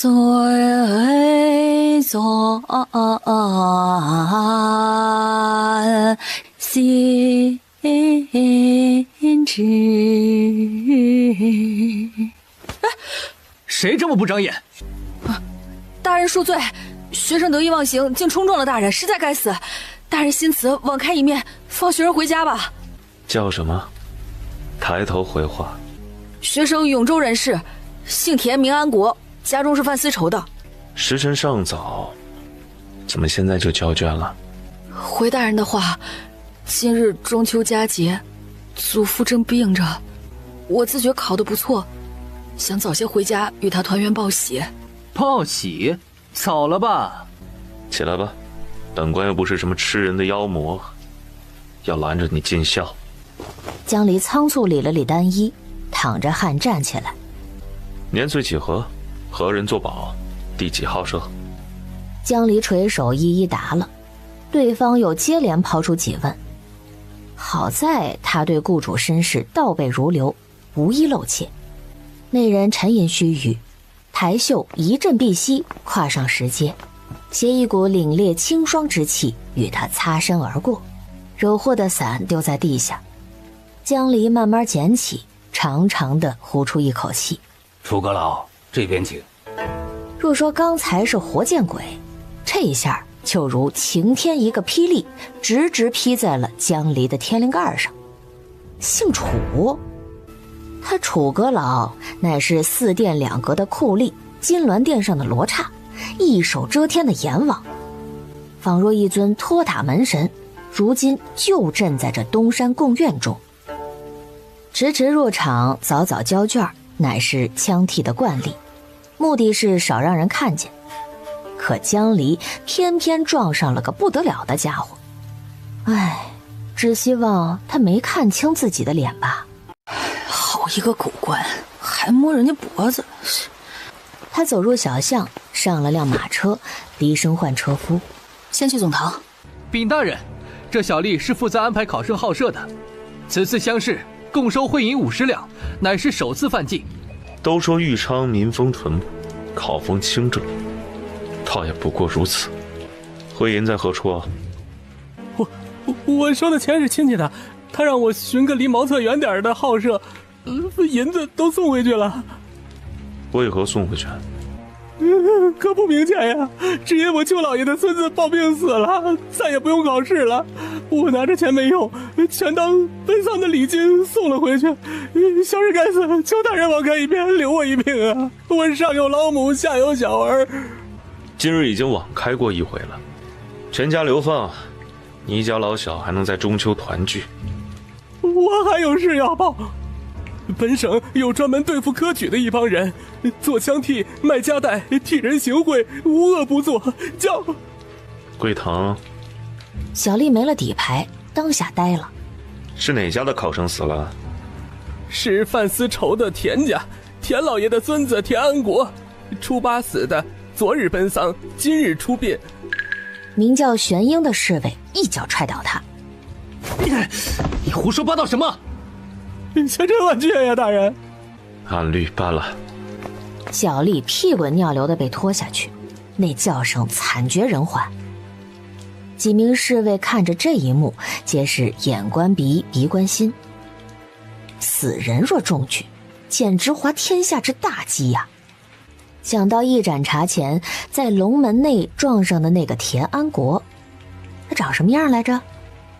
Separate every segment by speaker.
Speaker 1: 随转心知。
Speaker 2: 哎，谁这么不长眼？
Speaker 1: 大人恕罪，学生得意忘形，竟冲撞了大人，实在该死。大人新辞，网开一面，放学生回家吧。
Speaker 3: 叫什么？抬头回话。
Speaker 1: 学生永州人士，姓田，名安国，家中是贩丝绸的。
Speaker 3: 时辰尚早，怎么现在就交卷了？
Speaker 1: 回大人的话，今日中秋佳节，祖父正病着，我自觉考得不错，想早些回家与他团圆报喜。
Speaker 2: 报喜？早了吧？
Speaker 3: 起来吧，本官又不是什么吃人的妖魔，要拦着你尽孝。
Speaker 4: 江离仓促理了理单衣，淌着汗站起来。
Speaker 3: 年岁几何？何人作保？第几号舍？
Speaker 4: 江离垂手一一答了，对方又接连抛出几问。好在他对雇主身世倒背如流，无一漏切。那人沉吟须臾，抬袖一阵碧溪，跨上石阶，携一股凛冽清霜之气与他擦身而过，柔获的伞丢在地下。江离慢慢捡起，长长的呼出一口气。
Speaker 5: 楚阁老，这边请。
Speaker 4: 若说刚才是活见鬼，这一下就如晴天一个霹雳，直直劈在了江离的天灵盖上。姓楚，他楚阁老乃是四殿两阁的酷吏，金銮殿上的罗刹，一手遮天的阎王，仿若一尊托塔门神，如今就镇在这东山贡院中。迟迟入场，早早交卷，乃是枪替的惯例，目的是少让人看见。可江离偏偏撞上了个不得了的家伙。唉，只希望他没看清自己的脸吧。
Speaker 1: 好一个狗官，还摸人家脖子。
Speaker 4: 他走入小巷，上了辆马车，低声唤车夫：“
Speaker 1: 先去总堂。”
Speaker 2: 禀大人，这小吏是负责安排考生好舍的，此次乡试共收贿银50两，乃是首次犯禁。
Speaker 3: 都说豫昌民风淳朴，考风清正，倒也不过如此。贿银在何处啊？
Speaker 6: 我收的钱是亲戚的，他让我寻个离茅厕远点的好舍，银子都送回去了。
Speaker 3: 为何送回去？
Speaker 6: 可不明显呀，只因我舅老爷的孙子暴病死了，再也不用考试了。我拿着钱没用，全当奔丧的礼金送了回去。小事该死，求大人网开一面，留我一命啊！我上有老母，下有小儿。
Speaker 3: 今日已经网开过一回了，全家流放，你一家老小还能在中秋团聚。
Speaker 6: 我还有事要报。本省有专门对付科举的一帮人，做枪替、卖家带、替人行贿，无恶不作。叫
Speaker 3: 贵堂，
Speaker 4: 小丽没了底牌，当下呆了。
Speaker 3: 是哪家的考生死了？
Speaker 6: 是贩丝绸的田家，田老爷的孙子田安国，初8死的，昨日奔丧，今日出殡。
Speaker 4: 名叫玄英的侍卫一脚踹倒他。
Speaker 2: 你胡说八道什么？
Speaker 6: 千真万确呀，大人。
Speaker 3: 按律办了。
Speaker 4: 小丽屁滚尿流的被拖下去，那叫声惨绝人寰。几名侍卫看着这一幕，皆是眼观鼻，鼻观心。死人若中举，简直滑天下之大稽呀！想到一盏茶前在龙门内撞上的那个田安国，他长什么样来着？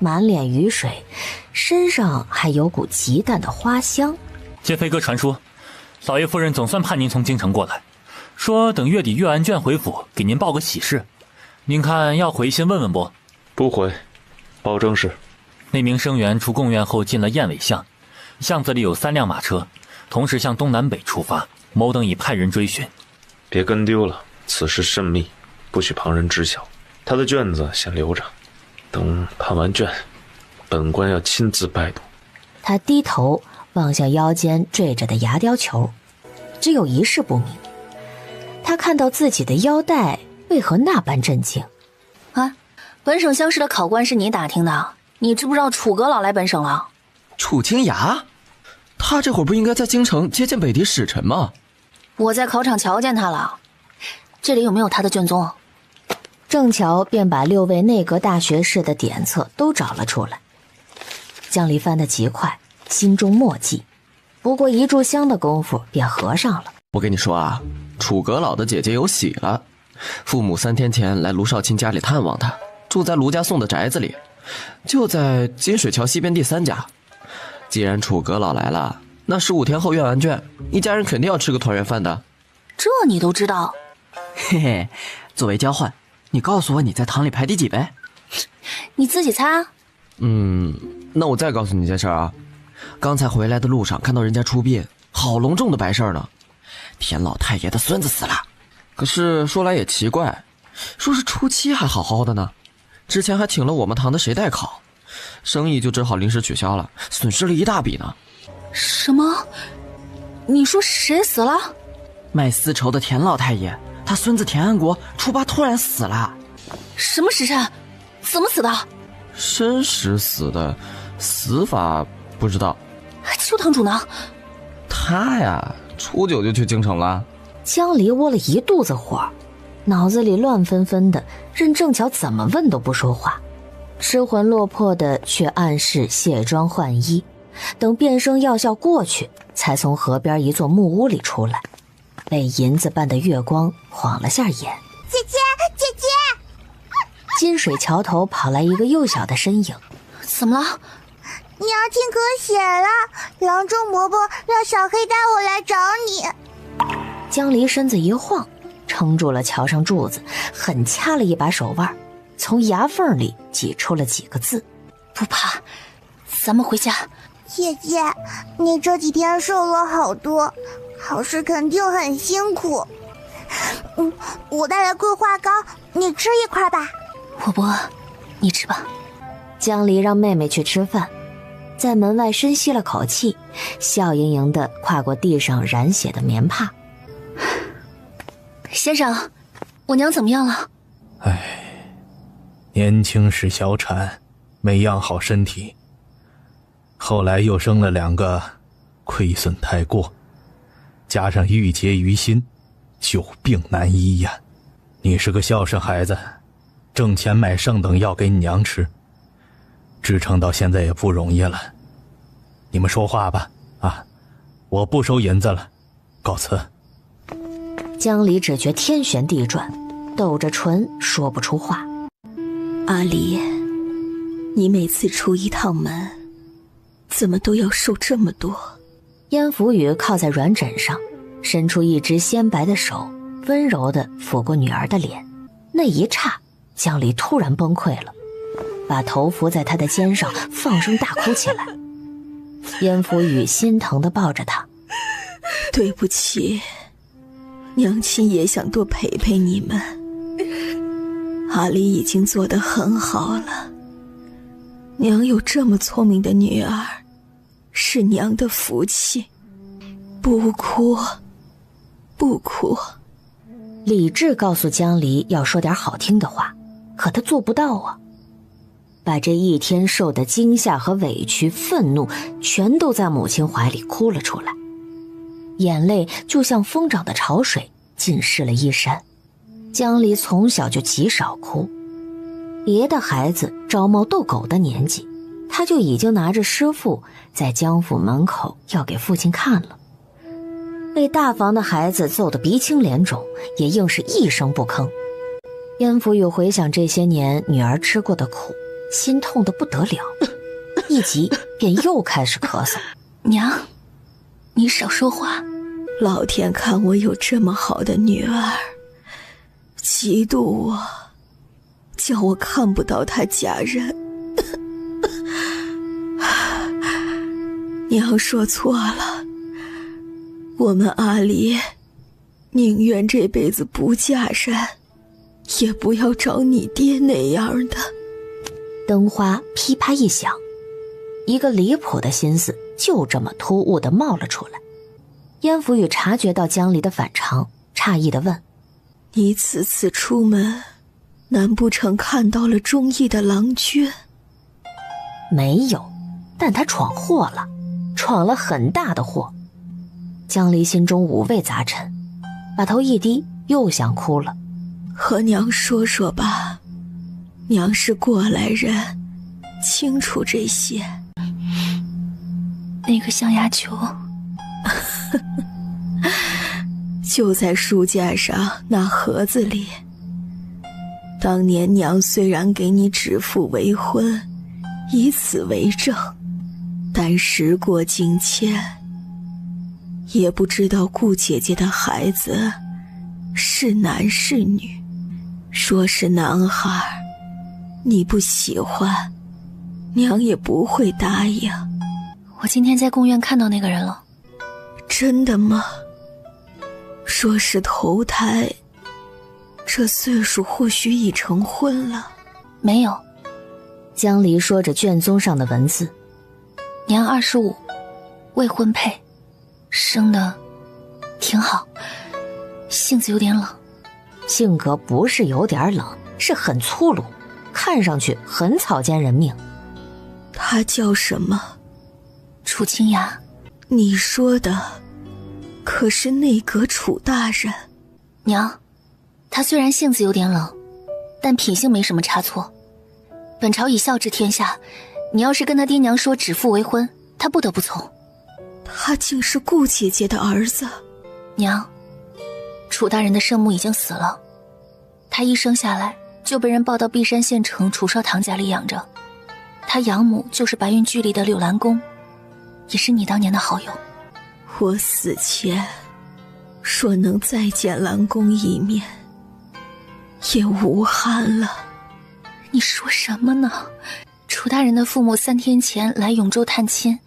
Speaker 4: 满脸雨水，身上还有股极淡的花香。
Speaker 5: 接飞哥传说，老爷夫人总算盼您从京城过来，说等月底阅完卷回府，给您报个喜事。您看要回信问问不？
Speaker 3: 不回，保证是。
Speaker 5: 那名生员出贡院后进了燕尾巷，巷子里有3辆马车，同时向东南北出发，某等已派人追寻。
Speaker 3: 别跟丢了，此事甚密，不许旁人知晓。他的卷子先留着，等判完卷，本官要亲自拜读。
Speaker 4: 他低头望向腰间坠着的牙雕球，只有一事不明，他看到自己的腰带为何那般震惊。
Speaker 1: 啊，本省乡试的考官是你打听的，你知不知道楚阁老来本省了？
Speaker 7: 楚清雅，他这会儿不应该在京城接见北狄使臣吗？
Speaker 1: 我在考场瞧见他了，这里有没有他的卷宗？
Speaker 4: 郑巧便把6位内阁大学士的典册都找了出来。江离翻得极快，心中默记，不过一炷香的功夫便合上了。
Speaker 7: 我跟你说啊，楚阁老的姐姐有喜了，父母3天前来卢少卿家里探望他，住在卢家送的宅子里，就在金水桥西边第3家。既然楚阁老来了，那15天后阅完卷，一家人肯定要吃个团圆饭的。
Speaker 1: 这你都知道？
Speaker 8: 嘿嘿，作为交换，你告诉我你在堂里排第几呗？
Speaker 1: 你自己猜啊。
Speaker 7: 那我再告诉你件事啊，刚才回来的路上看到人家出殡，好隆重的白事呢。田老太爷的孙子死了，可是说来也奇怪，说是初7还好好的呢，之前还请了我们堂的谁代考，生意就只好临时取消了，损失了一大笔呢。
Speaker 1: 什么？你说谁死了？
Speaker 8: 卖丝绸的田老太爷，他孙子田安国初8突然死了。
Speaker 1: 什么时辰？怎么死的？
Speaker 7: 申时死的，死法不知道。
Speaker 1: 邱堂主呢？
Speaker 7: 他呀，初9就去京城了。
Speaker 4: 江离窝了一肚子火，脑子里乱纷纷的，任正巧怎么问都不说话，失魂落魄的却暗示卸妆换衣，等变声药效过去，才从河边一座木屋里出来，被银子般的月光晃了下眼。
Speaker 9: 姐姐，姐姐！
Speaker 4: 金水桥头跑来一个幼小的身影。
Speaker 1: 怎么了？
Speaker 9: 娘亲可血了，郎中伯伯让小黑带我来找你。
Speaker 4: 江离身子一晃，撑住了桥上柱子，狠掐了一把手腕，从牙缝里挤出了几个字：
Speaker 1: 不怕，咱们回家。
Speaker 9: 姐姐，你这几天瘦了好多，考试肯定很辛苦。我带来桂花糕，你吃一块吧。
Speaker 1: 我不饿，你吃吧。
Speaker 4: 江离让妹妹去吃饭，在门外深吸了口气，笑盈盈地跨过地上染血的棉帕。
Speaker 1: 先生，我娘怎么样了？
Speaker 6: 年轻时小产，没养好身体，后来又生了2个，亏损太过，加上郁结于心，久病难医呀。你是个孝顺孩子，挣钱买上等药给你娘吃，支撑到现在也不容易了。你们说话吧，我不收银子了，告辞。
Speaker 4: 江离只觉天旋地转，抖着唇说不出话。
Speaker 10: 阿离，你每次出一趟门，怎么都要受这么多？
Speaker 4: 燕福宇靠在软枕上，伸出一只鲜白的手，温柔地抚过女儿的脸。那一刹，江离突然崩溃了，把头伏在他的肩上，放声大哭起来。燕福宇心疼地抱着他。
Speaker 10: 对不起，娘亲也想多陪陪你们。阿离已经做得很好了，娘有这么聪明的女儿，是娘的福气。不哭，不哭。
Speaker 4: 理智告诉江离要说点好听的话，可他做不到啊。把这一天受的惊吓和委屈、愤怒全都在母亲怀里哭了出来，眼泪就像疯长的潮水浸湿了衣衫。江离从小就极少哭，别的孩子招猫逗狗的年纪，他就已经拿着诗赋在江府门口要给父亲看了。被大房的孩子揍得鼻青脸肿，也硬是一声不吭。燕福宇回想这些年女儿吃过的苦，心痛得不得了，一急便又开始咳嗽。
Speaker 1: 娘，你少说话。
Speaker 10: 老天看我有这么好的女儿，嫉妒我，叫我看不到她嫁人。娘说错了，我们阿离宁愿这辈子不嫁人，也不要找你爹那样的。
Speaker 4: 灯花噼啪一响，一个离谱的心思就这么突兀地冒了出来。燕福宇察觉到江离的反常，诧异地问：
Speaker 10: 你此次出门，难不成看到了中意的郎君？
Speaker 4: 没有，但他闯祸了，闯了很大的祸。江离心中五味杂陈，把头一低，又想哭了。
Speaker 10: 和娘说说吧，娘是过来人，清楚这些。
Speaker 1: 那个象牙球
Speaker 10: 就在书架上那盒子里。当年娘虽然给你指腹为婚，以此为证，但时过境迁，也不知道顾姐姐的孩子是男是女。说是男孩，你不喜欢，娘也不会答应。
Speaker 1: 我今天在公园看到那个人了。
Speaker 10: 真的吗？说是投胎，这岁数或许已成婚了。
Speaker 1: 没有。
Speaker 4: 江离说着卷宗上的文字。
Speaker 1: 娘25，未婚配，生得挺好，性子有点冷。
Speaker 4: 性格不是有点冷，是很粗鲁，看上去很草菅人命。
Speaker 10: 他叫什么？
Speaker 1: 楚清雅。
Speaker 10: 你说的可是内阁楚大人？
Speaker 1: 娘，他虽然性子有点冷，但品性没什么差错。本朝以孝治天下，你要是跟他爹娘说指腹为婚，他不得不从。
Speaker 10: 他竟是顾姐姐的儿子。
Speaker 1: 娘，楚大人的生母已经死了，他一生下来就被人抱到璧山县城楚少堂家里养着。他养母就是白云居里的柳兰宫，也是你当年的好友。
Speaker 10: 我死前若能再见兰公一面，也无憾了。
Speaker 1: 你说什么呢？楚大人的父母3天前来永州探亲，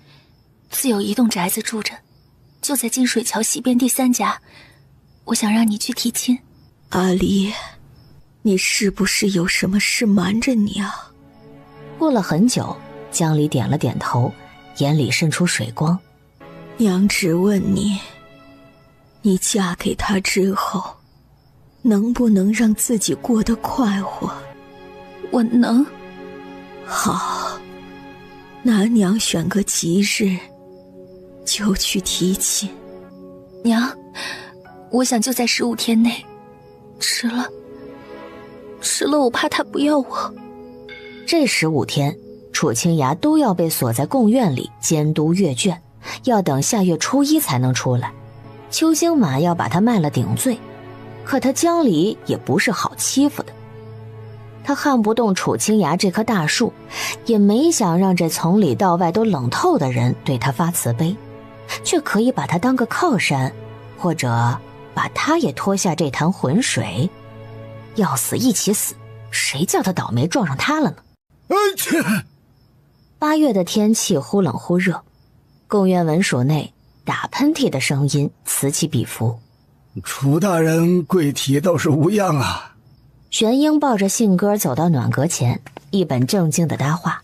Speaker 1: 自有一栋宅子住着，就在金水桥西边第3家。我想让你去提亲。
Speaker 10: 阿离，你是不是有什么事瞒着娘？
Speaker 4: 过了很久，江离点了点头，眼里渗出水光。
Speaker 10: 娘只问你，你嫁给他之后，能不能让自己过得快活？
Speaker 1: 我能。
Speaker 10: 好，那娘选个吉日，就去提亲。
Speaker 1: 娘，我想就在15天内，迟了我怕他不要我。
Speaker 4: 这15天，楚清雅都要被锁在贡院里监督阅卷，要等下月初1才能出来。邱兴马要把他卖了顶罪，可他江离也不是好欺负的。他撼不动楚清雅这棵大树，也没想让这从里到外都冷透的人对他发慈悲，却可以把他当个靠山，或者把他也拖下这潭浑水。要死一起死，谁叫他倒霉撞上他了呢？8月的天气忽冷忽热，贡院文署内打喷嚏的声音此起彼伏。
Speaker 11: 楚大人贵体倒是无恙啊。
Speaker 4: 玄英抱着信鸽走到暖阁前，一本正经的搭话。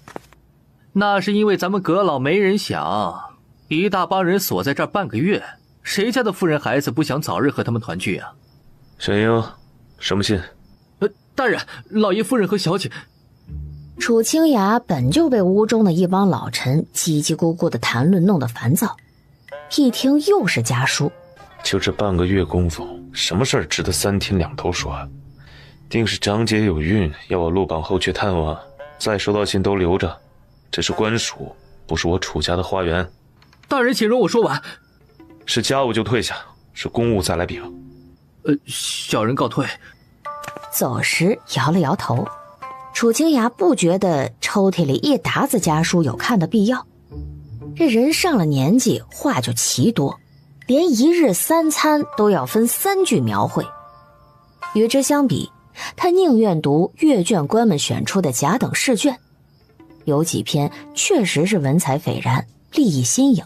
Speaker 2: 那是因为咱们阁老没人想，一大帮人锁在这儿半个月，谁家的夫人孩子不想早日和他们团聚啊？
Speaker 3: 玄英，什么信？
Speaker 2: 大人，老爷夫人和小姐。
Speaker 4: 楚清雅本就被屋中的一帮老臣叽叽咕咕的谈论弄得烦躁，一听又是家书。
Speaker 3: 就这半个月功夫，什么事儿值得3天2头说？定是长姐有孕，要我陆榜后去探望，再收到信都留着。这是官署，不是我楚家的花园。
Speaker 2: 大人，请容我说完。
Speaker 3: 是家务就退下，是公务再来禀。
Speaker 2: 小人告退。
Speaker 4: 走时摇了摇头。楚清雅不觉得抽屉里一沓子家书有看的必要。这人上了年纪，话就奇多，连1日3餐都要分3句描绘。与之相比，他宁愿读阅卷官们选出的甲等试卷，有几篇确实是文采斐然，立意新颖。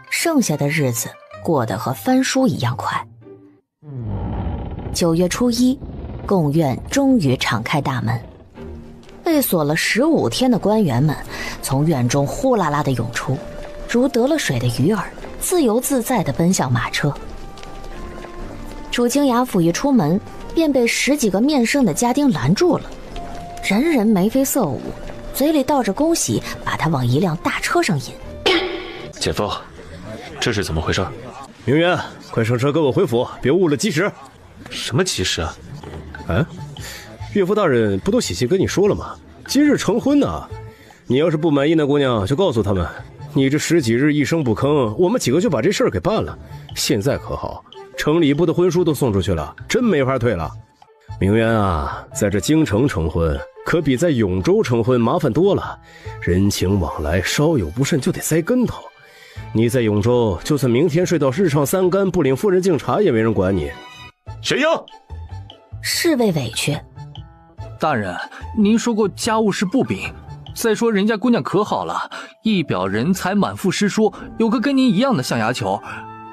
Speaker 4: 剩下的日子过得和翻书一样快。9月初1，贡院终于敞开大门。被锁了15天的官员们从院中呼啦啦地涌出，如得了水的鱼儿，自由自在地奔向马车。楚清雅甫一出门，便被10几个面生的家丁拦住了，人人眉飞色舞，嘴里道着恭喜，把他往一辆大车上引。
Speaker 3: 姐夫，这是怎么回事？
Speaker 12: 明媛，快上车跟我回府，别误了吉时。
Speaker 3: 什么吉时啊？
Speaker 12: 啊，岳父大人不都写信跟你说了吗？今日成婚呢，你要是不满意那姑娘，就告诉他们，你这10几日一声不吭，我们几个就把这事儿给办了。现在可好，城礼部的婚书都送出去了，真没法退了。明渊啊，在这京城成婚，可比在永州成婚麻烦多了，人情往来稍有不慎就得栽跟头。你在永州，就算明天睡到日上三竿，不领夫人敬茶也没人管你。
Speaker 3: 玄英，
Speaker 4: 侍卫委屈。
Speaker 2: 大人，您说过家务是不秉，再说人家姑娘可好了，一表人才，满腹诗书，有个跟您一样的象牙球，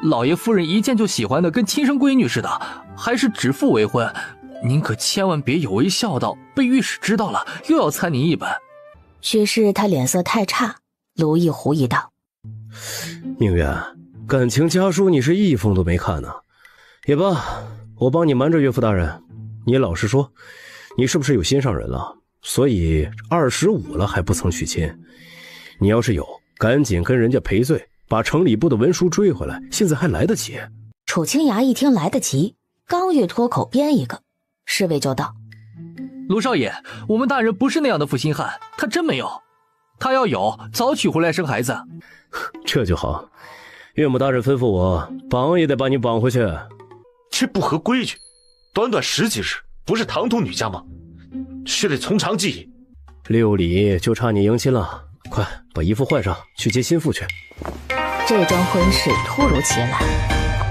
Speaker 2: 老爷夫人一见就喜欢的，跟亲生闺女似的，还是指腹为婚。您可千万别有违孝道，被御史知道了又要参您一本。
Speaker 4: 许是他脸色太差，卢毅狐疑道：
Speaker 12: 明渊，感情家书你是一封都没看呢。也罢，我帮你瞒着岳父大人。你老实说，你是不是有心上人了？所以25了还不曾娶亲。你要是有，赶紧跟人家赔罪，把城礼部的文书追回来，现在还来得及。
Speaker 4: 楚清雅一听来得及，刚欲脱口编一个，侍卫就道：
Speaker 2: 卢少爷，我们大人不是那样的负心汉，他真没有。他要有，早娶回来生孩子。
Speaker 12: 这就好，岳母大人吩咐我，绑也得把你绑回去。
Speaker 3: 这不合规矩，短短10几日，不是唐突女家吗？是得从长计议。
Speaker 12: 6礼就差你迎亲了，快把衣服换上，去接心腹去。
Speaker 4: 这桩婚事突如其来，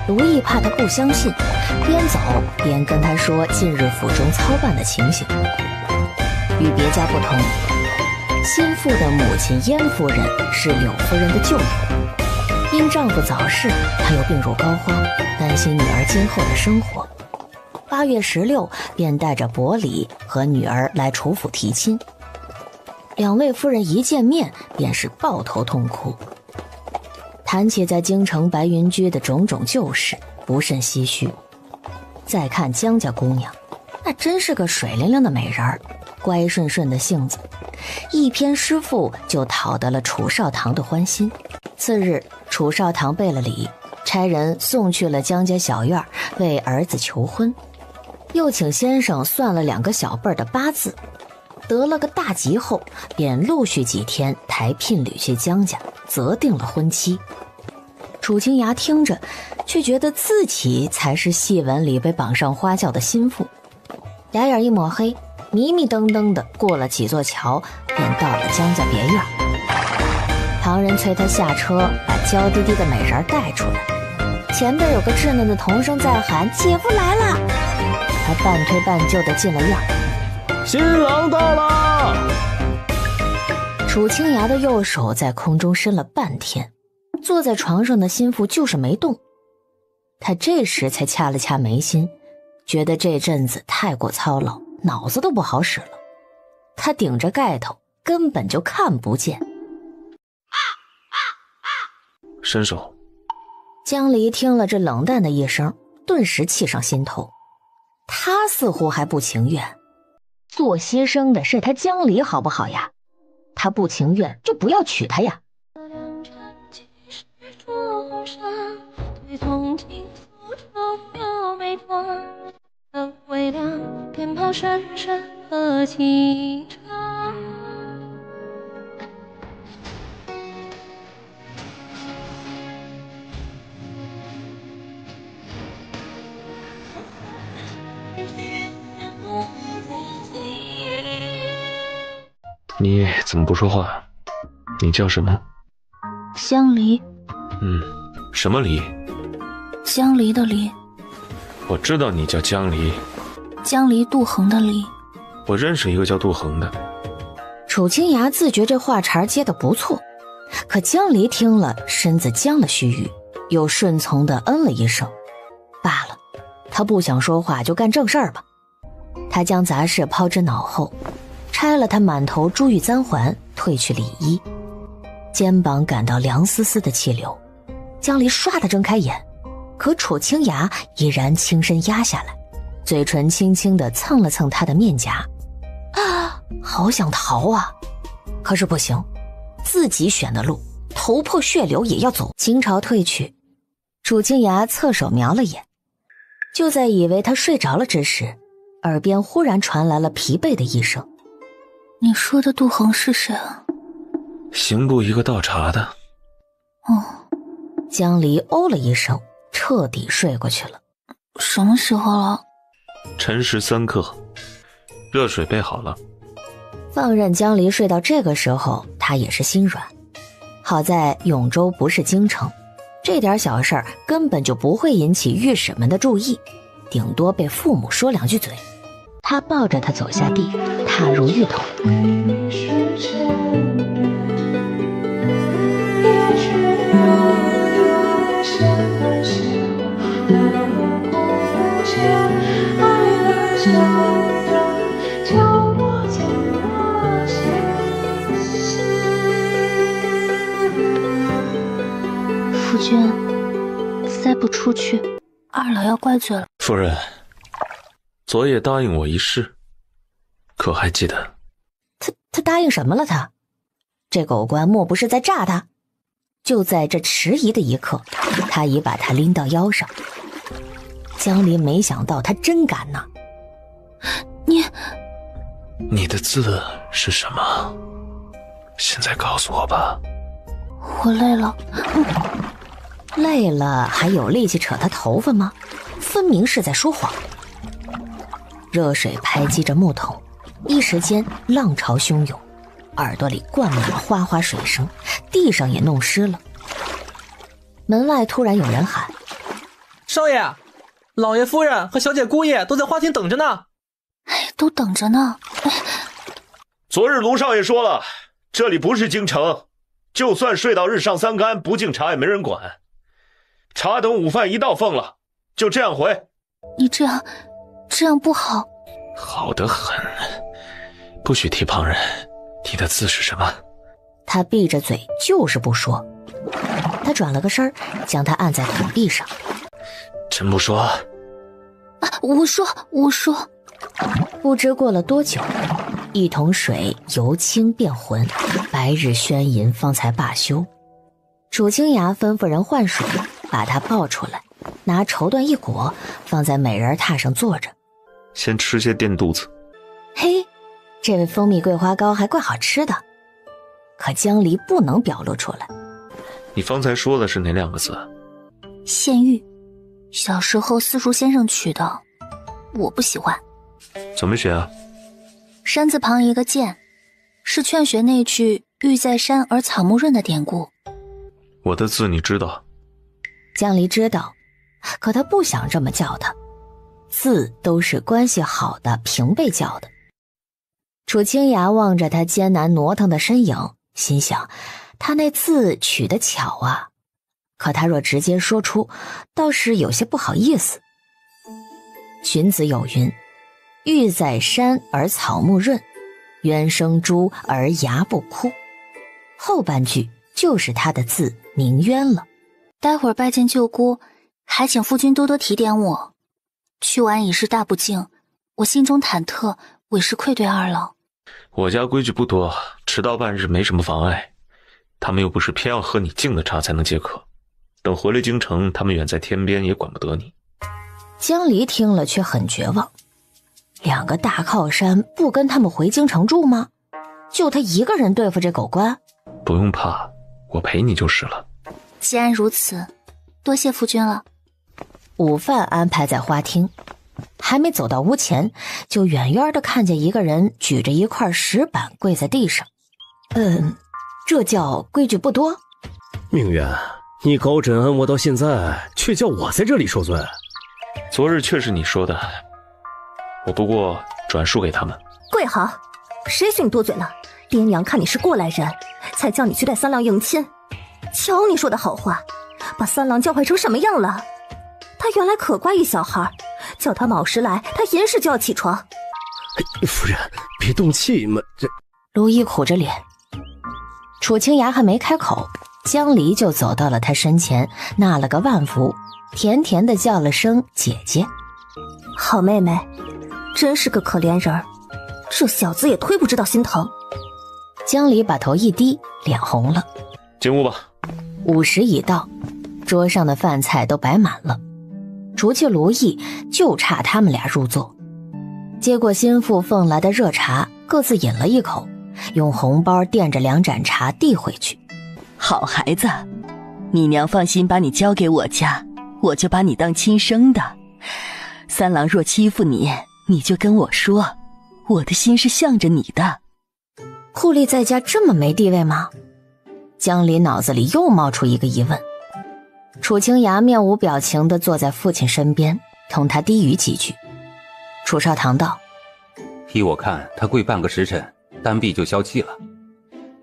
Speaker 4: 卢毅怕他不相信，边走边跟他说近日府中操办的情形。与别家不同，心腹的母亲燕夫人是柳夫人的舅母，因丈夫早逝，她又病入膏肓，担心女儿今后的生活。8月16便带着薄礼和女儿来楚府提亲。两位夫人一见面便是抱头痛哭，谈起在京城白云居的种种旧事，不甚唏嘘。再看江家姑娘，那真是个水灵灵的美人儿，乖顺顺的性子，一篇诗赋就讨得了楚少堂的欢心。次日，楚少堂备了礼，差人送去了江家小院为儿子求婚，又请先生算了2个小辈的八字，得了个大吉后，便陆续几天抬聘礼去江家，择定了婚期。楚清雅听着，却觉得自己才是戏文里被绑上花轿的心腹，俩眼一抹黑，迷迷瞪瞪的过了几座桥，便到了江家别院。旁人催他下车，把娇滴滴的美人带出来。前边有个稚嫩的童声在喊：“姐夫来了！”他半推半就的进了院。
Speaker 12: 新郎到了！
Speaker 4: 楚清雅的右手在空中伸了半天，坐在床上的心腹就是没动。他这时才掐了掐眉心，觉得这阵子太过操劳，脑子都不好使了。他顶着盖头，根本就看不见。
Speaker 3: 伸手。
Speaker 4: 江离听了这冷淡的一声，顿时气上心头。他似乎还不情愿，做牺牲的是他江离好不好呀？他不情愿就不要娶她呀。
Speaker 3: 你怎么不说话？你叫什么？
Speaker 1: 江离。
Speaker 3: 什么离？
Speaker 1: 江离的离。
Speaker 3: 我知道你叫江离。
Speaker 1: 江离杜衡的离。
Speaker 3: 我认识一个叫杜衡的。
Speaker 4: 楚清雅自觉这话茬接得不错，可江离听了，身子僵了须臾，又顺从地嗯了一声。罢了，他不想说话就干正事儿吧。他将杂事抛之脑后，拆了他满头珠玉簪环，褪去里衣，肩膀感到凉丝丝的气流。江离唰地睁开眼，可楚清雅已然轻身压下来，嘴唇轻轻地蹭了蹭他的面颊。啊，好想逃啊！可是不行，自己选的路，头破血流也要走。倾巢退去，楚清雅侧手瞄了眼，就在以为他睡着了之时，耳边忽然传来了疲惫的一声：“
Speaker 1: 你说的杜恒是谁啊？”
Speaker 3: 刑部一个倒茶的。
Speaker 1: 哦。
Speaker 4: 江离哦了一声，彻底睡过去了。
Speaker 1: 什么时候了？
Speaker 3: 辰时3刻，热水备好了。
Speaker 4: 放任江离睡到这个时候，他也是心软。好在永州不是京城，这点小事儿根本就不会引起御史们的注意，顶多被父母说2句嘴。他抱着他走下地，踏入浴桶。
Speaker 1: 夫君，再不出去，二老要怪罪了。
Speaker 3: 夫人，昨夜答应我一事，可还记得？
Speaker 4: 他答应什么了他？这狗官莫不是在诈他？就在这迟疑的一刻，他已把他拎到腰上。江离没想到他真敢呐！
Speaker 3: 你的字是什么？现在告诉我吧。
Speaker 1: 我累了。
Speaker 4: 累了还有力气扯他头发吗？分明是在说谎。热水拍击着木桶，一时间浪潮汹涌，耳朵里灌满了哗哗水声，地上也弄湿了。门外突然有人喊：“
Speaker 13: 少爷，老爷夫人和小姐姑爷都在花厅等着呢。”
Speaker 1: 都等着呢。
Speaker 3: 昨日卢少爷说了，这里不是京城，就算睡到日上三竿，不敬茶也没人管。茶等午饭一道奉了，就这样回。
Speaker 1: 你这样不好。
Speaker 3: 好得很，不许提旁人。你的字是什么？
Speaker 4: 他闭着嘴就是不说。他转了个身，将他按在桶壁上。
Speaker 3: 真不说？
Speaker 1: 我说。
Speaker 4: 不知过了多久，一桶水由清变浑，白日宣淫方才罢休。楚清雅吩咐人换水，把他抱出来，拿绸缎一裹，放在美人榻上坐着。
Speaker 3: 先吃些垫肚子。
Speaker 4: 嘿，这位蜂蜜桂花糕还怪好吃的，可江离不能表露出来。
Speaker 3: 你方才说的是哪2个字？
Speaker 1: 献玉，小时候私塾先生取的，我不喜欢。
Speaker 3: 怎么写啊？
Speaker 1: 山字旁一个剑，是劝学那句玉在山而草木润的典故。
Speaker 3: 我的字你知道？
Speaker 4: 江离知道，可他不想这么叫他，字都是关系好的平辈叫的。楚清雅望着他艰难挪腾的身影，心想他那字取得巧啊，可他若直接说出，倒是有些不好意思。荀子有云：玉在山而草木润，鸢生珠而芽不枯。后半句就是他的字宁渊了。
Speaker 1: 待会儿拜见舅姑，还请夫君多多提点我。去晚已是大不敬，我心中忐忑，委实愧对二老。
Speaker 3: 我家规矩不多，迟到半日没什么妨碍。他们又不是偏要喝你敬的茶才能解渴。等回了京城，他们远在天边，也管不得你。
Speaker 4: 江离听了却很绝望，2个大靠山不跟他们回京城住吗？就他一个人对付这狗官？
Speaker 3: 不用怕，我陪你就是了。
Speaker 1: 既然如此，多谢夫君了。
Speaker 4: 午饭安排在花厅，还没走到屋前，就远远的看见一个人举着一块石板跪在地上。这叫规矩不多？
Speaker 12: 明渊，你高枕恩我到现在，却叫我在这里受罪。
Speaker 3: 昨日却是你说的，我不过转述给他们。
Speaker 14: 跪好！谁许你多嘴了？爹娘看你是过来人，才叫你去带三郎迎亲。瞧你说的好话，把三郎教坏成什么样了？他原来可乖一小孩，叫他卯时来，他寅时就要起床。
Speaker 12: 夫人，别动气嘛。
Speaker 4: 卢一苦着脸，楚清雅还没开口，江离就走到了他身前，纳了个万福，甜甜的叫了声姐姐。
Speaker 14: 好妹妹，真是个可怜人儿，这小子也忒不知道心疼。
Speaker 4: 江离把头一低，脸红了。
Speaker 3: 进屋吧。
Speaker 4: 午时已到，桌上的饭菜都摆满了。除去卢毅，就差他们俩入座。接过心腹奉来的热茶，各自饮了一口，用红包垫着2盏茶递回去。
Speaker 15: 好孩子，你娘放心把你交给我家，我就把你当亲生的。三郎若欺负你，你就跟我说，我的心是向着你的。
Speaker 4: 酷吏在家这么没地位吗？江离脑子里又冒出一个疑问。楚清雅面无表情地坐在父亲身边，同他低语几句。楚少棠道：
Speaker 16: 依我看，他跪半个时辰，单臂就消气了。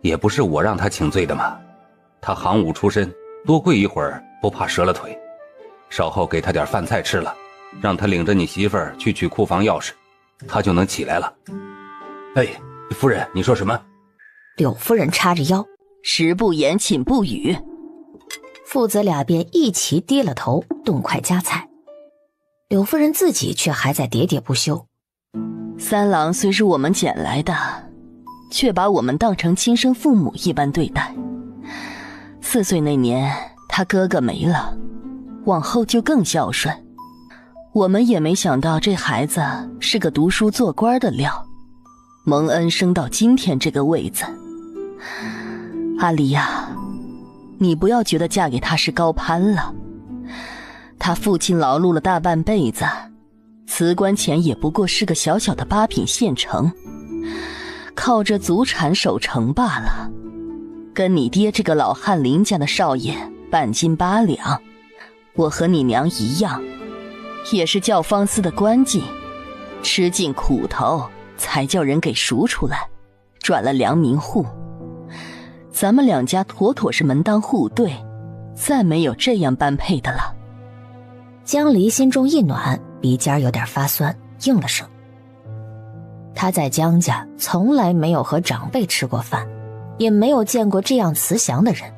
Speaker 16: 也不是我让他请罪的嘛，他行武出身，多跪一会儿不怕折了腿。稍后给他点饭菜吃了，让他领着你媳妇儿去取库房钥匙，他就能起来了。哎，夫人，你说什么？
Speaker 4: 柳夫人叉着腰，
Speaker 15: 食不言，寝不语。
Speaker 4: 父子俩便一齐低了头，动筷夹菜。柳夫人自己却还在喋喋不休。
Speaker 15: 三郎虽是我们捡来的，却把我们当成亲生父母一般对待。4岁那年，他哥哥没了，往后就更孝顺。我们也没想到这孩子是个读书做官的料，蒙恩升到今天这个位子。阿离呀，你不要觉得嫁给他是高攀了。他父亲劳碌了大半辈子，辞官前也不过是个小小的8品县城，靠着祖产守城罢了。跟你爹这个老翰林家的少爷半斤8两，我和你娘一样，也是教坊司的官妓，吃尽苦头才叫人给赎出来，转了良民户。咱们2家妥妥是门当户对，再没有这样般配的了。
Speaker 4: 江离心中一暖，鼻尖有点发酸，应了声。他在江家从来没有和长辈吃过饭，也没有见过这样慈祥的人。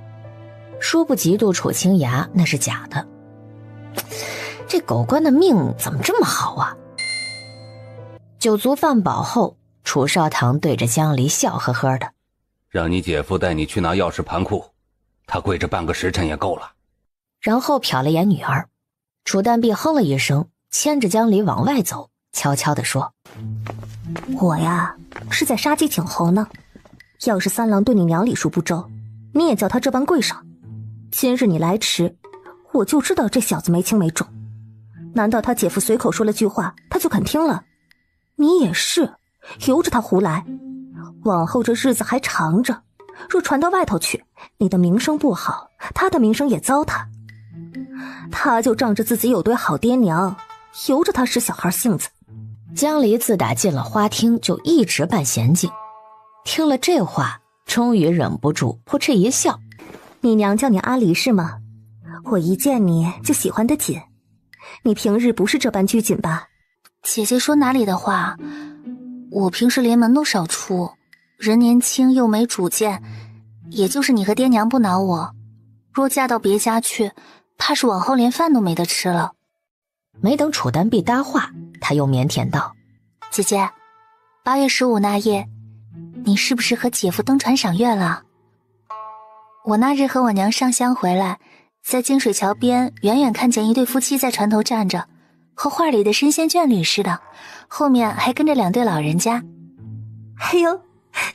Speaker 4: 说不嫉妒楚清雅那是假的。这狗官的命怎么这么好啊？酒足饭饱后，楚少棠对着江离笑呵呵的：
Speaker 16: 让你姐夫带你去拿钥匙盘库，他跪着半个时辰也够了。
Speaker 4: 然后瞟了眼女儿，楚淡碧哼了一声，牵着江离往外走，悄悄地说：
Speaker 14: 我呀，是在杀鸡儆猴呢。要是三郎对你娘礼数不周，你也叫他这般跪上。今日你来迟，我就知道这小子没轻没重。难道他姐夫随口说了句话，他就肯听了？你也是，由着他胡来。往后这日子还长着，若传到外头去，你的名声不好，他的名声也糟蹋。他就仗着自己有对好爹娘，由着他使小孩性子。
Speaker 4: 江离自打进了花厅就一直扮娴静，听了这话，终于忍不住扑哧一笑。
Speaker 14: 你娘叫你阿离是吗？我一见你就喜欢得紧。你平日不是这般拘谨吧？
Speaker 1: 姐姐说哪里的话，我平时连门都少出，人年轻又没主见，也就是你和爹娘不恼我，若嫁到别家去，怕是往后连饭都没得吃了。
Speaker 4: 没等楚丹碧搭话，他又腼腆道：
Speaker 1: 姐姐，8月15那夜，你是不是和姐夫登船赏月了？我那日和我娘上香回来，在金水桥边远远看见一对夫妻在船头站着，和画里的神仙眷侣似的，后面还跟着2对老人家。
Speaker 14: 哎呦，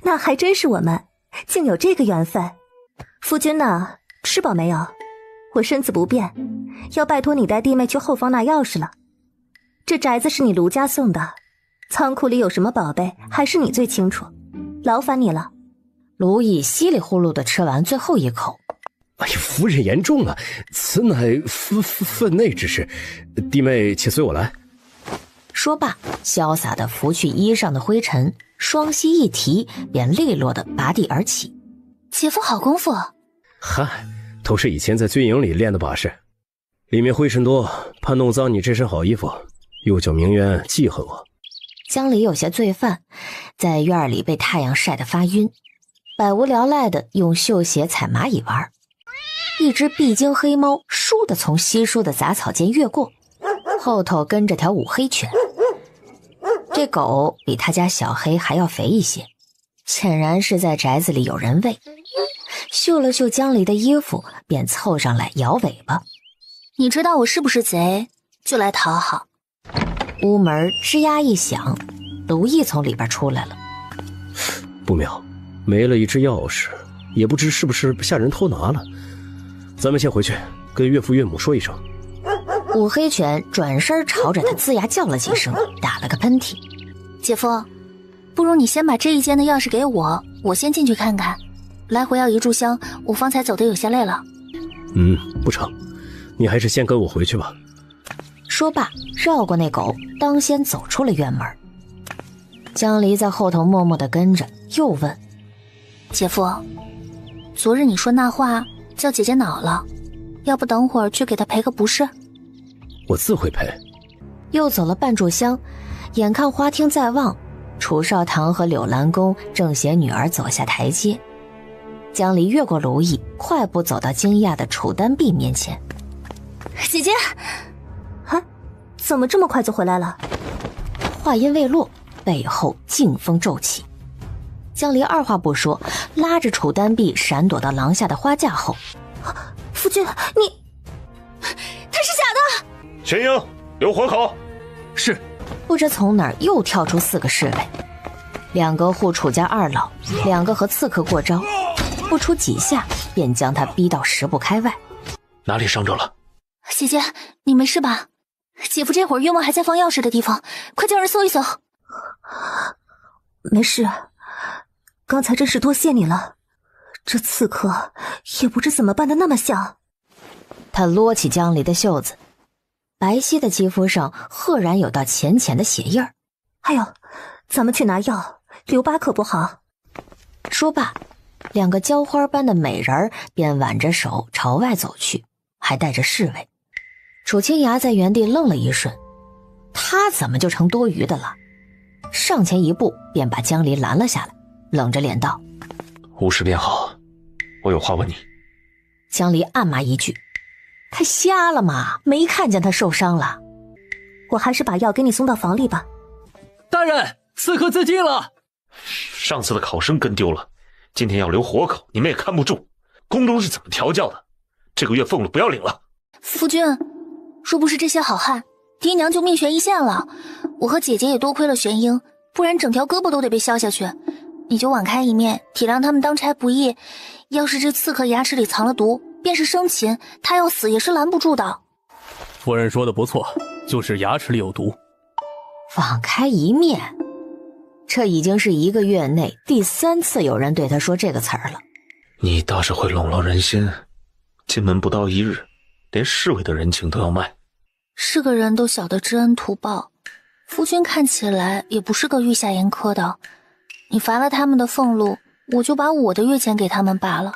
Speaker 14: 那还真是我们，竟有这个缘分。夫君呢，吃饱没有？我身子不便，要拜托你带弟妹去后房拿钥匙了。这宅子是你卢家送的，仓库里有什么宝贝，还是你最清楚，劳烦你了。
Speaker 4: 卢毅稀里呼噜地吃完最后一口。
Speaker 12: 哎呀，夫人言重了，此乃分内之事，弟妹且随我来。
Speaker 4: 说罢，潇洒地拂去衣上的灰尘，双膝一提，便利落地拔地而起。
Speaker 1: 姐夫好功夫。
Speaker 12: 嗨，都是以前在军营里练的把式，里面灰尘多，怕弄脏你这身好衣服，又叫明渊记恨我。
Speaker 4: 江离有些罪犯，在院里被太阳晒得发晕，百无聊赖地用绣鞋踩蚂蚁玩。一只必经黑猫倏地从稀疏的杂草间越过，后头跟着条五黑犬。这狗比他家小黑还要肥一些，显然是在宅子里有人喂。嗅了嗅江离的衣服，便凑上来摇尾巴。
Speaker 1: 你知道我是不是贼，就来讨好。
Speaker 4: 屋门吱呀一响，卢毅从里边出来了。
Speaker 12: 不妙，没了一只钥匙，也不知是不是下人偷拿了。咱们先回去跟岳父岳母说一声。
Speaker 4: 五黑犬转身朝着他龇牙叫了几声，打了个喷嚏。
Speaker 1: 姐夫，不如你先把这一间的钥匙给我，我先进去看看。来回要一炷香，我方才走得有些累了。
Speaker 12: 不成，你还是先跟我回去吧。
Speaker 4: 说罢，绕过那狗，当先走出了院门。江离在后头默默地跟着，又问：
Speaker 1: 姐夫，昨日你说那话叫姐姐恼了，要不等会儿去给她赔个不是？
Speaker 12: 我自会赔。
Speaker 4: 又走了半炷香，眼看花厅在望，楚少棠和柳兰公正携女儿走下台阶。江离越过卢毅，快步走到惊讶的楚丹碧面前。
Speaker 14: 姐姐，怎么这么快就回来了？
Speaker 4: 话音未落，背后劲风骤起。江离二话不说，拉着楚丹碧闪躲到廊下的花架后。
Speaker 14: 夫君，你，他是假的！
Speaker 3: 玄英，留活口。
Speaker 2: 是。
Speaker 4: 不知从哪儿又跳出4个侍卫，2个护楚家二老，2个和刺客过招，不出几下便将他逼到10步开外。
Speaker 3: 哪里伤着了？
Speaker 1: 姐姐，你没事吧？姐夫这会儿冤枉还在放钥匙的地方，快叫人搜一搜。
Speaker 14: 没事，刚才真是多谢你了。这刺客也不知怎么扮得那么像。
Speaker 4: 他撸起江离的袖子，白皙的肌肤上赫然有道浅浅的血印儿。
Speaker 14: 哎呦，咱们去拿药，留疤可不好。
Speaker 4: 说罢，2个浇花般的美人儿便挽着手朝外走去，还带着侍卫。楚清崖在原地愣了一瞬，他怎么就成多余的了？上前一步便把江离拦了下来，冷着脸道：
Speaker 3: 无事便好，我有话问你。
Speaker 4: 江离暗骂一句：他瞎了吗？没看见他受伤了？
Speaker 14: 我还是把药给你送到房里吧。
Speaker 2: 大人，刺客自尽了。
Speaker 3: 上次的考生跟丢了，今天要留活口，你们也看不住。宫中是怎么调教的？这个月俸禄不要领了。
Speaker 1: 夫君，若不是这些好汉，爹娘就命悬一线了。我和姐姐也多亏了玄英，不然整条胳膊都得被削下去。你就网开一面，体谅他们当差不易。要是这刺客牙齿里藏了毒，便是生擒，他要死也是拦不住的。
Speaker 6: 夫人说的不错，就是牙齿里有毒。
Speaker 4: 网开一面，这已经是1个月内第3次有人对他说这个词儿了。
Speaker 3: 你倒是会笼络人心，进门不到1日，连侍卫的人情都要卖。
Speaker 1: 是个人都晓得知恩图报，夫君看起来也不是个欲下严苛的。你罚了他们的俸禄，我就把我的月钱给他们罢了。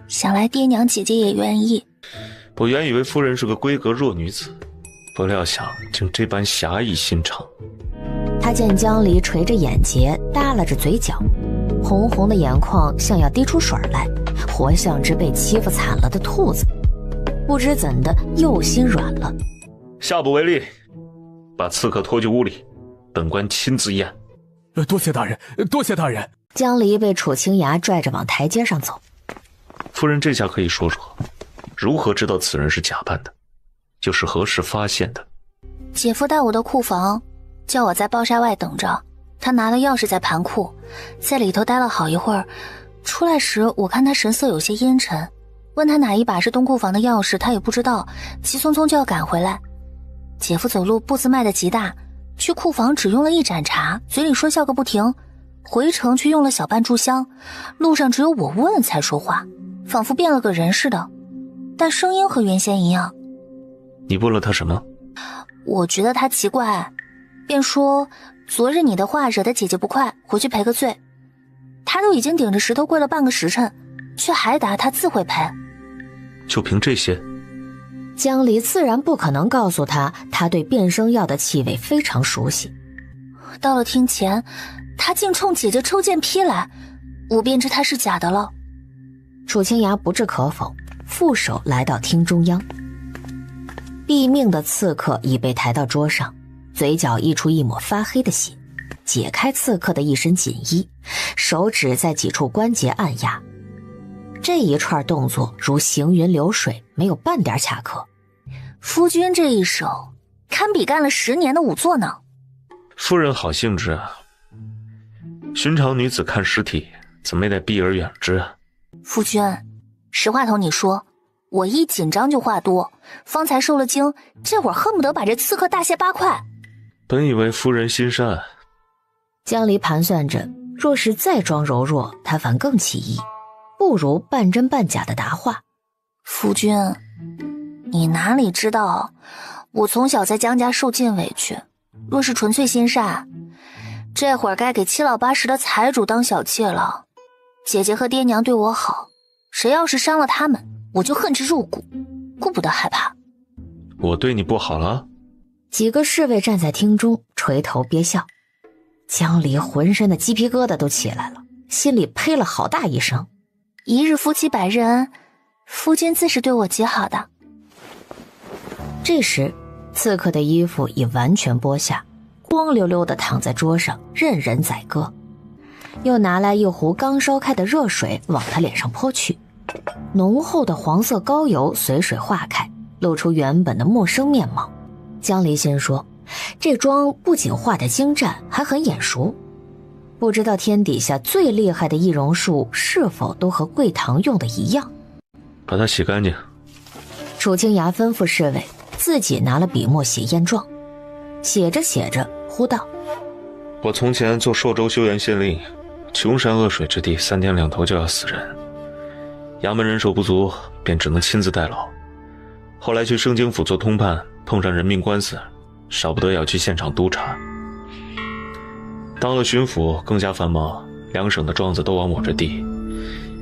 Speaker 1: 想来爹娘姐姐也愿意。
Speaker 3: 我原以为夫人是个闺阁弱女子，不料想竟这般侠义心肠。
Speaker 4: 他见江离垂着眼睫，耷拉着嘴角，红红的眼眶像要滴出水来，活像只被欺负惨了的兔子。不知怎的又心软了。
Speaker 3: 下不为例，把刺客拖进屋里，本官亲自验。
Speaker 6: 多谢大人，多谢大人。
Speaker 4: 江离被楚清崖拽着往台阶上走。
Speaker 3: 夫人这下可以说说，如何知道此人是假扮的，又是何时发现的？
Speaker 1: 姐夫带我到库房，叫我在抱纱外等着。他拿了钥匙在盘库，在里头待了好一会儿。出来时我看他神色有些阴沉，问他哪一把是东库房的钥匙，他也不知道，急匆匆就要赶回来。姐夫走路步子迈得极大，去库房只用了1盏茶，嘴里说笑个不停，回城却用了小半炷香，路上只有我问才说话，仿佛变了个人似的，但声音和原先一样。
Speaker 3: 你问了他什么？
Speaker 1: 我觉得他奇怪，便说昨日你的话惹得姐姐不快，回去赔个罪。他都已经顶着石头跪了半个时辰，却还答他自会赔。
Speaker 3: 就凭这些？
Speaker 4: 江离自然不可能告诉他，他对变声药的气味非常熟悉。
Speaker 1: 到了厅前，他竟冲姐姐抽剑劈来，我便知他是假的了。
Speaker 4: 楚清崖不置可否，负手来到厅中央。毙命的刺客已被抬到桌上，嘴角溢出一抹发黑的血，解开刺客的一身锦衣，手指在几处关节按压。这一串动作如行云流水，没有半点卡壳。
Speaker 1: 夫君这一手堪比干了10年的仵作呢。
Speaker 3: 夫人好兴致啊，寻常女子看尸体怎么也得避而远之啊。
Speaker 1: 夫君，实话头你说，我一紧张就话多，方才受了惊，这会儿恨不得把这刺客大卸8块。
Speaker 3: 本以为夫人心善。
Speaker 4: 江离盘算着，若是再装柔弱，他反更起疑，不如半真半假的答话。
Speaker 1: 夫君，你哪里知道，我从小在江家受尽委屈，若是纯粹心善，这会儿该给7老8十的财主当小妾了。姐姐和爹娘对我好，谁要是伤了他们，我就恨之入骨，顾不得害怕。
Speaker 3: 我对你不好了？
Speaker 4: 几个侍卫站在厅中垂头憋笑，江离浑身的鸡皮疙瘩都起来了，心里呸了好大一声。
Speaker 1: 一日夫妻百日恩，夫君自是对我极好的。
Speaker 4: 这时刺客的衣服已完全剥下，光溜溜地躺在桌上任人宰割，又拿来一壶刚烧开的热水往他脸上泼去，浓厚的黄色膏油随水化开，露出原本的陌生面貌。江离心说，这妆不仅画得精湛，还很眼熟，不知道天底下最厉害的易容术是否都和桂堂用的一样。
Speaker 3: 把它洗干净。
Speaker 4: 楚清雅吩咐侍卫，自己拿了笔墨写验状，写着写着呼道：
Speaker 3: 我从前做朔州修园县令，穷山恶水之地，3天2头就要死人，衙门人手不足，便只能亲自代劳。后来去盛京府做通判，碰上人命官司，少不得要去现场督察。当了巡抚更加繁忙，2省的状子都往我这递，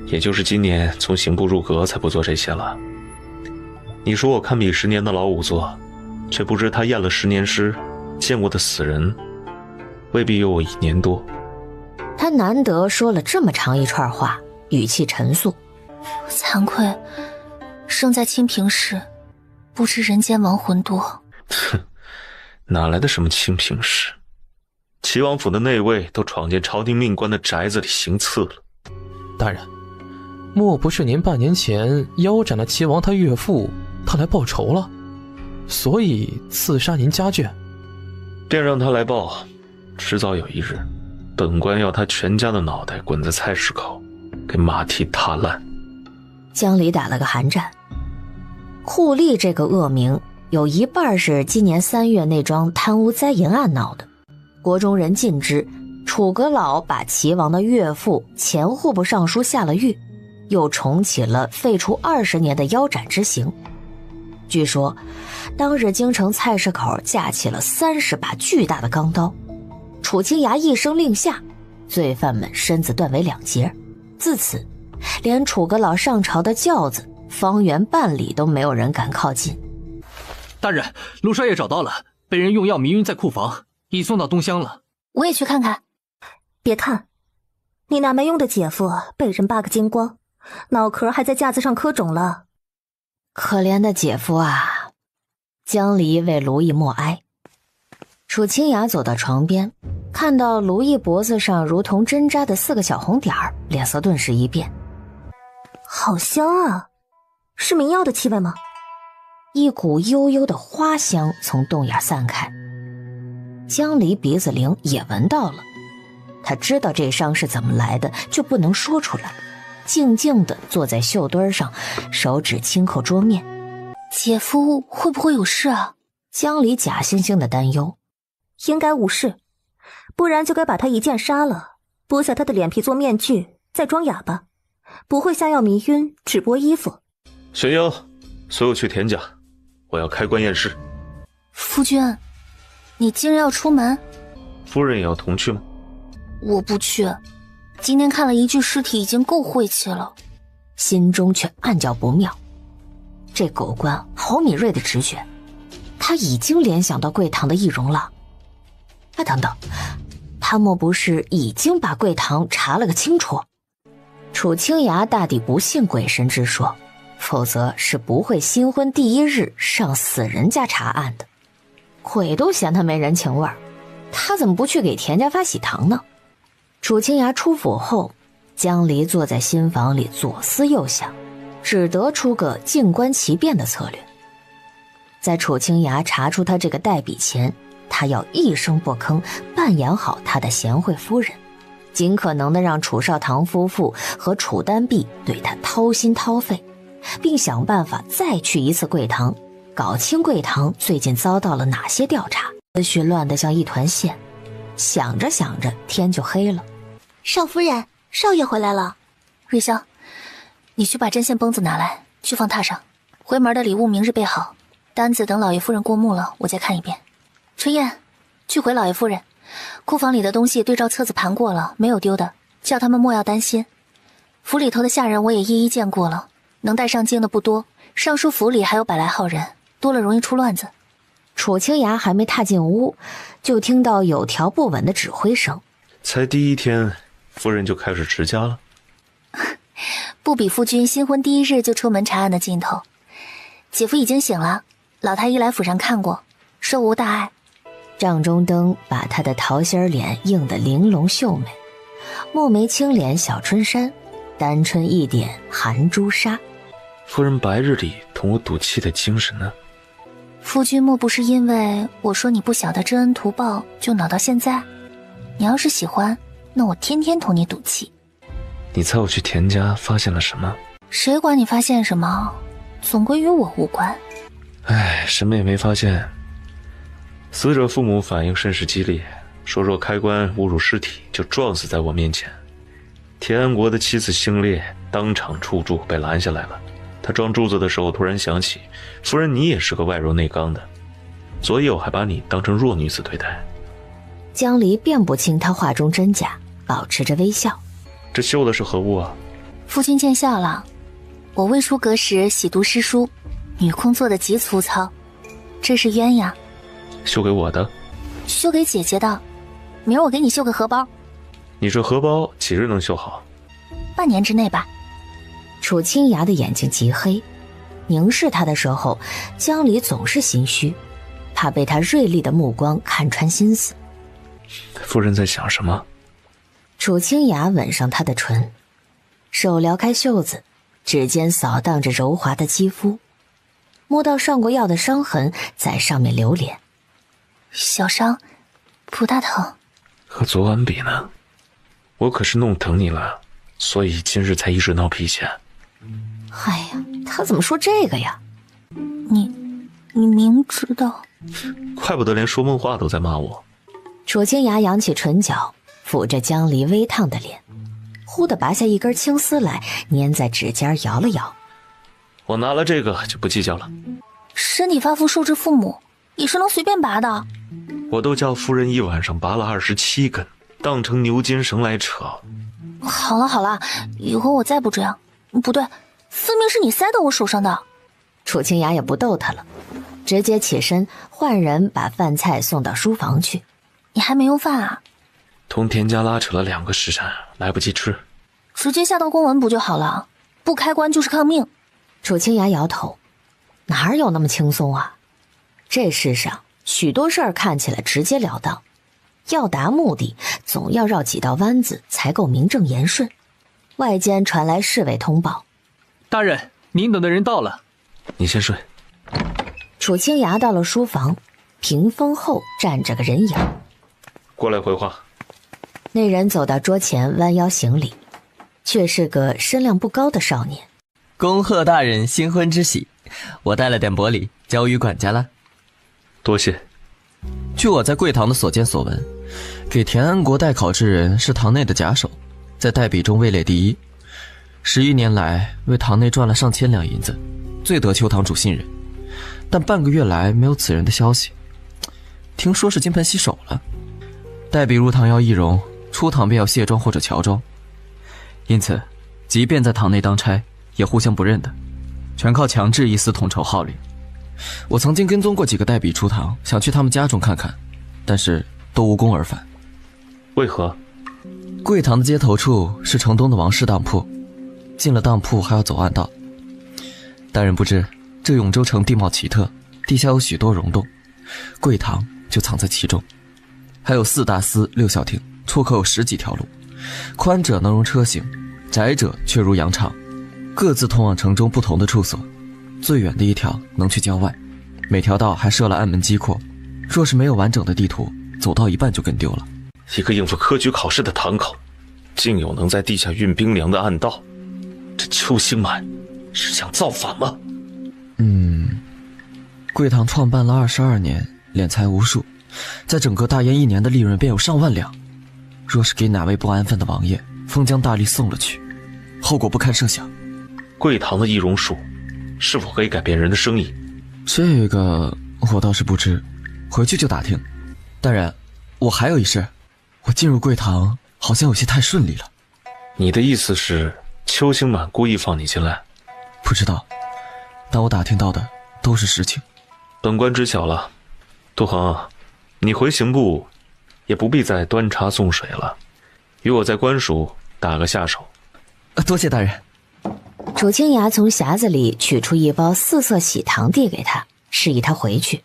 Speaker 3: 也就是今年从刑部入阁才不做这些了。你说我堪比10年的老仵作，却不知他验了10年尸，见过的死人未必有我1年多。
Speaker 4: 他难得说了这么长一串话，语气陈肃。
Speaker 1: 惭愧，生在清平市，不知人间亡魂多。
Speaker 3: 哼，哪来的什么清平市？齐王府的内卫都闯进朝廷命官的宅子里行刺了。
Speaker 17: 大人，莫不是您半年前腰斩了齐王他岳父，他来报仇了，所以刺杀您家眷？
Speaker 3: 便让他来报，迟早有一日，本官要他全家的脑袋滚在菜市口，给马蹄踏烂。
Speaker 4: 江离打了个寒战。酷吏这个恶名，有一半是今年3月那桩贪污灾银案闹的。国中人尽知，楚阁老把齐王的岳父前户部尚书下了狱，又重启了废除20年的腰斩之刑。据说当日京城菜市口架起了30把巨大的钢刀，楚清雅一声令下，罪犯们身子断为2截。自此连楚阁老上朝的轿子方圆半里都没有人敢靠近。
Speaker 2: 大人，卢少爷找到了，被人用药迷晕在库房，已送到东乡了。
Speaker 1: 我也去看看。
Speaker 14: 别看，你那没用的姐夫被人扒个精光，脑壳还在架子上磕肿了。
Speaker 4: 可怜的姐夫啊！江离为卢毅默哀。楚清雅走到床边，看到卢毅脖子上如同针扎的4个小红点儿，脸色顿时一变。
Speaker 14: 好香啊，是迷药的气味吗？
Speaker 4: 一股悠悠的花香从洞眼散开，江离鼻子灵也闻到了。他知道这伤是怎么来的，就不能说出来，静静地坐在绣墩上，手指轻扣桌面。
Speaker 1: 姐夫会不会有事啊？
Speaker 4: 江离假惺惺的担忧。
Speaker 14: 应该无事，不然就该把他一剑杀了，剥下他的脸皮做面具，再装哑巴，不会下药迷晕，只剥衣服。
Speaker 3: 玄英，所有去田家，我要开棺验尸。
Speaker 1: 夫君，你竟然要出门？
Speaker 3: 夫人也要同去吗？
Speaker 1: 我不去，今天看了一具尸体已经够晦气了，
Speaker 4: 心中却暗叫不妙。这狗官好敏锐的直觉，他已经联想到桂堂的易容了。等等，他莫不是已经把桂堂查了个清楚？楚清雅大抵不信鬼神之说，否则是不会新婚第1日上死人家查案的。鬼都嫌他没人情味儿，他怎么不去给田家发喜糖呢？楚清雅出府后，江离坐在新房里左思右想，只得出个静观其变的策略。在楚清雅查出他这个代笔前，他要一声不吭扮演好他的贤惠夫人，尽可能的让楚少棠夫妇和楚丹碧对他掏心掏肺，并想办法再去一次贵堂，搞清贵堂最近遭到了哪些调查。思绪乱得像一团线，想着想着天就黑了。
Speaker 9: 少夫人，少爷回来了。
Speaker 1: 瑞香，你去把针线绷子拿来，去放榻上。回门的礼物明日备好，单子等老爷夫人过目了，我再看一遍。春燕，去回老爷夫人，库房里的东西对照册子盘过了，没有丢的，叫他们莫要担心。府里头的下人我也一一见过了，能带上京的不多，尚书府里还有100来号人，多了容易出乱子。
Speaker 4: 楚清雅还没踏进屋，就听到有条不紊的指挥声。
Speaker 3: 才第1天，夫人就开始持家了。
Speaker 1: 不比夫君新婚第1日就出门查案的劲头。姐夫已经醒了，老太医来府上看过，说无大碍。
Speaker 4: 帐中灯把她的桃心脸映得玲珑秀美，木眉轻脸小春山，丹春一点含朱砂。
Speaker 3: 夫人白日里同我赌气的精神呢？
Speaker 1: 夫君莫不是因为我说你不晓得知恩图报就恼到现在？你要是喜欢，那我天天同你赌气。
Speaker 3: 你猜我去田家发现了什么？
Speaker 1: 谁管你发现什么，总归与我无关。
Speaker 3: 唉，什么也没发现。死者父母反应甚是激烈，说若开棺侮辱尸体，就撞死在我面前。田安国的妻子姓烈，当场触柱被拦下来了。他撞柱子的时候，突然想起，夫人你也是个外柔内刚的，所以我还把你当成弱女子对待。
Speaker 4: 江离辨不清他话中真假，保持着微笑。
Speaker 3: 这绣的是何物啊？
Speaker 1: 夫君见笑了，我未出阁时喜读诗书，女工做的极粗糙，这是鸳鸯。
Speaker 3: 绣给我的？
Speaker 1: 绣给姐姐的，明儿我给你绣个荷包。
Speaker 3: 你这荷包几日能绣好？
Speaker 1: 半年之内吧。
Speaker 4: 楚清雅的眼睛极黑，凝视他的时候，江离总是心虚，怕被他锐利的目光看穿心思。
Speaker 3: 夫人在想什么？
Speaker 4: 楚清雅吻上他的唇，手撩开袖子，指尖扫荡着柔滑的肌肤，摸到上过药的伤痕在上面流连。
Speaker 1: 小伤，不大疼。
Speaker 3: 和昨晚比呢？我可是弄疼你了，所以今日才一直闹脾气。
Speaker 4: 哎呀，他怎么说这个呀？
Speaker 1: 你明知道？
Speaker 3: 怪不得连说梦话都在骂我。
Speaker 4: 楚清雅扬起唇角，抚着江离微烫的脸，忽地拔下一根青丝来，粘在指尖摇了摇。
Speaker 3: 我拿了这个就不计较了。
Speaker 1: 身体发肤受之父母，也是能随便拔的。
Speaker 3: 我都叫夫人一晚上拔了27根，当成牛筋绳来扯。
Speaker 1: 好了好了，以后我再不这样。不对，分明是你塞到我手上的。
Speaker 4: 楚清雅也不逗他了，直接起身换人把饭菜送到书房去。
Speaker 1: 你还没用饭啊？
Speaker 3: 同田家拉扯了2个时辰，来不及吃。
Speaker 1: 直接下到公文不就好了？不开棺就是抗命。
Speaker 4: 楚清雅摇头，哪有那么轻松啊？这世上许多事儿看起来直截了当，要达目的总要绕几道弯子才够名正言顺。外间传来侍卫通报：
Speaker 2: 大人，您等的人到了。
Speaker 3: 你先睡。
Speaker 4: 楚清雅到了书房，屏风后站着个人影。
Speaker 3: 过来回话。
Speaker 4: 那人走到桌前，弯腰行礼，却是个身量不高的少年。
Speaker 7: 恭贺大人新婚之喜，我带了点薄礼交于管家了。
Speaker 3: 多谢。
Speaker 7: 据我在贵堂的所见所闻，给田安国代考之人是堂内的假手，在代笔中位列第1，10余年来为堂内赚了上千两银子，最得邱堂主信任。但半个月来没有此人的消息，听说是金盆洗手了。代笔入堂要易容，出堂便要卸妆或者乔装，因此即便在堂内当差，也互相不认的，全靠强制一丝统筹号令。我曾经跟踪过几个代笔出堂，想去他们家中看看，但是都无功而返。
Speaker 3: 为何？
Speaker 7: 贵堂的街头处是城东的王氏当铺，进了当铺还要走暗道。大人不知，这永州城地貌奇特，地下有许多溶洞，贵堂就藏在其中。还有4大司6小亭，出口有10几条路，宽者能容车行，窄者却如羊肠，各自通往城中不同的处所，最远的一条能去郊外。每条道还设了暗门机括，若是没有完整的地图，走到一半就跟丢了。
Speaker 3: 一个应付科举考试的堂口，竟有能在地下运兵粮的暗道，这邱兴满是想造反吗？
Speaker 7: 贵堂创办了22年，敛财无数，在整个大燕1年的利润便有上万两。若是给哪位不安分的王爷封疆大吏送了去，后果不堪设想。
Speaker 3: 贵堂的易容术是否可以改变人的生意？
Speaker 7: 这个我倒是不知，回去就打听。大人，我还有一事，我进入贵堂好像有些太顺利了。
Speaker 3: 你的意思是邱兴满故意放你进来？
Speaker 7: 不知道，但我打听到的都是实情。
Speaker 3: 本官知晓了。杜恒，你回刑部也不必再端茶送水了，与我在官署打个下手。
Speaker 7: 多谢大人。
Speaker 4: 楚清雅从匣子里取出一包4色喜糖递给他，示意他回去。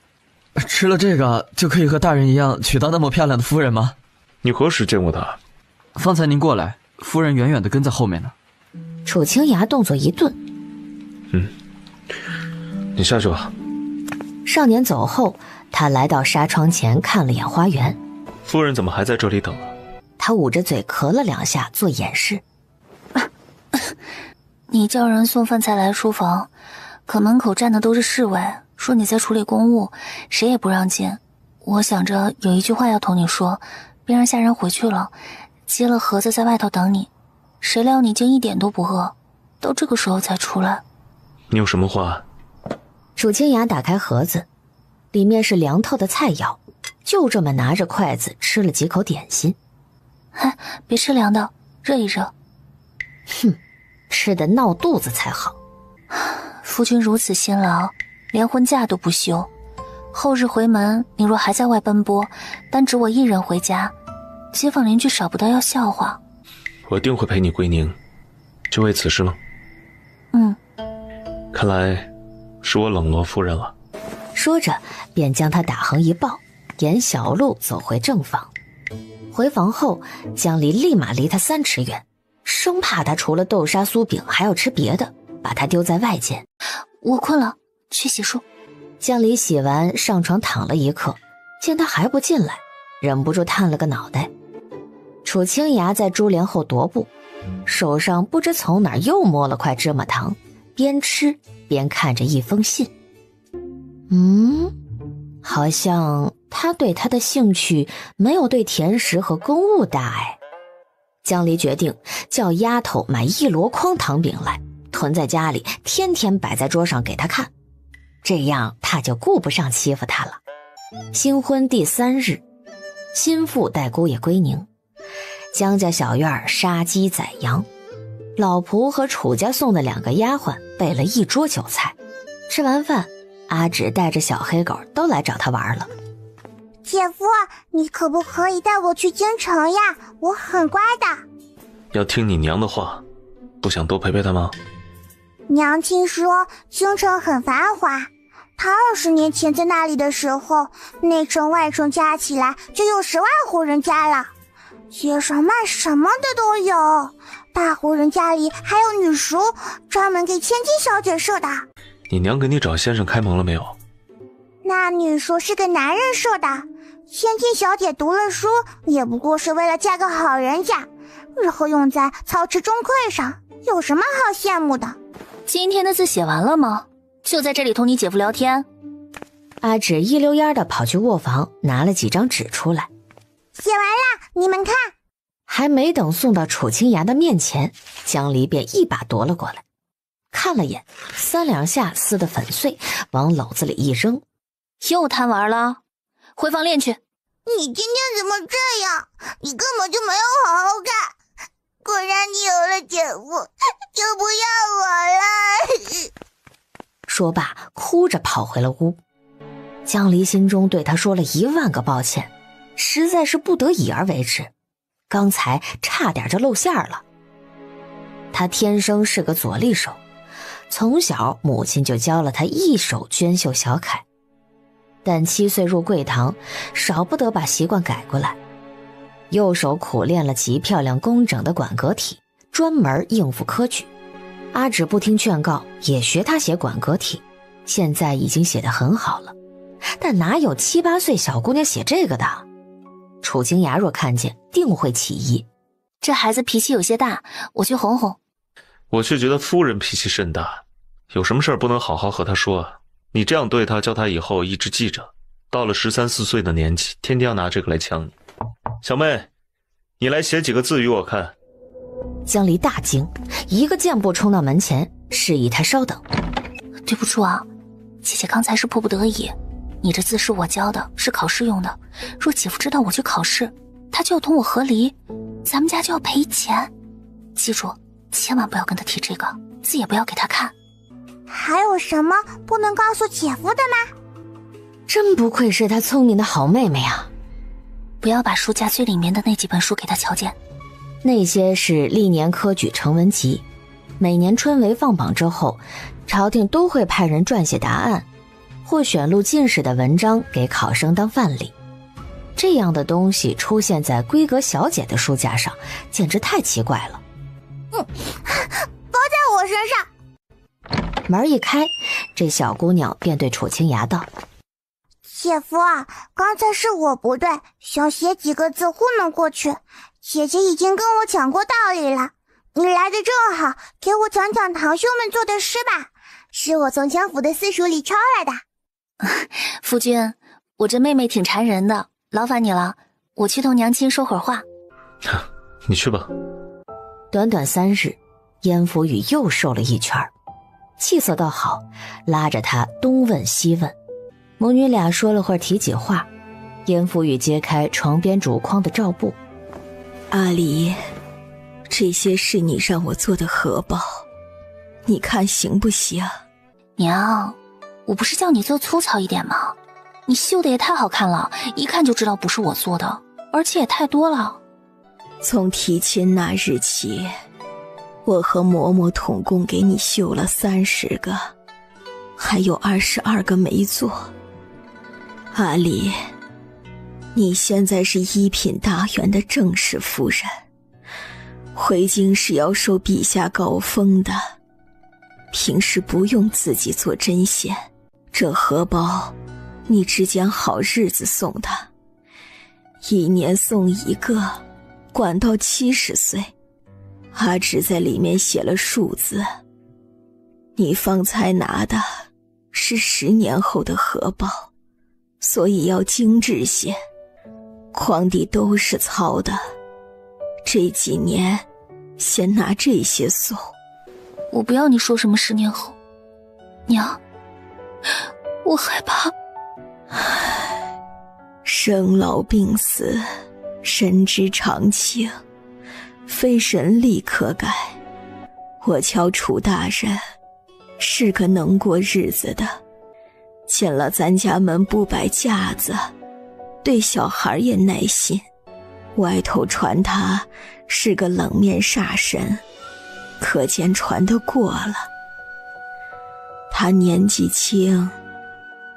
Speaker 7: 吃了这个就可以和大人一样娶到那么漂亮的夫人吗？
Speaker 3: 你何时见过她？
Speaker 7: 方才您过来，夫人远远地跟在后面呢。
Speaker 4: 楚清雅动作一顿。
Speaker 3: 你下去吧。
Speaker 4: 少年走后，他来到纱窗前看了眼花园。
Speaker 3: 夫人怎么还在这里等啊？
Speaker 4: 他捂着嘴咳了2下做掩饰。
Speaker 1: 你叫人送饭菜来书房，可门口站的都是侍卫，说你在处理公务，谁也不让进。我想着有一句话要同你说，便让下人回去了，接了盒子在外头等你。谁料你竟一点都不饿，到这个时候才出来。
Speaker 3: 你有什么话？
Speaker 4: 楚清雅打开盒子，里面是凉透的菜肴，就这么拿着筷子吃了几口点心。
Speaker 1: 别吃凉的，热一热。
Speaker 4: 吃得闹肚子才好。
Speaker 1: 夫君如此辛劳，连婚假都不休。后日回门，你若还在外奔波，单只我一人回家，街坊邻居少不得要笑话。
Speaker 3: 我定会陪你归宁，就为此事吗？看来是我冷落夫人了。
Speaker 4: 说着便将他打横一抱，沿小路走回正房。回房后，江离立马离他3尺远，生怕他除了豆沙酥饼还要吃别的，把他丢在外间。
Speaker 1: 我困了，去洗漱。
Speaker 4: 江离洗完上床躺了一刻，见他还不进来，忍不住探了个脑袋。楚清雅在珠帘后踱步，手上不知从哪儿又摸了块芝麻糖，边吃边看着一封信。好像他对他的兴趣没有对甜食和公务大哎。江离决定叫丫头买1箩筐糖饼来，囤在家里，天天摆在桌上给他看，这样他就顾不上欺负他了。新婚第3日，新妇带姑爷归宁，江家小院杀鸡宰羊，老仆和楚家送的2个丫鬟备了1桌酒菜。吃完饭，阿芷带着小黑狗都来找他玩了。
Speaker 9: 姐夫，你可不可以带我去京城呀？我很乖的。
Speaker 3: 要听你娘的话，不想多陪陪她吗？
Speaker 9: 娘亲说京城很繁华，她20年前在那里的时候，内城外城加起来就有10万户人家了，街上卖什么的都有，大户人家里还有女塾，专门给千金小姐设的。
Speaker 3: 你娘给你找先生开蒙了没有？
Speaker 9: 那女塾是个男人设的，千金小姐读了书也不过是为了嫁个好人家，日后用在操持钟馗上，有什么好羡慕的？
Speaker 1: 今天的字写完了吗？就在这里同你姐夫聊天。
Speaker 4: 阿芷一溜烟的跑去卧房，拿了几张纸出来。
Speaker 9: 写完了，你们看。
Speaker 4: 还没等送到楚清雅的面前，江离便一把夺了过来，看了眼，3两下撕得粉碎，往篓子里一扔。
Speaker 1: 又贪玩了，回房练去。
Speaker 9: 你今天怎么这样？你根本就没有好好干，果然你有了姐夫就不要我了。
Speaker 4: 说罢哭着跑回了屋。江离心中对他说了1万个抱歉，实在是不得已而为之，刚才差点就露馅了。他天生是个左利手，从小母亲就教了他一手娟绣小楷，但7岁入贵堂，少不得把习惯改过来。右手苦练了极漂亮工整的管格体，专门应付科举。阿芷不听劝告，也学他写管格体，现在已经写得很好了，但哪有7、8岁小姑娘写这个的？楚清雅若看见，定会起疑。
Speaker 1: 这孩子脾气有些大，我去哄哄。
Speaker 3: 我却觉得夫人脾气甚大，有什么事儿不能好好和她说啊？你这样对她，叫她以后一直记着，到了13、14岁的年纪，天天要拿这个来呛你。小妹，你来写几个字与我看。
Speaker 4: 江离大惊，一个箭步冲到门前，示意他稍等。
Speaker 1: 对不住啊，姐姐刚才是迫不得已，你这字是我教的，是考试用的。若姐夫知道我去考试，他就要同我和离，咱们家就要赔钱。记住，千万不要跟他提这个，字也不要给他看。
Speaker 9: 还有什么不能告诉姐夫的吗？
Speaker 4: 真不愧是他聪明的好妹妹啊！
Speaker 1: 不要把书架最里面的那几本书给他瞧见。
Speaker 4: 那些是历年科举成文集，每年春闱放榜之后，朝廷都会派人撰写答案，或选录进士的文章给考生当范例。这样的东西出现在闺阁小姐的书架上，简直太奇怪了。
Speaker 9: 包在我身上。
Speaker 4: 门一开，这小姑娘便对楚清雅道：
Speaker 9: 姐夫啊，刚才是我不对，想写几个字糊弄过去，姐姐已经跟我讲过道理了。你来的正好，给我讲讲堂兄们做的诗吧，是我从江府的私塾里抄来的。
Speaker 1: 夫君，我这妹妹挺缠人的，劳烦你了，我去同娘亲说会儿话。
Speaker 3: 你去吧。
Speaker 4: 短短3日，燕福宇又瘦了一圈，气色倒好，拉着他东问西问。母女俩说了会儿体己话，燕福宇揭开床边竹筐的照布。
Speaker 10: 阿离，这些是你让我做的荷包，你看行不行？
Speaker 1: 娘，我不是叫你做粗糙一点吗？你绣的也太好看了，一看就知道不是我做的，而且也太多了。
Speaker 10: 从提亲那日起，我和嬷嬷统共给你绣了30个，还有22个没做。阿离，你现在是1品大员的正室夫人，回京是要受陛下高封的，平时不用自己做针线，这荷包你只拣好日子送他，1年送1个，管到70岁。阿只在里面写了数字，你方才拿的是10年后的荷包，所以要精致些，框底都是糙的，这几年先拿这些送。
Speaker 1: 我不要你说什么10年后，娘，我害怕。
Speaker 10: 生老病死，人之常情，非人力可改。我瞧楚大人是个能过日子的，见了咱家门不摆架子，对小孩也耐心。外头传他是个冷面煞神，可见传得过了。他年纪轻，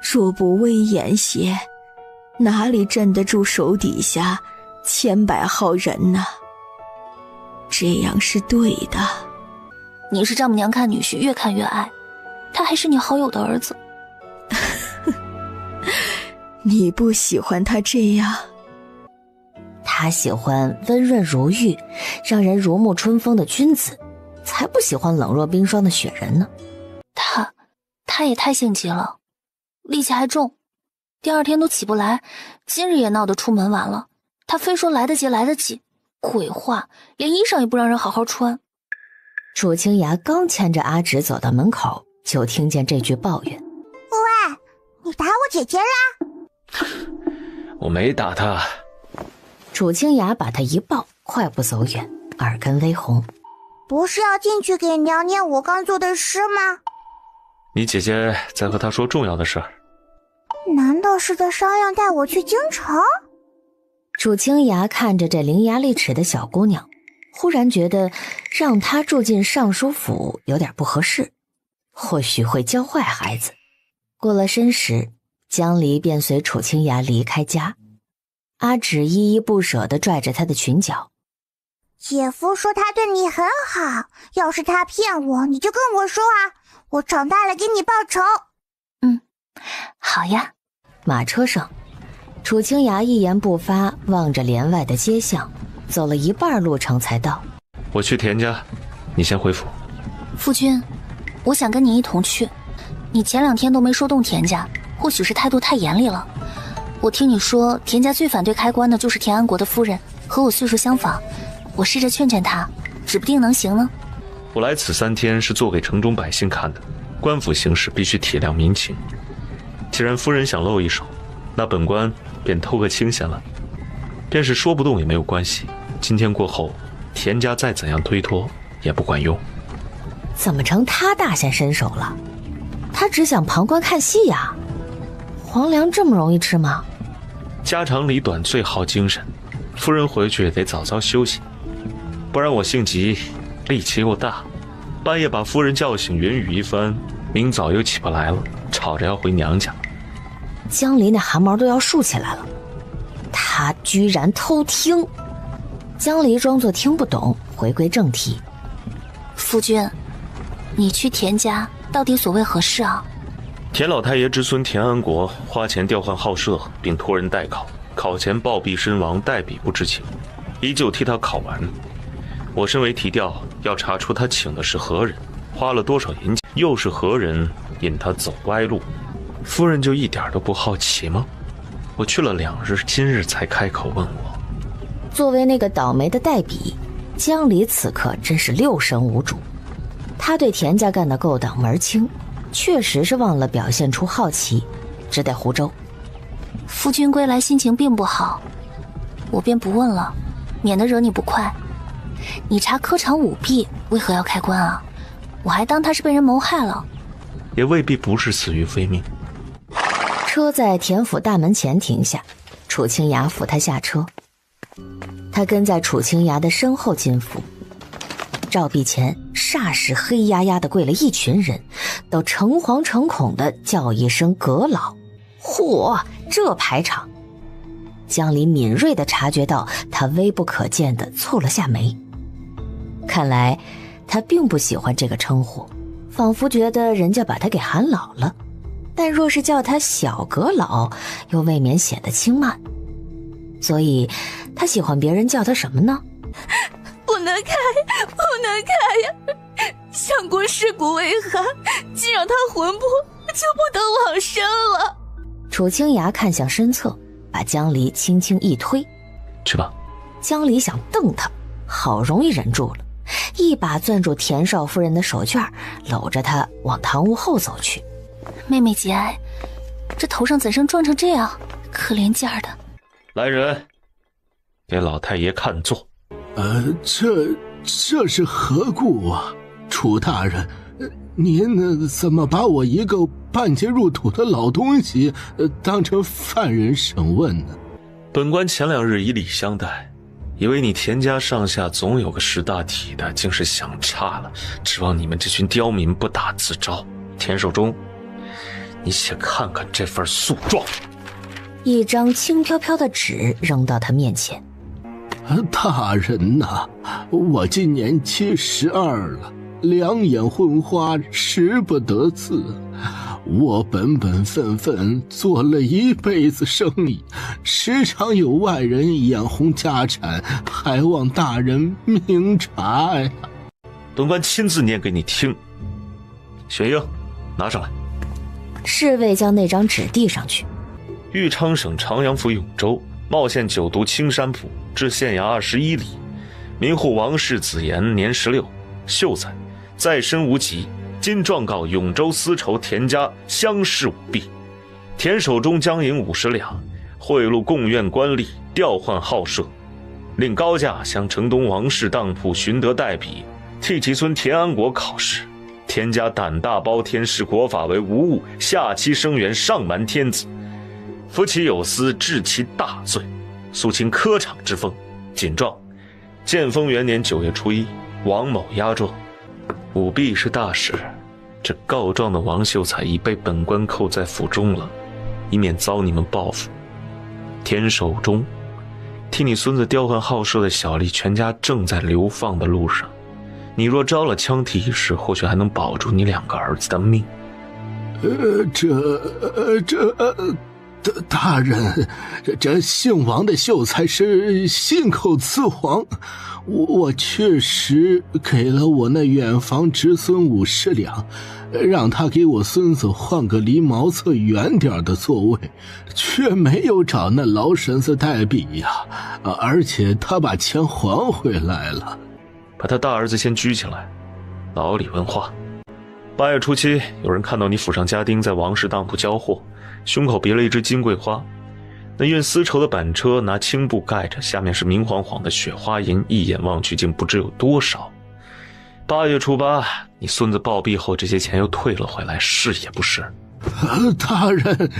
Speaker 10: 若不威严些，哪里镇得住手底下千百号人呢？这样是对的。
Speaker 1: 你是丈母娘看女婿越看越爱，他还是你好友的儿子。
Speaker 10: 你不喜欢他这样？
Speaker 4: 他喜欢温润如玉，让人如沐春风的君子，才不喜欢冷若冰霜的雪人呢。
Speaker 1: 他也太性急了，力气还重，第2天都起不来，今日也闹得出门晚了。他非说来得及来得及，鬼话，连衣裳也不让人好好穿。
Speaker 4: 楚清雅刚牵着阿芷走到门口，就听见这句抱怨：
Speaker 9: 喂，你打我姐姐啦？
Speaker 3: 我没打她。
Speaker 4: 楚清雅把他一抱，快步走远，耳根微红。
Speaker 9: 不是要进去给娘念我刚做的诗吗？
Speaker 3: 你姐姐在和她说重要的事儿。
Speaker 9: 难道是在商量带我去京城？
Speaker 4: 楚清雅看着这伶牙俐齿的小姑娘，忽然觉得让她住进尚书府有点不合适，或许会教坏孩子。过了申时，江离便随楚清雅离开家。阿芷依依不舍地拽着她的裙角。
Speaker 9: 姐夫说他对你很好，要是他骗我，你就跟我说啊，我长大了给你报仇。
Speaker 1: 好呀。
Speaker 4: 马车上，楚清雅一言不发，望着帘外的街巷，走了一半路程才到。
Speaker 3: 我去田家，你先回府。
Speaker 1: 夫君，我想跟你一同去。你前2天都没说动田家，或许是态度太严厉了。我听你说，田家最反对开棺的就是田安国的夫人，和我岁数相仿。我试着劝劝她，指不定能行呢。
Speaker 3: 我来此3天是做给城中百姓看的，官府行事必须体谅民情。既然夫人想露一手，那本官便偷个清闲了。便是说不动也没有关系，今天过后，田家再怎样推脱也不管用。
Speaker 4: 怎么成他大显身手了？他只想旁观看戏呀。皇粮这么容易吃吗？
Speaker 3: 家长里短最耗精神，夫人回去也得早早休息，不然我性急，力气又大，半夜把夫人叫醒云雨一番，明早又起不来了，吵着要回娘家。
Speaker 4: 江离那汗毛都要竖起来了，他居然偷听。江离装作听不懂，回归正题。
Speaker 1: 夫君，你去田家到底所为何事啊？
Speaker 3: 田老太爷之孙田安国花钱调换号舍，并托人代考，考前暴毙身亡，代笔不知情，依旧替他考完。我身为提调，要查出他请的是何人，花了多少银钱，又是何人引他走歪路。夫人就一点都不好奇吗？我去了2日，今日才开口问我。
Speaker 4: 作为那个倒霉的代笔，江离此刻真是6神无主。他对田家干的勾当门清，确实是忘了表现出好奇，只得胡诌。
Speaker 1: 夫君归来心情并不好，我便不问了，免得惹你不快。你查科场舞弊，为何要开棺啊？我还当他是被人谋害了。
Speaker 3: 也未必不是死于非命。
Speaker 4: 车在田府大门前停下，楚清雅扶他下车。他跟在楚清雅的身后进府。照壁前霎时黑压压的跪了一群人，都诚惶诚恐的叫一声阁老。嚯，这排场！江离敏锐地察觉到他微不可见地蹙了下眉，看来他并不喜欢这个称呼，仿佛觉得人家把他给喊老了。但若是叫他小阁老，又未免显得轻慢。所以他喜欢别人叫他什么呢？
Speaker 10: 不能开，不能开呀！相公尸骨为寒，既让他魂魄，就不得往生了。
Speaker 4: 楚清雅看向身侧，把江离轻轻一推。
Speaker 3: 去吧。
Speaker 4: 江离想瞪他，好容易忍住了，一把攥住田少夫人的手绢，搂着她往堂屋后走去。
Speaker 1: 妹妹节哀，这头上怎生撞成这样，可怜劲儿的。
Speaker 3: 来人，给老太爷看座。
Speaker 11: 这是何故啊？楚大人，您怎么把我一个半截入土的老东西当成犯人审问呢？
Speaker 3: 本官前2日以礼相待，以为你田家上下总有个识大体的，竟是想差了，指望你们这群刁民不打自招。田守中，你且看看这份诉状。
Speaker 4: 一张轻飘飘的纸扔到他面前。
Speaker 11: 大人呐，我今年72了，两眼昏花，食不得自。我本分分做了一辈子生意，时常有外人眼红家产，还望大人明察呀。
Speaker 3: 本官亲自念给你听。玄英，拿上来。
Speaker 4: 侍卫将那张纸递上去。
Speaker 3: 豫昌省长阳府永州茂县9都青山浦至县衙21里，民户王氏子言年16，秀才，在身无疾，今状告永州丝绸田家乡事舞弊，田守中将银50两，贿赂贡院官吏，调换号舍，令高价向城东王氏当铺寻得代笔，替其孙田安国考试。田家胆大包天，视国法为无物，下欺生源，上瞒天子。夫其有司，治其大罪，肃清科场之风。谨状：建丰元年9月初1，王某押状。舞弊是大事，这告状的王秀才已被本官扣在府中了，以免遭你们报复。田守中，替你孙子调换号舍的小吏全家正在流放的路上，你若招了枪提一事，或许还能保住你2个儿子的命。
Speaker 11: 大人，这姓王的秀才是信口雌黄，我确实给了我那远房侄孙50两，让他给我孙子换个离茅厕远点的座位，却没有找那老婶子代笔呀，而且他把钱还回来了。
Speaker 3: 把他大儿子先拘起来，老李问话。8月初7，有人看到你府上家丁在王氏当铺交货，胸口别了一只金桂花，那运丝绸的板车拿青布盖着，下面是明晃晃的雪花银，一眼望去竟不知有多少。8月初8，你孙子暴毙后，这些钱又退了回来，是也不是？
Speaker 11: 大人，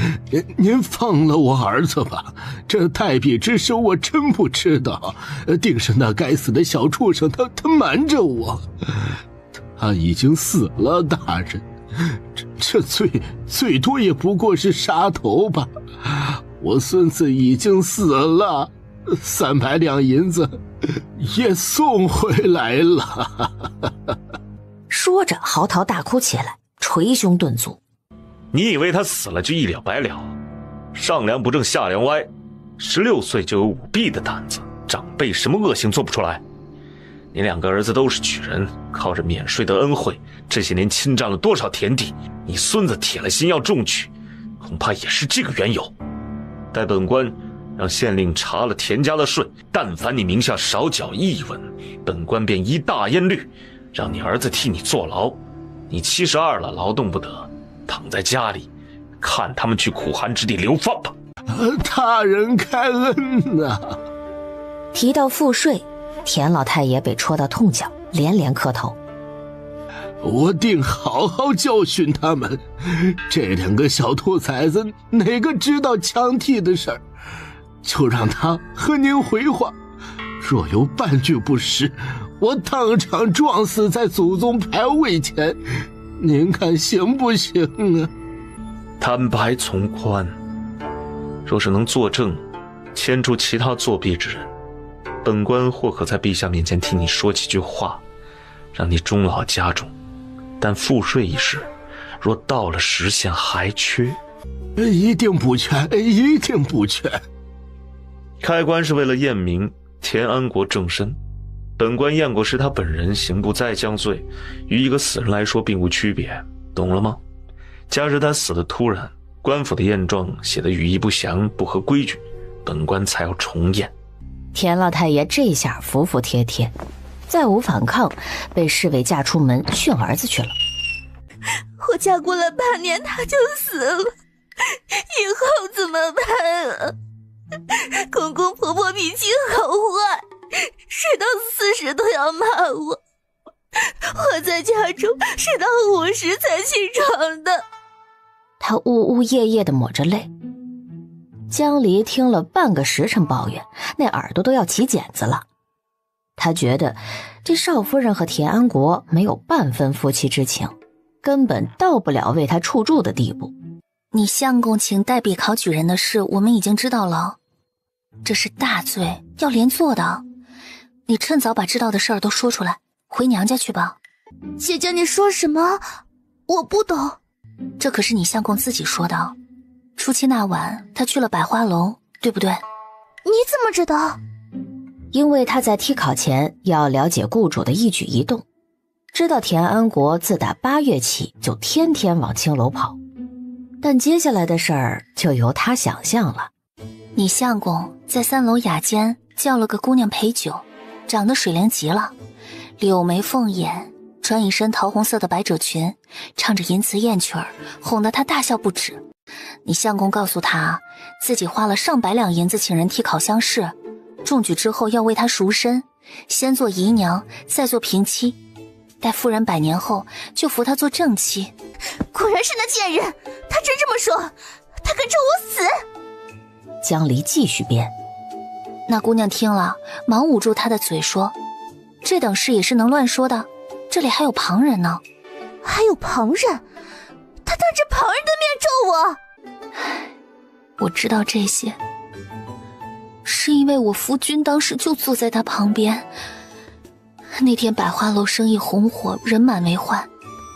Speaker 11: 您放了我儿子吧，这代笔之事我真不知道，定是那该死的小畜生他瞒着我。他已经死了，大人，这最多也不过是杀头吧。我孙子已经死了，300两银子也送回来了。
Speaker 4: 说着嚎啕大哭起来，捶胸顿足。
Speaker 3: 你以为他死了就一了百了？上梁不正下梁歪，16岁就有舞弊的胆子，长辈什么恶行做不出来？你2个儿子都是举人，靠着免税的恩惠，这些年侵占了多少田地？你孙子铁了心要中举，恐怕也是这个缘由。待本官让县令查了田家的税，但凡你名下少缴1文，本官便依大烟律，让你儿子替你坐牢。你72了，劳动不得，躺在家里，看他们去苦寒之地流放吧。
Speaker 11: 大人开恩呐！
Speaker 4: 提到赋税，田老太爷被戳到痛脚，连连磕头。
Speaker 11: 我定好好教训他们，这2个小兔崽子哪个知道枪替的事儿，就让他和您回话，若有半句不实，我当场撞死在祖宗牌位前，您看行不行啊？
Speaker 3: 坦白从宽，若是能作证，牵出其他作弊之人，本官或可在陛下面前替你说几句话，让你终老家中。但赋税一事，若到了时限还缺，
Speaker 11: 一定不缺，一定不缺。
Speaker 3: 开官是为了验明田安国正身，本官验过是他本人，刑部再降罪，与一个死人来说并无区别，懂了吗？假使他死得突然，官府的验状写得语义不详，不合规矩，本官才要重验。
Speaker 4: 田老太爷这下服服帖帖，再无反抗，被侍卫架出门训儿子去了。
Speaker 10: 我嫁过了半年他就死了，以后怎么办啊？公公婆婆脾气好坏，睡到40都要骂我。我在家中睡到50才起床的。
Speaker 4: 他呜呜咽咽地抹着泪。江离听了半个时辰抱怨，那耳朵都要起茧子了。他觉得这少夫人和田安国没有半分夫妻之情，根本到不了为他处住的地步。
Speaker 1: 你相公请代笔考举人的事，我们已经知道了，这是大罪，要连坐的。你趁早把知道的事儿都说出来，回娘家去吧。
Speaker 9: 姐姐，你说什么？我不懂。
Speaker 1: 这可是你相公自己说的。初7那晚，他去了百花楼，对不对？
Speaker 9: 你怎么知道？
Speaker 4: 因为他在替考前要了解雇主的一举一动，知道田安国自打8月起就天天往青楼跑，但接下来的事儿就由他想象了。
Speaker 1: 你相公在3楼雅间叫了个姑娘陪酒，长得水灵极了，柳眉凤眼，穿一身桃红色的百褶裙，唱着淫词艳曲儿，哄得他大笑不止。你相公告诉他，自己花了上百两银子请人替考乡试，中举之后要为他赎身，先做姨娘，再做平妻，待夫人100年后就扶他做正妻。
Speaker 9: 果然是那贱人，他真这么说，他跟着我死。
Speaker 4: 江离继续编。
Speaker 1: 那姑娘听了，忙捂住他的嘴说，这等事也是能乱说的，这里还有旁人呢。
Speaker 9: 还有旁人？他当着旁人的面咒我。
Speaker 1: 我知道这些，是因为我夫君当时就坐在他旁边。那天百花楼生意红火，人满为患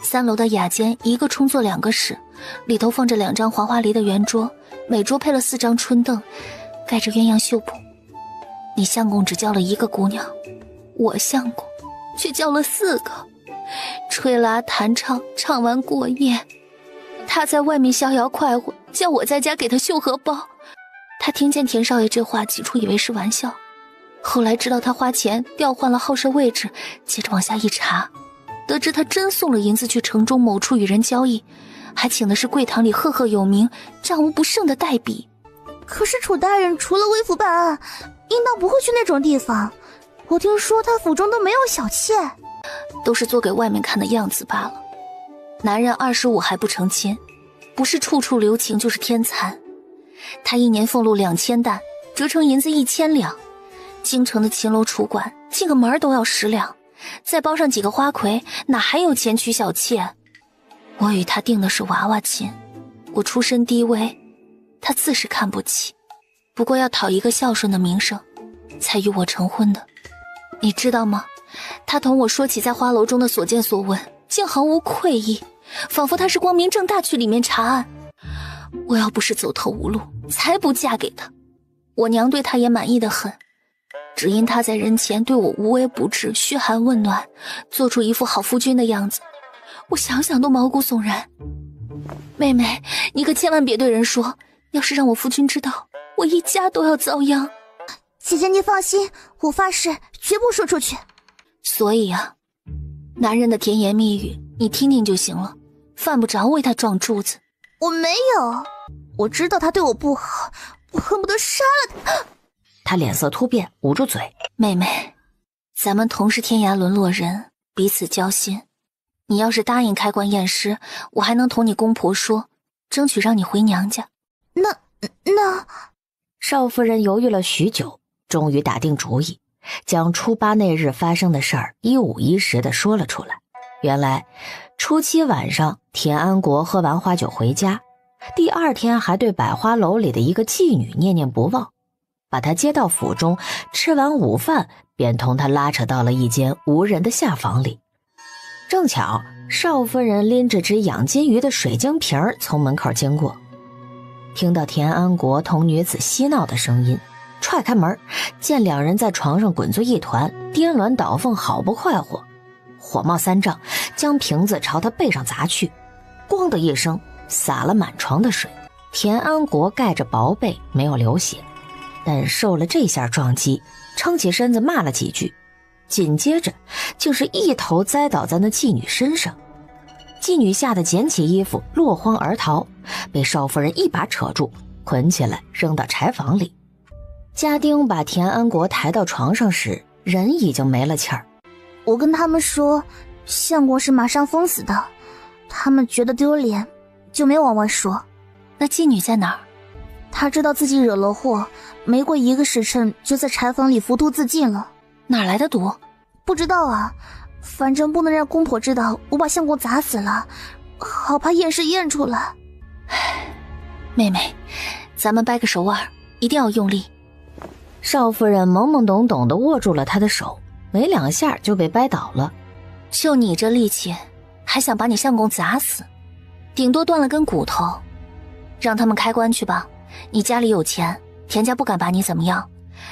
Speaker 1: ，3楼的雅间一个充作2个使，里头放着2张黄花梨的圆桌，每桌配了4张春凳，盖着鸳鸯绣布。你相公只叫了1个姑娘，我相公却叫了4个，吹拉弹唱，唱完过夜。他在外面逍遥快活，叫我在家给他绣荷包。他听见田少爷这话，起初以为是玩笑，后来知道他花钱调换了好事位置，接着往下一查，得知他真送了银子去城中某处与人交易，还请的是贵堂里赫赫有名、战无不胜的代笔。
Speaker 9: 可是楚大人除了微服办案，应当不会去那种地方。我听说他府中都没有小妾，
Speaker 1: 都是做给外面看的样子罢了。男人25还不成亲，不是处处留情就是天残。他1年俸禄2000担，折成银子1000两。京城的秦楼楚馆进个门都要10两，再包上几个花魁，哪还有钱娶小妾？我与他定的是娃娃亲，我出身低微，他自是看不起，不过要讨一个孝顺的名声，才与我成婚的。你知道吗？他同我说起在花楼中的所见所闻，竟毫无愧意，仿佛他是光明正大去里面查案。我要不是走投无路，才不嫁给他。我娘对他也满意得很，只因他在人前对我无微不至，嘘寒问暖，做出一副好夫君的样子，我想想都毛骨悚然。妹妹，你可千万别对人说，要是让我夫君知道，我一家都要遭殃。
Speaker 9: 姐姐你放心，我发誓绝不说出去。
Speaker 1: 所以啊，男人的甜言蜜语你听听就行了，犯不着为他撞柱子。
Speaker 9: 我没有，我知道他对我不好，我恨不得杀了他。
Speaker 4: 他脸色突变，捂住嘴。
Speaker 1: 妹妹，咱们同是天涯沦落人，彼此交心。你要是答应开棺验尸，我还能同你公婆说，争取让你回娘家。
Speaker 9: 那
Speaker 4: 少夫人犹豫了许久，终于打定主意，将初8那日发生的事儿一五一十地说了出来。原来初7晚上，田安国喝完花酒回家，第2天还对百花楼里的一个妓女念念不忘，把她接到府中，吃完午饭便同她拉扯到了一间无人的下房里。正巧少夫人拎着只养金鱼的水晶瓶从门口经过，听到田安国同女子嬉闹的声音，踹开门，见2人在床上滚作一团，颠鸾倒凤，好不快活，火冒3丈，将瓶子朝他背上砸去，咣的一声洒了满床的水。田安国盖着薄被没有流血，但受了这下撞击，撑起身子骂了几句，紧接着就是一头栽倒在那妓女身上。妓女吓得捡起衣服落荒而逃，被少夫人一把扯住，捆起来扔到柴房里。家丁把田安国抬到床上时，人已经没了气儿。
Speaker 9: 我跟他们说相公是马上封死的，他们觉得丢脸，就没往外说。
Speaker 1: 那妓女在哪儿？
Speaker 9: 她知道自己惹了祸，没过1个时辰就在柴房里服毒自尽了。
Speaker 1: 哪来的毒？
Speaker 9: 不知道啊，反正不能让公婆知道我把相公砸死了，好怕验尸验出来。
Speaker 1: 妹妹，咱们掰个手腕，一定要用力。
Speaker 4: 少夫人懵懵懂懂地握住了他的手，没2下就被掰倒了。
Speaker 1: 就你这力气，还想把你相公砸死？顶多断了根骨头。让他们开棺去吧，你家里有钱，田家不敢把你怎么样，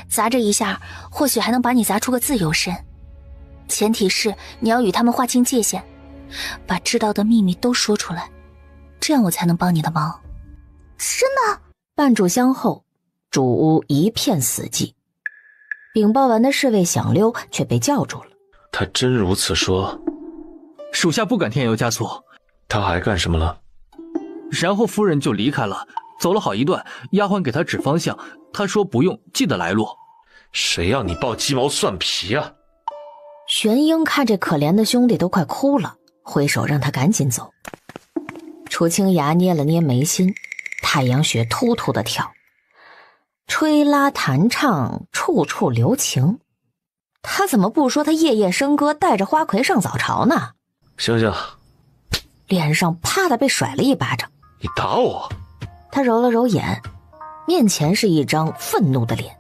Speaker 1: 砸这一下或许还能把你砸出个自由身。前提是你要与他们划清界限，把知道的秘密都说出来，这样我才能帮你的忙。
Speaker 9: 真的？
Speaker 4: 半炷香后，主屋一片死寂。禀报完的侍卫想溜，却被叫住了。
Speaker 3: 他真如此说？
Speaker 2: 属下不敢添油加醋。
Speaker 3: 他还干什么了？
Speaker 2: 然后夫人就离开了，走了好一段，丫鬟给他指方向，他说不用，记得来路。
Speaker 3: 谁让你抱鸡毛蒜皮啊？
Speaker 4: 玄英看这可怜的兄弟都快哭了，挥手让他赶紧走。楚清雅捏了捏眉心，太阳穴突突的跳，吹拉弹唱，处处留情。他怎么不说他夜夜笙歌，带着花魁上早朝呢？
Speaker 3: 醒醒！
Speaker 4: 脸上啪的被甩了一巴掌。
Speaker 3: 你打我！
Speaker 4: 他揉了揉眼，面前是一张愤怒的脸。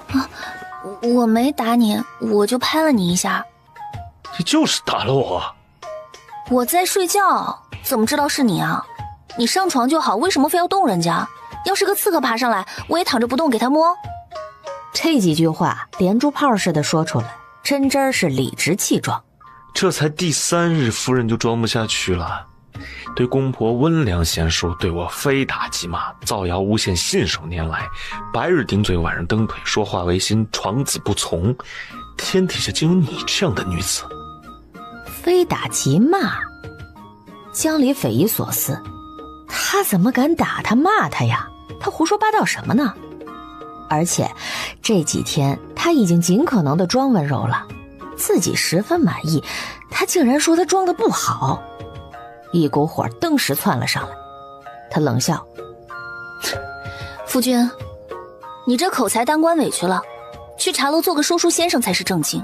Speaker 1: 啊，我没打你，我就拍了你一下。
Speaker 3: 你就是打了我。
Speaker 1: 我在睡觉，怎么知道是你啊？你上床就好，为什么非要动人家？要是个刺客爬上来，我也躺着不动给他摸。
Speaker 4: 这几句话连珠炮似的说出来，真真是理直气壮。
Speaker 3: 这才第3日，夫人就装不下去了，对公婆温良贤淑，对我非打即骂，造谣诬陷，信手拈来，白日顶嘴，晚上蹬腿，说话违心，床子不从。天底下竟有你这样的女子！
Speaker 4: 非打即骂，江离匪夷所思，他怎么敢打他骂他呀？他胡说八道什么呢？而且这几天他已经尽可能的装温柔了，自己十分满意，他竟然说他装得不好，一股火顿时窜了上来。他冷笑：
Speaker 1: 夫君，你这口才当官委屈了，去茶楼做个说书先生才是正经。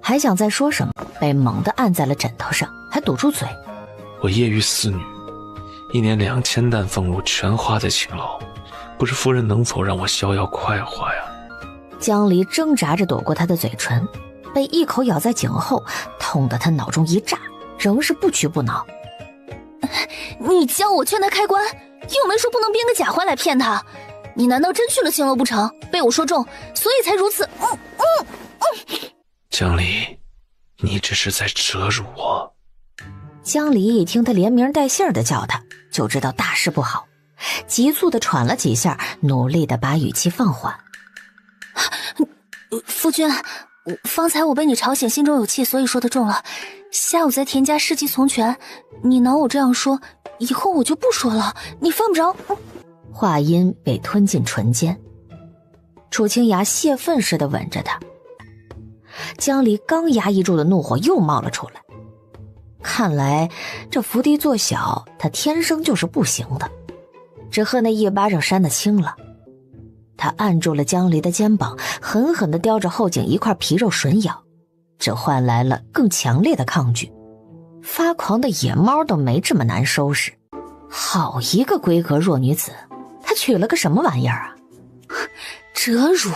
Speaker 4: 还想再说什么，被猛地按在了枕头上，还堵住嘴。
Speaker 3: 我业余四女，1年2000担俸禄全花在青楼，不知夫人能否让我逍遥快活呀？
Speaker 4: 江离挣扎着躲过他的嘴唇，被一口咬在颈后，痛得他脑中一炸，仍是不屈不挠。
Speaker 1: 你叫我劝他开棺，又没说不能编个假话来骗他。你难道真去了青楼不成？被我说中，所以才如此。
Speaker 3: 江离，你这是在折辱我。
Speaker 4: 江离一听他连名带姓的叫他，就知道大事不好，急促的喘了几下，努力的把语气放缓。
Speaker 1: 夫君，方才我被你吵醒，心中有气，所以说得重了。下午在田家事迹从权，你恼我这样说，以后我就不说了，你犯不着。
Speaker 4: 话音被吞进唇间，楚清雅泄愤似的吻着他。江离刚压抑住的怒火又冒了出来，看来这伏低做小他天生就是不行的，只恨那一巴掌扇得轻了。他按住了江离的肩膀，狠狠地叼着后颈一块皮肉吮咬，这换来了更强烈的抗拒。发狂的野猫都没这么难收拾，好一个闺阁弱女子，她娶了个什么玩意儿啊？
Speaker 1: 折辱！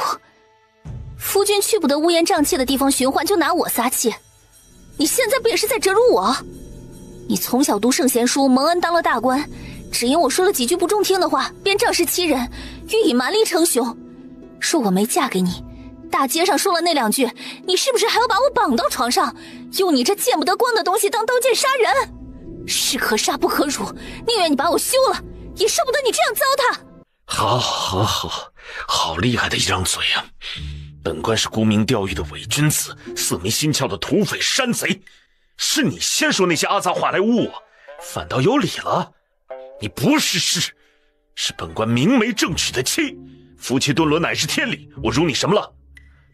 Speaker 1: 夫君去不得乌烟瘴气的地方寻欢，就拿我撒气，你现在不也是在折辱我？你从小读圣贤书，蒙恩当了大官，只因我说了几句不中听的话，便仗势欺人，欲以蛮力称雄。说我没嫁给你，大街上说了那2句，你是不是还要把我绑到床上，用你这见不得光的东西当刀剑杀人？是可杀不可辱，宁愿你把我休了，也舍不得你这样糟蹋。
Speaker 3: 好厉害的一张嘴啊！本官是沽名钓誉的伪君子，色迷心窍的土匪山贼，是你先说那些阿杂话来污我，反倒有理了。你不是是本官明媒正娶的妻，夫妻敦伦乃是天理，我辱你什么了？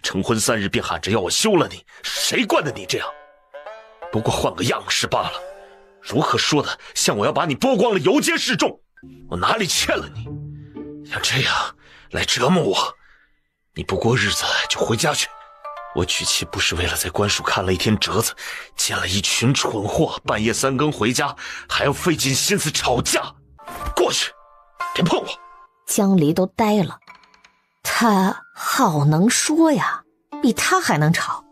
Speaker 3: 成婚3日便喊着要我休了你，谁惯得你这样？不过换个样式罢了，如何说的像我要把你剥光了游街示众？我哪里欠了你？要这样来折磨我，你不过日子就回家去。我娶妻不是为了在官署看了一天折子，见了一群蠢货，半夜3更回家，还要费尽心思吵架。过去，别碰我！
Speaker 4: 江离都呆了，他好能说呀，比他还能吵。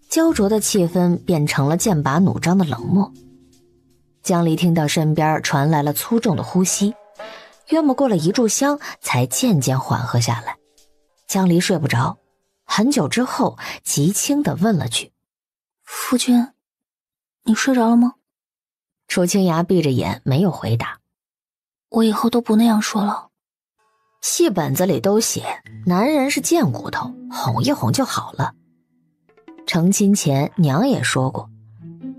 Speaker 4: 焦灼的气氛变成了剑拔弩张的冷漠。江离听到身边传来了粗重的呼吸，约莫过了1炷香，才渐渐缓和下来。江离睡不着，很久之后极轻地问了句：
Speaker 1: 夫君，你睡着了吗？
Speaker 4: 楚清雅闭着眼没有回答。
Speaker 1: 我以后都不那样说了。
Speaker 4: 戏本子里都写男人是贱骨头，哄一哄就好了。成亲前娘也说过，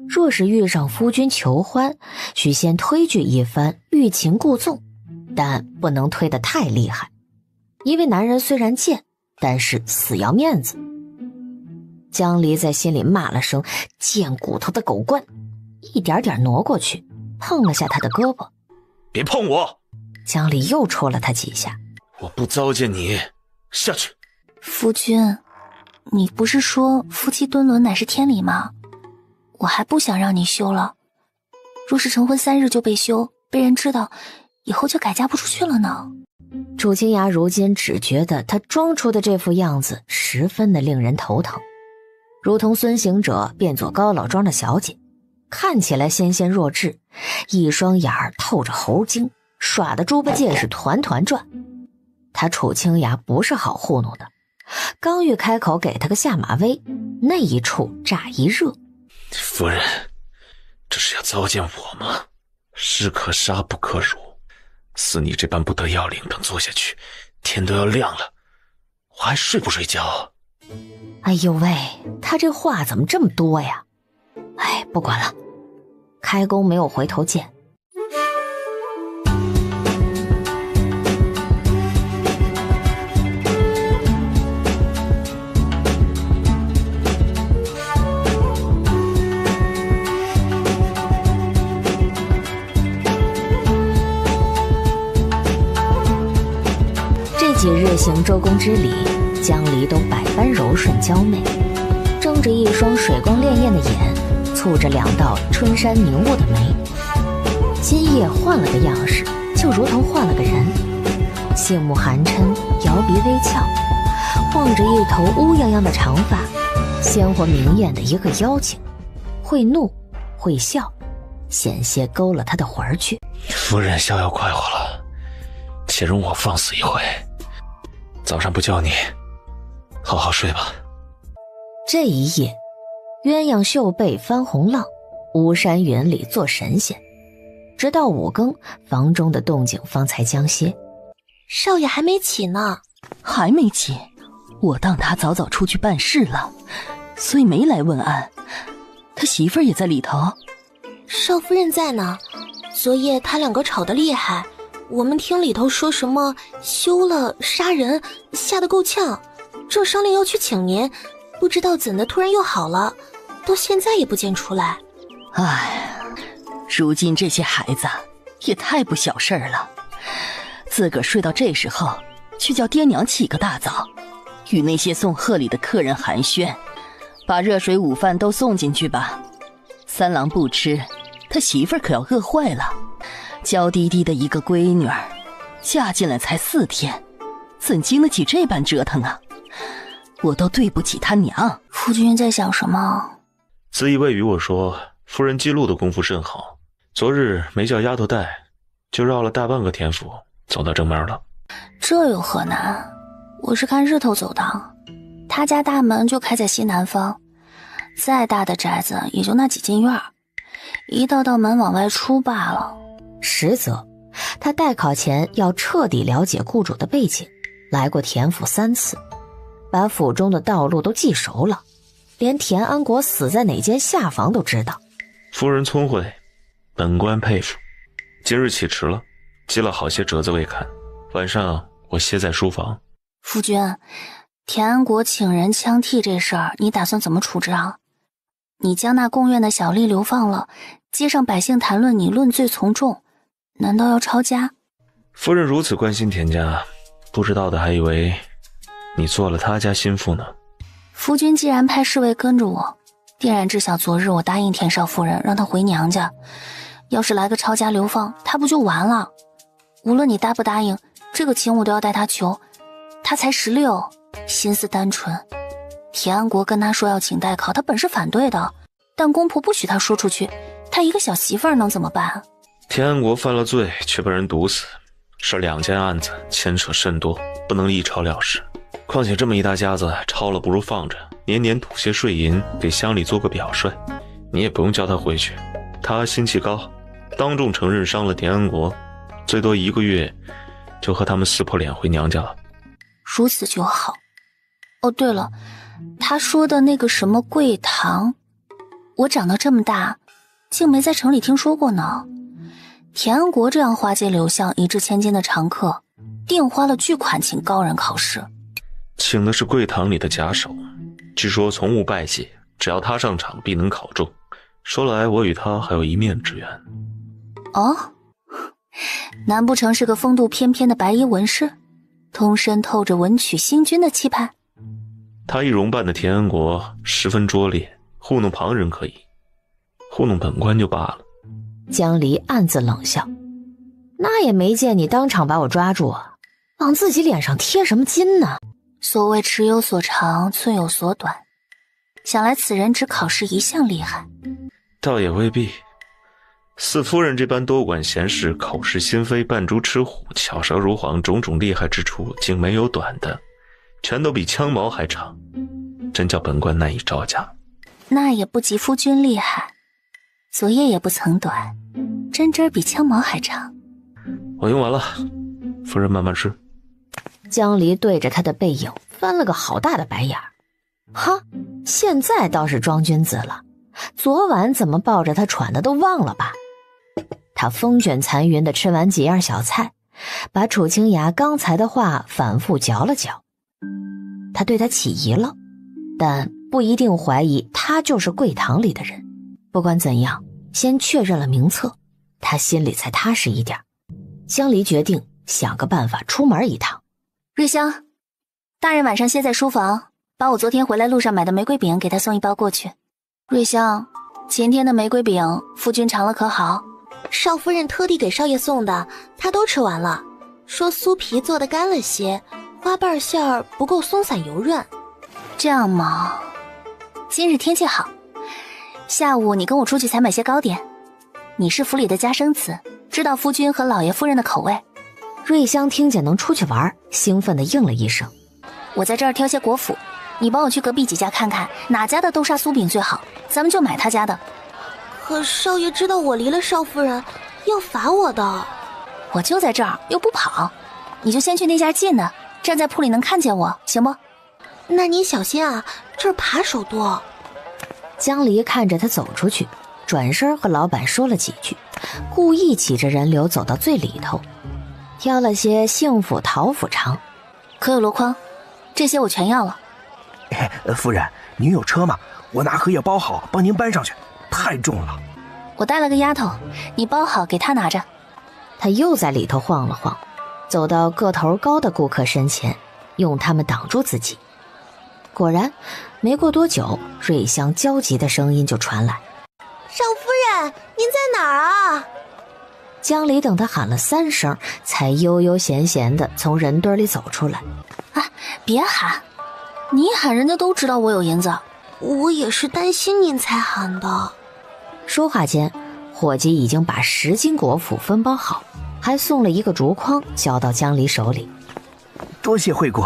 Speaker 4: 若是遇上夫君求欢，需先推拒一番，欲擒故纵，但不能推得太厉害，因为男人虽然贱，但是死要面子。江离在心里骂了声贱骨头的狗官，一点点挪过去，碰了下他的胳膊。
Speaker 3: 别碰我！
Speaker 4: 江离又戳了他几下。
Speaker 3: 我不糟践你，下去。
Speaker 1: 夫君，你不是说夫妻敦伦乃是天理吗？我还不想让你休了。若是成婚3日就被休，被人知道，以后就改嫁不出去了呢。
Speaker 4: 楚清雅如今只觉得她装出的这副样子十分的令人头疼，如同孙行者变作高老庄的小姐，看起来纤纤弱智，一双眼儿透着猴精，耍的猪八戒是团团转。他楚清雅不是好糊弄的，刚欲开口给他个下马威，那一处乍一热。
Speaker 3: 夫人，这是要糟践我吗？士可杀不可辱，似你这般不得要领，等做下去，天都要亮了，我还睡不睡觉？
Speaker 4: 哎呦喂，他这话怎么这么多呀？哎，不管了，开弓没有回头箭。这几日行周公之礼，江离都百般柔顺娇媚，睁着一双水光潋滟的眼，蹙着2道春山凝雾的眉。今夜换了个样式，就如同换了个人，杏目含嗔，摇鼻微翘，晃着一头乌泱泱的长发，鲜活明艳的一个妖精，会怒会笑，险些勾了他的魂儿去。
Speaker 3: 夫人逍遥快活了，且容我放肆一回，早上不叫你，好好睡吧。
Speaker 4: 这一夜，鸳鸯绣被翻红浪，巫山云里做神仙，直到5更，房中的动静方才将歇。
Speaker 1: 少爷还没起呢。
Speaker 15: 还没起？我当他早早出去办事了，所以没来问安。他媳妇儿也在里头。
Speaker 1: 少夫人在呢，昨夜他2个吵得厉害，我们听里头说什么休了杀人，吓得够呛，正商量要去请您，不知道怎的突然又好了，到现在也不见出来。
Speaker 15: 唉，如今这些孩子也太不小事儿了，自个儿睡到这时候，却叫爹娘起个大早，与那些送贺礼的客人寒暄，把热水午饭都送进去吧。三郎不吃，他媳妇儿可要饿坏了。娇滴滴的一个闺女儿，嫁进来才4天，怎经得起这般折腾啊？我都对不起他娘。
Speaker 1: 夫君在想什么？
Speaker 3: 子义卫与我说，夫人记录的功夫甚好，昨日没叫丫头带，就绕了大半个田府，走到正门了。
Speaker 1: 这有何难？我是看日头走的，他家大门就开在西南方，再大的宅子也就那几进院，一道道门往外出罢了。
Speaker 4: 实则他待考前要彻底了解雇主的背景，来过田府3次，把府中的道路都记熟了，连田安国死在哪间下房都知道。
Speaker 3: 夫人聪慧，本官佩服。今日起迟了，积了好些折子未看，晚上我歇在书房。
Speaker 1: 夫君，田安国请人枪替这事儿，你打算怎么处置啊？你将那贡院的小吏流放了，街上百姓谈论你论罪从重，难道要抄家？
Speaker 3: 夫人如此关心田家，不知道的还以为你做了他家心腹呢。
Speaker 1: 夫君既然派侍卫跟着我，定然知晓昨日我答应田少夫人让她回娘家，要是来个抄家流放，她不就完了？无论你答不答应，这个情我都要带她求。她才16，心思单纯。田安国跟她说要请代考，她本是反对的，但公婆不许她说出去，她一个小媳妇儿能怎么办？
Speaker 3: 田安国犯了罪，却被人毒死，是2件案子，牵扯甚多，不能一抄了事。况且这么一大家子，抄了不如放着，年年吐些税银给乡里做个表率。你也不用叫他回去，他心气高，当众承认伤了田安国，最多1个月就和他们撕破脸回娘家了。
Speaker 1: 如此就好。哦，对了，他说的那个什么贵堂，我长到这么大，竟没在城里听说过呢。田安国这样花街柳巷1掷千金的常客，定花了巨款请高人考试。
Speaker 3: 请的是贵堂里的假手，据说从无拜谢，只要他上场必能考中。说来我与他还有一面之缘。
Speaker 1: 哦，难不成是个风度翩翩的白衣文士，通身透着文曲星君的气派？
Speaker 3: 他一容扮的田安国十分拙劣，糊弄旁人可以，糊弄本官就罢了。
Speaker 4: 江离暗自冷笑，那也没见你当场把我抓住啊，往自己脸上贴什么金呢？
Speaker 1: 所谓尺有所长，寸有所短，想来此人只考试一项厉害。
Speaker 3: 倒也未必。四夫人这般多管闲事、口是心非、扮猪吃虎、巧舌如簧，种种厉害之处，竟没有短的，全都比枪矛还长，真叫本官难以招架。
Speaker 1: 那也不及夫君厉害，昨夜也不曾短，针针比枪矛还长。
Speaker 3: 我用完了，夫人慢慢吃。
Speaker 4: 江离对着他的背影翻了个好大的白眼。哈，现在倒是装君子了，昨晚怎么抱着他喘的都忘了吧。他风卷残云的吃完几样小菜，把楚清雅刚才的话反复嚼了嚼。他对他起疑了，但不一定怀疑他就是贵堂里的人。不管怎样，先确认了名册，他心里才踏实一点。江离决定想个办法出门一趟。
Speaker 1: 瑞香，大人晚上歇在书房，把我昨天回来路上买的玫瑰饼给他送一包过去。瑞香，前天的玫瑰饼夫君尝了可好？
Speaker 18: 少夫人特地给少爷送的，他都吃完了，说酥皮做得干了些，花瓣馅儿不够松散油润。
Speaker 1: 这样吗？今日天气好，下午你跟我出去采买些糕点。你是府里的家生子，知道夫君和老爷夫人的口味。
Speaker 4: 瑞香听见能出去玩，兴奋地应了一声。
Speaker 1: 我在这儿挑些果脯，你帮我去隔壁几家看看哪家的豆沙酥饼最好，咱们就买他家的。
Speaker 18: 可少爷知道我离了少夫人，要罚我的。
Speaker 1: 我就在这儿，又不跑，你就先去那家近的，站在铺里能看见我，行不？
Speaker 18: 那你小心啊，这儿扒手多。
Speaker 4: 江离看着他走出去，转身和老板说了几句，故意挤着人流走到最里头，挑了些杏脯、桃脯尝。
Speaker 1: 可有箩筐？这些我全要了。
Speaker 19: 夫人，您有车吗？我拿荷叶包好，帮您搬上去，太重了。
Speaker 1: 我带了个丫头，你包好给她拿着。
Speaker 4: 他又在里头晃了晃，走到个头高的顾客身前，用他们挡住自己。果然，没过多久，瑞香焦急的声音就传来：“
Speaker 18: 少夫人，您在哪儿啊？”
Speaker 4: 江离等他喊了3声，才悠悠闲闲的从人堆里走出来。
Speaker 1: 啊，别喊，你喊人家都知道我有银子。
Speaker 18: 我也是担心您才喊的。
Speaker 4: 说话间，伙计已经把10斤果脯分包好，还送了一个竹筐交到江离手里。
Speaker 19: 多谢惠顾。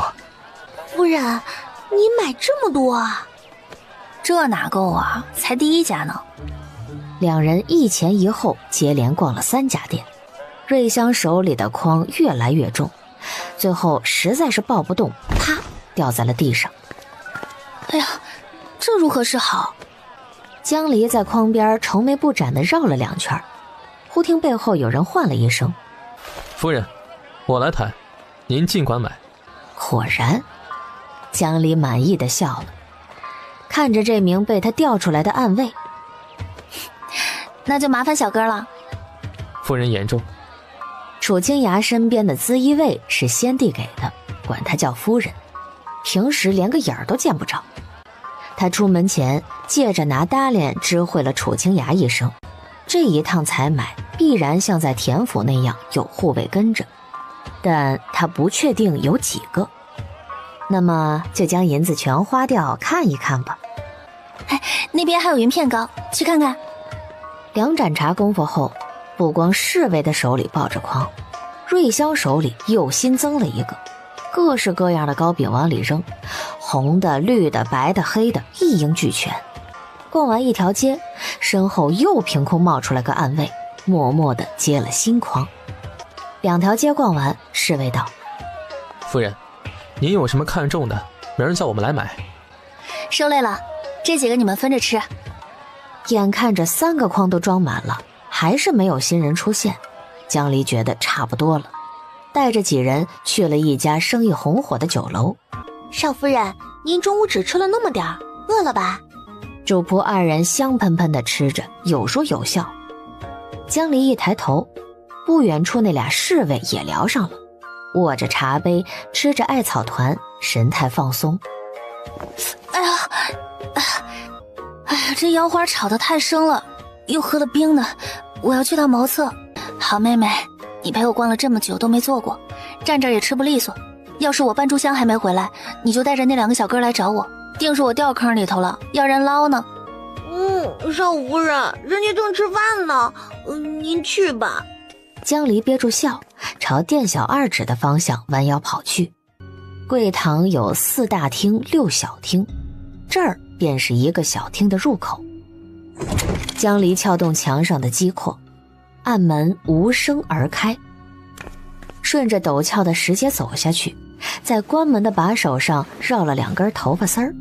Speaker 18: 夫人，你买这么多啊？
Speaker 1: 这哪够啊，才第1家呢。
Speaker 4: 两人一前一后接连逛了3家店，瑞香手里的筐越来越重，最后实在是抱不动，啪掉在了地上。
Speaker 1: 哎呀，这如何是好？
Speaker 4: 江离在筐边愁眉不展地绕了2圈，忽听背后有人唤了一声：“
Speaker 17: 夫人，我来抬，您尽管买。”
Speaker 4: 果然，江离满意地笑了，看着这名被他调出来的暗卫。
Speaker 1: 那就麻烦小哥了。
Speaker 17: 夫人言重。
Speaker 4: 楚清雅身边的资衣卫是先帝给的，管她叫夫人，平时连个影儿都见不着。他出门前借着拿搭链知会了楚清雅一声，这一趟采买必然像在田府那样有护卫跟着，但他不确定有几个，那么就将银子全花掉看一看吧。
Speaker 1: 哎，那边还有云片糕，去看看。
Speaker 4: 2盏茶功夫后，不光侍卫的手里抱着筐，瑞香手里又新增了一个，各式各样的糕饼往里扔，红的、绿的、白的、黑的，一应俱全。逛完一条街，身后又凭空冒出来个暗卫，默默地接了新筐。2条街逛完，侍卫道：“
Speaker 17: 夫人，您有什么看中的，明儿叫我们来买。”
Speaker 1: 收累了，这几个你们分着吃。
Speaker 4: 眼看着3个筐都装满了，还是没有新人出现，江离觉得差不多了，带着几人去了一家生意红火的酒楼。
Speaker 18: 少夫人，您中午只吃了那么点儿，饿了吧？
Speaker 4: 主仆2人香喷喷地吃着，有说有笑。江离一抬头，不远处那俩侍卫也聊上了，握着茶杯，吃着艾草团，神态放松。
Speaker 1: 哎呀，这腰花炒得太生了，又喝了冰的，我要去趟茅厕。好妹妹，你陪我逛了这么久都没坐过，站这儿也吃不利索。要是我半炷香还没回来，你就带着那2个小哥来找我，定是我掉坑里头了，要人捞呢。
Speaker 18: 少夫人，人家正吃饭呢，您去吧。
Speaker 4: 江离憋住笑，朝店小二指的方向弯腰跑去。贵堂有4大厅6小厅，这儿便是一个小厅的入口。江离撬动墙上的机括，暗门无声而开，顺着陡峭的石阶走下去，在关门的把手上绕了2根头发丝儿。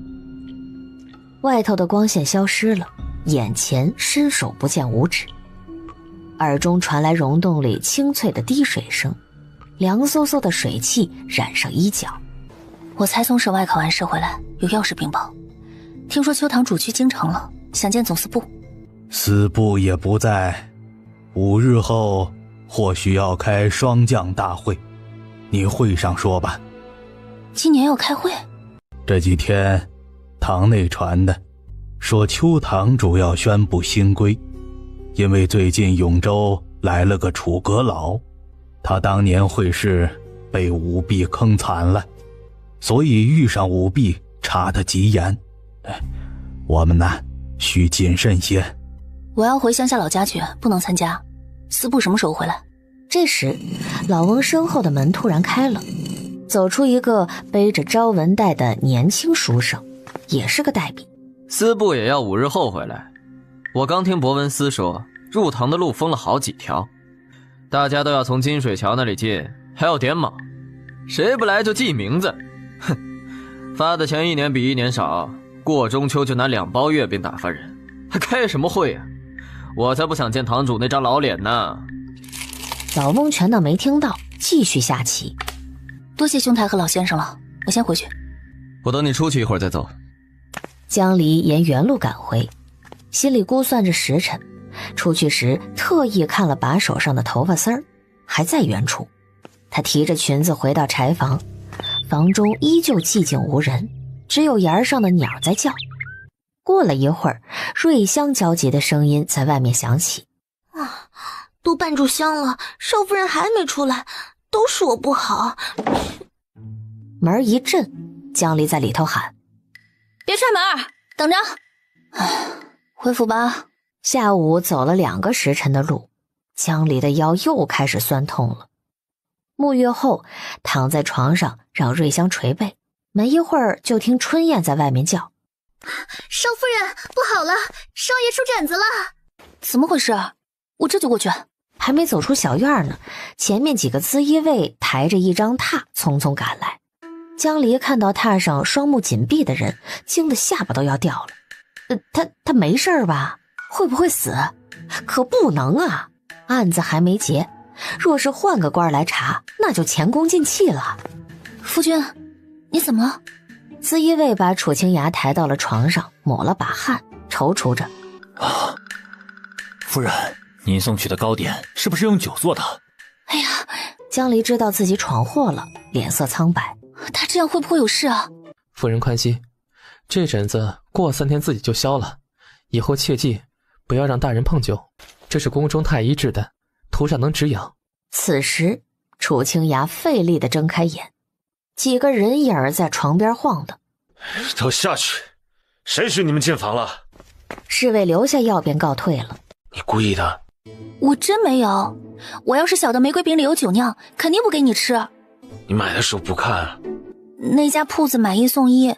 Speaker 4: 外头的光线消失了，眼前伸手不见五指，耳中传来溶洞里清脆的滴水声，凉飕飕的水汽染上衣角。
Speaker 1: 我才从省外考完试回来，有要事禀报。听说秋堂主去京城了，想见总司部。
Speaker 20: 司部也不在，5日后或许要开霜降大会，你会上说吧。
Speaker 1: 今年要开会？
Speaker 20: 这几天堂内传的，说秋堂主要宣布新规，因为最近永州来了个楚阁老，他当年会试被舞弊坑惨了，所以遇上舞弊查得极严。我们呢，需谨慎些。
Speaker 1: 我要回乡下老家去，不能参加。司部什么时候回来？
Speaker 4: 这时，老翁身后的门突然开了，走出一个背着招文袋的年轻书生，也是个代笔。
Speaker 7: 司部也要5日后回来。我刚听博文司说，入堂的路封了好几条，大家都要从金水桥那里进，还要点码，谁不来就记名字。哼，发的钱1年比1年少，过中秋就拿2包月饼打发人，还开什么会啊？我才不想见堂主那张老脸呢。
Speaker 4: 老翁全当没听到，继续下棋。
Speaker 1: 多谢兄台和老先生了，我先回去。
Speaker 7: 我等你出去一会儿再走。
Speaker 4: 江离沿原路赶回，心里估算着时辰，出去时特意看了把手上的头发丝儿，还在原处。他提着裙子回到柴房，房中依旧寂静无人，只有檐上的鸟在叫。过了一会儿，瑞香焦急的声音在外面响起：
Speaker 18: 都半炷香了，少夫人还没出来，都是我不好。
Speaker 4: 门一震，江离在里头喊：
Speaker 1: 别踹门，等着。回府吧。
Speaker 4: 下午走了2个时辰的路，江离的腰又开始酸痛了。沐浴后，躺在床上让瑞香捶背，没一会儿就听春燕在外面叫：
Speaker 18: 少夫人，不好了，少爷出疹子了。
Speaker 1: 怎么回事？我这就过去。
Speaker 4: 还没走出小院呢，前面几个资衣卫抬着一张榻匆匆赶来。江离看到榻上双目紧闭的人，惊得下巴都要掉了。他没事吧？会不会死？可不能啊，案子还没结，若是换个官来查，那就前功尽弃了。
Speaker 1: 夫君，你怎么了？
Speaker 4: 资衣卫把楚清雅抬到了床上，抹了把汗，踌躇着：
Speaker 5: 夫人，您送去的糕点是不是用酒做的？
Speaker 1: 哎呀，
Speaker 4: 江离知道自己闯祸了，脸色苍白。
Speaker 1: 他这样会不会有事啊？
Speaker 17: 夫人宽心，这疹子过3天自己就消了，以后切记不要让大人碰酒，这是宫中太医制的，涂上能止痒。
Speaker 4: 此时楚清雅费力地睁开眼，几个人影儿在床边晃荡。
Speaker 3: 都下去，谁许你们进房了？
Speaker 4: 侍卫留下药便告退了。
Speaker 3: 你故意的？
Speaker 1: 我真没有，我要是晓得玫瑰饼里有酒酿，肯定不给你吃。
Speaker 3: 你买的时候不看？
Speaker 1: 那家铺子买1送1，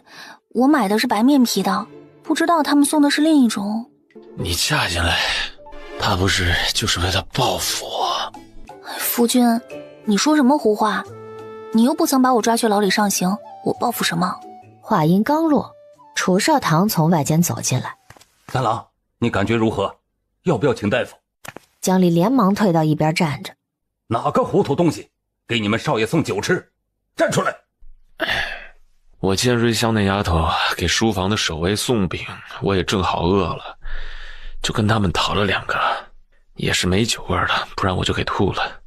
Speaker 1: 我买的是白面皮的，不知道他们送的是另一种。
Speaker 3: 你嫁进来，他不是就是为了报复我？
Speaker 1: 夫君，你说什么胡话？你又不曾把我抓去牢里上刑，我报复什么？
Speaker 4: 话音刚落，楚少棠从外间走进来。
Speaker 16: 三郎，你感觉如何？要不要请大夫？
Speaker 4: 江离连忙退到一边站着。
Speaker 16: 哪个糊涂东西给你们少爷送酒吃？站出来！
Speaker 3: 我见瑞香那丫头给书房的守卫送饼，我也正好饿了，就跟他们讨了2个，也是没酒味的，不然我就给吐了。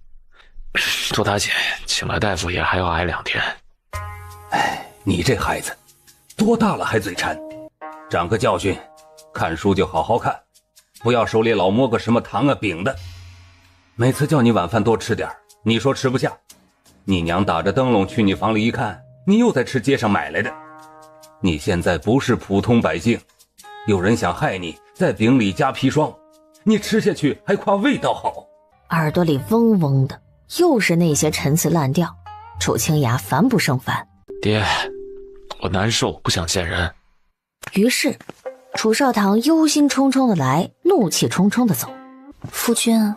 Speaker 3: 多大钱，请了大夫也还要挨2天。
Speaker 16: 你这孩子多大了还嘴馋，长个教训，看书就好好看，不要手里老摸个什么糖啊饼的。每次叫你晚饭多吃点，你说吃不下，你娘打着灯笼去你房里一看，你又在吃街上买来的。你现在不是普通百姓，有人想害你，再饼里加砒霜，你吃下去还夸味道好。
Speaker 4: 耳朵里嗡嗡的，又是那些陈词滥调，楚清雅烦不胜烦。
Speaker 3: 爹，我难受，不想见人。
Speaker 4: 于是楚少棠忧心忡忡的来，怒气冲冲的走。
Speaker 1: 夫君，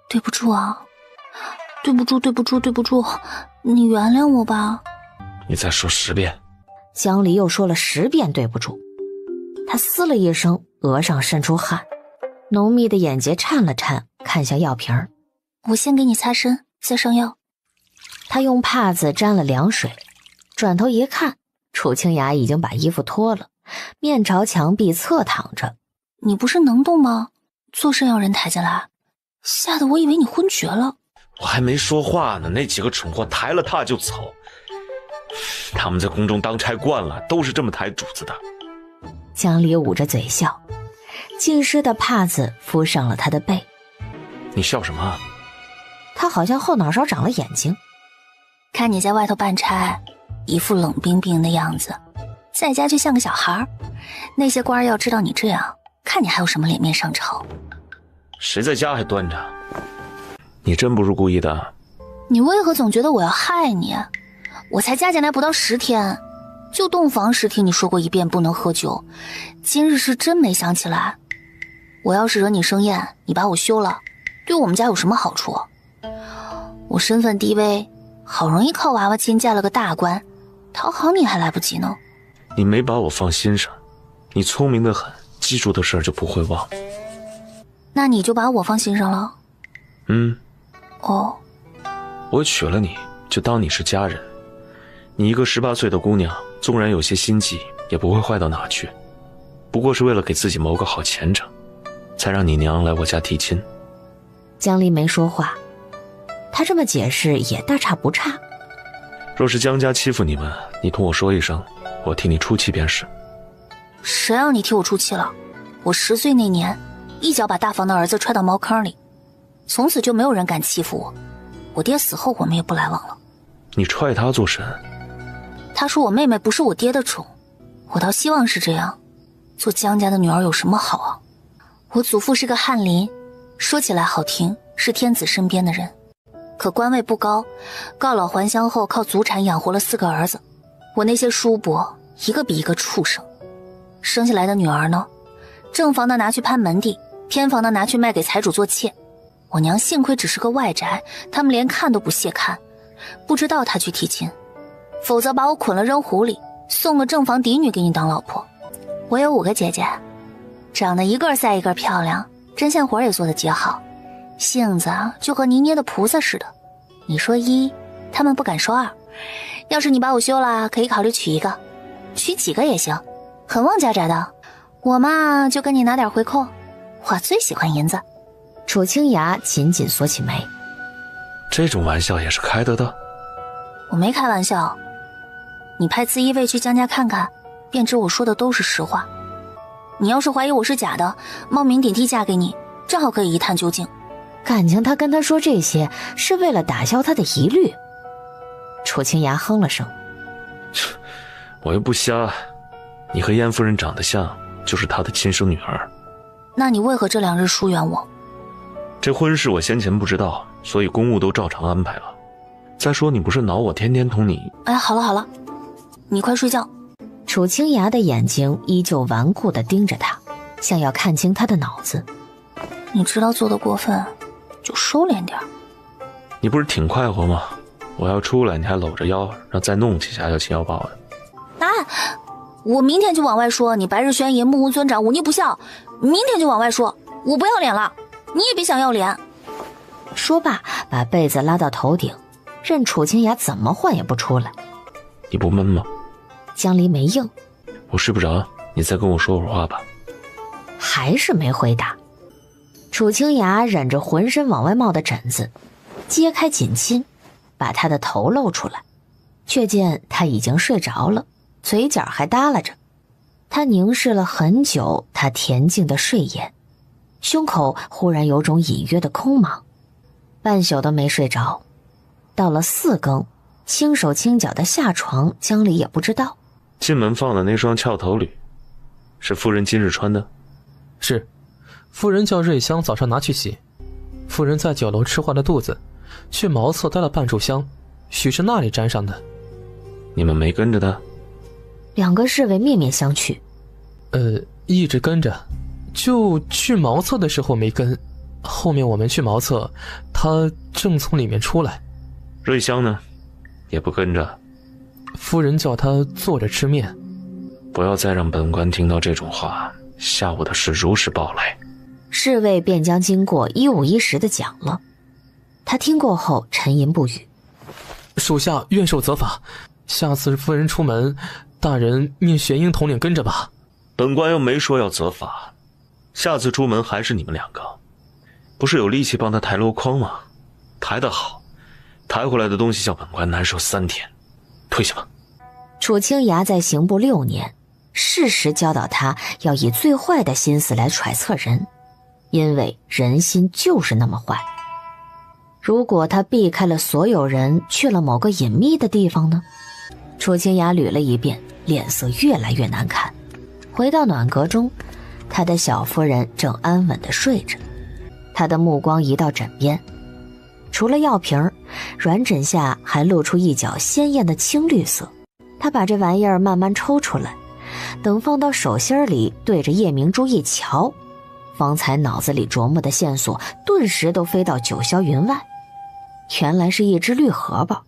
Speaker 1: 对不住啊，对不住，对不住，对不住，你原谅我吧。
Speaker 3: 你再说10遍。
Speaker 4: 江离又说了10遍对不住。他嘶了一声，额上渗出汗，浓密的眼睫颤了颤，看向药瓶。
Speaker 1: 我先给你擦身，再上药。
Speaker 4: 他用帕子沾了凉水，转头一看，楚清雅已经把衣服脱了，面朝墙壁侧躺着。
Speaker 1: 你不是能动吗？做甚要人抬进来？吓得我以为你昏厥了。
Speaker 3: 我还没说话呢，那几个蠢货抬了他就走。他们在宫中当差惯了，都是这么抬主子的。
Speaker 4: 江离捂着嘴笑，浸湿的帕子敷上了他的背。
Speaker 3: 你笑什么？
Speaker 4: 他好像后脑勺长了眼睛。
Speaker 1: 看你在外头办差，一副冷冰冰的样子，在家就像个小孩。那些官要知道你这样，看你还有什么脸面上朝。
Speaker 3: 谁在家还端着？你真不是故意的。
Speaker 1: 你为何总觉得我要害你？我才嫁进来不到10天，就洞房时听你说过1遍不能喝酒，今日是真没想起来。我要是惹你生厌，你把我休了，对我们家有什么好处？我身份低微，好容易靠娃娃亲嫁了个大官，讨好你还来不及呢。
Speaker 3: 你没把我放心上，你聪明得很，记住的事儿就不会忘。
Speaker 1: 那你就把我放心上了？哦，
Speaker 3: 我娶了你，就当你是家人。你一个18岁的姑娘，纵然有些心计，也不会坏到哪去。不过是为了给自己谋个好前程，才让你娘来我家提亲。
Speaker 4: 江离没说话，他这么解释也大差不差。
Speaker 3: 若是江家欺负你们，你同我说一声，我替你出气便是。
Speaker 1: 谁让你替我出气了？我10岁那年，一脚把大房的儿子踹到茅坑里，从此就没有人敢欺负我。我爹死后，我们也不来往了。
Speaker 3: 你踹他做甚？
Speaker 1: 他说我妹妹不是我爹的宠，我倒希望是这样。做江家的女儿有什么好啊？我祖父是个翰林，说起来好听，是天子身边的人，可官位不高，告老还乡后靠祖产养活了4个儿子。我那些叔伯一个比一个畜生，生下来的女儿呢，正房的拿去攀门第，偏房的拿去卖给财主做妾。我娘幸亏只是个外宅，他们连看都不屑看，不知道她去提亲，否则把我捆了扔湖里，送个正房嫡女给你当老婆。我有5个姐姐，长得一个赛一个漂亮，针线活也做得极好，性子就和泥捏的菩萨似的。你说1，他们不敢说2。要是你把我休了，可以考虑娶1个，娶几个也行，很旺家宅的。我嘛就跟你拿点回扣，我最喜欢银子。
Speaker 4: 楚清雅紧紧锁起眉。
Speaker 3: 这种玩笑也是开得的？
Speaker 1: 我没开玩笑，你派自衣卫去江家看看，便知我说的都是实话。你要是怀疑我是假的，冒名顶替嫁给你，正好可以一探究竟。
Speaker 4: 感情他跟他说这些是为了打消他的疑虑。楚清雅哼了声，
Speaker 3: 我又不瞎，你和燕夫人长得像，就是她的亲生女儿。
Speaker 1: 那你为何这2日疏远我？
Speaker 3: 这婚事我先前不知道，所以公务都照常安排了。再说你不是恼我天天同你……
Speaker 1: 哎，好了好了，你快睡觉。
Speaker 4: 楚清雅的眼睛依旧顽固地盯着他，像要看清他的脑子。
Speaker 1: 你知道做的过分，就收敛点。
Speaker 3: 你不是挺快活吗？我要出来你还搂着腰，让再弄几下要亲要抱的。
Speaker 1: 啊！我明天就往外说你白日宣淫，目无尊长，忤逆不孝。明天就往外说，我不要脸了，你也别想要脸。
Speaker 4: 说罢，把被子拉到头顶，任楚清雅怎么唤也不出来。
Speaker 3: 你不闷吗？
Speaker 4: 江离没应。
Speaker 3: 我睡不着，你再跟我说会儿话吧。
Speaker 4: 还是没回答。楚清雅忍着浑身往外冒的疹子，揭开锦衾，把他的头露出来，却见他已经睡着了，嘴角还耷拉着。他凝视了很久他恬静的睡眼，胸口忽然有种隐约的空茫。半宿都没睡着，到了4更，轻手轻脚的下床，江离也不知道。
Speaker 3: 进门放的那双翘头履，是夫人今日穿的？
Speaker 17: 是，夫人叫瑞香早上拿去洗。夫人在酒楼吃坏了肚子，去茅厕带了半炷香，许是那里沾上的。
Speaker 3: 你们没跟着的？
Speaker 4: 两个侍卫面面相觑。
Speaker 17: 一直跟着，就去茅厕的时候没跟，后面我们去茅厕，他正从里面出来。
Speaker 3: 瑞香呢？也不跟着？
Speaker 17: 夫人叫他坐着吃面。
Speaker 3: 不要再让本官听到这种话，下午的事如实报来。
Speaker 4: 侍卫便将经过一五一十的讲了。他听过后沉吟不语。
Speaker 17: 属下愿受责罚，下次夫人出门，大人命玄鹰统领跟着吧。
Speaker 3: 本官又没说要责罚，下次出门还是你们两个。不是有力气帮他抬箩筐吗？抬得好，抬回来的东西叫本官难受3天。退下吧。
Speaker 4: 楚清崖在刑部6年，适时教导他要以最坏的心思来揣测人，因为人心就是那么坏。如果他避开了所有人，去了某个隐秘的地方呢？楚清崖捋了一遍，脸色越来越难看。回到暖阁中，他的小夫人正安稳地睡着，他的目光移到枕边，除了药瓶，软枕下还露出一角鲜艳的青绿色。他把这玩意儿慢慢抽出来，等放到手心里，对着夜明珠一瞧，方才脑子里琢磨的线索顿时都飞到九霄云外。原来是一只绿荷包，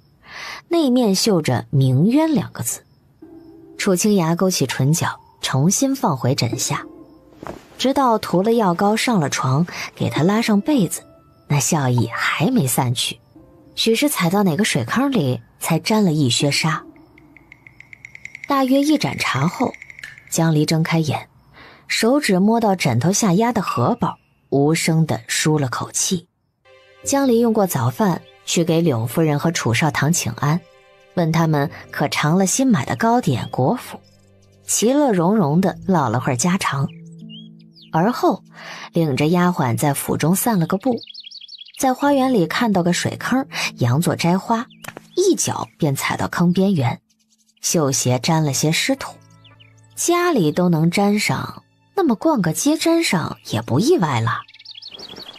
Speaker 4: 内面绣着明渊2个字。楚清崖勾起唇角，重新放回枕下，直到涂了药膏上了床，给他拉上被子，那笑意还没散去，许是踩到哪个水坑里才沾了一靴沙。大约1盏茶后，江离睁开眼，手指摸到枕头下压的荷包，无声地舒了口气。江离用过早饭，去给柳夫人和楚少堂请安，问他们可尝了新买的糕点果脯，其乐融融地唠了会儿家常。而后领着丫鬟在府中散了个步，在花园里看到个水坑，佯作摘花，一脚便踩到坑边缘，绣鞋沾了些湿土。家里都能沾上，那么逛个街沾上也不意外了。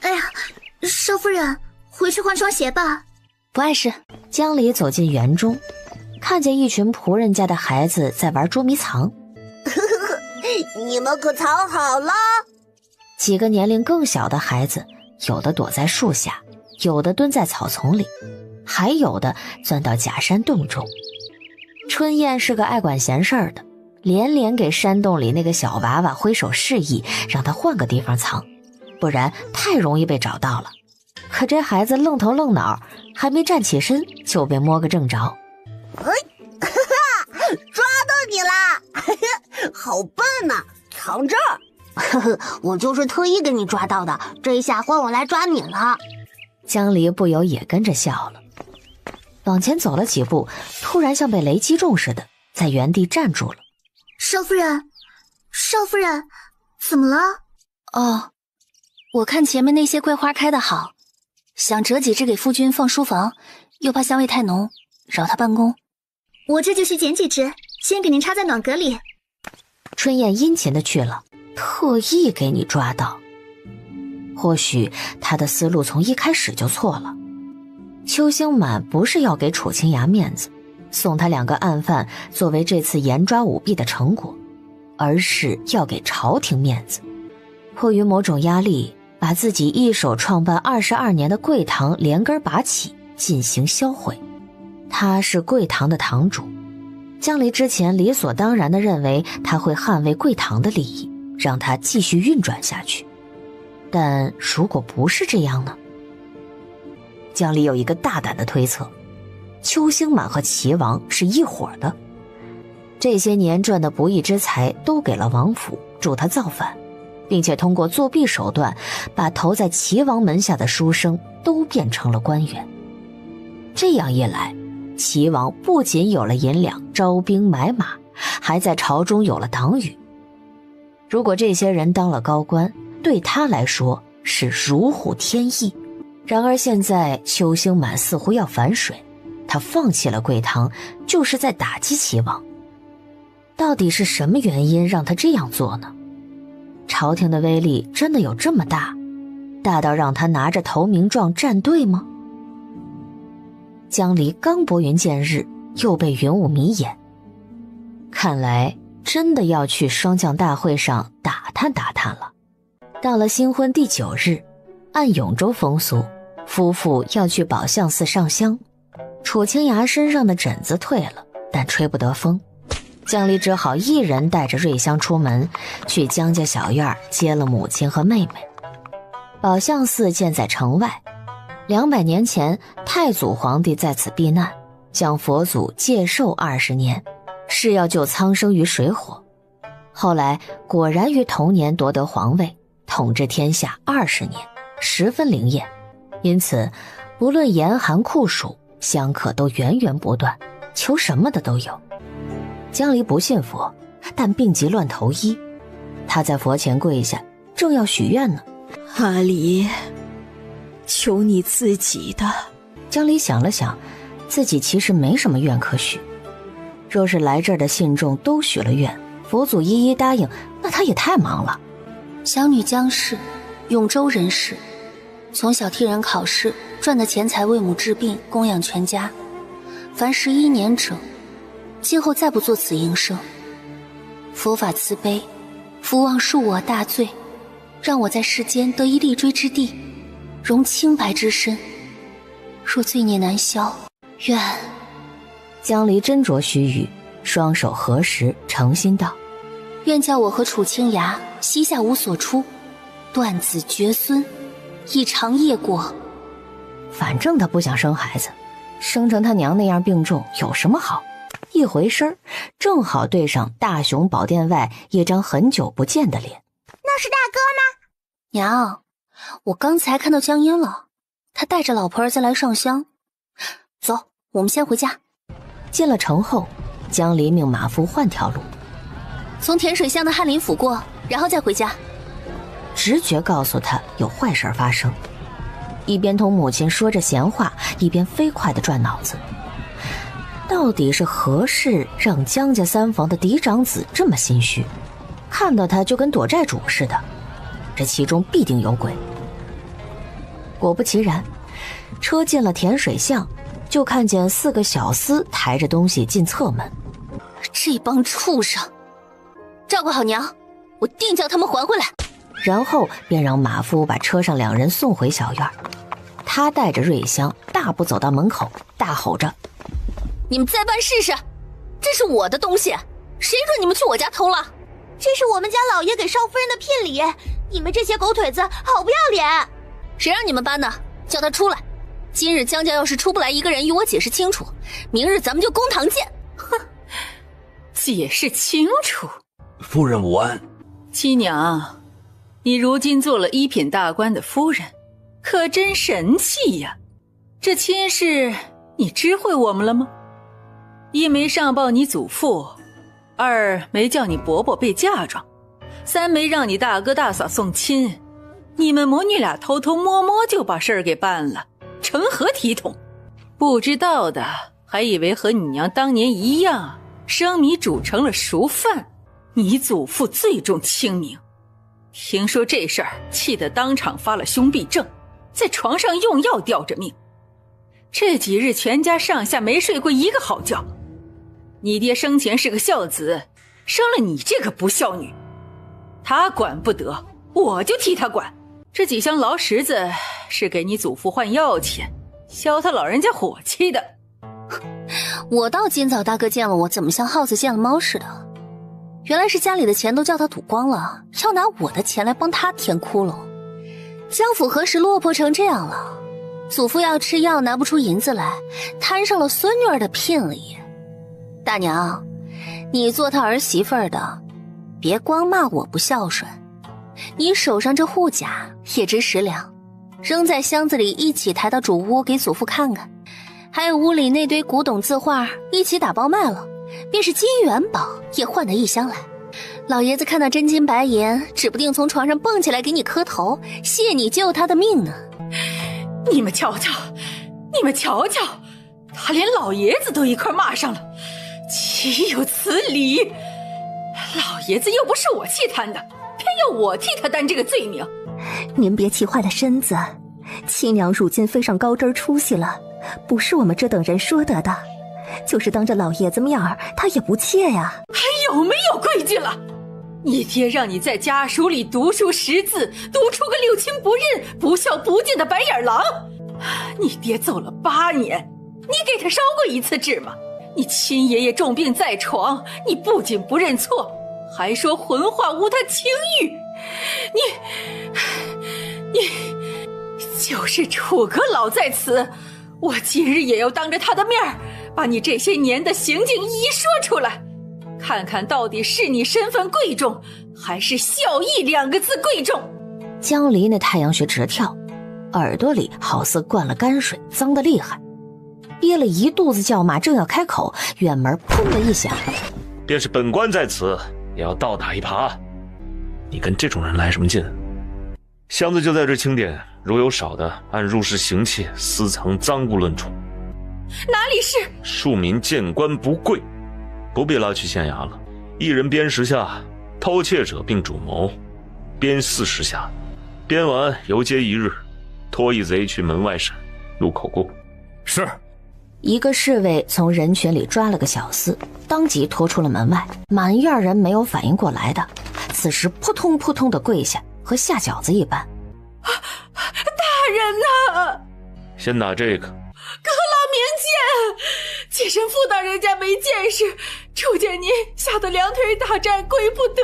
Speaker 1: 哎呀，少夫人，回去换双鞋吧。
Speaker 4: 不碍事。江离走进园中，看见一群仆人家的孩子在玩捉迷藏。
Speaker 9: 你们可藏好了。
Speaker 4: 几个年龄更小的孩子，有的躲在树下，有的蹲在草丛里，还有的钻到假山洞中。春燕是个爱管闲事儿的，连连给山洞里那个小娃娃挥手示意，让他换个地方藏，不然太容易被找到了。可这孩子愣头愣脑，还没站起身就被摸个正着。
Speaker 9: 抓到你啦！好笨呐，藏这儿。我就是特意给你抓到的，这一下换我来抓你了。
Speaker 4: 江离不由也跟着笑了，往前走了几步，突然像被雷击中似的，在原地站住了。
Speaker 1: 少夫人，少夫人，怎么了？哦，我看前面那些桂花开得好，想折几枝给夫君放书房，又怕香味太浓，扰他办公。我这就去捡几枝，先给您插在暖阁里。
Speaker 4: 春燕殷勤的去了，特意给你抓到。或许他的思路从一开始就错了。邱兴满不是要给楚清崖面子，送他2个案犯作为这次严抓舞弊的成果，而是要给朝廷面子。迫于某种压力，把自己一手创办22年的贵堂连根拔起，进行销毁。他是贵堂的堂主，江离之前理所当然地认为他会捍卫贵堂的利益，让他继续运转下去。但如果不是这样呢？江离有一个大胆的推测，邱兴满和齐王是一伙的，这些年赚的不义之财都给了王府，助他造反，并且通过作弊手段把投在齐王门下的书生都变成了官员。这样一来，齐王不仅有了银两招兵买马，还在朝中有了党羽。如果这些人当了高官，对他来说是如虎添翼。然而现在邱兴满似乎要反水，他放弃了贵堂，就是在打击齐王。到底是什么原因让他这样做呢？朝朝廷的威力真的有这么大，大到让他拿着投名状站队吗？江离刚拨云见日，又被云雾迷眼，看来真的要去霜降大会上打探打探了。到了新婚第9日，按永州风俗，夫妇要去宝相寺上香。楚清雅身上的疹子退了，但吹不得风，江离只好一人带着瑞香出门，去江家小院接了母亲和妹妹。宝相寺建在城外，200年前太祖皇帝在此避难，向佛祖借寿20年，是要救苍生于水火。后来果然于同年夺得皇位，统治天下20年，十分灵验。因此不论严寒酷暑，香客都源源不断，求什么的都有。江离不信佛，但病急乱投医。他在佛前跪下，正要许愿呢。
Speaker 10: 阿离，求你自己的。
Speaker 4: 江离想了想，自己其实没什么愿可许。若是来这儿的信众都许了愿，佛祖一一答应，那他也太忙了。
Speaker 1: 小女江氏，永州人士，从小替人考试，赚的钱财为母治病，供养全家。凡11年者，今后再不做此营生。佛法慈悲，福望恕我大罪，让我在世间得一立锥之地，容清白之身。若罪孽难消，愿……
Speaker 4: 江离斟酌须臾，双手合十，诚心道：
Speaker 1: 愿叫我和楚清雅膝下无所出，断子绝孙，一长夜过。
Speaker 4: 反正他不想生孩子，生成他娘那样病重有什么好？一回身，正好对上大雄宝殿外一张很久不见的脸。
Speaker 9: 那是大哥吗？
Speaker 1: 娘，我刚才看到江烟了，他带着老婆儿子来上香。走，我们先回家。
Speaker 4: 进了城后，江离命马夫换条路，
Speaker 1: 从甜水巷的翰林府过，然后再回家。
Speaker 4: 直觉告诉他有坏事发生，一边同母亲说着闲话，一边飞快地转脑子。到底是何事让江家三房的嫡长子这么心虚，看到他就跟躲债主似的？这其中必定有鬼。果不其然，车进了甜水巷，就看见4个小厮抬着东西进侧门。
Speaker 1: 这帮畜生，照顾好娘，我定叫他们还回来。
Speaker 4: 然后便让马夫把车上2人送回小院。他带着瑞香大步走到门口，大吼着：
Speaker 1: 你们再办试试，这是我的东西，谁准你们去我家偷了？
Speaker 9: 这是我们家老爷给少夫人的聘礼，你们这些狗腿子好不要脸！
Speaker 1: 谁让你们搬的？叫他出来！今日江家要是出不来一个人与我解释清楚，明日咱们就公堂见！
Speaker 21: 哼，解释清楚。
Speaker 16: 夫人午安。
Speaker 21: 七娘，你如今做了1品大官的夫人，可真神气呀！这亲事你知会我们了吗？1没上报你祖父，2没叫你伯伯被嫁妆，3没让你大哥大嫂送亲，你们母女俩偷偷摸摸就把事儿给办了，成何体统？不知道的还以为和你娘当年一样，生米煮成了熟饭。你祖父最重清明，听说这事儿气得当场发了胸痹症，在床上用药吊着命。这几日全家上下没睡过一个好觉。你爹生前是个孝子，生了你这个不孝女，他管不得，我就替他管。这几箱劳什子是给你祖父换药钱，消他老人家火气的。
Speaker 1: 我倒今早大哥见了我，怎么像耗子见了猫似的？原来是家里的钱都叫他赌光了，要拿我的钱来帮他填窟窿。江府何时落魄成这样了？祖父要吃药拿不出银子来，摊上了孙女儿的聘礼。大娘，你做他儿媳妇儿的，别光骂我不孝顺，你手上这护甲也值10两，扔在箱子里一起抬到主屋给祖父看看。还有屋里那堆古董字画一起打包卖了，便是金元宝也换得1箱来。老爷子看到真金白银，指不定从床上蹦起来给你磕头，谢你救他的命呢。
Speaker 21: 你们瞧瞧，你们瞧瞧，他连老爷子都一块骂上了，岂有此理！老爷子又不是我气贪的，偏要我替他担这个罪名。
Speaker 14: 您别气坏了身子，亲娘如今飞上高枝出息了，不是我们这等人说得的。就是当着老爷子面儿，他也不怯呀。
Speaker 21: 还有没有规矩了？你爹让你在家书里读书识字，读出个六亲不认、不孝不敬的白眼狼。你爹走了8年，你给他烧过一次纸吗？你亲爷爷重病在床，你不仅不认错，还说浑话无他清誉。你就是楚阁老在此，我今日也要当着他的面把你这些年的行径一一说出来，看看到底是你身份贵重，还是孝义2个字贵重。
Speaker 4: 江离那太阳穴直跳，耳朵里好似灌了泔水，脏得厉害，憋了一肚子叫骂，正要开口，院门砰的一响，
Speaker 3: 便是本官在此，也要倒打一耙。你跟这种人来什么劲？箱子就在这清点，如有少的，按入室行窃、私藏赃物论处。
Speaker 21: 哪里是？
Speaker 3: 庶民见官不贵，不必拉去县衙了。一人鞭10下，偷窃者并主谋，鞭40下，鞭完游街1日，拖一贼去门外审，录口供。
Speaker 5: 是。
Speaker 4: 一个侍卫从人群里抓了个小厮，当即拖出了门外。满院人没有反应过来的，此时扑通扑通的跪下，和下饺子一般。
Speaker 21: 大人呐！
Speaker 3: 先打这个。
Speaker 21: 阁老明鉴，妾身妇道人家没见识，初见您吓得两腿打颤，跪不得。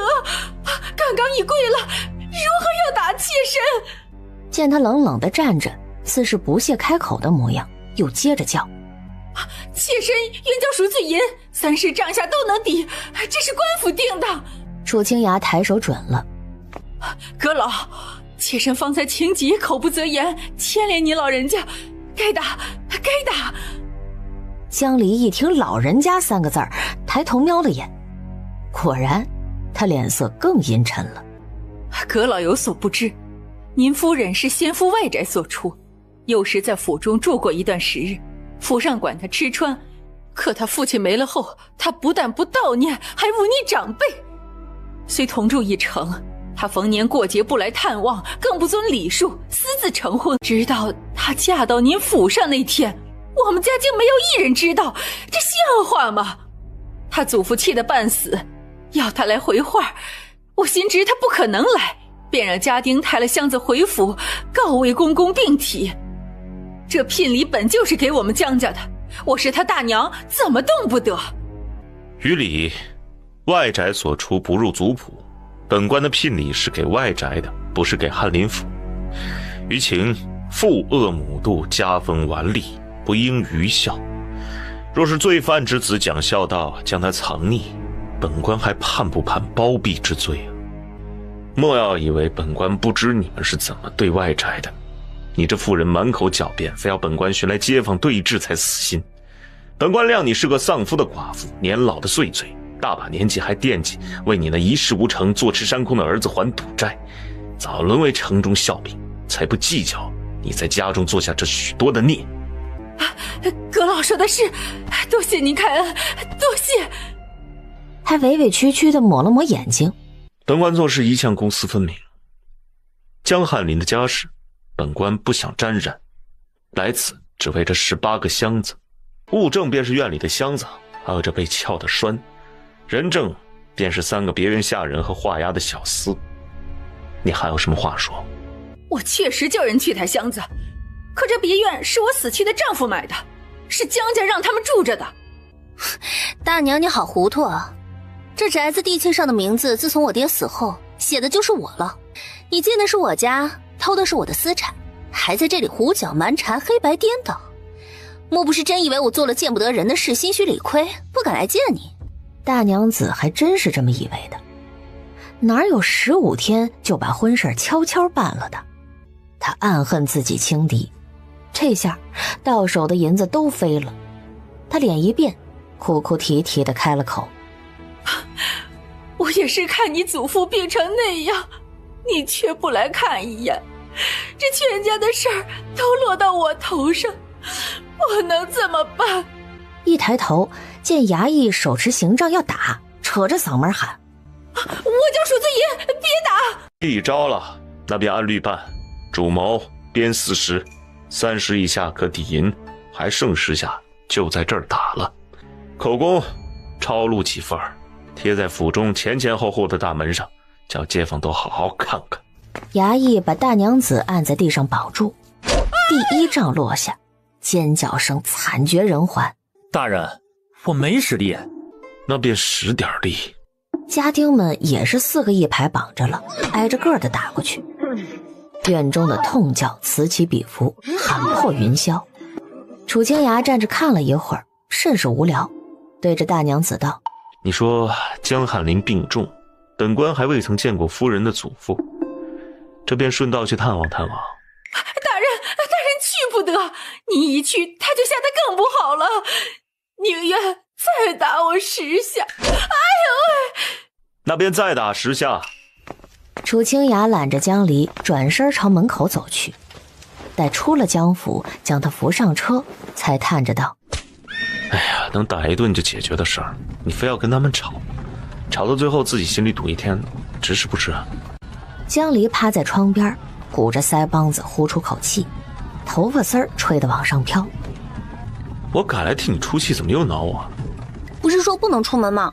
Speaker 21: 刚刚已跪了，如何要打妾身？
Speaker 4: 见他冷冷地站着，似是不屑开口的模样，又接着叫：
Speaker 21: 妾身冤交赎罪银，3市帐下都能抵，这是官府定的。
Speaker 4: 楚清雅抬手准了。
Speaker 21: 阁老，妾身方才情急，口不择言，牵连您老人家，该打该打。
Speaker 4: 江离一听老人家3个字儿，抬头瞄了眼，果然他脸色更阴沉了。
Speaker 21: 阁老有所不知，您夫人是先夫外宅所出，幼时在府中住过一段时日，府上管他吃穿，可他父亲没了后，他不但不悼念，还忤逆长辈。虽同住一城，他逢年过节不来探望，更不遵礼数，私自成婚。直到他嫁到您府上那天，我们家竟没有一人知道，这像话吗？他祖父气得半死，要他来回话，我心知他不可能来，便让家丁抬了箱子回府，告魏公公病体。这聘礼本就是给我们江家的，我是他大娘，怎么动不得？
Speaker 3: 于理，外宅所出不入族谱，本官的聘礼是给外宅的，不是给翰林府。于情，父恶母妒，家风顽厉，不应于孝。若是罪犯之子讲孝道，将他藏匿，本官还判不判包庇之罪啊？莫要以为本官不知你们是怎么对外宅的。你这妇人满口狡辩，非要本官寻来街坊对质才死心。本官谅你是个丧夫的寡妇，年老的碎嘴，大把年纪还惦记为你那一事无成、坐吃山空的儿子还赌债，早沦为城中笑柄，才不计较你在家中做下这许多的孽。
Speaker 21: 阁老说的是，多谢您开恩，多谢。
Speaker 4: 还委委屈屈地抹了抹眼睛。
Speaker 3: 本官做事一向公私分明，江翰林的家事本官不想沾染，来此只为这18个箱子。物证便是院里的箱子，还有这被撬的栓，人证便是3个别院下人和画押的小厮。你还有什么话说？
Speaker 21: 我确实叫人去抬箱子，可这别院是我死去的丈夫买的，是江家让他们住着的。
Speaker 1: 大娘你好糊涂啊，这宅子地契上的名字自从我爹死后写的就是我了，你进的是我家，偷的是我的私产，还在这里胡搅蛮缠，黑白颠倒，莫不是真以为我做了见不得人的事，心虚理亏，不敢来见你？
Speaker 4: 大娘子还真是这么以为的，哪有15天就把婚事悄悄办了的？她暗恨自己轻敌，这下到手的银子都飞了。她脸一变，哭哭啼啼地开了口：
Speaker 21: 我也是看你祖父病成那样，你却不来看一眼，这全家的事儿都落到我头上，我能怎么办？
Speaker 4: 一抬头见衙役手持刑杖要打，扯着嗓门喊：
Speaker 21: 我交赎罪银，别打！
Speaker 3: 一招了，那便按律办。主谋鞭40，30以下可抵银，还剩10下，就在这儿打了。口供抄录几份，贴在府中前前后后的大门上，叫街坊都好好看看。
Speaker 4: 衙役把大娘子按在地上绑住，第一杖落下，尖叫声惨绝人寰。
Speaker 5: 大人，我没使力。
Speaker 3: 那便使点力。
Speaker 4: 家丁们也是4个一排绑着了，挨着个的打过去。院中的痛叫此起彼伏，喊破云霄。楚清雅站着看了一会儿，甚是无聊，对着大娘子道：
Speaker 3: 你说江翰林病重，本官还未曾见过夫人的祖父，这便顺道去探望探望。
Speaker 21: 大人去不得，你一去他就吓得更不好了，宁愿再打我10下。哎呦喂！
Speaker 3: 那便再打10下。
Speaker 4: 楚清雅揽着江离转身朝门口走去，待出了江府，将他扶上车，才叹着道：
Speaker 3: 哎呀，能打一顿就解决的事儿，你非要跟他们吵，吵到最后自己心里堵一天，值是不值啊？
Speaker 4: 江离趴在窗边，鼓着腮帮子呼出口气，头发丝儿吹得往上飘。
Speaker 3: 我赶来替你出气，怎么又挠我？
Speaker 1: 不是说不能出门吗？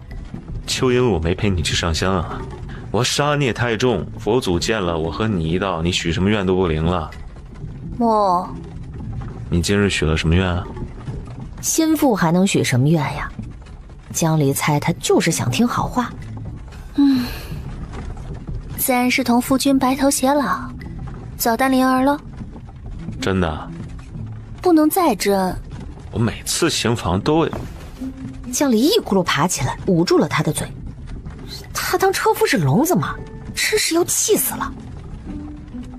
Speaker 3: 就因为我没陪你去上香啊，我杀孽太重，佛祖见了我和你一道，你许什么愿都不灵了。
Speaker 1: 莫，
Speaker 3: 你今日许了什么愿啊？
Speaker 4: 心腹还能许什么愿呀？江离猜他就是想听好话。
Speaker 1: 自然是同夫君白头偕老，早诞灵儿了。
Speaker 3: 真的？
Speaker 1: 不能再真。
Speaker 3: 我每次行房都有。
Speaker 4: 江离一咕噜爬起来，捂住了他的嘴。他当车夫是聋子吗？真是要气死了。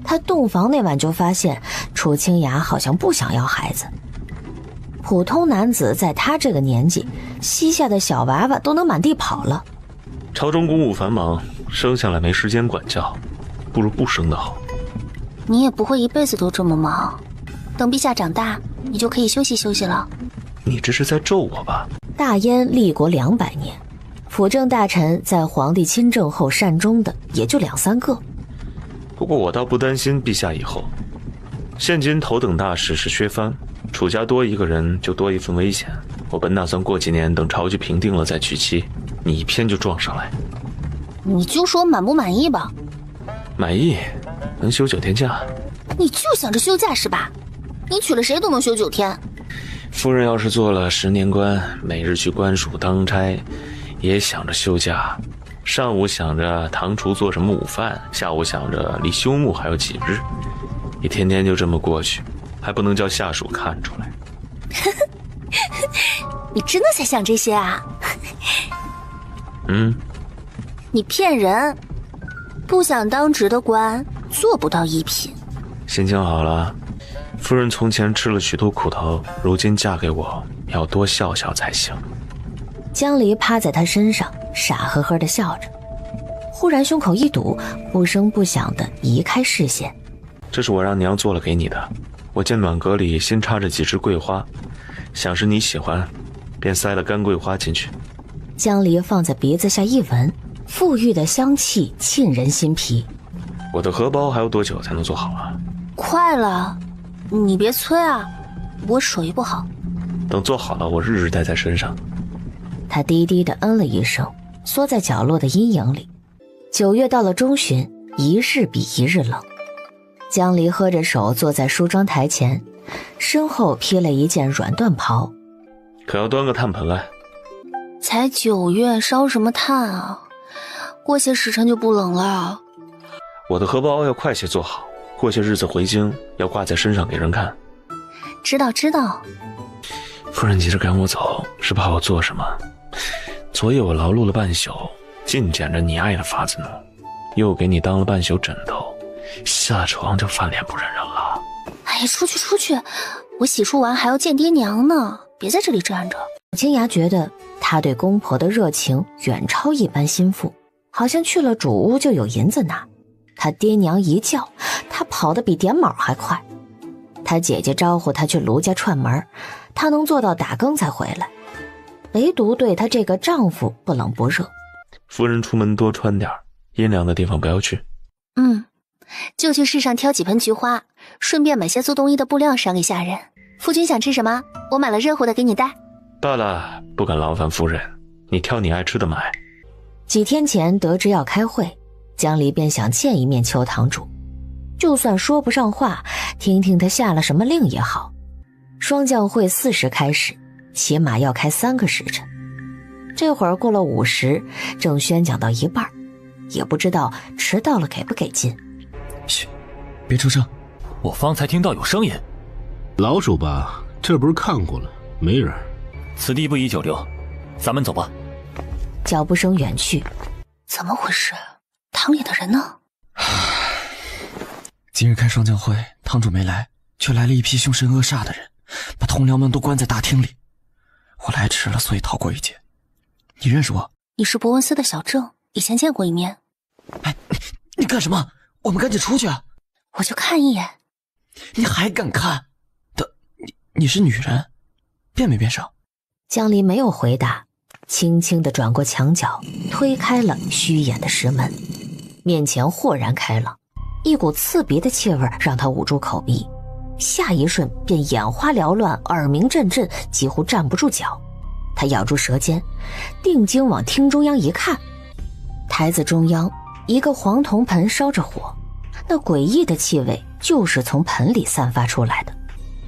Speaker 4: 他洞房那晚就发现楚清雅好像不想要孩子。普通男子在他这个年纪，膝下的小娃娃都能满地跑了。
Speaker 3: 朝中公务繁忙，生下来没时间管教，不如不生的好。
Speaker 1: 你也不会一辈子都这么忙，等陛下长大，你就可以休息休息了。
Speaker 3: 你这是在咒我吧？
Speaker 4: 大燕立国200年，辅政大臣在皇帝亲政后善终的也就2、3个。
Speaker 3: 不过我倒不担心陛下以后。现今头等大事是削藩，楚家多一个人就多一份危险。我本打算过几年等朝局平定了再娶妻，你一偏就撞上来。
Speaker 1: 你就说满不满意吧。
Speaker 3: 满意，能休9天假。
Speaker 1: 你就想着休假是吧？你娶了谁都能休9天。
Speaker 3: 夫人要是做了10年官，每日去官署当差，也想着休假。上午想着堂厨做什么午饭，下午想着离休沐还有几日，一天天就这么过去，还不能叫下属看出来。
Speaker 1: 你真的在想这些啊？你骗人，不想当职的官，做不到1品。
Speaker 3: 心情好了，夫人从前吃了许多苦头，如今嫁给我，要多笑笑才行。
Speaker 4: 江离趴在他身上，傻呵呵地笑着，忽然胸口一堵，不声不响地移开视线。
Speaker 3: 这是我让娘做了给你的，我见暖阁里新插着几枝桂花，想是你喜欢，便塞了干桂花进去。
Speaker 4: 江离放在鼻子下一闻，馥郁的香气沁人心脾。
Speaker 3: 我的荷包还要多久才能做好啊？
Speaker 1: 快了，你别催啊，我手艺不好。
Speaker 3: 等做好了，我日日带在身上。
Speaker 4: 他低低地嗯了一声，缩在角落的阴影里。9月到了中旬，一日比一日冷。江离喝着手坐在梳妆台前，身后披了一件软缎袍。
Speaker 3: 可要端个炭盆来。
Speaker 1: 才9月，烧什么炭啊？过些时辰就不冷了。
Speaker 3: 我的荷包要快些做好，过些日子回京要挂在身上给人看。
Speaker 1: 知道。
Speaker 3: 夫人急着赶我走，是怕我做什么？昨夜我劳碌了半宿，尽捡着你爱的法子弄，又给你当了半宿枕头，下床就翻脸不认人了。
Speaker 1: 哎呀，出去！我洗漱完还要见爹娘呢，别在这里站着。
Speaker 4: 青芽觉得他对公婆的热情远超一般心腹，好像去了主屋就有银子拿。他爹娘一叫，他跑得比点卯还快。他姐姐招呼他去卢家串门，他能做到打更才回来，唯独对他这个丈夫不冷不热。
Speaker 3: 夫人出门多穿点，阴凉的地方不要去。
Speaker 1: 就去市上挑几盆菊花，顺便买些做冬衣的布料赏给下人。夫君想吃什么？我买了热乎的给你带。
Speaker 3: 罢了，不敢劳烦夫人，你挑你爱吃的买。
Speaker 4: 几天前得知要开会，江离便想见一面邱堂主，就算说不上话，听听他下了什么令也好。霜降会4时开始，起码要开3个时辰。这会儿过了5时，正宣讲到一半，也不知道迟到了给不给进。
Speaker 17: 嘘，别出声，
Speaker 5: 我方才听到有声音。
Speaker 11: 老鼠吧，这不是看过了，没人。
Speaker 5: 此地不宜久留，咱们走吧。
Speaker 4: 脚步声远去，
Speaker 1: 怎么回事？堂里的人呢？
Speaker 7: 今日开霜降会，堂主没来，却来了一批凶神恶煞的人，把同僚们都关在大厅里。我来迟了，所以逃过一劫。你认识我？
Speaker 1: 你是博文司的小郑，以前见过一面。
Speaker 7: 哎，你干什么？我们赶紧出去啊！
Speaker 1: 我就看一眼。
Speaker 7: 你还敢看？你是女人，变没变声？
Speaker 4: 江离没有回答，轻轻地转过墙角，推开了虚掩的石门，面前豁然开朗，一股刺鼻的气味让他捂住口鼻，下一瞬便眼花缭乱，耳鸣阵阵，几乎站不住脚。他咬住舌尖，定睛往厅中央一看，台子中央一个黄铜盆烧着火，那诡异的气味就是从盆里散发出来的。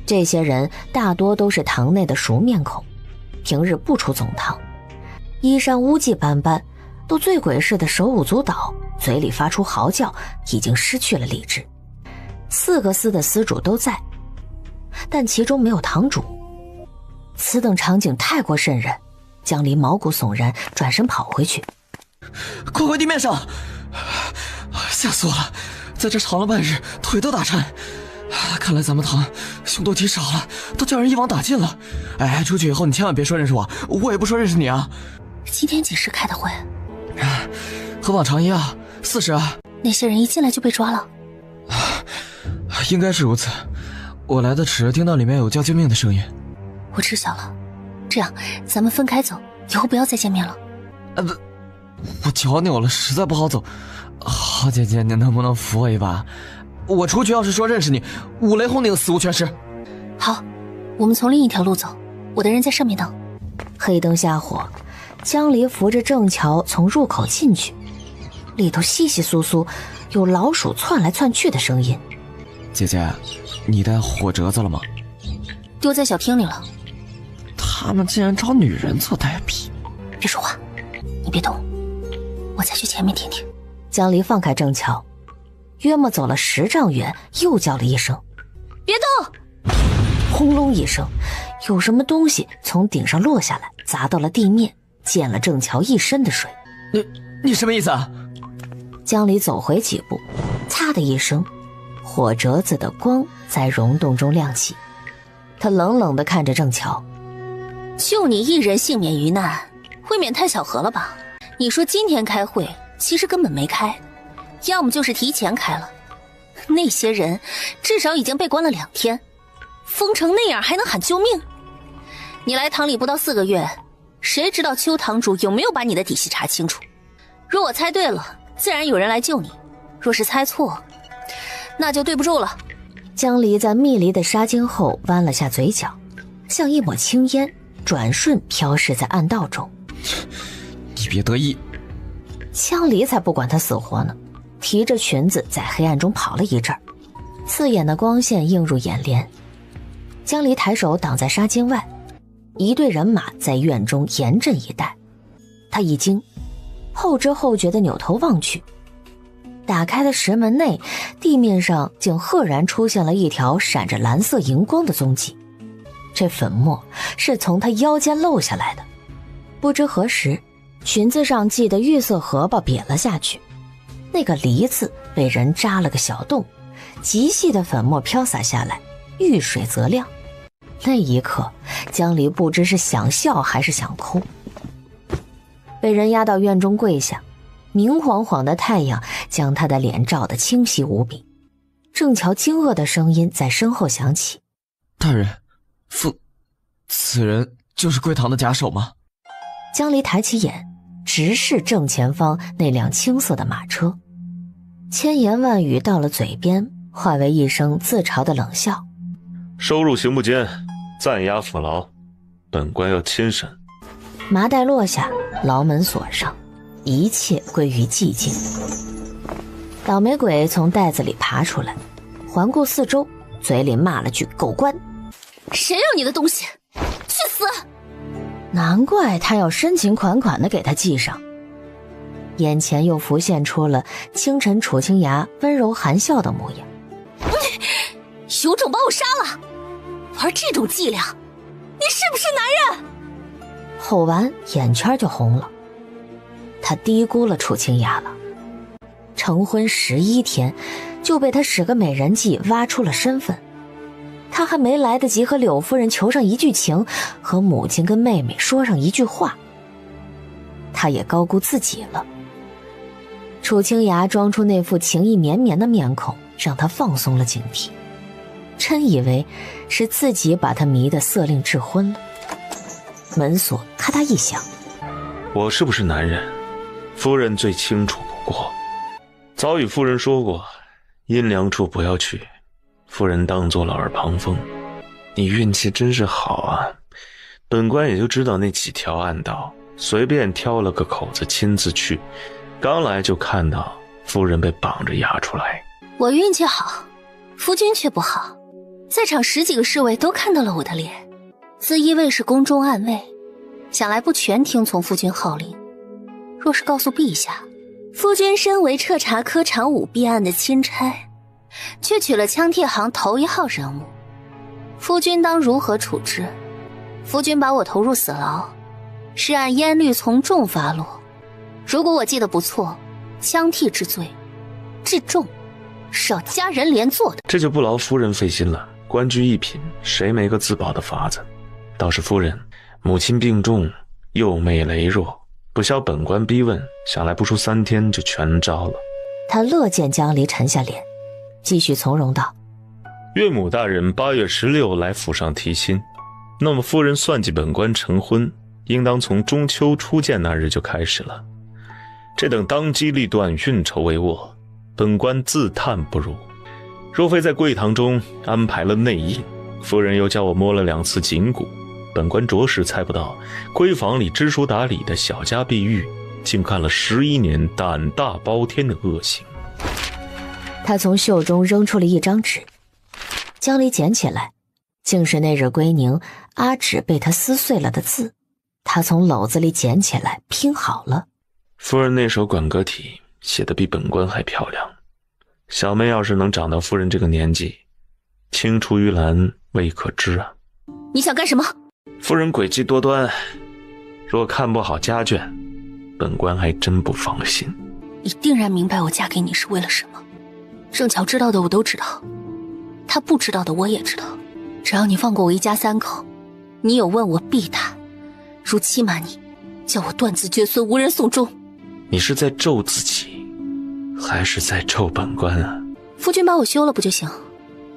Speaker 4: 这些人大多都是堂内的熟面孔，平日不出总堂，衣衫污迹斑斑，都醉鬼似的手舞足蹈，嘴里发出嚎叫，已经失去了理智。4个司的司主都在，但其中没有堂主。此等场景太过瘆人，江离毛骨悚然，转身跑回去。
Speaker 7: 快回地面上！吓死我了，在这躺了半日，腿都打颤。看来咱们堂凶多吉少了，都叫人一网打尽了。哎，出去以后你千万别说认识我，我也不说认识你啊。
Speaker 1: 今天几时开的会？
Speaker 7: 和往常一样，4时啊。
Speaker 1: 那些人一进来就被抓了？
Speaker 7: 应该是如此。我来的迟，听到里面有叫救命的声音。
Speaker 1: 我知晓了，这样咱们分开走，以后不要再见面了。
Speaker 7: 不，我脚扭了，实在不好走。好姐姐，你能不能扶我一把？我出去要是说认识你，五雷轰顶，死无全尸。
Speaker 1: 好，我们从另一条路走，我的人在上面等。
Speaker 4: 黑灯瞎火，江离扶着郑乔从入口进去，里头窸窸窣窣，有老鼠窜来窜去的声音。
Speaker 7: 姐姐，你带火折子了吗？
Speaker 1: 丢在小厅里了。
Speaker 7: 他们竟然找女人做代笔！
Speaker 1: 别说话，你别动，我再去前面听听。
Speaker 4: 江离放开郑乔，约莫走了10丈远，又叫了一声：“
Speaker 1: 别动！”
Speaker 4: 轰隆一声，有什么东西从顶上落下来，砸到了地面，溅了郑乔一身的水。
Speaker 7: 你什么意思啊？
Speaker 4: 江离走回几步，擦的一声，火折子的光在溶洞中亮起。他冷冷地看着郑乔：“
Speaker 1: 就你一人幸免于难，未免太巧合了吧？你说今天开会，其实根本没开，要么就是提前开了。那些人至少已经被关了2天，疯成那样还能喊救命？你来堂里不到4个月，谁知道邱堂主有没有把你的底细查清楚？若我猜对了，自然有人来救你；若是猜错，那就对不住了。”
Speaker 4: 江离在密离的纱巾后弯了下嘴角，像一抹青烟，转瞬飘逝在暗道中。
Speaker 7: 你别得意。
Speaker 4: 江离才不管他死活呢，提着裙子在黑暗中跑了一阵儿，刺眼的光线映入眼帘。江离抬手挡在纱巾外，一队人马在院中严阵以待。他一惊，后知后觉地扭头望去，打开的石门内，地面上竟赫然出现了一条闪着蓝色荧光的踪迹。这粉末是从他腰间漏下来的，不知何时，裙子上系的玉色荷包瘪了下去，那个梨子被人扎了个小洞，极细的粉末飘洒下来，遇水则亮。那一刻，江离不知是想笑还是想哭。被人押到院中跪下，明晃晃的太阳将他的脸照得清晰无比。郑乔惊愕的声音在身后响起：“
Speaker 7: 大人，此人就是贵堂的假手吗？”
Speaker 4: 江离抬起眼，直视正前方那辆青色的马车。千言万语到了嘴边，化为一声自嘲的冷笑。
Speaker 3: 收入刑部监，暂押府牢，本官要亲审。
Speaker 4: 麻袋落下，牢门锁上，一切归于寂静。倒霉鬼从袋子里爬出来，环顾四周，嘴里骂了句狗官。
Speaker 1: 谁要你的东西？去死！
Speaker 4: 难怪他要深情款款地给他系上。眼前又浮现出了清晨楚清雅温柔含笑的模样。
Speaker 1: 有种把我杀了！玩这种伎俩，你是不是男人？
Speaker 4: 吼完眼圈就红了。他低估了楚清雅了。成婚11天就被他使个美人计挖出了身份，他还没来得及和柳夫人求上一句情，和母亲跟妹妹说上一句话，他也高估自己了。楚清雅装出那副情意绵绵的面孔，让他放松了警惕，真以为是自己把他迷得色令智昏了。门锁咔嗒一响。
Speaker 3: 我是不是男人，夫人最清楚不过，早与夫人说过，阴凉处不要去，夫人当作了耳旁风。你运气真是好啊，本官也就知道那几条暗道，随便挑了个口子亲自去，刚来就看到夫人被绑着押出来。
Speaker 1: 我运气好，夫君却不好，在场10几个侍卫都看到了我的脸，自以为是宫中暗卫，想来不全听从夫君号令。若是告诉陛下，夫君身为彻查科常武弊案的钦差，却娶了枪铁行头1号人物，夫君当如何处置？夫君把我投入死牢，是按阉律从重发落。如果我记得不错，枪替之罪至重，是要加人连坐的。
Speaker 3: 这就不劳夫人费心了，官居一品，谁没个自保的法子？倒是夫人母亲病重，幼妹羸弱，不消本官逼问，想来不出3天就全招了。
Speaker 4: 他乐见江离沉下脸，继续从容道：
Speaker 3: 岳母大人8月16来府上提亲，那么夫人算计本官成婚，应当从中秋初见那日就开始了。这等当机立断，运筹帷幄，本官自叹不如。若非在贵堂中安排了内应，夫人又叫我摸了2次颈骨，本官着实猜不到闺房里知书达理的小家碧玉，竟干了11年胆大包天的恶行。
Speaker 4: 他从袖中扔出了一张纸，江离捡起来，竟是那日归宁阿芷被他撕碎了的字。他从篓子里捡起来拼好了。
Speaker 3: 夫人那手管歌体写得比本官还漂亮，小妹要是能长到夫人这个年纪，青出于蓝未可知啊。
Speaker 1: 你想干什么？
Speaker 3: 夫人诡计多端，若看不好家眷，本官还真不放心。
Speaker 1: 你定然明白我嫁给你是为了什么。郑乔知道的我都知道，他不知道的我也知道。只要你放过我一家3口，你有问我必答。如欺瞒你，叫我断子绝孙，无人送终。
Speaker 3: 你是在咒自己，还是在咒本官啊？
Speaker 1: 夫君把我休了不就行？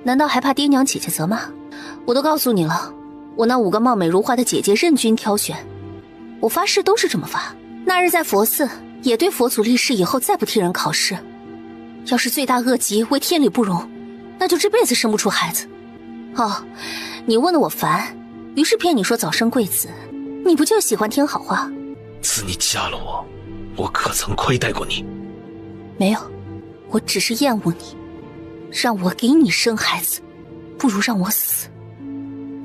Speaker 1: 难道还怕爹娘姐姐责骂？我都告诉你了，我那5个貌美如花的姐姐任君挑选，我发誓都是这么发。那日在佛寺也对佛祖立誓，以后再不替人考试。要是罪大恶极，为天理不容，那就这辈子生不出孩子。哦，你问得我烦，于是骗你说早生贵子，你不就喜欢听好话？
Speaker 3: 自你嫁了我，我可曾亏待过你？
Speaker 1: 没有，我只是厌恶你，让我给你生孩子，不如让我死。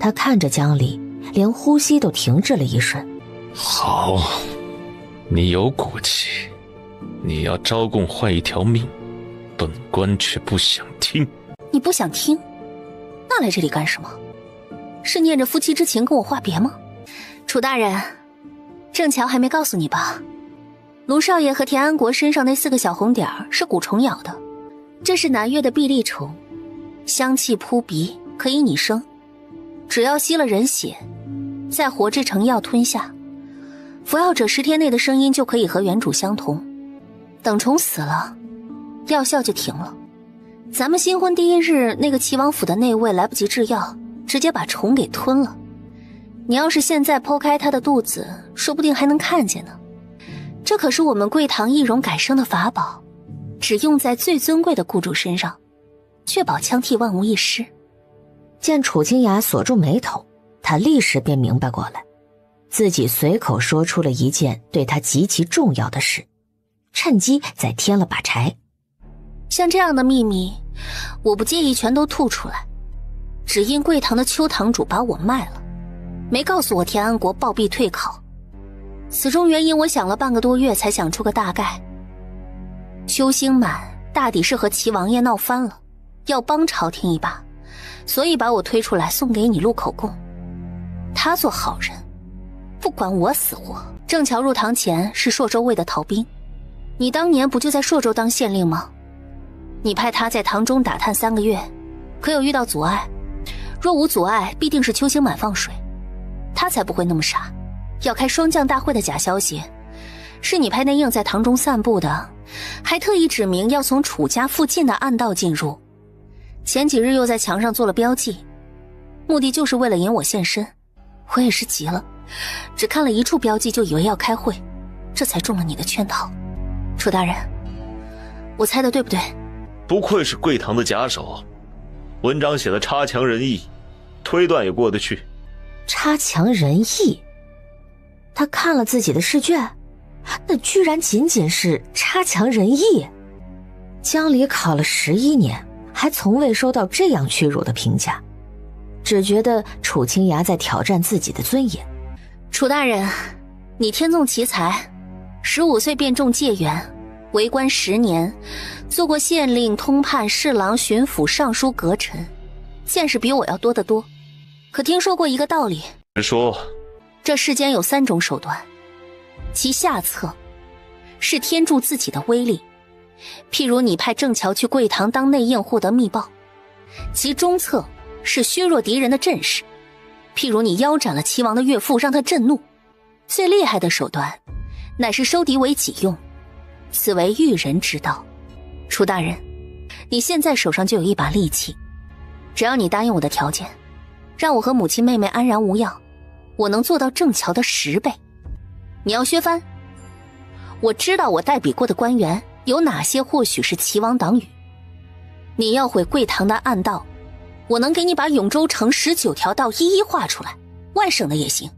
Speaker 4: 他看着江离，连呼吸都停滞了一瞬。
Speaker 3: 好，你有骨气，你要招供坏一条命，本官却不想听。
Speaker 1: 你不想听，那来这里干什么？是念着夫妻之情跟我话别吗？楚大人，郑乔还没告诉你吧？卢少爷和田安国身上那4个小红点是蛊虫咬的，这是南越的碧丽虫，香气扑鼻，可以拟生。只要吸了人血，再活制成药吞下，服药者10天内的声音就可以和原主相同。等虫死了，药效就停了。咱们新婚第1日，那个齐王府的内卫来不及制药，直接把虫给吞了。你要是现在剖开他的肚子，说不定还能看见呢。这可是我们贵堂易容改生的法宝，只用在最尊贵的雇主身上，确保枪替万无一失。
Speaker 4: 见楚清雅锁住眉头，他立时便明白过来，自己随口说出了一件对他极其重要的事，趁机再添了把柴。
Speaker 1: 像这样的秘密，我不介意全都吐出来，只因贵堂的邱堂主把我卖了，没告诉我田安国暴毙退考。此中原因我想了半个多月才想出个大概。邱兴满大抵是和齐王爷闹翻了，要帮朝廷一把，所以把我推出来送给你录口供。他做好人，不管我死活。郑乔入唐前是朔州卫的逃兵，你当年不就在朔州当县令吗？你派他在唐中打探3个月，可有遇到阻碍？若无阻碍，必定是邱兴满放水，他才不会那么傻，要开霜降大会的假消息。是你派内应在唐中散布的，还特意指明要从楚家附近的暗道进入。前几日又在墙上做了标记，目的就是为了引我现身。我也是急了，只看了一处标记就以为要开会，这才中了你的圈套。楚大人，我猜的对不对？
Speaker 3: 不愧是贵堂的假手，文章写的差强人意，推断也过得去。
Speaker 4: 差强人意？他看了自己的试卷，那居然仅仅是差强人意。江离考了11年，还从未收到这样屈辱的评价，只觉得楚清雅在挑战自己的尊严。
Speaker 1: 楚大人，你天纵奇才，15岁便中解元，为官10年，做过县令、通判、侍郎、巡抚、尚书、阁臣，见识比我要多得多。可听说过一个道理？
Speaker 3: 说，
Speaker 1: 这世间有3种手段，其下策是天助自己的威力，譬如你派郑乔去贵堂当内应获得密报；其中策是削弱敌人的阵势，譬如你腰斩了齐王的岳父，让他震怒；最厉害的手段乃是收敌为己用，此为驭人之道。楚大人，你现在手上就有一把利器，只要你答应我的条件，让我和母亲妹妹安然无恙，我能做到郑乔的10倍。你要削藩，我知道我代笔过的官员有哪些或许是齐王党羽。你要毁贵堂的暗道，我能给你把永州城19条道一一画出来，外省的也行。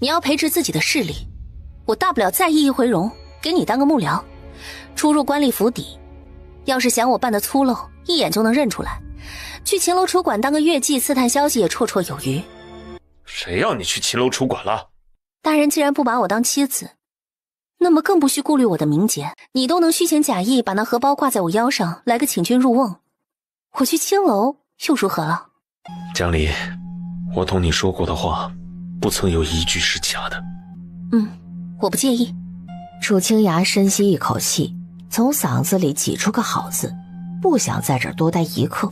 Speaker 1: 你要培植自己的势力，我大不了再议一回容，给你当个幕僚，出入官吏府邸。要是想我办的粗陋，一眼就能认出来，去秦楼楚馆当个乐伎，刺探消息也绰绰有余。
Speaker 3: 谁要你去秦楼楚馆了？
Speaker 1: 大人既然不把我当妻子，那么更不需顾虑我的名节。你都能虚情假意把那荷包挂在我腰上，来个请君入瓮，我去青楼又如何了？
Speaker 3: 江离，我同你说过的话，不曾有一句是假的。
Speaker 1: 我不介意。
Speaker 4: 楚清雅深吸一口气，从嗓子里挤出个好字，不想在这儿多待一刻，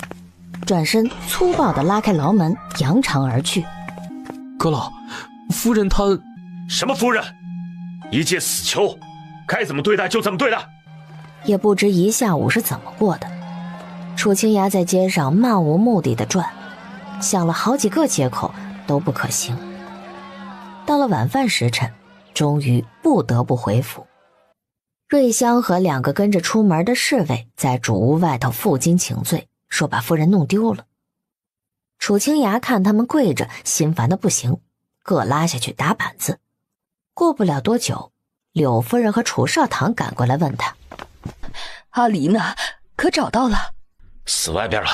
Speaker 4: 转身粗暴地拉开牢门，扬长而去。
Speaker 17: 阁老，夫人她……
Speaker 3: 什么夫人？一介死囚，该怎么对待就怎么对待。
Speaker 4: 也不知一下午是怎么过的，楚清雅在街上漫无目的地转，想了好几个借口都不可行。到了晚饭时辰，终于不得不回府。瑞香和2个跟着出门的侍卫在主屋外头负荆请罪，说把夫人弄丢了。楚清雅看他们跪着，心烦的不行，各拉下去打板子。过不了多久，柳夫人和楚少棠赶过来问他：
Speaker 15: 阿离呢？可找到了？
Speaker 3: 死外边了。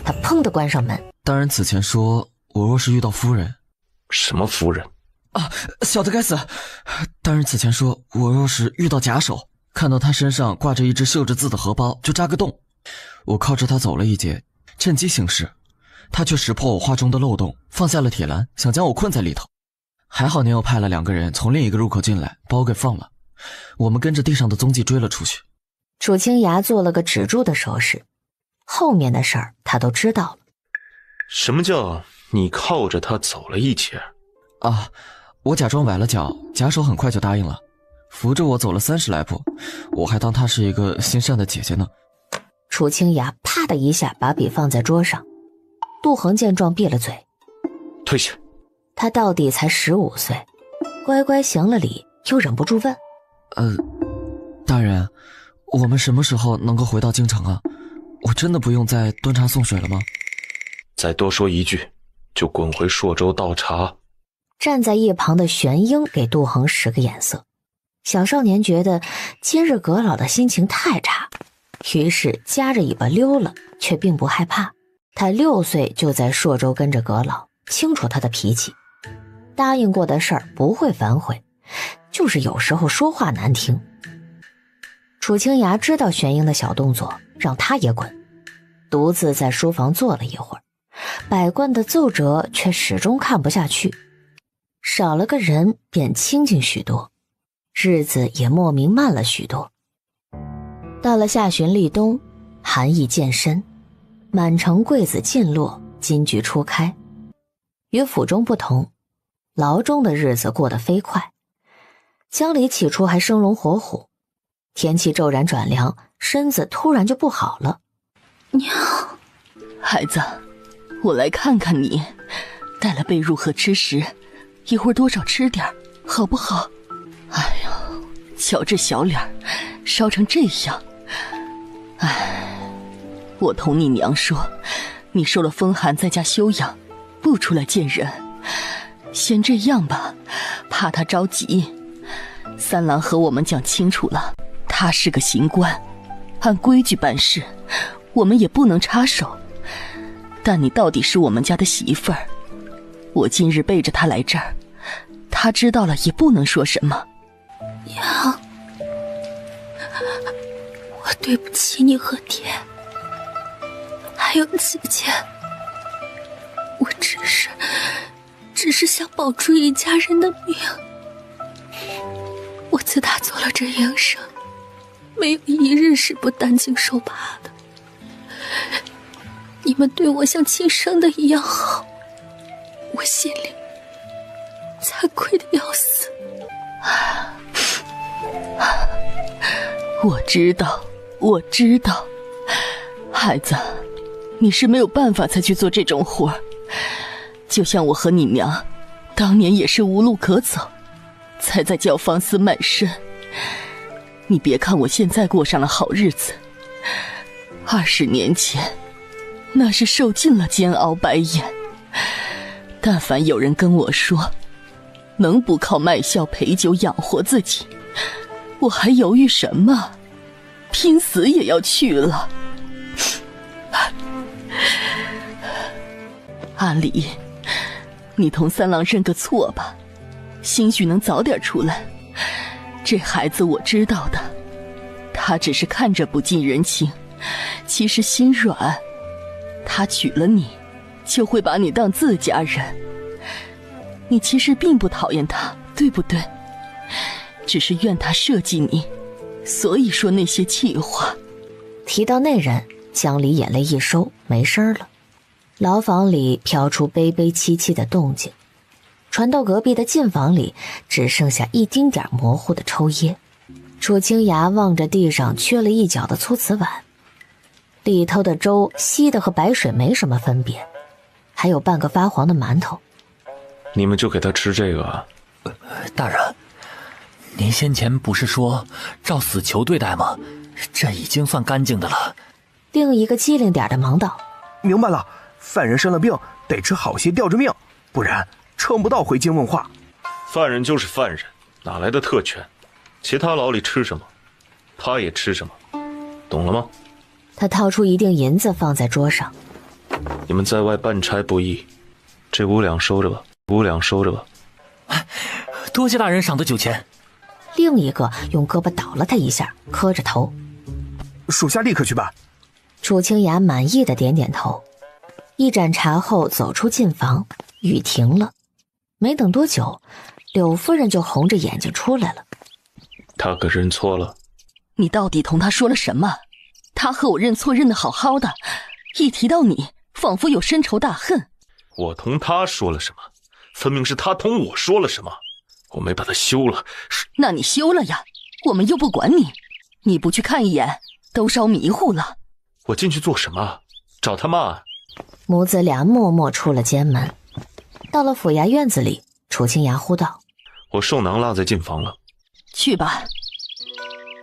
Speaker 4: 他砰地关上门。
Speaker 7: 大人此前说，我若是遇到夫人……
Speaker 3: 什么夫人？
Speaker 7: 啊，小的该死！大人此前说，我若是遇到假手，看到他身上挂着一只绣着字的荷包，就扎个洞。我靠着他走了一截，趁机行事，他却识破我画中的漏洞，放下了铁栏，想将我困在里头。还好您又派了2个人从另一个入口进来，把我给放了。我们跟着地上的踪迹追了出去。
Speaker 4: 楚清雅做了个止住的手势，后面的事儿他都知道了。
Speaker 3: 什么叫你靠着他走了一截？
Speaker 7: 啊，我假装崴了脚，假手很快就答应了，扶着我走了30来步，我还当她是一个心善的姐姐呢。
Speaker 4: 楚清雅啪的一下把笔放在桌上，杜恒见状闭了嘴。
Speaker 3: 退下。
Speaker 4: 他到底才15岁，乖乖行了礼，又忍不住问：
Speaker 7: 大人，我们什么时候能够回到京城啊？我真的不用再端茶送水了吗？
Speaker 3: 再多说一句，就滚回朔州倒茶。
Speaker 4: 站在一旁的玄英给杜恒使个眼色。小少年觉得今日阁老的心情太差，于是夹着尾巴溜了，却并不害怕。他6岁就在朔州跟着阁老，清楚他的脾气，答应过的事儿不会反悔，就是有时候说话难听。楚清崖知道玄英的小动作，让他也滚，独自在书房坐了一会儿，百贯的奏折却始终看不下去，少了个人便清静许多，日子也莫名慢了许多。到了下旬立冬，寒意渐深，满城桂子尽落，金菊初开。与府中不同，牢中的日子过得飞快。江里起初还生龙活虎，天气骤然转凉，身子突然就不好了。
Speaker 15: 娘，孩子，我来看看你，带了被褥和吃食，一会儿多少吃点，好不好？哎呦，瞧这小脸烧成这样。哎，我同你娘说，你受了风寒在家休养，不出来见人。先这样吧，怕他着急。三郎和我们讲清楚了，他是个刑官，按规矩办事，我们也不能插手。但你到底是我们家的媳妇儿，我今日背着他来这儿，他知道了也不能说什么。
Speaker 1: 娘，我对不起你和爹，还有姐姐。我只是想保住一家人的命。我自打做了这营生，没有一日是不担惊受怕的。你们对我像亲生的一样好，我心里惭愧的要死。
Speaker 15: 我知道，孩子，你是没有办法才去做这种活儿，就像我和你娘，当年也是无路可走，才在教坊司卖身。你别看我现在过上了好日子，20年前，那是受尽了煎熬白眼。但凡有人跟我说，能不靠卖笑陪酒养活自己，我还犹豫什么？拼死也要去了。阿里，你同三郎认个错吧，兴许能早点出来。这孩子我知道的，他只是看着不近人情，其实心软。他娶了你，就会把你当自家人。你其实并不讨厌他，对不对？只是怨他设计你，所以说那些气话。
Speaker 4: 提到那人，江离眼泪一收，没声了。牢房里飘出悲悲戚戚的动静，传到隔壁的禁房里，只剩下一丁点模糊的抽噎。楚清崖望着地上缺了一角的粗瓷碗，里头的粥稀的和白水没什么分别，还有半个发黄的馒头。
Speaker 3: 你们就给他吃这个啊？
Speaker 5: 大人，您先前不是说照死囚对待吗？这已经算干净的了。
Speaker 4: 另一个机灵点的忙道：
Speaker 19: 明白了，犯人生了病得吃好些吊着命，不然撑不到回京问话。
Speaker 3: 犯人就是犯人，哪来的特权？其他牢里吃什么，他也吃什么，懂了吗？
Speaker 4: 他掏出一锭银子放在桌上。
Speaker 3: 你们在外办差不易，这5两收着吧，5两收着吧。
Speaker 5: 多谢大人赏的酒钱。
Speaker 4: 另一个用胳膊倒了他一下，磕着头：
Speaker 19: 属下立刻去办。
Speaker 4: 楚清崖满意的点点头。一盏茶后走出禁房，雨停了。没等多久，柳夫人就红着眼睛出来了。
Speaker 3: 他可认错了。
Speaker 15: 你到底同他说了什么？他和我认错认得好好的，一提到你，仿佛有深仇大恨。
Speaker 3: 我同他说了什么？分明是他同我说了什么。我没把他休了。
Speaker 15: 那你休了呀，我们又不管你。你不去看一眼，都烧迷糊了。
Speaker 3: 我进去做什么？找他骂？
Speaker 4: 母子俩默默出了监门。到了府衙院子里，楚清崖呼道：
Speaker 3: 我寿囊落在禁房了。
Speaker 15: 去吧。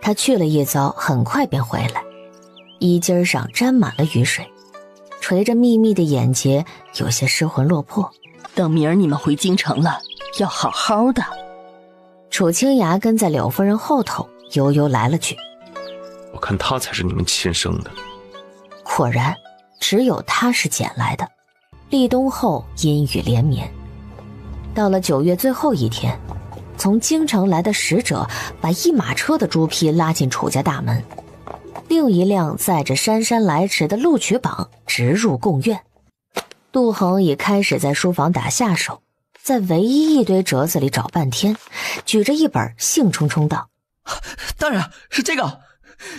Speaker 4: 他去了一遭，很快便回来，衣襟上沾满了雨水，垂着密密的眼睫，有些失魂落魄。
Speaker 15: 等明儿你们回京城了，要好好的。
Speaker 4: 楚清雅跟在柳夫人后头，悠悠来了句：“
Speaker 3: 我看他才是你们亲生的。”
Speaker 4: 果然，只有他是捡来的。立冬后阴雨连绵，到了9月最后一天，从京城来的使者把一马车的朱批拉进楚家大门，另一辆载着姗姗来迟的录取榜直入贡院。杜恒已开始在书房打下手，在唯一一堆折子里找半天，举着一本兴冲冲道：“
Speaker 7: 大人，是这个，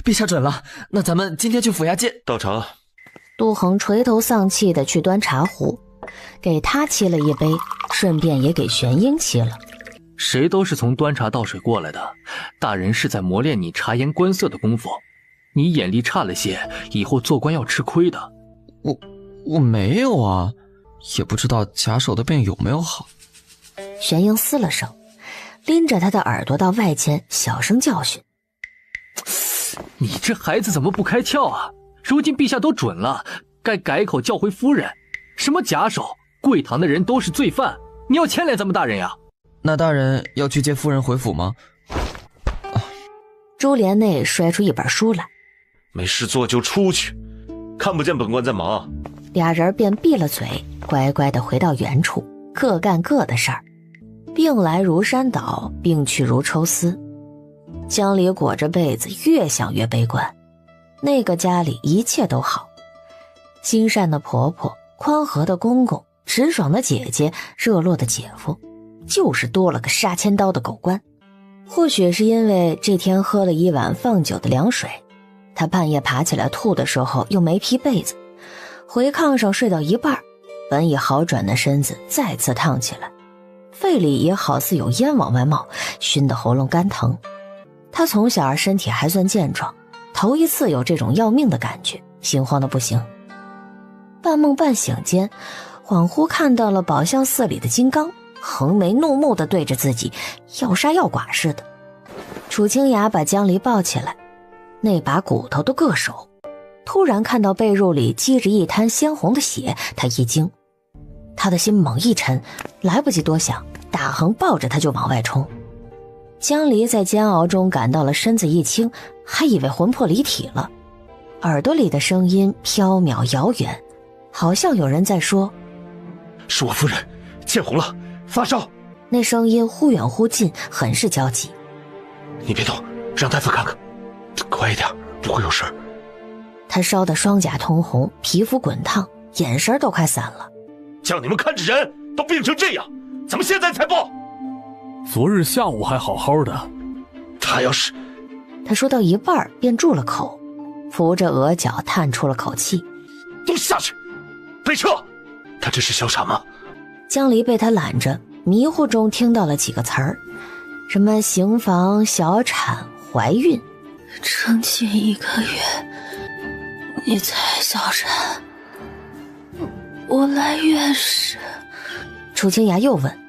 Speaker 7: 陛下准了，那咱们今天去府衙接。”
Speaker 3: 倒茶。
Speaker 4: 杜恒垂头丧气地去端茶壶，给他沏了一杯，顺便也给玄英沏了。
Speaker 2: 谁都是从端茶倒水过来的，大人是在磨练你察言观色的功夫，你眼力差了些，以后做官要吃亏的。
Speaker 7: 我没有啊，也不知道假手的病有没有好。
Speaker 4: 玄英嘶了声，拎着他的耳朵到外间，小声教训：“
Speaker 2: 你这孩子怎么不开窍啊？如今陛下都准了，该改口叫回夫人。什么假手，贵堂的人都是罪犯，你要牵连咱们大人呀？”
Speaker 7: 那大人要去接夫人回府吗？
Speaker 4: 珠帘内摔出一本书来：“
Speaker 3: 没事做就出去，看不见本官在忙。”
Speaker 4: 俩人便闭了嘴，乖乖地回到原处，各干各的事儿。病来如山倒，病去如抽丝。江离裹着被子，越想越悲观。那个家里一切都好，心善的婆婆，宽和的公公，直爽的姐姐，热络的姐夫，就是多了个杀千刀的狗官。或许是因为这天喝了一碗放酒的凉水，他半夜爬起来吐的时候又没披被子，回炕上睡到一半，本已好转的身子再次烫起来，肺里也好似有烟往外冒，熏得喉咙干疼。他从小身体还算健壮，头一次有这种要命的感觉，心慌的不行。半梦半醒间，恍惚看到了宝相寺里的金刚，横眉怒目地对着自己，要杀要剐似的。楚清雅把江离抱起来，那把骨头都硌手。突然看到被褥里积着一滩鲜红的血，他一惊，他的心猛一沉，来不及多想，大横抱着他就往外冲。江离在煎熬中感到了身子一轻，还以为魂魄离体了，耳朵里的声音飘渺遥远，好像有人在说：“
Speaker 3: 是我夫人，见红了，发烧。”
Speaker 4: 那声音忽远忽近，很是焦急。
Speaker 3: 你别动，让大夫看看，快一点，不会有事。
Speaker 4: 他烧得双颊通红，皮肤滚烫，眼神都快散了。
Speaker 3: 叫你们看着人都病成这样，怎么现在才报？
Speaker 6: 昨日下午还好好的。
Speaker 3: 他要是……
Speaker 4: 他说到一半便住了口，扶着额角叹出了口气：“
Speaker 3: 都下去，备撤！”他这是小产吗？
Speaker 4: 江离被他揽着，迷糊中听到了几个词儿，什么行房、小产、怀孕。
Speaker 1: 成亲1个月，你才小产，我来月时。
Speaker 4: 楚清雅又问：“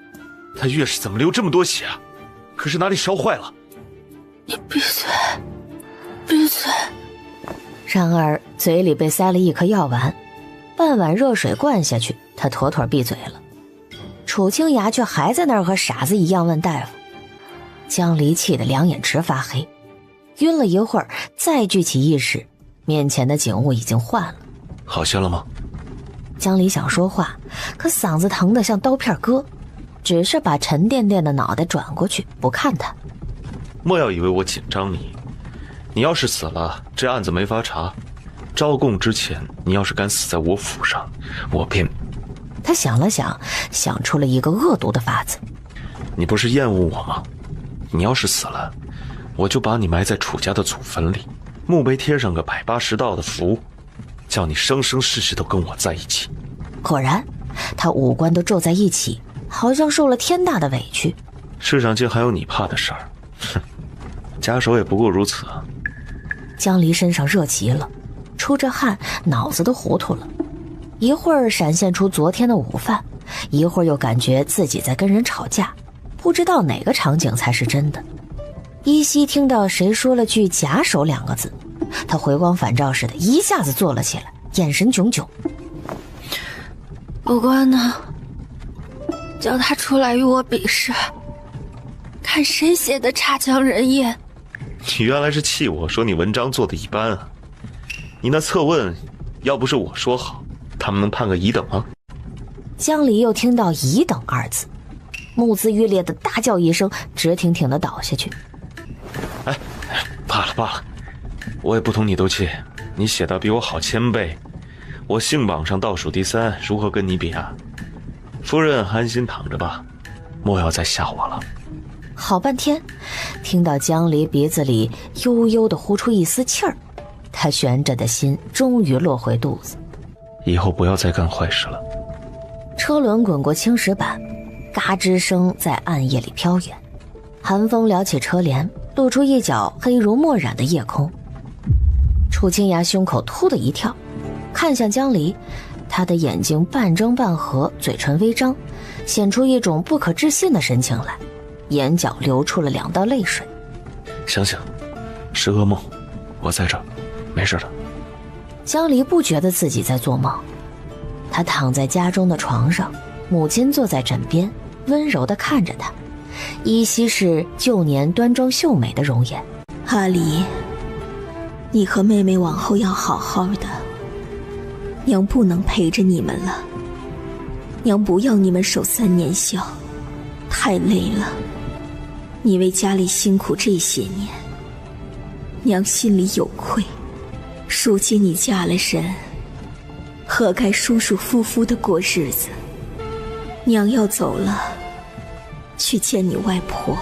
Speaker 3: 他月事怎么流这么多血啊？可是哪里烧坏了？”
Speaker 1: 你闭嘴，闭嘴！
Speaker 4: 然而嘴里被塞了一颗药丸，半碗热水灌下去，他妥妥闭嘴了。楚清雅却还在那儿和傻子一样问大夫。江离气得两眼直发黑，晕了一会儿，再聚起意识，面前的景物已经换了。
Speaker 3: 好些了吗？
Speaker 4: 江离想说话，可嗓子疼得像刀片割，只是把沉甸甸的脑袋转过去，不看他。
Speaker 3: 莫要以为我紧张你，你要是死了，这案子没法查。招供之前，你要是敢死在我府上，我便……
Speaker 4: 他想了想，想出了一个恶毒的法子。
Speaker 3: 你不是厌恶我吗？你要是死了，我就把你埋在楚家的祖坟里，墓碑贴上个180道的符，叫你生生世世都跟我在一起。
Speaker 4: 果然，他五官都皱在一起，好像受了天大的委屈。
Speaker 3: 世上竟还有你怕的事儿，哼，家手也不过如此啊。
Speaker 4: 江离身上热极了，出着汗，脑子都糊涂了。一会儿闪现出昨天的午饭，一会儿又感觉自己在跟人吵架，不知道哪个场景才是真的。依稀听到谁说了句假手2个字，他回光返照似的一下子坐了起来，眼神炯炯。
Speaker 1: 不过呢，叫他出来与我比试，看谁写的差强人意。
Speaker 3: 你原来是气我说你文章做的一般啊？你那测问要不是我说好，他们能判个乙等吗？
Speaker 4: 江离又听到乙等2字，目眦欲裂的大叫一声，直挺挺的倒下去。
Speaker 3: 哎，罢了，我也不同你斗气，你写的比我好1000倍，我姓榜上倒数第3，如何跟你比啊？夫人安心躺着吧，莫要再吓我了。
Speaker 4: 好半天，听到江离鼻子里悠悠地呼出一丝气儿，他悬着的心终于落回肚子。
Speaker 3: 以后不要再干坏事了。
Speaker 4: 车轮滚过青石板，嘎吱声在暗夜里飘远，寒风撩起车帘，露出一角黑如墨染的夜空。楚清雅胸口突的一跳，看向江离，他的眼睛半睁半合，嘴唇微张，显出一种不可置信的神情来，眼角流出了2道泪水。
Speaker 3: 想想，是噩梦，我在这儿，没事的。
Speaker 4: 江离不觉得自己在做梦，他躺在家中的床上，母亲坐在枕边，温柔地看着他，依稀是旧年端庄秀美的容颜。
Speaker 10: 阿离，你和妹妹往后要好好的，娘不能陪着你们了，娘不要你们守3年孝，太累了。你为家里辛苦这些年，娘心里有愧。如今你嫁了人，何该舒舒服服的过日子？娘要走了，去见你外婆，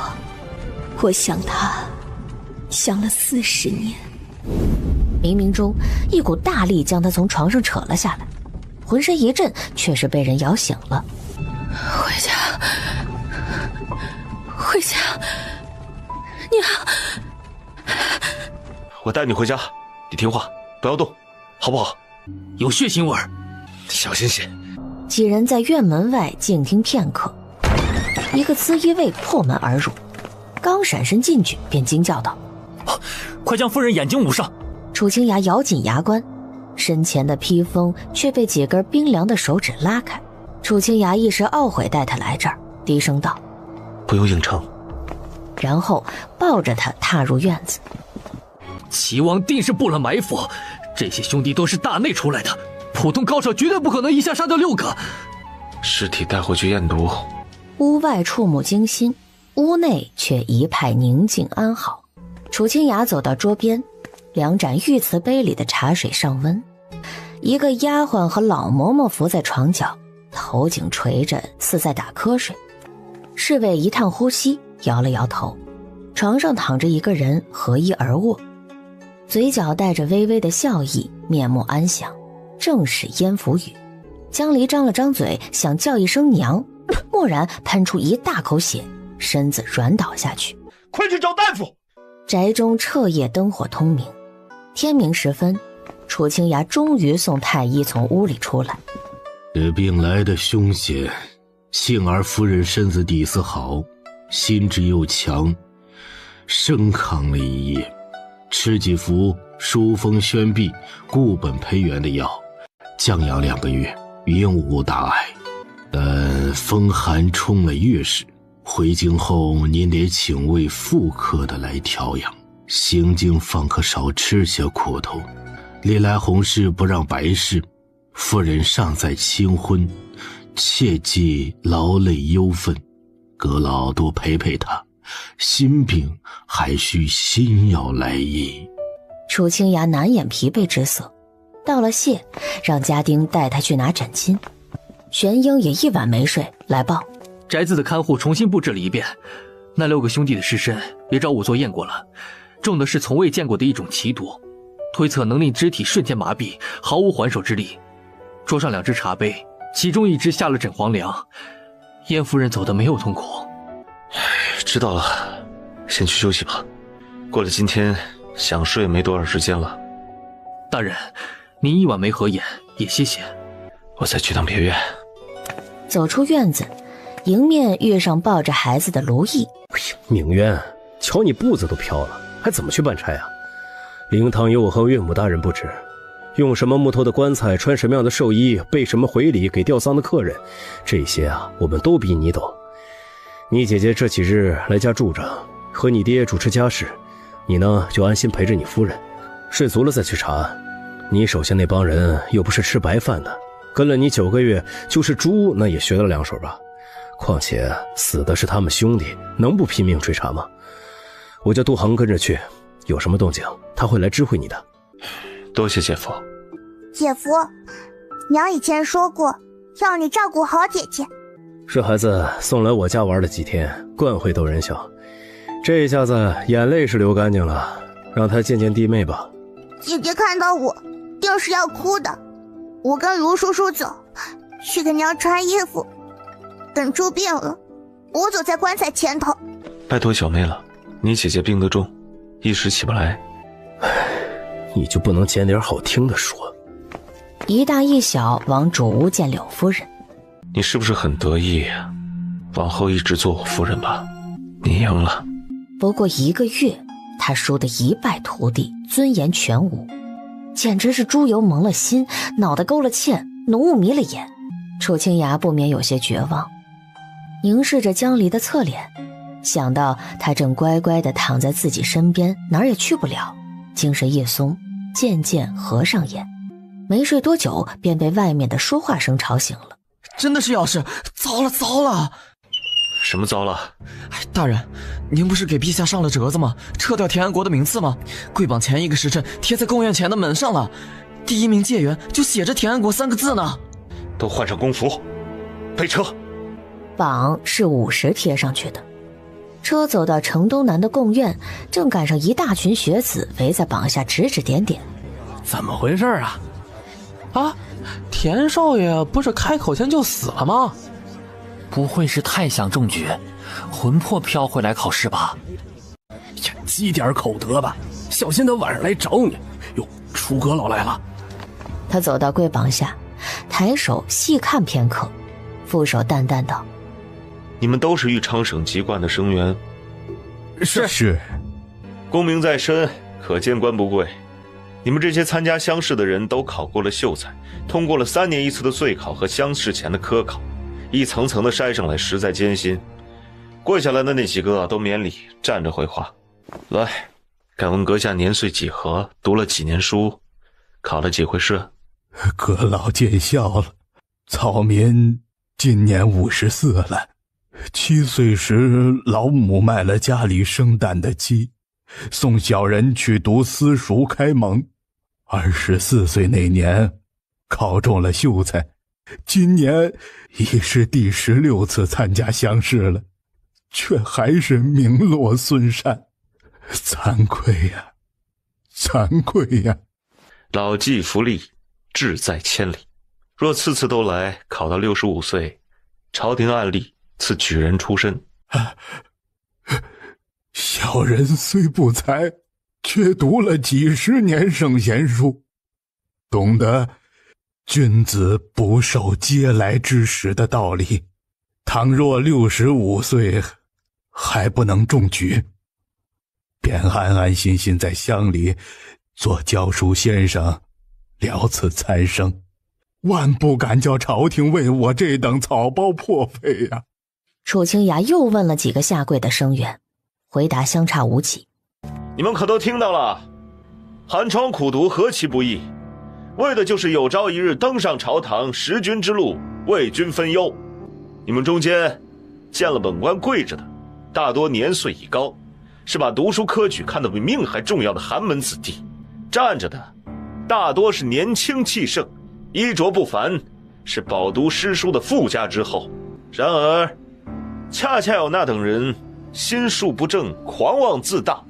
Speaker 10: 我想她想了40年。
Speaker 4: 冥冥中一股大力将他从床上扯了下来，浑身一震，却是被人摇醒了。
Speaker 1: 回家，娘，
Speaker 3: 我带你回家，你听话，不要动，好不好？
Speaker 2: 有血腥味儿，
Speaker 3: 小心些。
Speaker 4: 几人在院门外静听片刻，一个紫衣卫破门而入，刚闪身进去，便惊叫道：“
Speaker 5: 快将夫人眼睛捂上！”
Speaker 4: 楚清雅咬紧牙关，身前的披风却被几根冰凉的手指拉开。楚清雅一时懊悔带他来这儿，低声道：“
Speaker 3: 不用硬撑。”
Speaker 4: 然后抱着他踏入院子。
Speaker 2: 齐王定是布了埋伏，这些兄弟都是大内出来的，普通高手绝对不可能一下杀掉6个。
Speaker 3: 尸体带回去验毒。
Speaker 4: 屋外触目惊心，屋内却一派宁静安好。楚清雅走到桌边，2盏玉瓷杯里的茶水上温，一个丫鬟和老嬷嬷伏在床角，头颈垂着，似在打瞌睡。侍卫一探呼吸，摇了摇头。床上躺着一个人，合衣而卧，嘴角带着微微的笑意，面目安详，正是燕福宇。江离张了张嘴，想叫一声娘，蓦然喷出一大口血，身子软倒下去。
Speaker 3: 快去找大夫！
Speaker 4: 宅中彻夜灯火通明，天明时分，楚清雅终于送太医从屋里出来。
Speaker 11: 这病来的凶险，幸而夫人身子底子好，心智又强，生扛了一夜，吃几服疏风宣痹、固本培元的药，降养2个月，应无大碍。但风寒冲了月事，回京后您得请位妇科的来调养，行经方可少吃些苦头。历来红事不让白事，夫人尚在新婚，切忌劳累忧愤，阁老多陪陪她，心病还需心药来医。
Speaker 4: 楚清雅难掩疲惫之色，道了谢，让家丁带她去拿枕巾。玄英也一晚没睡，来报
Speaker 2: 宅子的看护重新布置了一遍，那6个兄弟的尸身别找仵作验过了，中的是从未见过的一种奇毒，推测能令肢体瞬间麻痹，毫无还手之力。桌上2只茶杯，其中1只下了枕黄粱，燕夫人走得没有痛苦。
Speaker 3: 知道了，先去休息吧，过了今天想睡没多少时间了。
Speaker 2: 大人，您一晚没合眼，也歇歇。
Speaker 3: 我再去趟别院。
Speaker 4: 走出院子，迎面遇上抱着孩子的卢毅。
Speaker 12: 明渊，瞧你步子都飘了，还怎么去办差啊？灵堂有我和岳母大人布置，用什么木头的棺材，穿什么样的寿衣，备什么回礼给吊丧的客人，这些啊，我们都比你懂。你姐姐这几日来家住着，和你爹主持家事，你呢就安心陪着你夫人，睡足了再去查案。你手下那帮人又不是吃白饭的，跟了你9个月，就是猪那也学了2手吧。况且死的是他们兄弟，能不拼命追查吗？我叫杜航跟着去，有什么动静他会来知会你的。
Speaker 3: 多谢姐夫。
Speaker 9: 姐夫，娘以前说过要你照顾好姐姐。
Speaker 12: 这孩子送来我家玩了几天，惯会逗人笑，这一下子眼泪是流干净了，让他见见弟妹吧。
Speaker 9: 姐姐看到我定是要哭的。我跟卢叔叔走，去给娘穿衣服。等猪病了，我走在棺材前头。
Speaker 3: 拜托小妹了，你姐姐病得重，一时起不来。
Speaker 12: 你就不能捡点好听的说？
Speaker 4: 一大一小往主屋见柳夫人。
Speaker 3: 你是不是很得意呀？往后一直做我夫人吧，你赢了。
Speaker 4: 不过1个月，他输得一败涂地，尊严全无，简直是猪油蒙了心，脑袋勾了芡，浓雾迷了眼。楚清雅不免有些绝望，凝视着江离的侧脸，想到他正乖乖地躺在自己身边，哪儿也去不了，精神一松，渐渐合上眼。没睡多久，便被外面的说话声吵醒了。
Speaker 7: 真的是要事，糟了糟了！
Speaker 3: 什么糟了？
Speaker 7: 大人，您不是给陛下上了折子吗？撤掉田安国的名次吗？跪榜前1个时辰贴在贡院前的门上了，第1名解元就写着田安国3个字呢。
Speaker 3: 都换上公服，备车。
Speaker 4: 榜是午时贴上去的。车走到城东南的贡院，正赶上一大群学子围在榜下指指点点。
Speaker 17: 怎么回事啊？啊，田少爷不是开口前就死了吗？
Speaker 5: 不会是太想中举，魂魄飘回来考试吧？
Speaker 19: 呀，积点口德吧，小心他晚上来找你。哟，楚阁老来了。
Speaker 4: 他走到柜榜下，抬手细看片刻，副手淡淡道：“
Speaker 3: 你们都是豫昌省籍贯的生员。”
Speaker 20: 是。
Speaker 3: 功名在身，可见官不贵。你们这些参加乡试的人都考过了秀才，通过了3年1次的岁考和乡试前的科考，一层层的筛上来，实在艰辛。跪下来的那几个都免礼，站着回话。来，敢问阁下年岁几何，读了几年书，考了几回试？
Speaker 20: 阁老见笑了，草民今年54了。7岁时，老母卖了家里生蛋的鸡，送小人去读私塾开蒙。24岁那年，考中了秀才，今年已是第16次参加乡试了，却还是名落孙山，惭愧呀，惭愧呀！
Speaker 3: 老骥伏枥，志在千里。若次次都来，考到65岁，朝廷按例赐举人出身。
Speaker 20: 小人虽不才，却读了几十年圣贤书，懂得君子不受嗟来之食的道理。倘若65岁还不能中举，便安安心心在乡里做教书先生，了此参生，万不敢叫朝廷为我这等草包破费呀！
Speaker 4: 楚清雅又问了几个下跪的生员，回答相差无几。
Speaker 3: 你们可都听到了，寒窗苦读何其不易，为的就是有朝一日登上朝堂，识君之路，为君分忧。你们中间见了本官跪着的，大多年岁已高，是把读书科举看得比命还重要的寒门子弟；站着的大多是年轻气盛，衣着不凡，是饱读诗书的富家之后。然而恰恰有那等人心术不正，狂妄自大，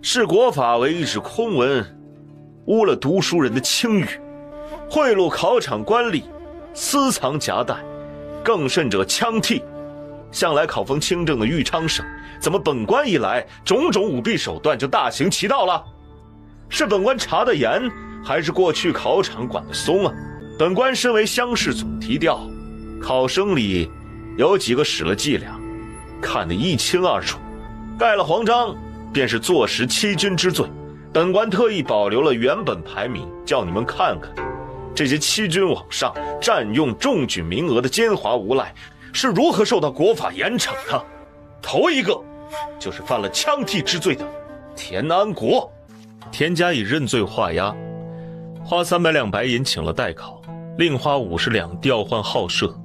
Speaker 3: 视国法为一纸空文，污了读书人的清誉，贿赂考场官吏，私藏夹带，更甚者枪替。向来考风清正的豫昌省，怎么本官一来，种种舞弊手段就大行其道了？是本官查得严，还是过去考场管得松啊？本官身为乡试总提调，考生里有几个使了伎俩，看得一清二楚。盖了黄章，便是坐实欺君之罪。本官特意保留了原本排名，叫你们看看，这些欺君罔上、占用中举名额的奸猾无赖是如何受到国法严惩的。头一个就是犯了枪替之罪的田安国。田家以认罪画押，花300两白银请了代考，另花50两调换号舍。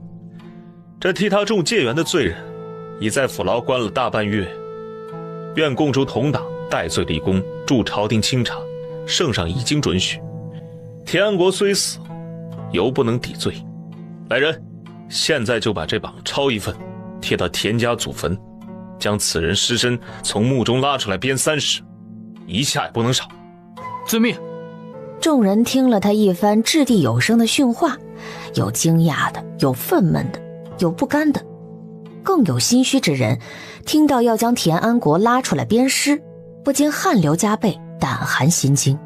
Speaker 3: 这替他中戒元的罪人已在府牢关了大半月，愿供出同党戴罪立功，助朝廷清查，圣上已经准许。田安国虽死，犹不能抵罪。来人，现在就把这榜抄一份，贴到田家祖坟，将此人尸身从墓中拉出来鞭30，一下也不能少。
Speaker 2: 遵命。
Speaker 4: 众人听了他一番掷地有声的训话，有惊讶的，有愤懑的，有不甘的，更有心虚之人听到要将田安国拉出来鞭尸，不禁汗流浃背，胆寒心惊。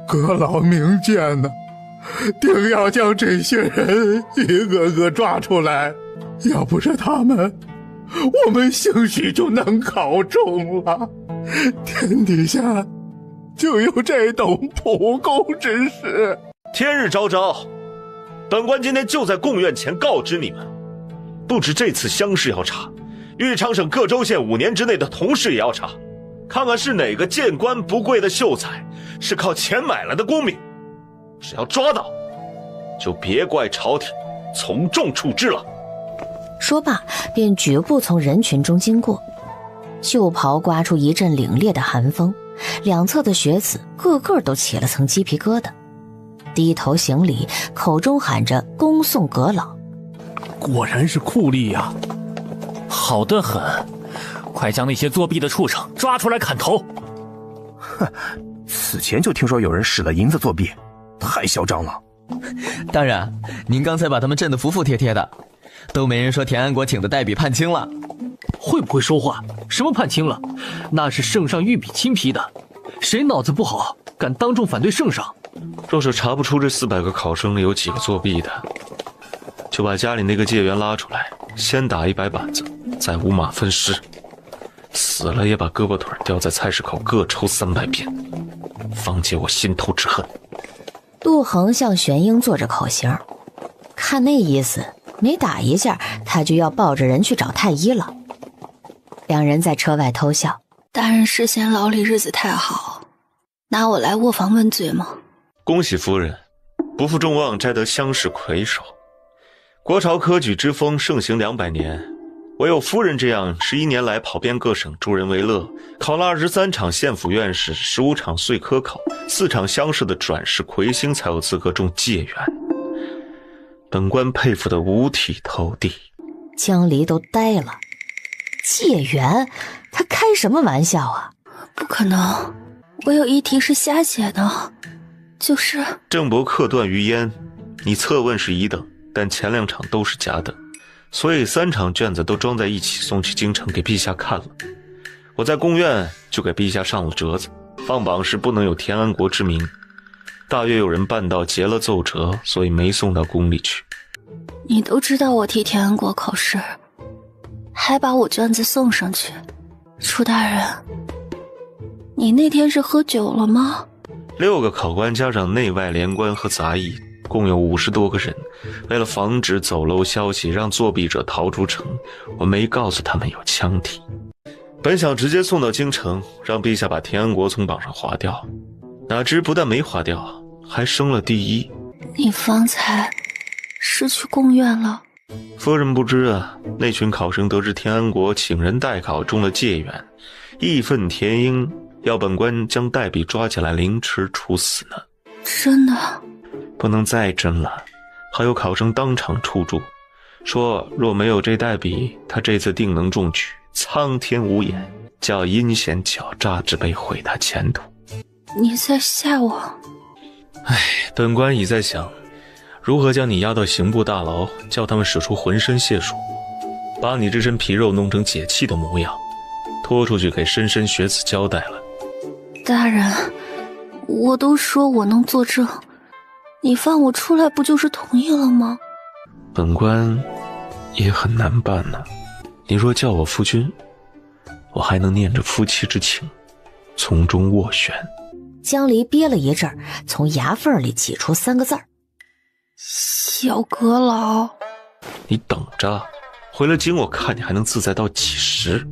Speaker 11: 阁老明鉴呢，定要将这些人一个个抓出来，要不是他们，我们兴许就能考中了。天底下就有这种普公之事。
Speaker 3: 天日昭昭，本官今天就在贡院前告知你们，不止这次乡试要查，豫昌省各州县5年之内的童试也要查，看看是哪个见官不贵的秀才是靠钱买来的功名，只要抓到，就别怪朝廷从重处置了。
Speaker 4: 说罢，便举步从人群中经过，袖袍刮出一阵凛冽的寒风，两侧的学子个个都起了层鸡皮疙瘩，低头行礼，口中喊着恭送阁老。
Speaker 13: 果然是酷吏呀！
Speaker 5: 好得很，快将那些作弊的畜生抓出来砍头！
Speaker 19: 哼，此前就听说有人使了银子作弊，太嚣张了。
Speaker 7: 当然，您刚才把他们震得服服帖帖的，都没人说田安国请的代笔判轻了。
Speaker 2: 会不会说话？什么判轻了？那是圣上御笔亲批的，谁脑子不好，敢当众反对圣上？
Speaker 3: 若是查不出这400个考生里有几个作弊的，就把家里那个戒元拉出来，先打100板子，再5马分尸，死了也把胳膊腿吊在菜市口各抽300鞭，方解我心头之恨。
Speaker 4: 陆恒向玄英做着口型，看那意思，每打一下他就要抱着人去找太医了。两人在车外偷笑。
Speaker 1: 大人是嫌牢里日子太好，拿我来卧房问罪吗？
Speaker 3: 恭喜夫人，不负众望，摘得乡试魁首。国朝科举之风盛行200年，唯有夫人这样11年来跑遍各省助人为乐，考了23场县府院士，15场岁科考，4场乡试的转世魁星，才有资格中解元。本官佩服得五体投地。
Speaker 4: 江离都呆了，解元？他开什么玩笑啊？
Speaker 1: 不可能，我有一题是瞎写的，就是
Speaker 3: 郑伯克段于鄢，你测问是1等，但前2场都是假等，所以3场卷子都装在一起送去京城给陛下看了。我在宫院就给陛下上了折子，放榜时不能有田安国之名，大约有人办到截了奏折，所以没送到宫里去。
Speaker 1: 你都知道我替田安国考试，还把我卷子送上去。楚大人，你那天是喝酒了吗
Speaker 3: ？6个考官加上内外联官和杂役，共有50多个人，为了防止走漏消息让作弊者逃出城，我没告诉他们有枪替。本想直接送到京城，让陛下把田安国从榜上划掉，哪知不但没划掉，还升了第1。
Speaker 1: 你方才是去贡院了？
Speaker 3: 夫人不知啊，那群考生得知田安国请人代考中了解元，义愤填膺，要本官将代笔抓起来凌迟处死呢。
Speaker 1: 真的？
Speaker 3: 不能再真了，还有考生当场出注，说若没有这代笔，他这次定能中举，苍天无眼，叫阴险狡诈之辈毁他前途。
Speaker 1: 你在吓我？
Speaker 3: 本官已在想如何将你押到刑部大牢，叫他们使出浑身解数，把你这身皮肉弄成解气的模样，拖出去给莘莘学子交代了。
Speaker 1: 大人，我都说我能作证，你放我出来不就是同意了吗？
Speaker 3: 本官也很难办呢。你若叫我夫君，我还能念着夫妻之情，从中斡旋。
Speaker 4: 江离憋了一阵，从牙缝里挤出3个字儿：
Speaker 1: 小阁老。
Speaker 3: 你等着，回了京我看你还能自在到几时。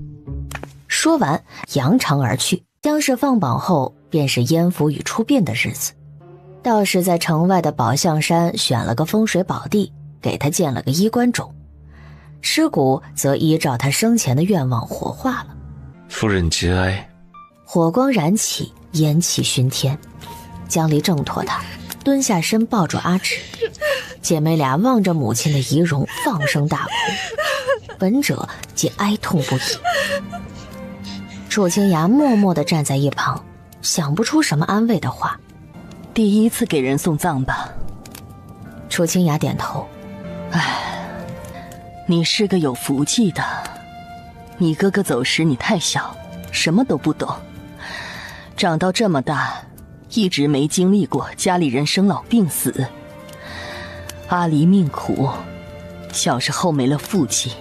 Speaker 4: 说完扬长而去。将士放榜后便是燕府与出殡的日子。道士在城外的宝象山选了个风水宝地，给他建了个衣冠冢，尸骨则依照他生前的愿望火化了。
Speaker 3: 夫人节哀。
Speaker 4: 火光燃起，烟气熏天。江离挣脱他，蹲下身抱住阿芷，姐妹俩望着母亲的遗容放声大哭，闻者皆哀痛不已。楚清雅默默地站在一旁，想不出什么安慰的话。
Speaker 15: 第一次给人送葬吧。
Speaker 4: 楚清雅点头。
Speaker 15: 唉，你是个有福气的。你哥哥走时你太小，什么都不懂，长到这么大一直没经历过家里人生老病死。阿离命苦，小时候没了父亲，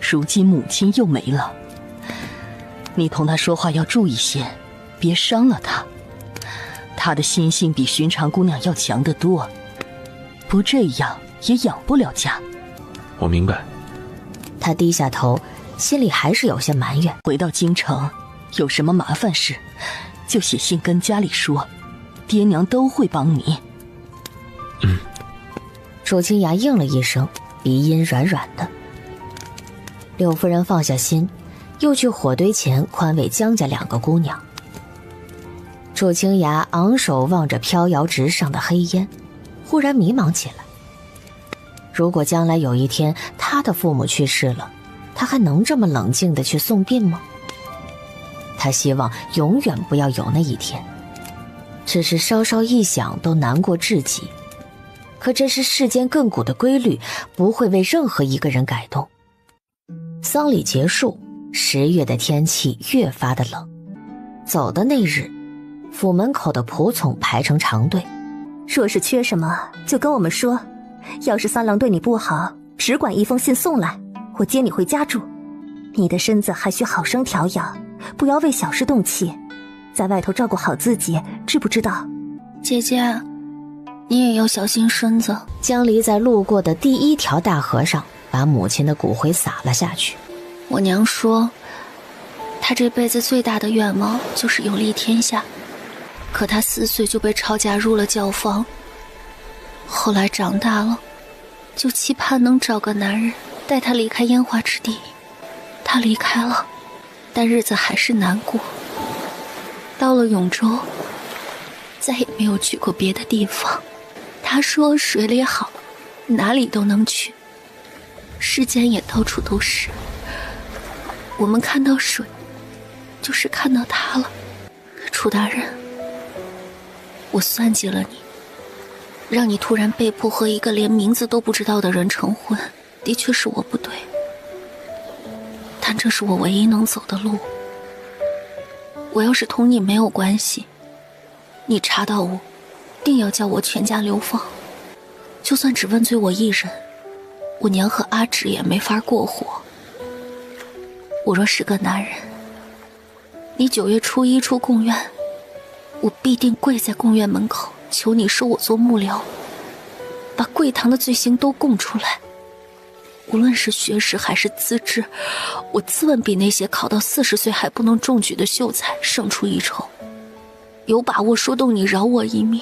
Speaker 15: 如今母亲又没了。你同他说话要注意些，别伤了他。他的心性比寻常姑娘要强得多，不这样也养不了家。
Speaker 3: 我明白。
Speaker 4: 他低下头，心里还是有些埋怨。
Speaker 15: 回到京城，有什么麻烦事，就写信跟家里说，爹娘都会帮你。
Speaker 4: 楚清雅应了一声，鼻音软软的。柳夫人放下心，又去火堆前宽慰江家2个姑娘。楚清雅昂首望着飘摇直上的黑烟，忽然迷茫起来。如果将来有一天她的父母去世了，她还能这么冷静地去送殡吗？她希望永远不要有那一天，只是稍稍一想都难过至极。可这是世间亘古的规律，不会为任何一个人改动。丧礼结束，10月的天气越发的冷。走的那日，府门口的仆从排成长队。
Speaker 14: 若是缺什么就跟我们说，要是三郎对你不好，只管一封信送来，我接你回家住。你的身子还需好生调养，不要为小事动气，在外头照顾好自己，知不知道？
Speaker 1: 姐姐，你也要小心身子。
Speaker 4: 江离在路过的第1条大河上把母亲的骨灰撒了下去。
Speaker 1: 我娘说，她这辈子最大的愿望就是有利天下，可她4岁就被抄家入了教坊，后来长大了，就期盼能找个男人带她离开烟花之地。她离开了，但日子还是难过。到了永州，再也没有去过别的地方。她说水里好，哪里都能去，世间也到处都是。我们看到水，就是看到他了。楚大人，我算计了你，让你突然被迫和一个连名字都不知道的人成婚，的确是我不对，但这是我唯一能走的路。我要是同你没有关系，你查到我，定要叫我全家流放。就算只问罪我一人，我娘和阿芷也没法过活。我若是个男人，你9月初1出贡院，我必定跪在贡院门口，求你收我做幕僚，把跪堂的罪行都供出来。无论是学识还是资质，我自问比那些考到40岁还不能中举的秀才胜出一筹，有把握说动你饶我一命。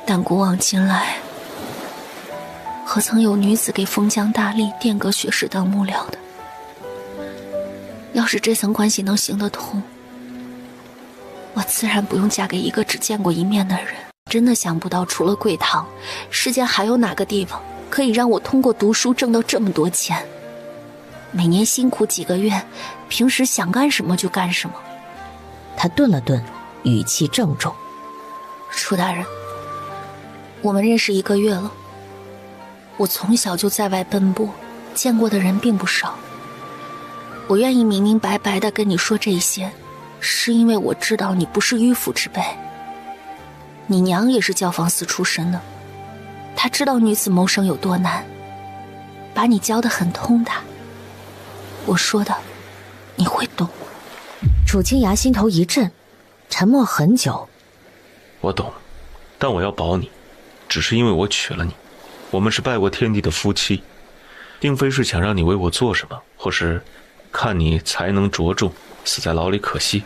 Speaker 1: 但古往今来，何曾有女子给封疆大吏、殿阁学士当幕僚的？要是这层关系能行得通，我自然不用嫁给一个只见过一面的人。真的想不到，除了贵堂，世间还有哪个地方可以让我通过读书挣到这么多钱？每年辛苦几个月，平时想干什么就干什么。
Speaker 4: 他顿了顿，语气郑重。
Speaker 1: 楚大人，我们认识1个月了，我从小就在外奔波，见过的人并不少。我愿意明明白白地跟你说这些，是因为我知道你不是迂腐之辈。你娘也是教坊司出身的，她知道女子谋生有多难，把你教得很通达。我说的你会懂。
Speaker 4: 楚清雅心头一震，沉默很久。
Speaker 3: 我懂，但我要保你，只是因为我娶了你，我们是拜过天地的夫妻，并非是想让你为我做什么，或是看你才能卓著，死在牢里可惜。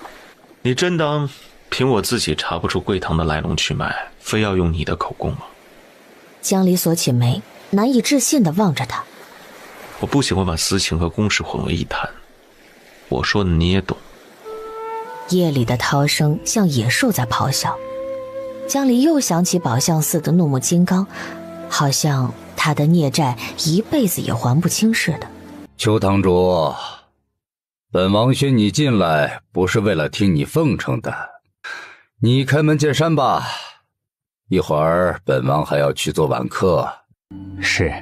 Speaker 3: 你真当凭我自己查不出贵堂的来龙去脉，非要用你的口供吗？
Speaker 4: 江离锁起眉，难以置信地望着他。
Speaker 3: 我不喜欢把私情和公事混为一谈，我说的你也懂。
Speaker 4: 夜里的涛声像野兽在咆哮，江离又想起宝相寺的怒目金刚，好像他的孽债一辈子也还不清似的。
Speaker 8: 邱堂主，本王宣你进来不是为了听你奉承的，你开门见山吧，一会儿本王还要去做晚课。
Speaker 20: 是，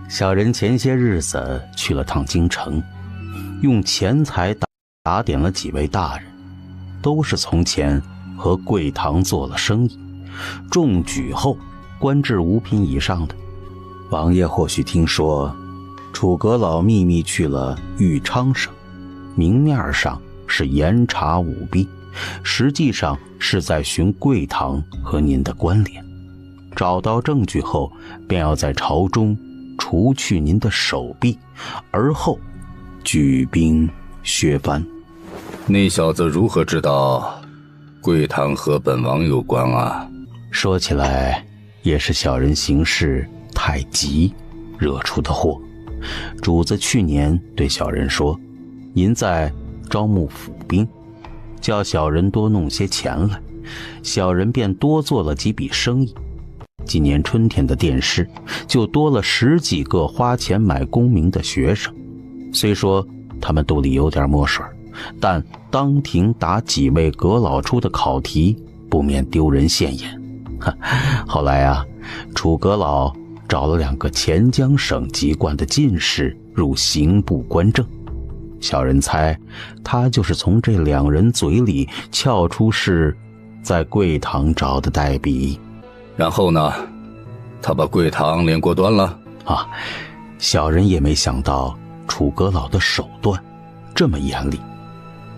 Speaker 20: 小人前些日子去了趟京城，用钱财打点了几位大人，都是从前和贵堂做了生意，中举后官至5品以上的。王爷或许听说楚阁老秘密去了豫昌省，明面上是严查舞弊，实际上是在寻贵堂和您的关联。找到证据后，便要在朝中除去您的手臂，而后举兵削藩。
Speaker 8: 那小子如何知道贵堂和本王有关啊？
Speaker 20: 说起来也是小人行事太急惹出的祸。主子去年对小人说，您在招募府兵，叫小人多弄些钱来，小人便多做了几笔生意。今年春天的殿试就多了10几个花钱买功名的学生，虽说他们肚里有点墨水，但当庭答几位阁老出的考题，不免丢人现眼。后来啊，楚阁老找了2个钱江省籍贯的进士入刑部官正，小人猜他就是从这2人嘴里撬出是在贵堂找的代笔。
Speaker 8: 然后呢，他把贵堂连过端了
Speaker 20: 啊！小人也没想到楚阁老的手段这么严厉，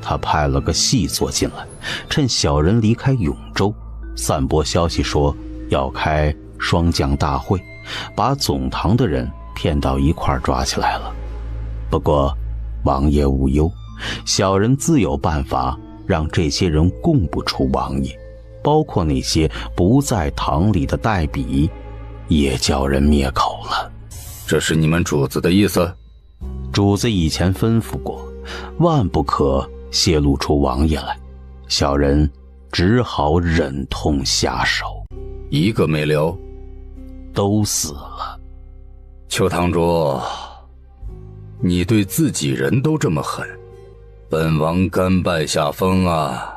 Speaker 20: 他派了个细作进来，趁小人离开永州，散播消息说要开双将大会，把总堂的人骗到一块抓起来了。不过王爷无忧，小人自有办法让这些人供不出王爷，包括那些不在堂里的代笔，也叫人灭口了。
Speaker 8: 这是你们主子的意思？
Speaker 20: 主子以前吩咐过，万不可泄露出王爷来，小人只好忍痛下手。
Speaker 8: 一个没留？
Speaker 20: 都死了。
Speaker 8: 邱堂主，你对自己人都这么狠，本王甘拜下风啊！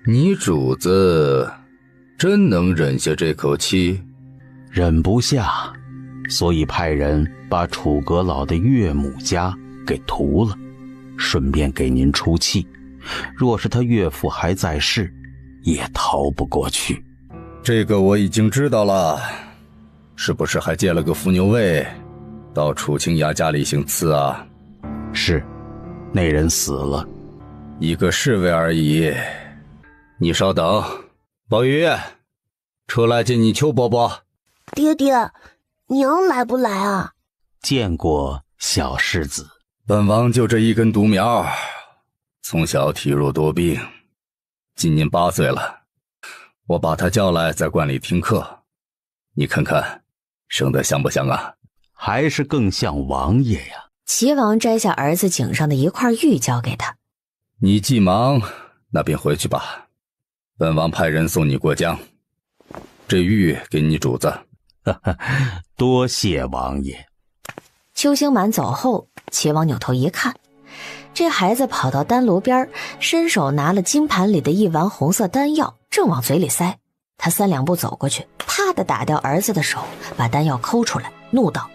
Speaker 8: 你主子真能忍下这口气？
Speaker 20: 忍不下，所以派人把楚阁老的岳母家给屠了，顺便给您出气。若是他岳父还在世，也逃不过去。
Speaker 8: 这个我已经知道了，是不是还借了个伏牛卫到楚清雅家里行刺啊？
Speaker 20: 是，那人死了，
Speaker 8: 一个侍卫而已。你稍等，宝玉，出来见你邱伯伯。
Speaker 9: 爹爹，娘来不来啊？
Speaker 20: 见过小世子。
Speaker 8: 本王就这一根独苗，从小体弱多病，今年8岁了，我把他叫来在观里听课，你看看生得像不像啊？
Speaker 20: 还是更像王爷呀。
Speaker 4: 齐王摘下儿子颈上的一块玉交给他。
Speaker 8: 你既忙，那便回去吧，本王派人送你过江，这玉给你主子。
Speaker 20: 多谢王爷。
Speaker 4: 邱兴满走后，齐王扭头一看，这孩子跑到丹炉边，伸手拿了金盘里的一丸红色丹药，正往嘴里塞。他3两步走过去，啪地打掉儿子的手，把丹药抠出来，怒道：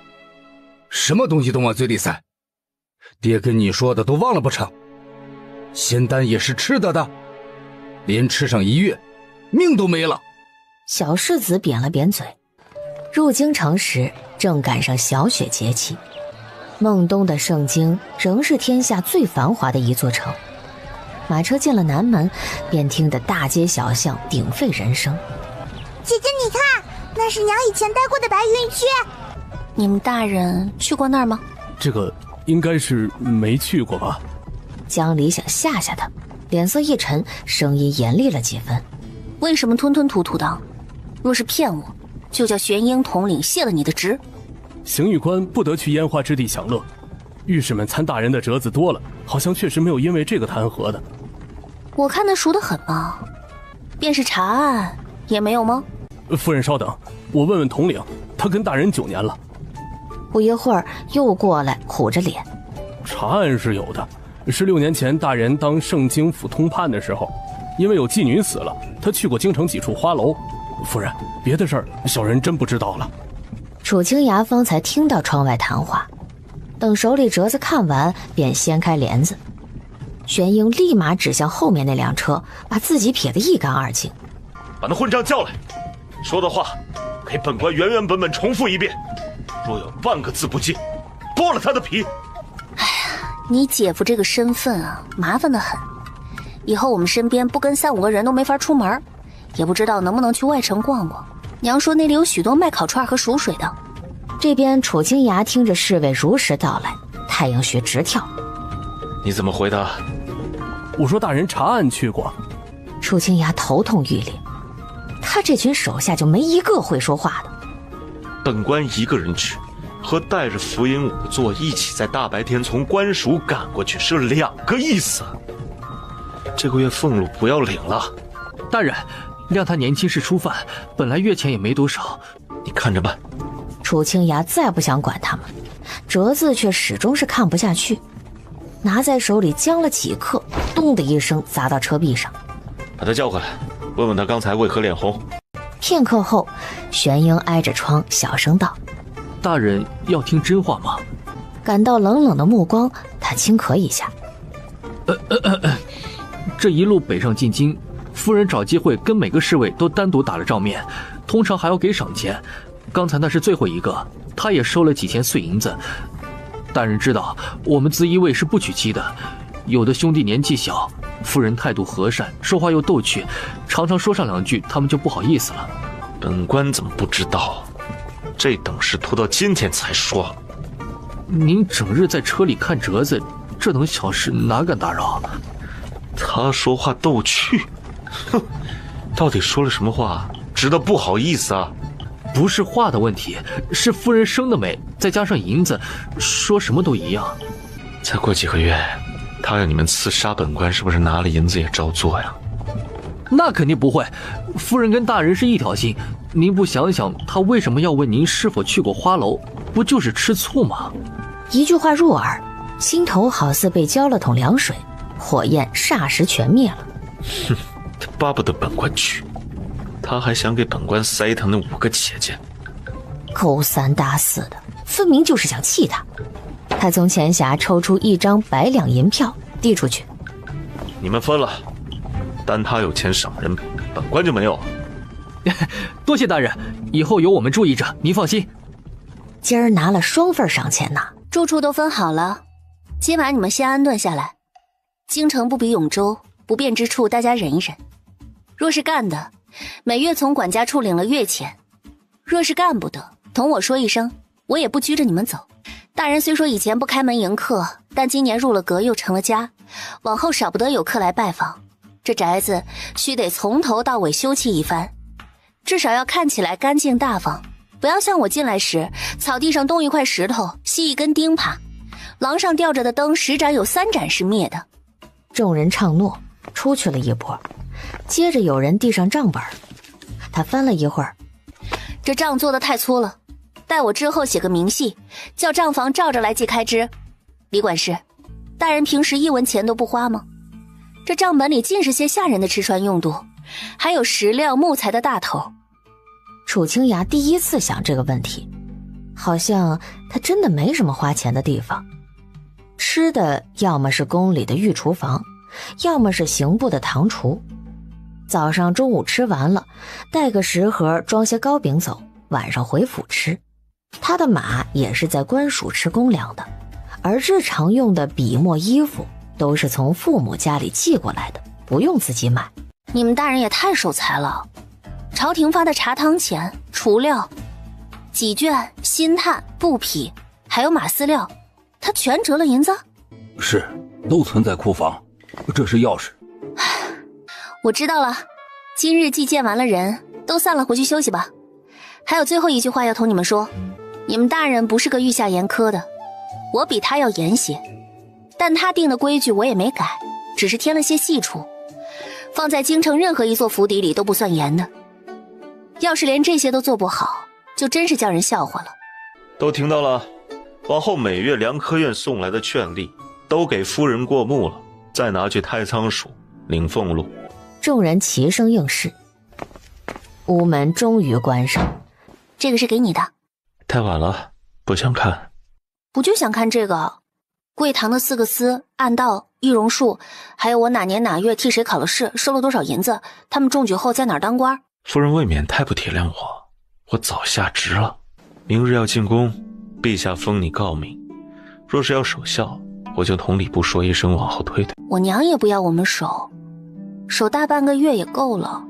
Speaker 8: 什么东西都往嘴里塞，爹跟你说的都忘了不成？仙丹也是吃的，连吃上1月，命都没了。
Speaker 4: 小世子扁了扁嘴。入京城时正赶上小雪节气，孟冬的盛京仍是天下最繁华的一座城。马车进了南门，便听得大街小巷鼎沸人声。
Speaker 9: 姐姐，你看，那是娘以前待过的白云区。
Speaker 1: 你们大人去过那儿吗？
Speaker 6: 这个应该是没去过吧。
Speaker 4: 江离想吓吓他，脸色一沉，声音严厉了几分。
Speaker 1: 为什么吞吞吐吐的？若是骗我，就叫玄鹰统领卸了你的职。
Speaker 6: 刑狱官不得去烟花之地享乐，御史们参大人的折子多了，好像确实没有因为这个弹劾的。
Speaker 1: 我看他熟得很嘛，便是查案也没有吗？
Speaker 6: 夫人稍等，我问问统领，他跟大人9年了。
Speaker 4: 不一会儿又过来，苦着脸。
Speaker 6: 查案是有的，是6年前大人当盛京府通判的时候，因为有妓女死了，他去过京城几处花楼。夫人，别的事儿小人真不知道了。
Speaker 4: 楚清崖方才听到窗外谈话，等手里折子看完，便掀开帘子。玄英立马指向后面那辆车，把自己撇得一干二净。
Speaker 3: 把那混账叫来，说的话给本官原原本本重复一遍，若有半个字不记，剥了他的皮。
Speaker 1: 哎呀，你姐夫这个身份啊，麻烦得很。以后我们身边不跟3、5个人都没法出门，也不知道能不能去外城逛逛。娘说那里有许多卖烤串和熟水的。
Speaker 4: 这边楚清崖听着侍卫如实道来，太阳穴直跳。
Speaker 3: 你怎么回答？
Speaker 6: 我说大人查案去过。
Speaker 4: 楚清崖头痛欲裂，他这群手下就没一个会说话的。
Speaker 3: 本官一个人去，和带着福音仵作一起在大白天从官署赶过去是2个意思。这个月俸禄不要领了。
Speaker 2: 大人，谅他年轻时初犯，本来月钱也没多少，
Speaker 3: 你看着办。
Speaker 4: 楚清崖再不想管他们，折子却始终是看不下去，拿在手里僵了几刻，咚的一声砸到车壁上。
Speaker 3: 把他叫过来，问问他刚才为何脸红。
Speaker 4: 片刻后，玄英挨着窗小声道：
Speaker 2: 大人要听真话吗？
Speaker 4: 感到冷冷的目光，他轻咳一下。
Speaker 2: 这一路北上进京，夫人找机会跟每个侍卫都单独打了照面，通常还要给赏钱。刚才那是最后一个，他也收了几千碎银子。大人知道我们自一卫是不娶妻的，有的兄弟年纪小，夫人态度和善，说话又逗趣，常常说上2句他们就不好意思了。
Speaker 3: 本官怎么不知道？这等事拖到今天才说。
Speaker 2: 您整日在车里看折子，这等小事哪敢打扰？
Speaker 3: 他说话逗趣，哼，到底说了什么话值得不好意思啊？
Speaker 2: 不是话的问题，是夫人生的美，再加上银子，说什么都一样。
Speaker 3: 再过几个月，他要你们刺杀本官，是不是拿了银子也照做呀？
Speaker 2: 那肯定不会，夫人跟大人是一条心。您不想想，他为什么要问您是否去过花楼？不就是吃醋吗？
Speaker 4: 一句话入耳，心头好似被浇了桶凉水，火焰霎时全灭了。
Speaker 3: 哼，他巴不得本官去，他还想给本官塞他那5个姐姐。
Speaker 4: 勾三搭四的，分明就是想气他。他从钱匣抽出1张100两银票，递出去。
Speaker 3: 你们分了，单他有钱赏人，本官就没有。
Speaker 2: 多谢大人，以后有我们注意着，您放心。
Speaker 4: 今儿拿了双份赏钱呢。
Speaker 1: 住处都分好了，今晚你们先安顿下来。京城不比永州，不便之处大家忍一忍。若是干的，每月从管家处领了月钱；若是干不得，同我说一声，我也不拘着你们走。大人虽说以前不开门迎客，但今年入了阁又成了家，往后少不得有客来拜访。这宅子须得从头到尾修葺一番，至少要看起来干净大方，不要像我进来时，草地上东一块石头，西一根钉耙，廊上吊着的灯10盏有3盏是灭的。
Speaker 4: 众人唱诺，出去了一波，接着有人递上账本，他翻了一会儿，
Speaker 1: 这账做得太粗了，待我之后写个明细，叫账房照着来记开支。李管事，大人平时1文钱都不花吗？这账本里尽是些下人的吃穿用度，还有石料木材的大头。
Speaker 4: 楚清崖第一次想这个问题，好像他真的没什么花钱的地方。吃的要么是宫里的御厨房，要么是刑部的堂厨。早上中午吃完了，带个食盒装些糕饼走，晚上回府吃。他的马也是在官署吃公粮的，而日常用的笔墨衣服都是从父母家里寄过来的，不用自己买。
Speaker 1: 你们大人也太守财了，朝廷发的茶汤钱、除料、几卷、薪炭、布匹，还有马饲料，他全折了银子？
Speaker 16: 是，都存在库房，这是钥匙。
Speaker 1: 我知道了，今日祭见完了人，都散了，回去休息吧。还有最后一句话要同你们说，你们大人不是个御下严苛的，我比他要严些，但他定的规矩我也没改，只是添了些细处，放在京城任何一座府邸里都不算严的。要是连这些都做不好，就真是叫人笑话了。
Speaker 3: 都听到了，往后每月粮科院送来的券吏都给夫人过目了，再拿去太仓署领俸禄。
Speaker 4: 众人齐声应是。屋门终于关上。
Speaker 1: 这个是给你的。
Speaker 3: 太晚了，不想看。
Speaker 1: 不就想看这个？贵堂的4个司、暗道、易容术，还有我哪年哪月替谁考了试，收了多少银子，他们中举后在哪儿当官。
Speaker 3: 夫人未免太不体谅我早下职了。明日要进宫，陛下封你诰命，若是要守孝，我就同礼部说一声，往后推推。
Speaker 1: 我娘也不要我们守大半个月也够了，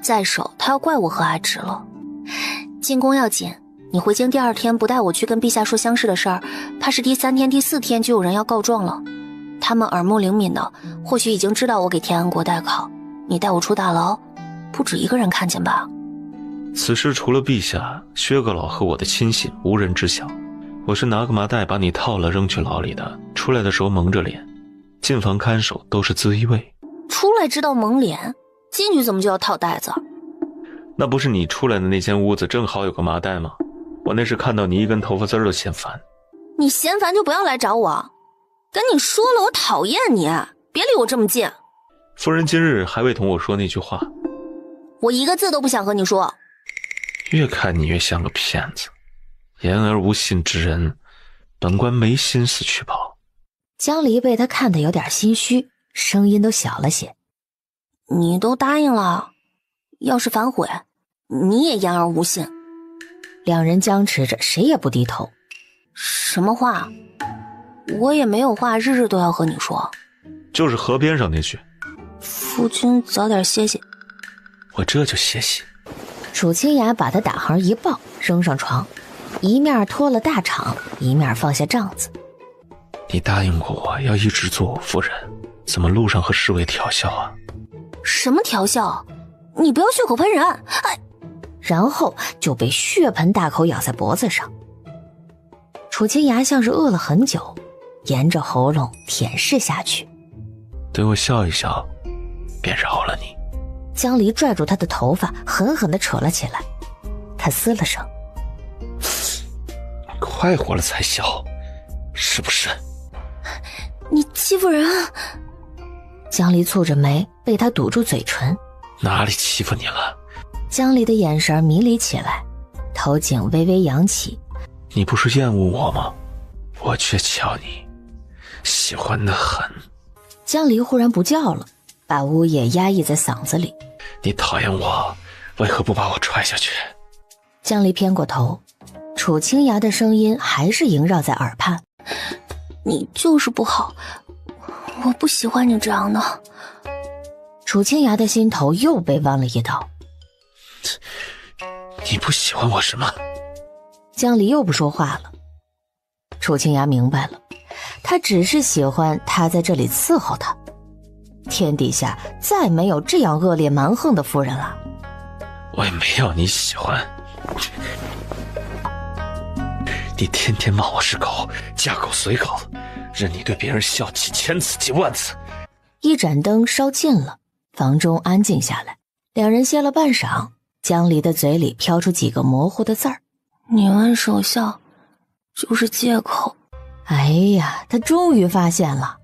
Speaker 1: 再守她要怪我和阿直了。进宫要紧，你回京第2天不带我去跟陛下说乡试的事儿，怕是第3天、第4天就有人要告状了。他们耳目灵敏的，或许已经知道我给天安国代考，你带我出大牢，不止一个人看见吧？
Speaker 3: 此事除了陛下、薛阁老和我的亲信，无人知晓。我是拿个麻袋把你套了扔去牢里的，出来的时候蒙着脸，进房看守都是自依位。
Speaker 1: 出来知道蒙脸，进去怎么就要套袋子？
Speaker 3: 那不是你出来的那间屋子正好有个麻袋吗？我那是看到你一根头发丝儿都嫌烦。
Speaker 1: 你嫌烦就不要来找我，跟你说了我讨厌你，别离我这么近。
Speaker 3: 夫人今日还未同我说那句话，
Speaker 1: 我一个字都不想和你说。
Speaker 3: 越看你越像个骗子，言而无信之人，本官没心思去保。
Speaker 4: 江离被他看得有点心虚，声音都小了些。
Speaker 1: 你都答应了，要是反悔，你也言而无信。
Speaker 4: 两人僵持着，谁也不低头。
Speaker 1: 什么话？我也没有话日日都要和你说。
Speaker 3: 就是河边上那句，
Speaker 1: 夫君早点歇息。
Speaker 3: 我这就歇息。
Speaker 4: 楚清雅把他打横一抱，扔上床，一面脱了大氅，一面放下帐子。
Speaker 3: 你答应过我要一直做我夫人，怎么路上和侍卫调笑啊？
Speaker 1: 什么调笑？你不要血口喷人！哎，
Speaker 4: 然后就被血盆大口咬在脖子上。楚清雅像是饿了很久，沿着喉咙舔舐下去。
Speaker 3: 对我笑一笑，便饶了你。
Speaker 4: 江离拽住他的头发，狠狠地扯了起来。他嘶了声：“
Speaker 3: 快活了才笑，是不是？”
Speaker 1: 你欺负人啊！
Speaker 4: 江离蹙着眉，被他堵住嘴唇。
Speaker 3: 哪里欺负你了？
Speaker 4: 江离的眼神迷离起来，头颈微微扬起。
Speaker 3: 你不是厌恶我吗？我却瞧你喜欢得很。
Speaker 4: 江离忽然不叫了，把呜咽压抑在嗓子里。
Speaker 3: 你讨厌我，为何不把我踹下去？
Speaker 4: 江离偏过头，楚清雅的声音还是萦绕在耳畔。
Speaker 1: 你就是不好，我不喜欢你这样的。
Speaker 4: 楚清雅的心头又被剜了一刀。
Speaker 3: 你不喜欢我什么？
Speaker 4: 江离又不说话了。楚清雅明白了，他只是喜欢他在这里伺候他。天底下再没有这样恶劣蛮横的夫人了。
Speaker 3: 我也没有你喜欢。你天天骂我是狗，嫁狗随狗，任你对别人笑几千次几万次。
Speaker 4: 一盏灯烧尽了，房中安静下来。两人歇了半晌，江离的嘴里飘出几个模糊的字儿：
Speaker 1: 你们守孝就是借口。
Speaker 4: 哎呀，他终于发现了。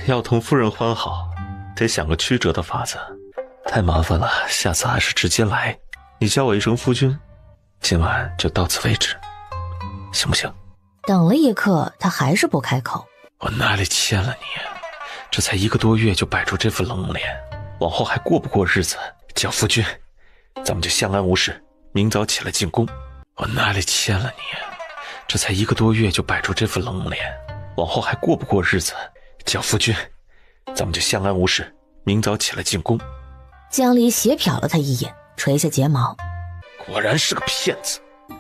Speaker 3: 要同夫人欢好，得想个曲折的法子，太麻烦了，下次还是直接来。你叫我一声夫君，今晚就到此为止，行不行？
Speaker 4: 等了一刻，他还是不开口。
Speaker 3: 我哪里欠了你？这才1个多月就摆出这副冷脸，往后还过不过日子？叫夫君，咱们就相安无事，明早起来进宫。我哪里欠了你？这才1个多月就摆出这副冷脸，往后还过不过日子？叫夫君，咱们就相安无事，明早起来进宫。
Speaker 4: 江离斜瞟了他一眼，垂下睫毛。
Speaker 3: 果然是个骗子，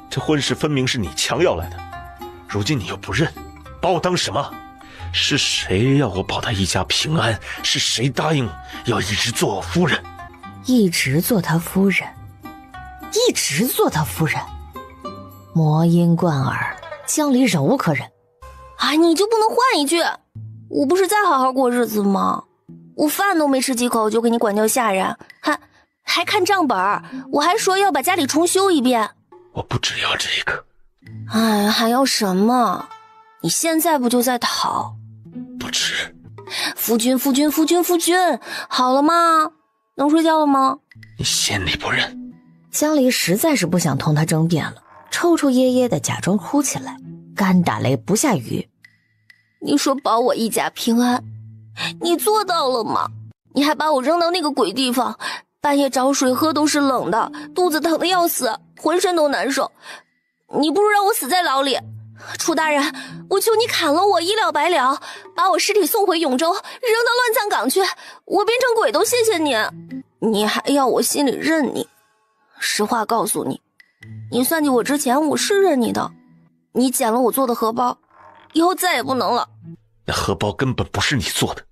Speaker 3: 这婚事分明是你强要来的，如今你又不认，把我当什么？是谁要我保他一家平安？是谁答应要一直做我夫人？
Speaker 4: 一直做他夫人，一直做他夫人。魔音贯耳，江离忍无可忍。
Speaker 1: 啊，你就不能换一句？我不是在好好过日子吗？我饭都没吃几口就给你管教下人，还看账本，我还说要把家里重修一遍。
Speaker 3: 我不只要这个。
Speaker 1: 哎，还要什么？你现在不就在讨？
Speaker 3: 不止。
Speaker 1: 夫君，好了吗？能睡觉了吗？
Speaker 3: 你心里不忍。
Speaker 4: 江离实在是不想同他争辩了，抽抽噎噎的假装哭起来，干打雷不下雨。
Speaker 1: 你说保我一家平安，你做到了吗？你还把我扔到那个鬼地方，半夜找水喝都是冷的，肚子疼得要死，浑身都难受。你不如让我死在牢里。楚大人，我求你砍了我，一了百了，把我尸体送回永州，扔到乱葬岗去，我变成鬼都谢谢你。你还要我心里认你？实话告诉你，你算计我之前我是认你的，你捡了我做的荷包，以后再也不能了。
Speaker 3: 那荷包根本不是你做的，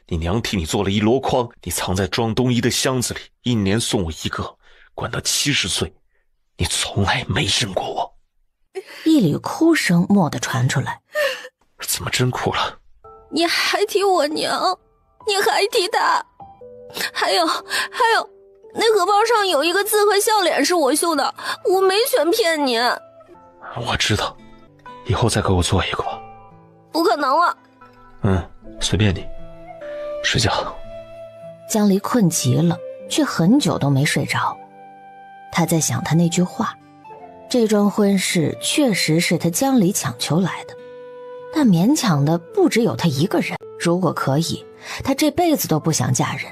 Speaker 3: 你娘替你做了一箩筐，你藏在装冬衣的箱子里，一年送我一个，管到70岁，你从来没认过我。
Speaker 4: 一缕哭声蓦地传出来。
Speaker 3: 怎么真哭了？
Speaker 1: 你还提我娘，你还提她，还有，那荷包上有一个字和笑脸是我绣的，我没全骗你。
Speaker 3: 我知道，以后再给我做一个吧。
Speaker 1: 不可能了。
Speaker 3: 随便你，睡觉。
Speaker 4: 江离困极了，却很久都没睡着。他在想他那句话，这桩婚事确实是他江离强求来的，但勉强的不只有他一个人。如果可以，他这辈子都不想嫁人。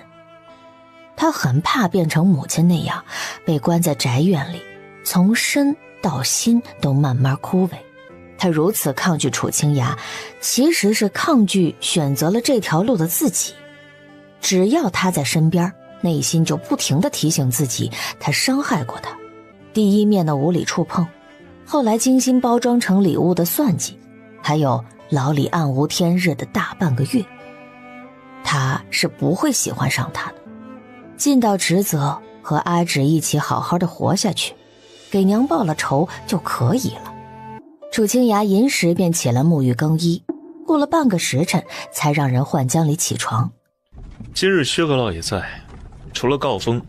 Speaker 4: 他很怕变成母亲那样，被关在宅院里，从身到心都慢慢枯萎。他如此抗拒楚清雅，其实是抗拒选择了这条路的自己。只要他在身边，内心就不停地提醒自己，他伤害过他。第一面的无理触碰，后来精心包装成礼物的算计，还有牢里暗无天日的大半个月，他是不会喜欢上他的。尽到职责，和阿芷一起好好的活下去，给娘报了仇就可以了。楚清雅寅时便起来沐浴更衣，过了半个时辰才让人唤江离起床。
Speaker 3: 今日薛阁老也在，除了告封，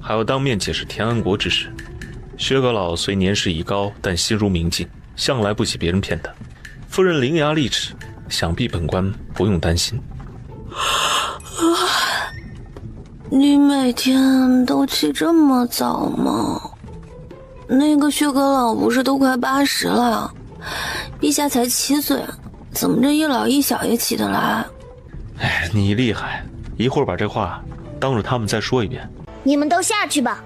Speaker 3: 还要当面解释田安国之事。薛阁老虽年事已高，但心如明镜，向来不喜别人骗他。夫人伶牙俐齿，想必本官不用担心。
Speaker 1: 你每天都起这么早吗？那个薛阁老不是都快80了，陛下才7岁，怎么这一老一小也起得来？
Speaker 3: 哎，你厉害，一会儿把这话当着他们再说一遍。
Speaker 9: 你们都下去吧，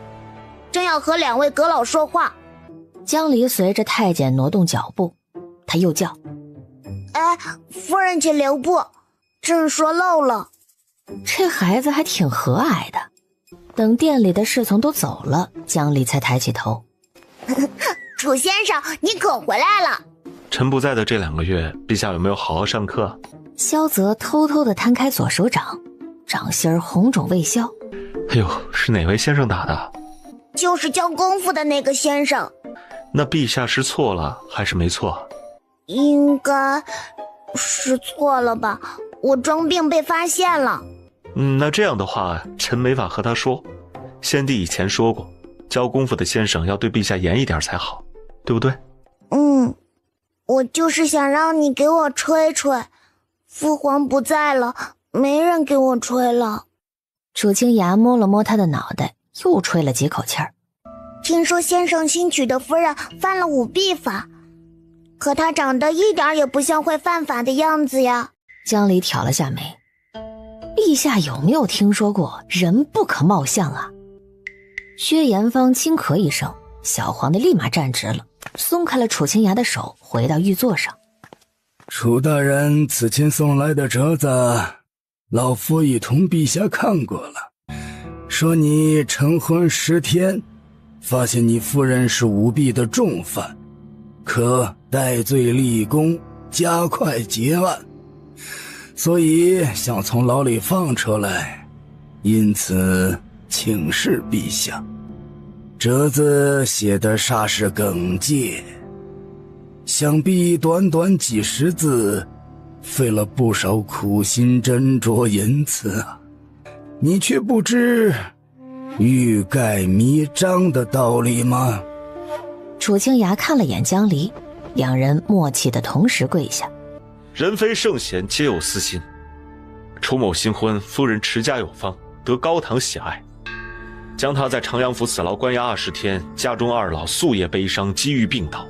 Speaker 9: 正要和2位阁老说话。
Speaker 4: 江离随着太监挪动脚步，他又叫：
Speaker 9: 哎，夫人请留步，朕说漏了。
Speaker 4: 这孩子还挺和蔼的。等店里的侍从都走了，江离才抬起头。
Speaker 9: 楚先生，你可回来了。
Speaker 3: 臣不在的这2个月，陛下有没有好好上课？
Speaker 4: 萧泽偷偷地摊开左手掌，掌心红肿未消。
Speaker 3: 哎呦，是哪位先生打的？
Speaker 9: 就是教功夫的那个先生。
Speaker 3: 那陛下是错了还是没错？
Speaker 9: 应该是错了吧，我装病被发现了。
Speaker 3: 那这样的话，臣没法和他说。先帝以前说过，教功夫的先生要对陛下严一点才好，对不对？
Speaker 9: 我就是想让你给我吹吹。父皇不在了，没人给我吹了。
Speaker 4: 楚清雅摸了摸他的脑袋，又吹了几口气儿。
Speaker 9: 听说先生新娶的夫人犯了舞弊法，可她长得一点也不像会犯法的样子呀。
Speaker 4: 江离挑了下眉，陛下有没有听说过人不可貌相啊？薛延芳轻咳一声，小皇帝立马站直了，松开了楚清雅的手，回到御座上。
Speaker 8: 楚大人此前送来的折子，老夫已同陛下看过了，说你成婚10天，发现你夫人是舞弊的重犯，可戴罪立功，加快结案，所以想从牢里放出来，因此请示陛下。折子写的煞是耿介，想必短短几十字，费了不少苦心斟酌言辞啊！你却不知欲盖弥彰的道理吗？
Speaker 4: 楚清雅看了眼江离，两人默契的同时跪下。
Speaker 3: 人非圣贤，皆有私心。楚某新婚，夫人持家有方，得高堂喜爱，将他在长阳府死牢关押20天，家中二老夙夜悲伤，积郁病倒，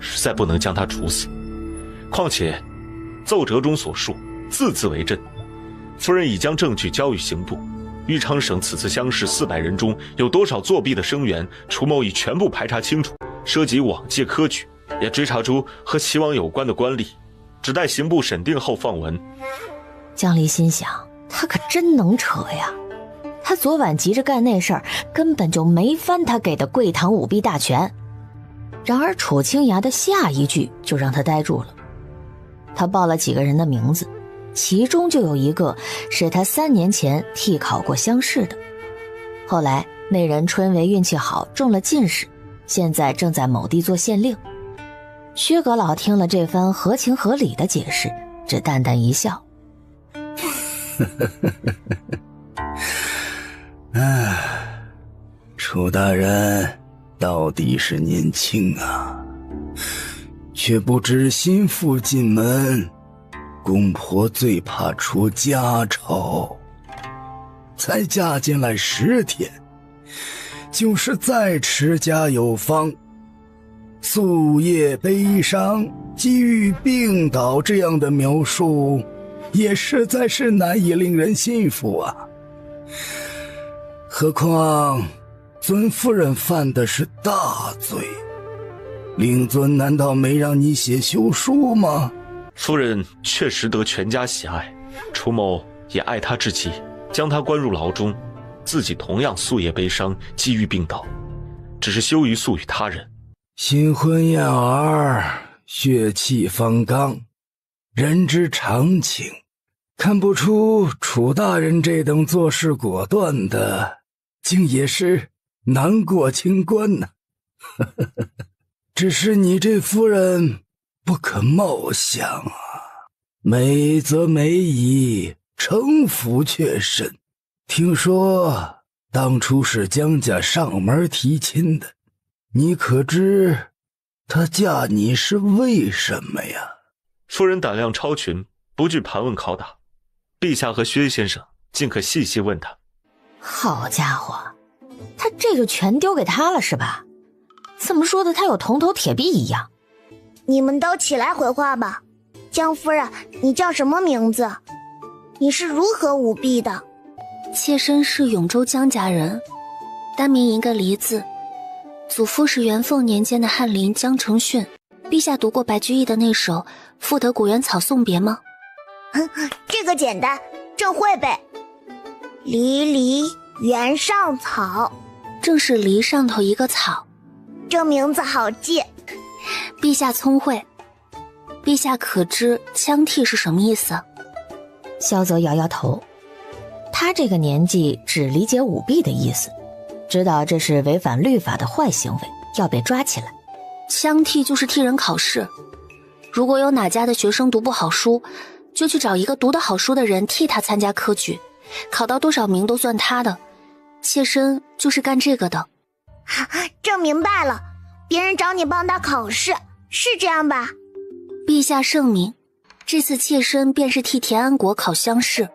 Speaker 3: 实在不能将他处死。况且奏折中所述，字字为真。夫人已将证据交予刑部，豫昌省此次乡试400人中有多少作弊的生源，楚某已全部排查清楚，涉及往届科举，也追查出和齐王有关的官吏，只待刑部审定后放文。
Speaker 4: 江离心想，他可真能扯呀！他昨晚急着干那事儿，根本就没翻他给的跪堂舞弊大全。然而楚清雅的下一句就让他呆住了。他报了几个人的名字，其中就有一个是他3年前替考过乡试的。后来那人春闱运气好，中了进士，现在正在某地做县令。薛阁老听了这番合情合理的解释，只淡淡一笑。
Speaker 8: 楚大人到底是年轻啊，却不知新妇进门，公婆最怕出家丑。才嫁进来10天，就是再持家有方，夙夜悲伤，积郁病倒这样的描述，也实在是难以令人信服啊。何况尊夫人犯的是大罪，令尊难道没让你写休书吗？
Speaker 3: 夫人确实得全家喜爱，楚某也爱她至极，将她关入牢中，自己同样夙夜悲伤，积郁病倒，只是羞于诉与他人。
Speaker 8: 新婚燕尔，血气方刚，人之常情，看不出楚大人这等做事果断的，竟也是难过清关呢。只是你这夫人不可貌相啊，美则美矣，城府却深。听说当初是江家上门提亲的，你可知她嫁你是为什么呀？
Speaker 3: 夫人胆量超群，不惧盘问拷打，陛下和薛先生尽可细细问他。
Speaker 4: 好家伙，他这就全丢给他了是吧？怎么说的他有铜头铁臂一样？
Speaker 9: 你们都起来回话吧。江夫人，你叫什么名字？你是如何舞弊的？
Speaker 1: 妾身是永州江家人，单名一个离字，祖父是元凤年间的翰林江承训。陛下读过白居易的那首《赋得古原草送别》吗？
Speaker 9: 这个简单，朕会背。离离原上草，
Speaker 1: 正是梨上头一个草。
Speaker 9: 这名字好记。
Speaker 1: 陛下聪慧。陛下可知枪替是什么意思？
Speaker 4: 萧泽摇摇头，他这个年纪只理解舞弊的意思，知道这是违反律法的坏行为，要被抓起来。
Speaker 1: 枪替就是替人考试，如果有哪家的学生读不好书，就去找一个读得好书的人替他参加科举，考到多少名都算他的。妾身就是干这个的。
Speaker 9: 朕明白了，别人找你帮他考试，是这样吧？
Speaker 1: 陛下圣明，这次妾身便是替田安国考乡试。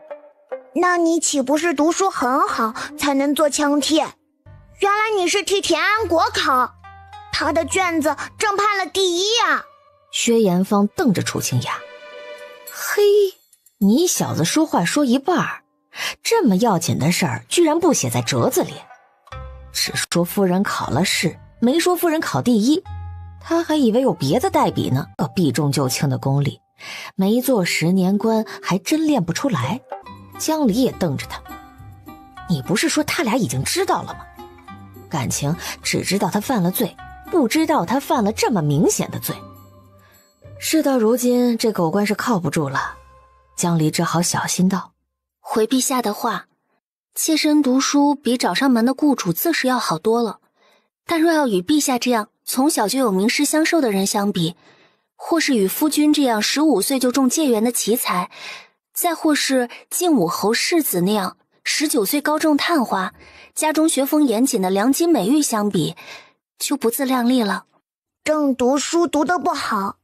Speaker 9: 那你岂不是读书很好才能做枪替？原来你是替田安国考，他的卷子朕判了第一啊！
Speaker 4: 薛延芳瞪着楚清雅，嘿，你小子说话说一半，这么要紧的事儿居然不写在折子里，只说夫人考了试，没说夫人考第一，他还以为有别的代笔呢，个避重就轻的功力，没做10年官还真练不出来。江离也瞪着他，你不是说他俩已经知道了吗？感情只知道他犯了罪，不知道他犯了这么明显的罪。事到如今，这狗官是靠不住了，江离只好小心道：
Speaker 1: 回陛下的话，妾身读书比找上门的雇主自是要好多了，但若要与陛下这样从小就有名师相授的人相比，或是与夫君这样15岁就中解元的奇才，再或是晋武侯世子那样19岁高中探花，家中学风严谨的良金美玉相比，就不自量力了。
Speaker 9: 正读书读得不好，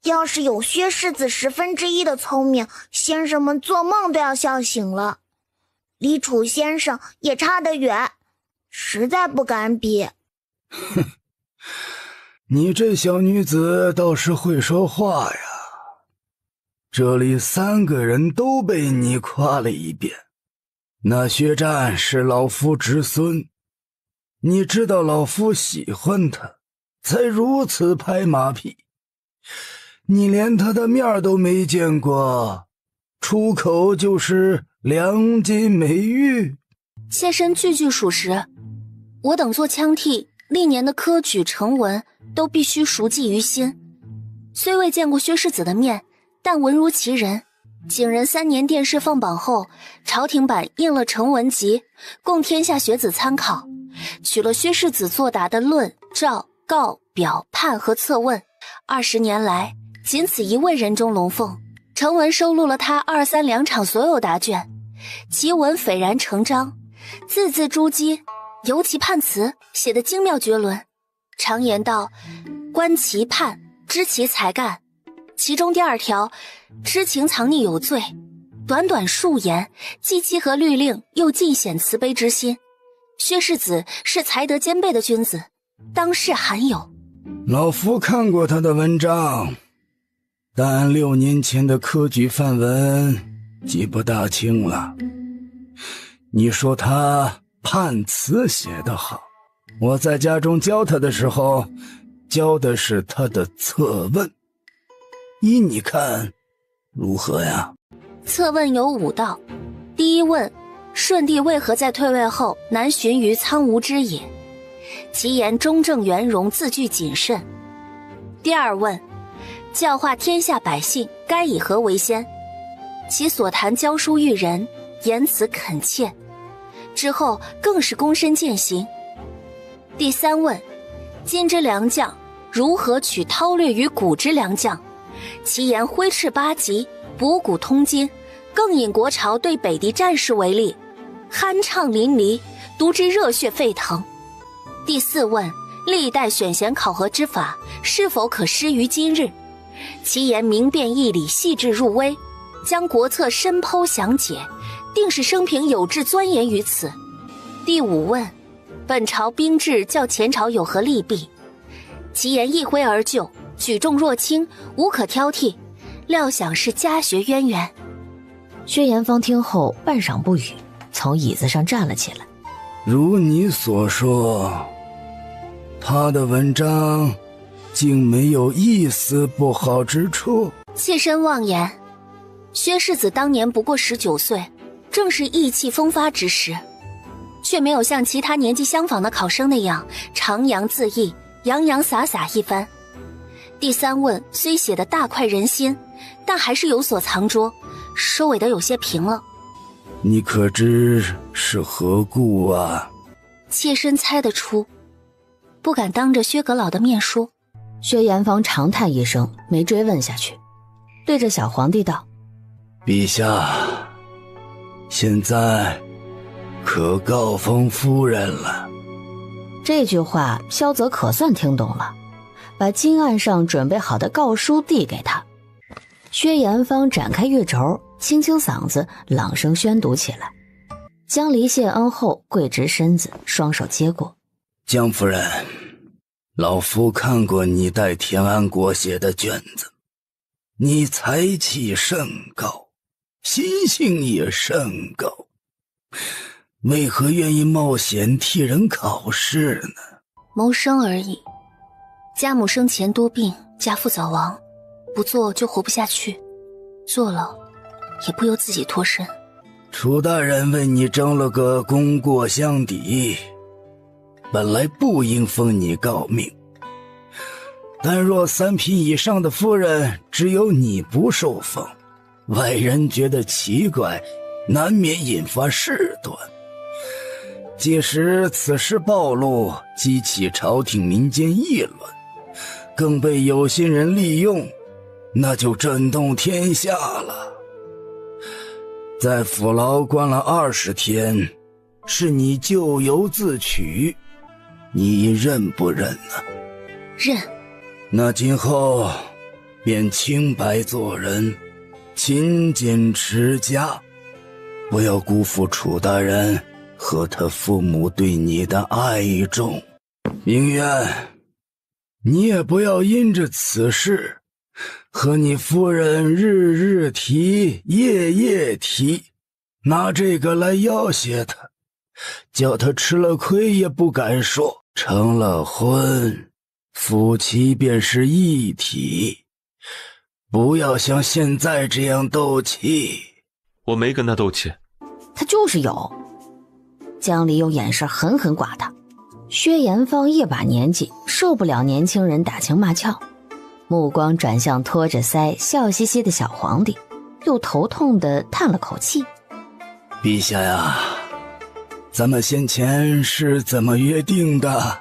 Speaker 9: 要是有薛世子1/10的聪明，先生们做梦都要笑醒了。离楚先生也差得远，实在不敢比。
Speaker 8: 哼，你这小女子倒是会说话呀。这里3个人都被你夸了一遍。那薛战是老夫侄孙，你知道老夫喜欢他，才如此拍马屁。你连他的面都没见过，出口就是良金美玉。
Speaker 1: 妾身句句属实，我等做枪替，历年的科举成文都必须熟记于心。虽未见过薛世子的面，但文如其人。景仁3年殿试放榜后，朝廷版印了成文集，供天下学子参考，取了薛世子作答的论、诏、告、表、判和策问，20年来仅此一位人中龙凤。成文收录了他2、3两场所有答卷，其文斐然成章，字字珠玑，尤其判词写得精妙绝伦。常言道，观其判，知其才干。其中第2条，知情藏匿有罪，短短数言，既契合律令，又尽显慈悲之心。薛世子是才德兼备的君子，当世罕有。
Speaker 8: 老夫看过他的文章，但6年前的科举范文记不大清了。你说他判词写得好，我在家中教他的时候，教的是他的策问。依你看如何呀？
Speaker 1: 策问有5道。第一问，舜帝为何在退位后难寻于苍梧之野？其言中正圆融，字句谨慎。第二问，教化天下百姓该以何为先？其所谈教书育人，言辞恳切，之后更是躬身践行。第三问，今之良将如何取韬略于古之良将？其言挥斥8极，博古通今，更引国朝对北敌战士为例，酣畅淋漓，读之热血沸腾。第四问，历代选贤考核之法是否可施于今日？其言明辨义理，细致入微，将国策深剖详解，定是生平有志钻研于此。第五问，本朝兵制较前朝有何利弊？其言一挥而就，举重若轻，无可挑剔，料想是家学渊源。
Speaker 4: 薛延芳听后半晌不语，从椅子上站了起来。
Speaker 8: 如你所说，他的文章竟没有一丝不好之处？
Speaker 1: 妾身妄言，薛世子当年不过19岁，正是意气风发之时，却没有像其他年纪相仿的考生那样徜徉自逸，洋洋洒洒一番。第三问虽写得大快人心，但还是有所藏拙，收尾的有些平了。
Speaker 8: 你可知是何故啊？
Speaker 1: 妾身猜得出，不敢当着薛阁老的面说。
Speaker 4: 薛延芳长叹一声，没追问下去，对着小皇帝道：
Speaker 8: 陛下，现在可告封夫人了。
Speaker 4: 这句话萧泽可算听懂了，把金案上准备好的告书递给他。薛延芳展开玉轴，清清嗓子，朗声宣读起来。江离谢恩后跪直身子，双手接过。
Speaker 8: 江夫人，老夫看过你代田安国写的卷子，你才气甚高，心性也甚高，为何愿意冒险替人考试呢？
Speaker 1: 谋生而已。家母生前多病，家父早亡，不做就活不下去，做了也不由自己脱身。
Speaker 8: 楚大人为你争了个功过相抵，本来不应封你诰命，但若3品以上的夫人只有你不受封，外人觉得奇怪，难免引发事端。届时此事暴露，激起朝廷民间议论，更被有心人利用，那就震动天下了。在府牢关了20天，是你咎由自取，你认不认呢？
Speaker 1: 认。
Speaker 8: 那今后便清白做人，勤俭持家，不要辜负楚大人和他父母对你的爱重。明渊，你也不要因着此事和你夫人日日提夜夜提，拿这个来要挟他，叫他吃了亏也不敢说。成了婚，夫妻便是一体，不要像现在这样斗气。
Speaker 3: 我没跟他斗气。
Speaker 4: 他就是有。江离用眼神狠狠剐他。薛延芳一把年纪，受不了年轻人打情骂俏，目光转向托着腮笑嘻嘻的小皇帝，又头痛地叹了口气。
Speaker 8: 陛下呀，咱们先前是怎么约定的？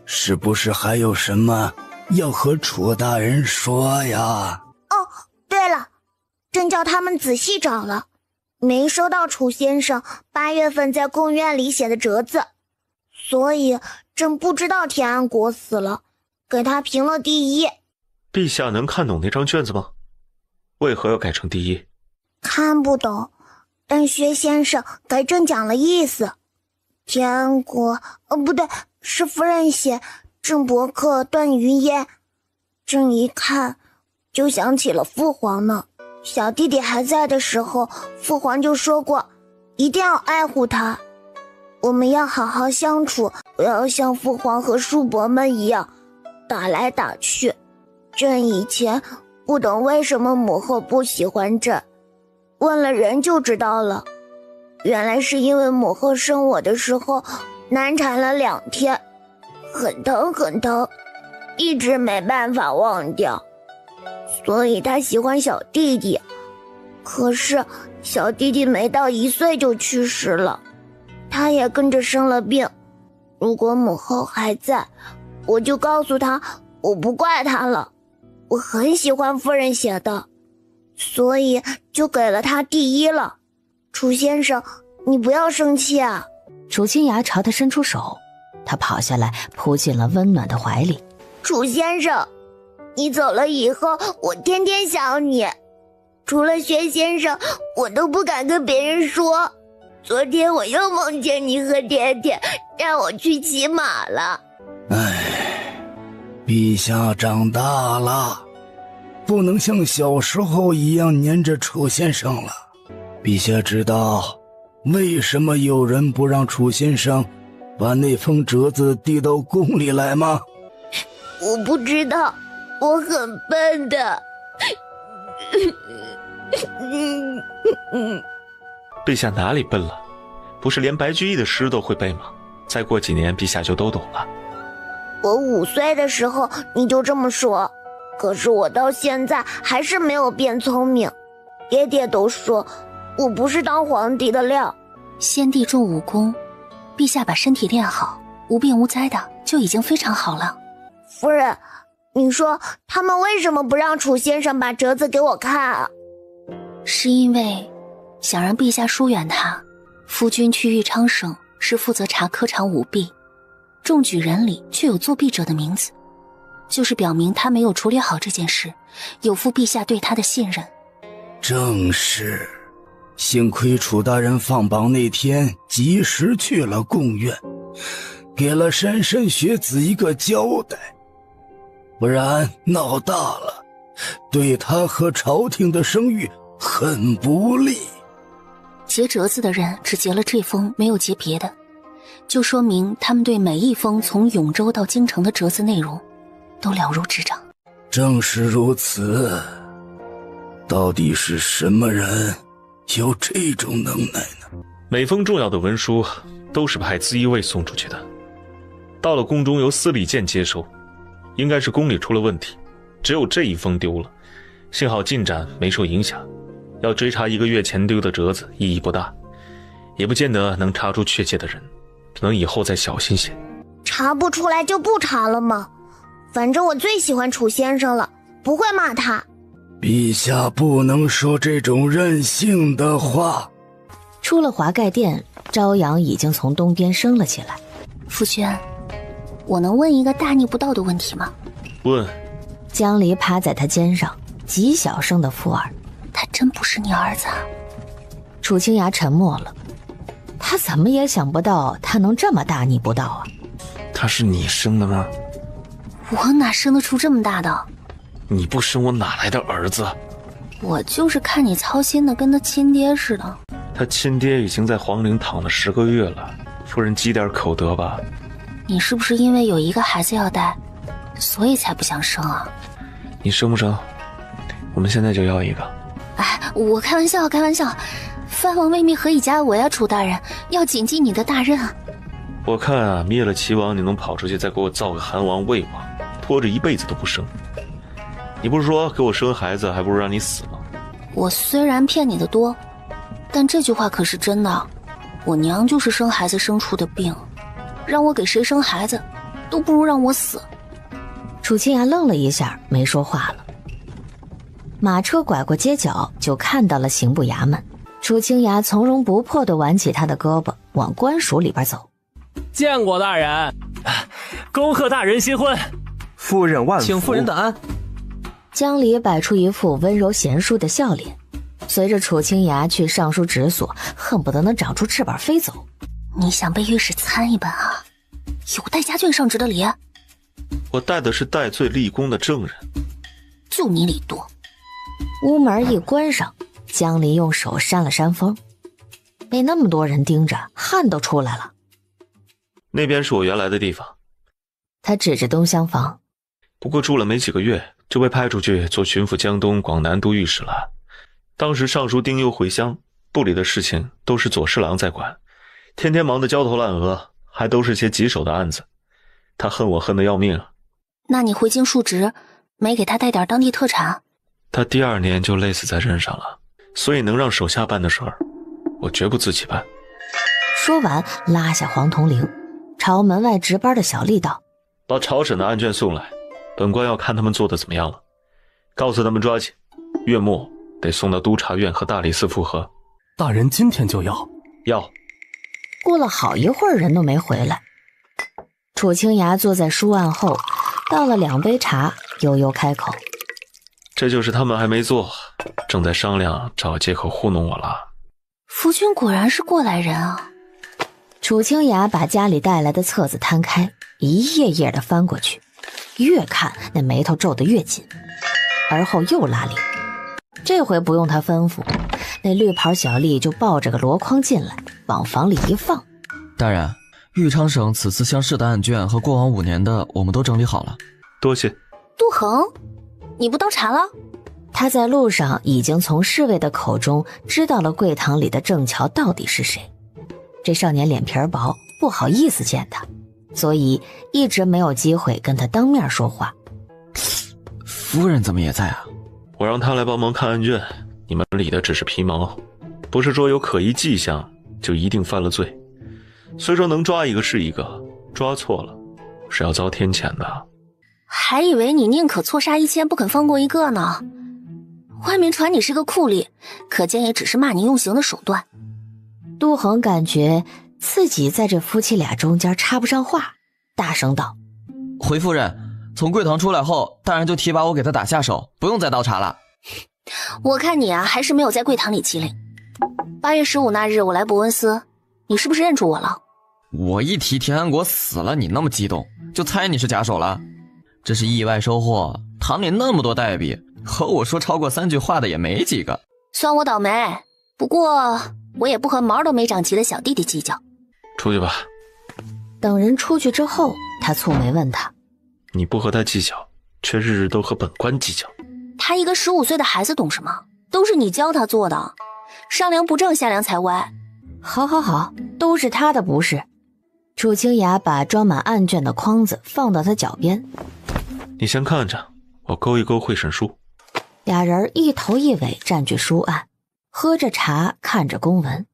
Speaker 8: 是不是还有什么要和楚大人说呀？
Speaker 9: 哦，对了，朕叫他们仔细找了，没收到楚先生8月份在贡院里写的折子，所以朕不知道田安国死了，给他评了第一。
Speaker 3: 陛下能看懂那张卷子吗？为何要改成第一？
Speaker 9: 看不懂，但薛先生给朕讲了意思。田安国，不对，是夫人写郑伯克段云烟。朕一看就想起了父皇呢。小弟弟还在的时候，父皇就说过一定要爱护他，我们要好好相处，不要像父皇和叔伯们一样打来打去。朕以前不懂为什么母后不喜欢朕，问了人就知道了，原来是因为母后生我的时候难产了2天，很疼很疼，一直没办法忘掉，所以她喜欢小弟弟。可是小弟弟没到1岁就去世了，他也跟着生了病。如果母后还在，我就告诉她我不怪她了，我很喜欢夫人写的，所以就给了她第一了。楚先生，你不要生气啊。
Speaker 4: 楚清雅朝他伸出手，他跑下来扑进了温暖的怀里。
Speaker 9: 楚先生，你走了以后我天天想你，除了薛先生我都不敢跟别人说。昨天我又梦见你和爹爹让我去骑马了。
Speaker 8: 陛下长大了，不能像小时候一样黏着楚先生了。陛下知道为什么有人不让楚先生把那封折子递到宫里来吗？
Speaker 9: 我不知道，我很笨的。
Speaker 3: 陛下哪里笨了？不是连白居易的诗都会背吗？再过几年陛下就都懂了。
Speaker 9: 我5岁的时候你就这么说，可是我到现在还是没有变聪明。爹爹都说我不是当皇帝的料。
Speaker 1: 先帝重武功，陛下把身体练好，无病无灾的就已经非常好了。
Speaker 9: 夫人，你说他们为什么不让楚先生把折子给我看啊？
Speaker 1: 是因为想让陛下疏远他。夫君去豫昌省是负责查科场舞弊，中举人里却有作弊者的名字，就是表明他没有处理好这件事，有负陛下对他的信任。
Speaker 8: 正是，幸亏楚大人放榜那天及时去了贡院，给了莘莘学子一个交代，不然闹大了，对他和朝廷的声誉很不利。
Speaker 1: 截折子的人只截了这封，没有截别的，就说明他们对每一封从永州到京城的折子内容都了如指掌。
Speaker 8: 正是如此。到底是什么人有这种能耐呢？
Speaker 3: 每封重要的文书都是派资议卫送出去的，到了宫中由司礼监接收，应该是宫里出了问题，只有这一封丢了，幸好进展没受影响。要追查1个月前丢的折子意义不大，也不见得能查出确切的人，只能以后再小心些。
Speaker 9: 查不出来就不查了吗？反正我最喜欢楚先生了，不会骂他。
Speaker 8: 陛下不能说这种任性的话。
Speaker 4: 出了华盖殿，朝阳已经从东边升了起来。
Speaker 1: 夫君，我能问一个大逆不道的问题吗？
Speaker 3: 问。
Speaker 4: 江离趴在他肩上，极小声的附耳。
Speaker 1: 他真不是你儿子啊？
Speaker 4: 楚清雅沉默了，他怎么也想不到他能这么大逆不道啊。
Speaker 3: 他是你生的吗？
Speaker 1: 我哪生得出这么大的？
Speaker 3: 你不生我哪来的儿子？
Speaker 1: 我就是看你操心的跟他亲爹似的。
Speaker 3: 他亲爹已经在皇陵躺了10个月了，夫人积点口德吧。
Speaker 1: 你是不是因为有一个孩子要带，所以才不想生啊？
Speaker 3: 你生不生？我们现在就要一个。
Speaker 1: 哎，我开玩笑，开玩笑。藩王未灭何以家为啊，楚大人，要谨记你的大任。
Speaker 3: 我看啊，灭了齐王，你能跑出去再给我造个韩王、魏王，拖着一辈子都不生。你不是说给我生孩子，还不如让你死吗？
Speaker 1: 我虽然骗你的多，但这句话可是真的。我娘就是生孩子生出的病，让我给谁生孩子，都不如让我死。
Speaker 4: 楚清雅愣了一下，没说话了。马车拐过街角，就看到了刑部衙门。楚清雅从容不迫地挽起他的胳膊，往官署里边走。
Speaker 13: 见过大人，
Speaker 5: 恭贺大人新婚，
Speaker 19: 夫人万福，
Speaker 13: 请夫人等安。
Speaker 4: 江离摆出一副温柔贤淑的笑脸，随着楚清雅去尚书直所，恨不得能长出翅膀飞走。
Speaker 1: 你想被御史参一本啊？有带家眷上职的礼？
Speaker 3: 我带的是戴罪立功的证人。
Speaker 1: 就你礼多。
Speaker 4: 屋门一关上，江离用手扇了扇风，被那么多人盯着，汗都出来了。
Speaker 3: 那边是我原来的地方。
Speaker 4: 他指着东厢房。
Speaker 3: 不过住了没几个月，就被派出去做巡抚江东、广南都御史了。当时尚书丁忧回乡，部里的事情都是左侍郎在管，天天忙得焦头烂额，还都是些棘手的案子。他恨我恨得要命。
Speaker 1: 那你回京述职，没给他带点当地特产？
Speaker 3: 他第2年就累死在任上了，所以能让手下办的事儿，我绝不自己办。
Speaker 4: 说完，拉下黄铜铃，朝门外值班的小吏道：“
Speaker 3: 把朝审的案卷送来，本官要看他们做的怎么样了。告诉他们抓紧，月末得送到督察院和大理寺复核。”
Speaker 6: 大人今天就要。
Speaker 4: 过了好一会儿，人都没回来。楚清雅坐在书案后，倒了2杯茶，悠悠开口：“
Speaker 3: 这就是他们还没做，正在商量找借口糊弄我了。”
Speaker 1: 夫君果然是过来人啊。
Speaker 4: 楚清雅把家里带来的册子摊开，一页页的翻过去，越看那眉头皱得越紧，而后又拉铃。这回不用他吩咐，那绿袍小吏就抱着个箩筐进来，往房里一放。
Speaker 7: 大人，豫昌省此次乡试的案卷和过往5年的我们都整理好了。
Speaker 3: 多谢。
Speaker 1: 杜恒，你不倒茶了？
Speaker 4: 他在路上已经从侍卫的口中知道了柜堂里的郑乔到底是谁。这少年脸皮薄，不好意思见他，所以一直没有机会跟他当面说话。
Speaker 7: 夫人怎么也在啊？
Speaker 3: 我让他来帮忙看案卷，你们理的只是皮毛，不是说有可疑迹象就一定犯了罪。虽说能抓一个是一个，抓错了是要遭天谴的。
Speaker 1: 还以为你宁可错杀1000不肯放过一个呢。外面传你是个酷吏，可见也只是骂你用刑的手段。
Speaker 4: 杜恒感觉自己在这夫妻俩中间插不上话，大声道：“
Speaker 7: 回夫人，从柜堂出来后，大人就提拔我给他打下手，不用再倒茶了。”
Speaker 1: 我看你啊，还是没有在柜堂里机灵。8月15那日我来伯恩斯，你是不是认出我了？
Speaker 7: 我一提田安国死了，你那么激动，就猜你是假手了。这是意外收获，堂里那么多代笔，和我说超过3句话的也没几个。
Speaker 1: 算我倒霉，不过我也不和毛都没长齐的小弟弟计较。
Speaker 3: 出去吧。
Speaker 4: 等人出去之后，他蹙眉问他：“
Speaker 3: 你不和他计较，却日日都和本官计较。
Speaker 1: 他一个15岁的孩子懂什么？都是你教他做的，上梁不正下梁才歪。
Speaker 4: 好好好，都是他的不是。楚清雅把装满案卷的筐子放到他脚边。
Speaker 3: 你先看着，我勾一勾会审书。
Speaker 4: 俩人一头一尾占据书案，喝着茶看着公文，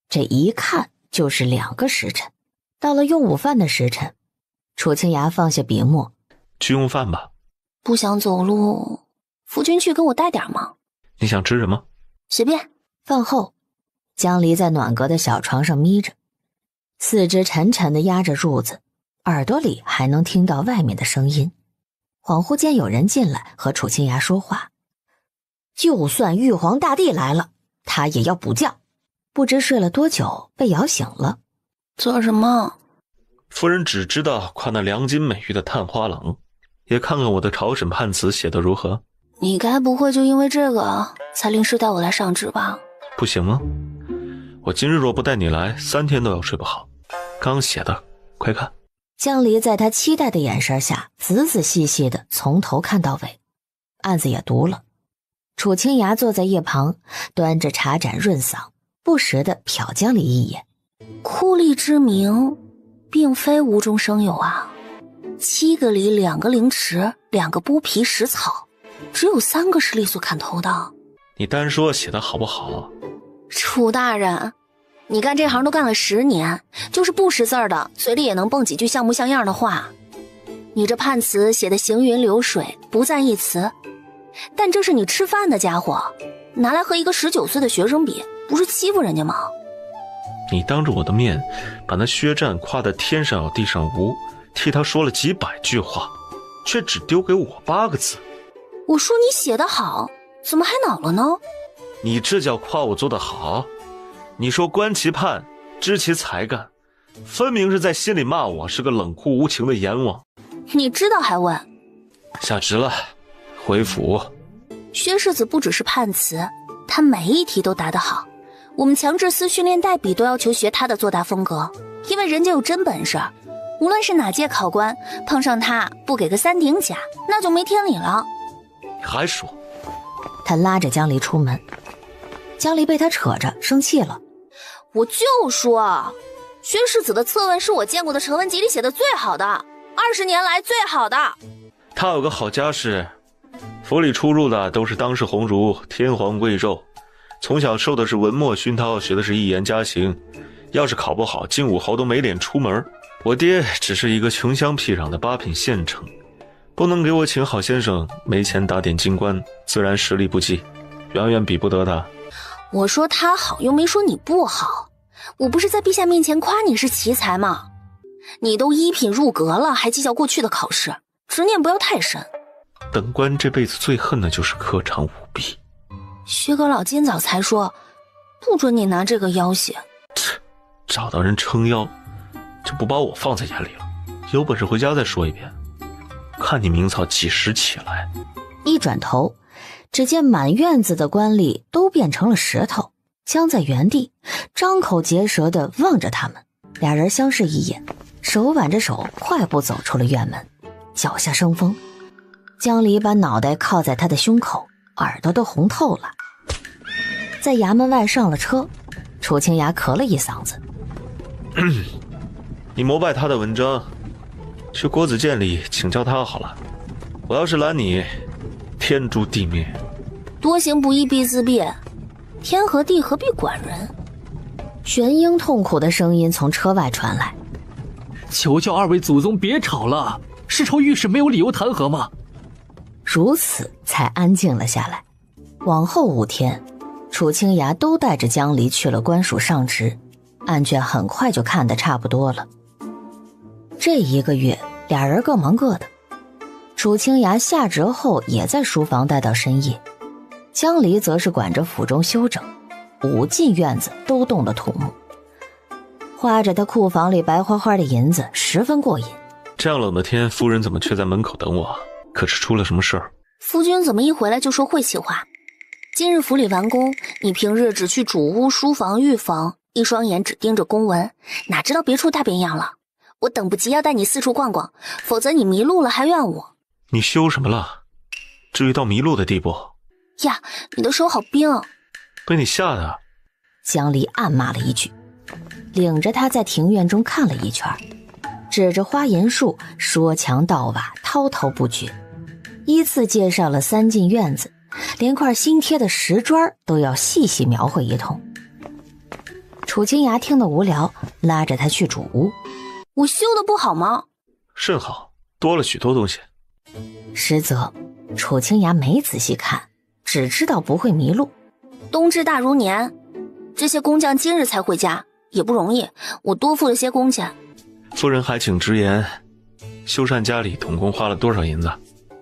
Speaker 4: 这一看就是2个时辰。到了用午饭的时辰，楚清雅放下笔墨，
Speaker 3: 去用饭吧。
Speaker 1: 不想走路，夫君去跟我带点吗？
Speaker 3: 你想吃什么？
Speaker 1: 随便。
Speaker 4: 饭后，江离在暖阁的小床上眯着，四肢沉沉地压着褥子，耳朵里还能听到外面的声音。恍惚间有人进来和楚清雅说话，就算玉皇大帝来了，他也要补觉。不知睡了多久，被摇醒了。
Speaker 1: 做什么？
Speaker 3: 夫人只知道夸那良金美玉的探花郎，也看看我的朝审判词写得如何。
Speaker 1: 你该不会就因为这个才临时带我来上旨吧？
Speaker 3: 不行吗？我今日若不带你来，3天都要睡不好。刚写的，快看。
Speaker 4: 江离在他期待的眼神下，仔仔细细的从头看到尾，案子也读了。楚清雅坐在一旁，端着茶盏润嗓，不时的瞟江离一眼。
Speaker 1: 酷吏之名，并非无中生有啊。7个里2个凌迟，2个剥皮食草，只有3个是利索砍头的。
Speaker 3: 你单说写得好不好？
Speaker 1: 楚大人，你干这行都干了10年，就是不识字的，嘴里也能蹦几句像模像样的话。你这判词写得行云流水，不赞一词，但这是你吃饭的家伙，拿来和一个19岁的学生比，不是欺负人家吗？
Speaker 3: 你当着我的面把那薛战夸得天上有地上无，替他说了几百句话，却只丢给我8个字。
Speaker 1: 我说你写得好，怎么还恼了呢？
Speaker 3: 你这叫夸我做得好？你说观其判，知其才干，分明是在心里骂我是个冷酷无情的阎王。
Speaker 1: 你知道还问？
Speaker 3: 下旨了，回府。
Speaker 1: 薛世子不只是判词，他每一题都答得好。我们强制司训练代笔都要求学他的作答风格，因为人家有真本事。无论是哪届考官碰上他不给个3顶甲，那就没天理了。
Speaker 3: 还说？
Speaker 4: 他拉着江离出门，江离被他扯着生气了。
Speaker 1: 我就说，薛世子的策问是我见过的成文集里写的最好的，20年来最好的。
Speaker 3: 他有个好家世，府里出入的都是当世鸿儒、天皇贵胄，从小受的是文墨熏陶，学的是一言家行。要是考不好，进武侯都没脸出门。我爹只是一个穷乡僻壤的8品县丞，不能给我请好先生，没钱打点京官，自然实力不济，远远比不得他。
Speaker 1: 我说他好，又没说你不好。我不是在陛下面前夸你是奇才吗？你都1品入阁了，还计较过去的考试，执念不要太深。
Speaker 3: 本官这辈子最恨的就是科场舞弊。
Speaker 1: 薛阁老今早才说，不准你拿这个要挟。
Speaker 3: 找到人撑腰，就不把我放在眼里了。有本事回家再说一遍，看你明草几时起来。
Speaker 4: 一转头，只见满院子的官吏都变成了石头，僵在原地，张口结舌地望着他们。俩人相视一眼，手挽着手快步走出了院门。脚下生风，江离把脑袋靠在他的胸口，耳朵都红透了。在衙门外上了车，楚清雅咳了一嗓子。
Speaker 3: 你膜拜他的文章，去国子监里请教他好了。我要是拦你，天诛地灭。
Speaker 1: 多行不义必自毙，天和地何必管人？
Speaker 4: 玄英痛苦的声音从车外传来。
Speaker 2: 求教2位祖宗别吵了，是朝御史没有理由弹劾吗？
Speaker 4: 如此才安静了下来。往后5天，楚清雅都带着江离去了官署上职，案卷很快就看得差不多了。这1个月，俩人各忙各的。楚清雅下职后也在书房待到深夜，江离则是管着府中修整，5进院子都动了土木，花着他库房里白花花的银子，十分过瘾。
Speaker 3: 这样冷的天，夫人怎么却在门口等我？可是出了什么事儿？
Speaker 1: 夫君怎么一回来就说晦气话？今日府里完工，你平日只去主屋、书房、御房，一双眼只盯着公文，哪知道别处大变样了。我等不及要带你四处逛逛，否则你迷路了还怨我。
Speaker 3: 你羞什么了？至于到迷路的地步？
Speaker 1: 呀，你的手好冰。
Speaker 3: 被你吓的。
Speaker 4: 江离暗骂了一句，领着他在庭院中看了一圈，指着花银树说墙道瓦，滔滔不绝，依次介绍了3进院子，连块新贴的石砖都要细细描绘一通。楚清雅听得无聊，拉着他去主屋。
Speaker 1: 我修的不好吗？
Speaker 3: 甚好，多了许多东西。
Speaker 4: 实则楚清雅没仔细看，只知道不会迷路。
Speaker 1: 冬至大如年，这些工匠今日才回家，也不容易，我多付了些工钱。
Speaker 3: 夫人还请直言，修缮家里总共花了多少银子？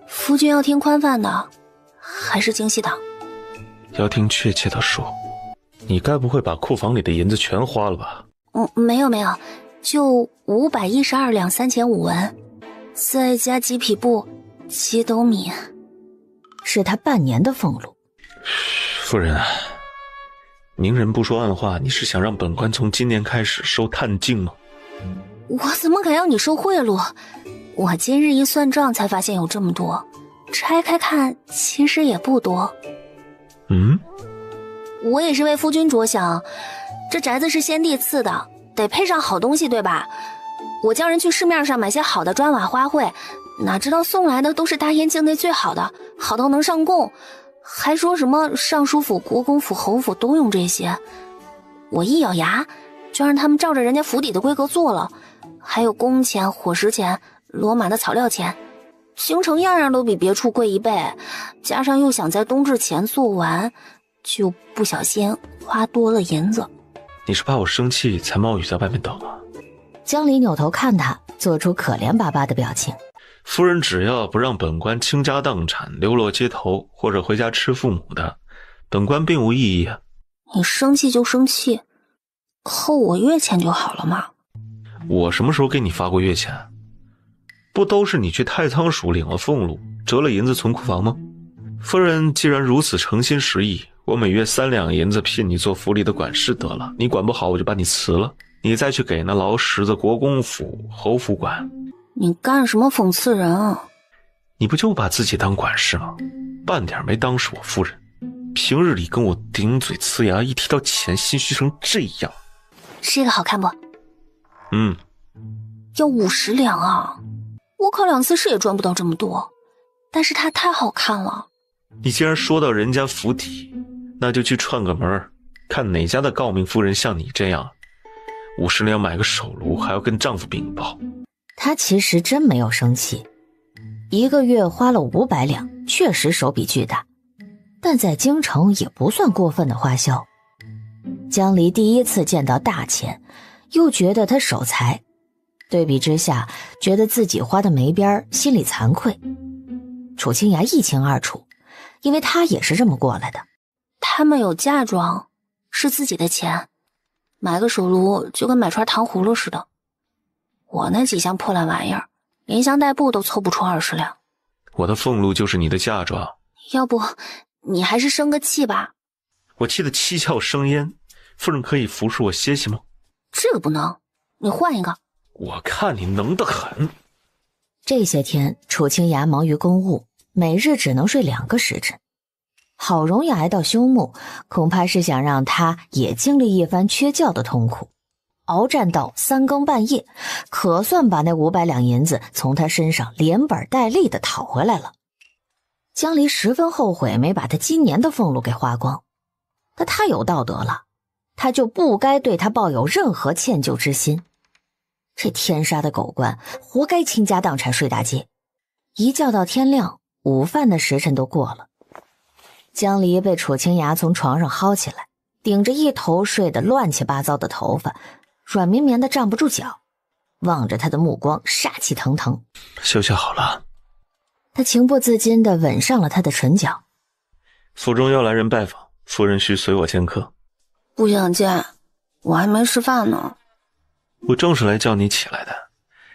Speaker 1: 夫君要听宽泛的，还是精细的？
Speaker 3: 要听确切的数。你该不会把库房里的银子全花了吧？
Speaker 1: 没有，就512两3钱5文，再加几匹布、几斗米，
Speaker 4: 是他半年的俸禄。
Speaker 3: 夫人啊，明人不说暗话，你是想让本官从今年开始收探镜吗？
Speaker 1: 我怎么敢要你收贿赂？我今日一算账才发现有这么多，拆开看其实也不多。我也是为夫君着想，这宅子是先帝赐的，得配上好东西对吧？我叫人去市面上买些好的砖瓦花卉，哪知道送来的都是大燕境内最好的，好到能上供，还说什么尚书府、国公府、侯府都用这些。我一咬牙就让他们照着人家府邸的规格做了，还有工钱、伙食钱、骡马的草料钱，行程样样都比别处贵1倍，加上又想在冬至前做完，就不小心花多了银子。
Speaker 3: 你是怕我生气才冒雨在外面等吗？
Speaker 4: 江离扭头看他，做出可怜巴巴的表情。
Speaker 3: 夫人只要不让本官倾家荡产、流落街头，或者回家吃父母的，本官并无异议啊。
Speaker 1: 你生气就生气，扣我月钱就好了嘛。
Speaker 3: 我什么时候给你发过月钱？不都是你去太仓署领了俸禄，折了银子存库房吗？夫人既然如此诚心实意，我每月3两银子聘你做府里的管事得了，你管不好我就把你辞了，你再去给那劳什子国公府、侯府管。
Speaker 1: 你干什么讽刺人啊？
Speaker 3: 你不就把自己当管事吗？半点没当是我夫人，平日里跟我顶嘴呲牙，一提到钱心虚成这样。
Speaker 1: 这个好看不？要50两啊！我考2次试也赚不到这么多，但是它太好看了。
Speaker 3: 你既然说到人家府邸，那就去串个门，看哪家的诰命夫人像你这样，50两买个手炉，还要跟丈夫禀报。
Speaker 4: 他其实真没有生气，1个月花了500两，确实手笔巨大，但在京城也不算过分的花销。江离第一次见到大钱，又觉得他守财，对比之下，觉得自己花的没边，心里惭愧。楚清雅一清二楚，因为他也是这么过来的。
Speaker 1: 他们有嫁妆，是自己的钱，买个手炉就跟买串糖葫芦似的。我那几箱破烂玩意儿，连箱带布都凑不出20两。
Speaker 3: 我的俸禄就是你的嫁妆，
Speaker 1: 要不你还是生个气吧。
Speaker 3: 我气得七窍生烟，夫人可以服侍我歇息吗？
Speaker 1: 这个不能，你换一个。
Speaker 3: 我看你能得很。
Speaker 4: 这些天楚清雅忙于公务，每日只能睡2个时辰，好容易挨到休沐，恐怕是想让他也经历一番缺觉的痛苦。鏖战到3更半夜，可算把那500两银子从他身上连本带利的讨回来了。江离十分后悔没把他今年的俸禄给花光，他太有道德了，他就不该对他抱有任何歉疚之心。这天杀的狗官活该倾家荡产睡大街。一觉到天亮，午饭的时辰都过了。江离被楚清雅从床上薅起来，顶着一头睡得乱七八糟的头发，软绵绵的站不住脚，望着他的目光杀气腾腾。
Speaker 3: 休息好了。
Speaker 4: 他情不自禁地吻上了他的唇角。
Speaker 3: 府中要来人拜访，夫人需随我见客。
Speaker 1: 不想见，我还没吃饭呢。
Speaker 3: 我正是来叫你起来的，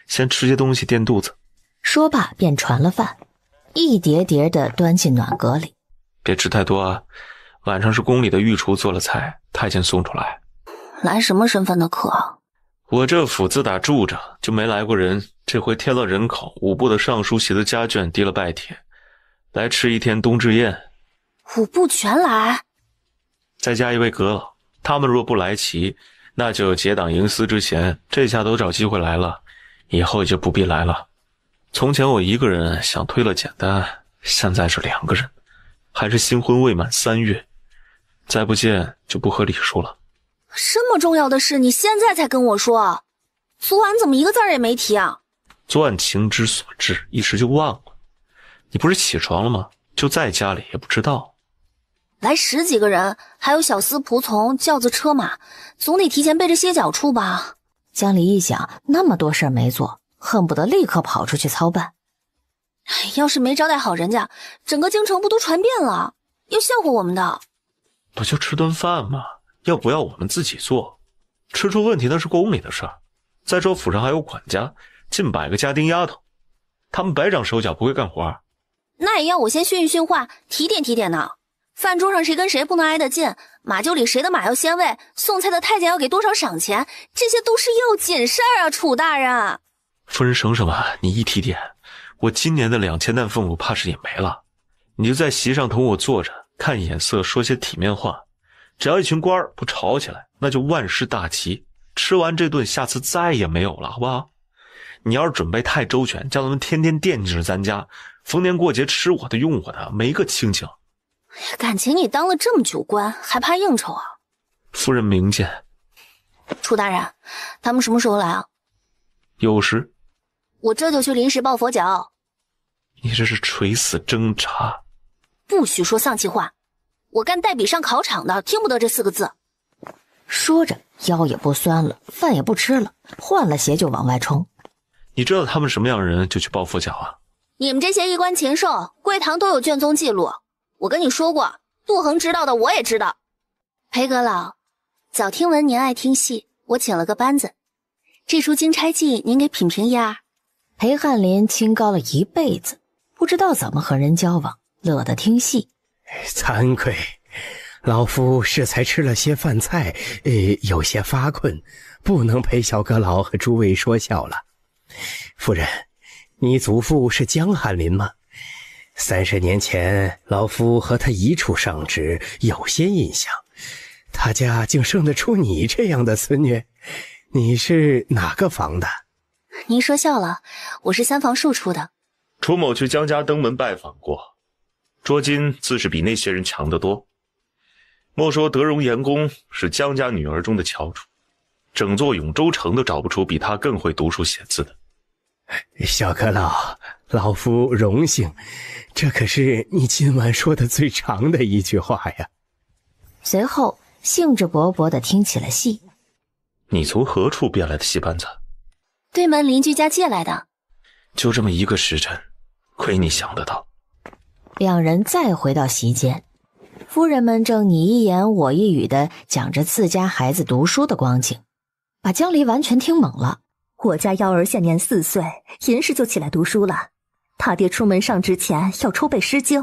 Speaker 3: 先吃些东西垫肚子。
Speaker 4: 说罢便传了饭，一碟碟地端进暖阁里。
Speaker 3: 别吃太多啊，晚上是宫里的御厨做了菜，太监送出来。
Speaker 1: 来什么身份的客？
Speaker 3: 我这府自打住着就没来过人，这回添了人口，5部的尚书写的家眷递了拜帖，来吃一天冬至宴。
Speaker 1: 5部全来？
Speaker 3: 再加一位阁老，他们若不来齐，那就结党营私之嫌，这下都找机会来了，以后也就不必来了。从前我一个人想推了简单，现在是2个人，还是新婚未满3月，再不见就不合礼数了。
Speaker 1: 这么重要的事你现在才跟我说，昨晚怎么一个字也没提啊？
Speaker 3: 昨晚情之所至，一时就忘了。你不是起床了吗？就在家里也不知道。
Speaker 1: 来10几个人，还有小厮仆从、轿子车马，总得提前备着歇脚处吧？
Speaker 4: 江离一想，那么多事儿没做，恨不得立刻跑出去操办。
Speaker 1: 要是没招待好人家，整个京城不都传遍了，要笑话我们的。
Speaker 3: 不就吃顿饭吗？要不要我们自己做？吃出问题那是宫里的事儿。再说府上还有管家，近100个家丁丫头，他们白长手脚不会干活。
Speaker 1: 那也要我先训一训话，提点提点呢。饭桌上谁跟谁不能挨得近，马厩里谁的马要先喂，送菜的太监要给多少赏钱，这些都是要紧事儿啊，楚大人。
Speaker 3: 夫人省省吧，你一提点，我今年的2000担俸禄怕是也没了。你就在席上同我坐着，看眼色，说些体面话。只要一群官儿不吵起来，那就万事大吉。吃完这顿，下次再也没有了，好不好？你要是准备太周全，叫他们天天惦记着咱家，逢年过节吃我的用我的，没个清静。
Speaker 1: 感情你当了这么久官，还怕应酬啊？
Speaker 3: 夫人明鉴。
Speaker 1: 楚大人，他们什么时候来啊？
Speaker 3: 有时。
Speaker 1: 我这就去临时抱佛脚。
Speaker 3: 你这是垂死挣扎。
Speaker 1: 不许说丧气话，我干代笔上考场的，听不得这4个字。
Speaker 4: 说着腰也不酸了，饭也不吃了，换了鞋就往外冲。
Speaker 3: 你知道他们什么样的人就去抱佛脚啊？
Speaker 1: 你们这些衣冠禽兽，柜堂都有卷宗记录。我跟你说过，杜恒知道的我也知道。裴阁老，早听闻您爱听戏，我请了个班子，这出《金钗记》您给品评一二。
Speaker 4: 裴翰林清高了一辈子，不知道怎么和人交往，乐得听戏。
Speaker 18: 惭愧，老夫适才吃了些饭菜，有些发困，不能陪小阁老和诸位说笑了。夫人，你祖父是江翰林吗？30年前，老夫和他一处上职，有些印象。他家竟生得出你这样的孙女，你是哪个房的？
Speaker 1: 您说笑了，我是3房庶出的。
Speaker 3: 楚某去江家登门拜访过，捉金自是比那些人强得多。莫说德容严公是江家女儿中的翘楚，整座永州城都找不出比他更会读书写字的。
Speaker 18: 小阁老，老夫荣幸，这可是你今晚说的最长的一句话呀。
Speaker 4: 随后兴致勃勃地听起了戏。
Speaker 3: 你从何处变来的戏班子？
Speaker 1: 对门邻居家借来的。
Speaker 3: 就这么一个时辰，亏你想得到。
Speaker 4: 两人再回到席间，夫人们正你一言我一语地讲着自家孩子读书的光景，把江离完全听懵了。
Speaker 14: 我家幺儿现年4岁，寅时就起来读书了。他爹出门上之前要抽背《诗经》，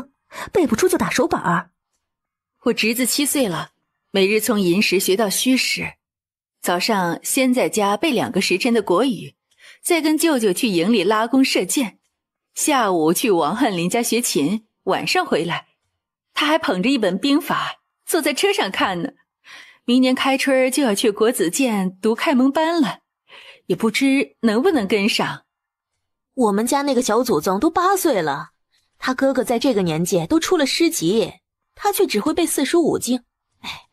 Speaker 14: 背不出就打手板儿。
Speaker 21: 我侄子7岁了，每日从寅时学到戌时。早上先在家背2个时辰的国语，再跟舅舅去营里拉弓射箭，下午去王翰林家学琴，晚上回来。他还捧着一本兵法，坐在车上看呢。明年开春就要去国子监读开蒙班了，也不知能不能跟上。
Speaker 22: 我们家那个小祖宗都8岁了，他哥哥在这个年纪都出了诗集，他却只会背45经。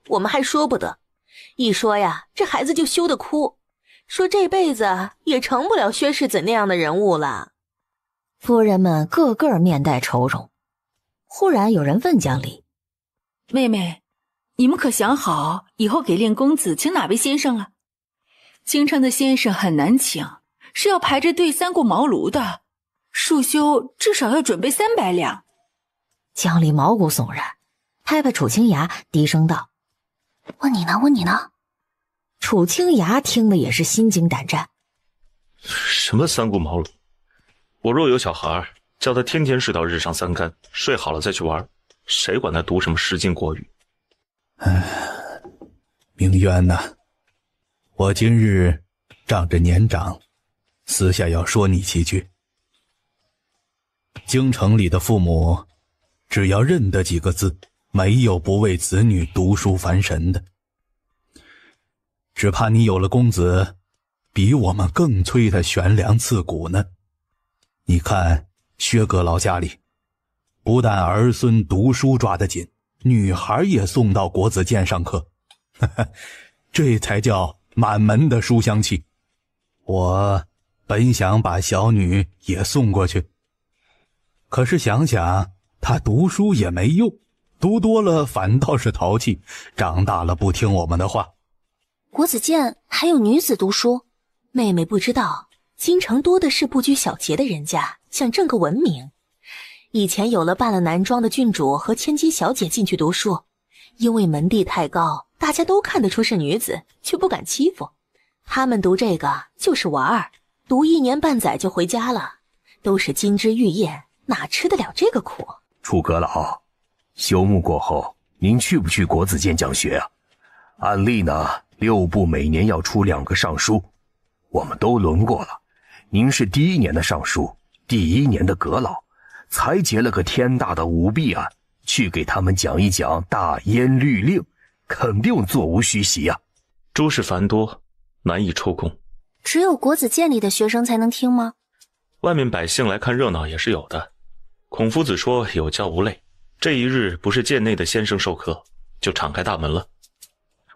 Speaker 22: 我们还说不得，一说呀，这孩子就羞得哭，说这辈子也成不了薛世子那样的人物了。
Speaker 4: 夫人们个个面带愁容。忽然有人问江离：“
Speaker 21: 妹妹，你们可想好以后给练公子请哪位先生了？京城的先生很难请，是要排着队3顾茅庐的，束修至少要准备300两。”
Speaker 4: 江离毛骨悚然，拍拍楚清雅，低声道：“
Speaker 1: 问你呢，问你呢。”
Speaker 4: 楚清雅听的也是心惊胆战。
Speaker 3: 什么3顾茅庐？我若有小孩，叫他天天睡到日上3竿，睡好了再去玩，谁管他读什么诗经国语？
Speaker 20: 明渊呐，我今日仗着年长，私下要说你几句。京城里的父母，只要认得几个字，没有不为子女读书烦神的。只怕你有了公子，比我们更催他悬梁刺股呢。你看薛阁老家里，不但儿孙读书抓得紧，女孩也送到国子监上课，这才叫满门的书香气。我本想把小女也送过去，可是想想她读书也没用，读多了反倒是淘气，长大了不听我们的话。
Speaker 1: 国子监还有女子读书？
Speaker 22: 妹妹不知道，京城多的是不拘小节的人家，想挣个文名。以前有了扮了男装的郡主和千金小姐进去读书，因为门第太高，大家都看得出是女子，却不敢欺负。他们读这个就是玩儿，读1年半载就回家了，都是金枝玉叶，哪吃得了这个苦？
Speaker 19: 楚阁老，休沐过后，您去不去国子监讲学啊？按例呢，6部每年要出2个尚书，我们都轮过了。您是第1年的尚书，第1年的阁老，才结了个天大的舞弊案，去给他们讲一讲大燕律令，肯定座无虚席啊。
Speaker 3: 诸事繁多，难以抽空。
Speaker 1: 只有国子监里的学生才能听吗？
Speaker 3: 外面百姓来看热闹也是有的。孔夫子说有教无类，这一日不是监内的先生授课，就敞开大门了。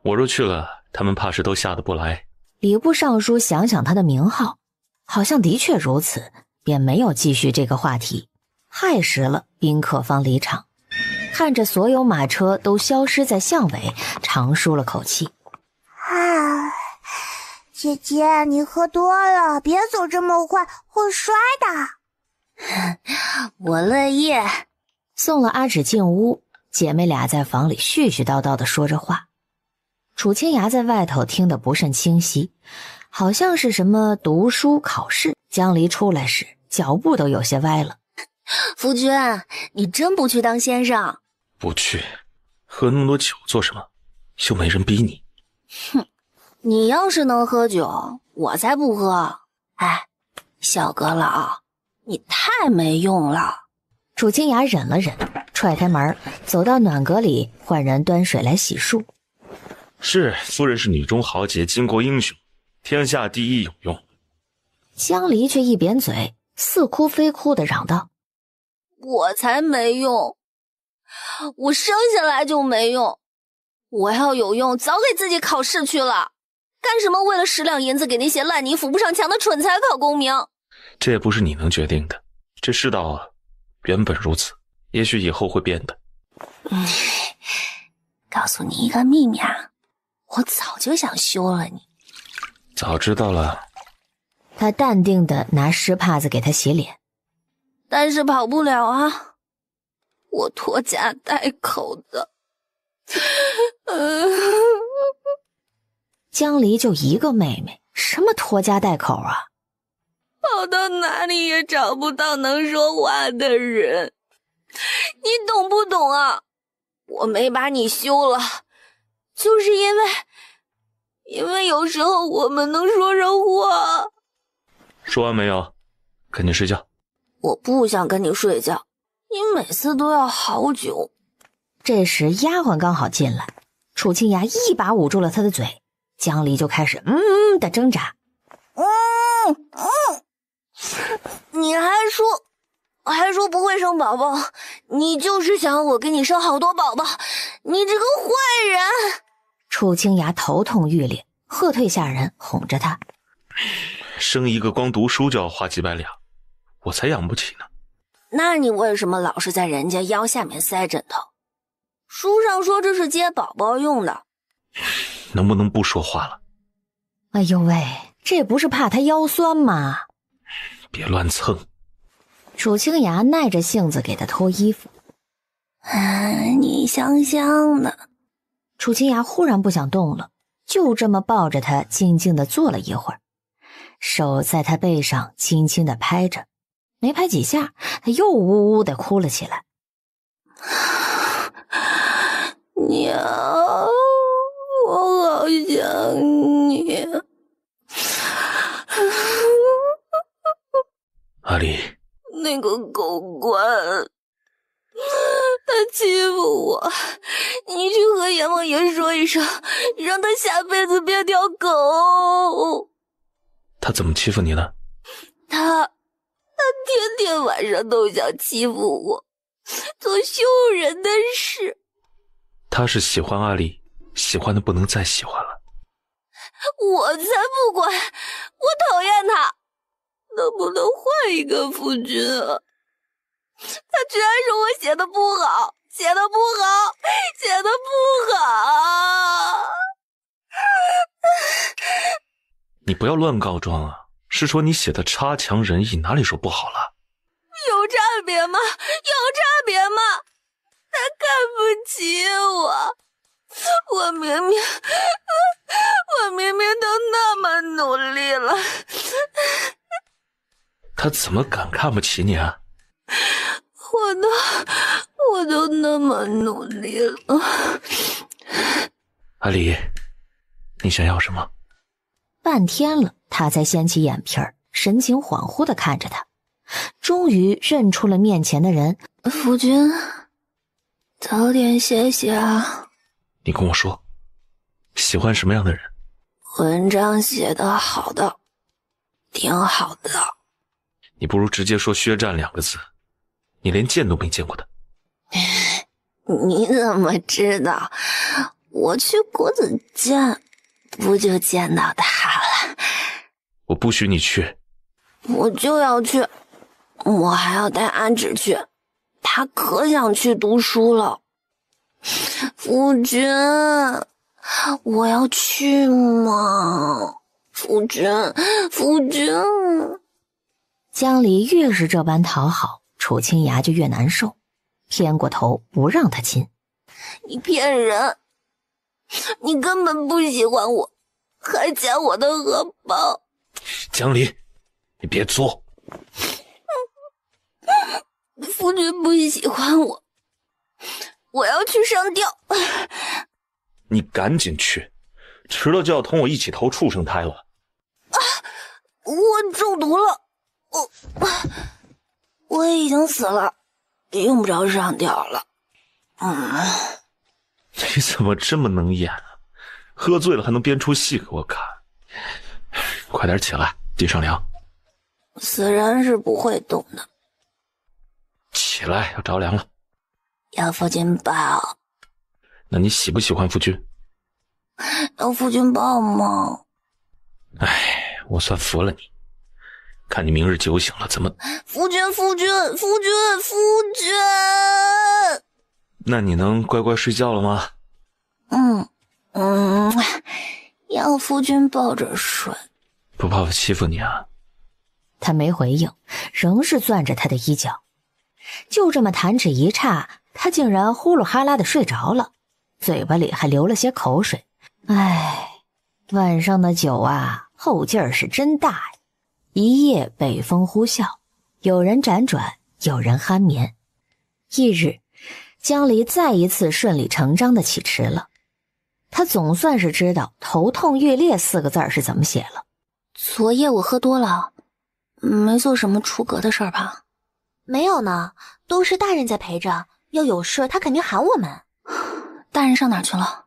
Speaker 3: 我若去了，他们怕是都下得不来。
Speaker 4: 礼部尚书想想他的名号，好像的确如此，便没有继续这个话题。亥时了，宾客方离场，看着所有马车都消失在巷尾，长舒了口气。
Speaker 9: 姐姐，你喝多了，别走这么快，会摔的。
Speaker 1: 我乐意。
Speaker 4: 送了阿芷进屋，姐妹俩在房里絮絮叨叨地说着话。楚清雅在外头听得不甚清晰，好像是什么读书考试。江离出来时，脚步都有些歪了。
Speaker 1: 夫君，你真不去当先生？
Speaker 3: 不去，喝那么多酒做什么？又没人逼你。
Speaker 1: 哼，你要是能喝酒，我才不喝。哎，小阁老，你太没用了。
Speaker 4: 楚清雅忍了忍，踹开门，走到暖阁里换人端水来洗漱。
Speaker 3: 是，夫人是女中豪杰，巾帼英雄，天下第一有用。
Speaker 4: 江离却一扁嘴，似哭非哭地嚷道：
Speaker 1: 我才没用，我生下来就没用，我要有用早给自己考试去了，干什么为了10两银子给那些烂泥扶不上墙的蠢材考功名？
Speaker 3: 这也不是你能决定的，这世道啊，原本如此，也许以后会变的。
Speaker 1: 告诉你一个秘密啊，我早就想休了你。
Speaker 3: 早知道了。
Speaker 4: 他淡定地拿湿帕子给他洗脸。
Speaker 1: 但是跑不了啊，我拖家带口的。
Speaker 4: 江离就一个妹妹，什么拖家带口啊？
Speaker 1: 跑到哪里也找不到能说话的人，你懂不懂啊？我没把你休了，就是因为有时候我们能说上话。
Speaker 3: 说完没有？赶紧睡觉。
Speaker 1: 我不想跟你睡觉，你每次都要好久。
Speaker 4: 这时丫鬟刚好进来，楚清雅一把捂住了她的嘴，江离就开始的挣扎。
Speaker 1: 你还说不会生宝宝，你就是想我给你生好多宝宝，你这个坏人！
Speaker 4: 楚清雅头痛欲裂，喝退下人，哄着她。
Speaker 3: 生一个光读书就要花几百两，我才养不起呢。
Speaker 1: 那你为什么老是在人家腰下面塞枕头？书上说这是接宝宝用的。
Speaker 3: 能不能不说话了？
Speaker 4: 哎呦喂，这不是怕他腰酸吗？
Speaker 3: 别乱蹭。
Speaker 4: 楚清雅耐着性子给他脱衣服。
Speaker 1: 你香香的。
Speaker 4: 楚清雅忽然不想动了，就这么抱着他静静地坐了一会儿，手在他背上轻轻地拍着，没拍几下，他又呜呜地哭了起来。
Speaker 1: 娘，我好想你。
Speaker 10: 欺负我，你去和阎王爷说一声，让他下辈子变条狗。
Speaker 3: 他怎么欺负你了？
Speaker 10: 他天天晚上都想欺负我，做羞人的事。
Speaker 3: 他是喜欢阿丽，喜欢的不能再喜欢了。
Speaker 10: 我才不管，我讨厌他。能不能换一个夫君啊？他居然说我写的不好，写的不好，写的不好。
Speaker 3: 你不要乱告状啊！是说你写的差强人意，哪里说不好了？
Speaker 10: 有差别吗？有差别吗？他看不起我，我明明都那么努力了。
Speaker 3: 他怎么敢看不起你啊？
Speaker 10: 我都那么努力了。
Speaker 3: 阿离，你想要什么？
Speaker 4: 半天了，他才掀起眼皮儿，神情恍惚地看着他，终于认出了面前的人。
Speaker 1: 夫君，早点歇歇啊。
Speaker 3: 你跟我说，喜欢什么样的人？
Speaker 10: 文章写得好的，挺好的。
Speaker 3: 你不如直接说薛战2个字，你连见都没见过他。
Speaker 10: 你怎么知道？我去国子监不就见到他了？
Speaker 3: 我不许你去。
Speaker 10: 我就要去，我还要带阿芷去，他可想去读书了。夫君，我要去吗？夫君。
Speaker 4: 江离越是这般讨好，楚清雅就越难受，偏过头不让他亲。
Speaker 10: 你骗人，你根本不喜欢我，还夹我的荷包。
Speaker 3: 江离，你别作。
Speaker 10: 夫君不喜欢我，我要去上吊。
Speaker 3: 你赶紧去，迟了就要同我一起投畜生胎了。
Speaker 10: 我中毒了，我已经死了，用不着上吊了。
Speaker 3: 你怎么这么能演啊？喝醉了还能编出戏给我看？快点起来，地上凉。
Speaker 10: 死人是不会动的。
Speaker 3: 起来，要着凉了。
Speaker 10: 要夫君抱。
Speaker 3: 那你喜不喜欢夫君？
Speaker 10: 要夫君抱吗？
Speaker 3: 哎，我算服了你。看你明日酒醒了怎么……
Speaker 10: 夫君！
Speaker 3: 那你能乖乖睡觉了吗？
Speaker 10: 要夫君抱着睡。
Speaker 3: 不怕我欺负你啊？
Speaker 4: 他没回应，仍是攥着他的衣角。就这么弹指一刹，他竟然呼噜哈拉的睡着了，嘴巴里还流了些口水。唉，晚上的酒啊，后劲儿是真大呀！一夜北风呼啸，有人辗转，有人酣眠。翌日，江离再一次顺理成章的起迟了。他总算是知道头痛欲裂4个字是怎么写了。
Speaker 1: 昨夜我喝多了，没做什么出格的事儿吧？
Speaker 22: 没有呢，都是大人在陪着，要有事他肯定喊我们。
Speaker 1: 大人上哪去了？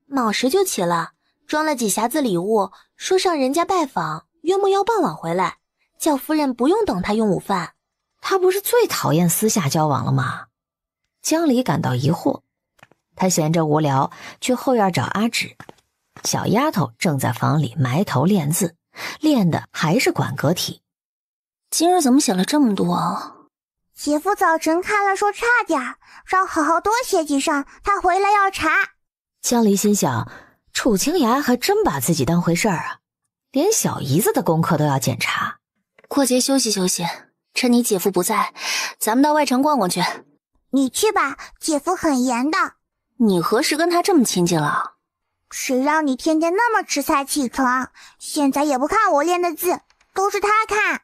Speaker 22: 卯时就起了，装了几匣子礼物，说上人家拜访，约莫要傍晚回来，叫夫人不用等他用午饭。
Speaker 4: 他不是最讨厌私下交往了吗？江离感到疑惑。他闲着无聊，去后院找阿芷。小丫头正在房里埋头练字，练的还是馆阁体。
Speaker 1: 今日怎么写了这么多啊？
Speaker 9: 姐夫早晨看了说差点，让好好多写几上，他回来要查。
Speaker 4: 江离心想，楚清雅还真把自己当回事儿啊，连小姨子的功课都要检查。
Speaker 1: 过节休息休息，趁你姐夫不在，咱们到外城逛逛去。
Speaker 9: 你去吧，姐夫很严的。
Speaker 1: 你何时跟他这么亲近了？
Speaker 9: 谁让你天天那么迟才起床，现在也不看我练的字，都是他看。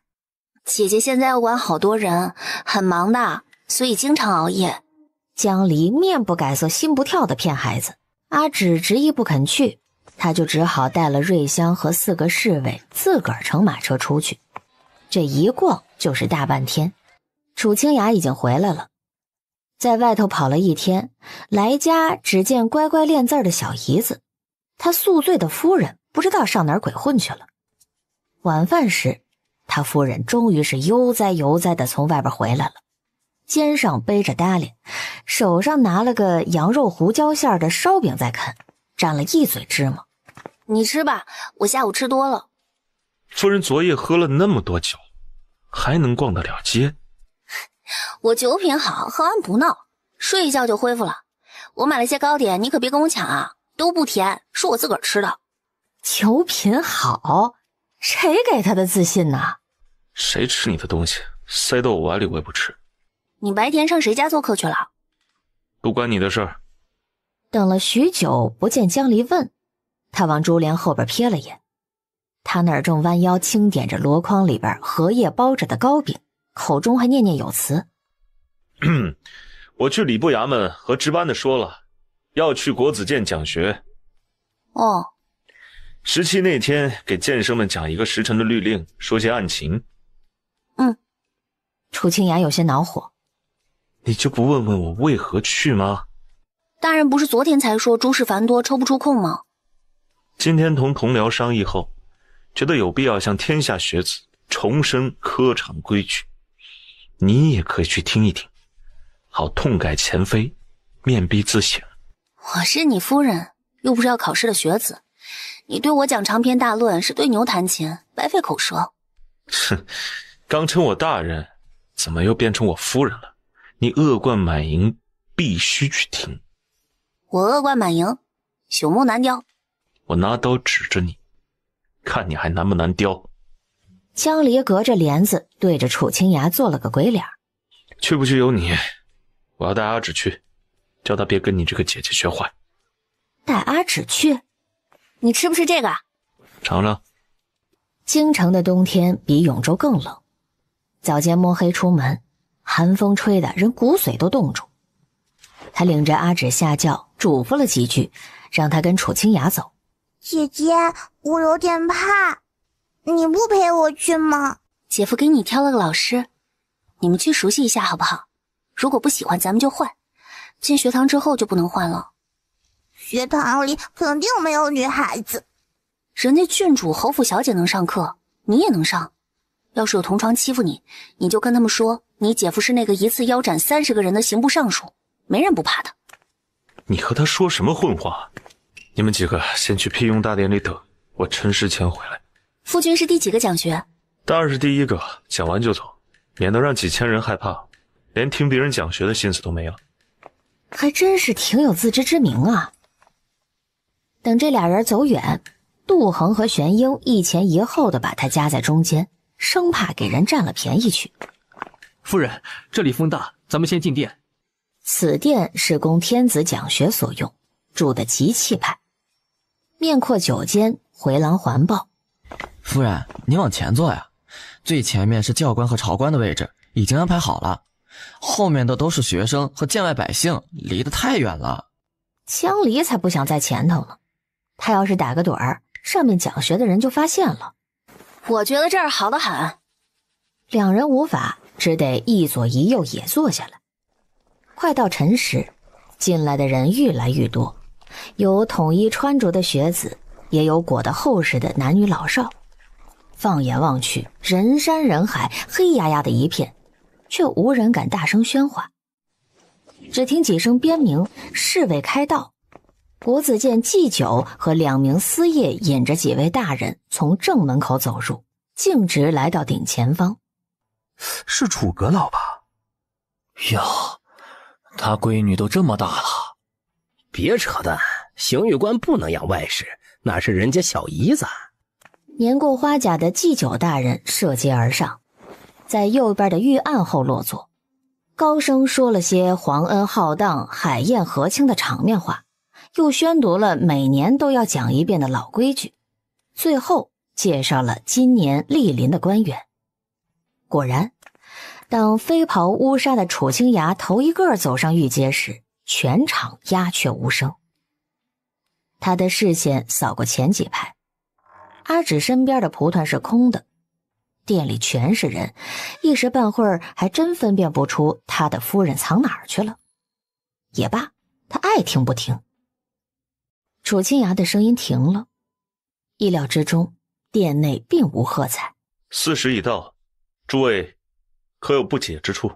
Speaker 1: 姐姐现在要管好多人，很忙的，所以经常熬夜。
Speaker 4: 江离面不改色心不跳的骗孩子。阿芷执意不肯去，他就只好带了瑞香和4个侍卫自个儿乘马车出去。这一逛就是大半天。楚清雅已经回来了。在外头跑了一天，来家只见乖乖练字的小姨子，他宿醉的夫人不知道上哪儿鬼混去了。晚饭时，他夫人终于是悠哉悠哉的从外边回来了，肩上背着搭裢，手上拿了个羊肉胡椒馅的烧饼在啃，沾了一嘴芝麻。
Speaker 1: 你吃吧，我下午吃多了。
Speaker 3: 夫人昨夜喝了那么多酒，还能逛得了街？
Speaker 1: 我酒品好，喝完不闹，睡一觉就恢复了。我买了些糕点，你可别跟我抢啊，都不甜，是我自个儿吃的。
Speaker 4: 酒品好？谁给他的自信呢？
Speaker 3: 谁吃你的东西，塞到我碗里我也不吃。
Speaker 1: 你白天上谁家做客去了？
Speaker 3: 不关你的事儿。
Speaker 4: 等了许久不见江离问，他往珠帘后边瞥了眼，他那儿正弯腰轻点着箩筐里边荷叶包着的糕饼，口中还念念有词。
Speaker 3: 我去礼部衙门和值班的说了，要去国子监讲学。
Speaker 1: 哦
Speaker 3: 17那天给监生们讲一个时辰的律令，说些案情。
Speaker 4: 楚清雅有些恼火。
Speaker 3: 你就不问问我为何去吗？
Speaker 1: 大人不是昨天才说诸事繁多抽不出空吗？
Speaker 3: 今天同同僚商议后，觉得有必要向天下学子重申科场规矩，你也可以去听一听，好痛改前非，面壁自省。
Speaker 1: 我是你夫人，又不是要考试的学子，你对我讲长篇大论是对牛弹琴，白费口舌。
Speaker 3: 哼，刚称我大人，怎么又变成我夫人了？你恶贯满盈，必须去听。
Speaker 1: 我恶贯满盈，朽木难雕。
Speaker 3: 我拿刀指着你，看你还难不难雕。
Speaker 4: 江离隔着帘子对着楚清雅做了个鬼脸。
Speaker 3: 去不去由你，我要带阿芷去，叫他别跟你这个姐姐学坏。
Speaker 4: 带阿芷去？
Speaker 1: 你吃不吃这个？
Speaker 3: 尝尝。
Speaker 4: 京城的冬天比永州更冷，早间摸黑出门，寒风吹得人骨髓都冻住。他领着阿芷下轿，嘱咐了几句，让他跟楚清雅走。
Speaker 9: 姐姐，我有点怕，你不陪我去吗？
Speaker 1: 姐夫给你挑了个老师，你们去熟悉一下好不好？如果不喜欢咱们就换，进学堂之后就不能换了。
Speaker 9: 学堂里肯定没有女孩子。
Speaker 1: 人家郡主侯府小姐能上课，你也能上。要是有同窗欺负你，你就跟他们说你姐夫是那个一次腰斩30个人的刑部尚书，没人不怕的。
Speaker 3: 你和他说什么混话？你们几个先去聘用大殿里等，我陈时迁回来。
Speaker 1: 夫君是第几个讲学？
Speaker 3: 当然是第1个，讲完就走，免得让几千人害怕，连听别人讲学的心思都没了。
Speaker 4: 还真是挺有自知之明啊。等这俩人走远，杜衡和玄英一前一后的把他夹在中间，生怕给人占了便宜去。
Speaker 2: 夫人，这里风大，咱们先进殿。
Speaker 4: 此殿是供天子讲学所用，住得极气派。面阔9间，回廊环抱。
Speaker 7: 夫人，您往前坐呀，最前面是教官和朝官的位置，已经安排好了。后面的都是学生和监外百姓，离得太远了。
Speaker 4: 江离才不想在前头呢，他要是打个盹儿，上面讲学的人就发现了。
Speaker 1: 我觉得这儿好得很。
Speaker 4: 两人无法，只得一左一右也坐下来。快到辰时，进来的人愈来愈多，有统一穿着的学子，也有裹得厚实的男女老少。放眼望去，人山人海，黑压压的一片，却无人敢大声喧哗。只听几声鞭鸣，侍卫开道。国子监祭酒和2名司业引着几位大人从正门口走入，径直来到顶前方。
Speaker 20: 是楚阁老吧？
Speaker 2: 呀，他闺女都这么大了。
Speaker 18: 别扯淡，刑狱官不能养外室，那是人家小姨子。
Speaker 4: 年过花甲的祭酒大人涉阶而上，在右边的御案后落座，高声说了些皇恩浩荡、海晏和亲的场面话，又宣读了每年都要讲一遍的老规矩，最后介绍了今年莅临的官员。果然，当飞袍乌纱的楚清雅头一个走上御阶时，全场鸦雀无声。他的视线扫过前几排，阿芷身边的蒲团是空的，店里全是人，一时半会儿还真分辨不出他的夫人藏哪儿去了。也罢，他爱听不听。楚清雅的声音停了，意料之中，殿内并无喝彩。
Speaker 3: 4时已到，诸位可有不解之处？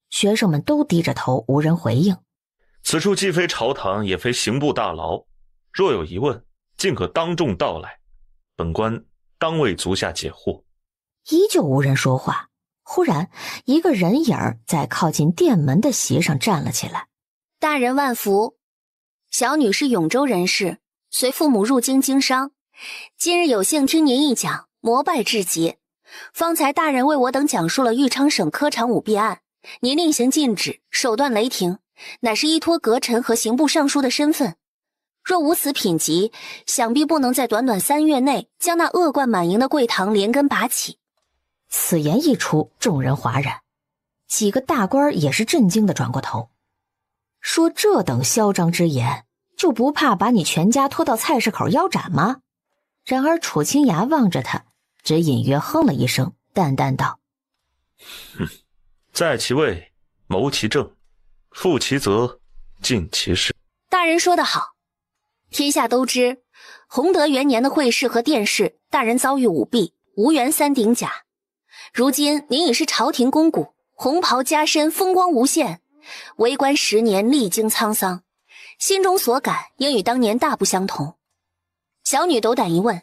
Speaker 4: 学生们都低着头，无人回应。
Speaker 3: 此处既非朝堂，也非刑部大牢，若有疑问，尽可当众道来，本官当为足下解惑。
Speaker 4: 依旧无人说话。忽然，一个人影在靠近殿门的席上站了起来。
Speaker 1: 大人万福，小女是永州人士，随父母入京经商，今日有幸听您一讲，膜拜至极。方才大人为我等讲述了豫昌省科场舞弊案，您令行禁止，手段雷霆，乃是依托阁臣和刑部尚书的身份。若无此品级，想必不能在短短3月内将那恶贯满盈的贵堂连根拔起。
Speaker 4: 此言一出，众人哗然，几个大官也是震惊地转过头，说这等嚣张之言，就不怕把你全家拖到菜市口腰斩吗？然而楚清雅望着他，只隐约哼了一声，淡淡道：
Speaker 3: 在其位，谋其政，负其责，尽其事。
Speaker 1: 大人说得好，天下都知弘德元年的会试和殿试，大人遭遇舞弊，无缘3顶甲。如今您已是朝廷肱骨，红袍加身，风光无限，为官10年，历经沧桑，心中所感应与当年大不相同。小女斗胆一问，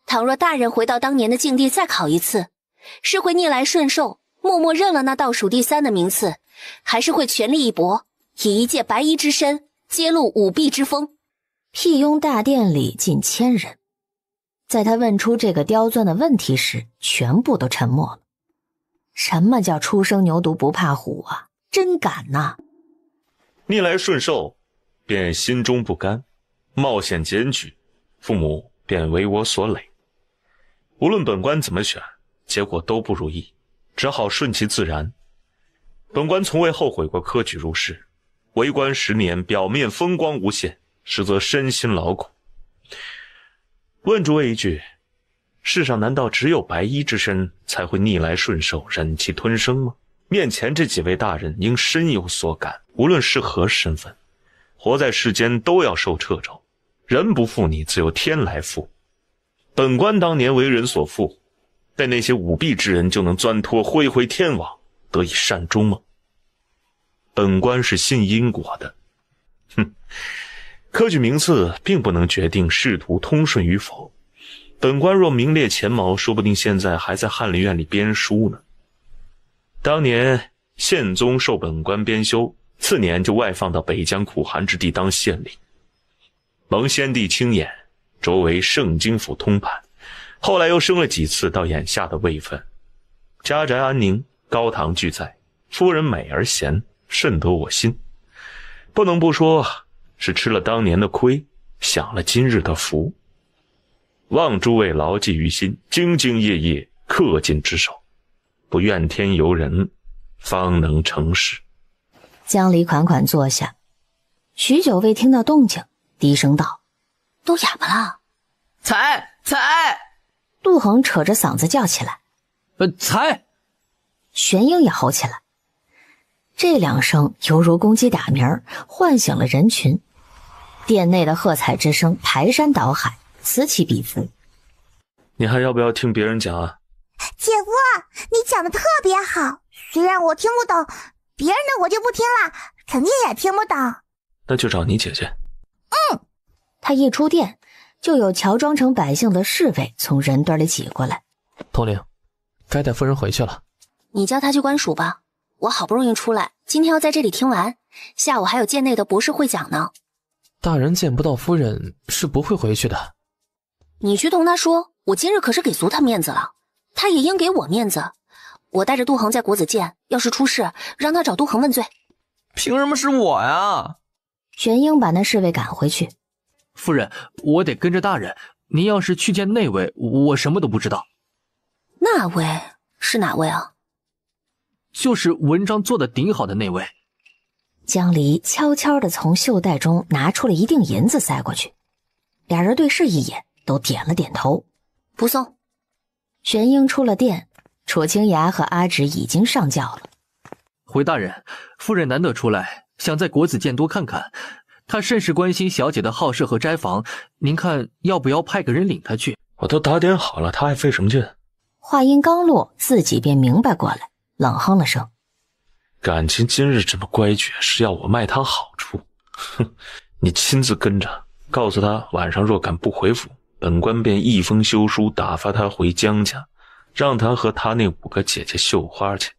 Speaker 1: 倘若大人回到当年的境地再考一次，是会逆来顺受，默默认了那倒数第3的名次，还是会全力一搏，以一介白衣之身揭露舞弊之风？
Speaker 4: 辟雍大殿里近1000人，在他问出这个刁钻的问题时，全部都沉默了。什么叫初生牛犊不怕虎啊？真敢呐！
Speaker 3: 逆来顺受，便心中不甘；冒险检举，父母便为我所累。无论本官怎么选，结果都不如意，只好顺其自然。本官从未后悔过科举入仕，为官10年，表面风光无限，实则身心劳苦。问诸位一句，世上难道只有白衣之身才会逆来顺受，忍气吞声吗？面前这几位大人应深有所感，无论是何身份，活在世间都要受掣肘，人不负你，自有天来负。本官当年为人所负，被那些舞弊之人就能钻脱，恢回天网，得以善终吗？本官是信因果的。科举名次并不能决定仕途通顺与否，本官若名列前茅，说不定现在还在翰林院里编书呢。当年宪宗授本官编修，次年就外放到北疆苦寒之地当县令，蒙先帝亲眼，擢为盛京府通判，后来又升了几次到眼下的位分。家宅安宁，高堂俱在，夫人美而贤，甚得我心。不能不说是吃了当年的亏，享了今日的福。望诸位牢记于心，兢兢业业，恪尽职守，不怨天尤人，方能成事。
Speaker 4: 江离款款坐下，许久未听到动静，低声道：
Speaker 1: 都哑巴了。
Speaker 7: 才！
Speaker 4: 陆恒扯着嗓子叫起来：
Speaker 2: 才！
Speaker 4: 玄英也吼起来。这2声犹如公鸡打鸣，唤醒了人群。殿内的喝彩之声排山倒海，此起彼伏。
Speaker 3: 你还要不要听别人讲啊？
Speaker 9: 姐夫，你讲的特别好，虽然我听不懂，别人的我就不听了，肯定也听不懂。
Speaker 3: 那就找你姐姐。
Speaker 4: 他一出殿，就有乔装成百姓的侍卫从人堆里挤过来。
Speaker 6: 统领，该带夫人回去了。
Speaker 1: 你叫她去官署吧，我好不容易出来，今天要在这里听完，下午还有殿内的博士会讲呢。
Speaker 6: 大人见不到夫人是不会回去的。
Speaker 1: 你去同他说，我今日可是给足他面子了，他也应给我面子。我带着杜恒在国子监，要是出事，让他找杜恒问罪。
Speaker 7: 凭什么是我呀？
Speaker 4: 玄英把那侍卫赶回去。
Speaker 2: 夫人，我得跟着大人，您要是去见那位，我什么都不知道。
Speaker 1: 那位是哪位啊？
Speaker 2: 就是文章做的顶好的那位。
Speaker 4: 江离悄悄地从袖袋中拿出了一锭银子塞过去，俩人对视一眼，都点了点头。
Speaker 1: 不送。
Speaker 4: 玄英出了殿，楚清雅和阿芷已经上轿了。
Speaker 2: 回大人，夫人难得出来，想在国子监多看看。他甚是关心小姐的好舍和斋房，您看要不要派个人领她去？
Speaker 3: 我都打点好了，他还费什么劲？
Speaker 4: 话音刚落，自己便明白过来，冷哼了声。
Speaker 3: 感情今日这么乖觉，是要我卖他好处？哼，你亲自跟着，告诉他晚上若敢不回府，本官便一封休书打发他回江家，让他和他那5个姐姐绣花去。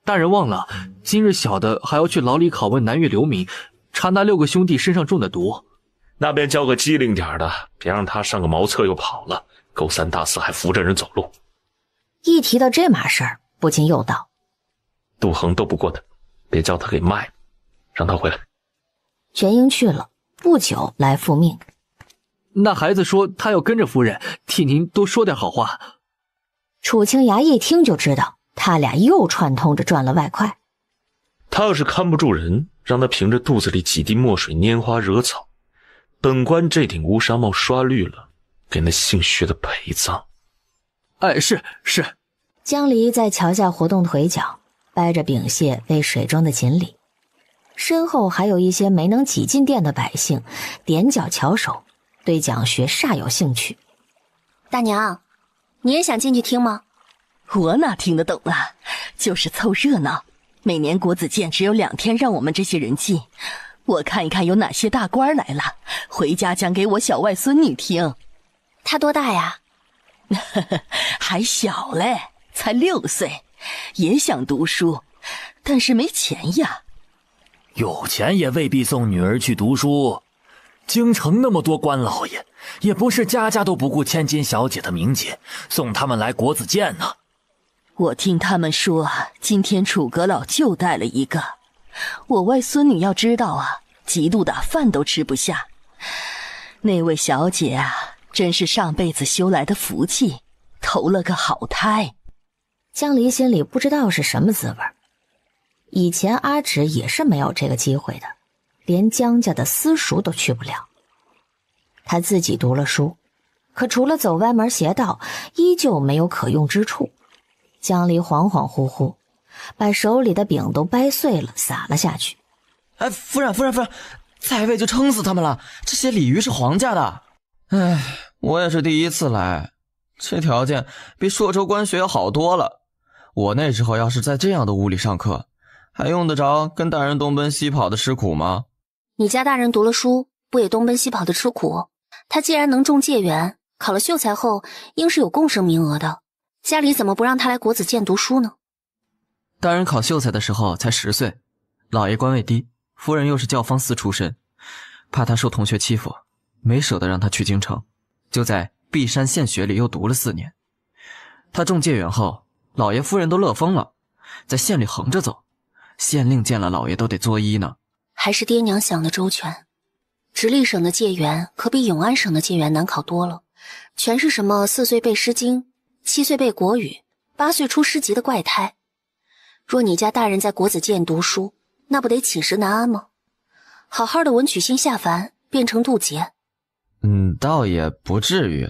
Speaker 2: 大人忘了，今日小的还要去牢里拷问南岳流民，查那6个兄弟身上中的毒。
Speaker 3: 那边叫个机灵点的，别让他上个茅厕又跑了，勾三搭四还扶着人走路。
Speaker 4: 一提到这码事儿，不禁又道：
Speaker 3: 杜恒斗不过他，别叫他给卖了，让他回来。
Speaker 4: 全英去了，不久来复命。
Speaker 2: 那孩子说他要跟着夫人，替您多说点好话。
Speaker 4: 楚清雅一听就知道，他俩又串通着赚了外快。
Speaker 3: 他要是看不住人，让他凭着肚子里几滴墨水拈花惹草，本官这顶乌纱帽刷绿了，给那姓薛的陪葬。
Speaker 2: 哎，是。
Speaker 4: 江离在桥下活动腿脚，掰着饼屑喂水中的锦鲤，身后还有一些没能挤进店的百姓踮脚翘首，对讲学煞有兴趣。
Speaker 1: 大娘，你也想进去听吗？
Speaker 15: 我哪听得懂啊，就是凑热闹。每年国子监只有2天让我们这些人进，我看一看有哪些大官来了，回家讲给我小外孙女听。
Speaker 1: 他多大呀？
Speaker 15: 还小嘞，才6岁，也想读书，但是没钱呀。
Speaker 5: 有钱也未必送女儿去读书。京城那么多官老爷，也不是家家都不顾千金小姐的名节，送他们来国子监呢。
Speaker 15: 我听他们说，今天楚阁老就带了一个。我外孙女要知道啊，嫉妒的饭都吃不下。那位小姐啊，真是上辈子修来的福气，投了个好胎。
Speaker 4: 江离心里不知道是什么滋味。以前阿芷也是没有这个机会的，连江家的私塾都去不了。他自己读了书，可除了走歪门邪道，依旧没有可用之处。江离恍恍惚惚，把手里的饼都掰碎了，撒了下去。
Speaker 7: 哎，夫人，在位就撑死他们了，这些鲤鱼是皇家的。哎，我也是第一次来，这条件比朔州官学要好多了。我那时候要是在这样的屋里上课，还用得着跟大人东奔西跑的吃苦吗？
Speaker 1: 你家大人读了书，不也东奔西跑的吃苦？他既然能中解元，考了秀才后，应是有贡生名额的。家里怎么不让他来国子监读书呢？
Speaker 7: 大人考秀才的时候才10岁，老爷官位低，夫人又是教坊司出身，怕他受同学欺负，没舍得让他去京城，就在璧山县学里又读了4年。他中解元后，老爷夫人都乐疯了，在县里横着走，县令见了老爷都得作揖呢。
Speaker 1: 还是爹娘想的周全。直隶省的解元可比永安省的解元难考多了，全是什么4岁背诗经，7岁背国语，8岁出诗集的怪胎。若你家大人在国子监读书，那不得寝食难安吗？好好的文曲星下凡，变成渡劫。
Speaker 7: 倒也不至于。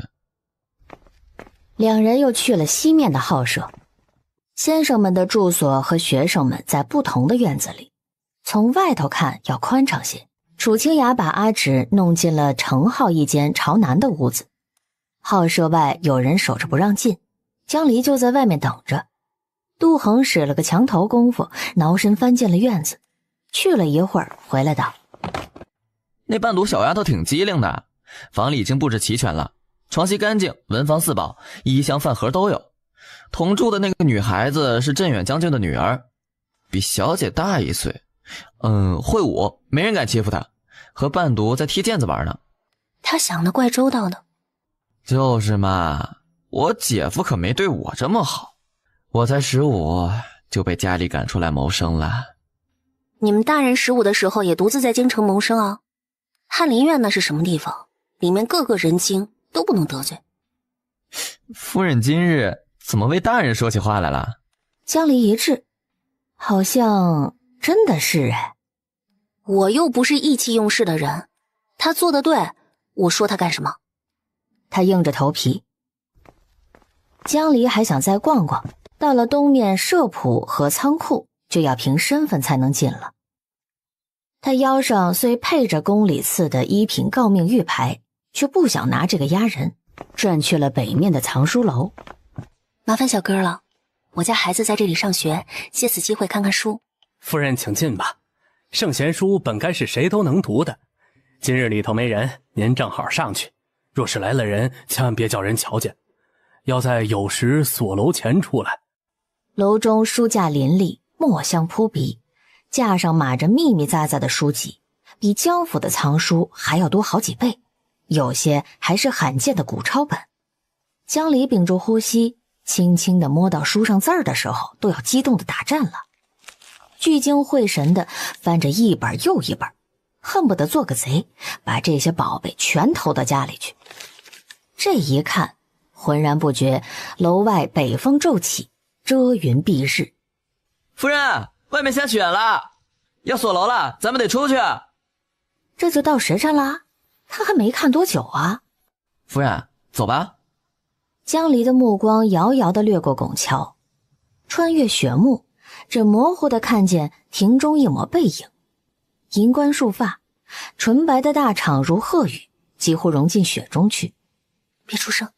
Speaker 4: 两人又去了西面的号舍，先生们的住所和学生们在不同的院子里，从外头看要宽敞些。楚清雅把阿芷弄进了程浩一间朝南的屋子，号舍外有人守着不让进，江离就在外面等着。杜恒使了个墙头功夫，挠身翻进了院子，去了一会儿回来道：
Speaker 7: 那伴读小丫头挺机灵的，房里已经布置齐全了，床席干净，文房四宝，衣箱饭盒都有。同住的那个女孩子是镇远将军的女儿，比小姐大1岁，会武，没人敢欺负她，和伴读在踢毽子玩呢。
Speaker 1: 他想的怪周到的。
Speaker 7: 就是嘛，我姐夫可没对我这么好，我才15就被家里赶出来谋生了。
Speaker 1: 你们大人15的时候也独自在京城谋生啊？翰林院那是什么地方？里面个个人精，都不能得罪。
Speaker 7: 夫人今日怎么为大人说起话来了？
Speaker 4: 江离一滞，好像真的是哎。
Speaker 1: 我又不是意气用事的人，他做得对，我说他干什么？
Speaker 4: 他硬着头皮。江离还想再逛逛，到了东面社圃和仓库就要凭身份才能进了。他腰上虽配着宫里赐的一品诰命玉牌，却不想拿这个压人，转去了北面的藏书楼。
Speaker 1: 麻烦小哥了，我家孩子在这里上学，借此机会看看书。
Speaker 6: 夫人请进吧，圣贤书本该是谁都能读的，今日里头没人，您正好上去。若是来了人，千万别叫人瞧见，要在酉时锁楼前出来。
Speaker 4: 楼中书架林立，墨香扑鼻，架上码着密密匝匝的书籍，比江府的藏书还要多好几倍，有些还是罕见的古抄本。江离屏住呼吸，轻轻地摸到书上字儿的时候，都要激动地打颤了，聚精会神地翻着一本又一本，恨不得做个贼，把这些宝贝全投到家里去。这一看，浑然不觉楼外北风骤起，遮云蔽日。
Speaker 7: 夫人，外面下雪了，要锁楼了，咱们得出去。
Speaker 4: 这就到时辰了，他还没看多久啊。
Speaker 7: 夫人，走吧。
Speaker 4: 江离的目光遥遥地掠过拱桥，穿越雪幕，只模糊地看见庭中一抹背影，银冠束发，纯白的大氅如鹤羽，几乎融进雪中去。
Speaker 1: 别出声。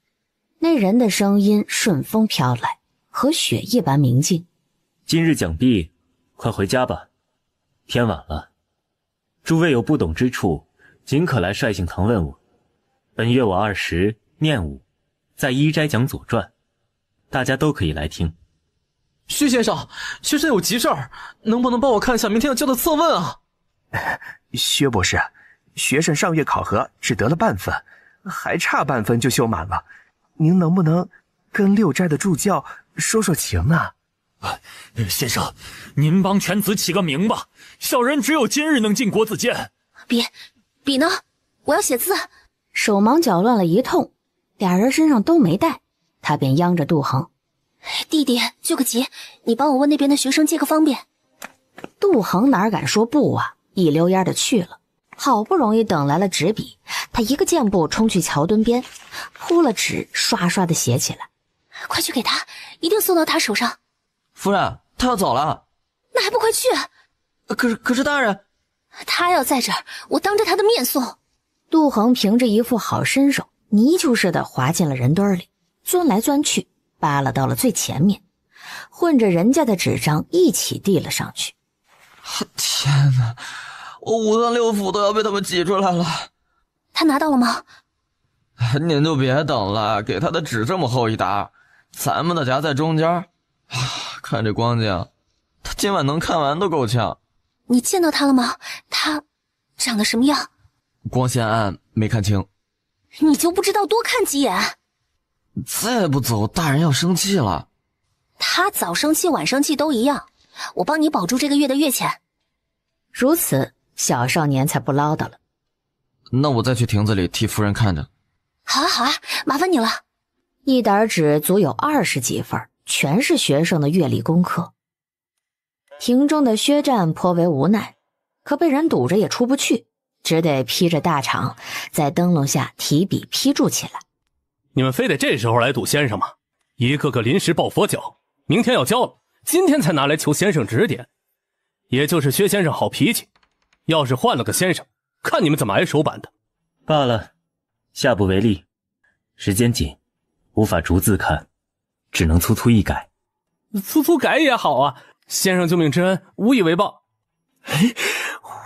Speaker 4: 那人的声音顺风飘来，和雪一般明净。
Speaker 12: 今日讲毕，快回家吧，天晚了。诸位有不懂之处，尽可来率性堂问我。本月我20念5，在一斋讲左传，大家都可以来听。
Speaker 13: 薛先生，学生有急事儿，能不能帮我看一下明天要交的测问啊？
Speaker 17: 薛博士，学生上月考核只得了半分，还差半分就修满了，您能不能跟六斋的助教说说情啊？
Speaker 5: 先生，您帮犬子起个名吧，小人只有今日能进国子监。
Speaker 1: 笔呢？我要写字。
Speaker 4: 手忙脚乱了一通，俩人身上都没带，他便央着杜恒：
Speaker 1: 弟弟，救个急，你帮我问那边的学生借个方便。
Speaker 4: 杜恒哪敢说不啊，一溜烟的去了。好不容易等来了纸笔，他一个箭步冲去桥墩边，铺了纸，刷刷的写起来。
Speaker 1: 快去给他，一定送到他手上。
Speaker 7: 夫人，他要走了。
Speaker 1: 那还不快去？
Speaker 7: 可是大人，
Speaker 1: 他要在这儿，我当着他的面送。
Speaker 4: 杜恒凭着一副好身手，泥鳅似的滑进了人堆里，钻来钻去，扒拉到了最前面，混着人家的纸张一起递了上去。
Speaker 7: 天哪，我五脏六腑都要被他们挤出来了。
Speaker 1: 他拿到了吗？
Speaker 7: 您就别等了，给他的纸这么厚一沓，咱们的夹在中间。看这光景，他今晚能看完都够呛。
Speaker 1: 你见到他了吗？他长得什么样？
Speaker 7: 光线暗，没看清。
Speaker 1: 你就不知道多看几眼？
Speaker 7: 再不走，大人要生气了。
Speaker 1: 他早生气晚生气都一样，我帮你保住这个月的月钱。
Speaker 4: 如此，小少年才不唠叨了。
Speaker 7: 那我再去亭子里替夫人看着。
Speaker 1: 好啊好啊，麻烦你了。
Speaker 4: 一沓纸足有20几份，全是学生的月例功课。庭中的薛战颇为无奈，可被人堵着也出不去，只得披着大氅，在灯笼下提笔批注起来。
Speaker 6: 你们非得这时候来堵先生吗？一个个临时抱佛脚，明天要交了，今天才拿来求先生指点。也就是薛先生好脾气，要是换了个先生，看你们怎么挨手板的。
Speaker 12: 罢了，下不为例，时间紧，无法逐字看，只能粗粗一改。
Speaker 6: 粗粗改也好啊，先生救命之恩，无以为报。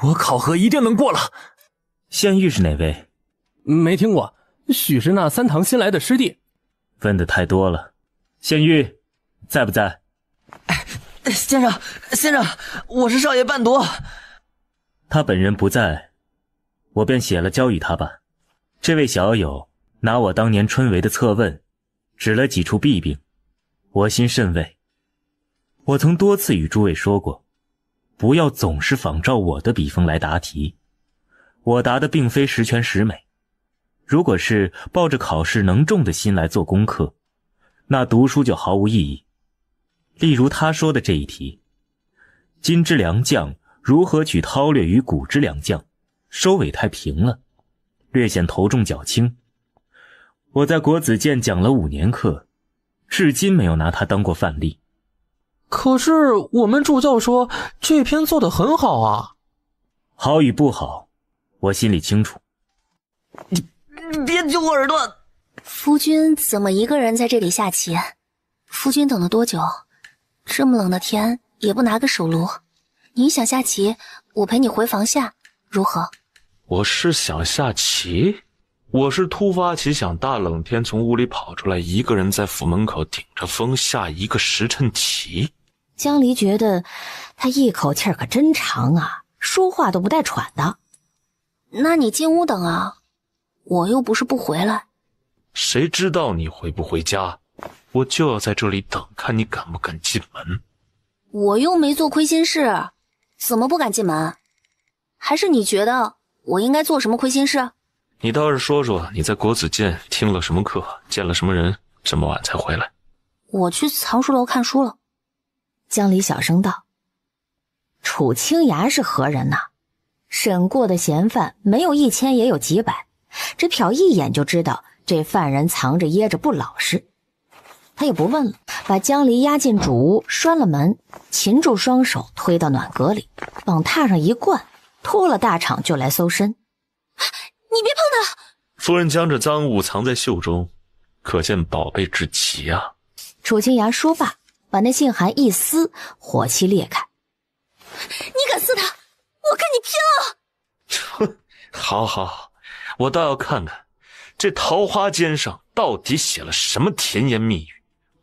Speaker 5: 我考核一定能过了。
Speaker 12: 县狱是哪位？
Speaker 6: 没听过，许是那3堂新来的师弟。
Speaker 12: 问的太多了。县狱在不在？
Speaker 7: 先生，我是少爷伴读。
Speaker 12: 他本人不在，我便写了交与他吧。这位小友拿我当年春闱的策问，指了几处弊病，我心甚慰。我曾多次与诸位说过，不要总是仿照我的笔锋来答题。我答的并非十全十美，如果是抱着考试能中的心来做功课，那读书就毫无意义。例如他说的这一题，今之良将如何取韬略于古之良将，收尾太平了，略显头重脚轻。我在国子监讲了5年课，至今没有拿他当过范例。
Speaker 13: 可是我们助教说这篇做得很好啊。
Speaker 12: 好与不好，我心里清楚。
Speaker 7: 你别揪我耳朵！
Speaker 1: 夫君怎么一个人在这里下棋？夫君等了多久？这么冷的天也不拿个手炉？你想下棋，我陪你回房下，如何？
Speaker 3: 我是想下棋，我是突发奇想，大冷天从屋里跑出来，一个人在府门口顶着风下一个时辰棋。
Speaker 4: 江离觉得他一口气儿可真长啊，说话都不带喘的。
Speaker 1: 那你进屋等啊，我又不是不回来。
Speaker 3: 谁知道你回不回家？我就要在这里等，看你敢不敢进门。
Speaker 1: 我又没做亏心事，怎么不敢进门？还是你觉得我应该做什么亏心事？
Speaker 3: 你倒是说说你在国子监听了什么课，见了什么人，这么晚才回来？
Speaker 1: 我去藏书楼看书了。
Speaker 4: 江离小声道：“楚清崖是何人呐？审过的嫌犯没有1000也有几百，这瞟一眼就知道这犯人藏着掖着不老实。”他也不问了，把江离押进主屋，拴了门，擒住双手，推到暖阁里，往榻上一灌，脱了大氅就来搜身。
Speaker 1: 你别碰他！
Speaker 3: 夫人将这赃物藏在袖中，可见宝贝之极啊！
Speaker 4: 楚清崖说罢，把那信函一撕，火气裂开。
Speaker 1: 你敢撕他，我跟你拼了！
Speaker 3: 哼，好好，我倒要看看这桃花笺上到底写了什么甜言蜜语，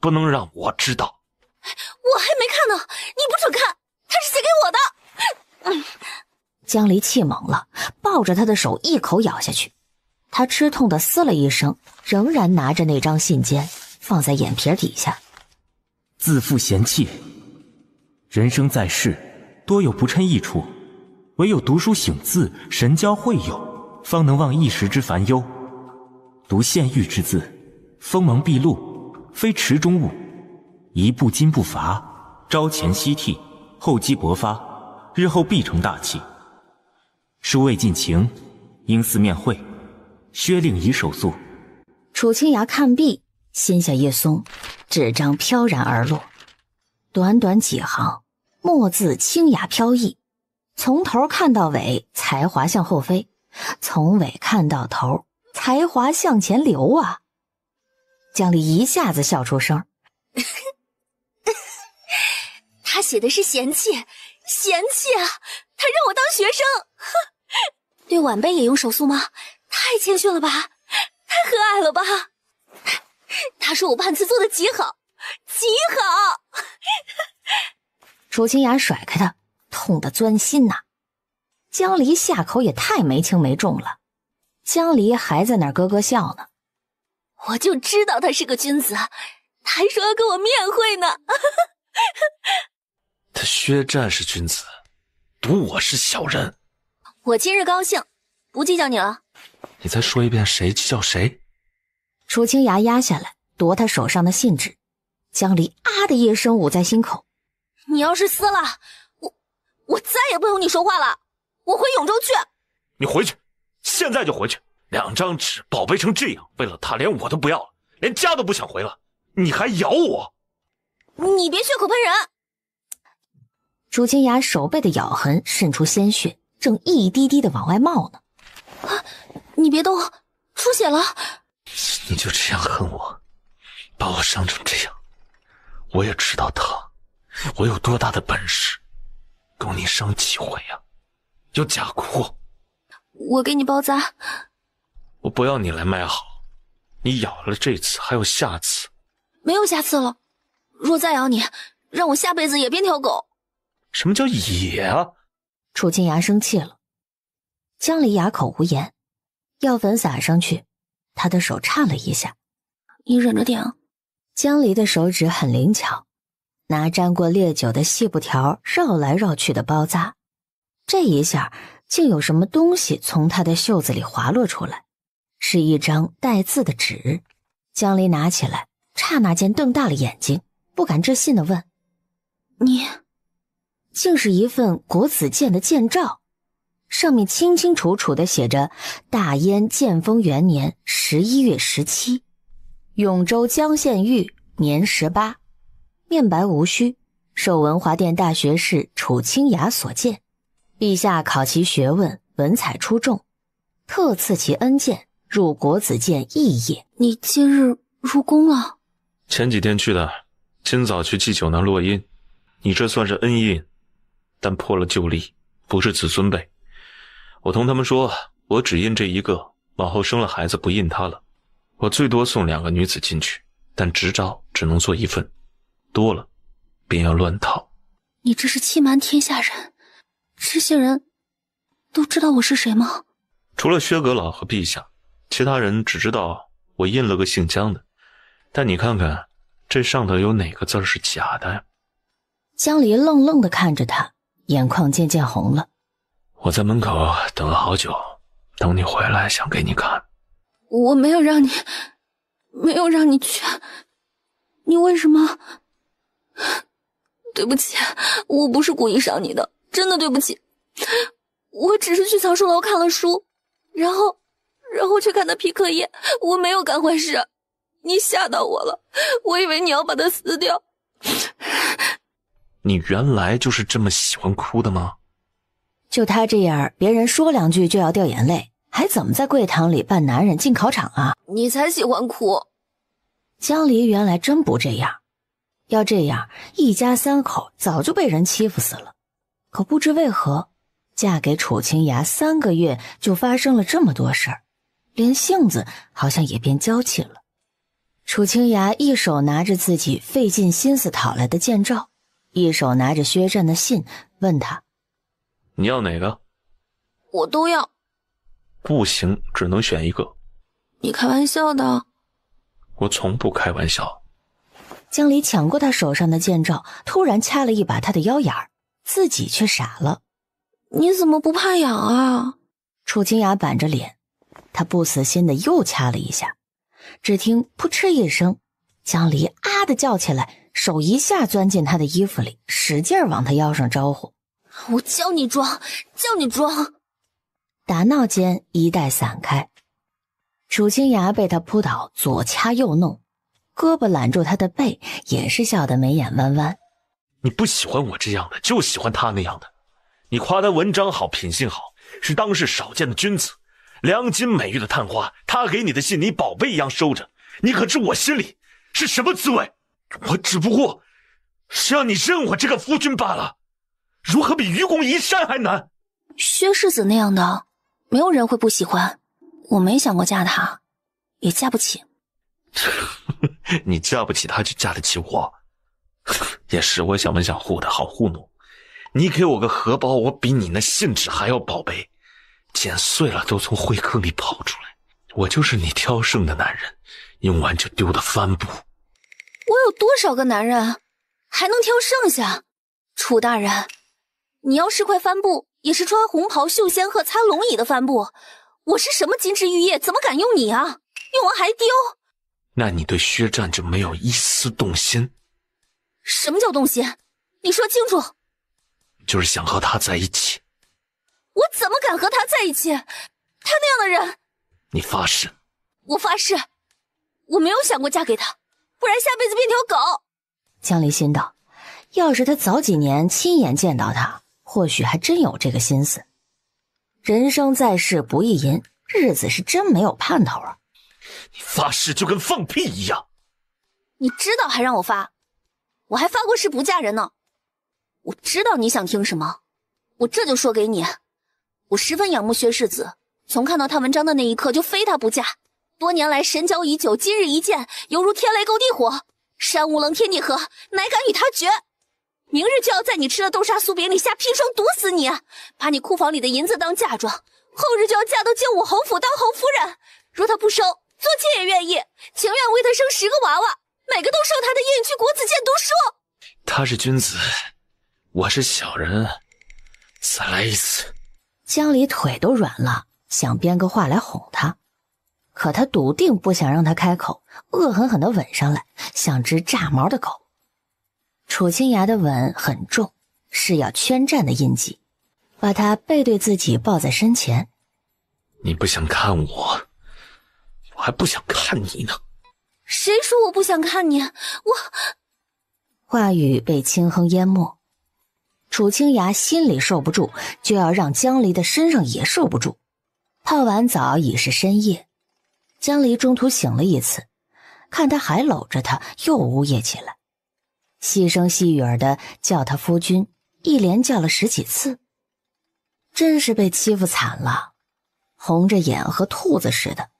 Speaker 3: 不能让我知道。
Speaker 1: 我还没看呢，你不准看，他是写给我的。
Speaker 4: 江离气猛了，抱着他的手一口咬下去。他吃痛的嘶了一声，仍然拿着那张信笺放在眼皮底下。
Speaker 12: 自负嫌弃，人生在世，多有不称意处，唯有读书醒字，神交会友，方能忘一时之烦忧。读献玉之字，锋芒毕露，非池中物，一步金不伐，朝前夕替，厚积薄发，日后必成大器。书未尽情，应似面会，薛令已手速。
Speaker 4: 楚清崖看毕，心下一松，纸张飘然而落。短短几行，墨字清雅飘逸，从头看到尾，才华向后飞；从尾看到头，才华向前流啊！江离一下子笑出声。
Speaker 1: 他写的是嫌弃，嫌弃啊！他让我当学生，对晚辈也用手速吗？太谦逊了吧，太和蔼了吧！他说我判词做的极好，极好。
Speaker 4: 楚清崖甩开他，痛得钻心呐。江离下口也太没轻没重了。江离还在那儿咯咯笑呢。
Speaker 1: 我就知道他是个君子，他还说要跟我面会呢。
Speaker 3: 他薛战是君子，赌我是小人。
Speaker 1: 我今日高兴，不计较你了。
Speaker 3: 你再说一遍，谁计较谁？
Speaker 4: 楚清崖压下来，夺他手上的信纸。江离啊的一声捂在心口。
Speaker 1: 你要是撕了，我再也不同你说话了。我回永州去。
Speaker 3: 你回去，现在就回去。2张纸宝贝成这样，为了他连我都不要了，连家都不想回了，你还咬我？
Speaker 1: 你别血口喷人！
Speaker 4: 楚清崖手背的咬痕渗出鲜血，正一滴滴的往外冒呢。
Speaker 1: 啊！你别动，出血了！
Speaker 3: 你就这样恨我，把我伤成这样，我也知道疼，我有多大的本事，够你伤几回呀？有假哭？
Speaker 1: 我给你包扎。
Speaker 3: 我不要你来卖好，你咬了这次还有下次。
Speaker 1: 没有下次了，若再咬你，让我下辈子也变条狗。
Speaker 3: 什么叫野啊？
Speaker 4: 楚清崖生气了。江离哑口无言，药粉撒上去，他的手颤了一下。
Speaker 1: 你忍着点啊。
Speaker 4: 江离的手指很灵巧，拿沾过烈酒的细布条绕来绕去的包扎。这一下竟有什么东西从他的袖子里滑落出来，是一张带字的纸。江离拿起来，刹那间瞪大了眼睛，不敢置信地问：你？竟是一份国子监的监诏，上面清清楚楚地写着大燕建丰元年11月17，永州江县狱，年18，面白无须，受文华殿大学士楚清崖所见，陛下考其学问，文采出众，特赐其恩鉴，入国子监议业。
Speaker 1: 你今日入宫了？
Speaker 3: 前几天去的，今早去祭酒那落阴。你这算是恩荫，但破了旧例，不是子孙辈。我同他们说，我只印这一个，往后生了孩子不印他了。我最多送2个女子进去，但执照只能做1份，多了便要乱套。
Speaker 1: 你这是欺瞒天下人，这些人都知道我是谁吗？
Speaker 3: 除了薛阁老和陛下，其他人只知道我印了个姓姜的。但你看看，这上头有哪个字是假的呀？
Speaker 4: 江离愣愣地看着他，眼眶渐渐红了。
Speaker 3: 我在门口等了好久，等你回来想给你看。
Speaker 1: 我没有让你去，你为什么？对不起，我不是故意伤你的，真的对不起。我只是去藏书楼看了书，然后去看的皮克叶，我没有干坏事。你吓到我了，我以为你要把它撕掉。
Speaker 3: 你原来就是这么喜欢哭的吗？
Speaker 4: 就他这样，别人说2句就要掉眼泪，还怎么在柜堂里扮男人进考场啊？
Speaker 1: 你才喜欢哭。
Speaker 4: 江离原来真不这样，要这样，一家3口早就被人欺负死了。可不知为何，嫁给楚清雅3个月就发生了这么多事儿，连性子好像也变娇气了。楚清雅一手拿着自己费尽心思讨来的剑照，一手拿着薛战的信，问他：
Speaker 3: 你要哪个？
Speaker 1: 我都要。
Speaker 3: 不行，只能选一个。
Speaker 1: 你开玩笑的？
Speaker 3: 我从不开玩笑。
Speaker 4: 江离抢过他手上的剑照，突然掐了一把他的腰眼儿，自己却傻了。
Speaker 1: 你怎么不怕痒啊？
Speaker 4: 楚清雅板着脸，他不死心的又掐了一下，只听扑哧一声，江离啊的叫起来，手一下钻进他的衣服里，使劲往他腰上招呼。
Speaker 1: 我教你装，教你装。
Speaker 4: 打闹间，衣带散开，楚清雅被他扑倒，左掐右弄，胳膊揽住他的背，也是笑得眉眼弯弯。
Speaker 3: 你不喜欢我这样的，就喜欢他那样的。你夸他文章好，品性好，是当世少见的君子，良金美玉的探花，他给你的信你宝贝一样收着，你可知我心里是什么滋味？我只不过是让你认我这个夫君罢了，如何比愚公移山还难？
Speaker 1: 薛世子那样的，没有人会不喜欢。我没想过嫁他，也嫁不起。
Speaker 3: 你嫁不起他，就嫁得起我。也是我想文想武的，好糊弄。你给我个荷包，我比你那信纸还要宝贝，剪碎了都从灰坑里跑出来。我就是你挑剩的男人，用完就丢的帆布。
Speaker 1: 我有多少个男人，还能挑剩下？楚大人，你要是块帆布，也是穿红袍绣仙鹤擦龙椅的帆布。我是什么金枝玉叶，怎么敢用你啊？用完还丢。
Speaker 3: 那你对薛战就没有一丝动心？
Speaker 1: 什么叫动心？你说清楚。
Speaker 3: 就是想和他在一起。
Speaker 1: 我怎么敢和他在一起？他那样的人。
Speaker 3: 你发誓。
Speaker 1: 我发誓，我没有想过嫁给他，不然下辈子变条狗。
Speaker 4: 江离心道，要是他早几年亲眼见到他，或许还真有这个心思。人生在世不易吟，日子是真没有盼头啊。
Speaker 3: 你发誓就跟放屁一样。
Speaker 1: 你知道还让我发？我还发过誓不嫁人呢。我知道你想听什么，我这就说给你。我十分仰慕薛世子，从看到他文章的那一刻就非他不嫁。多年来神交已久，今日一见，犹如天雷勾地火，山无棱天地合，乃敢与他决。明日就要在你吃了豆沙酥饼里下砒霜毒死你，把你库房里的银子当嫁妆，后日就要嫁到精武侯府当侯夫人。若他不收，做妾也愿意，情愿为他生10个娃娃，每个都受他的印去国子监读书。
Speaker 3: 他是君子，我是小人，再来一次。
Speaker 4: 江离腿都软了，想编个话来哄他，可他笃定不想让他开口，恶狠狠地吻上来，像只炸毛的狗。楚清雅的吻很重，是要圈战的印记，把他背对自己抱在身前。
Speaker 3: 你不想看我，我还不想看你呢。
Speaker 1: 谁说我不想看你？
Speaker 4: 话语被轻哼淹没。楚清雅心里受不住，就要让江离的身上也受不住。泡完澡已是深夜，江离中途醒了一次，看他还搂着他，又呜咽起来，细声细语的叫他夫君，一连叫了10几次。真是被欺负惨了，红着眼和兔子似的，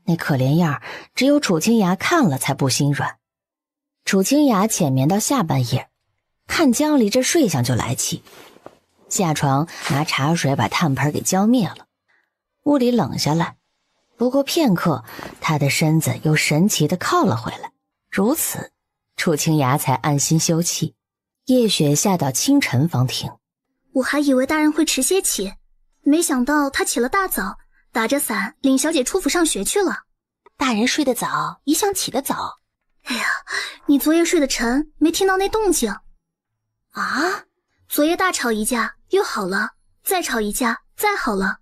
Speaker 4: 那可怜样只有楚清雅看了才不心软。楚清雅浅眠到下半夜，看江离这睡相就来气，下床拿茶水把炭盆给浇灭了。屋里冷下来，不过片刻，他的身子又神奇地靠了回来，如此楚清雅才安心休憩。夜雪下到清晨方停。
Speaker 11: 我还以为大人会迟些起，没想到他起了大早，打着伞领小姐出府上学去了。
Speaker 22: 大人睡得早，一向起得早。
Speaker 11: 哎呀，你昨夜睡得沉，没听到那动静啊？昨夜大吵一架，又好了，再吵一架，再好了。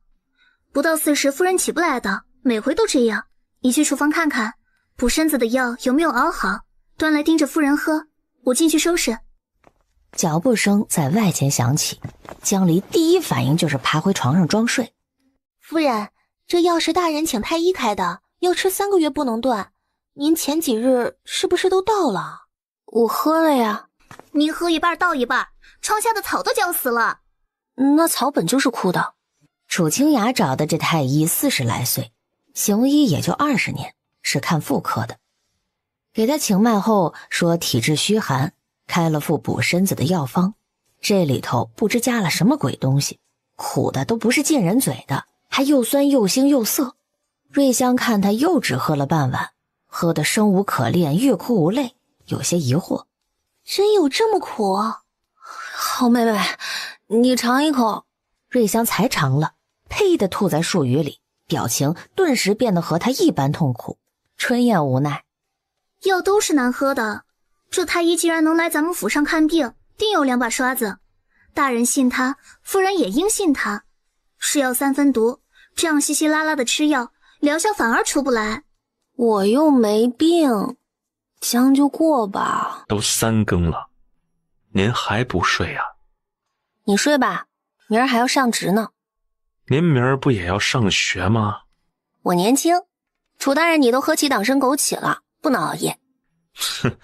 Speaker 11: 不到4时夫人起不来的，每回都这样。你去厨房看看，补身子的药有没有熬好，端来盯着夫人喝。我进去收拾。
Speaker 4: 脚步声在外间响起，江离第一反应就是爬回床上装睡。
Speaker 22: 夫人，这药是大人请太医开的，要吃3个月不能断。您前几日是不是都倒了？
Speaker 1: 我喝了呀。
Speaker 11: 您喝一半倒一半，窗下的草都浇死了。
Speaker 1: 那草本就是枯的。
Speaker 4: 楚清雅找的这太医40来岁，行医也就20年，是看妇科的。给他请脉后说体质虚寒，开了副补身子的药方，这里头不知加了什么鬼东西，苦的都不是见人嘴的，还又酸又腥又涩。瑞香看他又只喝了半碗，喝得生无可恋，欲哭无泪，有些疑惑。
Speaker 22: 真有这么苦？
Speaker 1: 好妹妹，你尝一口。
Speaker 4: 瑞香才尝了，呸的吐在树语里，表情顿时变得和他一般痛苦。春燕无奈，
Speaker 11: 药都是难喝的，这太医既然能来咱们府上看病，定有2把刷子。大人信他，夫人也应信他。是药3分毒，这样稀稀拉拉的吃药，疗效反而出不来。
Speaker 1: 我又没病，将就过吧。
Speaker 3: 都3更了，您还不睡啊？
Speaker 1: 你睡吧，明儿还要上职呢。
Speaker 3: 您明儿不也要上学吗？
Speaker 1: 我年轻，楚大人你都喝起党参枸杞了，不能熬夜。
Speaker 3: 哼，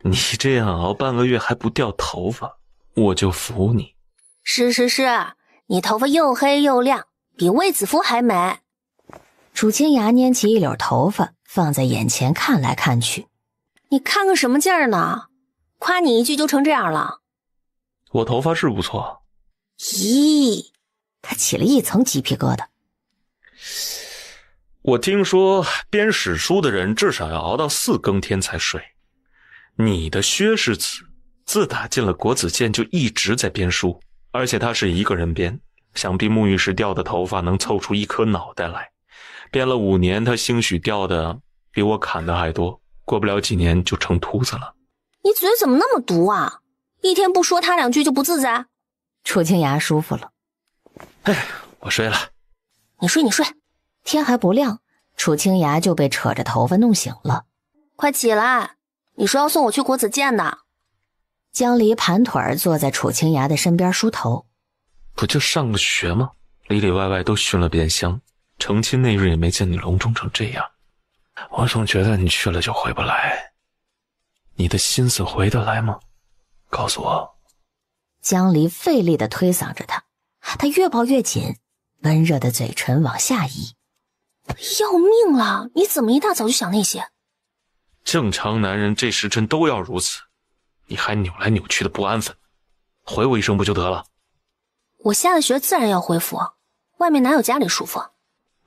Speaker 3: 你这样熬半个月还不掉头发，我就服你。
Speaker 1: 是，你头发又黑又亮，比卫子夫还美。
Speaker 4: 楚清雅拈起一绺头发放在眼前看来看去。
Speaker 1: 你看个什么劲儿呢？夸你一句就成这样了。
Speaker 3: 我头发是不错。
Speaker 4: 咦，他起了一层鸡皮疙瘩。
Speaker 3: 我听说编史书的人至少要熬到4更天才睡。你的薛世子自打进了国子监就一直在编书，而且他是一个人编，想必沐浴时掉的头发能凑出1颗脑袋来。编了5年，他兴许掉的比我砍的还多，过不了几年就成秃子了。
Speaker 1: 你嘴怎么那么毒啊？一天不说他2句就不自在。
Speaker 4: 楚清雅舒服了。
Speaker 3: 哎，我睡了。
Speaker 1: 你睡。
Speaker 4: 天还不亮，楚清雅就被扯着头发弄醒了。
Speaker 1: 快起来，你说要送我去国子监的。
Speaker 4: 江离盘腿儿坐在楚清雅的身边梳头。
Speaker 3: 不就上个学吗？里里外外都熏了遍香，成亲那日也没见你隆重成这样。我总觉得你去了就回不来，你的心思回得来吗？告诉我。
Speaker 4: 江离费力地推搡着他，他越抱越紧，温热的嘴唇往下移。
Speaker 1: 要命了，你怎么一大早就想那些？
Speaker 3: 正常男人这时辰都要如此，你还扭来扭去的不安分，回我一声不就得了？
Speaker 1: 我下了学自然要回府，外面哪有家里舒服？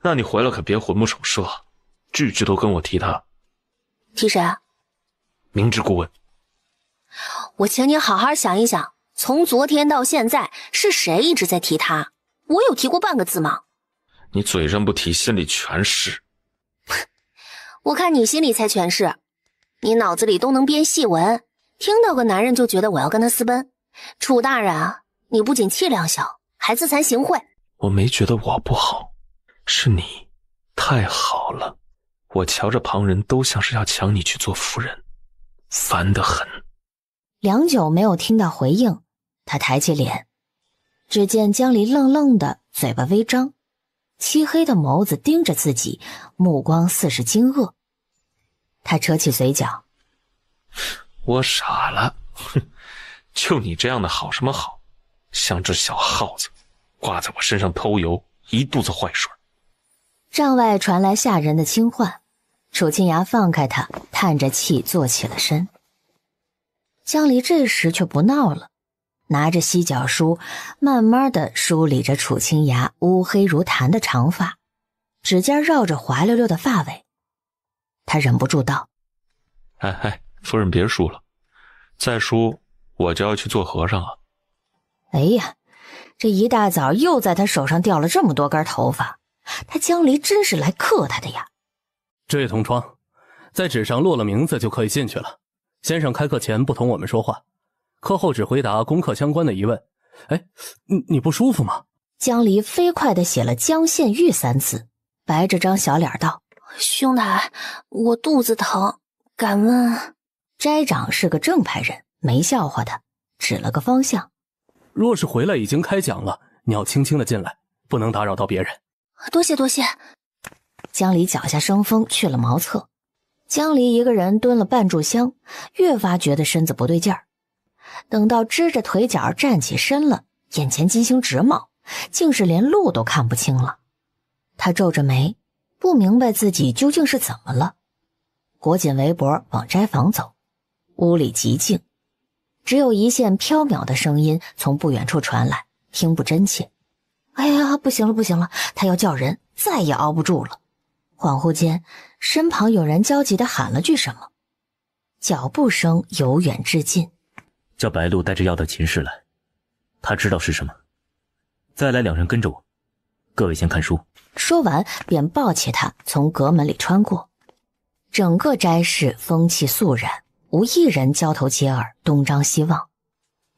Speaker 3: 那你回来可别魂不守舍，句句都跟我提他。
Speaker 1: 提谁啊？
Speaker 3: 明知故问。
Speaker 1: 我请你好好想一想，从昨天到现在是谁一直在提他？我有提过半个字吗？
Speaker 3: 你嘴上不提，心里全是。
Speaker 1: 我看你心里才全是，你脑子里都能编戏文，听到个男人就觉得我要跟他私奔。楚大人啊，你不仅气量小，还自惭形秽。
Speaker 3: 我没觉得我不好，是你太好了，我瞧着旁人都像是要抢你去做夫人，烦得很。
Speaker 4: 良久没有听到回应，他抬起脸，只见江离愣愣的，嘴巴微张，漆黑的眸子盯着自己，目光似是惊愕。他扯起嘴角，
Speaker 3: 我傻了，哼，就你这样的好什么好？像只小耗子，挂在我身上偷油，一肚子坏水。
Speaker 4: 帐外传来下人的轻唤，楚清雅放开他，叹着气坐起了身。江离这时却不闹了，拿着犀角梳，慢慢地梳理着楚清雅乌黑如檀的长发，指尖绕着滑溜溜的发尾。他忍不住道：
Speaker 3: 哎，夫人别梳了，再梳我就要去做和尚了。
Speaker 4: 哎呀，这一大早又在他手上掉了这么多根头发，他江离真是来克他的呀。
Speaker 6: 这位同窗，在纸上落了名字就可以进去了。先生开课前不同我们说话，课后只回答功课相关的疑问。哎，你不舒服吗？
Speaker 4: 江离飞快地写了江献玉3字，白着张小脸道：
Speaker 1: 兄台，我肚子疼，敢问？
Speaker 4: 斋长是个正派人，没笑话他，指了个方向。
Speaker 6: 若是回来已经开讲了，你要轻轻地进来，不能打扰到别人。
Speaker 1: 多谢多谢。
Speaker 4: 江离脚下生风，去了茅厕。江离一个人蹲了半炷香，越发觉得身子不对劲儿。等到支着腿脚站起身了，眼前金星直冒，竟是连路都看不清了。他皱着眉，不明白自己究竟是怎么了，裹紧围脖往斋房走。屋里极静，只有一线飘渺的声音从不远处传来，听不真切。哎呀，不行了不行了，他要叫人，再也熬不住了。恍惚间，身旁有人焦急地喊了句什么，脚步声由远至近。
Speaker 12: 叫白鹿带着药到秦氏来，他知道是什么。再来2人跟着我，各位先看书。
Speaker 4: 说完便抱起他从阁门里穿过。整个斋室风气肃然，无一人交头接耳，东张西望。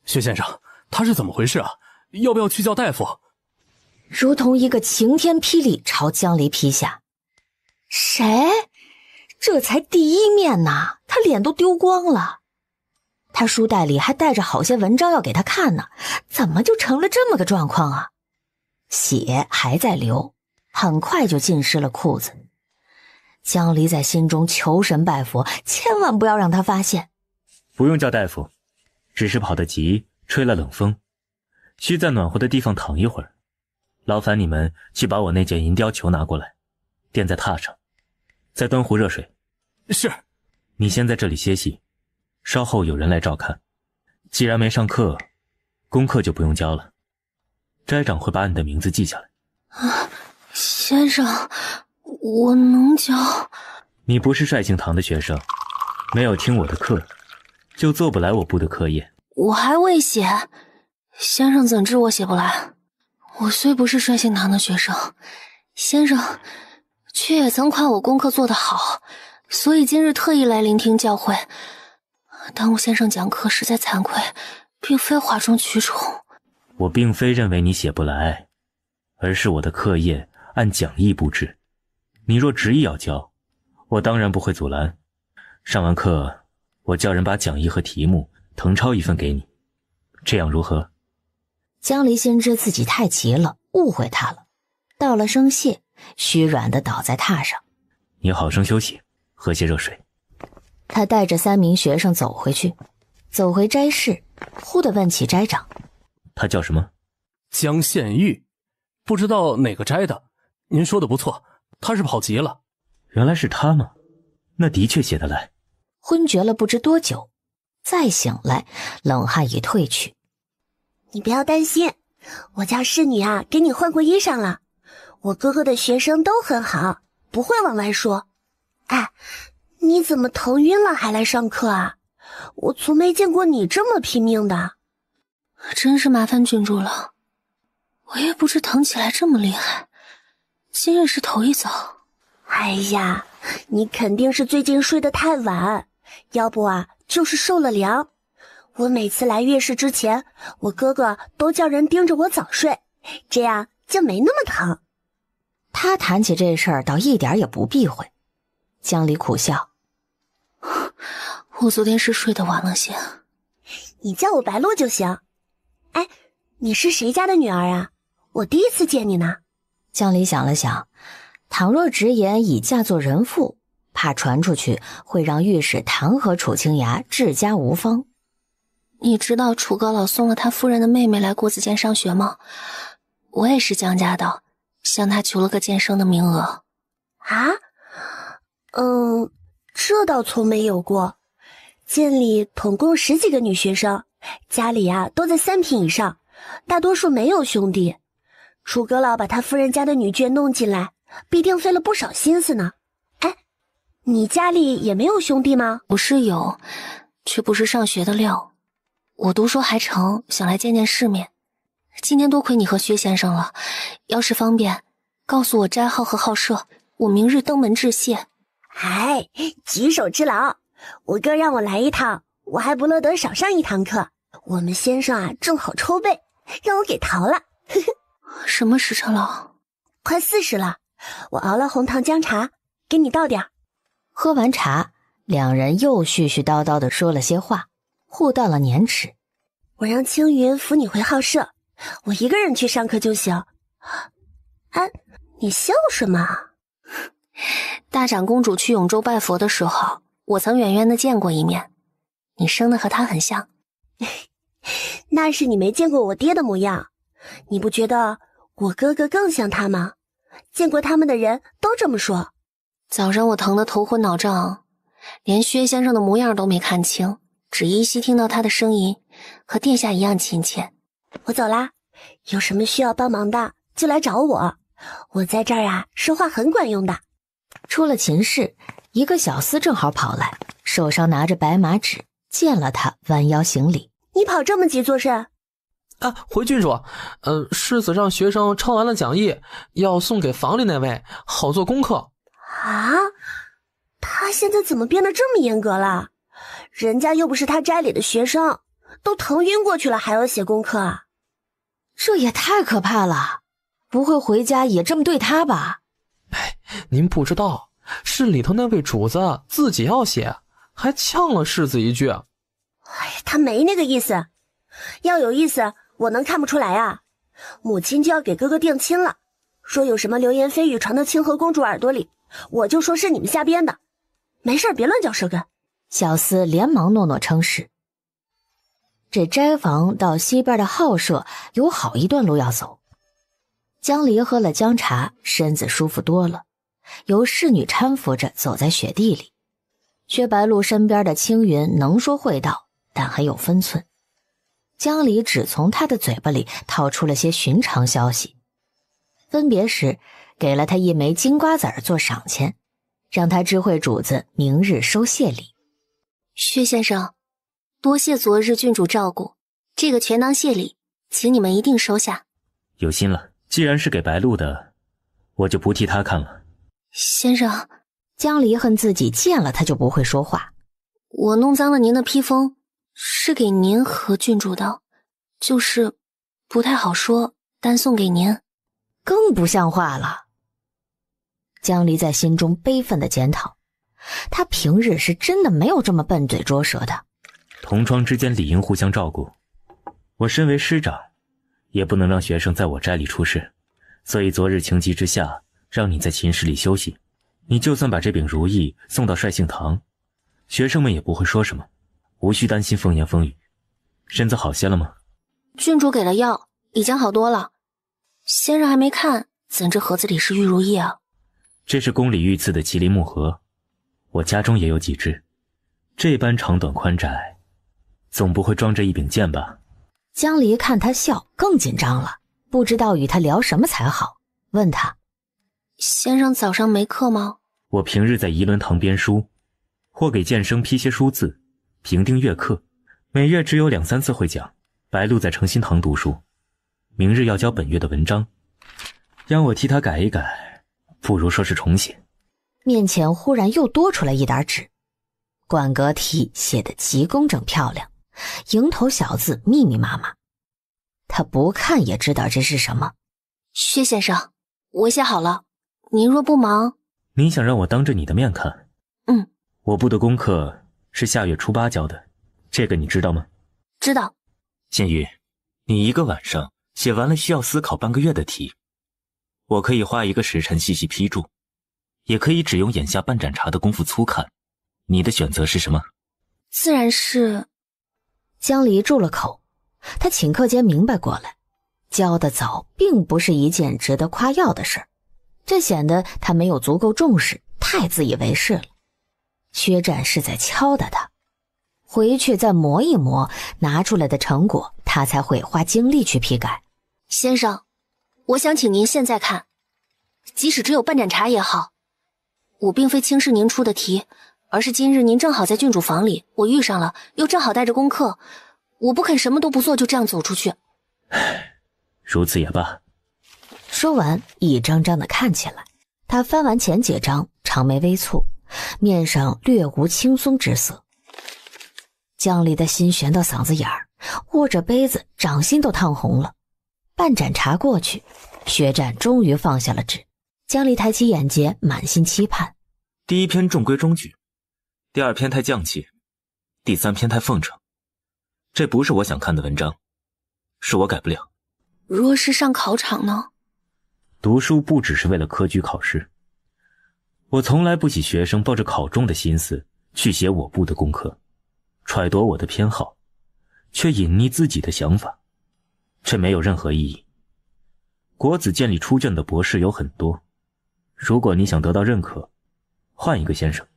Speaker 6: 薛先生，他是怎么回事啊？要不要去叫大夫？
Speaker 4: 如同一个晴天霹雳朝江离劈下。谁？这才第一面呐，他脸都丢光了。他书袋里还带着好些文章要给他看呢，怎么就成了这么个状况啊？血还在流，很快就浸湿了裤子。江离在心中求神拜佛，千万不要让他发现。
Speaker 12: 不用叫大夫，只是跑得急，吹了冷风，需在暖和的地方躺一会儿。劳烦你们去把我那件银雕球拿过来，垫在榻上，再端壶热水。
Speaker 6: 是。
Speaker 12: 你先在这里歇息，稍后有人来照看。既然没上课，功课就不用教了。斋长会把你的名字记下来。
Speaker 1: 啊，先生，我能教。
Speaker 12: 你不是率性堂的学生，没有听我的课，就做不来我部的课业。
Speaker 1: 我还未写，先生怎知我写不来？我虽不是率性堂的学生，先生却也曾夸我功课做得好，所以今日特意来聆听教诲。耽误先生讲课实在惭愧，并非哗众取宠。
Speaker 12: 我并非认为你写不来，而是我的课业按讲义布置。你若执意要教，我当然不会阻拦。上完课，我叫人把讲义和题目誊抄一份给你，这样如何？
Speaker 4: 江离心知自己太急了，误会他了，道了声谢，虚软地倒在榻上。
Speaker 12: 你好生休息，喝些热水。
Speaker 4: 他带着3名学生走回去，走回斋室，忽地问起斋长：
Speaker 12: 他叫什么？
Speaker 6: 江献玉，不知道哪个斋的。您说的不错，他是跑急了。
Speaker 12: 原来是他吗？那的确写得来。
Speaker 4: 昏厥了不知多久，再醒来，冷汗已退去。
Speaker 9: 你不要担心，我叫侍女啊，给你换过衣裳了。我哥哥的学生都很好，不会往外说。哎，你怎么头晕了还来上课啊？我从没见过你这么拼命的。
Speaker 1: 真是麻烦郡主了，我也不知疼起来这么厉害，今日是头一遭。
Speaker 9: 哎呀，你肯定是最近睡得太晚，要不啊就是受了凉。我每次来月事之前，我哥哥都叫人盯着我早睡，这样就没那么疼。
Speaker 4: 他谈起这事儿倒一点也不避讳。江离苦笑，
Speaker 1: 我昨天是睡得晚了些。
Speaker 9: 你叫我白露就行。
Speaker 8: 哎，你是谁家的女儿啊？我第一次见你呢。
Speaker 4: 江离想了想，倘若直言已嫁作人妇，怕传出去会让御史弹劾楚清雅治家无方。
Speaker 1: 你知道楚阁老送了他夫人的妹妹来国子监上学吗？我也是江家的，向他求了个监生的名额。
Speaker 8: 啊？这倒从没有过。监里统共10几个女学生，家里都在3品以上，大多数没有兄弟。楚阁老把他夫人家的女眷弄进来，必定费了不少心思呢。哎，你家里也没有兄弟吗？
Speaker 1: 我是有，却不是上学的料。我读书还成，想来见见世面。今天多亏你和薛先生了，要是方便，告诉我斋号和号舍，我明日登门致谢。
Speaker 8: 哎，举手之劳，我哥让我来一趟，我还不乐得少上一堂课。我们先生正好抽背，让我给逃了。
Speaker 1: 什么时辰了？
Speaker 8: 快40了，我熬了红糖姜茶，给你倒点。
Speaker 4: 喝完茶，两人又絮絮叨叨地说了些话，互道了年齿。
Speaker 8: 我让青云扶你回号舍，我一个人去上课就行。哎，你笑什么？
Speaker 1: 大长公主去永州拜佛的时候，我曾远远地见过一面，你生得和她很像。
Speaker 8: 那是你没见过我爹的模样，你不觉得我哥哥更像他吗？见过他们的人都这么说。
Speaker 1: 早上我疼得头昏脑胀，连薛先生的模样都没看清，只依稀听到他的声音，和殿下一样亲切。
Speaker 8: 我走啦，有什么需要帮忙的就来找我，我在这儿说话很管用的。
Speaker 4: 出了秦氏，一个小厮正好跑来，手上拿着白马纸，见了他弯腰行礼。
Speaker 8: 你跑这么急做甚？
Speaker 13: 回郡主，世子让学生抄完了讲义，要送给房里那位，好做功课。
Speaker 8: 啊？他现在怎么变得这么严格了？人家又不是他斋里的学生，都疼晕过去了还要写功课啊？
Speaker 4: 这也太可怕了，不会回家也这么对他吧？
Speaker 13: 您不知道，是里头那位主子自己要写，还呛了世子一句。
Speaker 8: 他没那个意思，要有意思我能看不出来啊？母亲就要给哥哥定亲了，说有什么流言蜚语传到清河公主耳朵里，我就说是你们瞎编的。没事别乱嚼舌根。
Speaker 4: 小厮连忙诺诺称是。这斋房到西边的号舍有好一段路要走。江离喝了姜茶，身子舒服多了，由侍女搀扶着走在雪地里。薛白鹿身边的青云能说会道，但很有分寸。江离只从他的嘴巴里套出了些寻常消息。分别时给了他一枚金瓜子做赏钱，让他知会主子明日收谢礼。
Speaker 1: 薛先生，多谢昨日郡主照顾，这个全当谢礼，请你们一定收下。
Speaker 12: 有心了，既然是给白鹿的，我就不替他看了。
Speaker 1: 先生，
Speaker 4: 江离恨自己见了他就不会说话。
Speaker 1: 我弄脏了您的披风，是给您和郡主的，就是不太好说，单送给您。
Speaker 4: 更不像话了。江离在心中悲愤地检讨，他平日是真的没有这么笨嘴拙舌的。
Speaker 12: 同窗之间理应互相照顾，我身为师长，也不能让学生在我斋里出事，所以昨日情急之下，让你在寝室里休息。你就算把这柄如意送到率性堂，学生们也不会说什么，无需担心风言风语。身子好些了吗？
Speaker 1: 郡主给了药，已经好多了。先生还没看，怎知盒子里是玉如意啊？
Speaker 12: 这是宫里御赐的麒麟木盒，我家中也有几只。这般长短宽窄，总不会装着一柄剑吧？
Speaker 4: 江离看他笑，更紧张了，不知道与他聊什么才好，问他：
Speaker 1: 先生早上没课吗？
Speaker 12: 我平日在仪伦堂编书，或给剑生批些书字，评定月课，每月只有2、3次会讲。白鹿在诚心堂读书，明日要交本月的文章，让我替他改一改，不如说是重写。
Speaker 4: 面前忽然又多出来一沓纸，馆阁题写得极工整漂亮，蝇头小字密密麻麻。他不看也知道这是什么。
Speaker 1: 薛先生，我写好了，您若不忙。
Speaker 12: 你想让我当着你的面看？我部的功课是下月初8交的，这个你知道吗？
Speaker 1: 知道。
Speaker 12: 县玉，你一个晚上写完了需要思考半个月的题，我可以花1个时辰细细批注，也可以只用眼下半盏茶的功夫粗看。你的选择是什么？
Speaker 1: 自然是……
Speaker 4: 江离住了口，他顷刻间明白过来，教得早并不是一件值得夸耀的事，这显得他没有足够重视，太自以为是了。薛战是在敲打他，回去再磨一磨，拿出来的成果他才会花精力去批改。
Speaker 1: 先生，我想请您现在看，即使只有半盏茶也好。我并非轻视您出的题，而是今日您正好在郡主房里，我遇上了，又正好带着功课，我不肯什么都不做就这样走出去。
Speaker 12: 如此也罢。
Speaker 4: 说完，一张张的看起来。他翻完前几张，长眉微蹙，面上略无轻松之色。江离的心悬到嗓子眼儿，握着杯子，掌心都烫红了。半盏茶过去，薛战终于放下了纸。江离抬起眼睫，满心期盼。
Speaker 12: 第一篇中规中矩，第2篇太匠气，第3篇太奉承。这不是我想看的文章，是我改不了。
Speaker 1: 若是上考场呢？
Speaker 12: 读书不只是为了科举考试，我从来不喜学生抱着考中的心思去写我部的功课，揣度我的偏好，却隐匿自己的想法，这没有任何意义。国子监里出卷的博士有很多，如果你想得到认可，换一个先生，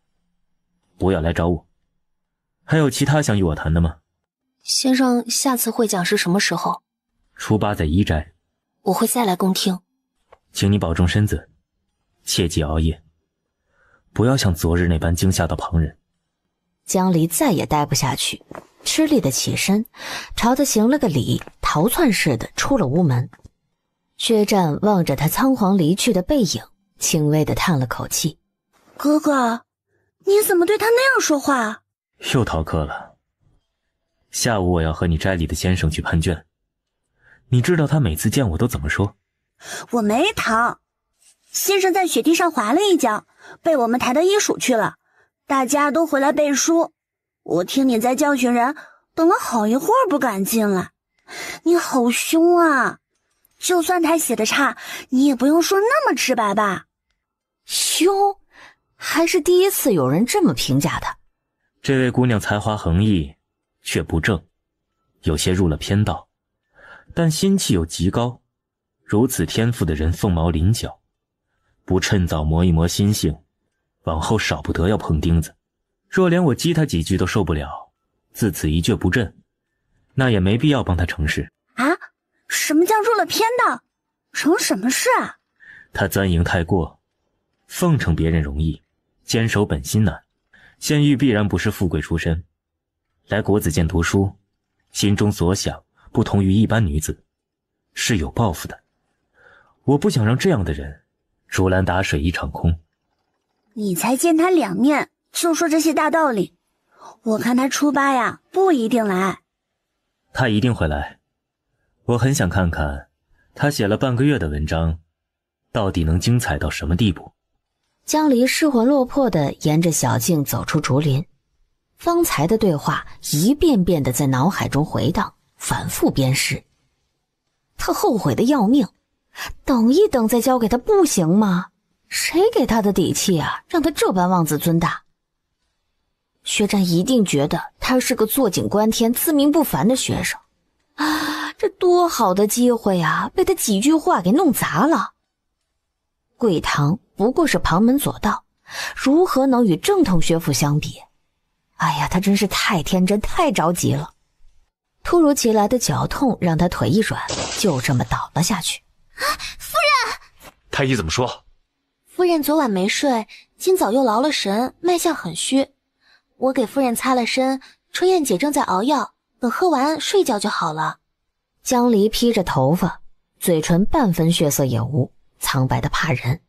Speaker 12: 不要来找我。还有其他想与我谈的吗？
Speaker 1: 先生下次会讲是什么时候？
Speaker 12: 初8在1斋。
Speaker 1: 我会再来恭听。
Speaker 12: 请你保重身子，切忌熬夜，不要像昨日那般惊吓到旁人。
Speaker 4: 江离再也待不下去，吃力的起身，朝他行了个礼，逃窜似的出了屋门。薛战望着他仓皇离去的背影，轻微的叹了口气。
Speaker 8: 哥哥，你怎么对他那样说话？
Speaker 12: 又逃课了。下午我要和你斋里的先生去判卷，你知道他每次见我都怎么说？
Speaker 8: 我没逃，先生在雪地上滑了一跤，被我们抬到医署去了，大家都回来背书。我听你在教训人，等了好一会儿不敢进来。你好凶啊！就算他写的差，你也不用说那么直白吧？
Speaker 4: 凶？还是第一次有人这么评价他。
Speaker 12: 这位姑娘才华横溢，却不正，有些入了偏道，但心气又极高。如此天赋的人凤毛麟角，不趁早磨一磨心性，往后少不得要碰钉子。若连我激他几句都受不了，自此一蹶不振，那也没必要帮他成事。
Speaker 8: 啊？什么叫入了偏道？成什么事啊？
Speaker 12: 他钻营太过，奉承别人容易，坚守本心难。现玉必然不是富贵出身，来国子监读书，心中所想不同于一般女子，是有抱负的。我不想让这样的人竹篮打水一场空。
Speaker 8: 你才见他2面就说这些大道理，我看他初8呀不一定来。
Speaker 12: 他一定会来，我很想看看他写了半个月的文章到底能精彩到什么地步。
Speaker 4: 江离失魂落魄地沿着小径走出竹林，方才的对话一遍遍地在脑海中回荡，反复鞭尸。他后悔的要命，等一等再交给他不行吗？谁给他的底气啊，让他这般妄自尊大？薛战一定觉得他是个坐井观天、自命不凡的学生啊！这多好的机会啊，被他几句话给弄砸了。贵堂不过是旁门左道，如何能与正统学府相比？哎呀，他真是太天真，太着急了。突如其来的绞痛让他腿一软，就这么倒了下去。
Speaker 9: 夫人，
Speaker 3: 太医怎么说？
Speaker 10: 夫人昨晚没睡，今早又劳了神，脉象很虚。我给夫人擦了身，春燕姐正在熬药，等喝完睡觉就好了。
Speaker 4: 江离披着头发，嘴唇半分血色也无，苍白的怕人。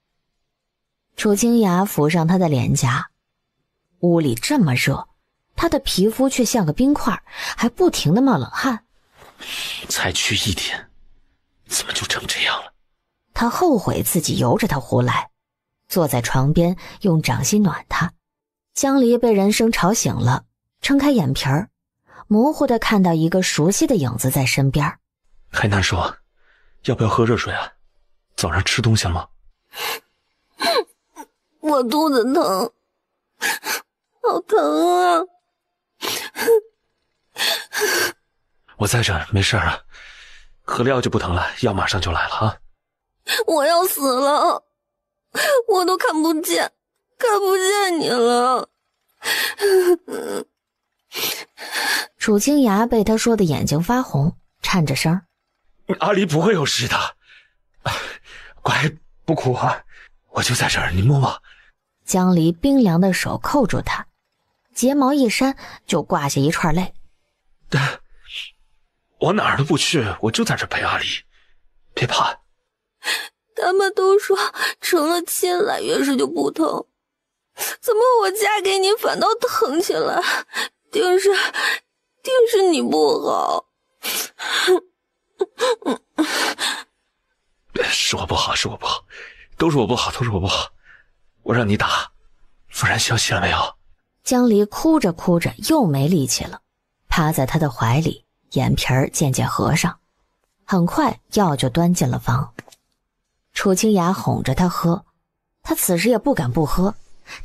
Speaker 4: 楚清雅抚上他的脸颊，屋里这么热，他的皮肤却像个冰块，还不停地冒冷汗。
Speaker 3: 才去1天，怎么就成这样了？
Speaker 4: 他后悔自己由着他胡来，坐在床边用掌心暖他。江离被人声吵醒了，撑开眼皮儿，模糊地看到一个熟悉的影子在身边。
Speaker 3: 还难受？要不要喝热水啊？早上吃东西了吗？
Speaker 10: 我肚子疼，好疼啊！
Speaker 3: 我在这儿，没事啊。喝了药就不疼了，药马上就来了啊。
Speaker 10: 我要死了，我都看不见你了。
Speaker 4: 楚清雅被他说的眼睛发红，颤着声：“
Speaker 3: 阿离不会有事的，乖，不哭啊，我就在这儿，你摸摸。”
Speaker 4: 江离冰凉的手扣住他，睫毛一扇就挂下一串泪。
Speaker 3: 我哪儿都不去，我就在这陪阿离，别怕。
Speaker 10: 他们都说成了亲来月事就不疼，怎么我嫁给你反倒疼起来？定是你不好。
Speaker 3: 是我不好，都是我不好。我让你打，夫人消息了没有？
Speaker 4: 江离哭着又没力气了，趴在他的怀里，眼皮儿渐渐合上。很快药就端进了房。楚清雅哄着他喝，他此时也不敢不喝，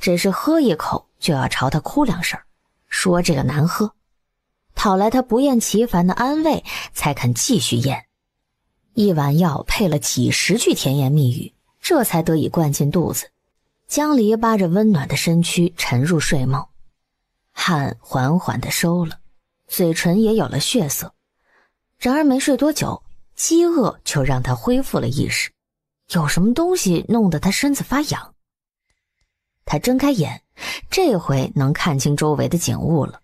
Speaker 4: 只是喝一口就要朝他哭2声，说这个难喝，讨来他不厌其烦的安慰，才肯继续咽。一碗药配了几10句甜言蜜语，这才得以灌进肚子。江离扒着温暖的身躯沉入睡梦，汗缓缓地收了，嘴唇也有了血色。然而没睡多久，饥饿就让他恢复了意识，有什么东西弄得他身子发痒。他睁开眼，这回能看清周围的景物了，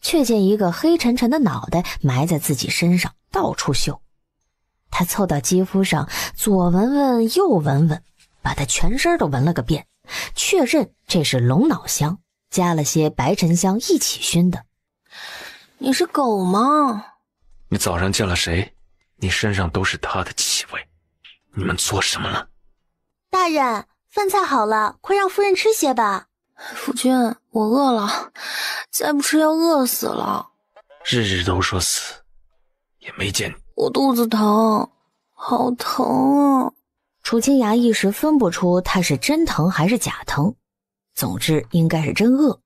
Speaker 4: 却见一个黑沉沉的脑袋埋在自己身上，到处嗅。他凑到肌肤上，左闻闻右闻闻，把他全身都闻了个遍，确认这是龙脑香，加了些白沉香一起熏的。
Speaker 10: 你是狗吗？
Speaker 3: 你早上见了谁？你身上都是他的气味。你们做什么了？
Speaker 8: 大人，饭菜好了，快让夫人吃些吧。
Speaker 10: 夫君，我饿了，再不吃要饿死了。
Speaker 3: 日日都说死，也没见你。
Speaker 10: 我肚子疼，好疼啊！
Speaker 4: 楚清雅一时分不出他是真疼还是假疼，总之应该是真饿。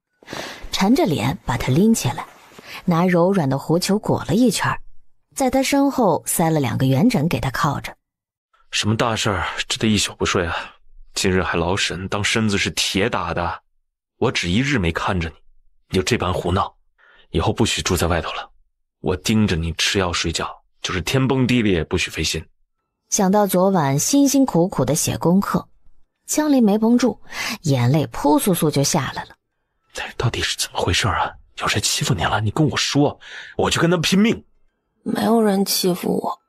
Speaker 4: 沉着脸把他拎起来，拿柔软的狐裘裹了一圈，在他身后塞了2个圆枕给他靠着。
Speaker 3: 什么大事儿值得一宿不睡啊？今日还劳神当身子是铁打的，我只1日没看着你，你就这般胡闹，以后不许住在外头了。我盯着你吃药睡觉，就是天崩地裂不许费心。
Speaker 4: 想到昨晚辛辛苦苦的写功课，江离没绷住，眼泪扑簌簌就下来了。
Speaker 3: 到底是怎么回事啊？有谁欺负你了？你跟我说，我就跟他拼命。
Speaker 10: 没有人欺负我，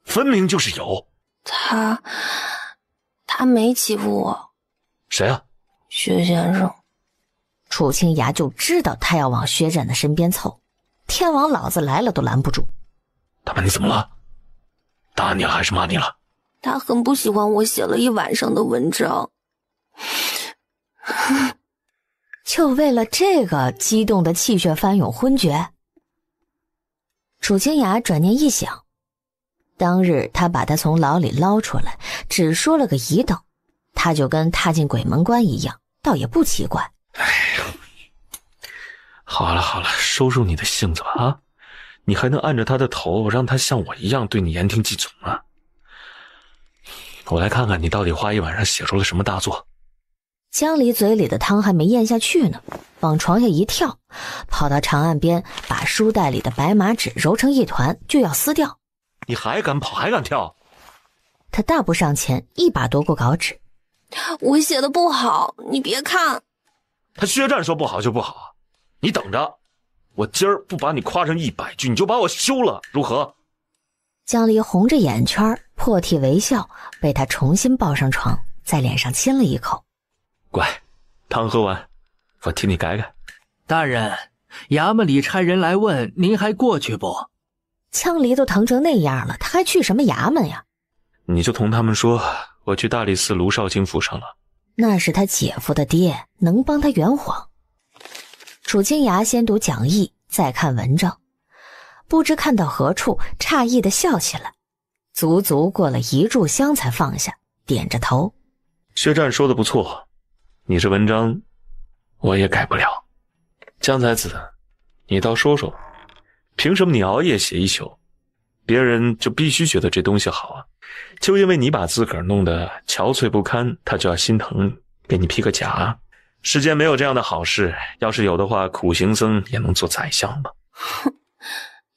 Speaker 3: 分明就是有。
Speaker 10: 他没欺负我。
Speaker 3: 谁啊？
Speaker 10: 薛先生。
Speaker 4: 楚清雅就知道他要往薛战的身边凑，天王老子来了都拦不住。
Speaker 3: 他骂你怎么了？打你还是骂你了？
Speaker 10: 他很不喜欢我写了一晚上的文章。
Speaker 4: 就为了这个激动的气血翻涌昏厥。楚清雅转念一想，当日他把他从牢里捞出来，只说了个一等，他就跟踏进鬼门关一样，倒也不奇怪。
Speaker 3: 哎呀，好了，收收你的性子吧啊！你还能按着他的头，让他像我一样对你言听计从吗？我来看看你到底花一晚上写出了什么大作。
Speaker 4: 江离嘴里的汤还没咽下去呢，往床下一跳，跑到长案边，把书袋里的白马纸揉成一团，就要撕掉。
Speaker 3: 你还敢跑，还敢跳？
Speaker 4: 他大步上前，一把夺过稿纸。
Speaker 10: 我写的不好，你别看。
Speaker 3: 他薛战说不好就不好，你等着，我今儿不把你夸上100句，你就把我休了，如何？
Speaker 4: 江离红着眼圈，破涕为笑，被他重新抱上床，在脸上亲了一口。
Speaker 3: 乖，汤喝完，我替你改改。
Speaker 2: 大人，衙门里差人来问，您还过去不？
Speaker 4: 江离都疼成那样了，他还去什么衙门呀？
Speaker 3: 你就同他们说，我去大理寺卢少卿府上了。
Speaker 4: 那是他姐夫的爹，能帮他圆谎。楚清雅先读讲义，再看文章。不知看到何处，诧异的笑起来，足足过了1炷香才放下，点着头。
Speaker 3: 薛战说的不错，你这文章我也改不了。江才子，你倒说说，凭什么你熬夜写一宿，别人就必须觉得这东西好啊？就因为你把自个儿弄得憔悴不堪，他就要心疼给你披个甲啊？世间没有这样的好事，要是有的话，苦行僧也能做宰相吧？
Speaker 10: 哼，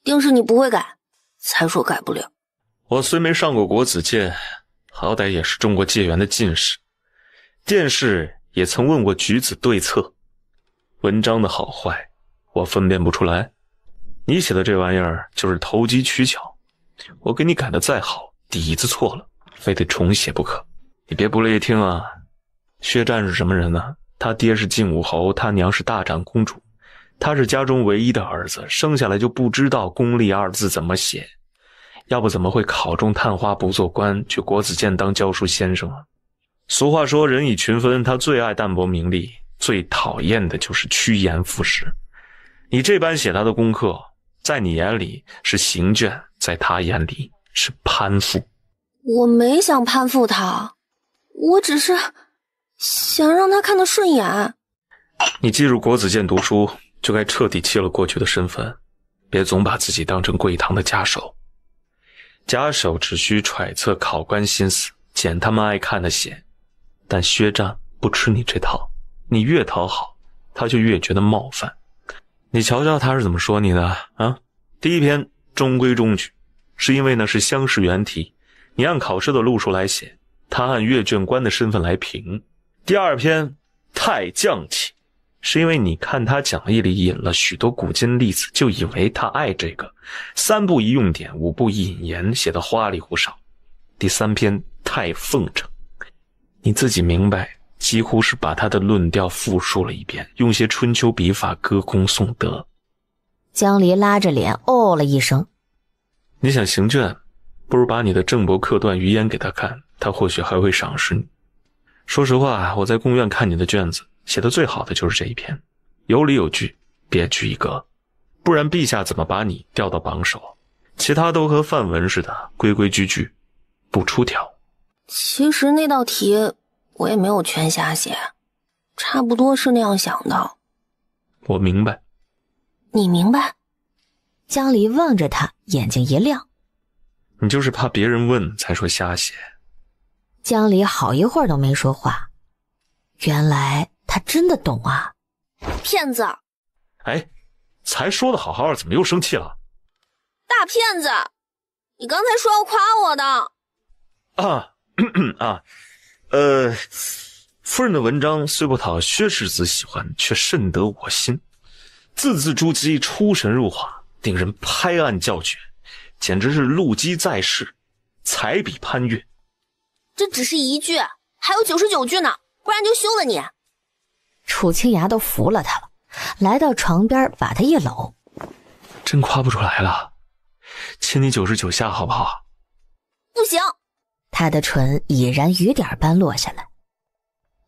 Speaker 10: 定是你不会改，才说改不了。
Speaker 3: 我虽没上过国子监，好歹也是中过戒元的进士，殿试也曾问过举子对策，文章的好坏我分辨不出来。你写的这玩意儿就是投机取巧，我给你改的再好，底子错了，非得重写不可。你别不乐意听啊。薛战是什么人呢？他爹是晋武侯，他娘是大长公主，他是家中唯一的儿子，生下来就不知道公吏2字怎么写，要不怎么会考中探花不做官，去国子监当教书先生啊？俗话说人以群分，他最爱淡泊名利，最讨厌的就是趋炎附势。你这般写他的功课，在你眼里是行卷，在他眼里是攀附。
Speaker 10: 我没想攀附他，我只是想让他看得顺眼。
Speaker 3: 你进入国子监读书，就该彻底弃了过去的身份，别总把自己当成贵堂的家手。家手只需揣测考官心思，捡他们爱看的写。但薛战不吃你这套，你越讨好，他就越觉得冒犯。你瞧瞧他是怎么说你的啊？第一篇中规中矩，是因为那是乡试原题，你按考试的路数来写，他按阅卷官的身份来评。第二篇太犟气，是因为你看他讲义里引了许多古今例子，就以为他爱这个，3步一用典，5步一引言，写得花里胡哨。第三篇太奉承，你自己明白，几乎是把他的论调复述了一遍，用些春秋笔法歌功颂德。
Speaker 4: 江离拉着脸哦了一声。
Speaker 3: 你想行卷，不如把你的郑伯克段余烟给他看，他或许还会赏识你。说实话，我在宫院看你的卷子，写的最好的就是这一篇，有理有据，别具一格，不然陛下怎么把你调到榜首？其他都和范文似的，规规矩矩，不出挑。
Speaker 10: 其实那道题我也没有全瞎写，差不多是那样想的。
Speaker 3: 我明白。
Speaker 10: 你明白？
Speaker 4: 江离望着他，眼睛一亮。
Speaker 3: 你就是怕别人问才说瞎写。
Speaker 4: 江离好一会儿都没说话，原来他真的懂啊。
Speaker 10: 骗子！
Speaker 3: 哎，才说的好好的，怎么又生气了？
Speaker 10: 大骗子！你刚才说要夸我的。
Speaker 3: 夫人的文章虽不讨薛世子喜欢，却甚得我心，字字珠玑，出神入化，令人拍案叫绝，简直是陆机在世，才比潘越。
Speaker 10: 这只是1句，还有99句呢，不然就休了你。
Speaker 4: 楚清雅都服了他了，来到床边把他一搂。
Speaker 3: 真夸不出来了，亲你99下好不好？
Speaker 10: 不行。
Speaker 4: 他的唇已然雨点般落下来，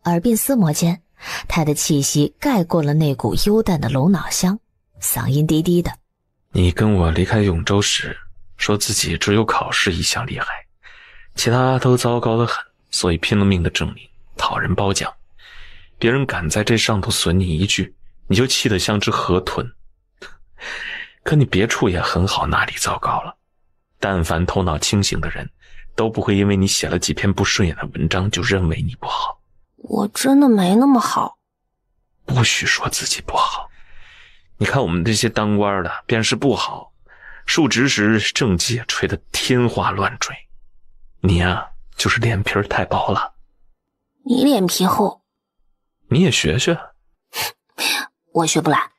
Speaker 4: 耳鬓厮磨间，他的气息盖过了那股幽淡的龙脑香，嗓音低低的：
Speaker 3: 你跟我离开永州时，说自己只有考试一项厉害，其他都糟糕得很，所以拼了命的证明，讨人褒奖。别人敢在这上头损你一句，你就气得像只河豚。可你别处也很好，哪里糟糕了？但凡头脑清醒的人，都不会因为你写了几篇不顺眼的文章就认为你不好。
Speaker 10: 我真的没那么好。
Speaker 3: 不许说自己不好。你看我们这些当官的，便是不好，述职时政绩也吹得天花乱坠。你啊，就是脸皮太薄了。
Speaker 10: 你脸皮厚。
Speaker 3: 你也学学。
Speaker 10: 我学不来。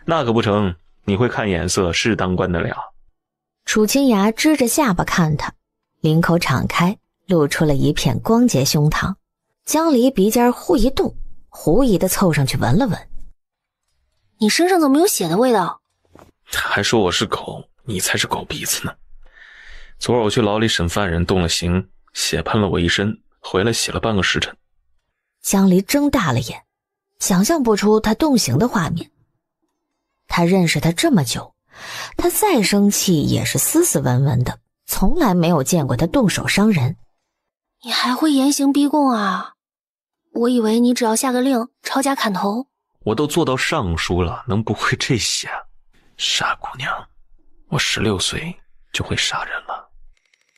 Speaker 3: 那可不成，你会看眼色，是当官的了。
Speaker 4: 楚清雅支着下巴看他，领口敞开，露出了一片光洁胸膛。江离鼻尖忽一动，狐疑地凑上去闻了闻。
Speaker 10: 你身上怎么有血的味道？
Speaker 3: 还说我是狗，你才是狗鼻子呢。昨儿我去牢里审犯人，动了刑，血喷了我一身，回来洗了半个时辰。
Speaker 4: 江离睁大了眼，想象不出他动刑的画面。他认识他这么久，他再生气也是斯斯文文的，从来没有见过他动手伤人。
Speaker 1: 你还会严刑逼供啊？我以为你只要下个令，抄家砍头。
Speaker 3: 我都做到尚书了，能不会这些？傻姑娘，我16岁就会杀人了。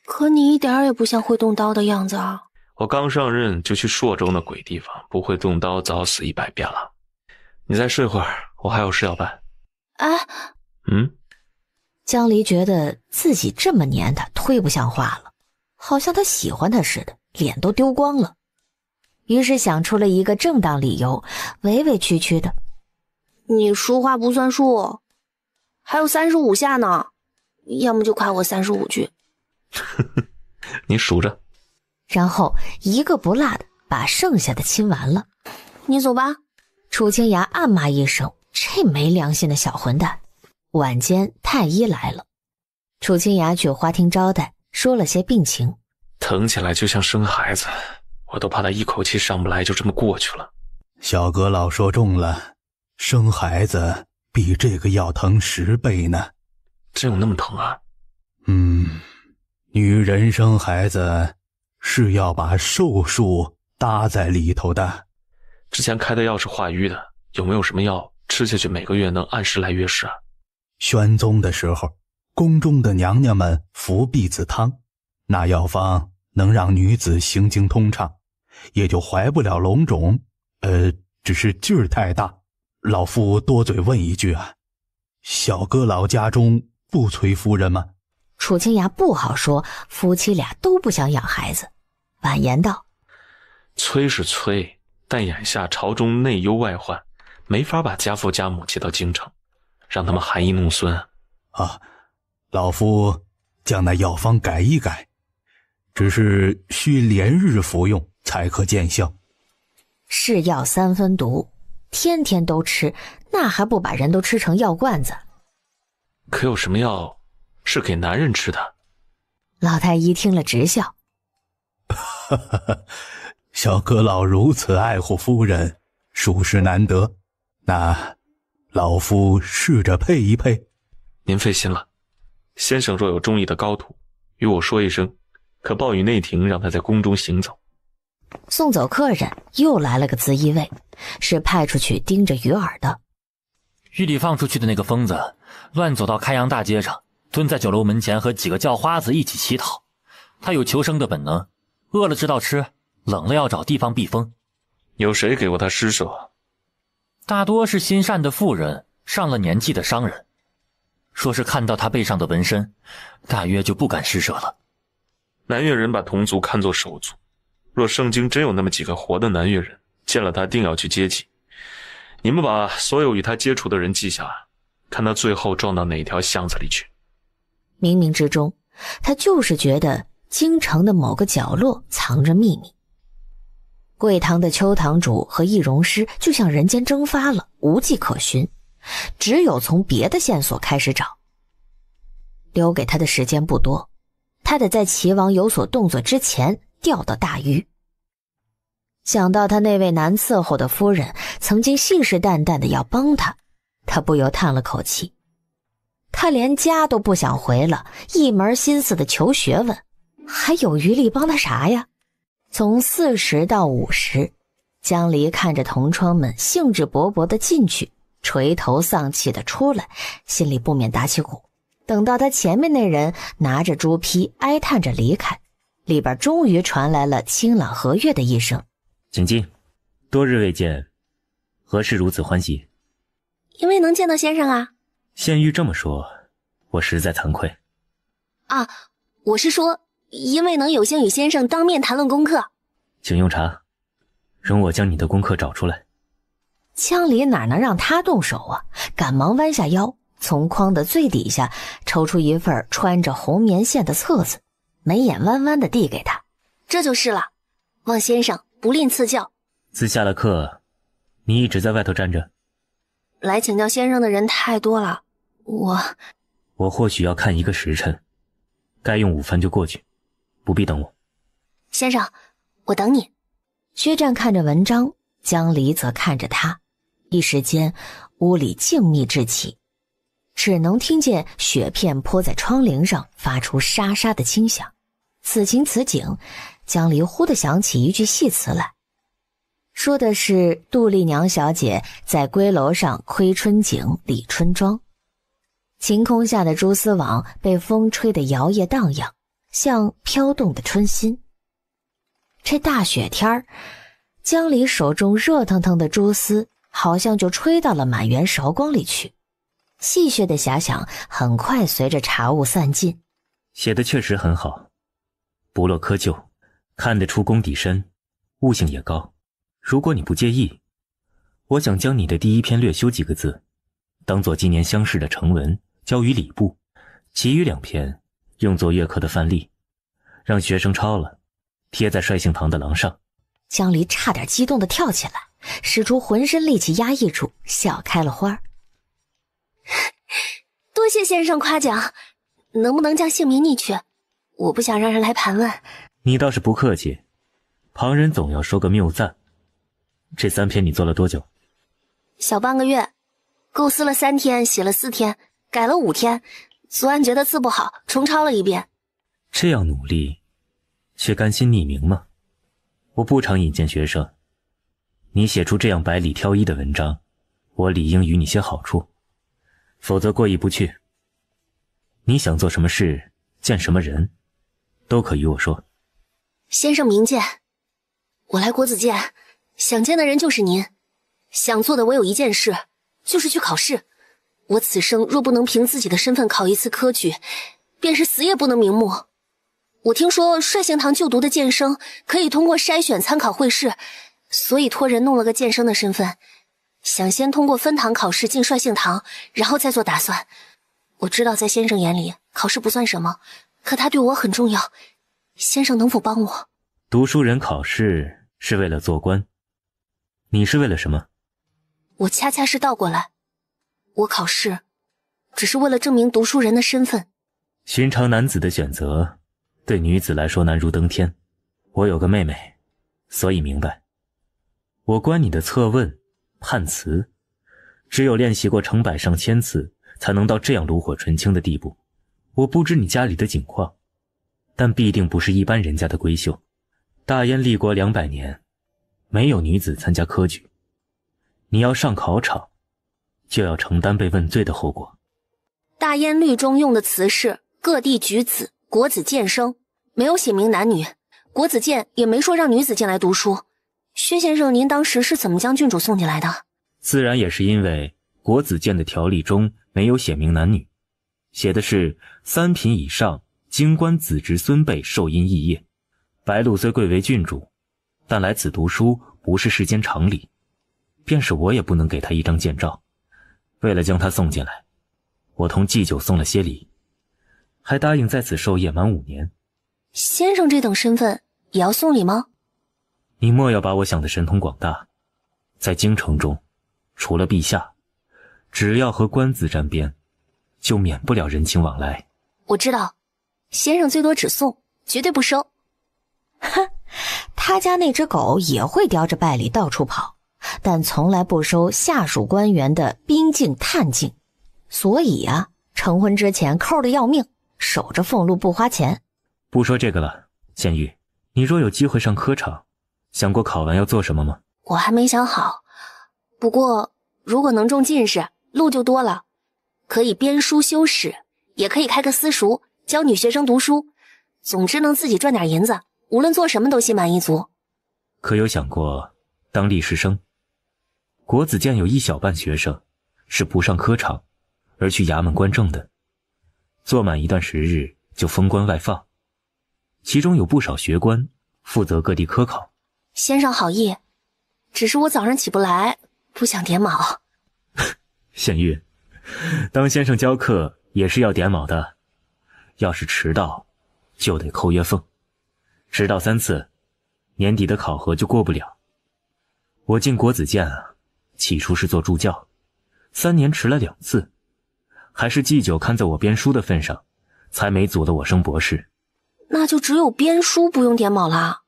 Speaker 1: 可你一点也不像会动刀的样子啊。
Speaker 3: 我刚上任就去朔州那鬼地方，不会动刀早死100遍了。你再睡会儿，我还有事要办。
Speaker 1: 哎，
Speaker 4: 江离觉得自己这么黏他，忒不像话了，好像他喜欢他似的，脸都丢光了。于是想出了一个正当理由，委委屈屈的：“
Speaker 1: 你说话不算数，还有35下呢，要么就夸我35句。”
Speaker 3: 你数着。
Speaker 4: 然后一个不落的把剩下的亲完了。
Speaker 1: 你走吧。
Speaker 4: 楚清雅暗骂一声，这没良心的小混蛋。晚间太医来了，楚清雅去花厅招待，说了些病情。
Speaker 3: 疼起来就像生孩子，我都怕他一口气上不来就这么过去了。
Speaker 20: 小阁老说中了，生孩子比这个要疼10倍呢。
Speaker 3: 真有那么疼啊？
Speaker 20: 女人生孩子是要把寿数搭在里头的。
Speaker 3: 之前开的药是化瘀的，有没有什么药吃下去每个月能按时来月事啊？
Speaker 20: 宣宗的时候，宫中的娘娘们服避子汤，那药方能让女子行经通畅，也就怀不了龙种。只是劲儿太大。老夫多嘴问一句啊，小阁老家中不催夫人吗？
Speaker 4: 楚清雅不好说，夫妻俩都不想养孩子，婉言道：“
Speaker 3: 催是催，但眼下朝中内忧外患，没法把家父家母接到京城，让他们含饴弄孙
Speaker 20: 啊。老夫将那药方改一改，只是需连日服用才可见效。
Speaker 4: 是药3分毒，天天都吃，那还不把人都吃成药罐子？
Speaker 3: 可有什么药是给男人吃的？”
Speaker 4: 老太医听了直笑：“
Speaker 20: 小阁老如此爱护夫人，属实难得。那老夫试着配一配。”
Speaker 3: 您费心了。先生若有中意的高徒，与我说一声，可报与内廷，让他在宫中行走。
Speaker 4: 送走客人，又来了个紫衣卫，是派出去盯着鱼饵的。
Speaker 5: 狱里放出去的那个疯子，乱走到开阳大街上，蹲在酒楼门前和几个叫花子一起乞讨。他有求生的本能，饿了知道吃，冷了要找地方避风。
Speaker 3: 有谁给过他施舍？
Speaker 5: 大多是心善的妇人，上了年纪的商人。说是看到他背上的纹身，大约就不敢施舍了。
Speaker 3: 南越人把同族看作手足，若圣经真有那么几个活的南越人，见了他定要去接济。你们把所有与他接触的人记下，看他最后撞到哪条巷子里去。
Speaker 4: 冥冥之中，他就是觉得京城的某个角落藏着秘密。贵堂的邱堂主和易容师就像人间蒸发了，无迹可寻，只有从别的线索开始找。留给他的时间不多，他得在齐王有所动作之前钓到大鱼。想到他那位难伺候的夫人曾经信誓旦旦的要帮他，他不由叹了口气。他连家都不想回了，一门心思的求学问，还有余力帮他啥呀？从40到50，江离看着同窗们兴致勃勃的进去，垂头丧气的出来，心里不免打起鼓。等到他前面那人拿着朱批哀叹着离开，里边终于传来了清朗和悦的一声：“
Speaker 12: 请进，多日未见，何事如此欢喜？”“
Speaker 1: 因为能见到先生啊。”“
Speaker 12: 县狱这么说，我实在惭愧。”“
Speaker 1: 啊，我是说，因为能有幸与先生当面谈论功课。”“
Speaker 12: 请用茶，容我将你的功课找出来。”
Speaker 4: 江离哪能让他动手啊，赶忙弯下腰，从筐的最底下抽出一份穿着红棉线的册子，眉眼弯弯地递给他：“
Speaker 1: 这就是了，望先生不吝赐教。”“
Speaker 12: 自下了课，你一直在外头站着？”“
Speaker 1: 来请教先生的人太多了，我
Speaker 12: 或许要看一个时辰，该用午饭就过去，不必等我。”“
Speaker 1: 先生，我等你。”
Speaker 4: 薛战看着文章，江离则看着他，一时间屋里静谧至起。只能听见雪片泼在窗棂上发出沙沙的轻响。此情此景，江离忽地想起一句戏词来，说的是杜丽娘小姐在闺楼上窥春景理春妆，晴空下的蛛丝网被风吹得摇曳荡漾，像飘动的春心。这大雪天儿，江离手中热腾腾的蛛丝好像就吹到了满园韶光里去，戏谑的遐想很快随着茶雾散尽。
Speaker 12: 写的确实很好，不落窠臼，看得出功底深，悟性也高。如果你不介意，我想将你的第一篇略修几个字，当作今年乡试的成文交于礼部，其余2篇用作月课的范例，让学生抄了，贴在率性堂的廊上。
Speaker 4: 江离差点激动地跳起来，使出浑身力气压抑住，笑开了花。
Speaker 1: 多谢先生夸奖，能不能将姓名匿去？我不想让人来盘问。
Speaker 12: 你倒是不客气，旁人总要说个谬赞。这3篇你做了多久？
Speaker 1: 小半个月，构思了3天，写了4天，改了5天。昨晚觉得字不好，重抄了1遍。
Speaker 12: 这样努力，却甘心匿名吗？我不常引荐学生，你写出这样百里挑一的文章，我理应与你些好处，否则过意不去。你想做什么事，见什么人，都可与我说。
Speaker 1: 先生明鉴，我来国子监，想见的人就是您，想做的唯有一件事，就是去考试。我此生若不能凭自己的身份考一次科举，便是死也不能瞑目。我听说率性堂就读的监生可以通过筛选参考会试，所以托人弄了个监生的身份，想先通过分堂考试进率性堂，然后再做打算。我知道在先生眼里考试不算什么，可他对我很重要，先生能否帮我？
Speaker 12: 读书人考试是为了做官，你是为了什么？
Speaker 1: 我恰恰是倒过来，我考试只是为了证明读书人的身份。
Speaker 12: 寻常男子的选择对女子来说难如登天，我有个妹妹，所以明白。我观你的策问判词，只有练习过成百上千次，才能到这样炉火纯青的地步。我不知你家里的景况，但必定不是一般人家的闺秀。大燕立国200年，没有女子参加科举，你要上考场，就要承担被问罪的后果。
Speaker 1: 大燕律中用的词是各地举子、国子监生，没有写明男女，国子监也没说让女子进来读书。薛先生，您当时是怎么将郡主送进来的？
Speaker 12: 自然也是因为国子监的条例中没有写明男女，写的是3品以上京官子侄孙辈受荫肄业。白露虽贵为郡主，但来此读书不是世间常理，便是我也不能给她一张监照。为了将她送进来，我同祭酒送了些礼，还答应在此授业满5年。
Speaker 1: 先生这等身份也要送礼吗？
Speaker 12: 你莫要把我想得神通广大，在京城中，除了陛下，只要和官字沾边，就免不了人情往来。
Speaker 1: 我知道，先生最多只送，绝对不收。
Speaker 4: 哼，他家那只狗也会叼着拜礼到处跑，但从来不收下属官员的宾敬探敬，所以啊，成婚之前抠得要命，守着俸禄不花钱。
Speaker 12: 不说这个了，县玉，你若有机会上科场，想过考完要做什么吗？
Speaker 1: 我还没想好，不过如果能中进士，路就多了，可以编书修史，也可以开个私塾，教女学生读书，总之能自己赚点银子，无论做什么都心满意足。
Speaker 12: 可有想过当吏实生？国子监有一小半学生是不上科场，而去衙门官正的，做满一段时日就封官外放，其中有不少学官负责各地科考。
Speaker 1: 先生好意，只是我早上起不来，不想点卯。
Speaker 12: 县玉，当先生教课也是要点卯的，要是迟到就得扣月俸，迟到3次，年底的考核就过不了。我进国子监啊，起初是做助教，3年迟了2次，还是祭酒看在我编书的份上，才没阻了我升博士。
Speaker 1: 那就只有编书不用点卯了。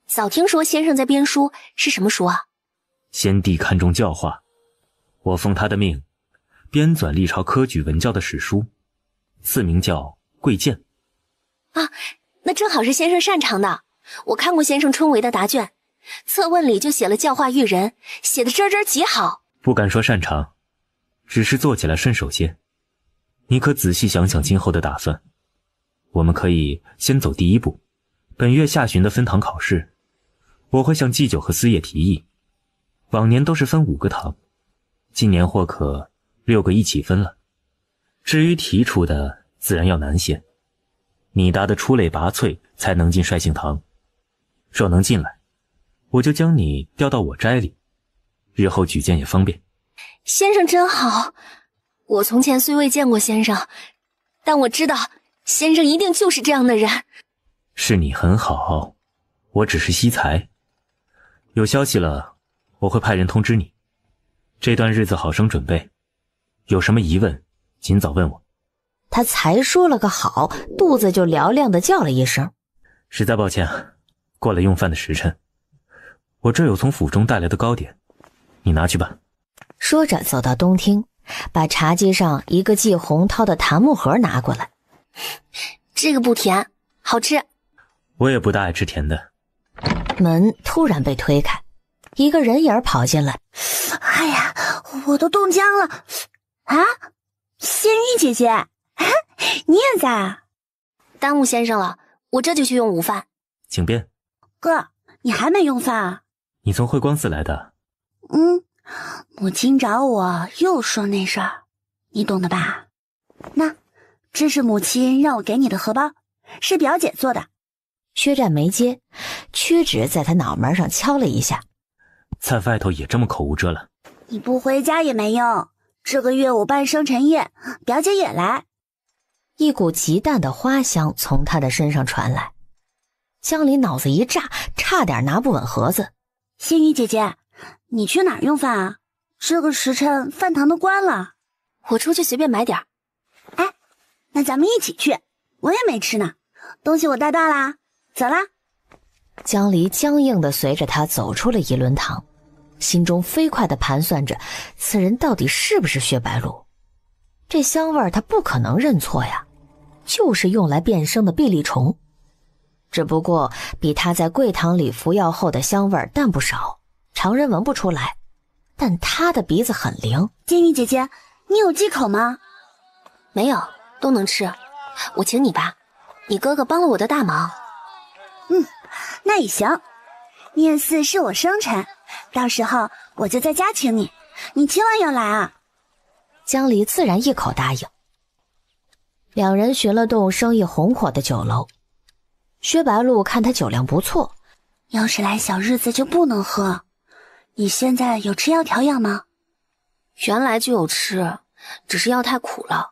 Speaker 1: 早听说先生在编书，是什么书啊？
Speaker 12: 先帝看重教化，我奉他的命，编纂历朝科举文教的史书，赐名叫《贵鉴》。
Speaker 1: 啊，那正好是先生擅长的。我看过先生春闱的答卷，策问里就写了教化育人，写的真极好。
Speaker 12: 不敢说擅长，只是做起来顺手些。你可仔细想想今后的打算。我们可以先走第一步，本月下旬的分堂考试，我会向祭酒和司业提议。往年都是分5个堂，今年或可6个一起分了。至于提出的，自然要难些。你答得出类拔萃，才能进率性堂。若能进来，我就将你调到我斋里，日后举荐也方便。
Speaker 1: 先生真好，我从前虽未见过先生，但我知道先生一定就是这样的人。
Speaker 12: 是你很好，我只是惜才。有消息了，我会派人通知你。这段日子好生准备，有什么疑问，尽早问我。
Speaker 4: 他才说了个好，肚子就嘹亮的叫了一声。
Speaker 12: 实在抱歉，过了用饭的时辰。我这有从府中带来的糕点，你拿去吧。
Speaker 4: 说着走到东厅，把茶几上一个系红绦的檀木盒拿过来。
Speaker 1: 这个不甜，好吃。
Speaker 12: 我也不大爱吃甜的。
Speaker 4: 门突然被推开，一个人影跑进来。
Speaker 8: 哎呀，我都冻僵了啊！仙玉姐姐，你也在啊？
Speaker 1: 耽误先生了，我这就去用午饭。
Speaker 12: 请便。
Speaker 8: 哥，你还没用饭啊？
Speaker 12: 你从慧光寺来的？
Speaker 8: 母亲找我又说那事儿，你懂的吧？那，这是母亲让我给你的荷包，是表姐做的。
Speaker 4: 薛战没接，屈指在他脑门上敲了一下。
Speaker 12: 在外头也这么口无遮拦？
Speaker 8: 你不回家也没用，这个月我办生辰宴，表姐也来。
Speaker 4: 一股极淡的花香从他的身上传来，江离脑子一炸，差点拿不稳盒子。
Speaker 8: 仙玉姐姐，你去哪儿用饭啊？这个时辰饭堂都关了。
Speaker 1: 我出去随便买点。
Speaker 8: 哎，那咱们一起去，我也没吃呢，东西我带到啦，走啦。
Speaker 4: 江离僵硬地随着他走出了仪伦堂，心中飞快地盘算着此人到底是不是薛白鹿。这香味他不可能认错呀，就是用来变声的碧丽虫，只不过比他在柜堂里服药后的香味淡不少，常人闻不出来，但他的鼻子很灵。
Speaker 8: 金玉姐姐，你有忌口吗？
Speaker 1: 没有，都能吃。我请你吧，你哥哥帮了我的大忙。
Speaker 8: 那也行。念4是我生辰，到时候我就在家请你，你千万要来啊。
Speaker 4: 江离自然一口答应。两人寻了栋生意红火的酒楼。薛白鹿看他酒量不错，
Speaker 8: 要是来小日子就不能喝。你现在有吃药调养吗？
Speaker 1: 原来就有吃，只是药太苦了。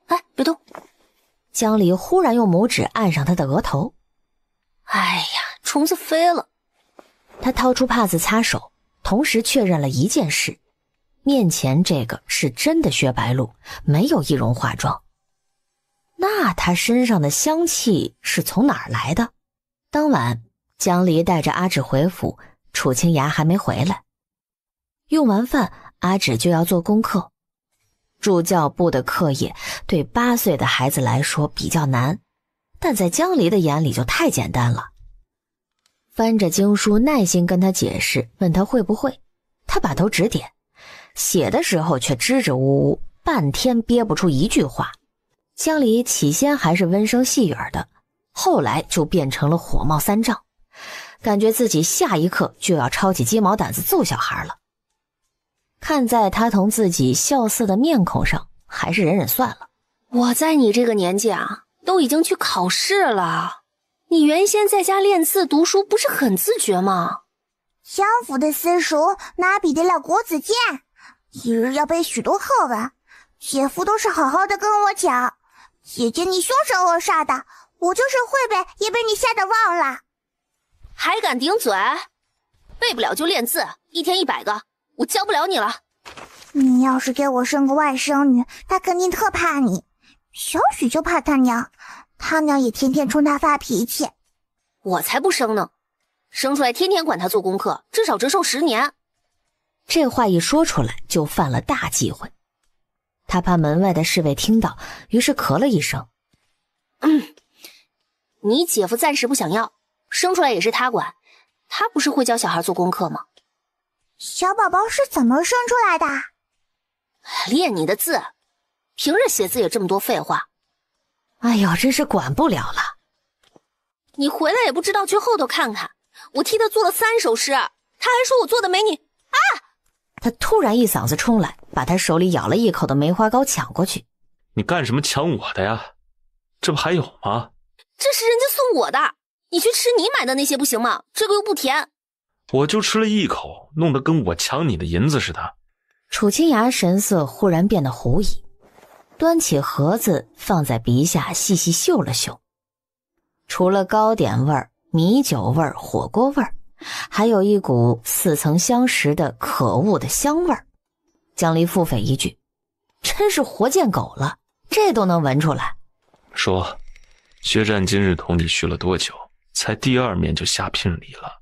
Speaker 1: 哎，别动。
Speaker 4: 江离忽然用拇指按上他的额头。
Speaker 1: 哎呀，虫子飞了。
Speaker 4: 他掏出帕子擦手，同时确认了一件事，面前这个是真的薛白鹿，没有易容化妆。那他身上的香气是从哪儿来的？当晚江离带着阿芷回府，楚清雅还没回来。用完饭，阿芷就要做功课。助教部的课业对8岁的孩子来说比较难，但在江离的眼里就太简单了。翻着经书耐心跟他解释，问他会不会，他把头指点，写的时候却支支吾吾，半天憋不出一句话。江离起先还是温声细语的，后来就变成了火冒三丈，感觉自己下一刻就要抄起鸡毛掸子揍小孩了。看在他同自己笑似的面孔上，还是忍忍算了。
Speaker 1: 我在你这个年纪啊，都已经去考试了。你原先在家练字读书不是很自觉吗？
Speaker 9: 相府的私塾哪比得了国子监？一日要背许多课文，姐夫都是好好的跟我讲。姐姐你凶神恶煞的，我就是会背也被你吓得忘了。
Speaker 1: 还敢顶嘴？背不了就练字，一天100个，我教不了你了。
Speaker 9: 你要是给我生个外甥女，她肯定特怕你。小许就怕他娘，他娘也天天冲他发脾气。
Speaker 1: 我才不生呢，生出来天天管他做功课，至少折寿10年。
Speaker 4: 这话一说出来就犯了大忌讳。他怕门外的侍卫听到，于是咳了一声。
Speaker 1: 你姐夫暂时不想要，生出来也是他管，他不是会教小孩做功课吗？
Speaker 9: 小宝宝是怎么生出来的？
Speaker 1: 练你的字，平日写字也这么多废话。
Speaker 4: 哎呦，真是管不了了。
Speaker 1: 你回来也不知道去后头看看，我替他做了3首诗，他还说我做的美女啊！
Speaker 4: 他突然一嗓子冲来，把他手里舀了一口的梅花糕抢过去。
Speaker 3: 你干什么抢我的呀？这不还有吗？
Speaker 1: 这是人家送我的，你去吃你买的那些不行吗？这个又不甜。
Speaker 3: 我就吃了一口，弄得跟我抢你的银子似的。
Speaker 4: 楚清雅神色忽然变得狐疑，端起盒子放在鼻下细细嗅了嗅，除了糕点味儿、米酒味儿、火锅味儿，还有一股似曾相识的可恶的香味儿。江离腹诽一句，真是活见狗了，这都能闻出来。
Speaker 3: 说，薛战今日同你续了多久？才第2面就下聘礼了，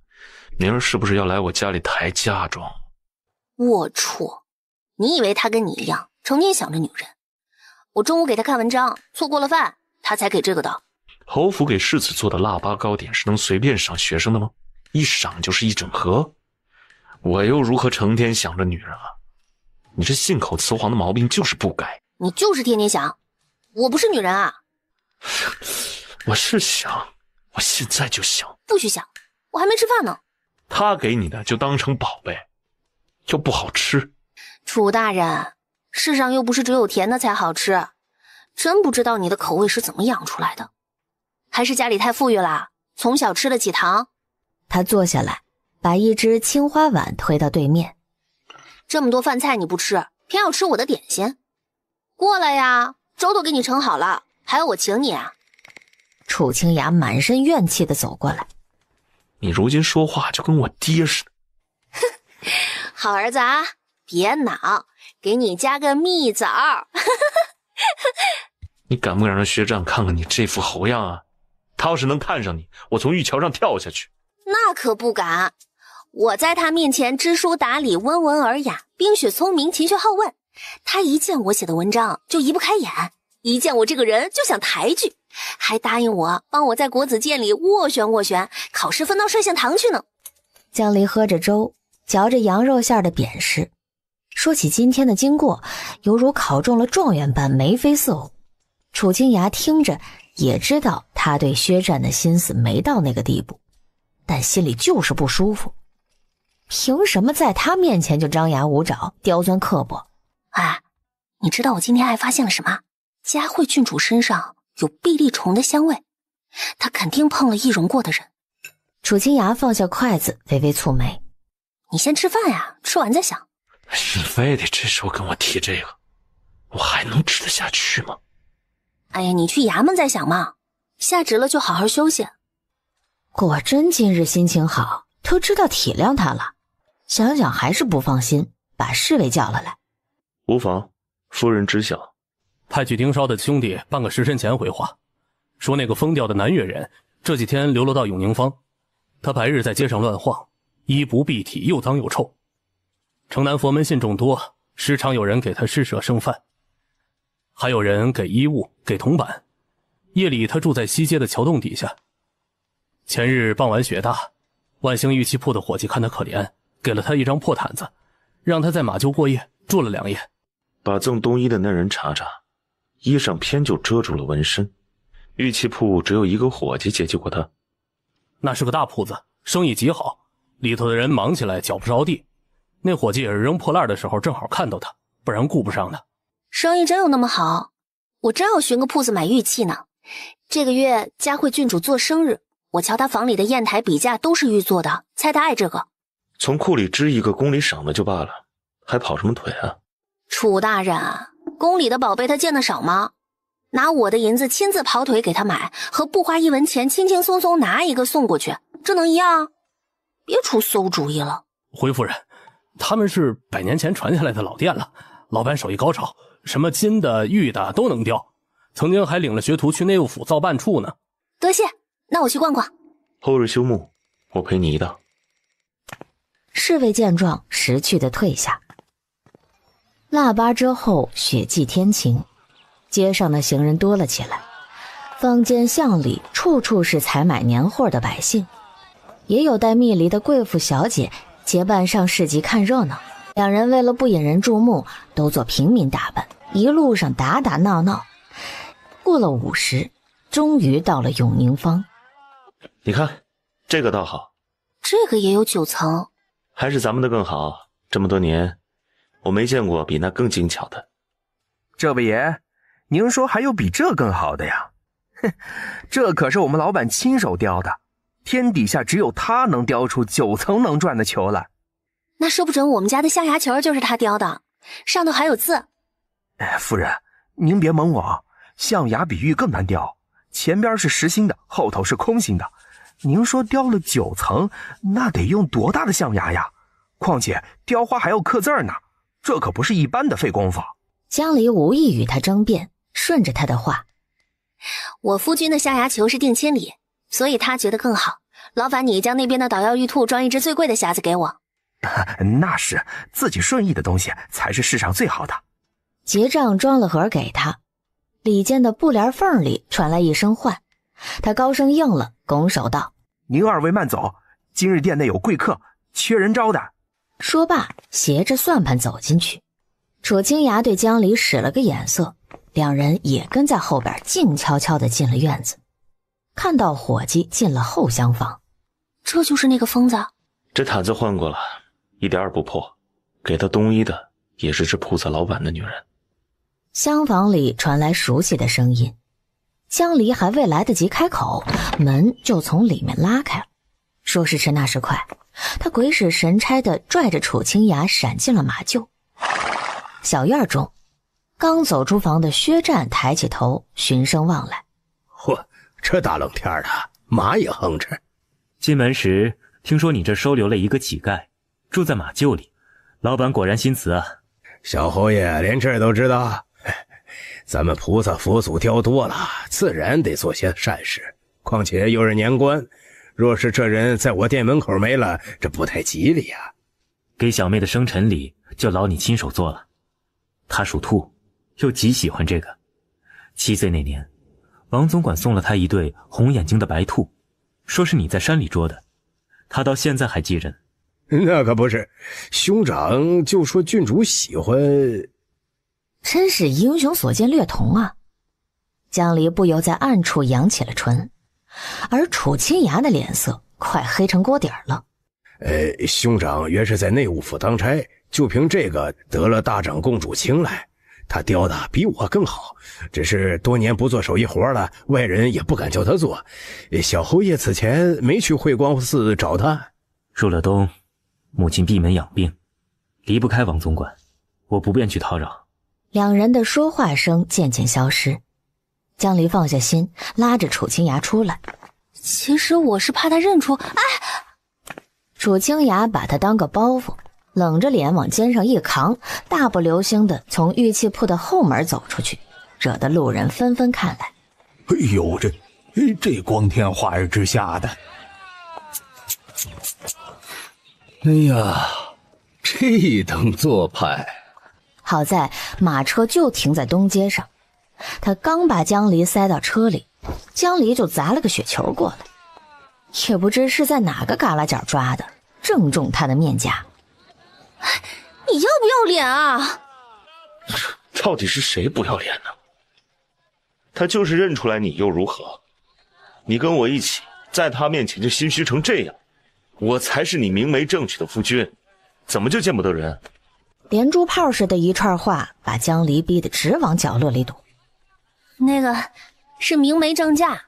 Speaker 3: 明儿是不是要来我家里抬嫁妆？
Speaker 1: 龌龊！你以为他跟你一样，成天想着女人？我中午给他看文章，错过了饭，他才给这个的。
Speaker 3: 侯府给世子做的腊八糕点是能随便赏学生的吗？一赏就是一整盒。我又如何成天想着女人啊？你这信口雌黄的毛病就是不改。
Speaker 1: 你就是天天想，我不是女人啊。
Speaker 3: 我是想，我现在就想。
Speaker 1: 不许想，我还没吃饭呢。
Speaker 3: 他给你的就当成宝贝，又不好吃。
Speaker 1: 楚大人，世上又不是只有甜的才好吃，真不知道你的口味是怎么养出来的。还是家里太富裕了，从小吃得起糖。
Speaker 4: 他坐下来，把一只青花碗推到对面。
Speaker 1: 这么多饭菜你不吃，偏要吃我的点心。过来呀，粥都给你盛好了，还要我请你啊？
Speaker 4: 楚清雅满身怨气地走过来。
Speaker 3: 你如今说话就跟我爹似的。
Speaker 1: 好儿子啊，别恼，给你加个蜜枣。
Speaker 3: 你敢不敢让薛战看看你这副猴样啊？他要是能看上你，我从玉桥上跳下去。
Speaker 1: 那可不敢，我在他面前知书达理，温文尔雅，冰雪聪明，勤学好问。他一见我写的文章就移不开眼，一见我这个人就想抬举，还答应我帮我在国子监里斡旋斡旋，考试分到帅县堂去呢。
Speaker 4: 江离喝着粥，嚼着羊肉馅的扁食，说起今天的经过，犹如考中了状元般眉飞色舞。楚清雅听着也知道他对薛战的心思没到那个地步，但心里就是不舒服。凭什么在他面前就张牙舞爪、刁钻刻薄？
Speaker 1: 哎，你知道我今天还发现了什么？佳慧郡主身上有碧丽虫的香味，她肯定碰了易容过的人。
Speaker 4: 楚清雅放下筷子，微微蹙眉。
Speaker 1: 你先吃饭呀，吃完再想。
Speaker 3: 你非得这时候跟我提这个，我还能吃得下去吗？
Speaker 1: 哎呀，你去衙门再想嘛，下职了就好好休息。
Speaker 4: 果真今日心情好，都知道体谅他了。想想还是不放心，把侍卫叫了来。
Speaker 3: 无妨，夫人知晓。
Speaker 6: 派去盯梢的兄弟半个时辰前回话，说那个疯掉的南越人这几天流落到永宁坊，他白日在街上乱晃，衣不蔽体，又脏又臭。城南佛门信众多，时常有人给他施舍剩饭，还有人给衣物、给铜板。夜里他住在西街的桥洞底下。前日傍晚雪大，万兴玉器铺的伙计看他可怜，给了他一张破毯子，让他在马厩过夜，住了2夜。
Speaker 3: 把赠冬衣的那人查查，衣上偏就遮住了纹身。玉器铺只有一个伙计接济过他。
Speaker 6: 那是个大铺子，生意极好，里头的人忙起来脚不着地。那伙计也是扔破烂的时候正好看到他，不然顾不上他。
Speaker 1: 生意真有那么好？我真要寻个铺子买玉器呢。这个月佳慧郡主做生日，我瞧她房里的砚台笔架都是玉做的，猜她爱这个。
Speaker 3: 从库里支一个，宫里赏的就罢了，还跑什么腿啊？
Speaker 1: 楚大人，宫里的宝贝他见得少吗？拿我的银子亲自跑腿给他买，和不花1文钱轻轻松松拿一个送过去，这能一样？别出馊主意了。
Speaker 6: 回夫人，他们是100年前传下来的老店了，老板手艺高超，什么金的玉的都能雕，曾经还领了学徒去内务府造办处呢。
Speaker 1: 多谢，那我去逛逛。
Speaker 3: 后日休沐，我陪你一道。
Speaker 4: 侍卫见状识趣的退下。腊八之后，雪霁天晴，街上的行人多了起来，坊间巷里处处是采买年货的百姓，也有带蜜梨的贵妇小姐结伴上市集看热闹。两人为了不引人注目，都做平民打扮，一路上打打闹闹。过了午时，终于到了永宁坊。
Speaker 3: 你看，这个倒好，
Speaker 1: 这个也有9层，
Speaker 3: 还是咱们的更好。这么多年，我没见过比那更精巧的。
Speaker 17: 这位爷，您说还有比这更好的呀？哼，这可是我们老板亲手雕的，天底下只有他能雕出9层能转的球来。
Speaker 1: 那说不准我们家的象牙球就是他雕的，上头还有字。
Speaker 17: 夫人，您别蒙我，象牙比玉更难雕，前边是实心的，后头是空心的。您说雕了9层，那得用多大的象牙呀？况且雕花还要刻字呢，这可不是一般的费功夫。
Speaker 4: 江离无意与他争辩，顺着他的话，
Speaker 1: 我夫君的象牙球是定亲礼，所以他觉得更好。劳烦你将那边的捣药玉兔装一只最贵的匣子给我。
Speaker 17: 那是，自己顺意的东西才是世上最好的。
Speaker 4: 结账装了盒给他，里间的布帘缝里传来一声唤，他高声应了，拱手道：
Speaker 17: 您二位慢走，今日店内有贵客，缺人招待。
Speaker 4: 说罢携着算盘走进去。楚清雅对江离使了个眼色，两人也跟在后边静悄悄地进了院子。看到伙计进了后厢房，
Speaker 1: 这就是那个疯子。
Speaker 3: 这毯子换过了，一点儿不破，给他冬衣的也是这铺子老板的女人。
Speaker 4: 厢房里传来熟悉的声音，江离还未来得及开口，门就从里面拉开了。说时迟那时快，他鬼使神差地拽着楚清雅闪进了马厩。小院中，刚走出房的薛战抬起头循声望来。
Speaker 18: 嚯，这大冷天的，马也哼着。
Speaker 12: 进门时听说你这收留了一个乞丐，住在马厩里，老板果然心慈啊。
Speaker 18: 小侯爷连这都知道，咱们菩萨佛祖雕多了，自然得做些善事。况且又是年关，若是这人在我店门口没了，这不太吉利啊。
Speaker 12: 给小妹的生辰礼就劳你亲手做了。她属兔，又极喜欢这个。7岁那年，王总管送了她一对红眼睛的白兔，说是你在山里捉的，她到现在还记着呢。
Speaker 18: 那可不是，兄长就说郡主喜欢。
Speaker 4: 真是英雄所见略同啊！江离不由在暗处扬起了唇，而楚清雅的脸色快黑成锅底了。
Speaker 18: 兄长原是在内务府当差，就凭这个得了大长公主青睐。他雕的比我更好，只是多年不做手艺活了，外人也不敢叫他做。小侯爷此前没去慧光寺找他。
Speaker 12: 入了冬，母亲闭门养病，离不开王总管，我不便去叨扰。
Speaker 4: 两人的说话声渐渐消失，江离放下心，拉着楚清雅出来。
Speaker 1: 其实我是怕他认出。
Speaker 4: 楚清雅把他当个包袱，冷着脸往肩上一扛，大步流星的从玉器铺的后门走出去，惹得路人纷纷看来。
Speaker 20: 哎呦，这光天化日之下的，
Speaker 2: 哎呀，这等做派！
Speaker 4: 好在马车就停在东街上，他刚把江离塞到车里，江离就砸了个雪球过来，也不知是在哪个旮旯角抓的，正中他的面颊。
Speaker 1: 你要不要脸啊？
Speaker 3: 到底是谁不要脸呢？他就是认出来你又如何？你跟我一起在他面前就心虚成这样，我才是你明媒正娶的夫君，怎么就见不得人？
Speaker 4: 连珠炮似的一串话把江离逼得直往角落里躲。
Speaker 1: 那个是明媒正嫁。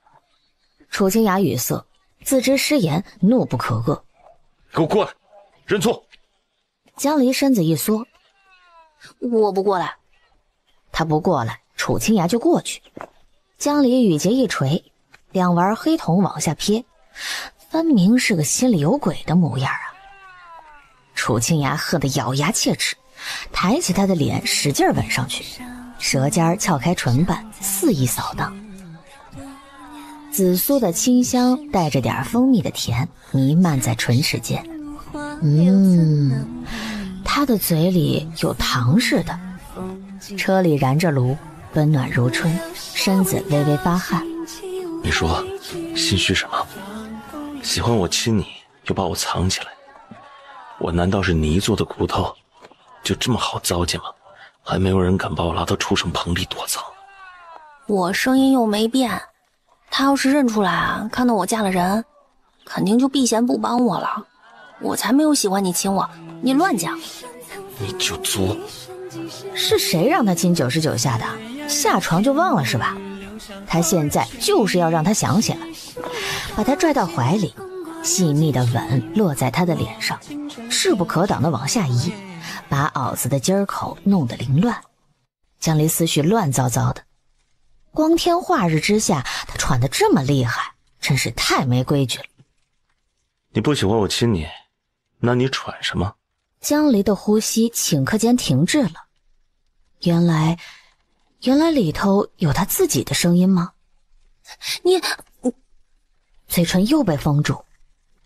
Speaker 4: 楚清雅语塞，自知失言，怒不可遏。
Speaker 3: 给我过来，认错。
Speaker 4: 江离身子一缩，
Speaker 1: 我不过来。
Speaker 4: 他不过来，楚清雅就过去。江离羽节一垂，两丸黑瞳往下瞥，分明是个心里有鬼的模样啊！楚清雅喝得咬牙切齿，抬起他的脸使劲吻上去，舌尖撬开唇瓣，肆意扫荡。紫苏的清香带着点蜂蜜的甜弥漫在唇齿间。他的嘴里有糖似的，车里燃着炉，温暖如春，身子微微发汗。
Speaker 3: 你说心虚什么？喜欢我亲你，又把我藏起来，我难道是泥做的骨头，就这么好糟践吗？还没有人敢把我拉到畜生棚里躲藏。
Speaker 1: 我声音又没变，他要是认出来啊，看到我嫁了人，肯定就避嫌不帮我了。我才没有喜欢你亲我，你乱讲。
Speaker 3: 你就作。
Speaker 4: 是谁让他亲99下的？下床就忘了是吧？他现在就是要让他想起来，把他拽到怀里，细密的吻落在他的脸上，势不可挡地往下移，把袄子的襟口弄得凌乱。江离思绪乱糟糟的，光天化日之下，他喘得这么厉害，真是太没规矩了。
Speaker 3: 你不喜欢我亲你，那你喘什么？
Speaker 4: 江离的呼吸顷刻间停滞了。原来里头有他自己的声音吗？你嘴唇又被封住，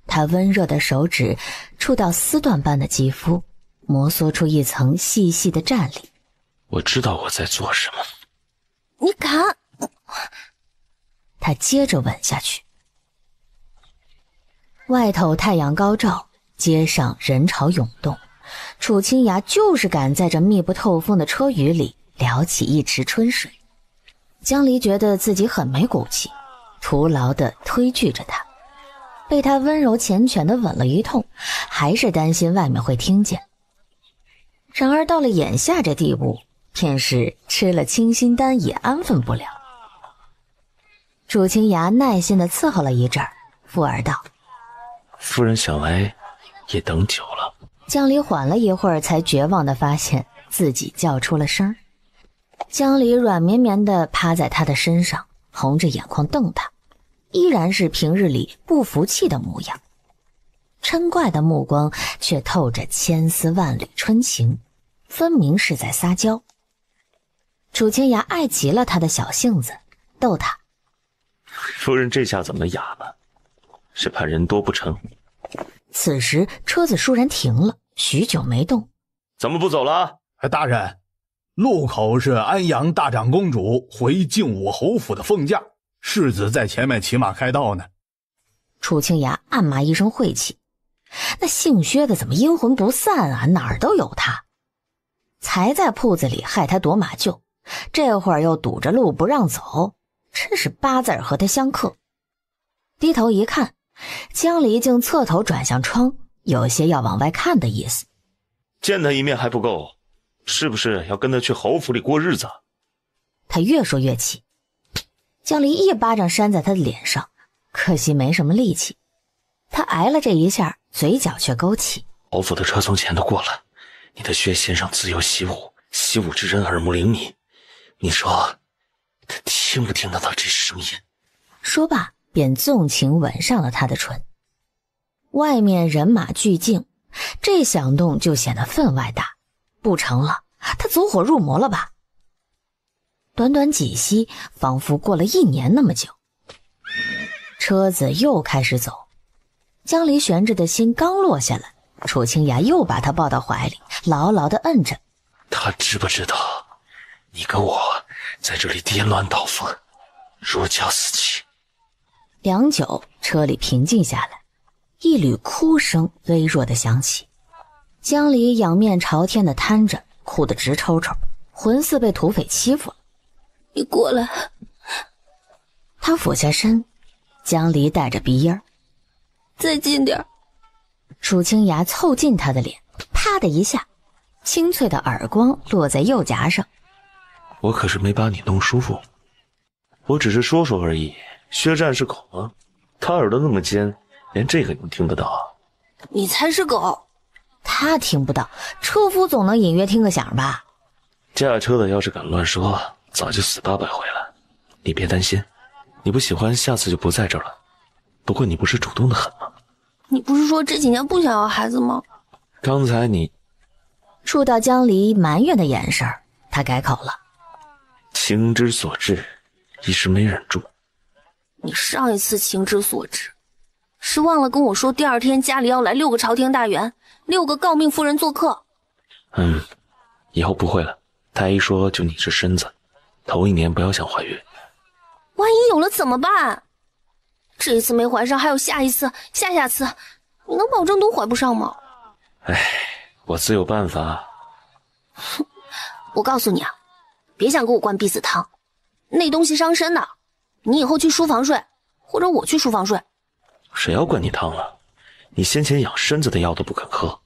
Speaker 4: 他温热的手指触到丝缎般的肌肤，摩挲出一层细细的战栗。
Speaker 3: 我知道我在做什么。
Speaker 1: 你敢？
Speaker 4: 他接着吻下去。外头太阳高照，街上人潮涌动，楚清雅就是敢在这密不透风的车雨里撩起一池春水。江离觉得自己很没骨气，徒劳地推拒着他，被他温柔缱绻地吻了一通，还是担心外面会听见。然而到了眼下这地步，便是吃了清心丹也安分不了。楚清雅耐心地伺候了一阵儿，附耳道：
Speaker 3: 夫人想来也等久了。
Speaker 4: 江离缓了一会儿，才绝望地发现自己叫出了声。江离软绵绵地趴在他的身上，红着眼眶瞪他，依然是平日里不服气的模样。嗔怪的目光却透着千丝万缕春情，分明是在撒娇。楚清雅爱极了他的小性子，逗他：
Speaker 3: 夫人这下怎么哑了？是怕人多不成？
Speaker 4: 此时车子倏然停了，许久没动。
Speaker 3: 怎么不走了？
Speaker 20: 大人，路口是安阳大长公主回靖武侯府的奉驾，世子在前面骑马开道呢。
Speaker 4: 楚清雅暗骂一声晦气，那姓薛的怎么阴魂不散啊？哪儿都有他。才在铺子里害他夺马厩，这会儿又堵着路不让走，真是八字和他相克。低头一看，江离竟侧头转向窗，有些要往外看的意思。
Speaker 3: 见他一面还不够，是不是要跟他去侯府里过日子？
Speaker 4: 他越说越气，江离一巴掌扇在他的脸上，可惜没什么力气。他挨了这一下，嘴角却勾起。
Speaker 3: 侯府的车从前头过了，你的薛先生自幼习武，习武之人耳目灵敏，你说他听不听得到这声音？
Speaker 4: 说罢便纵情吻上了他的唇。外面人马俱静，这响动就显得分外大。不成了，他走火入魔了吧？短短几息，仿佛过了1年那么久。车子又开始走，江离悬着的心刚落下来，楚清雅又把他抱到怀里，牢牢地摁着。
Speaker 3: 他知不知道你跟我在这里颠鸾倒凤，如胶似漆？
Speaker 4: 良久，车里平静下来，一缕哭声微弱地响起。江离仰面朝天地瘫着，哭得直抽抽，浑似被土匪欺负了。
Speaker 1: 你过来。
Speaker 4: 他俯下身，江离带着鼻音：
Speaker 1: 再近点。
Speaker 4: 楚清雅凑近他的脸，啪的一下，清脆的耳光落在右颊上。
Speaker 3: 我可是没把你弄舒服，我只是说说而已。薛战是狗吗？他耳朵那么尖，连这个你听得到？
Speaker 1: 你才是狗。
Speaker 4: 他听不到，车夫总能隐约听个响吧？
Speaker 3: 驾车的要是敢乱说，早就死800回了。你别担心，你不喜欢下次就不在这儿了。不过你不是主动的很吗？
Speaker 1: 你不是说这几年不想要孩子吗？
Speaker 3: 刚才你
Speaker 4: 触到江离埋怨的眼神，他改口了：
Speaker 3: 情之所至，一时没忍住。
Speaker 1: 你上一次情之所至，是忘了跟我说第2天家里要来6个朝廷大员，6个诰命夫人做客。
Speaker 3: 以后不会了，太医说就你这身子，头1年不要想怀孕。
Speaker 1: 万一有了怎么办？这一次没怀上，还有下一次、下下次，你能保证都怀不上吗？
Speaker 3: 哎，我自有办法。
Speaker 1: 我告诉你啊，别想给我灌避子汤，那东西伤身的。你以后去书房睡，或者我去书房睡。
Speaker 3: 谁要灌你汤了？你先前养身子的药都不肯喝。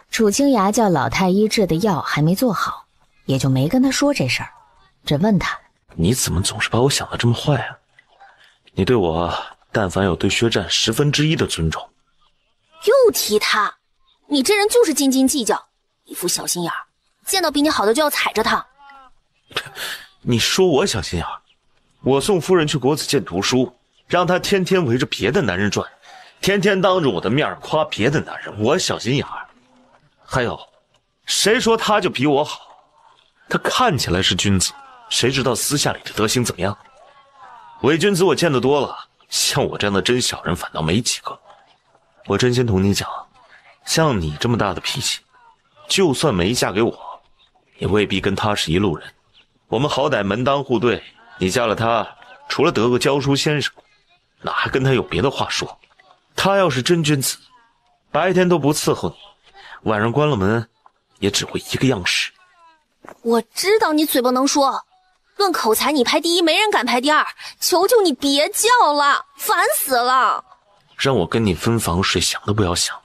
Speaker 4: 楚清雅叫老太医制的药还没做好，也就没跟他说这事儿，只问他：
Speaker 3: 你怎么总是把我想得这么坏啊？你对我但凡有对薛战1/10的尊重。
Speaker 1: 又提他，你这人就是斤斤计较，一副小心眼儿，见到比你好的就要踩着他。
Speaker 3: 你说我小心眼儿？我送夫人去国子监读书，让她天天围着别的男人转，天天当着我的面夸别的男人，我小心眼儿？还有，谁说他就比我好？他看起来是君子，谁知道私下里的德行怎么样？伪君子我见得多了，像我这样的真小人反倒没几个。我真心同你讲，像你这么大的脾气，就算没嫁给我，也未必跟他是一路人。我们好歹门当户对，你嫁了他，除了得个教书先生，哪还跟他有别的话说？他要是真君子，白天都不伺候你，晚上关了门，也只会一个样式。
Speaker 1: 我知道你嘴巴能说，论口才你排第一，没人敢排第二，求求你别叫了，烦死了。
Speaker 3: 让我跟你分房睡，想都不要想，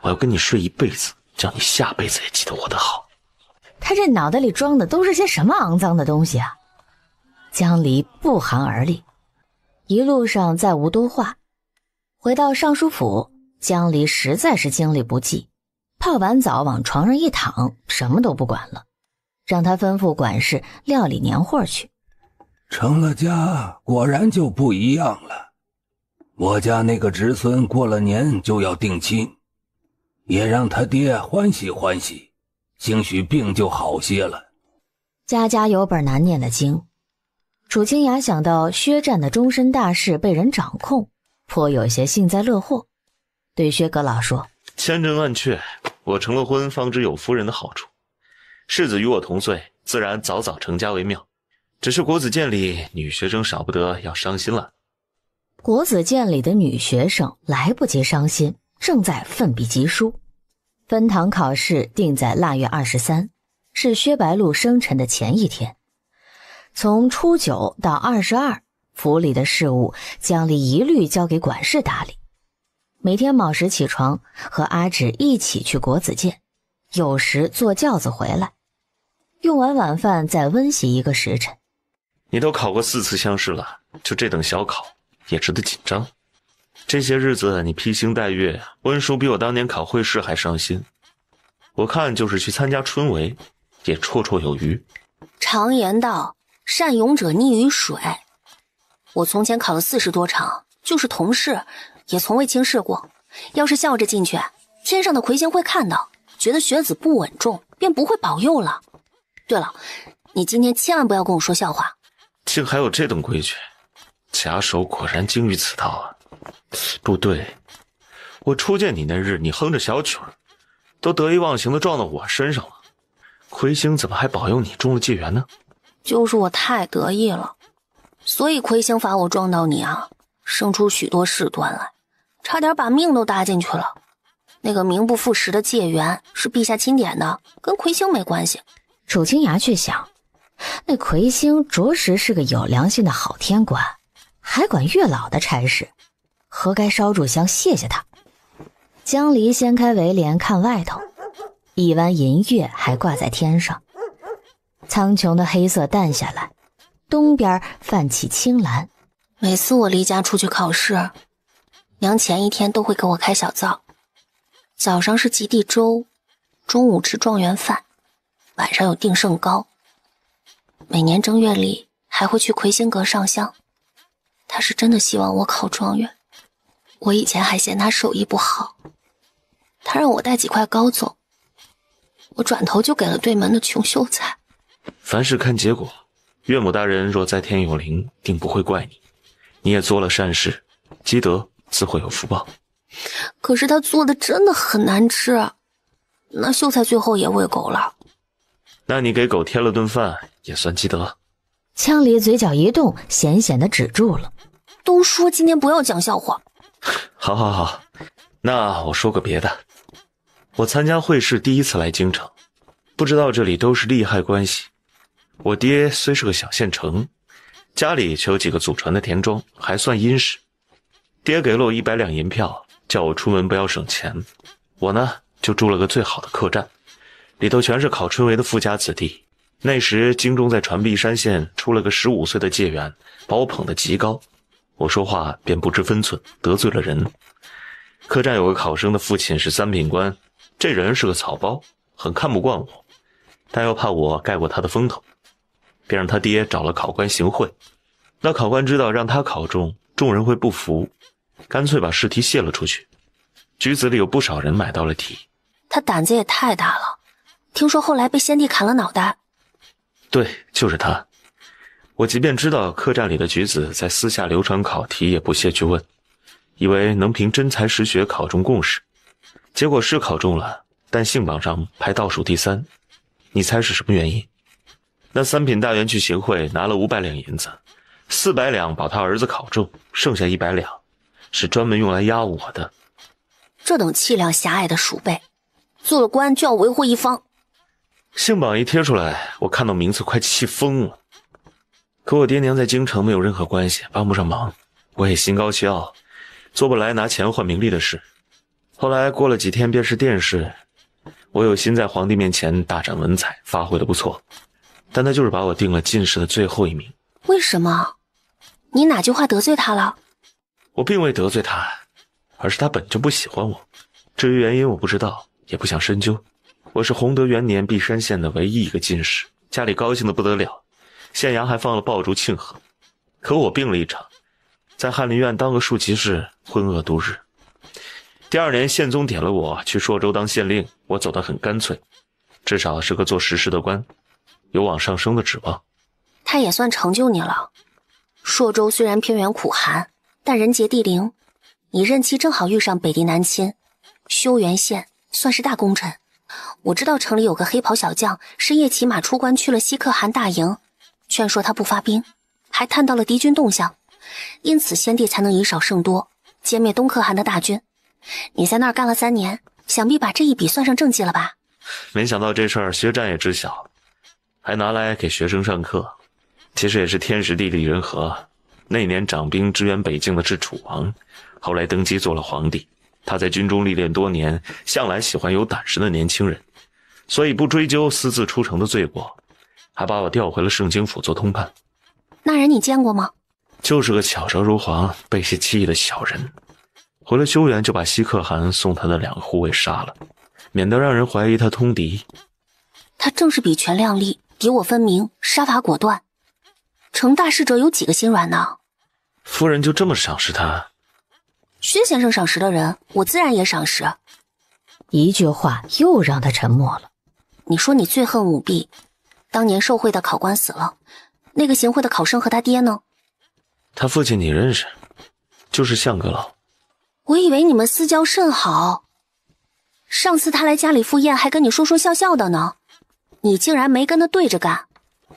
Speaker 3: 我要跟你睡一辈子，叫你下辈子也记得我的好。
Speaker 4: 他这脑袋里装的都是些什么肮脏的东西啊？江离不寒而栗，一路上再无多话。回到尚书府，江离实在是精力不济，泡完澡往床上一躺，什么都不管了，让他吩咐管事料理年货去。
Speaker 20: 成了家果然就不一样了。我家那个侄孙过了年就要定亲，也让他爹欢喜欢喜，兴许病就好些了。
Speaker 4: 家家有本难念的经，楚清雅想到薛战的终身大事被人掌控，颇有些幸灾乐祸，对薛阁老说：
Speaker 3: 千真万确，我成了婚，方知有夫人的好处。世子与我同岁，自然早早成家为妙。只是国子监里女学生少不得要伤心了。
Speaker 4: 国子监里的女学生来不及伤心，正在奋笔疾书。分堂考试定在腊月23，是薛白鹿生辰的前一天。从初9到22，府里的事务江离一律交给管事打理。每天卯时起床，和阿芷一起去国子监，有时坐轿子回来，用完晚饭再温习1个时辰。
Speaker 3: 你都考过4次乡试了，就这等小考也值得紧张。这些日子你披星戴月，温书比我当年考会试还伤心。我看就是去参加春闱，也绰绰有余。
Speaker 1: 常言道，善勇者溺于水。我从前考了40多场，就是同试，也从未轻视过。要是笑着进去，天上的魁星会看到，觉得学子不稳重，便不会保佑了。对了，你今天千万不要跟我说笑话。
Speaker 3: 竟还有这等规矩，贾首果然精于此道啊！不对，我初见你那日，你哼着小曲儿，都得意忘形的撞到我身上了，魁星怎么还保佑你中了解元呢？
Speaker 1: 就是我太得意了，所以魁星罚我撞到你啊，生出许多事端来，差点把命都搭进去了。那个名不副实的解元是陛下钦点的，跟魁星没关系。
Speaker 4: 楚清雅却想，那魁星着实是个有良心的好天官，还管月老的差事，何该烧炷香谢谢他。江离掀开围帘看外头，一弯银月还挂在天上，苍穹的黑色淡下来，东边泛起青蓝。
Speaker 1: 每次我离家出去考试，娘前一天都会给我开小灶，早上是及第粥，中午吃状元饭，晚上有定胜糕。每年正月里还会去魁星阁上香，他是真的希望我考状元。我以前还嫌他手艺不好，他让我带几块糕走，我转头就给了对门的穷秀才。
Speaker 3: 凡事看结果，岳母大人若在天有灵，定不会怪你。你也做了善事，积德自会有福报。
Speaker 1: 可是他做的真的很难吃，那秀才最后也喂狗了。
Speaker 3: 那你给狗添了顿饭也算积德。
Speaker 4: 枪离嘴角一动，险险地止住了。
Speaker 1: 都说今天不要讲笑话。
Speaker 3: 好好好，那我说个别的。我参加会试第一次来京城，不知道这里都是利害关系。我爹虽是个小县城，家里却有几个祖传的田庄，还算殷实。爹给了我100两银票，叫我出门不要省钱。我呢就住了个最好的客栈，里头全是考春闱的富家子弟。那时京中在传璧山县出了个15岁的解元，把我捧得极高。我说话便不知分寸，得罪了人。客栈有个考生的父亲是3品官，这人是个草包，很看不惯我，但又怕我盖过他的风头，便让他爹找了考官行贿。那考官知道让他考中，众人会不服，干脆把试题泄了出去。局子里有不少人买到了题。
Speaker 1: 他胆子也太大了，听说后来被先帝砍了脑袋。
Speaker 3: 对，就是他。我即便知道客栈里的举子在私下流传考题，也不屑去问，以为能凭真才实学考中贡士。结果是考中了，但姓榜上排倒数第3。你猜是什么原因？那3品大员去行贿，拿了500两银子，400两保他儿子考中，剩下100两是专门用来压我的。
Speaker 1: 这等气量狭隘的鼠辈，做了官就要维护一方。
Speaker 3: 姓榜一贴出来，我看到名字快气疯了。可我爹娘在京城没有任何关系，帮不上忙，我也心高气傲，做不来拿钱换名利的事。后来过了几天便是殿试，我有心在皇帝面前大展文采，发挥得不错，但他就是把我定了进士的最后1名。
Speaker 1: 为什么？你哪句话得罪他了？
Speaker 3: 我并未得罪他，而是他本就不喜欢我。至于原因我不知道，也不想深究。我是弘德元年璧山县的唯一一个进士，家里高兴得不得了，县衙还放了爆竹庆贺。可我病了一场，在翰林院当个庶吉士，浑噩度日。第2年宪宗点了我去朔州当县令，我走得很干脆，至少是个做实事的官，有往上升的指望。
Speaker 1: 他也算成就你了。朔州虽然偏远苦寒，但人杰地灵，你任期正好遇上北狄南侵，修原县算是大功臣。我知道城里有个黑袍小将是夜骑马出关去了西可汗大营，劝说他不发兵，还探到了敌军动向，因此先帝才能以少胜多，歼灭东可汗的大军。你在那儿干了3年，想必把这一笔算上政绩了吧？
Speaker 3: 没想到这事儿学战也知晓，还拿来给学生上课。其实也是天时地利人和。那年掌兵支援北境的是楚王，后来登基做了皇帝。他在军中历练多年，向来喜欢有胆识的年轻人，所以不追究私自出城的罪过，还把我调回了盛京府做通判。
Speaker 1: 那人你见过吗？
Speaker 3: 就是个巧舌如簧、背弃弃义的小人。回了修原就把西可汗送他的2个护卫杀了，免得让人怀疑他通敌。
Speaker 1: 他正是比权量力，敌我分明，杀伐果断。成大事者有几个心软呢？
Speaker 3: 夫人就这么赏识他？
Speaker 1: 薛先生赏识的人，我自然也赏识。
Speaker 4: 一句话又让他沉默了。
Speaker 1: 你说你最恨舞弊，当年受贿的考官死了，那个行贿的考生和他爹呢？
Speaker 3: 他父亲你认识，就是相阁老。
Speaker 1: 我以为你们私交甚好，上次他来家里赴宴还跟你说说笑笑的呢，你竟然没跟他对着干。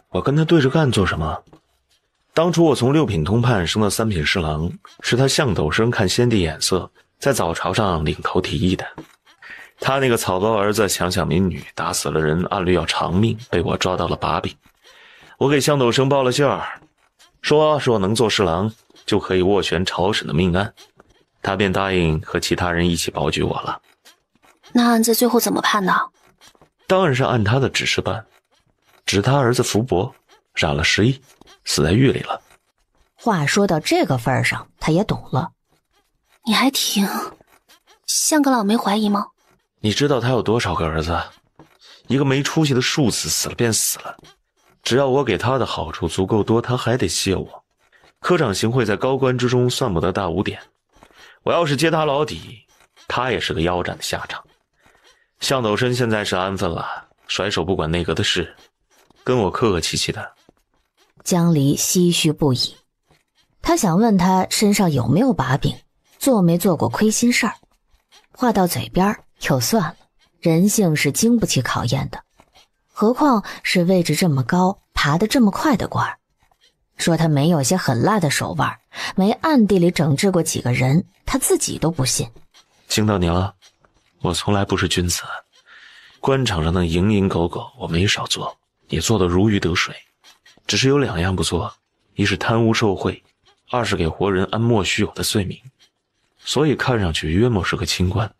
Speaker 3: 我跟他对着干做什么？当初我从6品通判升到3品侍郎，是他向斗生看先帝眼色，在早朝上领头提议的。他那个草包儿子强抢民女，打死了人，按律要偿命，被我抓到了把柄。我给向斗生报了信儿，说我能做侍郎，就可以斡旋朝审的命案，他便答应和其他人一起保举我了。
Speaker 1: 那案子最后怎么判的？
Speaker 3: 当然是按他的指示办，只是他儿子福伯染了10疫，死在狱里了。
Speaker 4: 话说到这个份上，他也懂了。
Speaker 1: 你还挺……相阁老没怀疑吗？
Speaker 3: 你知道他有多少个儿子？一个没出息的庶子，死了便死了。只要我给他的好处足够多，他还得谢我。科长行贿在高官之中算不得大污点，我要是揭他老底，他也是个腰斩的下场。向斗生现在是安分了，甩手不管内阁的事，跟我客客气气的。
Speaker 4: 江离唏嘘不已，他想问他身上有没有把柄，做没做过亏心事儿。话到嘴边又算了，人性是经不起考验的。何况是位置这么高、爬得这么快的官儿。说他没有些狠辣的手腕，没暗地里整治过几个人，他自己都不信。
Speaker 3: 惊到你了？我从来不是君子，官场上的蝇营狗苟我没少做，也做得如鱼得水。只是有2样不做，一是贪污受贿，二是给活人安莫须有的罪名，所以看上去约莫是个清官。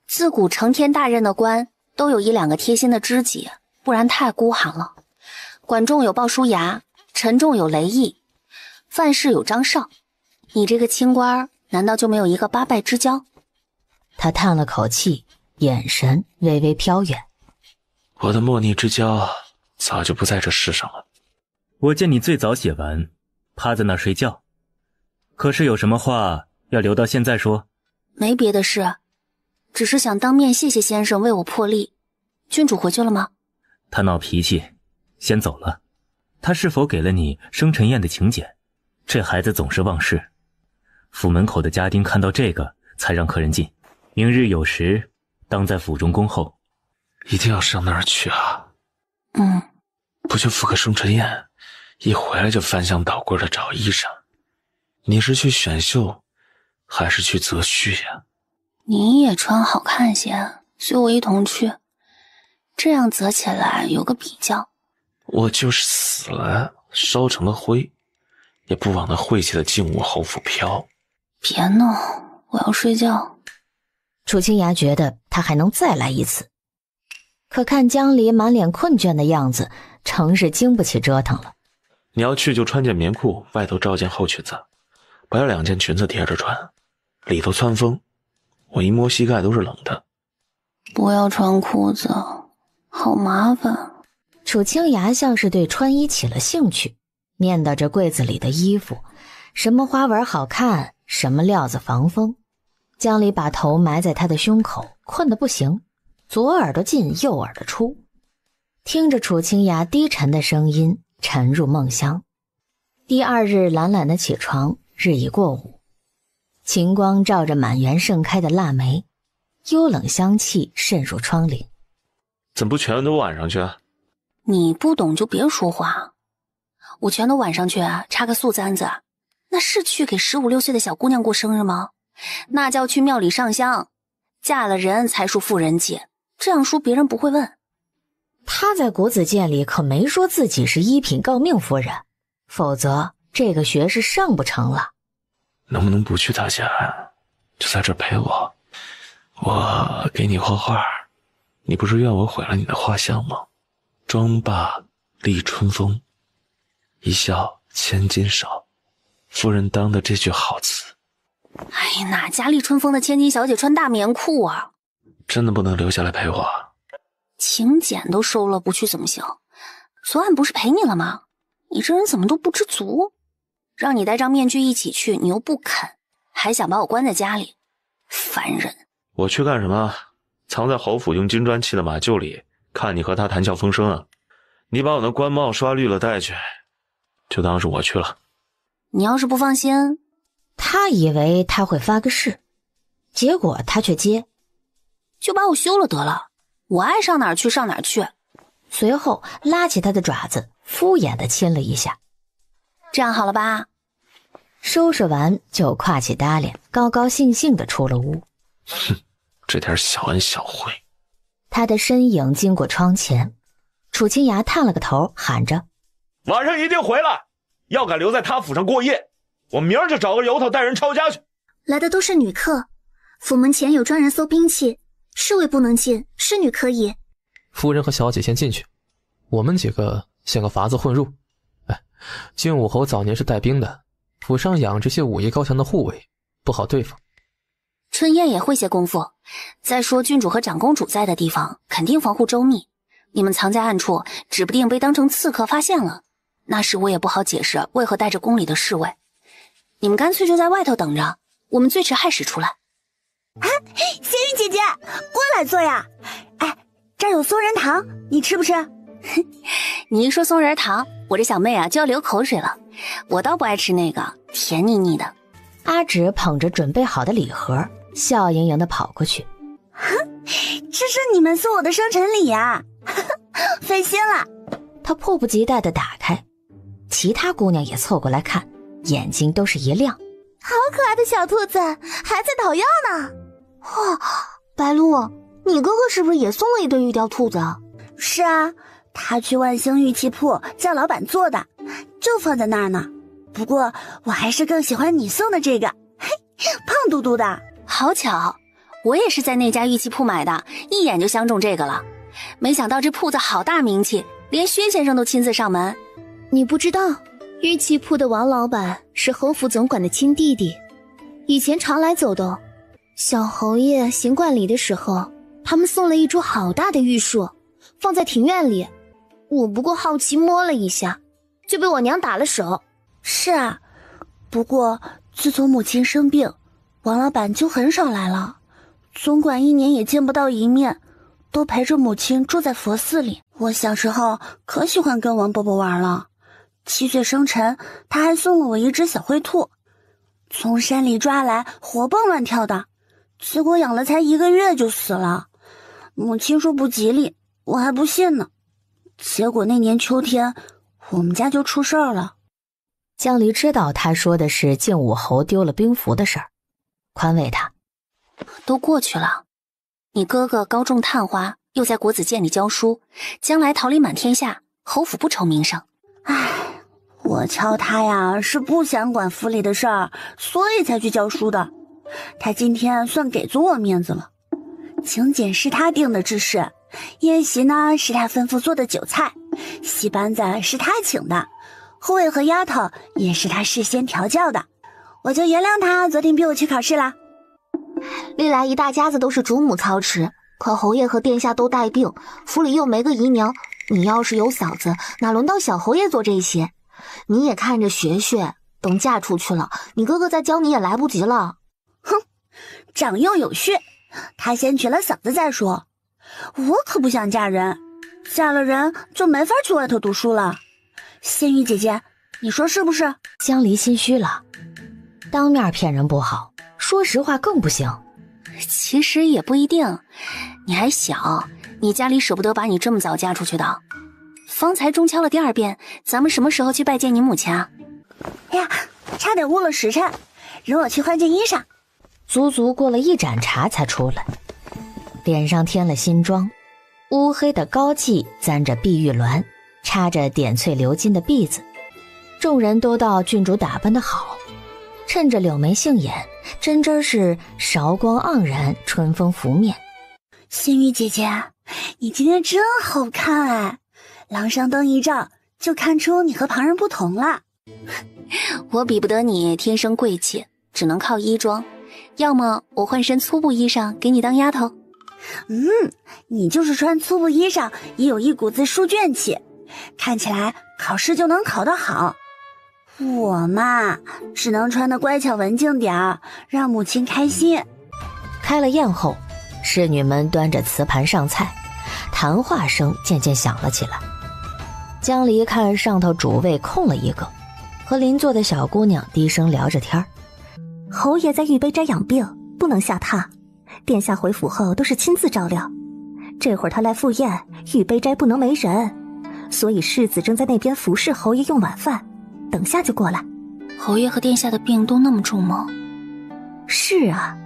Speaker 1: 自古承天大任的官都有1、2个贴心的知己，不然太孤寒了。管仲有鲍叔牙，陈仲有雷毅，范氏有张绍，你这个清官难道就没有一个8拜之交？
Speaker 4: 他叹了口气，眼神微微飘远。
Speaker 3: 我的莫逆之交早就不在这世上了。
Speaker 12: 我见你最早写完，趴在那儿睡觉，可是有什么话要留到现在说？
Speaker 1: 没别的事，只是想当面谢谢先生为我破例。君主回去了吗？
Speaker 12: 他闹脾气，先走了。他是否给了你生辰宴的请柬？这孩子总是忘事。府门口的家丁看到这个才让客人进。明日有时当在府中恭候。
Speaker 3: 一定要上那儿去啊？
Speaker 1: 嗯。
Speaker 3: 不去赴个生辰宴，一回来就翻箱倒柜的找衣裳。你是去选秀还是去择婿呀？
Speaker 1: 你也穿好看些，随我一同去，这样择起来有个比较。
Speaker 3: 我就是死了烧成了灰，也不往那晦气的靖武侯府飘。
Speaker 1: 别闹，我要睡觉。
Speaker 4: 楚清雅觉得他还能再来一次，可看江离满脸困倦的样子，诚是经不起折腾了。
Speaker 3: 你要去就穿件棉裤，外头罩件厚裙子，不要2件裙子叠着穿，里头窜风，我一摸膝盖都是冷的。
Speaker 1: 不要穿裤子，好麻烦。
Speaker 4: 楚清雅像是对穿衣起了兴趣，念叨着柜子里的衣服，什么花纹好看，什么料子防风。江离把头埋在他的胸口，困得不行，左耳朵进右耳朵出，听着楚清雅低沉的声音，沉入梦乡。第2日懒懒的起床，日已过午，晴光照着满园盛开的腊梅，幽冷香气渗入窗棂。
Speaker 3: 怎么不全都晚上去啊？
Speaker 1: 你不懂就别说话。我全都晚上去插个素簪子，那是去给15、16岁的小姑娘过生日吗？那叫去庙里上香，嫁了人才恕妇人节，这样说别人不会问。
Speaker 4: 他在国子监里可没说自己是1品诰命夫人，否则这个学士上不成了。
Speaker 3: 能不能不去他家，就在这陪我？我给你画画，你不是怨我毁了你的画像吗？妆罢立春风，一笑千金少，夫人当的这句好词。
Speaker 1: 哎，哪家立春风的千金小姐穿大棉裤啊？
Speaker 3: 真的不能留下来陪我？
Speaker 1: 请柬都收了，不去怎么行？昨晚不是陪你了吗？你这人怎么都不知足？让你戴张面具一起去，你又不肯，还想把我关在家里，烦人！
Speaker 3: 我去干什么？藏在侯府用金砖砌的马厩里，看你和他谈笑风生啊！你把我那官帽刷绿了带去，就当是我去了。
Speaker 1: 你要是不放心，
Speaker 4: 他以为他会发个誓，结果他却接，
Speaker 1: 就把我休了得了，我爱上哪儿去上哪儿去。
Speaker 4: 随后拉起他的爪子，敷衍地亲了一下。
Speaker 1: 这样好了吧？
Speaker 4: 收拾完就挎起搭脸，高高兴兴地出了屋。
Speaker 3: 哼，这点小恩小惠。
Speaker 4: 他的身影经过窗前，楚清雅探了个头，喊着：
Speaker 3: 晚上一定回来，要敢留在他府上过夜，我明儿就找个由头带人抄家去。
Speaker 11: 来的都是女客，府门前有专人搜兵器，侍卫不能进，侍女可以。
Speaker 13: 夫人和小姐先进去，我们几个想个法子混入。靖武侯早年是带兵的，府上养这些武艺高强的护卫，不好对付。
Speaker 1: 春燕也会些功夫，再说郡主和长公主在的地方，肯定防护周密。你们藏在暗处，指不定被当成刺客发现了，那时我也不好解释为何带着宫里的侍卫。你们干脆就在外头等着，我们最迟亥时出来。
Speaker 8: 啊，仙玉姐姐，过来坐呀！哎，这儿有松仁糖，你吃不吃？
Speaker 1: 你一说松仁糖，我这小妹啊就要流口水了。我倒不爱吃那个，甜腻腻的。
Speaker 4: 阿芷捧着准备好的礼盒，笑盈盈地跑过去。
Speaker 8: 哼，这是你们送我的生辰礼呀！非背心了。
Speaker 4: 他迫不及待地打开，其他姑娘也凑过来看，眼睛都是一亮。
Speaker 9: 好可爱的小兔子，还在讨要呢。
Speaker 11: 哇，白鹿，你哥哥是不是也送了一对玉雕兔子啊？
Speaker 8: 是啊，他去万兴玉器铺叫老板做的，就放在那儿呢。不过我还是更喜欢你送的这个，嘿，胖嘟嘟的。
Speaker 1: 好巧，我也是在那家玉器铺买的，一眼就相中这个了。没想到这铺子好大名气，连薛先生都亲自上门。
Speaker 11: 你不知道，玉器铺的王老板是侯府总管的亲弟弟，以前常来走动。小侯爷行冠礼的时候，他们送了一株好大的玉树，放在庭院里。我不过好奇摸了一下，就被我娘打了手。
Speaker 8: 是啊，不过自从母亲生病，王老板就很少来了，总管1年也见不到一面，都陪着母亲住在佛寺里。我小时候可喜欢跟王伯伯玩了，7岁生辰，他还送了我一只小灰兔，从山里抓来，活蹦乱跳的，结果养了才1个月就死了。母亲说不吉利，我还不信呢。结果那年秋天，我们家就出事儿了。
Speaker 4: 江离知道他说的是靖武侯丢了兵符的事儿，宽慰他：
Speaker 1: 都过去了，你哥哥高中探花，又在国子监里教书，将来桃李满天下，侯府不愁名声。
Speaker 8: 唉，我瞧他呀是不想管府里的事儿，所以才去教书的。他今天算给足我面子了。请柬是他定的制式，宴席呢是他吩咐做的酒菜，戏班子是他请的，护卫和丫头也是他事先调教的，我就原谅他昨天逼我去考试了。
Speaker 11: 历来一大家子都是主母操持，可侯爷和殿下都带病，府里又没个姨娘，你要是有嫂子，哪轮到小侯爷做这些？你也看着学学，等嫁出去了，你哥哥再教你也来不及了。
Speaker 8: 哼，长幼有序，他先娶了嫂子再说。我可不想嫁人，嫁了人就没法去外头读书了。仙玉姐姐，你说是不是？
Speaker 4: 江离心虚了，当面骗人不好，说实话更不行。
Speaker 1: 其实也不一定，你还小，你家里舍不得把你这么早嫁出去的。方才钟敲了第2遍，咱们什么时候去拜见你母亲啊？
Speaker 8: 哎呀，差点误了时辰，容我去换件衣裳。
Speaker 4: 足足过了1盏茶才出来，脸上添了新妆，乌黑的高髻簪着碧玉鸾，插着点翠鎏金的篦子。众人都道郡主打扮得好，趁着柳眉杏眼，真真是韶光盎然，春风拂面。
Speaker 8: 仙玉姐姐，你今天真好看哎！廊上灯一照，就看出你和旁人不同了。
Speaker 1: 我比不得你天生贵气，只能靠衣装，要么我换身粗布衣裳给你当丫头。
Speaker 8: 你就是穿粗布衣裳也有一股子书卷气，看起来考试就能考得好。我嘛，只能穿得乖巧文静点儿，让母亲开心。
Speaker 4: 开了宴后，侍女们端着瓷盘上菜，谈话声渐渐响了起来。江离看上头主位空了一个，和邻座的小姑娘低声聊着天。
Speaker 14: 侯爷在玉杯斋养病，不能下榻，殿下回府后都是亲自照料。这会儿他来赴宴，玉杯斋不能没人，所以世子正在那边服侍侯爷用晚饭，等下就过来。
Speaker 1: 侯爷和殿下的病都那么重吗？
Speaker 14: 是啊，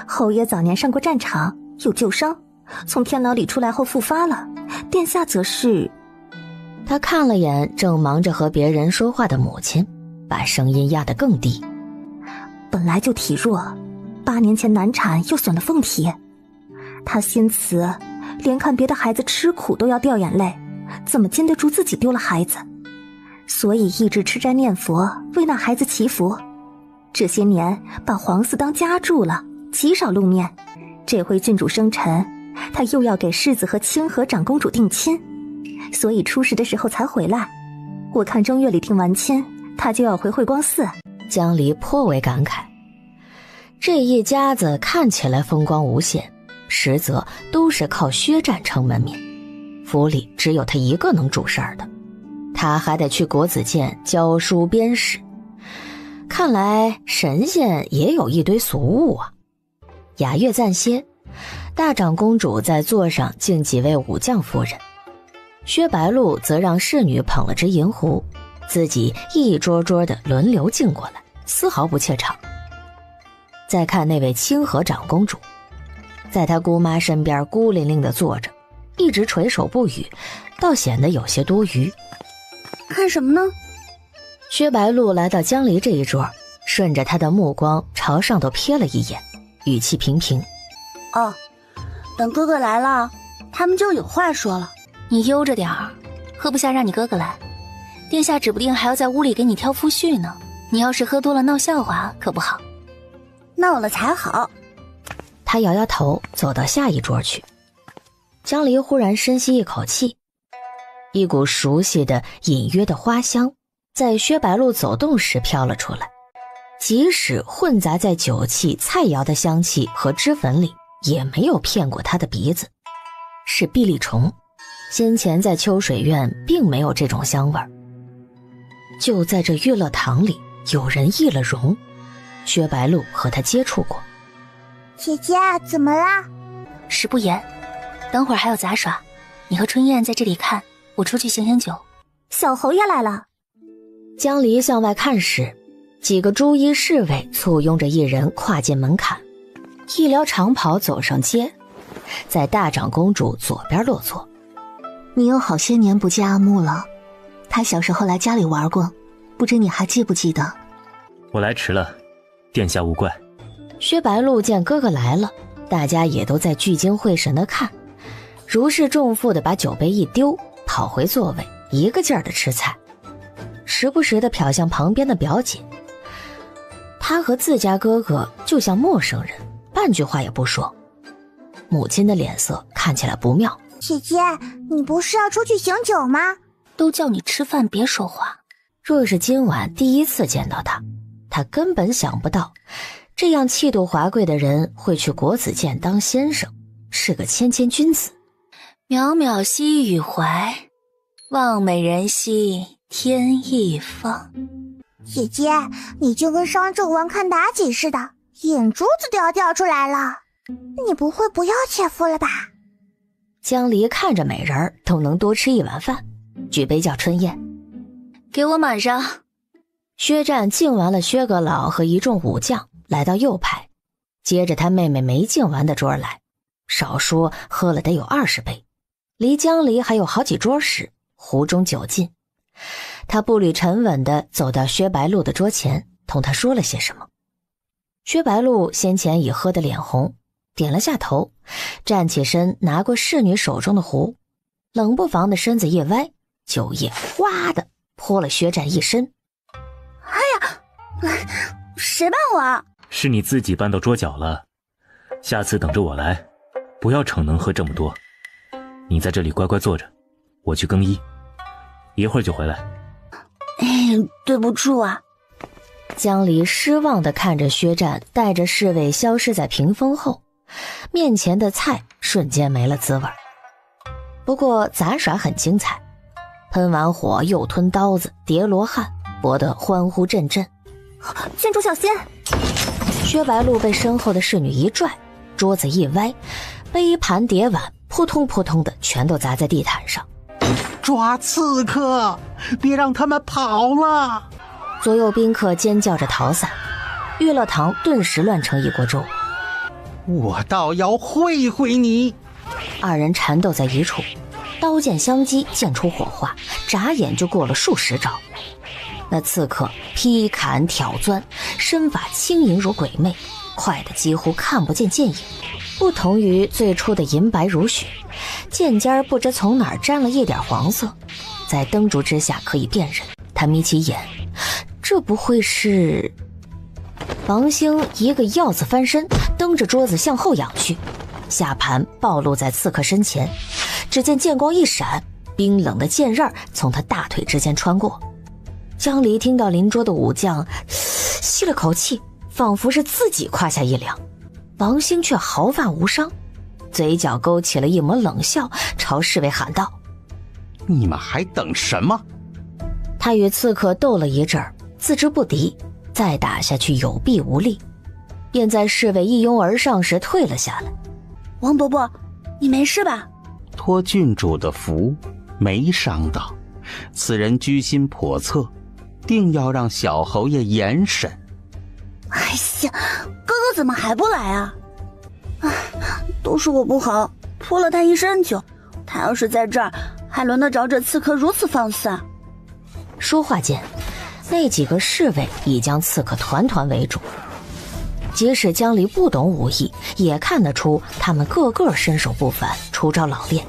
Speaker 14: 侯爷早年上过战场，有旧伤，从天牢里出来后复发了。殿下则是……
Speaker 4: 他看了眼正忙着和别人说话的母亲，把声音压得更低。
Speaker 14: 本来就体弱，8年前难产又损了凤体，他心慈，连看别的孩子吃苦都要掉眼泪，怎么经得住自己丢了孩子？所以一直吃斋念佛，为那孩子祈福。这些年把皇嗣当家住了，极少露面。这回郡主生辰，他又要给世子和清河长公主定亲，所以出事的时候才回来。我看正月里定完亲，他就要回慧光寺。
Speaker 4: 江离颇为感慨，这一家子看起来风光无限，实则都是靠薛战撑门面，府里只有他一个能主事儿的，他还得去国子监教书编史。看来神仙也有一堆俗物啊。雅乐暂歇，大长公主在座上敬几位武将夫人。薛白鹿则让侍女捧了只银壶，自己一桌桌的轮流敬过来，丝毫不怯场。再看那位清河长公主，在她姑妈身边孤零零地坐着，一直垂手不语，倒显得有些多余。
Speaker 8: 看什么呢？
Speaker 4: 薛白鹿来到江离这一桌，顺着他的目光朝上头瞥了一眼，语气平平。
Speaker 8: 哦，等哥哥来了，他们就有话说了。
Speaker 1: 你悠着点儿，喝不下让你哥哥来，殿下指不定还要在屋里给你挑夫婿呢。你要是喝多了闹笑话可不好。
Speaker 8: 闹了才好。
Speaker 4: 他摇摇头，走到下一桌去。江离忽然深吸一口气，一股熟悉的隐约的花香在薛白鹿走动时飘了出来，即使混杂在酒气、菜肴的香气和脂粉里，也没有骗过他的鼻子。是碧丽虫，先前在秋水院并没有这种香味儿。就在这悦乐堂里，有人易了容，薛白鹿和他接触过。
Speaker 9: 姐姐，怎么啦？
Speaker 1: 食不言，等会儿还有杂耍，你和春燕在这里看，我出去醒酒。
Speaker 14: 小侯爷来了。
Speaker 4: 江离向外看时，几个朱衣侍卫簇拥着一人跨进门槛，一撩长袍走上街，在大长公主左边落座。
Speaker 14: 你有好些年不见阿木了，他小时候来家里玩过，不知你还记不记得？
Speaker 12: 我来迟了，殿下勿怪。
Speaker 4: 薛白鹿见哥哥来了，大家也都在聚精会神地看，如释重负地把酒杯一丢，跑回座位，一个劲儿地吃菜，时不时地瞟向旁边的表姐。他和自家哥哥就像陌生人，半句话也不说。母亲的脸色看起来不妙。
Speaker 9: 姐姐，你不是要出去醒酒吗？
Speaker 1: 都叫你吃饭别说话。
Speaker 4: 若是今晚第一次见到他，他根本想不到这样气度华贵的人会去国子监当先生，是个谦谦君子。
Speaker 1: 渺渺兮予怀，望美人兮天一方。
Speaker 9: 姐姐，你就跟商纣王看妲己似的，眼珠子都要掉出来了。你不会不要切肤了吧？
Speaker 4: 江离看着美人都能多吃一碗饭，举杯叫春燕。
Speaker 1: 给我满上。
Speaker 4: 薛战敬完了薛阁老和一众武将，来到右排，接着他妹妹没敬完的桌来，少说喝了得有20杯，离江离还有好几桌时，壶中酒尽。他步履沉稳地走到薛白鹿的桌前，同他说了些什么。薛白鹿先前已喝得脸红，点了下头，站起身拿过侍女手中的壶，冷不防的身子一歪，酒液哗的泼了薛战一身。
Speaker 8: 哎呀，谁办我？
Speaker 12: 是你自己搬到桌角了，下次等着我来，不要逞能喝这么多。你在这里乖乖坐着，我去更衣，一会儿就回来。
Speaker 8: 对不住啊。
Speaker 4: 江离失望地看着薛战带着侍卫消失在屏风后，面前的菜瞬间没了滋味。不过杂耍很精彩，喷完火又吞刀子叠罗汉，搏得欢呼阵阵。
Speaker 14: 郡主小心！
Speaker 4: 薛白鹿被身后的侍女一拽，桌子一歪，杯盘碟碗扑通扑通的全都砸在地毯上。
Speaker 16: 抓刺客，别让他们跑了！
Speaker 4: 左右宾客尖叫着逃散，娱乐堂顿时乱成一锅粥。
Speaker 16: 我倒要会会你！
Speaker 4: 二人缠斗在一处，刀剑相击，溅出火花，眨眼就过了数十招。那刺客劈砍挑钻，身法轻盈如鬼魅，快得几乎看不见剑影。不同于最初的银白如雪，剑尖不知从哪儿沾了一点黄色，在灯烛之下可以辨认。他眯起眼，这不会是……王兴一个鹞子翻身，蹬着桌子向后仰去，下盘暴露在刺客身前。只见剑光一闪，冰冷的剑刃从他大腿之间穿过。江离听到邻桌的武将吸了口气，仿佛是自己胯下一凉。王兴却毫发无伤，嘴角勾起了一抹冷笑，朝侍卫喊道：
Speaker 16: 你们还等什么？
Speaker 4: 他与刺客斗了一阵儿，自知不敌，再打下去有臂无力，便在侍卫一拥而上时退了下来。
Speaker 8: 王伯伯，你没事吧？
Speaker 16: 托郡主的福，
Speaker 19: 没伤到，此人居心叵测，定要让小侯爷严审。
Speaker 8: 哎呀，哥哥怎么还不来啊？唉，都是我不好，泼了他一身酒。他要是在这儿，还轮得着这刺客如此放肆啊？
Speaker 4: 说话间，那几个侍卫已将刺客团团围住。即使江离不懂武艺，也看得出他们个个身手不凡，出招老练。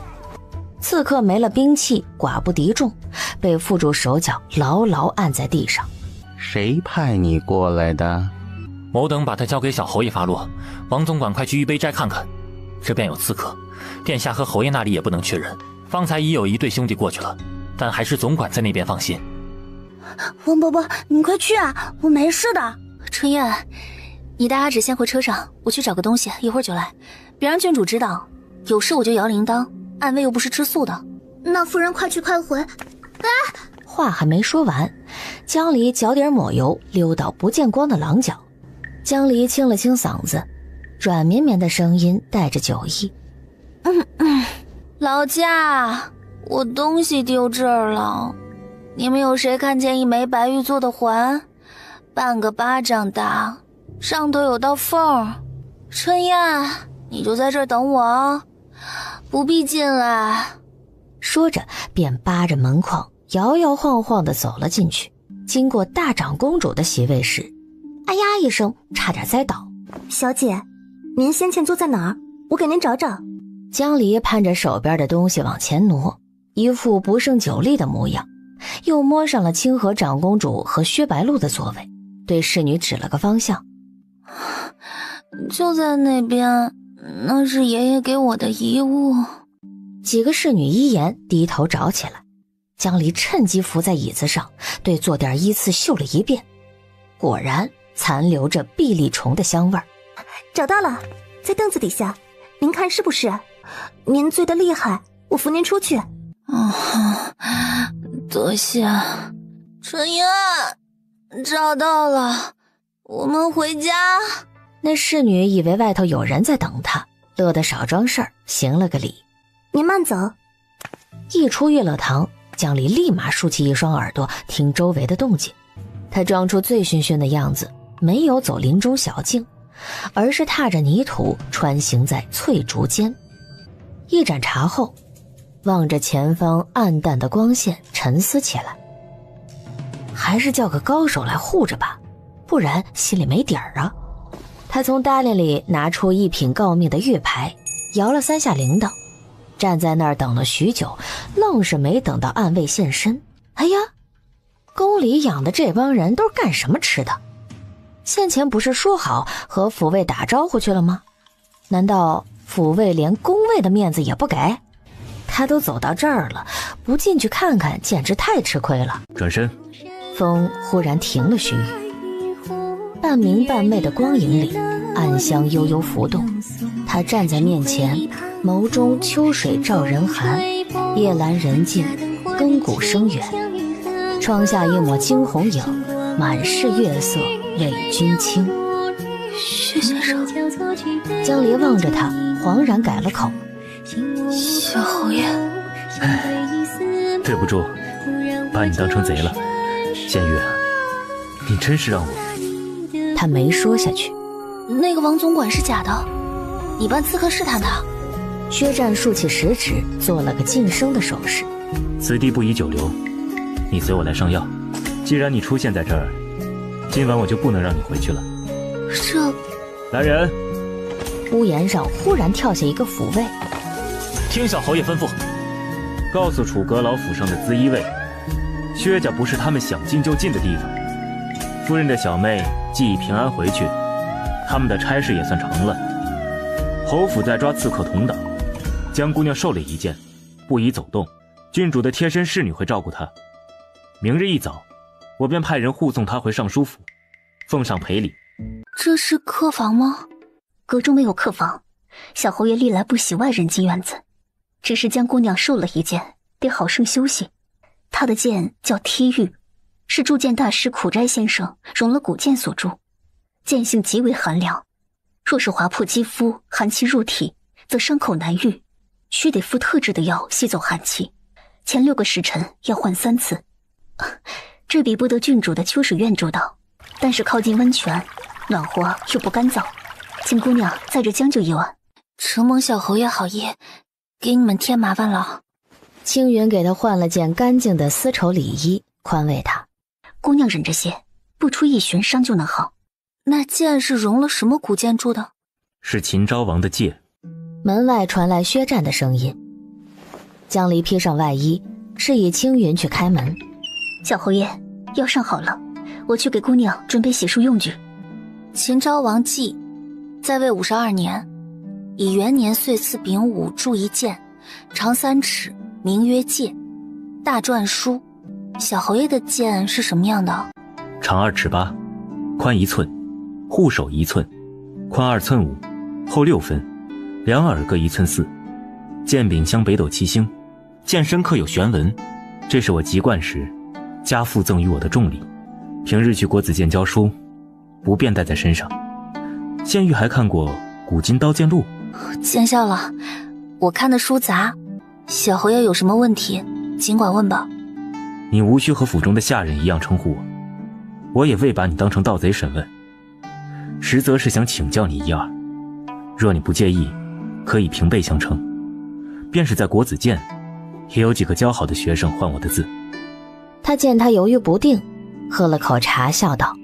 Speaker 4: 刺客没了兵器，寡不敌众，被缚住手脚，牢牢按在地上。
Speaker 19: 谁派你过来的？
Speaker 5: 某等把他交给小侯爷发落，王总管快去玉杯斋看看，这边有刺客，殿下和侯爷那里也不能确认。方才已有一对兄弟过去了，但还是总管在那边放心。
Speaker 8: 王伯伯，你快去啊，我没事的。
Speaker 1: 春燕，你带阿芷先回车上，我去找个东西，一会儿就来，别让郡主知道。有事我就摇铃铛，暗卫又不是吃素的。
Speaker 11: 那夫人快去快回。
Speaker 4: 话还没说完，江离脚底抹油，溜到不见光的廊角。江离清了清嗓子，软绵绵的声音带着酒意。
Speaker 10: 老家，我东西丢这儿了，你们有谁看见一枚白玉做的环，半个巴掌大，上头有道缝。春燕，你就在这儿等我啊，不必进来。
Speaker 4: 说着便扒着门框摇摇晃晃地走了进去。经过大长公主的席位时，哎呀一声，差点栽倒。
Speaker 14: 小姐，您先前坐在哪儿？我给您找找。
Speaker 4: 江离攀着手边的东西往前挪，一副不胜酒力的模样，又摸上了清河长公主和薛白鹿的座位，对侍女指了个方向。
Speaker 10: 就在那边，那是爷爷给我的遗物。
Speaker 4: 几个侍女依言低头找起来。江离趁机伏在椅子上，对坐垫依次嗅了一遍，果然残留着碧丽虫的香味儿。
Speaker 14: 找到了，在凳子底下，您看是不是？您醉得厉害，我扶您出去。
Speaker 10: 多谢。春燕，找到了，我们回家。
Speaker 4: 那侍女以为外头有人在等她，乐得少装事儿，行了个礼。
Speaker 14: 您慢走。
Speaker 4: 一出悦乐堂，江离立马竖起一双耳朵听周围的动静。他装出醉醺醺的样子，没有走林中小径，而是踏着泥土穿行在翠竹间。一盏茶后，望着前方暗淡的光线，沉思起来。还是叫个高手来护着吧，不然心里没底儿啊。他从搭裢里拿出一品诰命的玉牌，摇了3下铃铛，站在那儿等了许久，愣是没等到暗卫现身。哎呀，宫里养的这帮人都是干什么吃的？先前不是说好和府卫打招呼去了吗？难道府卫连宫卫的面子也不给？他都走到这儿了，不进去看看简直太吃亏了。
Speaker 12: 转身。
Speaker 4: 风忽然停了许语，半明半昧的光影里，暗香悠悠浮动。他站在面前，眸中秋水照人寒，夜阑人静，亘古声远。窗下一抹惊鸿影，满是月色为君倾。
Speaker 1: 薛先生。
Speaker 4: 江离望着他，恍然改了口。
Speaker 1: 小侯爷。
Speaker 12: 对不住，把你当成贼了。仙玉，你真是让我……
Speaker 4: 他没说下去。
Speaker 1: 那个王总管是假的，你扮刺客试探他。
Speaker 4: 薛战竖起食指，做了个噤声的手势。
Speaker 12: 此地不宜久留，你随我来上药。既然你出现在这儿，今晚我就不能让你回去了。
Speaker 1: 这……
Speaker 12: 来人！
Speaker 4: 屋檐上忽然跳下一个府卫。
Speaker 5: 听小侯爷吩咐，
Speaker 12: 告诉楚阁老府上的资衣卫，薛家不是他们想进就进的地方。夫人的小妹既已平安回去，他们的差事也算成了。侯府在抓刺客同党，江姑娘受了一箭，不宜走动。郡主的贴身侍女会照顾她。明日一早，我便派人护送她回尚书府，奉上陪礼。
Speaker 1: 这是客房吗？
Speaker 11: 阁中没有客房，小侯爷历来不喜外人进院子，只是江姑娘受了一箭，得好生休息。她的剑叫梯玉，是铸剑大师苦斋先生融了古剑所铸，剑性极为寒凉，若是划破肌肤，寒气入体，则伤口难愈，须得服特制的药吸走寒气。前6个时辰要换3次，这比不得郡主的秋水院周到，但是靠近温泉，暖和又不干燥，请姑娘在这将就一晚。
Speaker 1: 承蒙小侯爷好意，给你们添麻烦了。
Speaker 4: 青云给他换了件干净的丝绸里衣，宽慰他：
Speaker 11: 姑娘忍着些，不出一旬伤就能好。
Speaker 1: 那剑是融了什么古建筑的？
Speaker 12: 是秦昭王的戒。
Speaker 4: 门外传来薛战的声音。江离披上外衣，示意青云去开门。
Speaker 11: 小侯爷，药上好了，我去给姑娘准备洗漱用具。
Speaker 1: 秦昭王纪在位52年，以元年岁次丙午铸一剑，长3尺，名曰戒。大篆书。小侯爷的剑是什么样的？
Speaker 12: 长2尺8，宽1寸，护手1寸，宽2寸5，厚6分，两耳各1寸4。剑柄镶北斗七星，剑身刻有玄文，这是我籍贯时家父赠予我的重礼。平日去国子监教书，不便带在身上。县狱还看过《古今刀剑录》。
Speaker 1: 见笑了，我看的书杂。小侯爷有什么问题，尽管问吧。
Speaker 12: 你无需和府中的下人一样称呼我，我也未把你当成盗贼审问，实则是想请教你一二。若你不介意，可以平辈相称。便是在国子监，也有几个交好的学生唤我的字。
Speaker 4: 他见他犹豫不定，喝了口茶，笑道：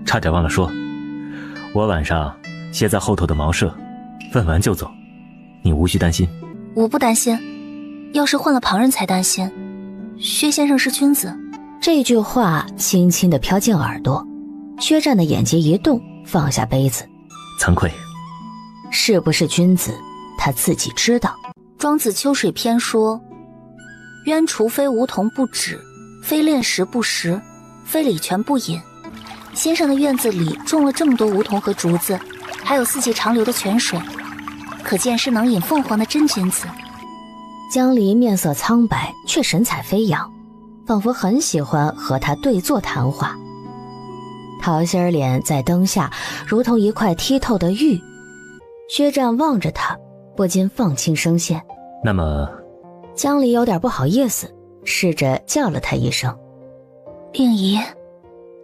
Speaker 12: 差点忘了说，我晚上歇在后头的茅舍，问完就走，你无需担心。
Speaker 1: 我不担心，要是换了旁人才担心。薛先生是君子。
Speaker 4: 这句话轻轻地飘进耳朵，薛战的眼睛一动，放下杯子。
Speaker 12: 惭愧。
Speaker 4: 是不是君子，他自己知道。
Speaker 1: 庄子秋水篇说：渊除非梧桐不止，非炼石不食，非礼泉不饮。先生的院子里种了这么多梧桐和竹子，还有四季长流的泉水，可见是能饮凤凰的真君子。
Speaker 4: 江离面色苍白，却神采飞扬，仿佛很喜欢和他对坐谈话。桃心脸在灯下如同一块剔透的玉。薛战望着他，不禁放轻声线。
Speaker 12: 那么，
Speaker 4: 江离有点不好意思，试着叫了他一声
Speaker 1: 令姨，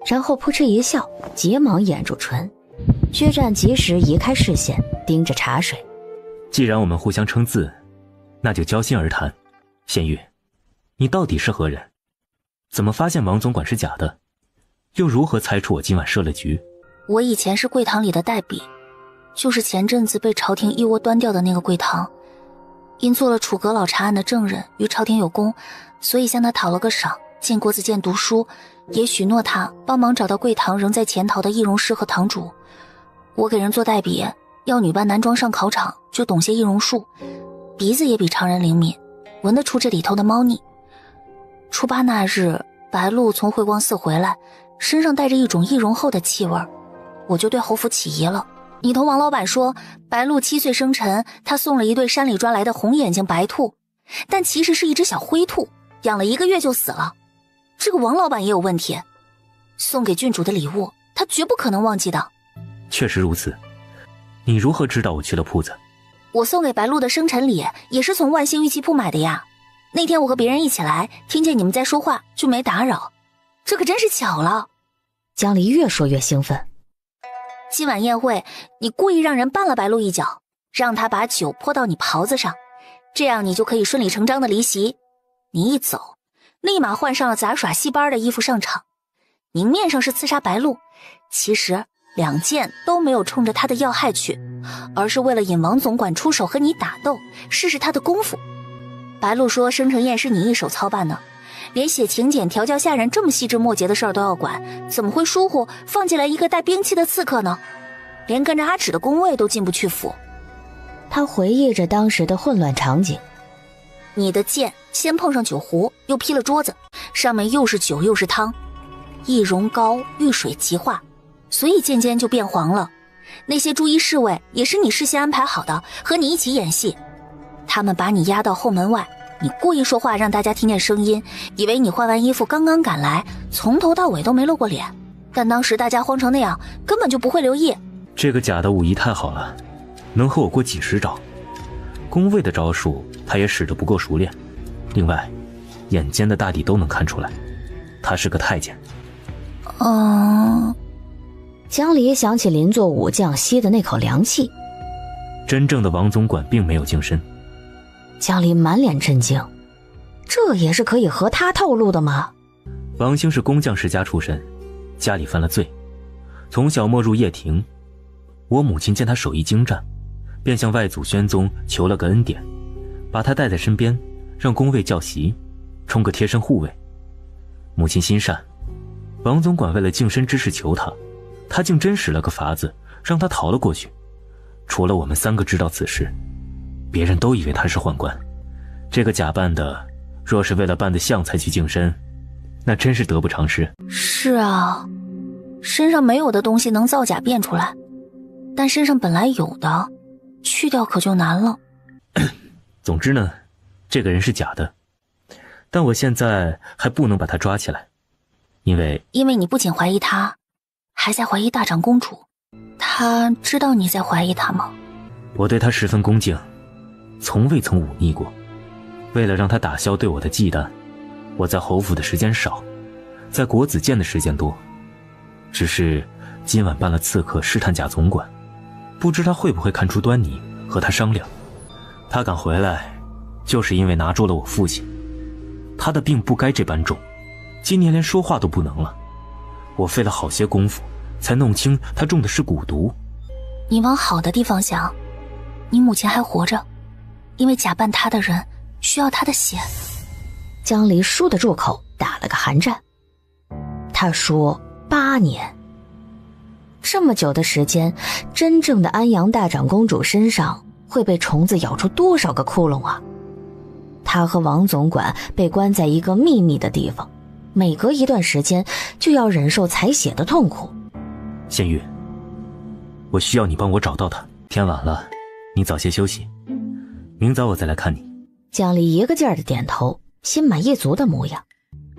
Speaker 4: 然后扑哧一笑，急忙掩住唇。薛战及时移开视线，盯着茶水。
Speaker 12: 既然我们互相称字，那就交心而谈。仙玉，你到底是何人？怎么发现王总管是假的？又如何猜出我今晚设了局？
Speaker 1: 我以前是柜堂里的代笔，就是前阵子被朝廷一窝端掉的那个柜堂。因做了楚阁老查案的证人，与朝廷有功，所以向他讨了个赏，进国子监读书，也许诺他帮忙找到柜堂仍在潜逃的易容师和堂主。我给人做代笔，要女扮男装上考场，就懂些易容术，鼻子也比常人灵敏，闻得出这里头的猫腻。初8那日，白露从慧光寺回来，身上带着一种易容后的气味，我就对侯府起疑了。你同王老板说白露7岁生辰，他送了一对山里抓来的红眼睛白兔，但其实是一只小灰兔，养了1个月就死了。这个王老板也有问题，送给郡主的礼物他绝不可能忘记的。
Speaker 12: 确实如此，你如何知道我去了铺子？
Speaker 1: 我送给白露的生辰礼也是从万兴玉器铺买的呀。那天我和别人一起来，听见你们在说话，就没打扰，这可真是巧了。
Speaker 4: 江离越说越兴奋。
Speaker 1: 今晚宴会，你故意让人绊了白露一脚，让他把酒泼到你袍子上，这样你就可以顺理成章的离席。你一走，立马换上了杂耍戏班的衣服上场，明面上是刺杀白露，其实2件都没有冲着他的要害去，而是为了引王总管出手和你打斗，试试他的功夫。白露说生辰宴是你一手操办的，连写请柬调教下人这么细枝末节的事儿都要管，怎么会疏忽放进来一个带兵器的刺客呢？连跟着阿芷的宫卫都进不去府。
Speaker 4: 他回忆着当时的混乱场景。
Speaker 1: 你的剑先碰上酒壶，又劈了桌子，上面又是酒又是汤，易容膏遇水即化，所以渐渐就变黄了。那些朱衣侍卫也是你事先安排好的，和你一起演戏。他们把你押到后门外，你故意说话让大家听见声音，以为你换完衣服刚刚赶来，从头到尾都没露过脸，但当时大家慌成那样，根本就不会留意。
Speaker 12: 这个假的武艺太好了，能和我过几10招。宫卫的招数他也使得不够熟练。另外，眼尖的大抵都能看出来，他是个太监。
Speaker 4: 江离想起邻座武将吸的那口凉气，
Speaker 12: 真正的王总管并没有净身。
Speaker 4: 江离满脸震惊，这也是可以和他透露的吗？
Speaker 12: 王兴是工匠世家出身，家里犯了罪，从小没入掖庭。我母亲见他手艺精湛，便向外祖宣宗求了个恩典，把他带在身边，让宫卫教习，充个贴身护卫。母亲心善，王总管为了净身之事求他，他竟真使了个法子，让他逃了过去。除了我们3个知道此事，别人都以为他是宦官。这个假扮的，若是为了扮得像才去净身，那真是得不偿失。
Speaker 1: 是啊，身上没有的东西能造假变出来，但身上本来有的，去掉可就难了。
Speaker 12: 总之呢，这个人是假的，但我现在还不能把他抓起来，因为
Speaker 1: 你不仅怀疑他，还在怀疑大长公主。他知道你在怀疑他吗？
Speaker 12: 我对他十分恭敬，从未曾忤逆过。为了让他打消对我的忌惮，我在侯府的时间少，在国子监的时间多。只是今晚办了刺客试探贾总管，不知他会不会看出端倪，和他商量。他敢回来，就是因为拿住了我父亲。他的病不该这般重，今年连说话都不能了。我费了好些功夫，才弄清他中的是蛊毒。
Speaker 1: 你往好的地方想，你母亲还活着，因为假扮她的人需要她的血。
Speaker 4: 江离舒的住口，打了个寒战。他说8年，这么久的时间，真正的安阳大长公主身上会被虫子咬出多少个窟窿啊？他和王总管被关在一个秘密的地方，每隔一段时间就要忍受采血的痛苦。
Speaker 12: 仙玉，我需要你帮我找到他。天晚了，你早些休息，明早我再来看你。
Speaker 4: 江离一个劲儿的点头，心满意足的模样。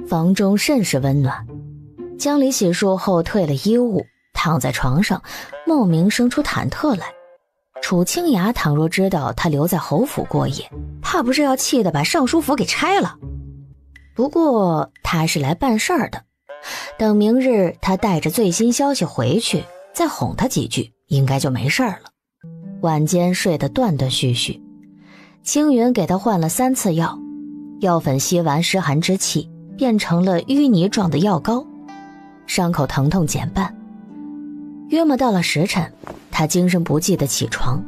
Speaker 4: 房中甚是温暖。江离洗漱后退了衣物，躺在床上，莫名生出忐忑来。楚清雅倘若知道他留在侯府过夜，怕不是要气得把尚书府给拆了。不过他是来办事儿的，等明日他带着最新消息回去，再哄他几句，应该就没事了。晚间睡得断断续续，青云给他换了3次药，药粉吸完湿寒之气，变成了淤泥状的药膏，伤口疼痛减半。约莫到了时辰，他精神不济的起床。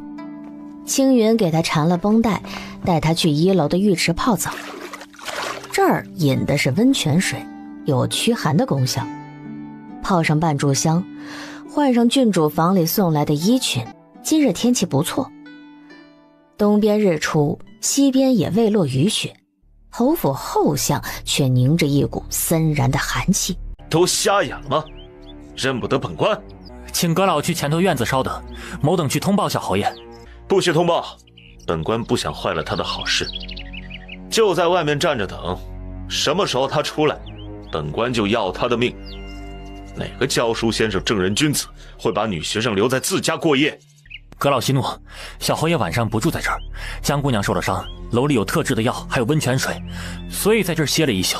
Speaker 4: 青云给他缠了绷带，带他去1楼的浴池泡澡。这儿饮的是温泉水，有驱寒的功效。泡上半炷香，换上郡主房里送来的衣裙。今日天气不错，东边日出，西边也未落雨雪，侯府后巷却凝着一股森然的寒气。
Speaker 3: 都瞎眼了吗？认不得本官？
Speaker 5: 请阁老去前头院子稍等，某等去通报小侯爷。
Speaker 3: 不许通报，本官不想坏了他的好事，就在外面站着等，什么时候他出来，本官就要他的命。哪个教书先生正人君子会把女学生留在自家过夜？
Speaker 5: 阁老息怒，小侯爷晚上不住在这儿，江姑娘受了伤，楼里有特制的药，还有温泉水，所以在这儿歇了一宿。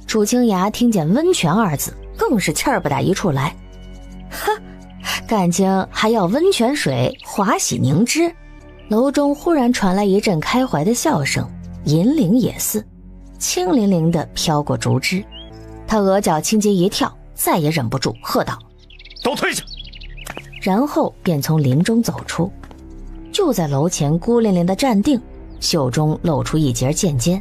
Speaker 4: 楚清雅听见温泉2字，更是气儿不打一处来。哼，感情还要温泉水滑洗凝脂。楼中忽然传来一阵开怀的笑声，银铃也似，轻灵灵地飘过竹枝。他额角青筋一跳，再也忍不住喝道：
Speaker 3: 都退下！
Speaker 4: 然后便从林中走出，就在楼前孤零零的站定，袖中露出一截剑尖。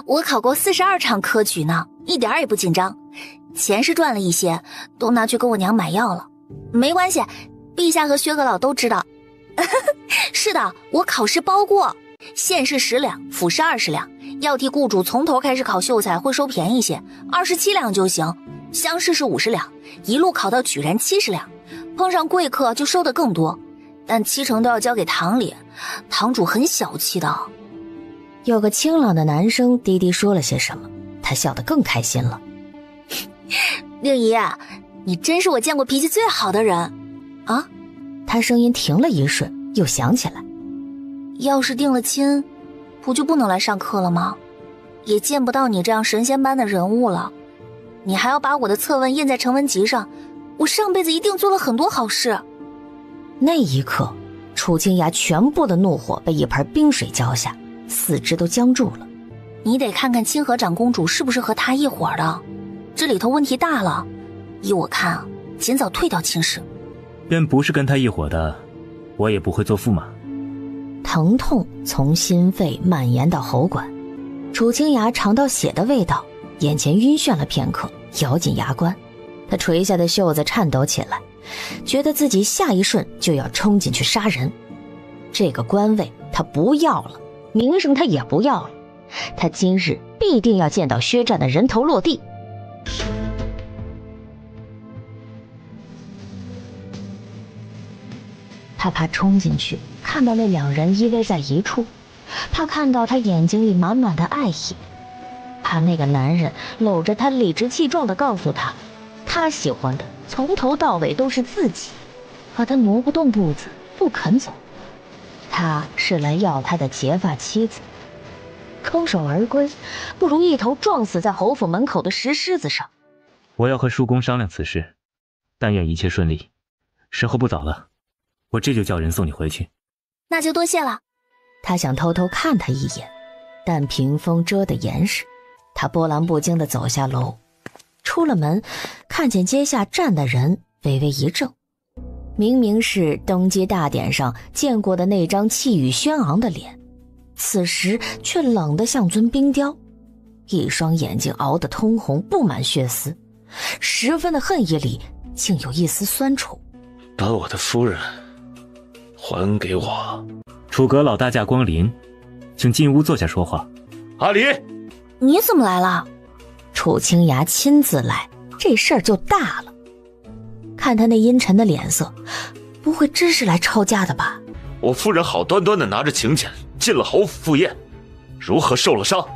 Speaker 1: 我考过42场科举呢，一点也不紧张，钱是赚了一些，都拿去给我娘买药了。没关系，陛下和薛阁老都知道。是的，我考试包过，县试10两，府试20两，要替雇主从头开始考秀才会收便宜些，27两就行。乡试是50两，一路考到举人70两，碰上贵客就收得更多，但70%都要交给堂里，堂主很小气的。
Speaker 4: 有个清朗的男生低低说了些什么，他笑得更开心了。
Speaker 1: 令姨，你真是我见过脾气最好的人啊！
Speaker 4: 他声音停了一瞬，又想起来，
Speaker 1: 要是定了亲，不就不能来上课了吗？也见不到你这样神仙般的人物了。你还要把我的策问印在成文集上，我上辈子一定做了很多好事。
Speaker 4: 那一刻，楚清雅全部的怒火被一盆冰水浇下，四肢都僵住了。
Speaker 1: 你得看看清河长公主是不是和他一伙的，这里头问题大了。依我看啊，尽早退掉秦氏。
Speaker 12: 便不是跟他一伙的，我也不会做驸马。
Speaker 4: 疼痛从心肺蔓延到喉管，楚清雅尝到血的味道，眼前晕眩了片刻，咬紧牙关。她垂下的袖子颤抖起来，觉得自己下一瞬就要冲进去杀人。这个官位她不要了，名声她也不要了，她今日必定要见到薛战的人头落地。他怕冲进去看到那两人依偎在一处，怕看到他眼睛里满满的爱意，怕那个男人搂着他理直气壮地告诉他，他喜欢的从头到尾都是自己，可他挪不动步子，不肯走。他是来要他的结发妻子，空手而归，不如一头撞死在侯府门口的石狮子上。
Speaker 12: 我要和叔公商量此事，但愿一切顺利。时候不早了，我这就叫人送你回去。
Speaker 1: 那就多谢了。
Speaker 4: 他想偷偷看他一眼，但屏风遮得严实。他波澜不惊地走下楼，出了门，看见阶下站的人，微微一怔。明明是登基大典上见过的那张气宇轩昂的脸，此时却冷得像尊冰雕，一双眼睛熬得通红，布满血丝，十分的恨意里竟有一丝酸楚。
Speaker 3: 把我的夫人还给我。
Speaker 12: 楚阁老大驾光临，请进屋坐下说话。
Speaker 3: 阿离，
Speaker 1: 你怎么来了？
Speaker 4: 楚清雅亲自来，这事儿就大了。看他那阴沉的脸色，不会真是来抄家的吧？
Speaker 3: 我夫人好端端的拿着请柬进了侯府赴宴，如何受了伤？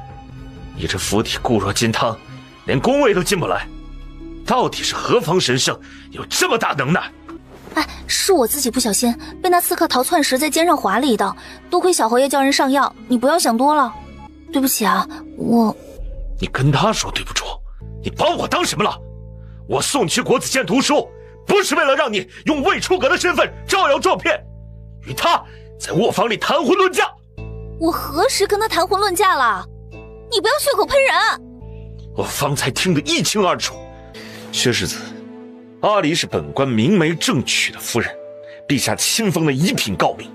Speaker 3: 你这府邸固若金汤，连宫位都进不来，到底是何方神圣，有这么大能耐？
Speaker 1: 哎，是我自己不小心被那刺客逃窜时在肩上划了一刀，多亏小侯爷叫人上药，你不要想多了。对不起啊，
Speaker 3: 你跟他说对不住，你把我当什么了？我送你去国子监读书，不是为了让你用未出阁的身份招摇撞骗，与他在卧房里谈婚论嫁。
Speaker 1: 我何时跟他谈婚论嫁了？你不要血口喷人。
Speaker 3: 我方才听得一清二楚，薛世子，阿离是本官明媒正娶的夫人，陛下亲封的一品诰命。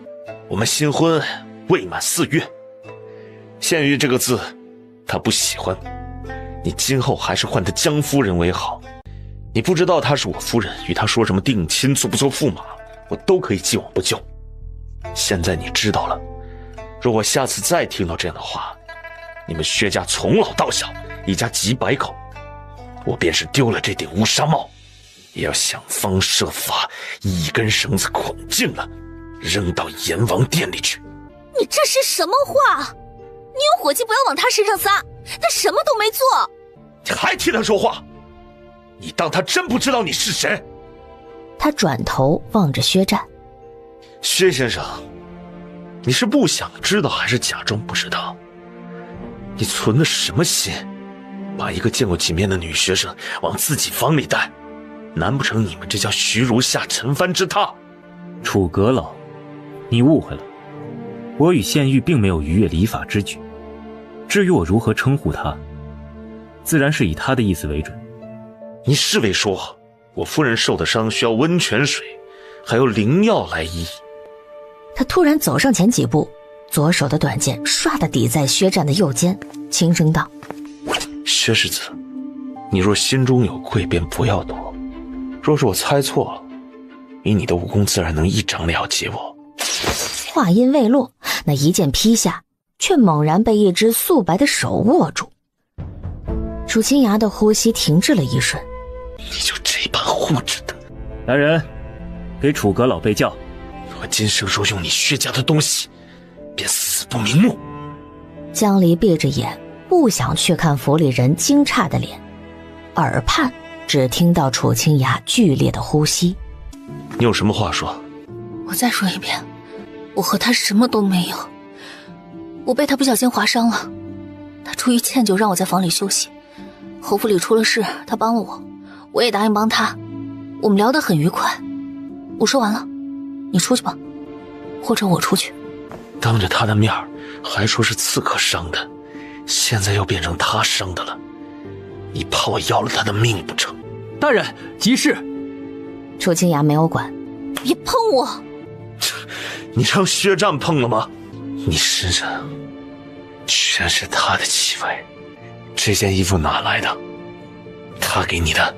Speaker 3: 我们新婚未满4月，县尉这个字他不喜欢，你今后还是唤他江夫人为好。你不知道她是我夫人，与她说什么定亲做不做驸马，我都可以既往不咎。现在你知道了，若我下次再听到这样的话，你们薛家从老到小一家几百口，我便是丢了这顶乌纱帽，也要想方设法一根绳子捆进了，扔到阎王殿里去。
Speaker 1: 你这是什么话？你有火气不要往他身上撒，他什么都没做。
Speaker 3: 你还替他说话？你当他真不知道你是谁？
Speaker 4: 他转头望着薛战。
Speaker 3: 薛先生，你是不想知道还是假装不知道？你存的什么心，把一个见过几面的女学生往自己房里带？难不成你们这叫徐如下陈蕃之榻？
Speaker 12: 楚阁老，你误会了，我与县尉并没有逾越礼法之举。至于我如何称呼他，自然是以他的意思为准。
Speaker 3: 你是未说我夫人受的伤需要温泉水，还有灵药来医？
Speaker 4: 他突然走上前几步，左手的短剑唰地抵在薛战的右肩，轻声道：
Speaker 3: 薛世子，你若心中有愧，便不要躲。若是我猜错了，以你的武功，自然能一掌了结我。
Speaker 4: 话音未落，那一剑劈下，却猛然被一只素白的手握住。楚清雅的呼吸停滞了一瞬。
Speaker 3: 你就这般护着他？
Speaker 12: 来人，给楚阁老备轿。
Speaker 3: 若今生若用你薛家的东西，便死不瞑目。
Speaker 4: 江离闭着眼，不想去看府里人惊诧的脸，耳畔只听到楚清雅剧烈的呼吸。
Speaker 3: 你有什么话说？
Speaker 1: 我再说一遍，我和他什么都没有。我被他不小心划伤了，他出于歉疚让我在房里休息。侯府里出了事，他帮了我，我也答应帮他，我们聊得很愉快。我说完了，你出去吧，或者我出去。
Speaker 3: 当着他的面还说是刺客伤的，现在又变成他伤的了，你怕我要了他的命不成？
Speaker 2: 大人，急事！
Speaker 4: 楚清雅没有管。
Speaker 1: 别碰我！
Speaker 3: 你让薛战碰了吗？你身上全是他的气味，这件衣服哪来的？他给你的，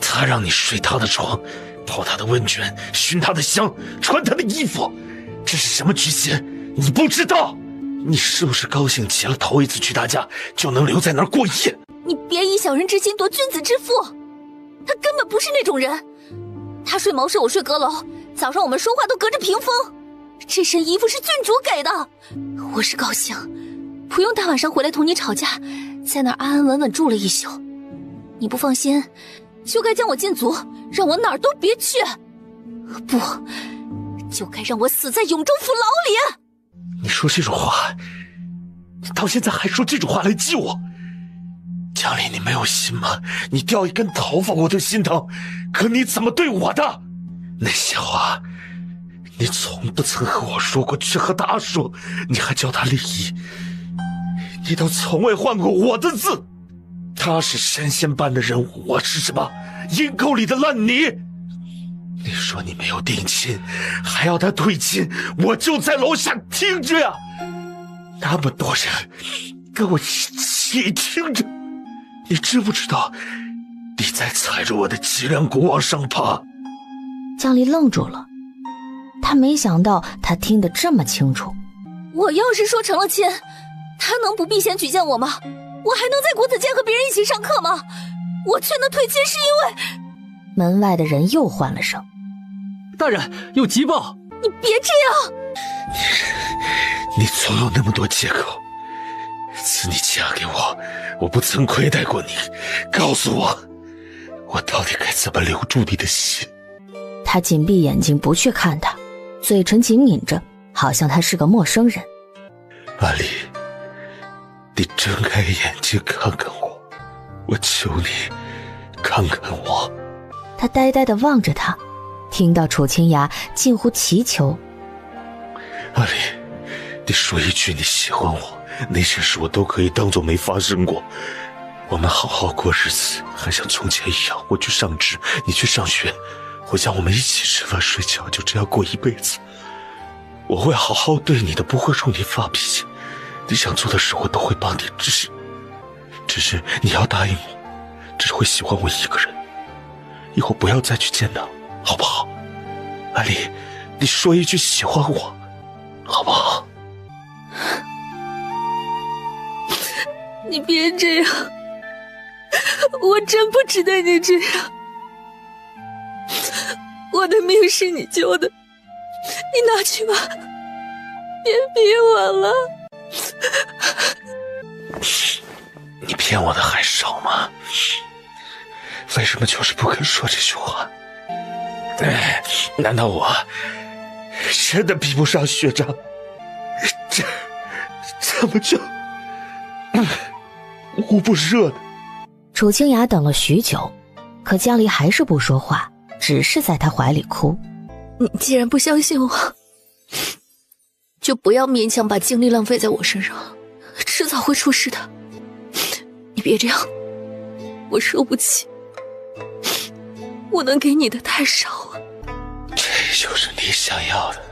Speaker 3: 他让你睡他的床，泡他的温泉，熏他的香，穿他的衣服，这是什么居心？你不知道？你是不是高兴极了，头一次去他家就能留在那儿过夜？
Speaker 1: 你别以小人之心夺君子之腹，他根本不是那种人。他睡茅舍，我睡阁楼，早上我们说话都隔着屏风。这身衣服是郡主给的，我是高兴，不用大晚上回来同你吵架，在那儿安安稳稳住了一宿。你不放心，就该将我禁足，让我哪儿都别去。不，就该让我死在永州府牢里。
Speaker 3: 你说这种话，你到现在还说这种话来激我？江离，你没有心吗？你掉一根头发我就心疼，可你怎么对我的？那些话你从不曾和我说过，却和他说，你还叫他离异，你都从未唤过我的字。他是神仙般的人物，我是什么阴沟里的烂泥？你说你没有定亲，还要他退亲，我就在楼下听着呀。那么多人跟我一起听着，你知不知道你在踩着我的脊梁骨往上爬？
Speaker 4: 江离愣住了，他没想到他听得这么清楚。
Speaker 1: 我要是说成了亲，他能不避嫌举荐我吗？我还能在国子监和别人一起上课吗？我劝他退亲是因为……
Speaker 4: 门外的人又唤了声：“
Speaker 2: 大人，有急报！”
Speaker 1: 你别这样！
Speaker 3: 你总有那么多借口。自你嫁给我，我不曾亏待过你。告诉我，我到底该怎么留住你的心？
Speaker 4: 他紧闭眼睛不去看他，嘴唇紧抿着，好像他是个陌生人。
Speaker 3: 阿离，你睁开眼睛看看我，我求你看看我。
Speaker 4: 他呆呆地望着他，听到楚清雅近乎祈求：“
Speaker 3: 阿离，你说一句你喜欢我，那些事我都可以当作没发生过。我们好好过日子，还像从前一样，我去上职，你去上学，我想我们一起吃饭睡觉，就这样过一辈子。我会好好对你的，不会冲你发脾气。你想做的事我都会帮你，只是你要答应我，只会喜欢我一个人，以后不要再去见他，好不好？阿离，你说一句喜欢我，好不好？
Speaker 1: 你别这样，我真不值得你这样。我的命是你救的，你拿去吧，别逼我了。
Speaker 3: 你骗我的还少吗？为什么就是不肯说这句话？难道我真的比不上学长？这么就捂不热的？
Speaker 4: 楚清雅等了许久，可江离还是不说话，只是在他怀里哭。
Speaker 1: 你既然不相信我，就不要勉强把精力浪费在我身上，迟早会出事的。你别这样，我受不起，我能给你的太少了。
Speaker 3: 这就是你想要的。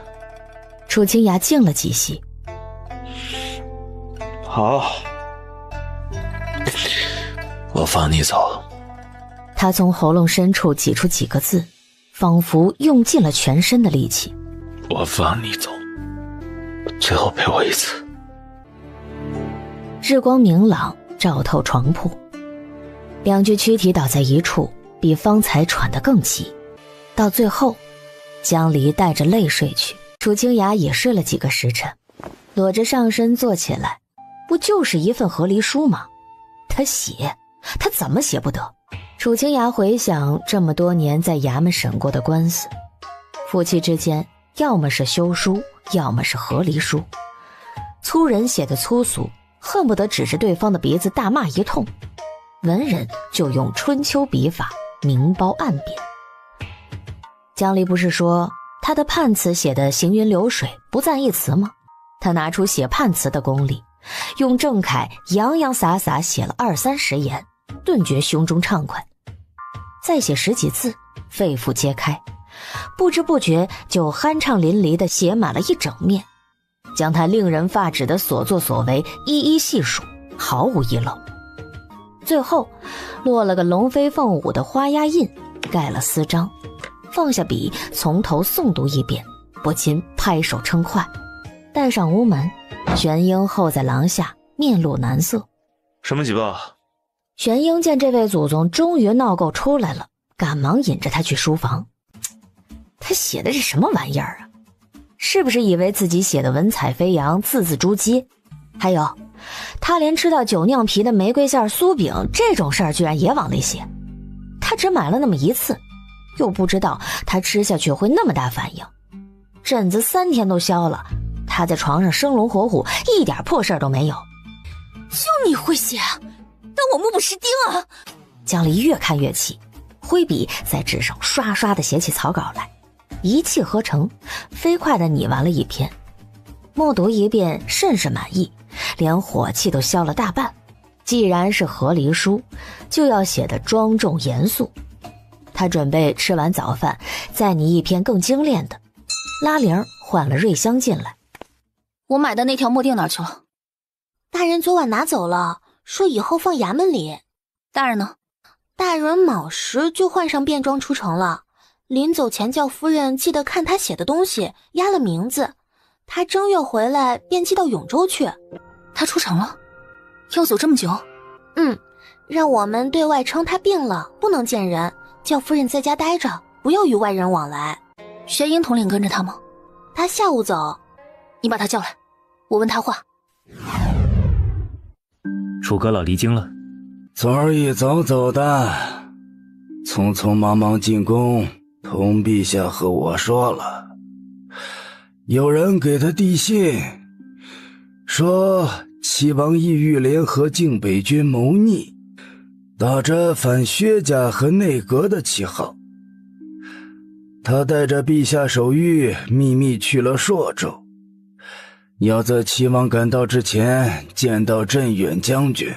Speaker 4: 楚清雅静了几息。
Speaker 3: 好，我放你走。
Speaker 4: 他从喉咙深处挤出几个字，仿佛用尽了全身的力气。
Speaker 3: 我放你走，最后陪我一次。
Speaker 4: 日光明朗，照透床铺，两具躯体倒在一处，比方才喘得更急。到最后，江离带着泪睡去，楚清雅也睡了几个时辰，裸着上身坐起来，不就是一份和离书吗？他写，他怎么写不得？楚清雅回想这么多年在衙门审过的官司，夫妻之间要么是休书，要么是和离书，粗人写的粗俗，恨不得指着对方的鼻子大骂一通。文人就用春秋笔法明褒暗贬。江离不是说他的判词写的行云流水，不赞一词吗？他拿出写判词的功力，用正楷洋洋洒洒写了20-30言，顿觉胸中畅快。再写10几字，肺腑皆开，不知不觉就酣畅淋漓地写满了一整面，将他令人发指的所作所为一一细数，毫无遗漏。最后落了个龙飞凤舞的花押印，盖了私章，放下笔，从头诵读一遍，不禁拍手称快。带上屋门，玄英候在廊下，面露难色。
Speaker 3: 什么急报？
Speaker 4: 玄英见这位祖宗终于闹够出来了，赶忙引着他去书房。他写的是什么玩意儿啊？是不是以为自己写的文采飞扬，字字珠玑？还有，他连吃到酒酿皮的玫瑰馅酥饼这种事儿居然也往里写。他只买了那么一次，又不知道他吃下去会那么大反应。疹子3天都消了，他在床上生龙活虎，一点破事儿都没有。
Speaker 10: 就你会写，当我目不识丁啊！
Speaker 4: 江离越看越气，挥笔在纸上刷刷地写起草稿来，一气呵成，飞快地拟完了一篇。默读一遍，甚是满意，连火气都消了大半。既然是和离书，就要写得庄重严肃。他准备吃完早饭，再拟一篇更精炼的。拉铃换了瑞香进来。
Speaker 1: 我买的那条墨锭哪去了？
Speaker 22: 大人昨晚拿走了，说以后放衙门里。
Speaker 1: 大人呢？
Speaker 22: 大人卯时就换上便装出城了。临走前叫夫人记得看他写的东西，压了名字。他正月回来便寄到永州去。
Speaker 1: 他出城了？要走这么久？
Speaker 22: 让我们对外称他病了，不能见人，叫夫人在家待着，不要与外人往来。
Speaker 1: 玄英统领跟着他吗？
Speaker 22: 他下午走。
Speaker 1: 你把他叫来，我问他话。
Speaker 12: 楚阁老离京了。
Speaker 15: 昨儿一早走的，匆匆忙忙进宫，同陛下和我说了。有人给他递信，说齐王意欲联合靖北军谋逆，打着反薛家和内阁的旗号。他带着陛下手谕，秘密去了朔州，要在齐王赶到之前见到镇远将军。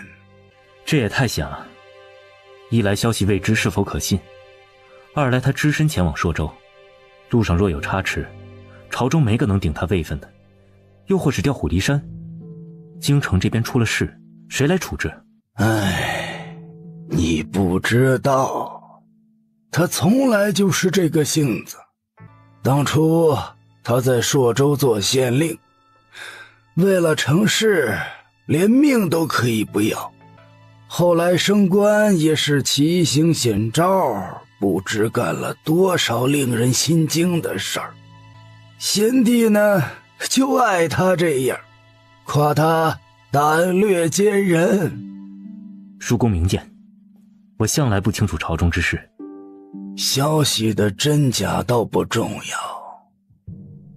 Speaker 12: 这也太险了，一来消息未知是否可信，二来他只身前往朔州，路上若有差池，朝中没个能顶他位分的，又或是调虎离山，京城这边出了事，谁来处置？
Speaker 15: 唉，你不知道，他从来就是这个性子。当初他在朔州做县令，为了成事，连命都可以不要。后来升官也是奇行险招，不知干了多少令人心惊的事儿。贤弟呢，就爱他这样，夸他胆略坚韧。
Speaker 12: 叔公明鉴，我向来不清楚朝中之事，
Speaker 15: 消息的真假倒不重要，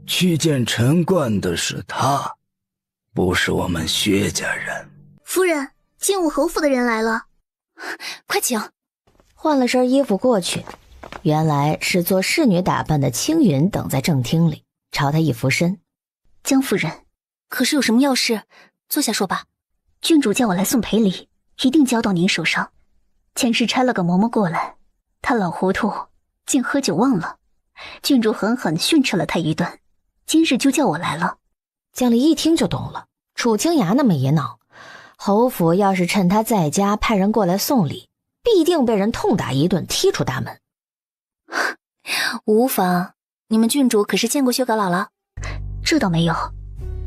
Speaker 15: 去见陈冠的是他，不是我们薛家人。
Speaker 11: 夫人，晋武侯府的人来了，
Speaker 1: 快请。
Speaker 4: 换了身衣服过去，原来是做侍女打扮的青云等在正厅里，朝他一俯身。
Speaker 11: 江夫人，
Speaker 1: 可是有什么要事？坐下说吧。
Speaker 11: 郡主叫我来送赔礼，一定交到您手上。前世差了个嬷嬷过来，她老糊涂，竟喝酒忘了，郡主狠狠训斥了她一顿，今日就叫我来了。
Speaker 4: 江离一听就懂了，楚清雅那么一闹，侯府要是趁他在家派人过来送礼，必定被人痛打一顿，踢出大门。
Speaker 1: 无妨，你们郡主可是见过薛阁老了？
Speaker 11: 这倒没有，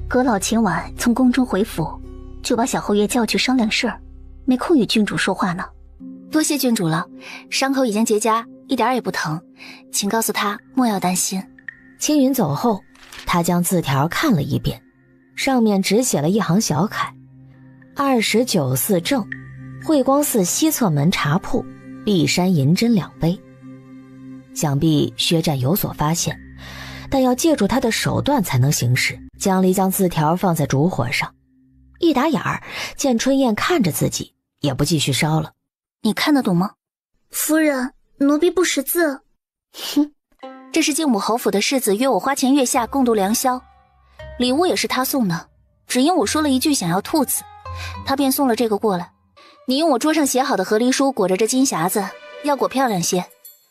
Speaker 11: 阁老前晚从宫中回府，就把小侯爷叫去商量事儿，没空与郡主说话呢。
Speaker 1: 多谢郡主了，伤口已经结痂，一点也不疼，请告诉他莫要担心。
Speaker 4: 青云走后，他将字条看了一遍，上面只写了一行小楷：29寺正，慧光寺西侧门茶铺，碧山银针2杯。想必薛战有所发现，但要借助他的手段才能行事。江离将字条放在烛火上，一打眼儿，见春燕看着自己，也不继续烧了。
Speaker 1: 你看得懂吗？
Speaker 11: 夫人，奴婢不识字。
Speaker 1: 哼，这是晋武侯府的世子约我花前月下共度良宵，礼物也是他送的，只因我说了一句想要兔子，他便送了这个过来。你用我桌上写好的和离书裹着这金匣子，要裹漂亮些，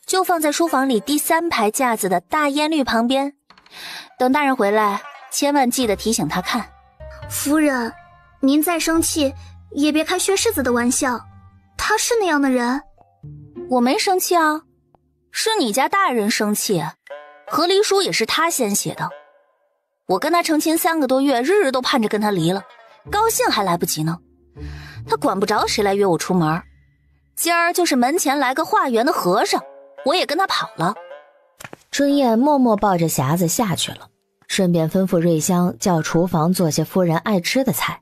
Speaker 1: 就放在书房里第3排架子的大烟绿旁边。等大人回来，千万记得提醒他看。
Speaker 11: 夫人，您再生气也别开薛世子的玩笑，他是那样的人。
Speaker 1: 我没生气啊，是你家大人生气。和离书也是他先写的，我跟他成亲3个多月，日日都盼着跟他离了，高兴还来不及呢。他管不着谁来约我出门，今儿就是门前来个化缘的和尚，我也跟他跑了。
Speaker 4: 春燕默默抱着匣子下去了，顺便吩咐瑞香叫厨房做些夫人爱吃的菜。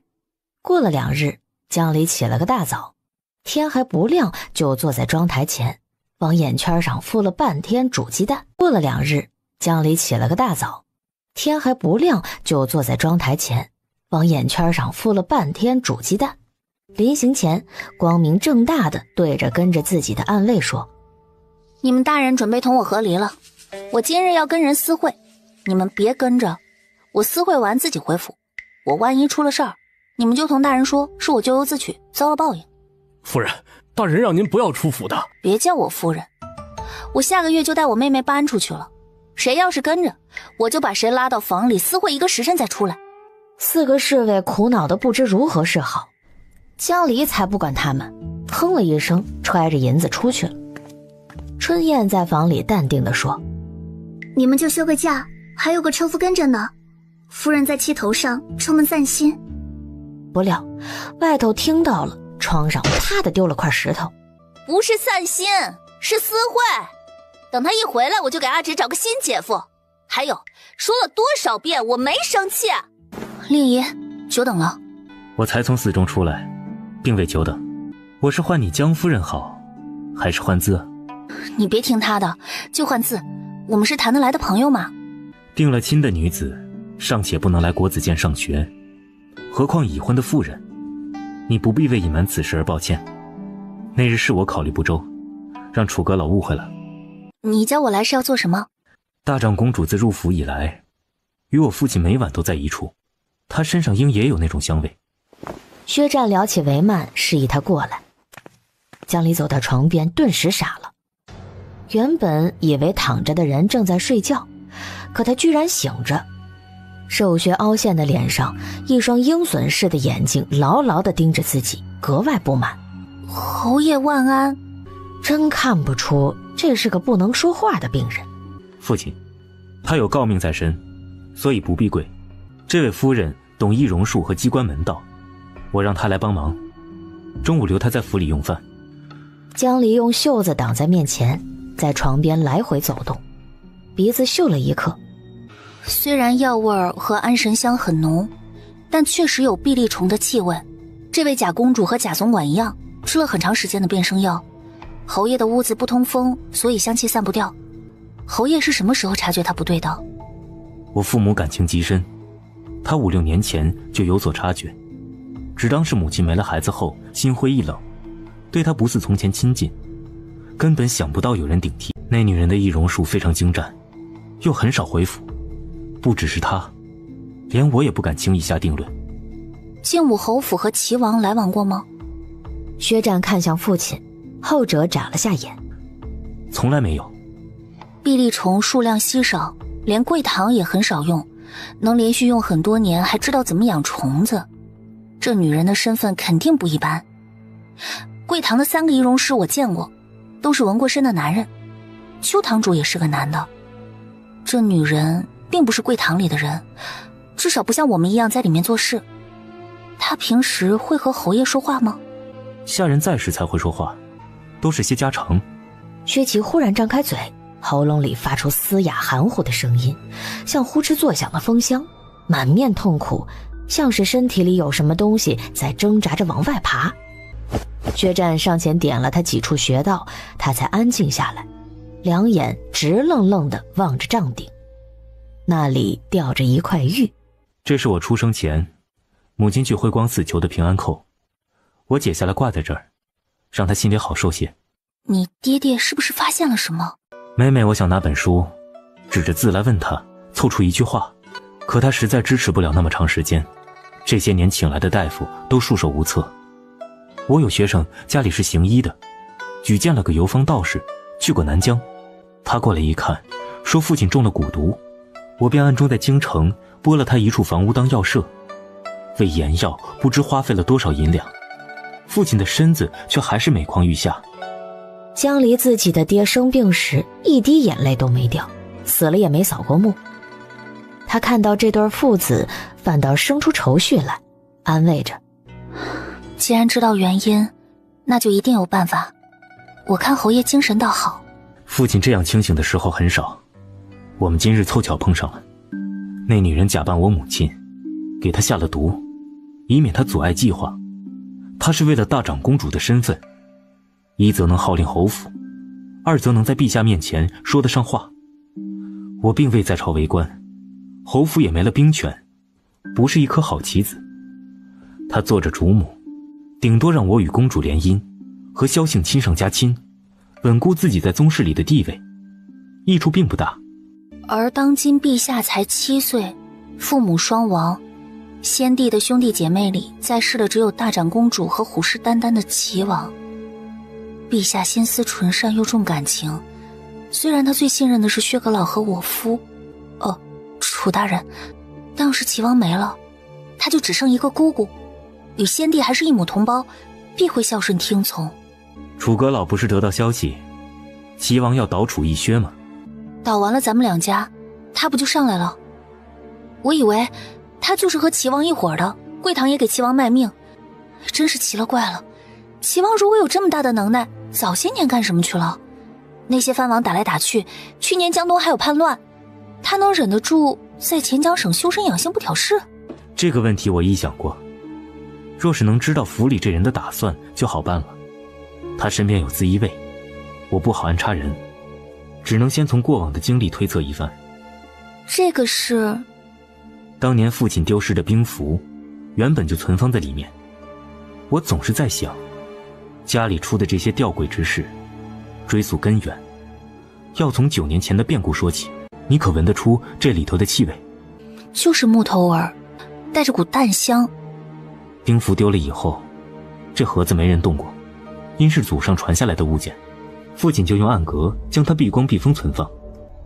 Speaker 4: 过了2日，江离起了个大早，天还不亮就坐在妆台前，往眼圈上敷了半天煮鸡蛋。过了2日，江离起了个大早，天还不亮就坐在妆台前，往眼圈上敷了半天煮鸡蛋。临行前，光明正大的对着跟着自己的暗卫说：
Speaker 1: 你们大人准备同我和离了，我今日要跟人私会，你们别跟着，我私会完自己回府，我万一出了事儿，你们就同大人说是我咎由自取，遭了报应。
Speaker 6: 夫人，大人让您不要出府的。
Speaker 1: 别叫我夫人，我下个月就带我妹妹搬出去了，谁要是跟着，我就把谁拉到房里私会1个时辰再出来。
Speaker 4: 4个侍卫苦恼的不知如何是好，江离才不管他们，哼了一声，揣着银子出去了。春燕在房里淡定地说：
Speaker 11: 你们就休个假，还有个车夫跟着呢。夫人在气头上，出门散心。
Speaker 4: 不料外头听到了，窗上啪的丢了块石头。
Speaker 1: 不是散心，是私会。等他一回来，我就给阿芷找个新姐夫。还有，说了多少遍我没生气。令爷，久等了。
Speaker 12: 我才从寺中出来，并未久等。我是唤你江夫人好，还是唤字？
Speaker 1: 你别听他的，就唤字。我们是谈得来的朋友嘛。
Speaker 12: 定了亲的女子，尚且不能来国子监上学，何况已婚的妇人？你不必为隐瞒此事而抱歉。那日是我考虑不周，让楚阁老误会了。
Speaker 1: 你叫我来是要做什么？
Speaker 12: 大长公主自入府以来，与我父亲每晚都在一处，她身上应也有那种香味。
Speaker 4: 薛战撩起帷幔，示意他过来。江离走到床边，顿时傻了。原本以为躺着的人正在睡觉，可他居然醒着。瘦削凹陷的脸上，一双鹰隼似的眼睛牢牢地盯着自己，格外不满。
Speaker 1: 侯爷万安。
Speaker 4: 真看不出这是个不能说话的病人。
Speaker 12: 父亲，他有诰命在身，所以不必跪。这位夫人懂易容术和机关门道，我让她来帮忙，中午留她在府里用饭。
Speaker 4: 江离用袖子挡在面前，在床边来回走动，鼻子嗅了一刻。
Speaker 1: 虽然药味儿和安神香很浓，但确实有碧丽虫的气味。这位贾公主和贾总管一样，吃了很长时间的变声药。侯爷的屋子不通风，所以香气散不掉。侯爷是什么时候察觉他不对的？
Speaker 12: 我父母感情极深，他5、6年前就有所察觉，只当是母亲没了孩子后心灰意冷，对他不似从前亲近，根本想不到有人顶替。那女人的易容术非常精湛，又很少回府，不只是她，连我也不敢轻易下定论。
Speaker 1: 晋武侯府和齐王来往过吗？
Speaker 4: 薛战看向父亲，后者眨了下眼。
Speaker 12: 从来没有。
Speaker 1: 碧丽虫数量稀少，连桂堂也很少用，能连续用很多年，还知道怎么养虫子，这女人的身份肯定不一般。桂堂的3个仪容师我见过，都是纹过身的男人，邱堂主也是个男的。这女人并不是桂堂里的人，至少不像我们一样在里面做事。她平时会和侯爷说话吗？
Speaker 12: 下人在时才会说话，都是些家常。
Speaker 4: 薛琪忽然张开嘴，喉咙里发出嘶哑含糊的声音，像呼哧作响的风箱，满面痛苦，像是身体里有什么东西在挣扎着往外爬。薛战上前点了他几处穴道，他才安静下来，两眼直愣愣地望着帐顶。那里吊着一块玉。
Speaker 12: 这是我出生前母亲去辉光寺求的平安扣，我解下来挂在这儿，让她心里好受些。
Speaker 1: 你爹爹是不是发现了什么？
Speaker 12: 每每我想拿本书指着字来问他，凑出一句话，可他实在支持不了那么长时间。这些年请来的大夫都束手无策。我有学生家里是行医的，举荐了个游方道士去过南疆，他过来一看，说父亲中了蛊毒，我便暗中在京城拨了他一处房屋当药舍，为研药不知花费了多少银两，父亲的身子却还是每况愈下。
Speaker 4: 江离自己的爹生病时一滴眼泪都没掉，死了也没扫过墓。他看到这对父子，反倒生出愁绪来，安慰着：
Speaker 1: 既然知道原因，那就一定有办法。我看侯爷精神倒好。
Speaker 12: 父亲这样清醒的时候很少，我们今日凑巧碰上了。那女人假扮我母亲，给他下了毒，以免他阻碍计划。他是为了大长公主的身份，一则能号令侯府，二则能在陛下面前说得上话。我并未在朝为官，侯府也没了兵权，不是一颗好棋子。他做着主母，顶多让我与公主联姻，和萧姓亲上加亲，稳固自己在宗室里的地位，益处并不大。
Speaker 1: 而当今陛下才7岁，父母双亡，先帝的兄弟姐妹里在世的只有大长公主和虎视眈眈的齐王。陛下心思纯善又重感情，虽然他最信任的是薛阁老和我夫楚大人，但要是齐王没了，他就只剩一个姑姑，与先帝还是一母同胞，必会孝顺听从。
Speaker 12: 楚阁老不是得到消息齐王要倒楚一薛吗？
Speaker 1: 倒完了咱们两家，他不就上来了？我以为他就是和齐王一伙的，贵堂也给齐王卖命，真是奇了怪了。齐王如果有这么大的能耐，早些年干什么去了？那些藩王打来打去，去年江东还有叛乱，他能忍得住在钱江省修身养性不挑事？
Speaker 12: 这个问题我臆想过，若是能知道府里这人的打算就好办了。他身边有自衣卫，我不好安插人，只能先从过往的经历推测一番。
Speaker 1: 这个是
Speaker 12: 当年父亲丢失的兵符，原本就存放在里面。我总是在想，家里出的这些吊诡之事，追溯根源，要从9年前的变故说起。你可闻得出这里头的气味？
Speaker 1: 就是木头味儿，带着股淡香。
Speaker 12: 兵符丢了以后，这盒子没人动过，因是祖上传下来的物件，父亲就用暗格将它避光避风存放。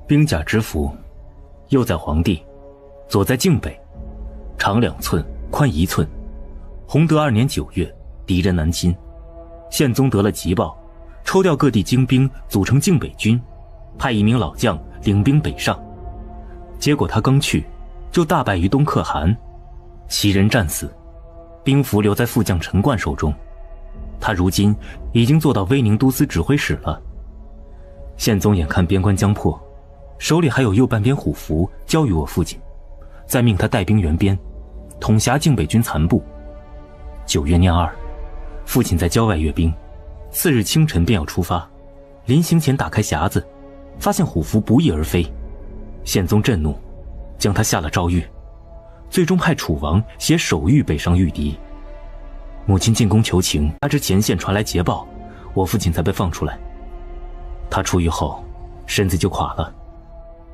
Speaker 12: 兵甲之符，右在黄帝，左在靖北，长2寸，宽1寸。弘德2年9月，敌人南侵，宪宗得了急报，抽调各地精兵组成靖北军，派一名老将领兵北上。结果他刚去，就大败于东可汗，其人战死，兵符留在副将陈冠手中。他如今已经做到威宁都司指挥使了。宪宗眼看边关将破，手里还有右半边虎符交予我父亲，再命他带兵援边，统辖靖北军残部。9月廿2，父亲在郊外阅兵，4日清晨便要出发。临行前打开匣子，发现虎符不翼而飞。宪宗震怒，将他下了诏狱，最终派楚王携手谕北上御敌。母亲进宫求情，加之前线传来捷报，我父亲才被放出来。他出狱后身子就垮了。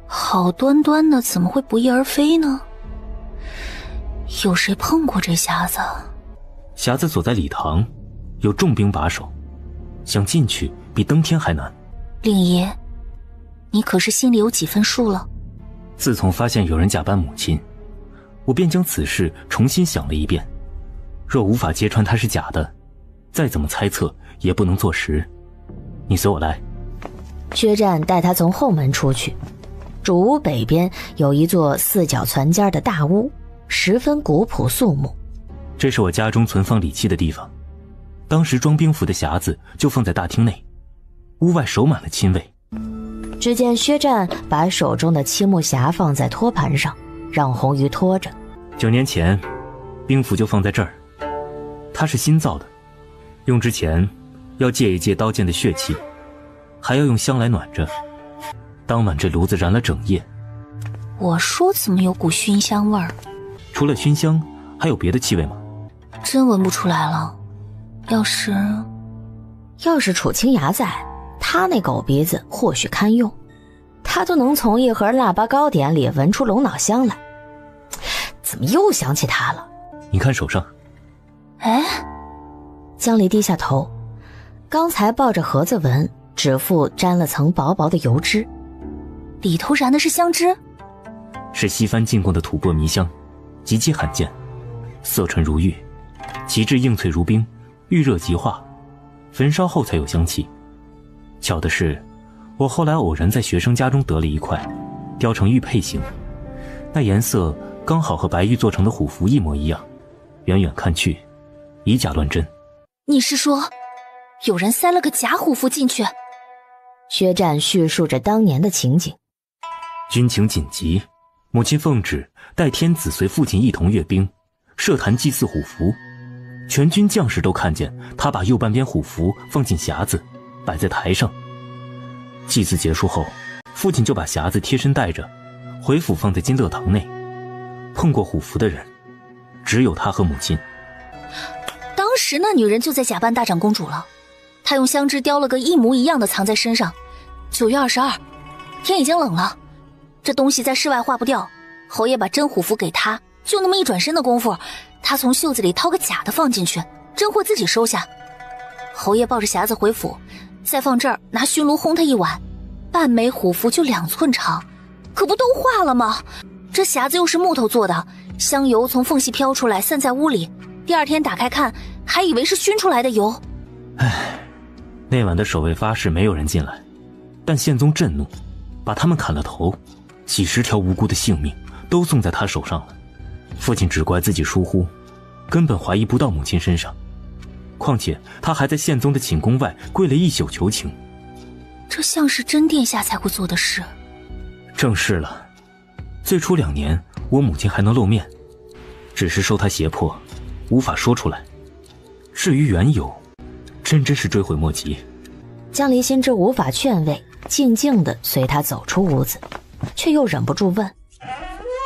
Speaker 1: 好端端的怎么会不翼而飞呢？有谁碰过这匣子？
Speaker 12: 匣子锁在礼堂，有重兵把守，想进去比登天还难。
Speaker 1: 令爷，你可是心里有几分数了？
Speaker 12: 自从发现有人假扮母亲，我便将此事重新想了一遍。若无法揭穿它是假的，再怎么猜测也不能坐实。你随我来。
Speaker 4: 薛战带他从后门出去，主屋北边有一座4角攒间的大屋，十分古朴肃穆。
Speaker 12: 这是我家中存放礼器的地方，当时装兵符的匣子就放在大厅内，屋外守满了亲卫。
Speaker 4: 只见薛战把手中的漆木匣放在托盘上，让红鱼拖着。
Speaker 12: 9年前兵符就放在这儿，它是新造的，用之前要戒一戒刀剑的血气，还要用香来暖着。当晚这炉子燃了整夜，
Speaker 1: 我说怎么有股熏香味儿？
Speaker 12: 除了熏香，还有别的气味吗？
Speaker 1: 真闻不出来了。要是
Speaker 4: 楚清崖在，他那狗鼻子或许堪用，他就能从一盒腊八糕点里闻出龙脑香来。怎么又想起他了？
Speaker 12: 你看手上。
Speaker 1: 哎，
Speaker 4: 江离低下头，刚才抱着盒子闻，指腹沾了层薄薄的油脂，
Speaker 1: 里头燃的是香脂，
Speaker 12: 是西番进贡的吐蕃迷香，极其罕见，色沉如玉，其质硬脆如冰，遇热即化，焚烧后才有香气。巧的是，我后来偶然在学生家中得了一块，雕成玉佩形，那颜色刚好和白玉做成的虎符一模一样，远远看去，以假乱真。
Speaker 1: 你是说，有人塞了个假虎符进去？
Speaker 4: 薛战叙述着当年的情景。
Speaker 12: 军情紧急，母亲奉旨带天子随父亲一同阅兵，设坛祭祀虎符。全军将士都看见他把右半边虎符放进匣子，摆在台上。祭祀结束后，父亲就把匣子贴身带着，回府放在金乐堂内。碰过虎符的人，只有他和母亲。
Speaker 1: 当时那女人就在假扮大长公主了，她用香脂雕了个一模一样的藏在身上。9月22，天已经冷了，这东西在室外化不掉，侯爷把真虎符给她，就那么一转身的功夫，他从袖子里掏个假的放进去，真货自己收下。侯爷抱着匣子回府，再放这儿拿熏炉烘他一晚，半枚虎符就2寸长，可不都化了吗？这匣子又是木头做的，香油从缝隙飘出来散在屋里，第2天打开看，还以为是熏出来的油。
Speaker 12: 唉，那晚的守卫发誓没有人进来，但宪宗震怒，把他们砍了头，几十条无辜的性命都送在他手上了。父亲只怪自己疏忽，根本怀疑不到母亲身上。况且他还在宪宗的寝宫外跪了1宿求情。
Speaker 1: 这像是真殿下才会做的事。
Speaker 12: 正是了。最初2年，我母亲还能露面，只是受他胁迫，无法说出来。至于缘由，真是追悔莫及。
Speaker 4: 江离心知无法劝慰，静静地随他走出屋子，却又忍不住问：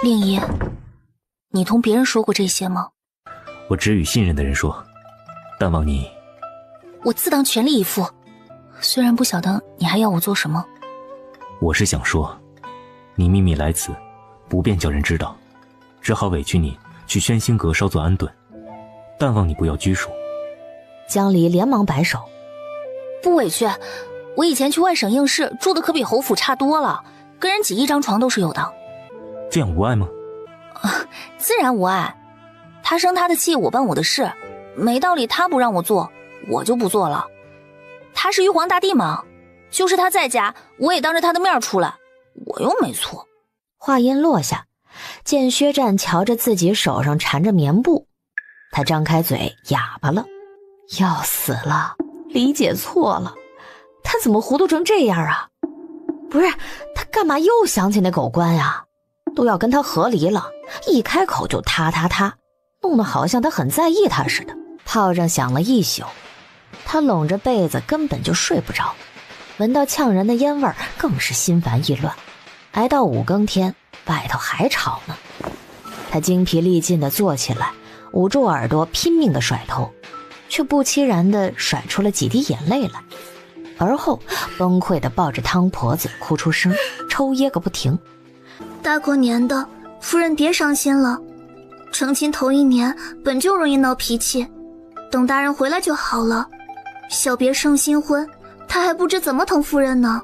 Speaker 1: 令爷，你同别人说过这些吗？
Speaker 12: 我只与信任的人说，但望你。
Speaker 1: 我自当全力以赴，虽然不晓得你还要我做什么。
Speaker 12: 我是想说，你秘密来此，不便叫人知道，只好委屈你去宣心阁稍作安顿，但望你不要拘束。
Speaker 4: 江离连忙摆手：
Speaker 1: 不委屈，我以前去外省应试，住的可比侯府差多了，跟人挤一张床都是有的。
Speaker 12: 这样无碍吗？
Speaker 1: 自然无碍，他生他的气，我办我的事，没道理他不让我做，我就不做了。他是玉皇大帝嘛，就是他在家，我也当着他的面出来，我又没错。
Speaker 4: 话音落下，见薛战瞧着自己手上缠着棉布，他张开嘴哑巴了。要死了，理解错了，他怎么糊涂成这样啊？不是，他干嘛又想起那狗官呀？都要跟他和离了，一开口就他，弄得好像他很在意他似的。炮仗响了1宿，他拢着被子根本就睡不着，闻到呛人的烟味更是心烦意乱。挨到5更天，外头还吵呢。他精疲力尽地坐起来，捂住耳朵拼命地甩头，却不期然地甩出了几滴眼泪来，而后崩溃地抱着汤婆子哭出声，抽噎个不停。
Speaker 11: 大过年的，夫人别伤心了，成亲头1年本就容易闹脾气，等大人回来就好了。小别胜新婚，他还不知怎么疼夫人呢。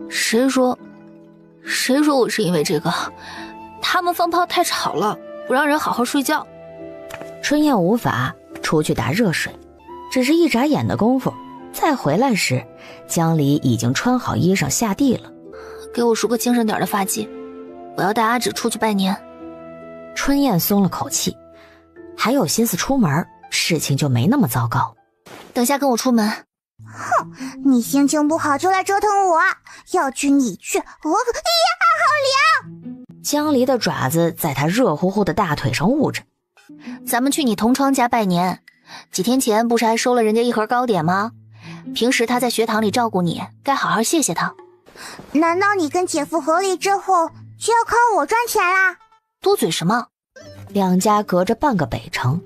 Speaker 1: 谁说我是因为这个？他们放炮太吵了，不让人好好睡觉。
Speaker 4: 春燕无法出去打热水，只是一眨眼的功夫，再回来时，江离已经穿好衣裳下地了。
Speaker 1: 给我梳个精神点的发髻，我要带阿芷出去拜年。
Speaker 4: 春燕松了口气，还有心思出门，事情就没那么糟糕。
Speaker 1: 等下跟我出门。
Speaker 9: 哼，你心情不好就来折腾我，要去你去，我可呀，好凉！
Speaker 4: 江离的爪子在他热乎乎的大腿上捂着。
Speaker 1: 咱们去你同窗家拜年，几天前不是还收了人家1盒糕点吗？平时他在学堂里照顾你，该好好谢谢他。
Speaker 9: 难道你跟姐夫和离之后就要靠我赚钱啦！
Speaker 1: 多嘴什么？
Speaker 4: 两家隔着半个北城，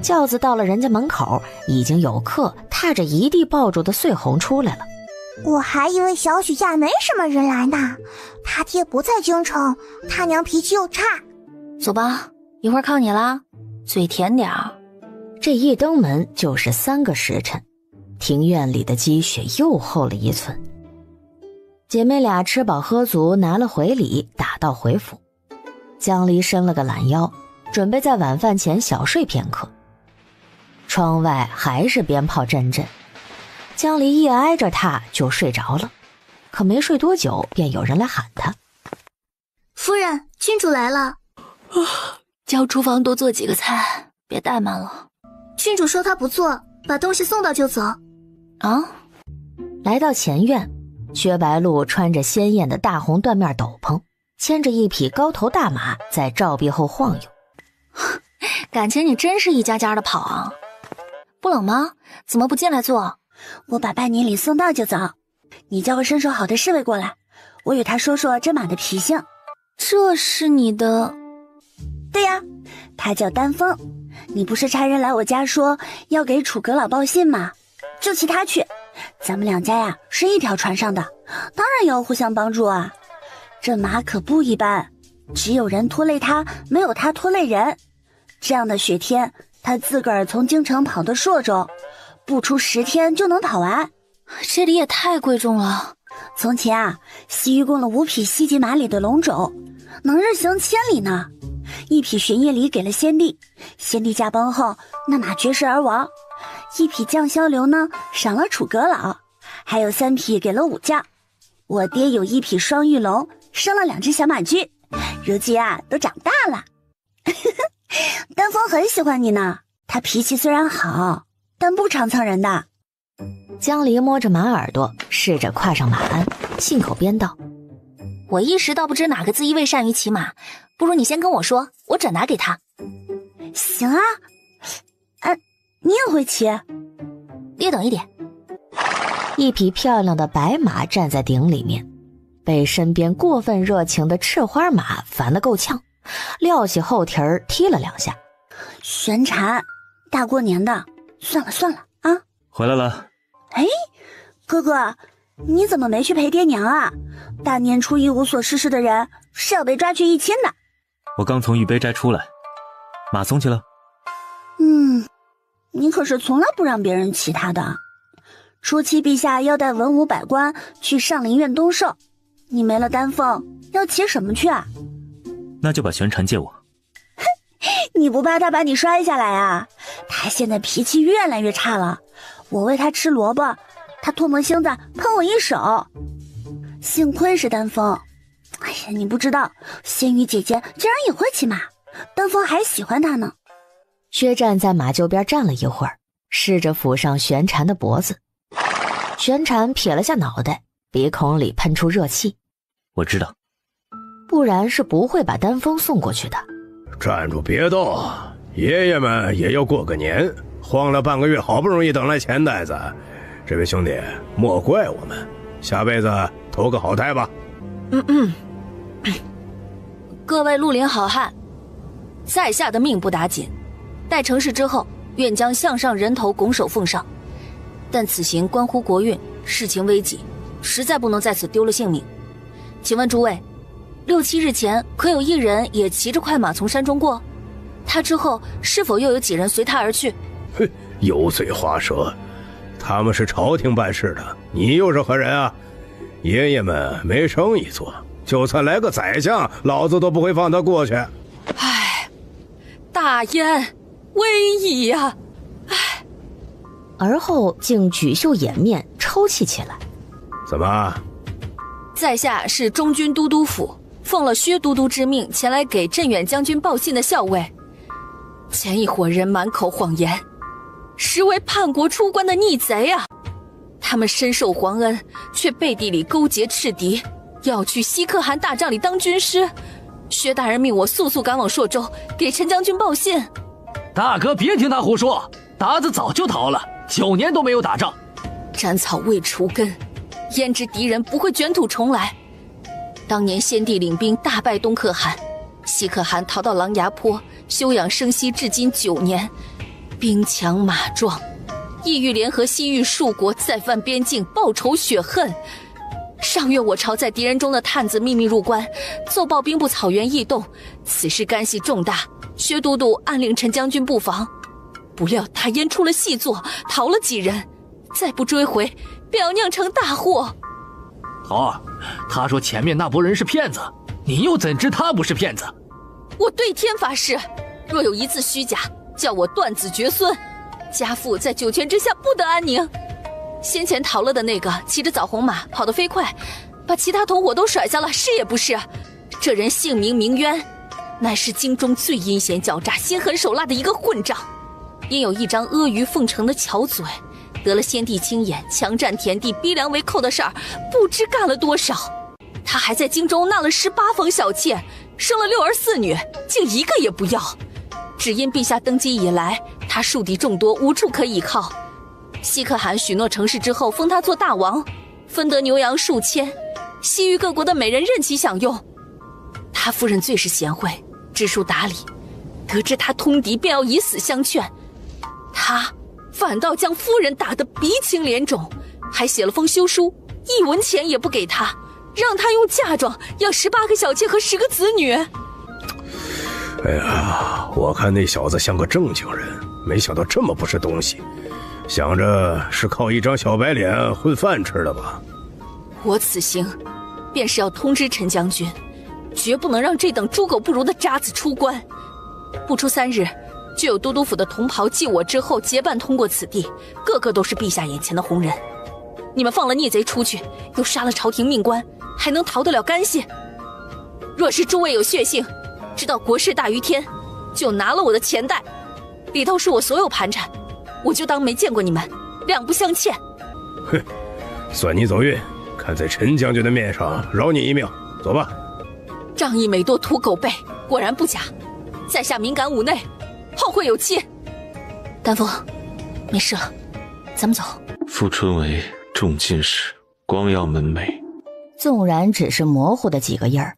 Speaker 4: 轿子到了人家门口，已经有客踏着一地爆竹的穗红出来了。
Speaker 9: 我还以为小许家没什么人来呢，他爹不在京城，他娘脾气又差。
Speaker 1: 走吧，一会儿靠你啦，嘴甜点儿。
Speaker 4: 这一登门就是3个时辰，庭院里的积雪又厚了1寸。姐妹俩吃饱喝足，拿了回礼，打道回府。江离伸了个懒腰，准备在晚饭前小睡片刻。窗外还是鞭炮阵阵，江离一挨着他就睡着了，可没睡多久，便有人来喊他：“
Speaker 11: 夫人，郡主来了。”
Speaker 1: 叫厨房多做几个菜，别怠慢了。
Speaker 11: 郡主说她不做，把东西送到就走。
Speaker 1: 啊！
Speaker 4: 来到前院，薛白鹿穿着鲜艳的大红缎面斗篷，牵着一匹高头大马在照壁后晃悠。
Speaker 1: 感情你真是一家家的跑啊！不冷吗？怎么不进来坐？
Speaker 8: 我把半年礼送到就走。你叫个身手好的侍卫过来，我与他说说这马的脾性。
Speaker 1: 这是你的？
Speaker 8: 对呀，他叫丹峰。你不是差人来我家说要给楚阁老报信吗？就骑他去。咱们两家呀是一条船上的，当然要互相帮助啊。这马可不一般，只有人拖累他，没有他拖累人。这样的雪天，他自个儿从京城跑到朔州，不出10天就能跑完。
Speaker 1: 这里也太贵重了。
Speaker 8: 从前啊，西域供了5匹西级马里的龙胄，能日行1000里呢。1匹玄叶里给了先帝，先帝驾崩后，那马绝食而亡。1匹将萧流呢，赏了楚阁老，还有3匹给了武将。我爹有1匹双玉龙，生了2只小马驹，如今啊都长大了。丹峰很喜欢你呢，他脾气虽然好，但不常蹭人的。
Speaker 4: 江离摸着马耳朵，试着跨上马鞍，信口编道：“
Speaker 1: 我一时倒不知哪个自以为善于骑马，不如你先跟我说，我转达给他。”
Speaker 8: 行啊，你也会骑？
Speaker 1: 略懂一点。
Speaker 4: 一匹漂亮的白马站在顶里面，被身边过分热情的赤花马烦得够呛，撂起后蹄儿踢了2下。
Speaker 8: 玄禅，大过年的，算了啊！
Speaker 12: 回来了。
Speaker 8: 哎，哥哥，你怎么没去陪爹娘啊？大年初一无所事事的人是要被抓去议亲的。
Speaker 12: 我刚从玉杯斋出来，马送去了。
Speaker 8: 你可是从来不让别人骑他的。初七陛下要带文武百官去上林苑东狩，你没了丹凤，要骑什么去啊？
Speaker 12: 那就把玄禅借我。
Speaker 8: 你不怕他把你摔下来啊？他现在脾气越来越差了，我喂他吃萝卜，他唾沫星子喷我一手。幸亏是丹凤。哎呀，你不知道，仙羽姐姐竟然也会骑马，丹凤还喜欢她呢。
Speaker 4: 薛战在马厩边站了一会儿，试着抚上玄禅的脖子。玄禅撇了下脑袋，鼻孔里喷出热气。
Speaker 12: 我知道，
Speaker 4: 不然是不会把丹峰送过去的。
Speaker 18: 站住，别动！爷爷们也要过个年，慌了半个月，好不容易等来钱袋子。这位兄弟，莫怪我们，下辈子投个好胎吧。
Speaker 1: 各位绿林好汉，在下的命不打紧，待成事之后，愿将项上人头拱手奉上。但此行关乎国运，事情危急，实在不能在此丢了性命。请问诸位，6、7日前可有一人也骑着快马从山中过？他之后是否又有几人随他而去？
Speaker 18: 油嘴滑舌，他们是朝廷办事的，你又是何人啊？爷爷们没生意做，就算来个宰相，老子都不会放他过去。
Speaker 10: 唉，大燕威仪呀！
Speaker 4: 而后竟举袖掩面抽泣起来。
Speaker 18: 怎么？
Speaker 10: 在下是中军都督府奉了薛都督之命前来给镇远将军报信的校尉，前一伙人满口谎言，实为叛国出关的逆贼啊！他们深受皇恩，却背地里勾结赤敌，要去西可汗大帐里当军师。薛大人命我速速赶往朔州，给陈将军报信。
Speaker 2: 大哥别听他胡说，鞑子早就逃了，9年都没有打仗。
Speaker 10: 斩草未除根，焉知敌人不会卷土重来？
Speaker 22: 当年先帝领兵大败东可汗，西可汗逃到狼牙坡休养生息，至今9年，兵强马壮，意欲联合西域数国再犯边境，报仇雪恨。上月我朝在敌人中的探子秘密入关，奏报兵部草原异动，此事干系重大，薛都督暗令陈将军布防。不料他焉出了细作，逃了几人，再不追回，便要酿成大祸。
Speaker 2: 桃儿，他说前面那拨人是骗子，你又怎知他不是骗子？
Speaker 22: 我对天发誓，若有一字虚假，叫我断子绝孙，家父在九泉之下不得安宁。先前逃了的那个骑着枣红马跑得飞快，把其他同伙都甩下了，是也不是？这人姓名名渊，乃是京中最阴险狡诈、心狠手辣的一个混账，因有一张阿谀奉承的巧嘴，得了先帝青眼，强占田地、逼良为寇的事儿，不知干了多少。他还在京中纳了18房小妾，生了6儿4女，竟一个也不要。只因陛下登基以来，他树敌众多，无处可倚靠。西可汗许诺成事之后，封他做大王，分得牛羊数千，西域各国的美人任其享用。他夫人最是贤惠，知书达理，得知他通敌，便要以死相劝，他反倒将夫人打得鼻青脸肿，还写了封休书，1文钱也不给他，让他用嫁妆养18个小妾和10个子女。
Speaker 15: 哎呀，我看那小子像个正经人，没想到这么不是东西，想着是靠一张小白脸混饭吃的吧。
Speaker 22: 我此行便是要通知陈将军，绝不能让这等猪狗不如的渣子出关。不出3日，就有都督府的同袍继我之后结伴通过此地，个个都是陛下眼前的红人。你们放了孽贼出去，又杀了朝廷命官，还能逃得了干系？若是诸位有血性，知道国事大于天，就拿了我的钱袋，里头是我所有盘缠，我就当没见过你们，两不相欠。
Speaker 15: 哼，算你走运，看在陈将军的面上饶你一命，走吧。
Speaker 22: 仗义每多屠狗辈，果然不假。在下敏感妩内，后会有期。丹枫，没事了，咱们走。
Speaker 3: 傅春为中进士，光耀门楣。
Speaker 4: 纵然只是模糊的几个印儿，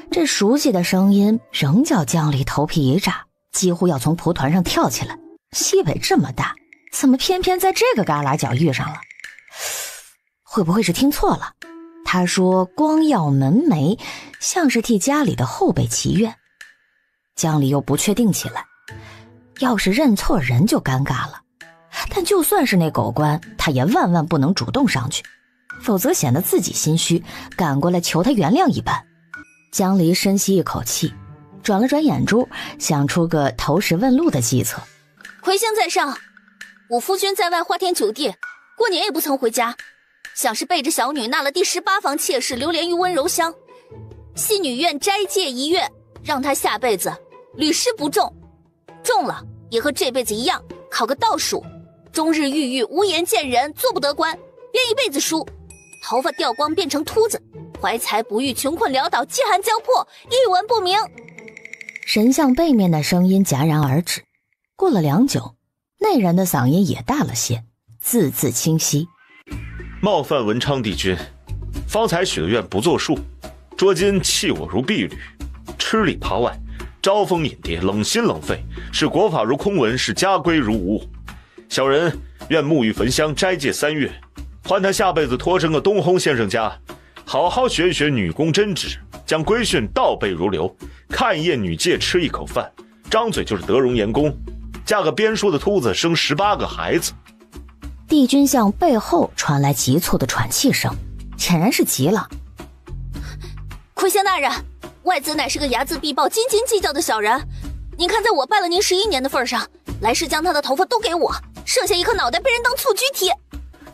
Speaker 4: 这熟悉的声音仍叫江离头皮一炸，几乎要从蒲团上跳起来。西北这么大，怎么偏偏在这个旮旯角遇上了？会不会是听错了？他说光耀门楣，像是替家里的后辈祈愿。江离又不确定起来，要是认错人就尴尬了。但就算是那狗官，他也万万不能主动上去，否则显得自己心虚，赶过来求他原谅一般。江离深吸一口气，转了转眼珠，想出个投石问路的计策。
Speaker 11: 魁星在上，我夫君在外花天酒地，过年也不曾回家，想是背着小女纳了第18房妾室，流连于温柔乡。系女愿斋戒1月，让她下辈子屡试不中，中了也和这辈子一样，考个倒数，终日郁郁，无颜见人，做不得官，便一辈子输，头发掉光变成秃子，怀才不遇，穷困潦倒，饥寒交迫，一文不名。
Speaker 4: 神像背面的声音戛然而止，过了良久，那人的嗓音也大了些，字字清晰。
Speaker 3: 冒犯文昌帝君，方才许的愿不作数，捉今弃我如婢女，吃里扒外，招蜂引蝶，冷心冷肺，使国法如空文，使家规如无物。小人愿沐浴焚香，斋戒3月，换他下辈子托生个东烘先生家，好好学一学女工针织，将规训倒背如流，看一眼女戒吃一口饭，张嘴就是德容颜工，嫁个编书的秃子，生18个孩子。
Speaker 4: 帝君像背后传来急促的喘气声，显然是急了。
Speaker 11: 魁星大人，外子乃是个睚眦必报、斤斤计较的小人，您看在我拜了您11年的份上，来世将他的头发都给我，剩下一颗脑袋被人当蹴鞠踢。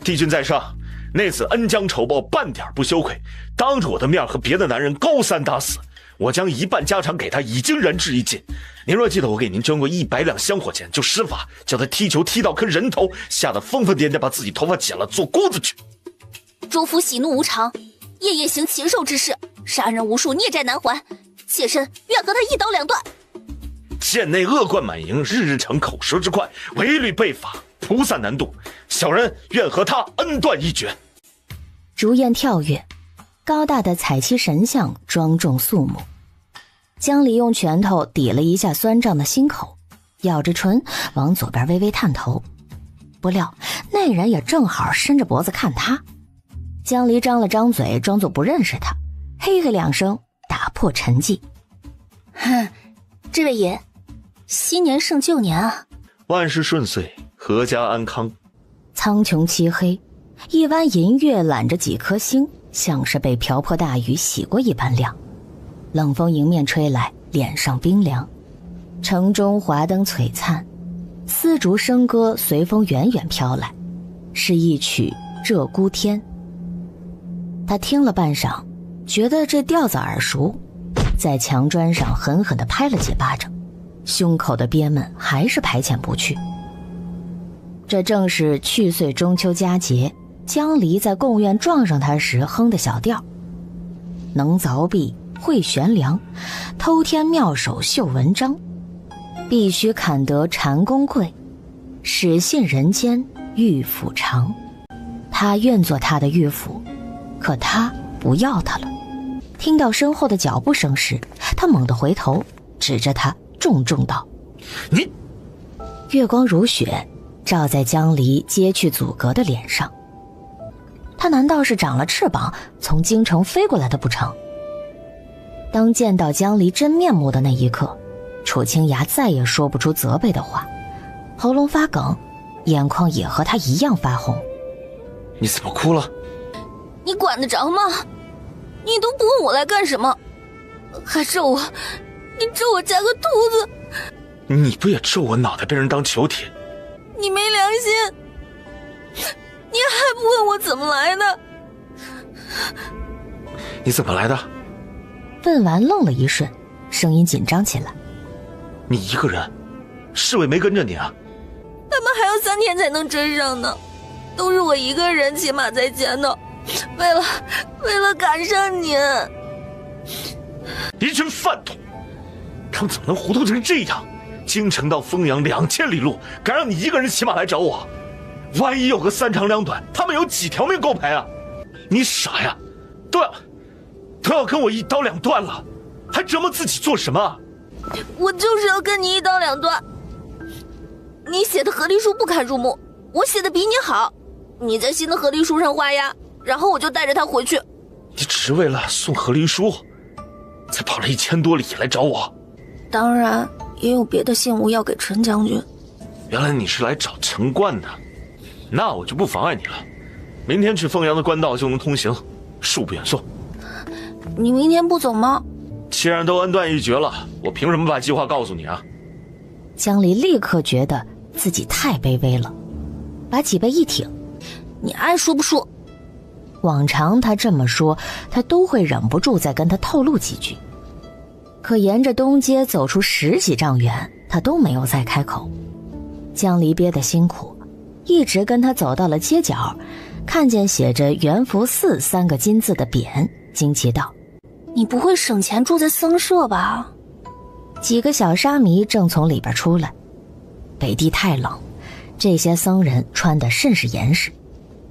Speaker 3: 帝君在上，那次恩将仇报，半点不羞愧，当着我的面和别的男人勾3搭4，我将1半家产给他，已经仁至义尽。您若记得我给您捐过100两香火钱，就施法叫他踢球踢到颗人头，吓得疯疯癫癫，把自己头发剪了做姑子去。
Speaker 11: 主府喜怒无常，夜夜行禽兽之事，杀人无数，孽债难还，妾身愿和他一刀两断。
Speaker 3: 贱内恶贯满盈，日日逞口舌之快，违律背法，菩萨难渡，小人愿和他恩断义绝。
Speaker 4: 烛焰跳跃，高大的彩漆神像庄重肃穆。江离用拳头抵了一下酸胀的心口，咬着唇往左边微微探头，不料那人也正好伸着脖子看他。江离张了张嘴，装作不认识他，嘿嘿两声打破沉寂。
Speaker 1: 哼，这位爷，新年胜旧年啊！
Speaker 3: 万事顺遂，阖家安康。
Speaker 4: 苍穹漆黑，一弯银月揽着几颗星，像是被瓢泼大雨洗过一般亮。冷风迎面吹来，脸上冰凉。城中华灯璀璨，丝竹笙歌随风远远飘来，是一曲《鹧鸪天》。他听了半晌，觉得这调子耳熟，在墙砖上狠狠地拍了几巴掌，胸口的憋闷还是排遣不去。这正是去岁中秋佳节，江离在贡院撞上他时哼的小调：能凿壁，会悬梁，偷天妙手绣文章，必须砍得蟾宫贵，始信人间玉府长。他愿做他的玉府，可他不要他了。听到身后的脚步声时，他猛地回头，指着他重重道：
Speaker 3: 你！
Speaker 4: 月光如雪，照在江离揭去阻隔的脸上。他难道是长了翅膀从京城飞过来的不成？当见到江离真面目的那一刻，楚清雅再也说不出责备的话，喉咙发梗，眼眶也和他一样发红。
Speaker 3: 你怎么哭了？
Speaker 10: 你管得着吗？你都不问我来干什么，还咒我，你咒我嫁个秃子。
Speaker 3: 你不也咒我脑袋被人当球踢？
Speaker 10: 你没良心，你还不问我怎么来的？
Speaker 3: 你怎么来的？
Speaker 4: 问完愣了一瞬，声音紧张起来。
Speaker 3: 你一个人，侍卫没跟着你啊？
Speaker 10: 他们还要3天才能追上呢，都是我一个人骑马在前头，为了赶上你。
Speaker 3: 一群饭桶，他们怎么能糊涂成这样？京城到丰阳2000里路，敢让你一个人骑马来找我？万一有个3长2短，他们有几条命够赔啊？你傻呀，都要跟我一刀两断了，还折磨自己做什么？
Speaker 10: 我就是要跟你一刀两断。你写的和离书不堪入目，我写的比你好，你在新的和离书上画押，然后我就带着他回去。
Speaker 3: 你只是为了送和离书，才跑了1000多里来找我？
Speaker 1: 当然也有别的信物要给陈将军。
Speaker 3: 原来你是来找陈冠的，那我就不妨碍你了。明天去丰阳的官道就能通行，恕不远送。
Speaker 1: 你明天不走吗？
Speaker 3: 既然都恩断义绝了，我凭什么把计划告诉你啊？
Speaker 4: 江离立刻觉得自己太卑微了，把脊背一挺：
Speaker 1: 你爱说不说。
Speaker 4: 往常他这么说，他都会忍不住再跟他透露几句，可沿着东街走出10几丈远，他都没有再开口。江离憋得辛苦，一直跟他走到了街角，看见写着元福寺3个金字的匾，惊奇道：
Speaker 1: 你不会省钱住在僧舍吧？
Speaker 4: 几个小沙弥正从里边出来。北地太冷，这些僧人穿得甚是严实。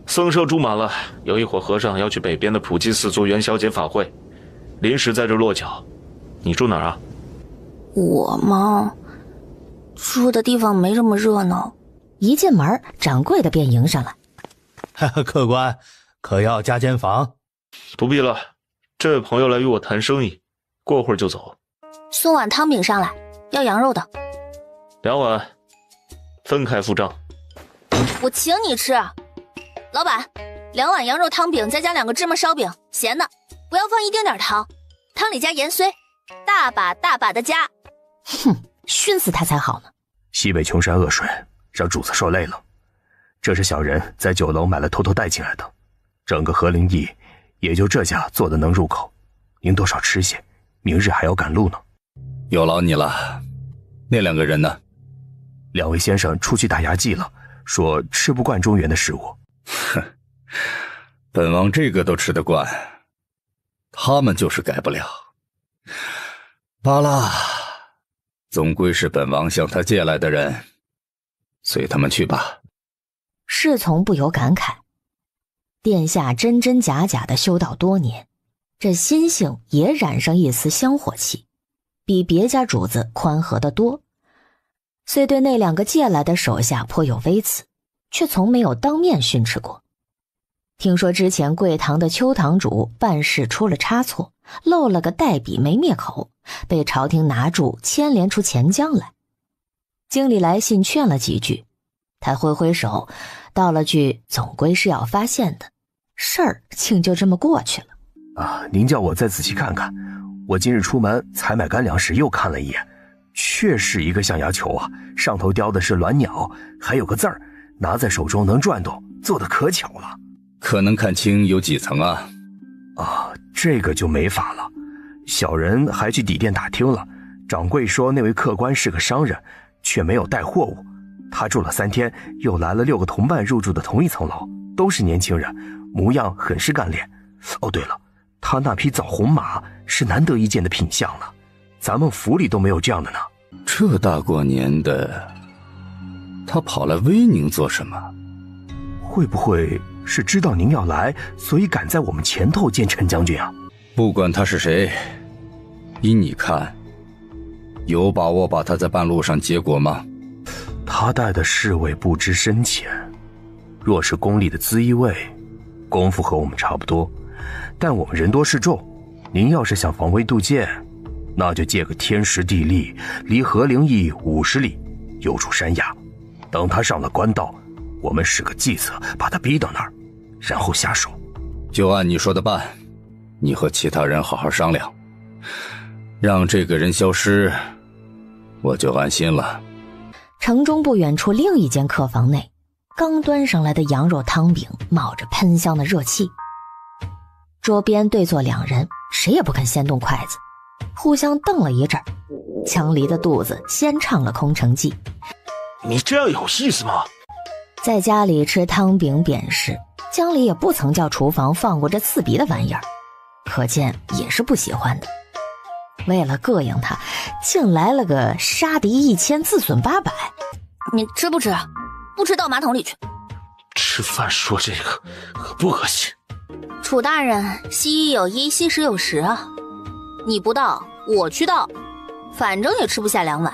Speaker 3: 僧舍住满了，有一伙和尚要去北边的普济寺做元宵节法会，临时在这落脚。你住哪儿啊？
Speaker 1: 我吗？住的地方没这么热闹。
Speaker 4: 一进门，掌柜的便迎上来。
Speaker 20: 客官，可要加间房？
Speaker 3: 不必了，这位朋友来与我谈生意，过会儿就走。
Speaker 1: 送碗汤饼上来，要羊肉的。
Speaker 3: 2碗，分开付账。
Speaker 1: 我请你吃。老板，2碗羊肉汤饼，再加2个芝麻烧饼，咸的，不要放一丁点糖，汤里加盐碎，大把大把的加。
Speaker 4: 哼，熏死他才好呢。
Speaker 17: 西北穷山恶水，让主子受累了。这是小人在酒楼买了偷偷带进来的，整个和灵驿也就这家做的能入口，您多少吃些，明日还要赶路呢。
Speaker 7: 有劳你了。那2个人呢
Speaker 17: ？2位先生出去打牙祭了，说吃不惯中原的食物。
Speaker 7: 哼，本王这个都吃得惯，他们就是改不了。罢了，总归是本王向他借来的人，随他们去吧。
Speaker 4: 侍从不由感慨，殿下真真假假的修道多年，这心性也染上一丝香火气，比别家主子宽和得多，虽对那2个借来的手下颇有微词，却从没有当面训斥过。听说之前贵堂的邱堂主办事出了差错，漏了个代笔没灭口，被朝廷拿住牵连出钱江来。经理来信劝了几句，他挥挥手道了句总归是要发现的，事儿竟就这么过去了。
Speaker 17: 您叫我再仔细看看，我今日出门采买干粮时又看了一眼，确是一个象牙球啊，上头雕的是鸾鸟，还有个字儿，拿在手中能转动，做得可巧了。
Speaker 7: 可能看清有几层啊？
Speaker 17: 这个就没法了。小人还去底店打听了，掌柜说那位客官是个商人，却没有带货物。他住了3天，又来了6个同伴入住的同一层楼，都是年轻人，模样很是干练。对了，他那匹枣红马是难得一见的品相了，咱们府里都没有这样的呢。
Speaker 7: 这大过年的，他跑来威宁做什么？
Speaker 17: 会不会是知道您要来，所以赶在我们前头见陈将军啊？
Speaker 7: 不管他是谁，依你看，有把握把他在半路上结果吗？
Speaker 17: 他带的侍卫不知深浅，若是宫里的资衣卫，功夫和我们差不多，但我们人多势众，您要是想防微杜渐，那就借个天时地利，离和灵驿50里，有处山崖，等他上了官道，我们使个计策把他逼到那儿，然后下手。
Speaker 7: 就按你说的办，你和其他人好好商量，让这个人消失，我就安心了。
Speaker 4: 城中不远处另一间客房内，刚端上来的羊肉汤饼冒着喷香的热气，桌边对坐2人，谁也不肯先动筷子，互相瞪了一阵。江离的肚子先唱了空城计。
Speaker 3: 你这样有意思吗？
Speaker 4: 在家里吃汤饼扁食，江离也不曾叫厨房放过这刺鼻的玩意儿，可见也是不喜欢的。为了膈应他，竟来了个杀敌1000自损800。
Speaker 1: 你吃不吃？不吃倒马桶里去。
Speaker 3: 吃饭说这个恶不恶心？
Speaker 1: 楚大人，西医有医，西食有食啊。你不倒，我去倒，反正也吃不下2碗。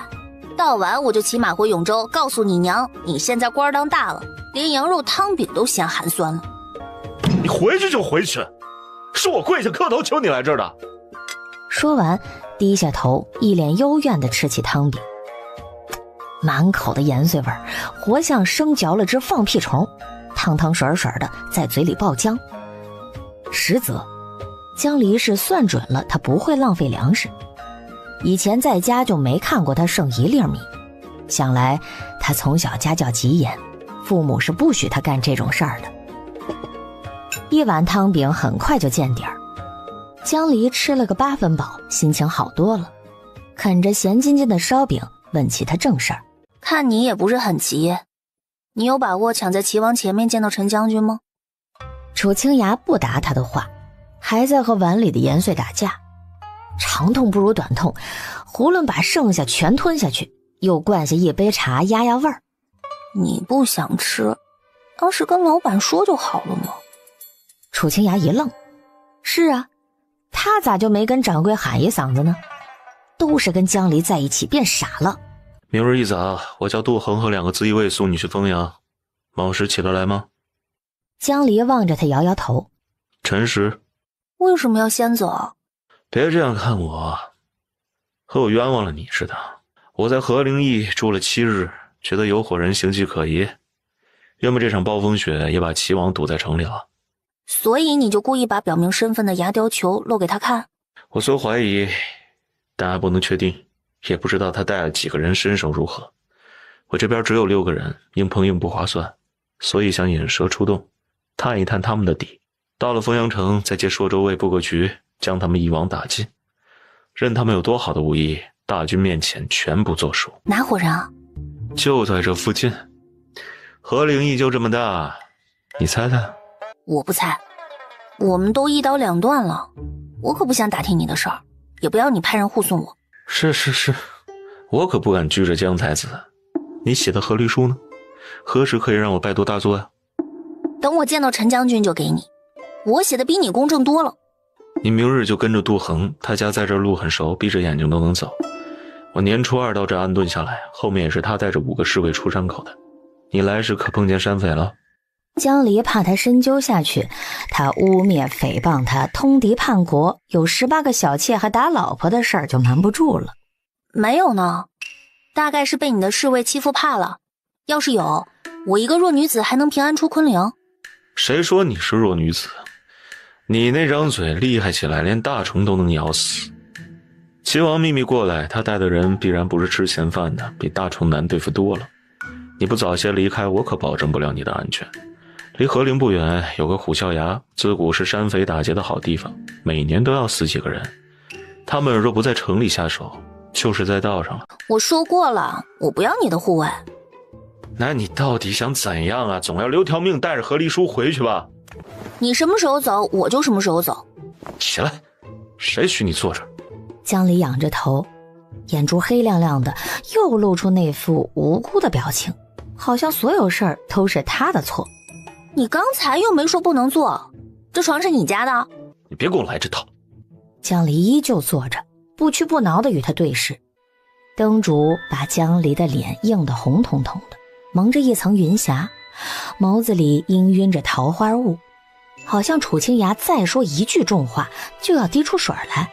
Speaker 1: 倒完我就骑马回永州，告诉你娘，你现在官当大了，连羊肉汤饼都嫌寒酸了。
Speaker 3: 你回去就回去，是我跪下磕头求你来这儿的。
Speaker 4: 说完，低下头，一脸幽怨地吃起汤饼，满口的盐碎味，活像生嚼了只放屁虫，汤汤水水的在嘴里爆浆。实则江离是算准了他不会浪费粮食，以前在家就没看过他剩1粒米，想来他从小家教极严，父母是不许他干这种事儿的。一碗汤饼很快就见底儿，江离吃了个8分饱，心情好多了，啃着咸津津的烧饼，问起他正事儿。
Speaker 1: 看你也不是很急，你有把握抢在齐王前面见到陈将军吗？
Speaker 4: 楚清雅不答他的话，还在和碗里的盐碎打架。长痛不如短痛，囫囵把剩下全吞下去，又灌下一杯茶压压味儿。
Speaker 1: 你不想吃，当时跟老板说就好了嘛。
Speaker 4: 楚清雅一愣，是啊，他咋就没跟掌柜喊一嗓子呢？都是跟江离在一起变傻了。
Speaker 3: 明日一早，我叫杜恒和2个资衣卫送你去丰阳，卯时起得来吗？
Speaker 4: 江离望着他摇摇头。
Speaker 3: 辰时。
Speaker 1: 为什么要先走？
Speaker 3: 别这样看我，和我冤枉了你似的。我在和灵驿住了7日，觉得有伙人行迹可疑，要么这场暴风雪也把齐王堵在城里了。
Speaker 1: 所以你就故意把表明身份的牙雕球露给他看？
Speaker 3: 我虽怀疑，但还不能确定，也不知道他带了几个人，身手如何。我这边只有6个人，硬碰硬不划算，所以想引蛇出洞，探一探他们的底。到了丰阳城，再借朔州卫布个局，将他们一网打尽。任他们有多好的武艺，大军面前全部作数。
Speaker 1: 哪伙人啊？
Speaker 3: 就在这附近。和灵驿就这么大，你猜猜？
Speaker 1: 我不猜，我们都1刀2断了，我可不想打听你的事儿，也不要你派人护送我。
Speaker 3: 是，我可不敢拘着江才子。你写的和离书呢？何时可以让我拜读大作呀？
Speaker 1: 等我见到陈将军就给你，我写的比你公正多了。
Speaker 3: 你明日就跟着杜恒，他家在这儿路很熟，闭着眼睛都能走。我年初2到这安顿下来，后面也是他带着5个侍卫出山口的。你来时可碰见山匪了？
Speaker 4: 江离怕他深究下去，他污蔑诽谤他通敌叛国，有18个小妾还打老婆的事儿就瞒不住了。
Speaker 1: 没有呢，大概是被你的侍卫欺负怕了。要是有，我一个弱女子还能平安出昆陵？
Speaker 3: 谁说你是弱女子？你那张嘴厉害起来，连大虫都能咬死。齐王秘密过来，他带的人必然不是吃闲饭的，比大虫难对付多了。你不早些离开，我可保证不了你的安全。离河陵不远有个虎啸崖，自古是山匪打劫的好地方，每年都要死几个人。他们若不在城里下手，就是在道上了。
Speaker 1: 我说过了，我不要你的护卫。
Speaker 3: 那你到底想怎样啊？总要留条命带着何离书回去吧。
Speaker 1: 你什么时候走，我就什么时候走。
Speaker 3: 起来，谁许你坐这儿？
Speaker 4: 江离仰着头，眼珠黑亮亮的，又露出那副无辜的表情，好像所有事儿都是他的错。
Speaker 1: 你刚才又没说不能坐，这床是你家的？
Speaker 3: 你别跟我来这套。
Speaker 4: 江离依旧坐着，不屈不挠地与他对视。灯烛把江离的脸映得红彤彤的，蒙着一层云霞，眸子里氤氲着桃花雾，好像楚清崖再说一句重话就要滴出水来。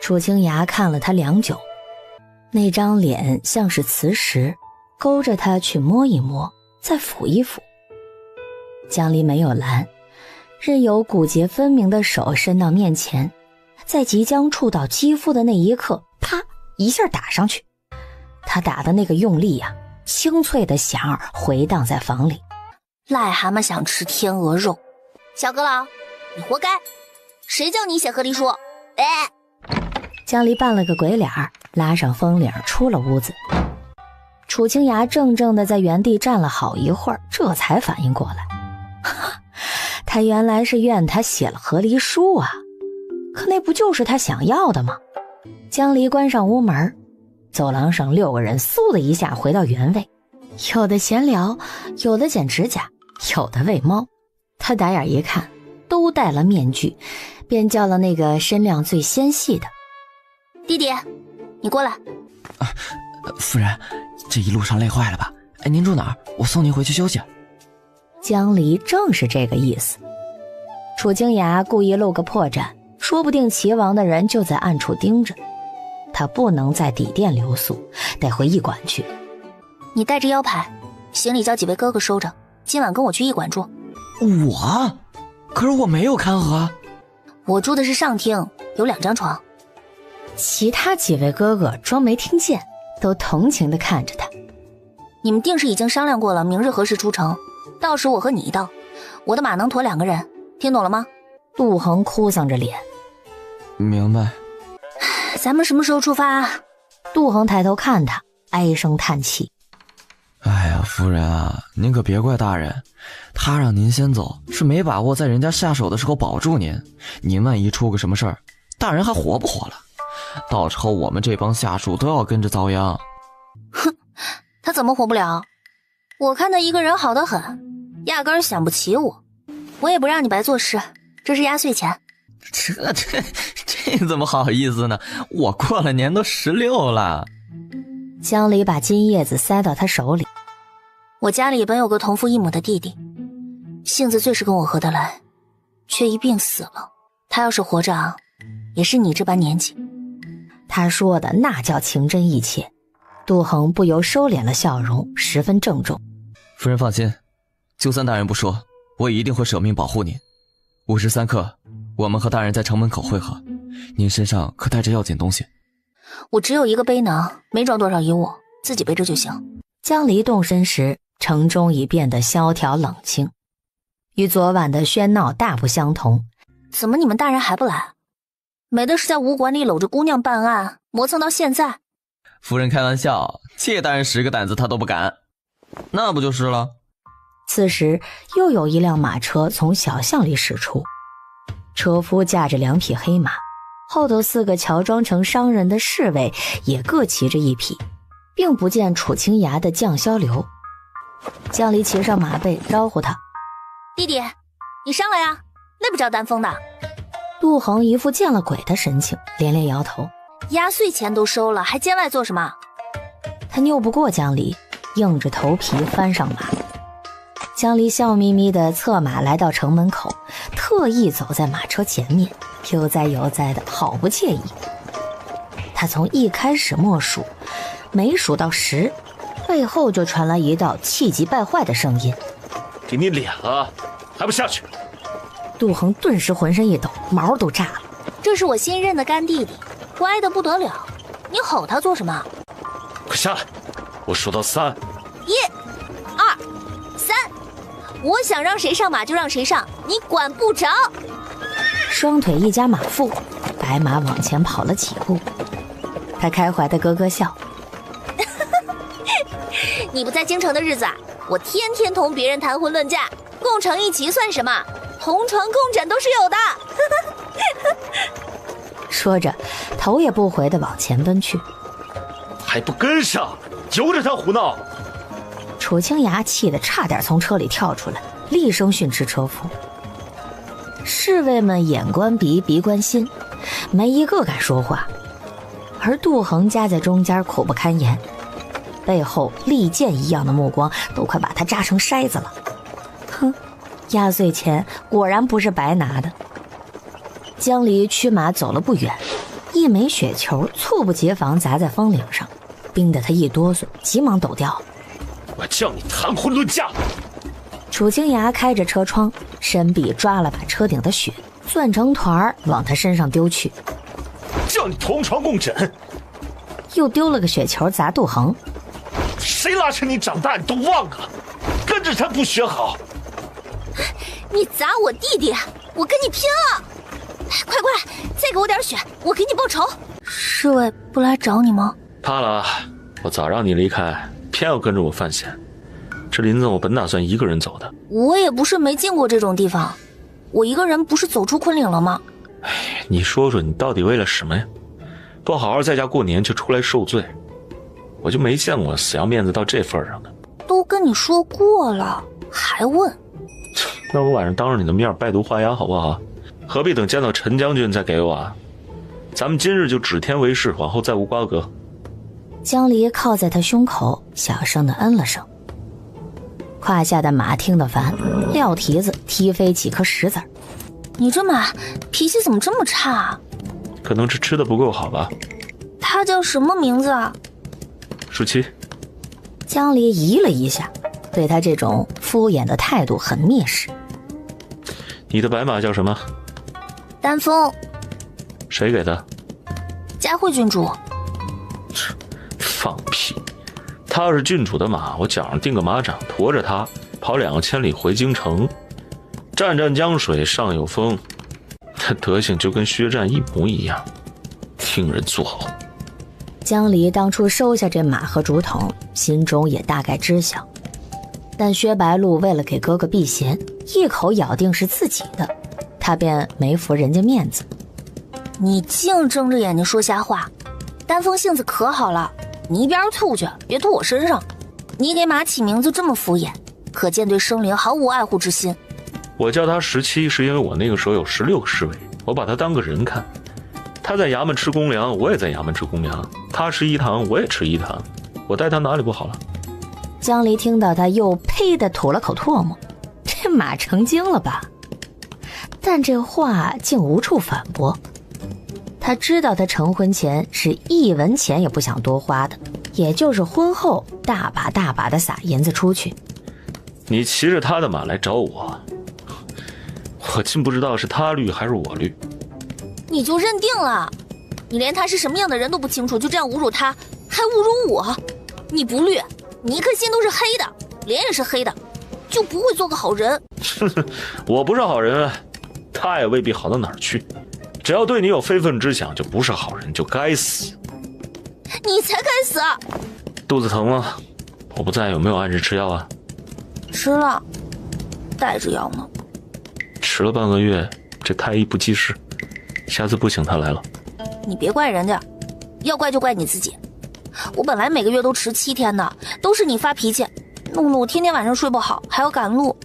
Speaker 4: 楚清崖看了他良久，那张脸像是磁石，勾着他去摸一摸，再抚一抚。江离没有拦，任由骨节分明的手伸到面前，在即将触到肌肤的那一刻，啪一下打上去。他打的那个用力呀，清脆的响儿回荡在房里。
Speaker 1: 癞蛤蟆想吃天鹅肉，小阁老，你活该！谁叫你写和离书？
Speaker 4: 江离扮了个鬼脸，拉上风铃出了屋子。楚清崖怔怔地在原地站了好一会儿，这才反应过来，他原来是怨他写了和离书啊，可那不就是他想要的吗？江离关上屋门，走廊上6个人嗖的一下回到原位，有的闲聊，有的剪指甲，有的喂猫。他打眼一看，都戴了面具，便叫了那个身量最纤细的：
Speaker 1: 弟弟，你过来。
Speaker 13: 夫人，这一路上累坏了吧？您住哪儿？我送您回去休息。
Speaker 4: 江离正是这个意思。楚清崖故意露个破绽，说不定齐王的人就在暗处盯着他，不能在底店留宿，得回驿馆去。
Speaker 1: 你带着腰牌，行李叫几位哥哥收着，今晚跟我去驿馆住。
Speaker 13: 我？可是我没有看河。
Speaker 1: 我住的是上厅，有2张床。
Speaker 4: 其他几位哥哥装没听见，都同情地看着他。
Speaker 1: 你们定是已经商量过了，明日何时出城，到时我和你一道，我的马能驮2个人，听懂了吗？
Speaker 4: 杜恒哭丧着脸。
Speaker 13: 明白。
Speaker 1: 咱们什么时候出发？
Speaker 4: 杜恒抬头看他，唉声叹气。
Speaker 13: 哎呀，夫人啊，您可别怪大人，他让您先走，是没把握在人家下手的时候保住您。您万一出个什么事儿，大人还活不活了？到时候我们这帮下属都要跟着遭殃。
Speaker 1: 哼，他怎么活不了？我看他一个人好得很，压根儿想不起我。我也不让你白做事，这是压岁钱。
Speaker 13: 这怎么好意思呢？我过了年都16了。
Speaker 4: 江离把金叶子塞到他手里。
Speaker 1: 我家里本有个同父异母的弟弟，性子最是跟我合得来，却一病死了。他要是活着，也是你这般年纪。
Speaker 4: 他说的那叫情真意切。杜恒不由收敛了笑容，十分郑重。
Speaker 13: 夫人放心，就算大人不说，我一定会舍命保护您。5时3刻，我们和大人在城门口会合。您身上可带着要紧东西？
Speaker 1: 我只有一个背囊，没装多少衣物，自己背着就行。
Speaker 4: 江离动身时，城中已变得萧条冷清，与昨晚的喧闹大不相同。
Speaker 1: 怎么你们大人还不来？没的是在武馆里搂着姑娘办案，磨蹭到现在。
Speaker 13: 夫人开玩笑，借大人10个胆子他都不敢，那不就是了？
Speaker 4: 此时又有一辆马车从小巷里驶出，车夫驾着2匹黑马，后头4个乔装成商人的侍卫也各骑着1匹，并不见楚清崖的将萧流。江离骑上马背招呼他：
Speaker 1: 弟弟，你上来呀，那不叫丹峰的。
Speaker 4: 杜恒一副见了鬼的神情，连连摇头。
Speaker 1: 压岁钱都收了，还见外做什么？
Speaker 4: 他拗不过江离，硬着头皮翻上马。江离笑眯眯地策马来到城门口，特意走在马车前面，悠哉悠哉的，好不惬意。他从一开始默数，没数到10，背后就传来一道气急败坏的声音：“
Speaker 3: 给你脸了，还不下去！”
Speaker 4: 杜恒顿时浑身一抖，毛都炸了。
Speaker 1: 这是我新认的干弟弟，乖得不得了，你吼他做什么？
Speaker 3: 快下来，我数到3。1、2、3，
Speaker 1: 我想让谁上马就让谁上，你管不着。
Speaker 4: 双腿一夹马腹，白马往前跑了几步。他开怀的咯咯笑。
Speaker 1: 你不在京城的日子啊，我天天同别人谈婚论嫁，共乘一骑算什么？同床共枕都是有的。
Speaker 4: 说着，头也不回地往前奔去。
Speaker 3: 还不跟上，由着他胡闹！
Speaker 4: 楚清雅气得差点从车里跳出来，厉声训斥车夫。侍卫们眼观鼻，鼻观心，没一个敢说话。而杜恒夹在中间，苦不堪言，背后利剑一样的目光都快把他扎成筛子了。哼，压岁钱果然不是白拿的。江离驱马走了不远，一枚雪球猝不及防砸在风岭上，冰得他一哆嗦，急忙抖掉。
Speaker 3: 我叫你谈婚论嫁！
Speaker 4: 楚清雅开着车窗，伸臂抓了把车顶的雪，攥成团往他身上丢去。
Speaker 3: 叫你同床共枕！
Speaker 4: 又丢了个雪球砸杜恒。
Speaker 3: 谁拉扯你长大你都忘了，跟着他不学好。
Speaker 1: 你砸我弟弟，我跟你拼了！快，再给我点雪，我给你报仇。侍卫不来找你吗？
Speaker 3: 怕了，我早让你离开，偏要跟着我犯险。这林子我本打算一个人走的。
Speaker 1: 我也不是没进过这种地方，我一个人不是走出昆岭了吗？
Speaker 3: 你说说你到底为了什么呀？不好好在家过年就出来受罪，我就没见过死要面子到这份上的。
Speaker 1: 都跟你说过了，还问？
Speaker 3: 那我晚上当着你的面拜读画押好不好？何必等见到陈将军再给我啊？咱们今日就指天为誓，往后再无瓜葛。
Speaker 4: 江离靠在他胸口，小声地嗯了声。胯下的马听得烦，撂蹄子踢飞几颗石子。
Speaker 1: 你这马脾气怎么这么差啊？
Speaker 3: 可能是吃的不够好吧。
Speaker 1: 他叫什么名字啊
Speaker 3: ？17。
Speaker 4: 江离疑了一下，对他这种敷衍的态度很蔑视。
Speaker 3: 你的白马叫什么？
Speaker 1: 丹枫。
Speaker 3: 谁给的？
Speaker 1: 佳慧郡主。
Speaker 3: 放屁！他要是郡主的马，我脚上钉个马掌，驮着他跑2个千里回京城。湛湛江水上有风，他德行就跟薛战一模一样，听人作呕。
Speaker 4: 江离当初收下这马和竹筒，心中也大概知晓，但薛白鹿为了给哥哥避嫌，一口咬定是自己的，他便没服人家面子。
Speaker 1: 你净睁着眼睛说瞎话，丹枫性子可好了，你一边吐去，别吐我身上。你给马起名字这么敷衍，可见对生灵毫无爱护之心。
Speaker 3: 我叫他17是因为我那个时候有16个侍卫，我把他当个人看。他在衙门吃公粮，我也在衙门吃公粮；他吃一堂，我也吃一堂。我待他哪里不好了？
Speaker 4: 江离听到他又呸地吐了口唾沫，这马成精了吧？但这话竟无处反驳。他知道他成婚前是1文钱也不想多花的，也就是婚后大把大把的撒银子出去。
Speaker 3: 你骑着他的马来找我，我竟不知道是他绿还是我绿。
Speaker 1: 你就认定了？你连他是什么样的人都不清楚，就这样侮辱他，还侮辱我？你不绿，你一颗心都是黑的，脸也是黑的，就不会做个好人。
Speaker 3: 我不是好人，他也未必好到哪儿去。只要对你有非分之想，就不是好人，就该死。
Speaker 1: 你才该死！
Speaker 3: 肚子疼吗？我不在，有没有按时吃药啊？
Speaker 1: 吃了，带着药呢。
Speaker 3: 迟了半个月，这太医不济事，下次不请他来了。
Speaker 1: 你别怪人家，要怪就怪你自己。我本来每个月都迟7天的，都是你发脾气，弄得我天天晚上睡不好，还要赶路。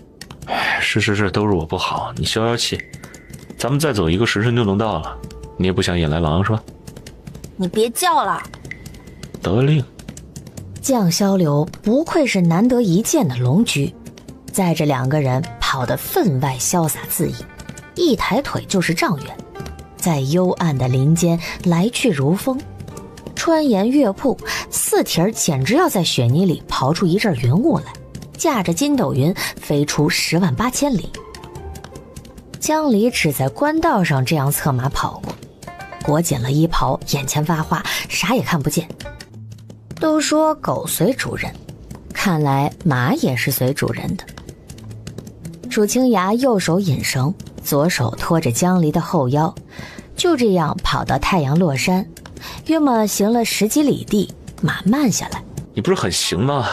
Speaker 3: 是，都是我不好，你消消气。咱们再走1个时辰就能到了。你也不想引来狼是吧？
Speaker 10: 你别叫了。
Speaker 3: 得令。
Speaker 4: 将萧流不愧是难得一见的龙驹，载着2个人跑得分外潇洒恣意，一抬腿就是丈远，在幽暗的林间来去如风，穿岩越瀑，4蹄儿简直要在雪泥里刨出一阵云雾来，驾着筋斗云飞出10万8千里。江离只在官道上这样策马跑过，裹紧了衣袍，眼前发花，啥也看不见。都说狗随主人，看来马也是随主人的。楚清雅右手引绳，左手拖着江离的后腰，就这样跑到太阳落山，约莫行了10几里地，马慢下来。
Speaker 3: 你不是很行吗？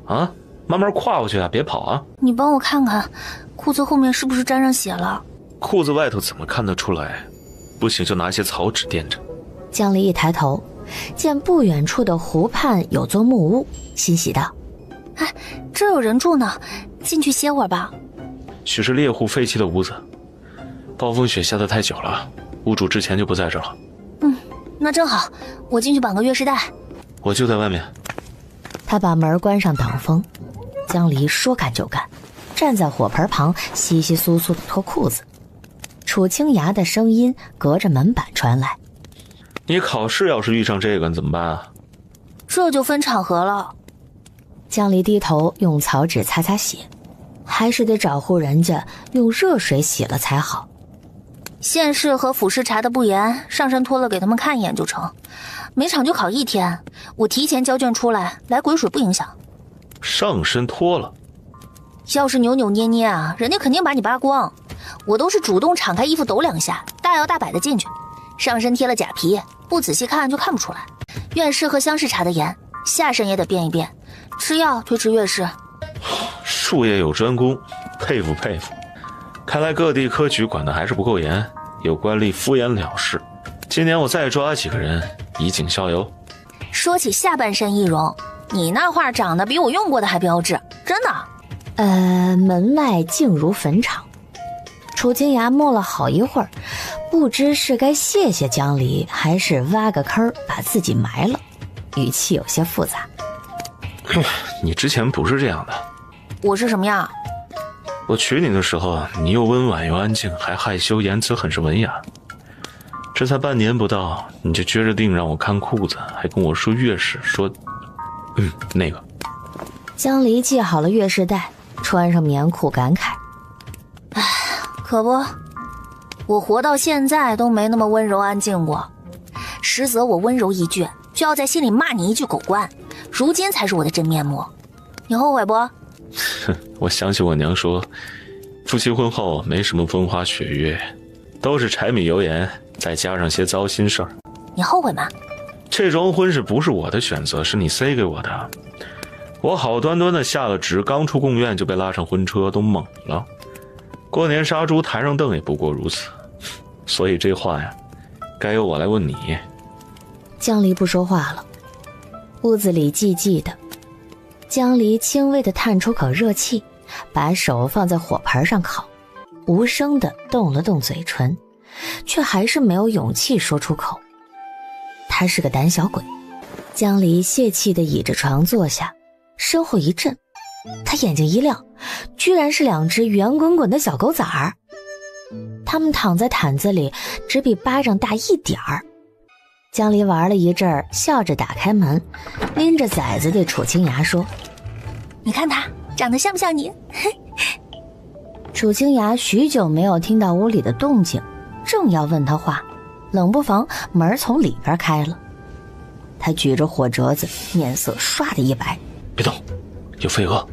Speaker 3: 啊，慢慢跨过去啊，别跑啊！
Speaker 1: 你帮我看看，裤子后面是不是沾上血了？
Speaker 3: 裤子外头怎么看得出来？不行就拿些草纸垫着。
Speaker 4: 江离一抬头，见不远处的湖畔有座木屋，欣喜道：“
Speaker 1: 哎，这有人住呢，进去歇会儿吧。”
Speaker 3: 许是猎户废弃的屋子，暴风雪下得太久了，屋主之前就不在这了。
Speaker 1: 那正好，我进去绑个月事带。
Speaker 3: 我就在外面。
Speaker 4: 他把门关上挡风，江离说干就干，站在火盆旁窸窸窣窣地脱裤子。楚清雅的声音隔着门板传来：“
Speaker 3: 你考试要是遇上这个，你怎么办啊？”
Speaker 1: 这就分场合了。
Speaker 4: 江离低头用草纸擦擦血，还是得找户人家用热水洗了才好。
Speaker 1: 县试和府试查的不严，上身脱了给他们看一眼就成。每场就考1天，我提前交卷出来，来癸水不影响。
Speaker 3: 上身脱了，
Speaker 1: 要是扭扭捏捏啊，人家肯定把你扒光。我都是主动敞开衣服抖2下，大摇大摆的进去，上身贴了假皮，不仔细看就看不出来。院试和乡试查的严，下身也得变一变，吃药推迟月事。
Speaker 3: 术业有专攻，佩服佩服。看来各地科举管的还是不够严，有官吏敷衍了事。今年我再抓几个人，以儆效尤。
Speaker 1: 说起下半身易容，你那画长得比我用过的还标致，真的。
Speaker 4: 门外静如坟场。楚清雅默了好一会儿，不知是该谢谢江离，还是挖个坑把自己埋了，语气有些复杂。
Speaker 3: 你之前不是这样的。
Speaker 1: 我是什么样？
Speaker 3: 我娶你的时候，你又温婉又安静，还害羞，言辞很是文雅。这才半年不到，你就撅着腚让我看裤子，还跟我说月事，说那个。
Speaker 4: 江离系好了月事带，穿上棉裤，感慨：
Speaker 1: 唉，可不，我活到现在都没那么温柔安静过。实则我温柔一句，就要在心里骂你一句狗官，如今才是我的真面目。你后悔不？
Speaker 3: 我想起我娘说，夫妻婚后没什么风花雪月，都是柴米油盐，再加上些糟心事儿。
Speaker 1: 你后悔吗？
Speaker 3: 这桩婚事不是我的选择，是你塞给我的。我好端端的下了职，刚出贡院就被拉上婚车，都懵了。过年杀猪抬上凳也不过如此，所以这话呀，该由我来问你。
Speaker 4: 江离不说话了，屋子里寂寂的。江离轻微的叹出口热气，把手放在火盆上烤，无声的动了动嘴唇，却还是没有勇气说出口。他是个胆小鬼。江离泄气的倚着床坐下，身后一震，他眼睛一亮，居然是2只圆滚滚的小狗崽儿。他们躺在毯子里，只比巴掌大一点儿。江离玩了一阵儿，笑着打开门，拎着崽子对楚清雅说：“
Speaker 1: 你看他长得像不像你？”
Speaker 4: 楚清雅许久没有听到屋里的动静，正要问他话，冷不防门从里边开了。他举着火折子，面色唰的一白：“
Speaker 3: 别动，有飞蛾！”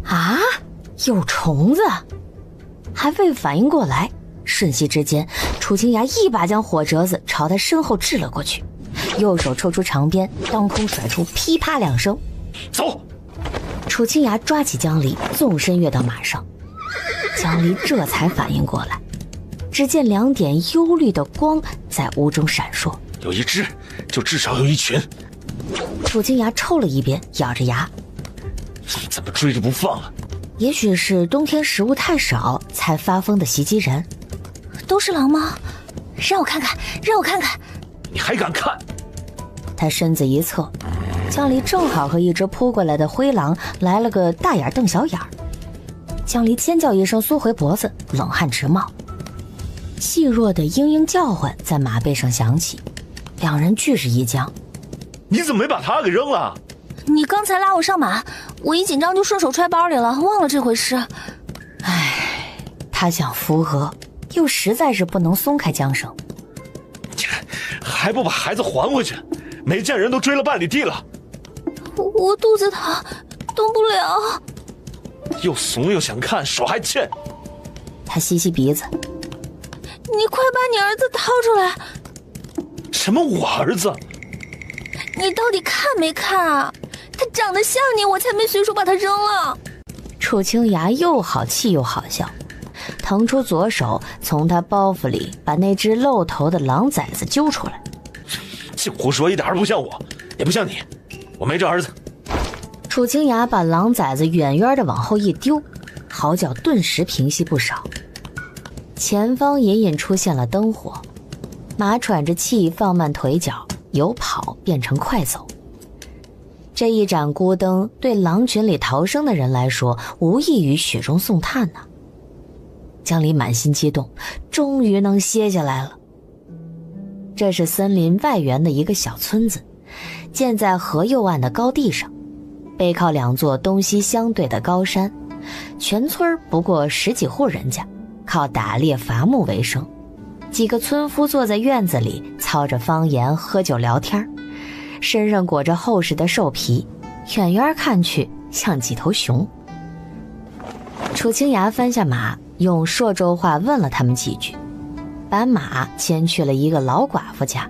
Speaker 4: 啊，有虫子！还未反应过来，瞬息之间，楚清雅一把将火折子朝他身后掷了过去，右手抽出长鞭，当空甩出，噼啪2声。
Speaker 3: 走！
Speaker 4: 楚清雅抓起江离，纵身跃到马上。江离这才反应过来，只见2点幽绿的光在屋中闪烁。
Speaker 3: 有一只，就至少有一群。
Speaker 4: 楚清雅抽了一鞭，咬着牙：“
Speaker 3: 怎么追着不放啊？”
Speaker 4: 也许是冬天食物太少才发疯的袭击人。
Speaker 1: 都是狼吗？让我看看，让我看看。
Speaker 3: 你还敢看？
Speaker 4: 他身子一侧，江离正好和一只扑过来的灰狼来了个大眼瞪小眼。江离尖叫一声，缩回脖子，冷汗直冒。细弱的嘤嘤叫唤在马背上响起，两人俱是一僵。
Speaker 3: 你怎么没把他给扔了？
Speaker 1: 你刚才拉我上马，我一紧张就顺手揣包里了，忘了这回事。
Speaker 4: 唉，他想扶额，又实在是不能松开缰绳。
Speaker 3: 还不把孩子还回去？没见人都追了半里地了。
Speaker 1: 我肚子疼，动不了。
Speaker 3: 又怂又想看，手还欠。
Speaker 4: 他吸吸鼻子。
Speaker 1: 你快把你儿子掏出来！
Speaker 3: 什么我儿子？
Speaker 1: 你到底看没看啊？他长得像你，我才没随手把他扔了。
Speaker 4: 楚清雅又好气又好笑，腾出左手从他包袱里把那只露头的狼崽子揪出来。
Speaker 3: 净胡说，一点都不像我，也不像你，我没这儿子。
Speaker 4: 楚清雅把狼崽子远远的往后一丢，嚎叫顿时平息不少。前方隐隐出现了灯火，马喘着气放慢腿脚，由跑变成快走。这一盏孤灯对狼群里逃生的人来说，无异于雪中送炭呢。江离满心激动，终于能歇下来了。这是森林外缘的一个小村子，建在河右岸的高地上，背靠两座东西相对的高山，全村不过10几户人家，靠打猎伐木为生。几个村夫坐在院子里操着方言喝酒聊天，身上裹着厚实的兽皮，远远看去像几头熊。楚清雅翻下马，用朔州话问了他们几句，把马牵去了一个老寡妇家。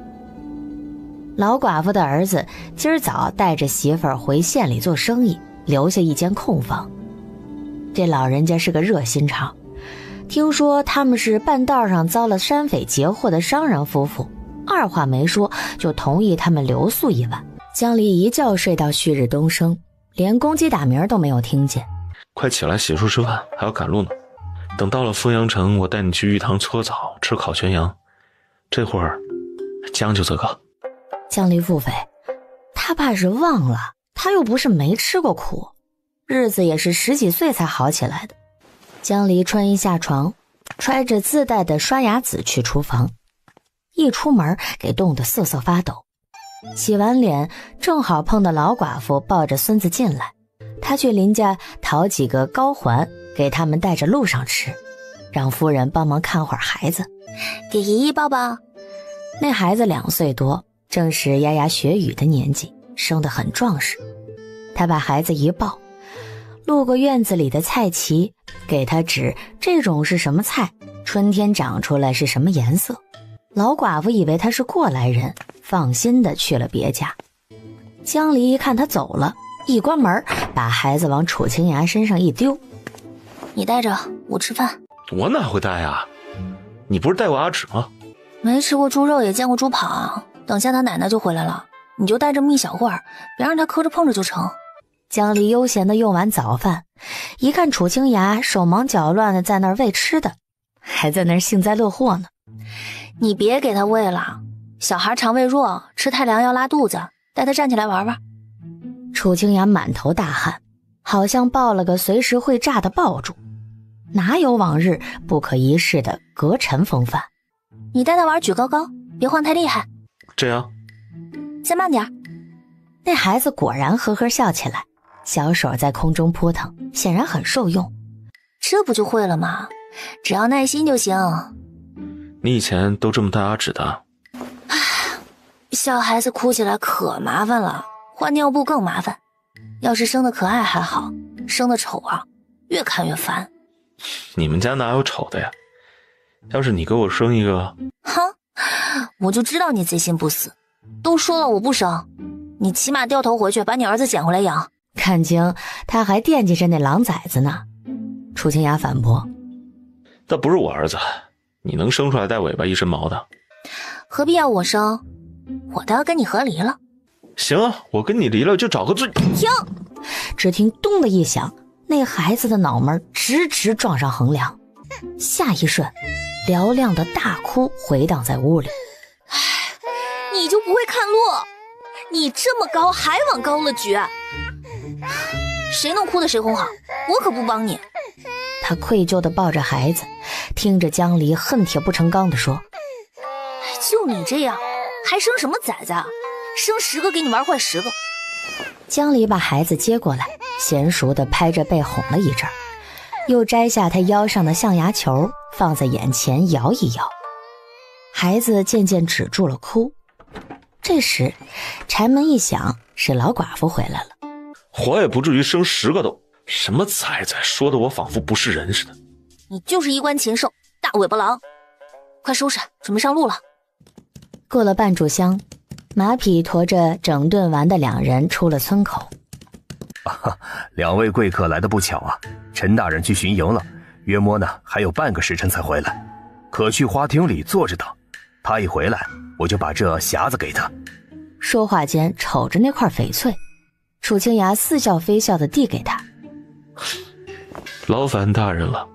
Speaker 4: 老寡妇的儿子今儿早带着媳妇儿回县里做生意，留下一间空房。这老人家是个热心肠，听说他们是半道上遭了山匪截获的商人夫妇，二话没说就同意他们留宿一晚。江离一觉睡到旭日东升，连公鸡打鸣都没有听见。
Speaker 3: 快起来洗漱吃饭，还要赶路呢。等到了富阳城，我带你去玉堂搓澡，吃烤全羊。这会儿将就这个。
Speaker 4: 江离腹诽，他怕是忘了，他又不是没吃过苦，日子也是10几岁才好起来的。江离穿衣下床，揣着自带的刷牙子去厨房，一出门给冻得瑟瑟发抖。洗完脸正好碰到老寡妇抱着孙子进来，他去邻家讨几个糕环给他们带着路上吃，让夫人帮忙看会儿孩子。
Speaker 1: 给爷爷抱抱。
Speaker 4: 那孩子2岁多，正是牙牙学语的年纪，生得很壮实。他把孩子一抱，路过院子里的菜畦，给他指这种是什么菜，春天长出来是什么颜色。老寡妇以为他是过来人，放心的去了别家。江离一看他走了，一关门把孩子往楚清雅身上一丢。
Speaker 1: 你带着，我吃饭。
Speaker 3: 我哪会带啊？你不是带过阿芷吗？
Speaker 1: 没吃过猪肉也见过猪跑，等下他奶奶就回来了，你就带这么一小会儿，别让他磕着碰着就成。
Speaker 4: 江离悠闲的用完早饭，一看楚清雅手忙脚乱的在那儿喂吃的，还在那儿幸灾乐祸呢。
Speaker 1: 你别给他喂了，小孩肠胃弱，吃太凉要拉肚子，带他站起来玩玩。
Speaker 4: 楚清雅满头大汗，好像抱了个随时会炸的爆竹，哪有往日不可一世的阁臣风范。
Speaker 1: 你带他玩举高高，别晃太厉害。
Speaker 3: 这样，
Speaker 1: 再慢点。
Speaker 4: 那孩子果然呵呵笑起来，小手在空中扑腾，显然很受用。
Speaker 1: 这不就会了吗？只要耐心就行。
Speaker 3: 你以前都这么带阿芷的？
Speaker 1: 小孩子哭起来可麻烦了，换尿布更麻烦。要是生得可爱还好，生得丑啊，越看越烦。
Speaker 3: 你们家哪有丑的呀？要是你给我生一个……
Speaker 1: 哼，我就知道你贼心不死。都说了我不生，你起码掉头回去把你儿子捡回来养。
Speaker 4: 看清他还惦记着那狼崽子呢。楚清雅反驳：
Speaker 3: 那不是我儿子，你能生出来带尾巴一身毛的？
Speaker 1: 何必要我生？我倒要跟你和离了。
Speaker 3: 行啊，我跟你离了就找个最……
Speaker 1: 停！
Speaker 4: 只听咚的一响，那孩子的脑门直直撞上横梁，下一瞬嘹亮的大哭回荡在屋里。
Speaker 10: 你就不会看路？你这么高还往高了举？
Speaker 1: 谁能哭的谁哄好，我可不帮你。
Speaker 4: 他愧疚地抱着孩子，听着江离恨铁不成钢地说：
Speaker 1: 就你这样还生什么崽子？生10个给你玩坏10个。
Speaker 4: 江离把孩子接过来，娴熟地拍着背哄了一阵，又摘下他腰上的象牙球放在眼前摇一摇，孩子渐渐止住了哭。这时柴门一响，是老寡妇回来了。
Speaker 3: 我也不至于生10个都，什么崽子，说的我仿佛不是人似的。
Speaker 1: 你就是衣冠禽兽，大尾巴狼，快收拾，准备上路了。
Speaker 4: 过了半炷香，马匹驮着整顿完的2人出了村口。
Speaker 17: 2位贵客来得不巧啊，陈大人去巡营了，约摸呢还有半个时辰才回来，可去花厅里坐着等，他一回来我就把这匣子给他。
Speaker 4: 说话间瞅着那块翡翠，楚清雅似笑非笑地递给他。
Speaker 3: 劳烦大人了。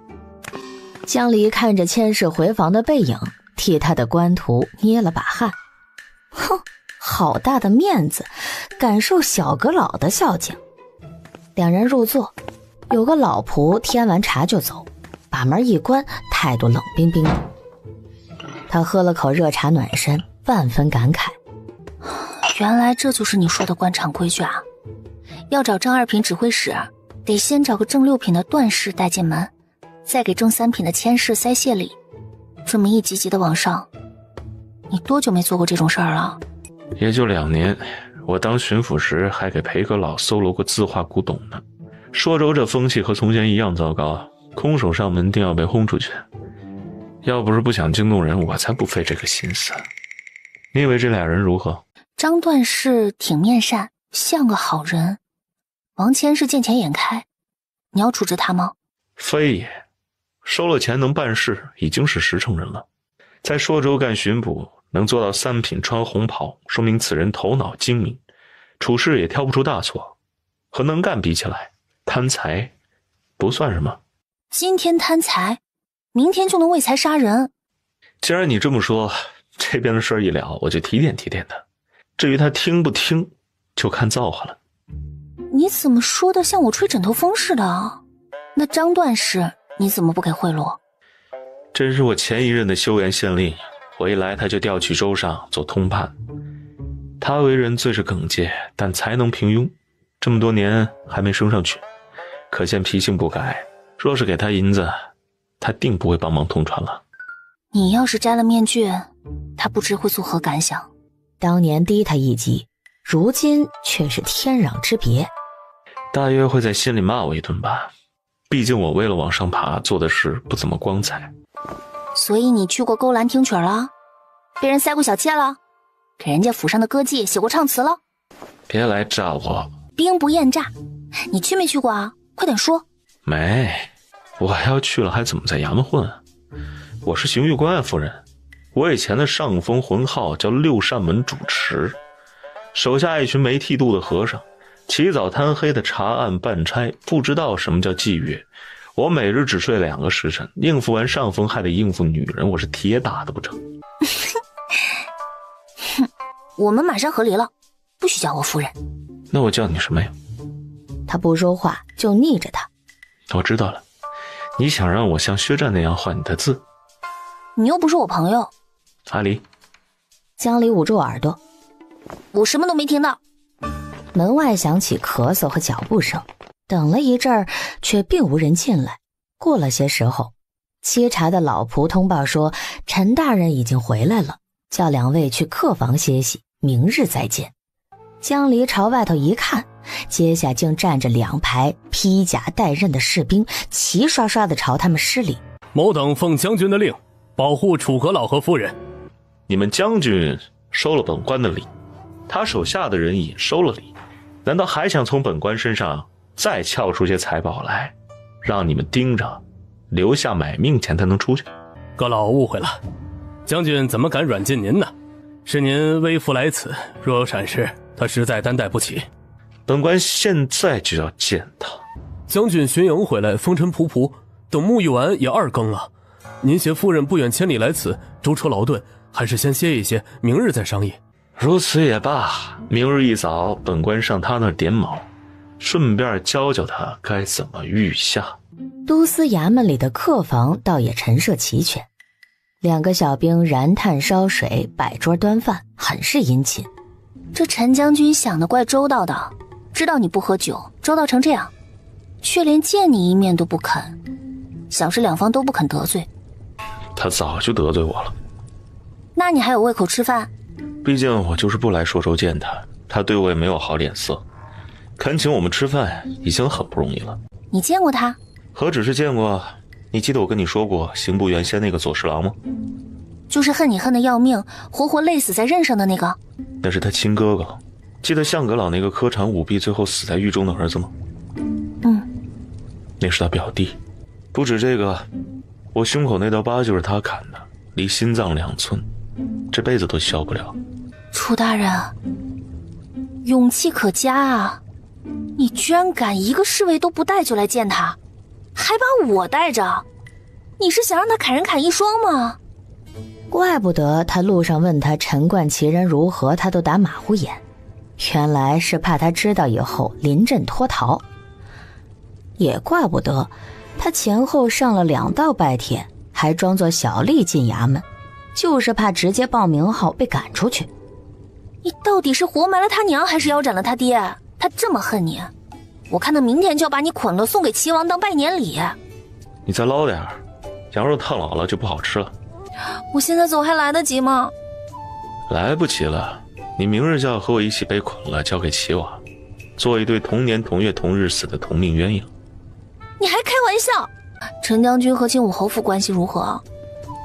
Speaker 4: 江离看着千世回房的背影，替他的官途捏了把汗。哼，好大的面子，敢受小阁老的孝敬。2人入座，有个老仆添完茶就走，把门一关，态度冷冰冰的。他喝了口热茶暖身，万分感慨。
Speaker 1: 原来这就是你说的官场规矩啊！要找正2品指挥使，得先找个正6品的段氏带进门，再给正3品的千氏塞谢礼，这么一级级的往上。你多久没做过这种事儿了？
Speaker 3: 也就2年，我当巡抚时还给裴阁老搜罗过字画古董呢。说州这风气和从前一样糟糕，空手上门定要被轰出去。要不是不想惊动人，我才不费这个心思。你以为这2人如何？
Speaker 1: 张段氏挺面善，像个好人。王谦是见钱眼开，你要处置他吗？
Speaker 3: 非也，收了钱能办事，已经是实诚人了。在朔州干巡捕，能做到3品穿红袍，说明此人头脑精明，处事也挑不出大错。和能干比起来，贪财不算什么。
Speaker 1: 今天贪财，明天就能为财杀人。
Speaker 3: 既然你这么说，这边的事儿一了，我就提点提点他。至于他听不听，就看造化了。
Speaker 1: 你怎么说的像我吹枕头风似的？那张段氏你怎么不给贿赂？
Speaker 3: 真是我前一任的修缘县令，我一来他就调去州上做通判。他为人最是耿介，但才能平庸，这么多年还没升上去，可见脾性不改。若是给他银子，他定不会帮忙通传了。
Speaker 1: 你要是摘了面具，他不知会作何感想。
Speaker 4: 当年低他一级，如今却是天壤之别。
Speaker 3: 大约会在心里骂我一顿吧，毕竟我为了往上爬做的事不怎么光彩。
Speaker 1: 所以你去过勾栏听曲了，被人塞过小妾了，给人家府上的歌妓写过唱词了。
Speaker 3: 别来诈我，
Speaker 1: 兵不厌诈，你去没去过啊？快点说。
Speaker 3: 没，我要去了还怎么在衙门混？我是刑狱官夫人，我以前的上峰浑号叫6扇门主持，手下一群没剃度的和尚，起早贪黑的查案办差，不知道什么叫妓乐。我每日只睡2个时辰，应付完上峰还得应付女人，我是铁打的不成。
Speaker 1: 我们马上和离了，不许叫我夫人。
Speaker 3: 那我叫你什么呀？
Speaker 4: 他不说话，就逆着他。
Speaker 3: 我知道了，你想让我像薛战那样画你的字。
Speaker 1: 你又不是我朋友。
Speaker 3: 阿离。
Speaker 4: 江离捂住耳朵，
Speaker 1: 我什么都没听到。
Speaker 4: 门外响起咳嗽和脚步声，等了一阵儿，却并无人进来。过了些时候，沏茶的老仆通报说，陈大人已经回来了，叫2位去客房歇息，明日再见。江离朝外头一看，阶下竟站着2排披甲带刃的士兵，齐刷刷地朝他们施礼。
Speaker 6: 某等奉将军的令，保护楚阁老和夫人。
Speaker 3: 你们将军收了本官的礼，他手下的人也收了礼，难道还想从本官身上再撬出些财宝来，让你们盯着，留下买命钱才能出去？
Speaker 6: 阁老误会了，将军怎么敢软禁您呢？是您微服来此，若有闪失，他实在担待不起。
Speaker 3: 本官现在就要见他。
Speaker 6: 将军巡营回来风尘仆仆，等沐浴完也2更了，您携夫人不远千里来此，舟车劳顿，还是先歇一歇，明日再商议。
Speaker 3: 如此也罢，明日一早，本官上他那儿点卯，顺便教教他该怎么御下。
Speaker 4: 都司衙门里的客房倒也陈设齐全，2个小兵燃炭烧水，摆桌端饭，很是殷勤。
Speaker 1: 这陈将军想得怪周到的，知道你不喝酒，周到成这样，却连见你一面都不肯，想是2方都不肯得罪。
Speaker 3: 他早就得罪我了。
Speaker 1: 那你还有胃口吃饭？
Speaker 3: 毕竟我就是不来朔州见他，他对我也没有好脸色，恳请我们吃饭已经很不容易了。
Speaker 1: 你见过他？
Speaker 3: 何止是见过，你记得我跟你说过刑部原先那个左侍郎吗？
Speaker 1: 就是恨你恨得要命，活活累死在任上的那个。
Speaker 3: 那是他亲哥哥。记得相阁老那个科场舞弊最后死在狱中的儿子吗？那是他表弟。不止这个，我胸口那道疤就是他砍的，离心脏2寸，这辈子都消不了。
Speaker 1: 楚大人，勇气可嘉啊！你居然敢一个侍卫都不带就来见他，还把我带着，你是想让他砍人砍一双吗？
Speaker 4: 怪不得他路上问他陈冠其人如何，他都打马虎眼，原来是怕他知道以后临阵脱逃。也怪不得他前后上了2道拜帖，还装作小吏进衙门，就是怕直接报名号被赶出去。
Speaker 1: 你到底是活埋了他娘，还是腰斩了他爹？他这么恨你，我看他明天就要把你捆了送给齐王当拜年礼。
Speaker 3: 你再捞点，羊肉烫老了就不好吃了。
Speaker 1: 我现在走还来得及吗？
Speaker 3: 来不及了，你明日就要和我一起被捆了，交给齐王，做一对同年同月同日死的同命鸳鸯。
Speaker 1: 你还开玩笑？陈将军和金武侯府关系如何？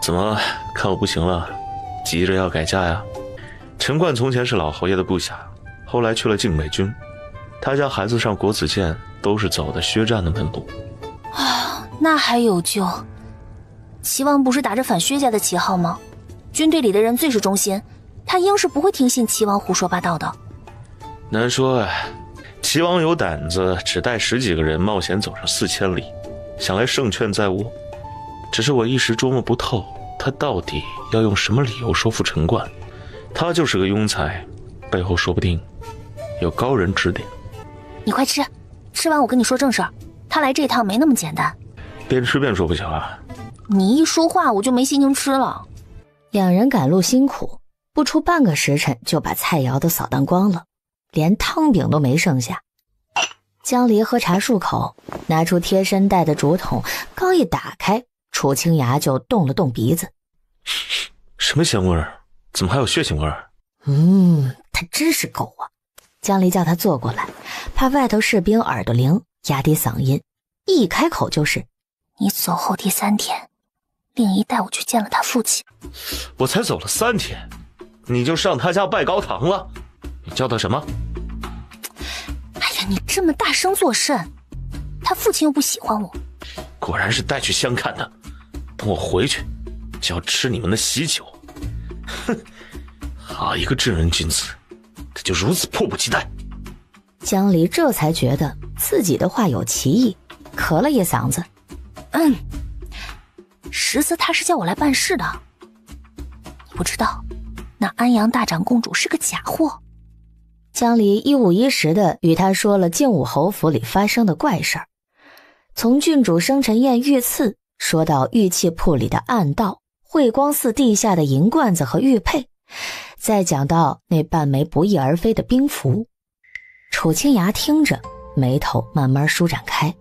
Speaker 3: 怎么看我不行了，急着要改嫁呀？陈冠从前是老侯爷的部下，后来去了禁北军，他家孩子上国子监都是走的薛战的门路。
Speaker 1: 那还有救。齐王不是打着反薛家的旗号吗？军队里的人最是忠心，他应是不会听信齐王胡说八道的。
Speaker 3: 难说啊，齐王有胆子，只带10几个人冒险走上4000里，想来胜券在握。只是我一时琢磨不透，他到底要用什么理由说服陈冠？他就是个庸才，背后说不定有高人指点。
Speaker 1: 你快吃，吃完我跟你说正事儿。他来这趟没那么简单。
Speaker 3: 边吃边说不行啊？
Speaker 1: 你一说话我就没心情吃了。
Speaker 4: 2人赶路辛苦，不出半个时辰就把菜肴都扫荡光了，连汤饼都没剩下。江离喝茶漱口，拿出贴身带的竹筒，刚一打开，楚清雅就动了动鼻子。
Speaker 3: 什么香味儿？怎么还有血腥味儿？
Speaker 4: 他真是狗啊！江离叫他坐过来，怕外头士兵耳朵灵，压低嗓音，一开口就是：
Speaker 1: 你走后第3天，令仪带我去见了他父亲。
Speaker 3: 我才走了3天，你就上他家拜高堂了？你叫他什么？
Speaker 1: 哎呀，你这么大声作甚？他父亲又不喜欢我。
Speaker 3: 果然是带去相看的。等我回去，就要吃你们的喜酒。哼，好一个正人君子，他就如此迫不及待。
Speaker 4: 江离这才觉得自己的话有歧义，咳了一嗓子。
Speaker 1: 实则他是叫我来办事的。你不知道，那安阳大长公主是个假货。
Speaker 4: 江离一五一十地与他说了靖武侯府里发生的怪事儿，从郡主生辰宴遇刺说到玉器铺里的暗道，慧光寺地下的银罐子和玉佩，再讲到那半枚不翼而飞的兵符。楚清雅听着，眉头慢慢舒展开，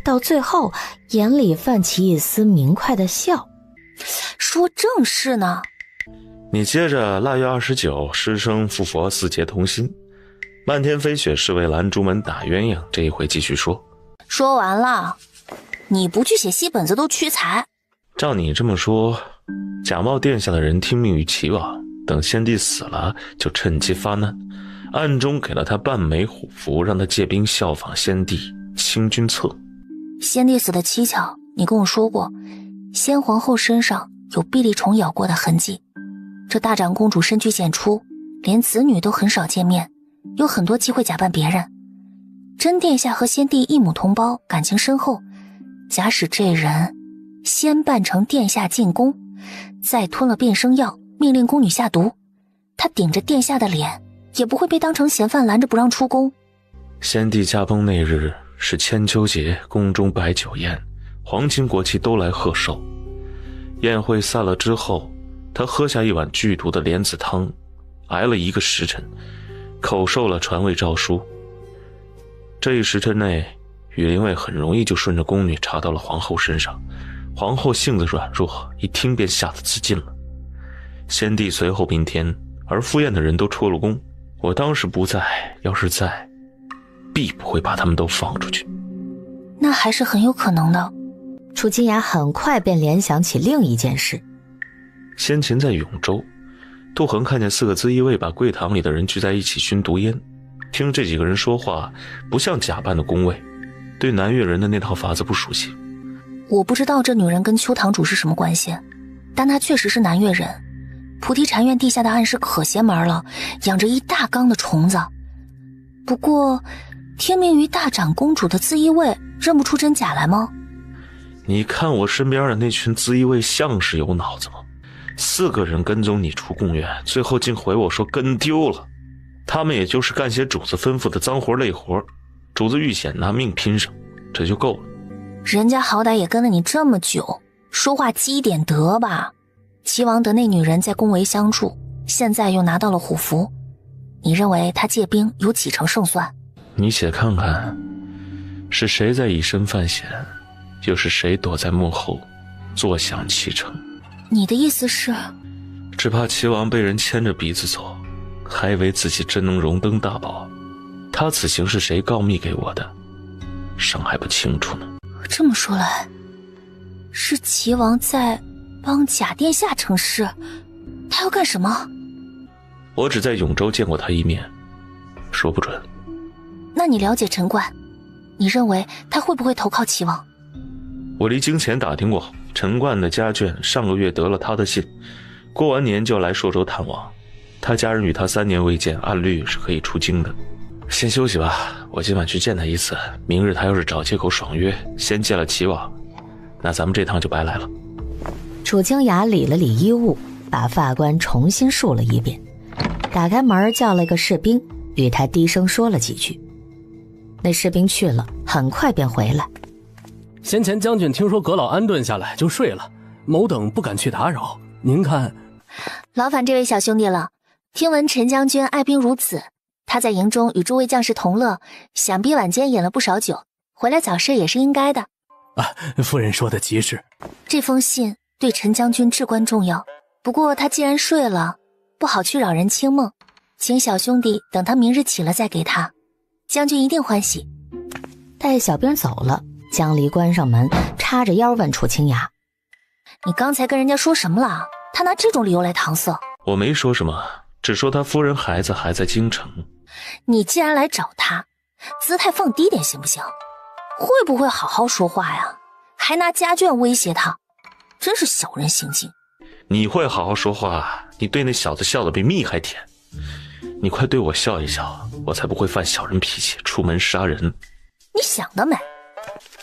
Speaker 4: 到最后眼里泛起一丝明快的笑。
Speaker 1: 说正事呢。
Speaker 3: 你接着腊月29师生赴佛寺结同心，漫天飞雪是为拦朱门打鸳鸯，这一回继续说。
Speaker 1: 说完了，你不去写戏本子都屈才。
Speaker 3: 照你这么说，假冒殿下的人听命于齐王，等先帝死了就趁机发难，暗中给了他半枚虎符，让他借兵效仿先帝清君侧。
Speaker 1: 先帝死的蹊跷，你跟我说过，先皇后身上有碧丽虫咬过的痕迹。这大长公主深居简出，连子女都很少见面，有很多机会假扮别人。真殿下和先帝一母同胞，感情深厚，假使这人先扮成殿下进宫，再吞了变声药，命令宫女下毒。他顶着殿下的脸，也不会被当成嫌犯拦着不让出宫。
Speaker 3: 先帝驾崩那日是千秋节，宫中摆酒宴，皇亲国戚都来贺寿。宴会散了之后，他喝下一碗剧毒的莲子汤，挨了1个时辰，口授了传位诏书。这1时辰内，羽林卫很容易就顺着宫女查到了皇后身上。皇后性子软弱，一听便吓得自尽了。先帝随后宾天，而赴宴的人都出了宫。我当时不在，要是在，必不会把他们都放出去。
Speaker 1: 那还是很有可能的。
Speaker 4: 楚清雅很快便联想起另一件事。
Speaker 3: 先前在永州，杜恒看见4个资议卫把贵堂里的人聚在一起熏毒烟，听这几个人说话不像假扮的宫卫，对南越人的那套法子不熟悉。
Speaker 1: 我不知道这女人跟秋堂主是什么关系，但她确实是南越人。菩提禅院地下的暗室可邪门了，养着一大缸的虫子。不过听命于大长公主的资议卫认不出真假来吗？
Speaker 3: 你看我身边的那群资议卫像是有脑子吗？4个人跟踪你出贡院，最后竟回我说跟丢了。他们也就是干些主子吩咐的脏活累活，主子遇险拿命拼上，这就够了。
Speaker 1: 人家好歹也跟了你这么久，说话积点德吧。齐王德那女人在宫闱相助，现在又拿到了虎符，你认为她借兵有几成胜算？
Speaker 3: 你且看看，是谁在以身犯险，又是谁躲在幕后坐享其成？
Speaker 1: 你的意思是，
Speaker 3: 只怕齐王被人牵着鼻子走，还以为自己真能荣登大宝。他此行是谁告密给我的，尚还不清楚呢。
Speaker 1: 这么说来，是齐王在帮假殿下成事，他要干什么？
Speaker 3: 我只在永州见过他一面，说不准。
Speaker 1: 那你了解陈冠，你认为他会不会投靠齐王？
Speaker 3: 我离京前打听过，陈冠的家眷上个月得了他的信，过完年就来朔州探望。他家人与他3年未见，按律是可以出京的。先休息吧，我今晚去见他一次。明日他要是找借口爽约，先见了齐王，那咱们这趟就白来了。
Speaker 4: 楚清雅理了理衣物，把发冠重新束了一遍，打开门叫了一个士兵，与他低声说了几句。那士兵去了，很快便回来。
Speaker 6: 先前将军听说阁老安顿下来就睡了，某等不敢去打扰。您看，
Speaker 1: 劳烦这位小兄弟了。听闻陈将军爱兵如此，他在营中与诸位将士同乐，想必晚间饮了不少酒，回来早睡也是应该的。
Speaker 6: 夫人说的极是。
Speaker 1: 这封信对陈将军至关重要，不过他既然睡了，不好去扰人清梦，请小兄弟等他明日起了再给他，将军一定欢喜。
Speaker 4: 待小兵走了，江离关上门，叉着腰问楚清雅：
Speaker 1: 你刚才跟人家说什么了？他拿这种理由来搪塞。
Speaker 3: 我没说什么，只说他夫人孩子还在京城。
Speaker 1: 你既然来找他，姿态放低点行不行？会不会好好说话呀？还拿家眷威胁他，真是小人行径。
Speaker 3: 你会好好说话？你对那小子笑得比蜜还甜。你快对我笑一笑，我才不会犯小人脾气，出门杀人。
Speaker 1: 你想得美！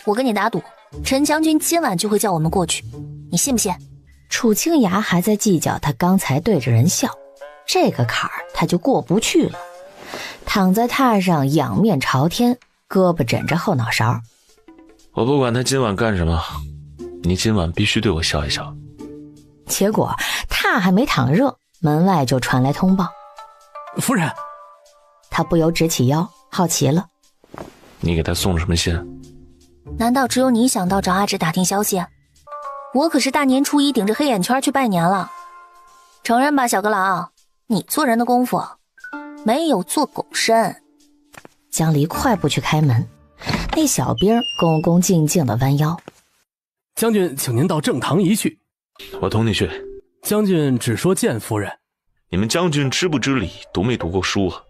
Speaker 1: 我跟你打赌，陈将军今晚就会叫我们过去，你信不信？
Speaker 4: 楚清雅还在计较他刚才对着人笑，这个坎儿他就过不去了。躺在榻上仰面朝天，胳膊枕着后脑勺。
Speaker 3: 我不管他今晚干什么，你今晚必须对我笑一笑。
Speaker 4: 结果榻还没躺热，门外就传来通报。
Speaker 6: 夫人，
Speaker 4: 他不由直起腰，好奇了。
Speaker 3: 你给他送了什么信？
Speaker 1: 难道只有你想到找阿芷打听消息？我可是大年初一顶着黑眼圈去拜年了。承认吧，小阁老，你做人的功夫没有做狗深。
Speaker 4: 江离快步去开门，那小兵恭恭敬敬地弯腰。
Speaker 6: 将军，请您到正堂一去。
Speaker 3: 我同你去。
Speaker 6: 将军只说见夫人。
Speaker 3: 你们将军知不知礼，读没读过书啊？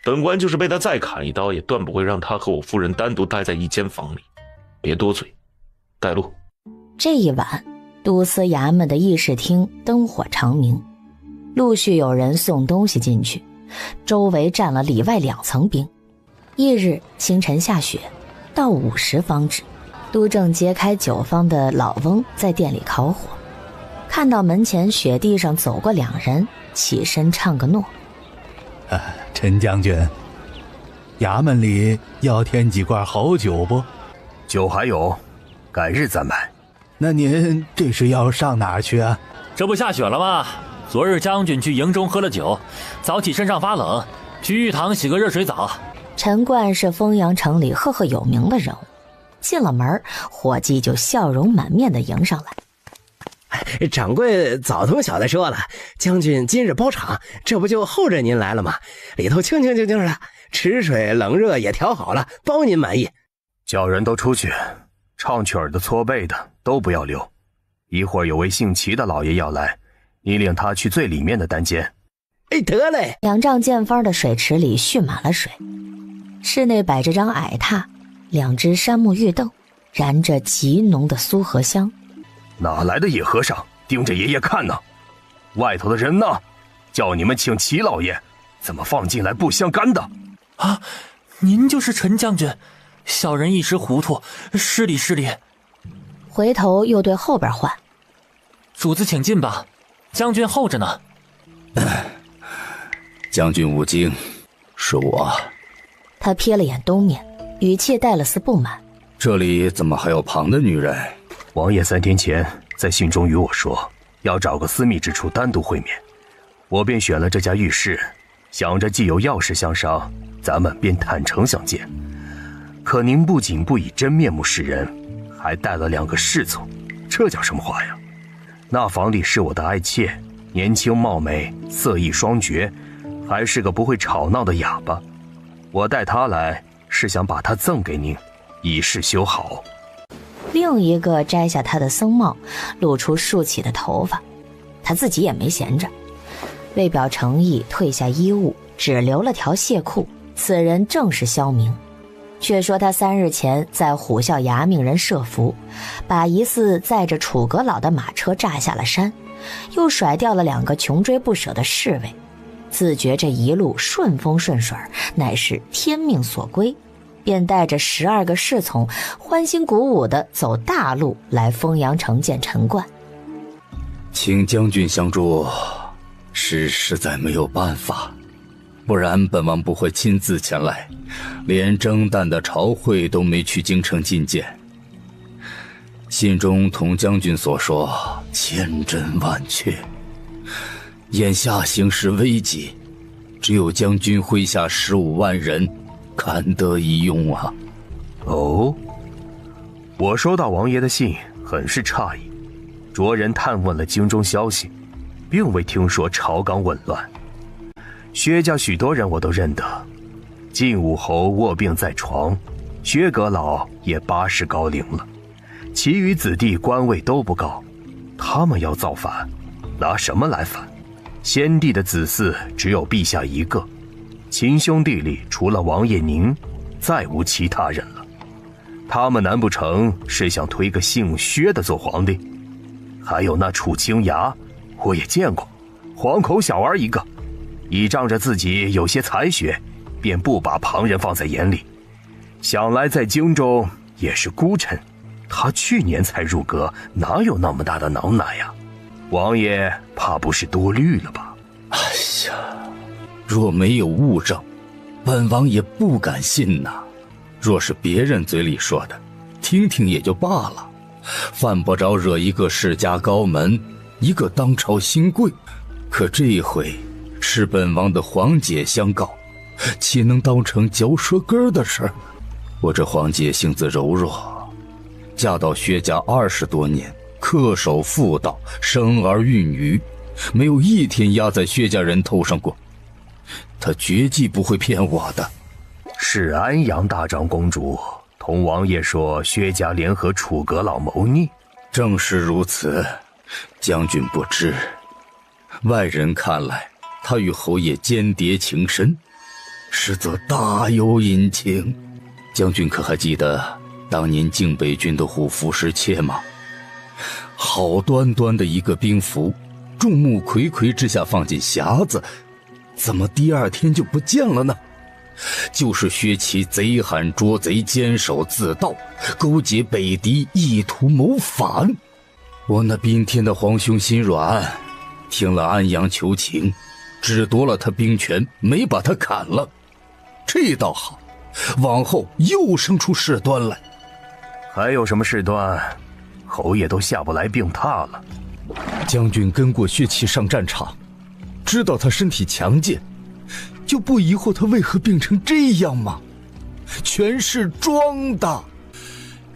Speaker 3: 本官就是被他再砍一刀，也断不会让他和我夫人单独待在一间房里。别多嘴，带路。
Speaker 4: 这一晚，都司衙门的议事厅灯火长明，陆续有人送东西进去，周围站了里外2层兵。翌日清晨下雪，到午时方止。都正揭开酒坊的老翁在店里烤火，看到门前雪地上走过2人，起身唱个诺。
Speaker 20: 陈将军，衙门里要添几罐好酒不？
Speaker 17: 酒还有，改日再买。
Speaker 20: 那您这是要上哪儿去啊？
Speaker 5: 这不下雪了吗？昨日将军去营中喝了酒，早起身上发冷，去浴堂洗个热水澡。
Speaker 4: 陈冠是丰阳城里赫赫有名的人物，进了门，伙计就笑容满面地迎上来。
Speaker 18: 掌柜早同小的说了，将军今日包场，这不就候着您来了吗？里头清清静静的，池水冷热也调好了，包您满意。
Speaker 17: 叫人都出去，唱曲儿的搓背的都不要留。一会儿有位姓齐的老爷要来，你领他去最里面的单间。
Speaker 18: 得嘞。
Speaker 4: 2丈见方的水池里蓄满了水，室内摆着张矮榻，2只杉木玉凳，燃着极浓的苏合香。
Speaker 17: 哪来的野和尚盯着爷爷看呢？外头的人呢？叫你们请齐老爷，怎么放进来不相干的？
Speaker 5: 啊，您就是陈将军，小人一时糊涂，失礼失礼。
Speaker 4: 回头又对后边唤：
Speaker 5: 主子请进吧，将军候着呢。
Speaker 7: 将军无惊，是我。
Speaker 4: 他瞥了眼东面，语气带了丝不满。
Speaker 7: 这里怎么还有旁的女人？
Speaker 17: 王爷3天前在信中与我说，要找个私密之处单独会面，我便选了这家浴室，想着既有要事相商，咱们便坦诚相见。可您不仅不以真面目示人，还带了2个侍从，这叫什么话呀？那房里是我的爱妾，年轻貌美，色艺双绝，还是个不会吵闹的哑巴。我带她来是想把她赠给您，以示修好。
Speaker 4: 另一个摘下他的僧帽，露出竖起的头发。他自己也没闲着，为表诚意退下衣物，只留了条亵裤。此人正是萧明。却说他3日前在虎啸衙命人设伏，把疑似载着楚阁老的马车炸下了山，又甩掉了2个穷追不舍的侍卫，自觉这一路顺风顺水，乃是天命所归，便带着12个侍从，欢欣鼓舞地走大路来丰阳城见陈冠。
Speaker 7: 请将军相助，是实在没有办法，不然本王不会亲自前来，连征旦的朝会都没去京城觐见。信中同将军所说千真万确，眼下形势危急，只有将军麾下15万人堪得一用啊。
Speaker 17: 哦，我收到王爷的信，很是诧异，着人探问了京中消息，并未听说朝纲紊乱。薛家许多人我都认得，晋武侯卧病在床，薛阁老也80高龄了，其余子弟官位都不高，他们要造反，拿什么来反？先帝的子嗣只有陛下一个，亲兄弟里除了王爷您，再无其他人了。他们难不成是想推个姓薛的做皇帝？还有那楚清崖，我也见过，黄口小儿一个，倚仗着自己有些才学，便不把旁人放在眼里。想来在京中也是孤臣，他去年才入阁，哪有那么大的能耐呀？王爷怕不是多虑了吧？
Speaker 7: 哎呀，若没有物证，本王也不敢信呐。若是别人嘴里说的，听听也就罢了，犯不着惹一个世家高门，一个当朝新贵。可这一回是本王的皇姐相告，岂能当成嚼舌根的事儿？我这皇姐性子柔弱，嫁到薛家20多年，恪守妇道，生儿育女，没有一天压在薛家人头上过。她绝技不会骗我的。
Speaker 17: 是安阳大长公主同王爷说薛家联合楚阁老谋逆？
Speaker 7: 正是如此，将军不知，外人看来他与侯爷间谍情深，实则大有隐情。将军可还记得当年靖北军的虎符失窃吗？好端端的一个兵符，众目睽睽之下放进匣子，怎么第2天就不见了呢？就是薛齐贼喊捉贼，坚守自盗，勾结北狄，意图谋反。我那宾天的皇兄心软，听了安阳求情，只夺了他兵权，没把他砍了。这倒好，往后又生出事端来。
Speaker 17: 还有什么事端？侯爷都下不来病榻了。
Speaker 7: 将军跟过薛齐上战场，知道他身体强健，就不疑惑他为何病成这样吗？全是装的。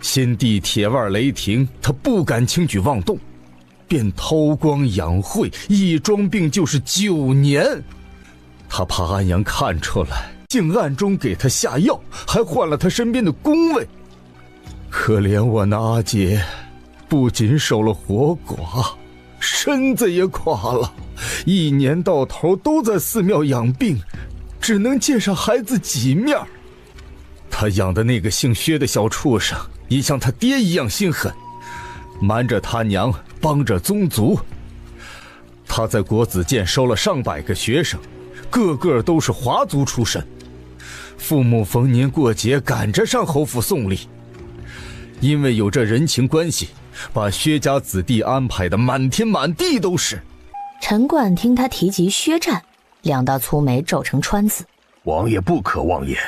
Speaker 7: 先帝铁腕雷霆，他不敢轻举妄动，便韬光养晦，一装病就是9年。他怕安阳看出来，竟暗中给他下药，还换了他身边的宫卫。可怜我那阿姐，不仅守了活寡，身子也垮了，1年到头都在寺庙养病，只能见上孩子几面。他养的那个姓薛的小畜生也像他爹一样心狠，瞒着他娘，帮着宗族。他在国子监收了上百个学生，个个都是华族出身，父母逢年过节赶着上侯府送礼。因为有这人情关系，把薛家子弟安排的满天满地都是。
Speaker 4: 陈冠听他提及薛战，两道粗眉皱成川字。
Speaker 17: 王爷不可妄言，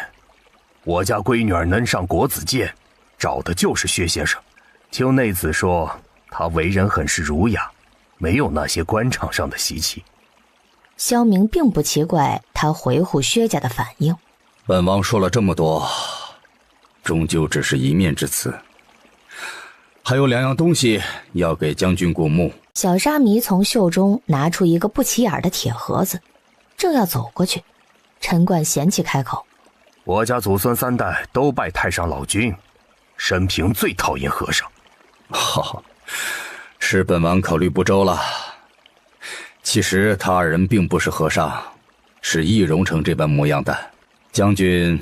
Speaker 17: 我家闺女儿能上国子监，找的就是薛先生。听内子说，他为人很是儒雅，没有那些官场上的习气。
Speaker 4: 萧明并不奇怪他回护薛家的反应。
Speaker 7: 本王说了这么多，终究只是一面之词。还有2样东西要给将军过目。
Speaker 4: 小沙弥从袖中拿出一个不起眼的铁盒子，正要走过去，陈冠嫌弃开口：
Speaker 17: 我家祖孙3代都拜太上老君，生平最讨厌和尚。
Speaker 7: 是本王考虑不周了。其实他2人并不是和尚，是易容成这般模样的。将军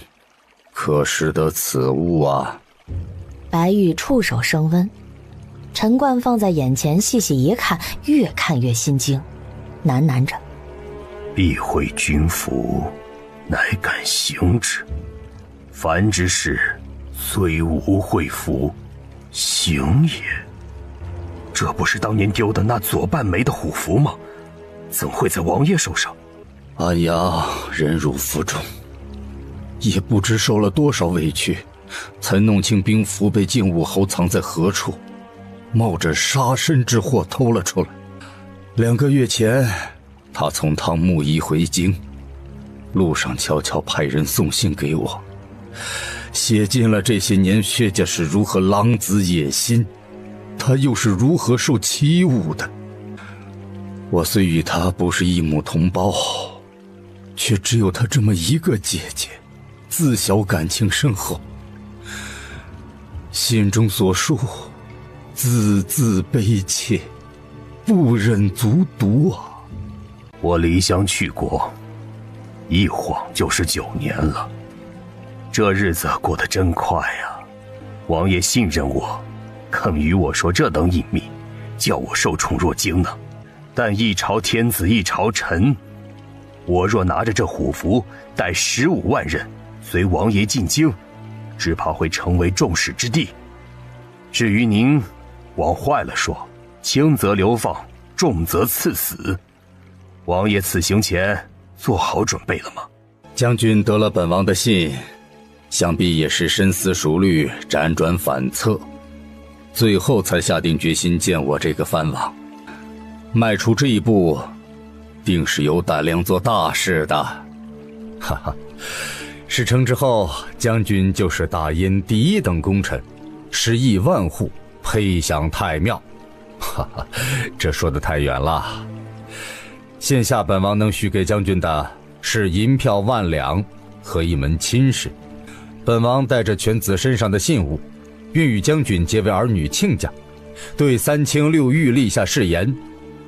Speaker 7: 可识得此物啊？
Speaker 4: 白玉触手升温，陈冠放在眼前细细一看，越看越心惊，喃喃着：
Speaker 17: 必会君服，乃敢行之。凡之事，虽无会服，行也。这不是当年丢的那左半枚的虎符吗？怎会在王爷手上？
Speaker 7: 安阳忍辱负重，也不知受了多少委屈，才弄清兵符被靖武侯藏在何处，冒着杀身之祸偷了出来。2个月前，他从汤沐夷回京，路上悄悄派人送信给我，写尽了这些年薛家是如何狼子野心，他又是如何受欺侮的。我虽与他不是一母同胞，却只有他这么一个姐姐，自小感情深厚。信中所述，字字悲切，不忍卒读啊。
Speaker 17: 我离乡去国，一晃就是9年了，这日子过得真快啊！王爷信任我，肯与我说这等隐秘，叫我受宠若惊呢。但一朝天子一朝臣，我若拿着这虎符，带15万人随王爷进京，只怕会成为众矢之的。至于您，往坏了说，轻则流放，重则赐死。王爷此行前做好准备了吗？
Speaker 7: 将军得了本王的信，想必也是深思熟虑，辗转反侧，最后才下定决心见我这个藩王。迈出这一步，定是有胆量做大事的。哈哈，事成之后，将军就是大燕第1等功臣，10亿万户配享太庙。哈哈，这说得太远了。现下本王能许给将军的是银票1万两和一门亲事。本王带着犬子身上的信物，愿与将军结为儿女亲家，对3卿6御立下誓言，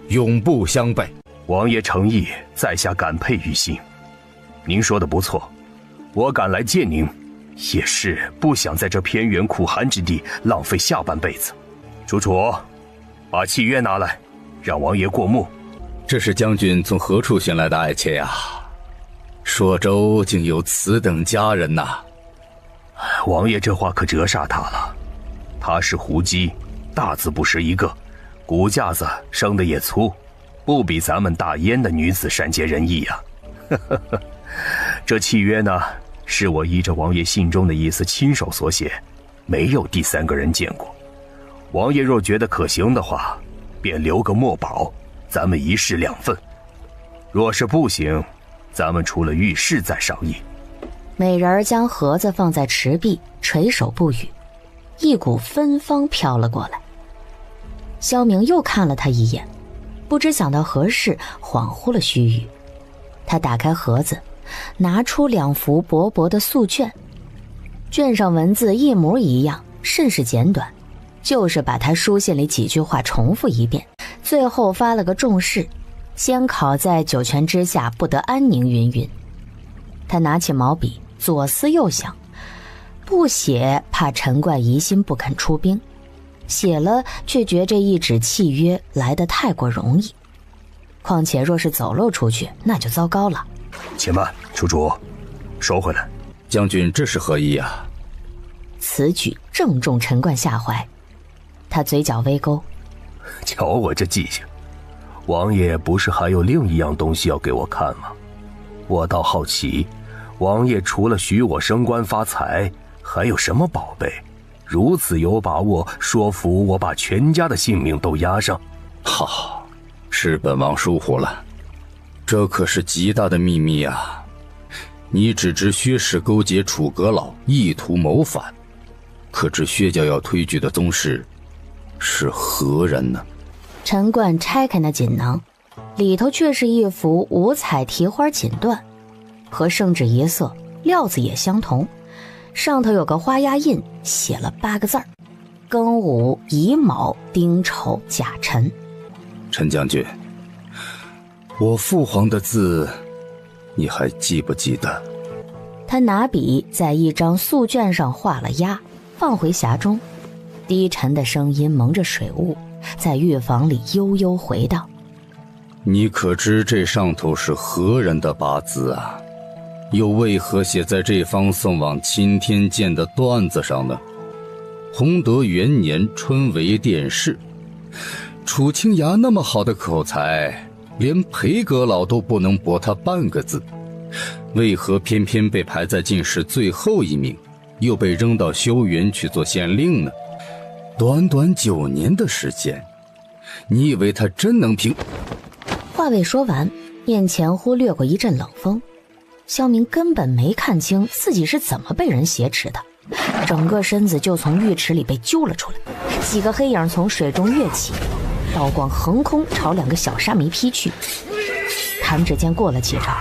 Speaker 7: 永不相背。
Speaker 17: 王爷诚意，在下感佩于心。您说的不错，我赶来见您，也是不想在这偏远苦寒之地浪费下半辈子。楚楚，把契约拿来，让王爷过目。
Speaker 7: 这是将军从何处寻来的爱妾呀？朔州竟有此等佳人呐！
Speaker 17: 王爷这话可折煞他了。她是胡姬，大字不识一个，骨架子生的也粗，不比咱们大燕的女子善解人意呀。这契约呢，是我依着王爷信中的意思亲手所写，没有第三个人见过。王爷若觉得可行的话，便留个墨宝，咱们一式两份。若是不行，咱们除了御史再商议。
Speaker 4: 美人儿将盒子放在池壁，垂手不语。一股芬芳飘了过来。萧明又看了他一眼，不知想到何事，恍惚了须臾。他打开盒子，拿出2幅薄薄的素卷，卷上文字一模一样，甚是简短，就是把他书信里几句话重复一遍，最后发了个重誓：先考在九泉之下，不得安宁云云。他拿起毛笔，左思右想，不写怕陈冠疑心不肯出兵，写了却觉这一纸契约来得太过容易，况且若是走漏出去，那就糟糕了。
Speaker 17: 且慢，楚主，收回来。
Speaker 7: 将军这是何意啊？
Speaker 4: 此举正中陈冠下怀，他嘴角微勾。
Speaker 17: 瞧我这记性，王爷不是还有另一样东西要给我看吗？我倒好奇，王爷除了许我升官发财，还有什么宝贝？如此有把握说服我把全家的性命都押上？
Speaker 7: 好，是本王疏忽了，这可是极大的秘密啊！你只知薛氏勾结楚阁老，意图谋反，可知薛家要推举的宗室是何人呢？
Speaker 4: 陈冠拆开那锦囊，里头却是一幅五彩提花锦缎，和圣旨一色，料子也相同，上头有个花押印，写了8个字：庚午乙卯丁丑甲辰。
Speaker 7: 陈将军，我父皇的字你还记不记得？
Speaker 4: 他拿笔在一张素卷上画了押，放回匣中，低沉的声音蒙着水雾，在狱房里悠悠回荡。
Speaker 7: 你可知这上头是何人的八字啊？又为何写在这方送往钦天监的缎子上呢？弘德元年春闱殿试，楚清雅那么好的口才，连裴阁老都不能驳他半个字，为何偏偏被排在进士最后一名，又被扔到修园去做县令呢？短短9年的时间，你以为他真能凭……
Speaker 4: 话未说完，面前忽掠过一阵冷风，萧明根本没看清自己是怎么被人挟持的，整个身子就从浴池里被揪了出来，几个黑影从水中跃起，刀光横空朝2个小沙弥劈去。弹指间过了几招，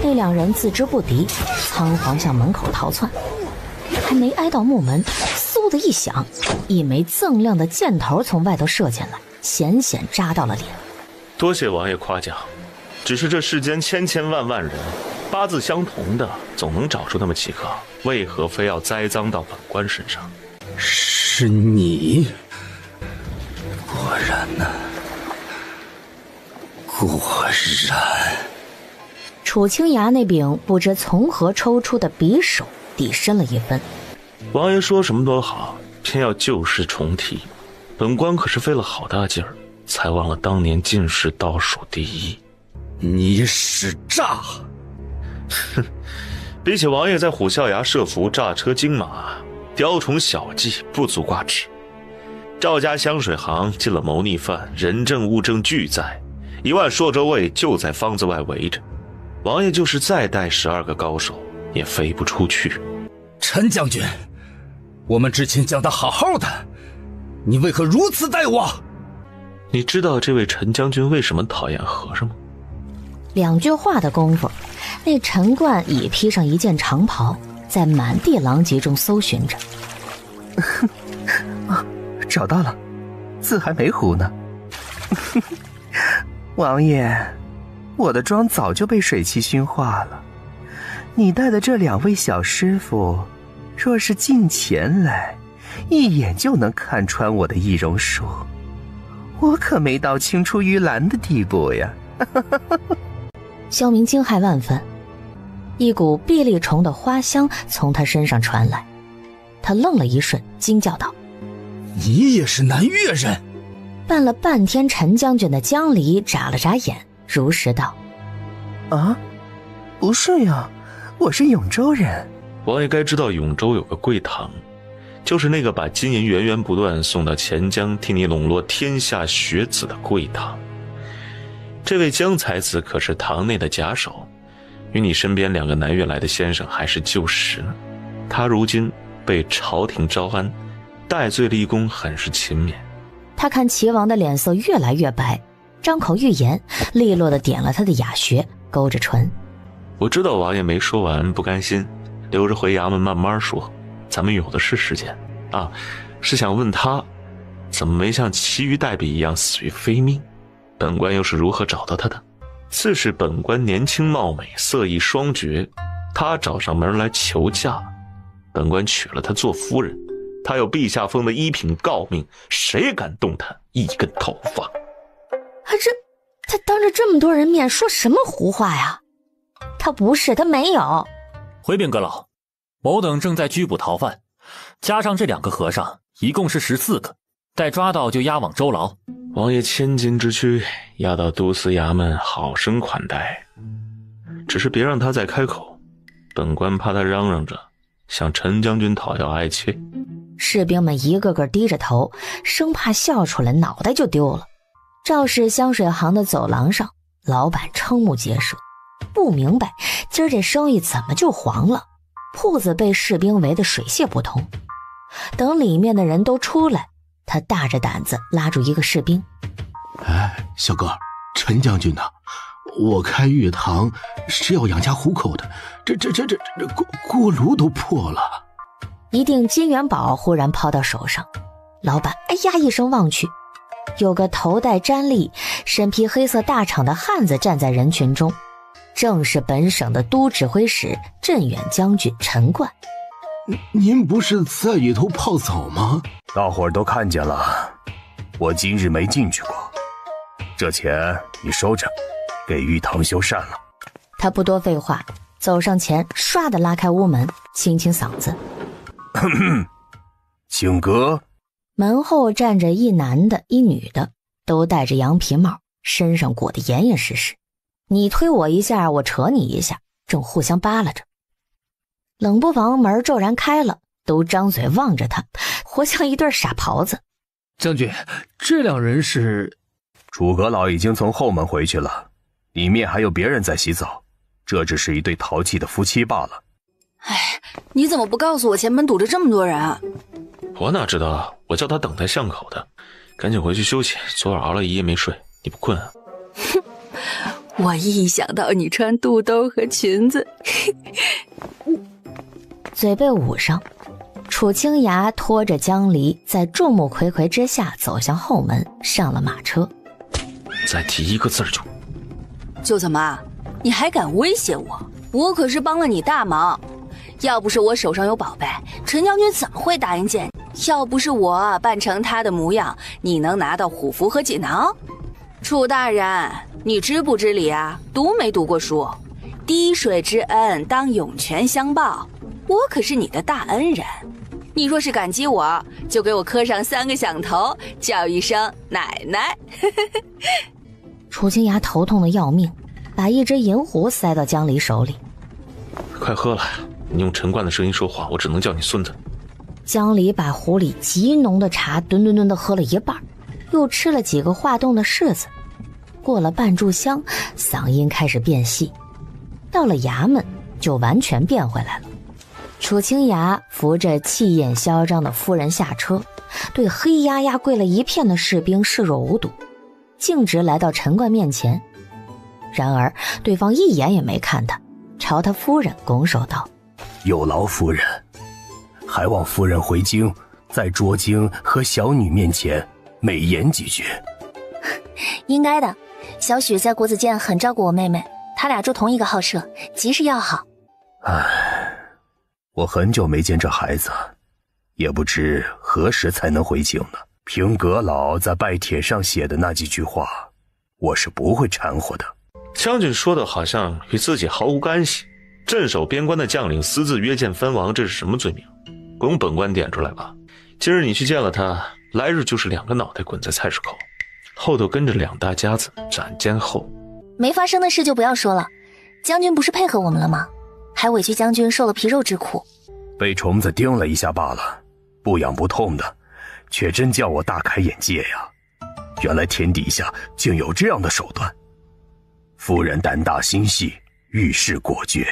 Speaker 4: 那2人自知不敌，仓皇向门口逃窜，还没挨到木门，嗖的一响，一枚锃亮的箭头从外头射进来，险险扎到了脸。
Speaker 3: 多谢王爷夸奖，只是这世间千千万万人，八字相同的总能找出那么几个，为何非要栽赃到本官身上？
Speaker 7: 是你？果然呢，果然。
Speaker 4: 楚清雅那柄不知从何抽出的匕首递深了一分。
Speaker 3: 王爷说什么都好，偏要旧事重提，本官可是费了好大劲儿，才忘了当年进士倒数第1。
Speaker 7: 你使诈！
Speaker 3: 哼，比起王爷在虎啸崖设伏诈车金马，雕虫小技不足挂齿。赵家香水行进了谋逆犯，人证物证俱在，1万朔州卫就在方子外围着，王爷就是再带12个高手，也飞不出去。
Speaker 7: 陈将军，我们之前讲得好好的，你为何如此待我？
Speaker 3: 你知道这位陈将军为什么讨厌和尚吗
Speaker 4: ？2句话的功夫，那陈冠已披上一件长袍，在满地狼藉中搜寻着。
Speaker 17: 找到了，字还没糊呢。王爷，我的妆早就被水汽熏化了，你带的这2位小师傅，若是近前来，一眼就能看穿我的易容术，我可没到青出于蓝的地步呀。
Speaker 4: 萧明惊骇万分，一股碧丽虫的花香从他身上传来。他愣了一瞬，惊叫道：“
Speaker 15: 你也是南越人？”
Speaker 4: 扮了半天陈将军的江离眨了眨眼，如实道：“
Speaker 17: 啊，不是呀，我是永州人。”
Speaker 3: 王爷该知道永州有个贵堂，就是那个把金银源源不断送到钱江，替你笼络天下学子的贵堂。这位江才子可是堂内的假手，与你身边2个南越来的先生还是旧识呢。他如今被朝廷招安，戴罪立功，很是勤勉。
Speaker 4: 他看齐王的脸色越来越白，张口欲言，利落地点了他的哑穴，勾着唇：“
Speaker 3: 我知道王爷没说完，不甘心，留着回衙门慢慢说，咱们有的是时间啊。是想问他，怎么没像其余代笔一样死于非命？本官又是如何找到他的？自是本官年轻貌美，色艺双绝，他找上门来求嫁，本官娶了她做夫人。他有陛下封的一品诰命，谁敢动弹一根头发？”
Speaker 4: 他当着这么多人面说什么胡话呀？他不是，他没有。
Speaker 5: 回禀阁老，某等正在拘捕逃犯，加上这2个和尚，一共是14个，待抓到就押往州牢。
Speaker 3: 王爷千金之躯，押到都司衙门好生款待，只是别让他再开口，本官怕他嚷嚷着向陈将军讨要爱妾。
Speaker 4: 士兵们一个个低着头，生怕笑出来脑袋就丢了。赵氏香水行的走廊上，老板瞠目结舌，不明白今儿这生意怎么就黄了。铺子被士兵围得水泄不通。等里面的人都出来，他大着胆子拉住一个士兵：“
Speaker 16: 哎，小哥，陈将军呐，我开玉堂是要养家糊口的，这锅炉都破了。”
Speaker 4: 一锭金元宝忽然抛到手上，老板哎呀一声望去，有个头戴毡笠、身披黑色大氅的汉子站在人群中，正是本省的都指挥使镇远将军陈冠。
Speaker 16: 您不是在里头泡澡吗？
Speaker 17: 大伙儿都看见了，我今日没进去过。这钱你收着，给玉堂修缮了。
Speaker 4: 他不多废话，走上前，唰地拉开屋门，清清嗓子：“
Speaker 17: 请阁。”
Speaker 4: 门后站着一男的一女的，都戴着羊皮帽，身上裹得严严实实，你推我一下，我扯你一下，正互相扒拉着。冷不防门骤然开了，都张嘴望着他，活像一对傻狍子。
Speaker 2: “将军，这2人是……”
Speaker 17: 楚阁老已经从后门回去了，里面还有别人在洗澡，这只是一对淘气的夫妻罢了。
Speaker 10: 哎，你怎么不告诉我前门堵着这么多人啊？
Speaker 3: 我哪知道，我叫他等在巷口的，赶紧回去休息，昨晚熬了一夜没睡，你不困啊？
Speaker 10: 哼，我一想到你穿肚兜和裙子，
Speaker 4: 嘴被捂上，楚清雅拖着江离在众目睽睽之下走向后门，上了马车。
Speaker 3: 再提一个字
Speaker 10: 就怎么？你还敢威胁我？我可是帮了你大忙，要不是我手上有宝贝，陈将军怎么会答应见你？要不是我扮成他的模样，你能拿到虎符和锦囊？楚大人，你知不知礼啊？读没读过书？滴水之恩当涌泉相报，我可是你的大恩人，你若是感激我，就给我磕上3个响头，叫一声奶奶。
Speaker 4: 楚清雅头痛的要命，把一只银壶塞到江离手里。
Speaker 3: 快喝了，你用陈冠的声音说话，我只能叫你孙子。
Speaker 4: 江离把壶里极浓的茶吨吨吨地喝了一半，又吃了几个化冻的柿子。过了半炷香，嗓音开始变细，到了衙门就完全变回来了。楚清雅扶着气焰嚣张的夫人下车，对黑压压跪了一片的士兵视若无睹，径直来到陈冠面前。然而对方一眼也没看他，朝他夫人拱手道：“
Speaker 17: 有劳夫人，还望夫人回京，在卓京和小女面前美言几句。”
Speaker 1: 应该的，小许在国子监很照顾我妹妹，他俩住同一个号舍，极是要好。
Speaker 17: 唉，我很久没见这孩子，也不知何时才能回京呢。凭阁老在拜帖上写的那几句话，我是不会掺和的。
Speaker 3: 将军说的好像与自己毫无干系，镇守边关的将领私自约见藩王，这是什么罪名？不用本官点出来吧？今日你去见了他，来日就是2个脑袋滚在菜市口，后头跟着2大家子斩监候。
Speaker 1: 没发生的事就不要说了，将军不是配合我们了吗？还委屈将军受了皮肉之苦。
Speaker 17: 被虫子叮了一下罢了，不痒不痛的，却真叫我大开眼界呀！原来天底下竟有这样的手段。夫人胆大心细，遇事果决，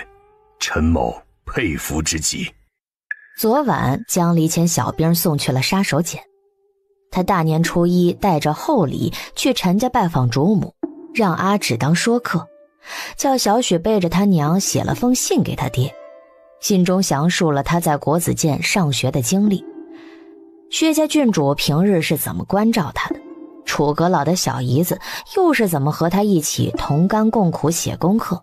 Speaker 17: 陈某佩服之极。
Speaker 4: 昨晚江离遣小兵送去了杀手锏，他大年初一带着厚礼去陈家拜访主母，让阿芷当说客，叫小许背着他娘写了封信给他爹，信中详述了他在国子监上学的经历，薛家郡主平日是怎么关照他的，楚阁老的小姨子又是怎么和他一起同甘共苦写功课，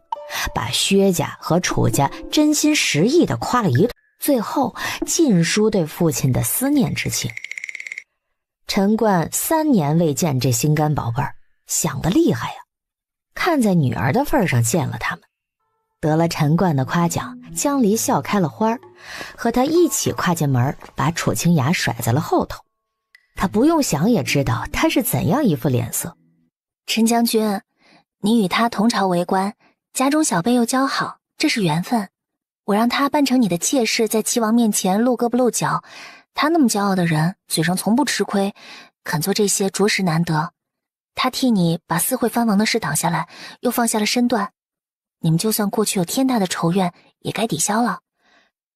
Speaker 4: 把薛家和楚家真心实意地夸了一顿，最后尽抒对父亲的思念之情。陈冠3年未见这心肝宝贝儿，想得厉害呀！看在女儿的份上见了他们，得了陈冠的夸奖，江离笑开了花，和他一起跨进门，把楚清雅甩在了后头。他不用想也知道他是怎样一副脸色。
Speaker 1: 陈将军，你与他同朝为官，家中小辈又交好，这是缘分。我让他扮成你的妾室，在齐王面前露胳膊露脚。他那么骄傲的人，嘴上从不吃亏，肯做这些着实难得。他替你把私会藩王的事挡下来，又放下了身段。你们就算过去有天大的仇怨，也该抵消了。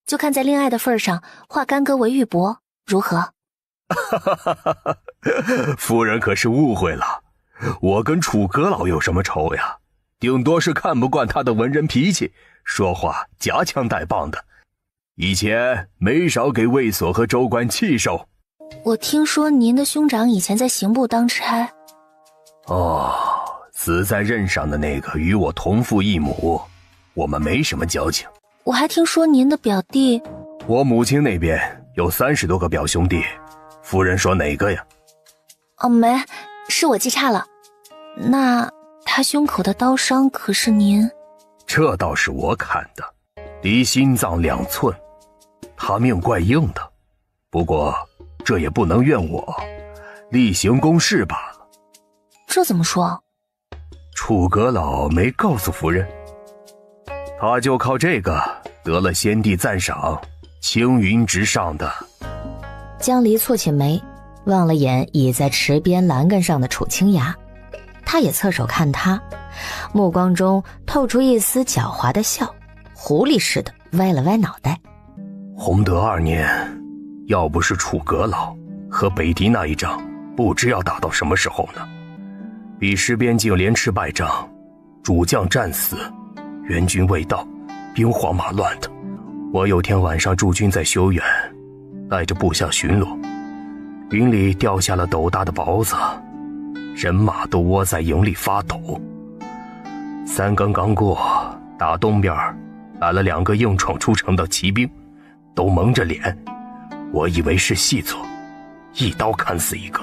Speaker 1: 就看在恋爱的份上，化干戈为玉帛，如何？
Speaker 17: 夫人可是误会了，我跟楚阁老有什么仇呀？顶多是看不惯他的文人脾气，说话夹枪带棒的。以前没少给卫所和州官气受。
Speaker 1: 我听说您的兄长以前在刑部当差。
Speaker 17: 哦，死在任上的那个与我同父异母，我们没什么交情。
Speaker 1: 我还听说您的表弟……
Speaker 17: 我母亲那边有30多个表兄弟，夫人说哪个呀？
Speaker 1: 哦，没，是我记差了。那他胸口的刀伤可是您？
Speaker 17: 这倒是我砍的，离心脏2寸，他命怪硬的。不过这也不能怨我，例行公事罢了。
Speaker 1: 这怎么说？
Speaker 17: 楚阁老没告诉夫人，他就靠这个得了先帝赞赏，青云直上的。
Speaker 4: 江离蹙起眉，望了眼倚在池边栏杆上的楚清雅，他也侧手看他，目光中透出一丝狡猾的笑，狐狸似的歪了歪脑袋。
Speaker 17: 洪德2年，要不是楚阁老和北狄那一仗，不知要打到什么时候呢。比师边境连吃败仗，主将战死，援军未到，兵荒马乱的。我有天晚上驻军在修远，带着部下巡逻，云里掉下了斗大的雹子，人马都窝在营里发抖。3更刚过，打东边来了2个硬闯出城的骑兵，都蒙着脸，我以为是细作，一刀砍死一个，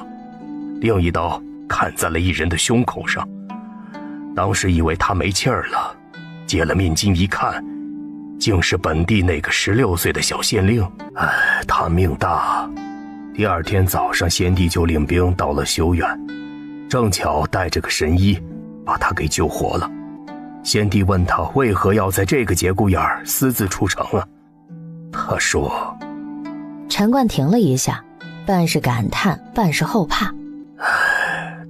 Speaker 17: 另一刀砍在了一人的胸口上。当时以为他没气儿了，解了面巾一看，竟是本地那个16岁的小县令。哎，他命大。第2天早上，先帝就领兵到了修远，正巧带着个神医，把他给救活了。先帝问他为何要在这个节骨眼儿私自出城啊？他说……
Speaker 4: 陈冠停了一下，半是感叹，半是后怕。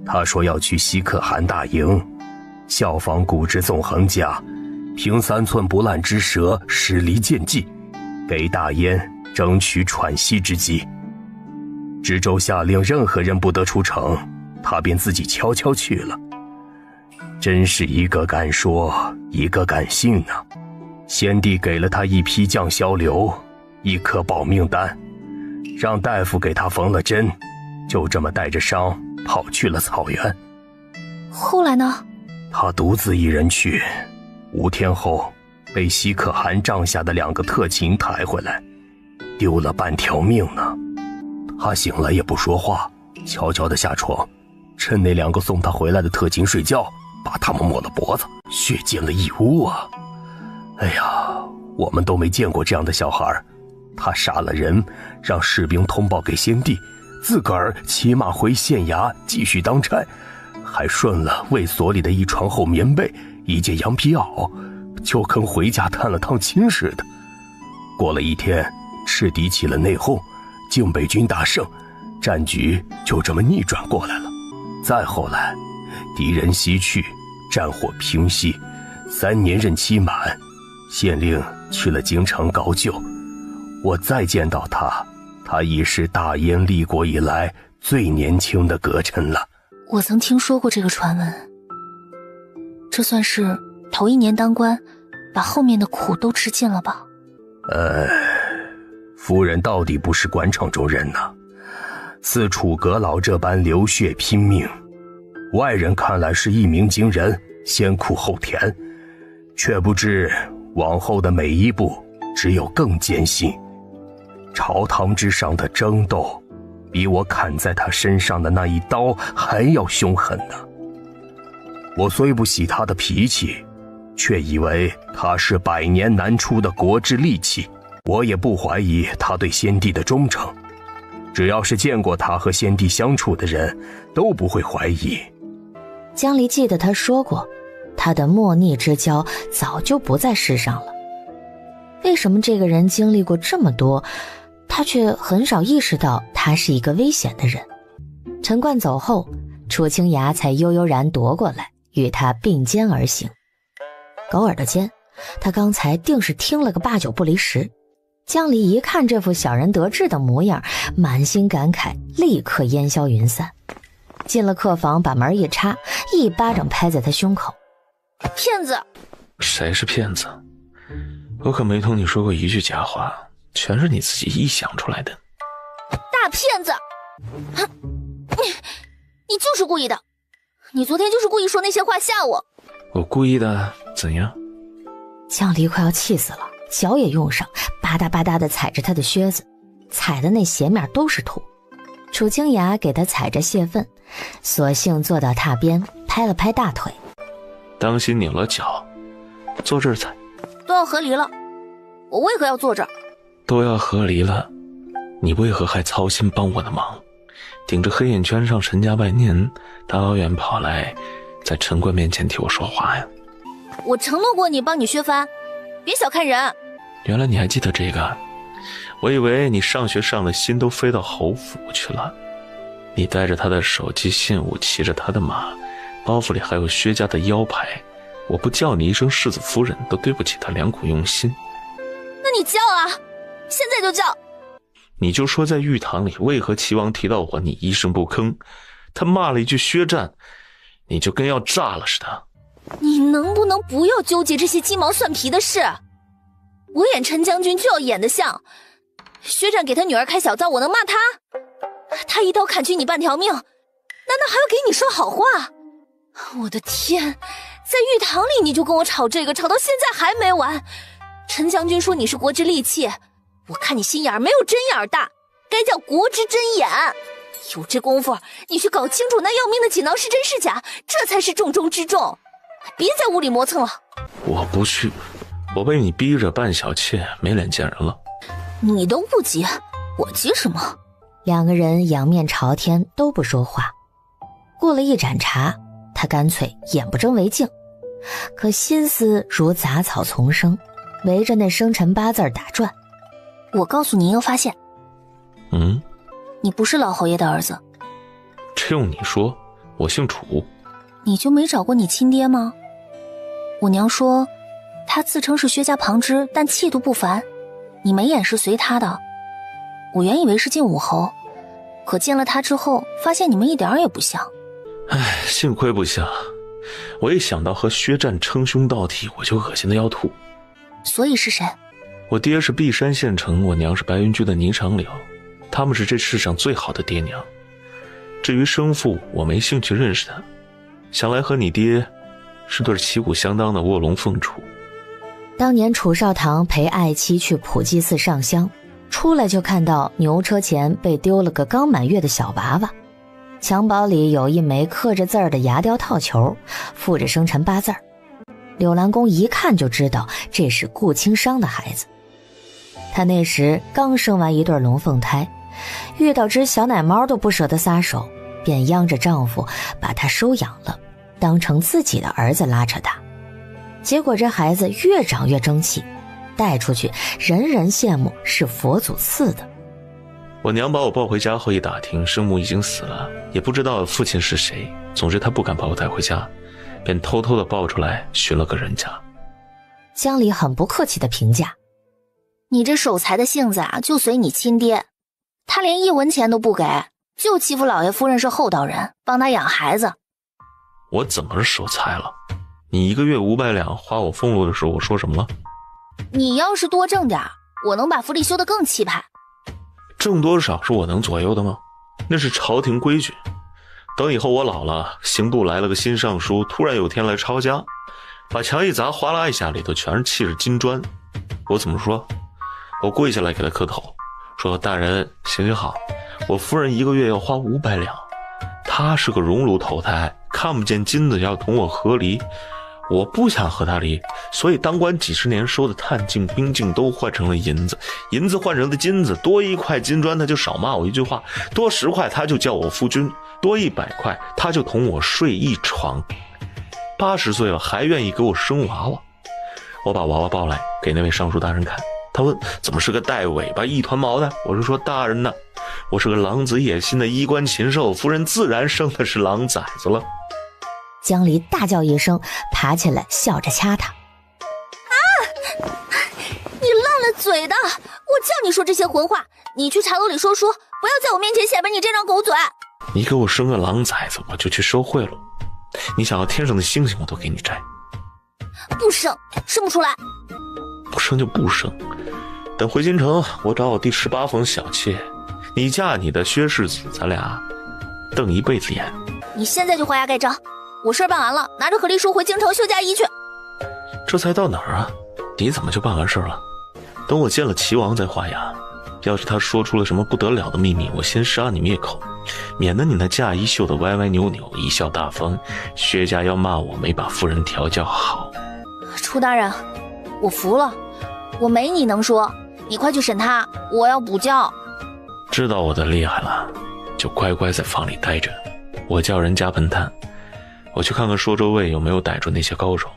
Speaker 17: 他说要去西可汗大营，效仿古之纵横家，凭3寸不烂之舌，驶离间计，给大燕争取喘息之机。知州下令任何人不得出城，他便自己悄悄去了。真是一个敢说，一个敢信啊！先帝给了他1批降消瘤，1颗保命丹，让大夫给他缝了针，就这么带着伤跑去了草原。
Speaker 1: 后来呢？
Speaker 17: 他独自一人去，5天后被西可汗帐下的2个特勤抬回来，丢了半条命呢。他醒来也不说话，悄悄地下床，趁那2个送他回来的特勤睡觉，把他们抹了脖子，血溅了一屋啊！哎呀，我们都没见过这样的小孩。他杀了人，让士兵通报给先帝，自个儿骑马回县衙继续当差，还顺了卫所里的一床厚棉被，一件羊皮袄，就跟回家探了趟亲似的。过了一天，赤敌起了内讧，靖北军大胜，战局就这么逆转过来了。再后来，敌人西去，战火平息，3年任期满，县令去了京城高就。我再见到他，他已是大燕立国以来最年轻的阁臣了。
Speaker 1: 我曾听说过这个传闻，这算是头1年当官，把后面的苦都吃尽了吧？
Speaker 17: 夫人到底不是官场中人呐，似楚阁老这般流血拼命，外人看来是一鸣惊人，先苦后甜，却不知往后的每一步只有更艰辛。朝堂之上的争斗，比我砍在他身上的那一刀还要凶狠呢。我虽不喜他的脾气，却以为他是100年难出的国之利器。我也不怀疑他对先帝的忠诚，只要是见过他和先帝相处的人，都不会怀疑。
Speaker 4: 江离记得他说过，他的莫逆之交早就不在世上了。为什么这个人经历过这么多，他却很少意识到他是一个危险的人？陈冠走后，楚清雅才悠悠然夺过来，与他并肩而行。狗耳的尖，他刚才定是听了个8九不离10。江离一看这副小人得志的模样，满心感慨，立刻烟消云散。进了客房，把门一插，一巴掌拍在他胸口。
Speaker 10: 骗子！
Speaker 3: 谁是骗子？我可没同你说过一句假话，全是你自己臆想出来的。
Speaker 10: 大骗子！你就是故意的，你昨天就是故意说那些话吓我。
Speaker 3: 我故意的？怎样？
Speaker 4: 江离快要气死了，脚也用上，吧嗒吧嗒地踩着他的靴子，踩的那鞋面都是土。楚清雅给他踩着泄愤，索性坐到榻边，拍了拍大腿。
Speaker 3: 当心扭了脚，坐这儿踩。
Speaker 10: 都要和离了，我为何要坐这儿？
Speaker 3: 都要和离了，你为何还操心帮我的忙？顶着黑眼圈上陈家拜年，大老远跑来，在陈冠面前替我说话呀？
Speaker 10: 我承诺过你帮你削藩，别小看人。
Speaker 3: 原来你还记得这个？我以为你上学上了心都飞到侯府去了。你带着他的手机信物，骑着他的马，包袱里还有薛家的腰牌，我不叫你一声世子夫人，都对不起他良苦用心。
Speaker 10: 那你叫啊，现在就叫。
Speaker 3: 你就说在御堂里，为何齐王提到我，你一声不吭？他骂了一句薛战，你就跟要炸了似的。
Speaker 10: 你能不能不要纠结这些鸡毛蒜皮的事？我演陈将军就要演得像薛战给他女儿开小灶，我能骂他？他一刀砍去你半条命，难道还要给你说好话？我的天，在御堂里你就跟我吵这个，吵到现在还没完。陈将军说你是国之利器，我看你心眼没有针眼大，该叫国之针眼。有这功夫，你去搞清楚那要命的锦囊是真是假，这才是重中之重。别在屋里磨蹭了。
Speaker 3: 我不去，我被你逼着扮小妾，没脸见人了。
Speaker 10: 你都不急，我急什么？
Speaker 4: 两个人仰面朝天，都不说话。过了一盏茶，他干脆眼不睁为净，可心思如杂草丛生，围着那生辰8字打转。
Speaker 1: 我告诉你一个发现。你不是老侯爷的儿子。
Speaker 3: 这用你说，我姓楚。
Speaker 1: 你就没找过你亲爹吗？我娘说他自称是薛家旁支，但气度不凡，你眉眼是随他的。我原以为是晋武侯，可见了他之后，发现你们一点也不像。
Speaker 3: 唉，幸亏不像。我一想到和薛战称兄道弟，我就恶心的要吐。
Speaker 1: 所以是谁？
Speaker 3: 我爹是璧山县城，我娘是白云居的霓裳柳，他们是这世上最好的爹娘。至于生父，我没兴趣认识他，想来和你爹是对旗鼓相当的卧龙凤雏。
Speaker 4: 当年楚少棠陪爱妻去普济寺上香，出来就看到牛车前被丢了个刚满月的小娃娃，襁褓里有一枚刻着字儿的牙雕套球，附着生辰8字。柳兰公一看就知道这是顾清商的孩子。他那时刚生完一对龙凤胎，遇到只小奶猫都不舍得撒手，便央着丈夫把他收养了，当成自己的儿子拉扯大。结果这孩子越长越争气，带出去人人羡慕是佛祖赐的。
Speaker 3: 我娘把我抱回家后一打听，生母已经死了，也不知道父亲是谁。总之她不敢把我带回家，便偷偷地抱出来寻了个人家。
Speaker 4: 江离很不客气地评价：
Speaker 1: 你这守财的性子啊，就随你亲爹，他连1文钱都不给，就欺负老爷夫人是厚道人，帮他养孩子。
Speaker 3: 我怎么守财了？你1个月500两花我俸禄的时候，我说什么了？
Speaker 1: 你要是多挣点，我能把府里修得更气派。
Speaker 3: 挣多少是我能左右的吗？那是朝廷规矩。等以后我老了，刑部来了个新尚书，突然有天来抄家，把墙一砸，哗啦一下里头全是砌着金砖。我怎么说？我跪下来给他磕头，说大人行行好，我夫人1个月要花500两，她是个熔炉头胎，看不见金子要同我和离，我不想和他离，所以当官几十年收的炭镜、冰镜都换成了银子，银子换成的金子，多1块金砖他就少骂我一句话，多10块他就叫我夫君，多100块他就同我睡一床。80岁了还愿意给我生娃娃。我把娃娃抱来给那位尚书大人看，他问怎么是个带尾巴一团毛的，我是说大人呐，我是个狼子野心的衣冠禽兽，夫人自然生的是狼崽子了。
Speaker 4: 江离大叫一声，爬起来笑着掐他。
Speaker 1: 你烂了嘴的！我叫你说这些混话，你去茶楼里说书，不要在我面前显摆你这张狗嘴。
Speaker 3: 你给我生个狼崽子，我就去收贿赂。你想要天上的星星，我都给你摘。
Speaker 1: 不生，生不出来。
Speaker 3: 不生就不生。等回京城，我找我第18房小妾，你嫁你的薛世子，咱俩瞪一辈子眼。
Speaker 1: 你现在就画押盖章。我事儿办完了，拿着和离书回京城休假衣去。
Speaker 3: 这才到哪儿啊？你怎么就办完事了？等我见了齐王再画押。要是他说出了什么不得了的秘密，我先杀你灭口，免得你那嫁衣绣得歪歪扭扭，贻笑大方，薛家要骂我没把夫人调教好。
Speaker 1: 楚大人，我服了，我没你能说，你快去审他，我要补教。
Speaker 3: 知道我的厉害了，就乖乖在房里待着，我叫人加盆炭。我去看看朔州卫有没有逮住那些高手。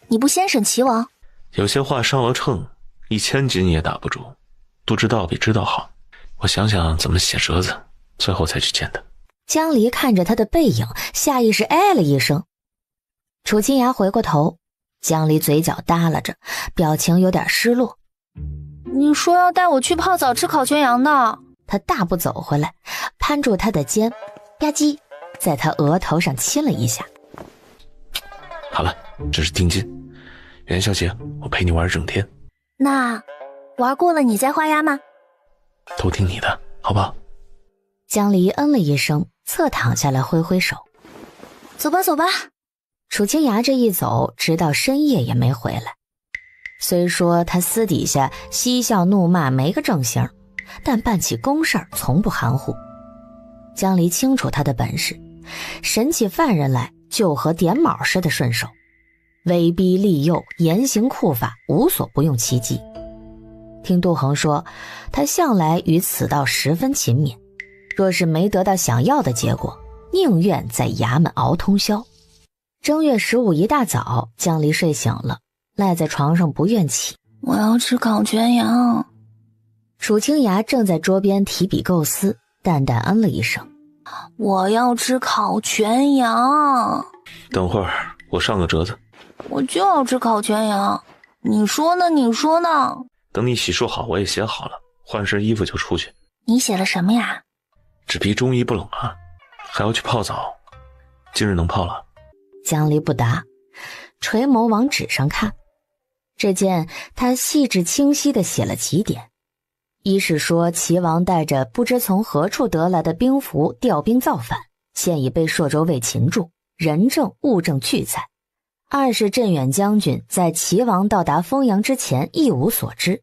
Speaker 1: 你不先审齐王？
Speaker 3: 有些话上了秤，1000斤也打不住，不知道比知道好。我想想怎么写折子，最后才去见他。
Speaker 4: 江离看着他的背影，下意识哎了一声。楚清崖回过头，江离嘴角耷拉着，表情有点失落。
Speaker 1: 你说要带我去泡澡吃烤全羊的。
Speaker 4: 他大步走回来，攀住他的肩，吧唧在他额头上亲了一下。
Speaker 3: 好了，这是定金。元宵节我陪你玩整天。
Speaker 1: 那玩过了你再画押吗？
Speaker 3: 都听你的，好不好？
Speaker 4: 江离嗯了一声，侧躺下来挥挥手。
Speaker 1: 走吧走吧。
Speaker 4: 楚清崖这一走，直到深夜也没回来。虽说他私底下嬉笑怒骂没个正形，但办起公事从不含糊。江离清楚他的本事，审起犯人来就和点卯似的顺手，威逼利诱，严刑酷法，无所不用其极。听杜衡说，他向来与此道十分勤勉，若是没得到想要的结果，宁愿在衙门熬通宵。正月15一大早，江离睡醒了，赖在床上不愿起。
Speaker 1: 我要吃烤全羊。
Speaker 4: 楚清崖正在桌边提笔构思，淡淡嗯了一声。
Speaker 1: 我要吃烤全羊。
Speaker 3: 等会儿我上个折子。
Speaker 1: 我就要吃烤全羊。你说呢？你说呢？
Speaker 3: 等你洗漱好，我也写好了，换身衣服就出去。
Speaker 1: 你写了什么呀？
Speaker 3: 只批中医不冷啊，还要去泡澡。今日能泡了？
Speaker 4: 江离不答，垂眸往纸上看。只见他细致清晰地写了几点：一是说齐王带着不知从何处得来的兵符调兵造反，现已被朔州卫擒住，人证物证俱在；二是镇远将军在齐王到达丰阳之前一无所知，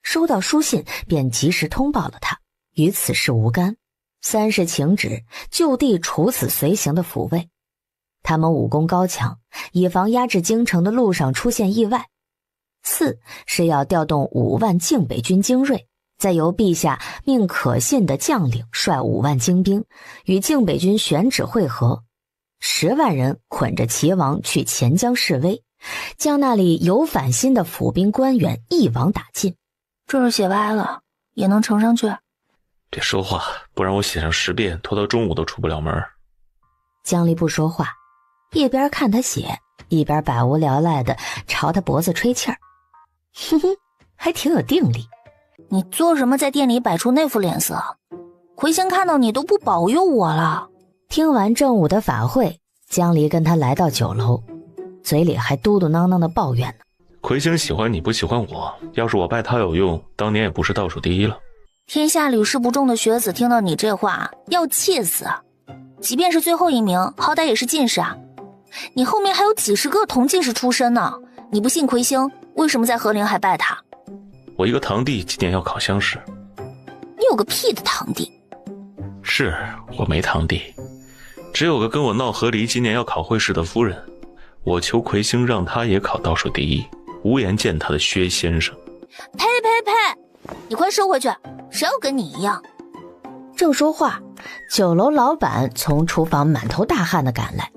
Speaker 4: 收到书信便及时通报了他，与此事无干；三是请旨就地处死随行的府尉，他们武功高强，以防压制京城的路上出现意外。4是要调动5万靖北军精锐，再由陛下命可信的将领率5万精兵与靖北军选址会合，10万人捆着齐王去黔江示威，将那里有反心的府兵官员一网打尽。
Speaker 1: 这是写歪了，也能呈上去。
Speaker 3: 别说话，不然我写上10遍，拖到中午都出不了门。
Speaker 4: 江离不说话，一边看他写，一边百无聊赖地朝他脖子吹气儿。哼哼，还挺有定力。
Speaker 1: 你做什么在店里摆出那副脸色？魁星看到你都不保佑我了。
Speaker 4: 听完正午的法会，江离跟他来到酒楼，嘴里还嘟嘟囔囔的抱怨呢。
Speaker 3: 魁星喜欢你不喜欢我，要是我拜他有用，当年也不是倒数第一了。
Speaker 1: 天下屡试不中的学子听到你这话要气死，即便是最后1名，好歹也是进士啊。你后面还有几10个同进士出身呢，你不信魁星，为什么在和陵还拜他？
Speaker 3: 我一个堂弟今年要考乡试。
Speaker 1: 你有个屁的堂弟！
Speaker 3: 是我没堂弟，只有个跟我闹和离今年要考会试的夫人。我求魁星让他也考倒数第一，无颜见他的薛先生。
Speaker 1: 呸呸呸！你快收回去，谁要跟你一样？
Speaker 4: 正说话，酒楼老板从厨房满头大汗的赶来，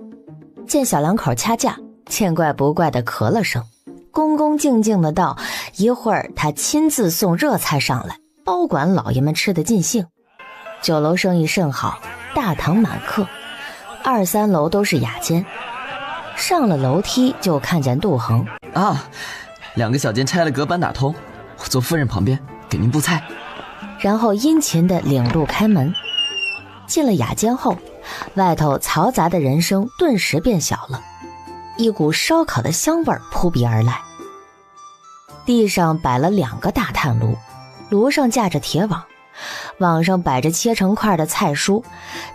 Speaker 4: 见小两口掐架，见怪不怪的咳了声，恭恭敬敬的道：一会儿他亲自送热菜上来，包管老爷们吃得尽兴。酒楼生意甚好，大堂满客，2、3楼都是雅间。上了楼梯就看见杜恒
Speaker 13: 啊，2个小间拆了隔板打通，我坐夫人旁边给您布菜。
Speaker 4: 然后殷勤地领路开门。进了雅间后，外头嘈杂的人声顿时变小了，一股烧烤的香味扑鼻而来。地上摆了2个大炭炉，炉上架着铁网，网上摆着切成块的菜蔬，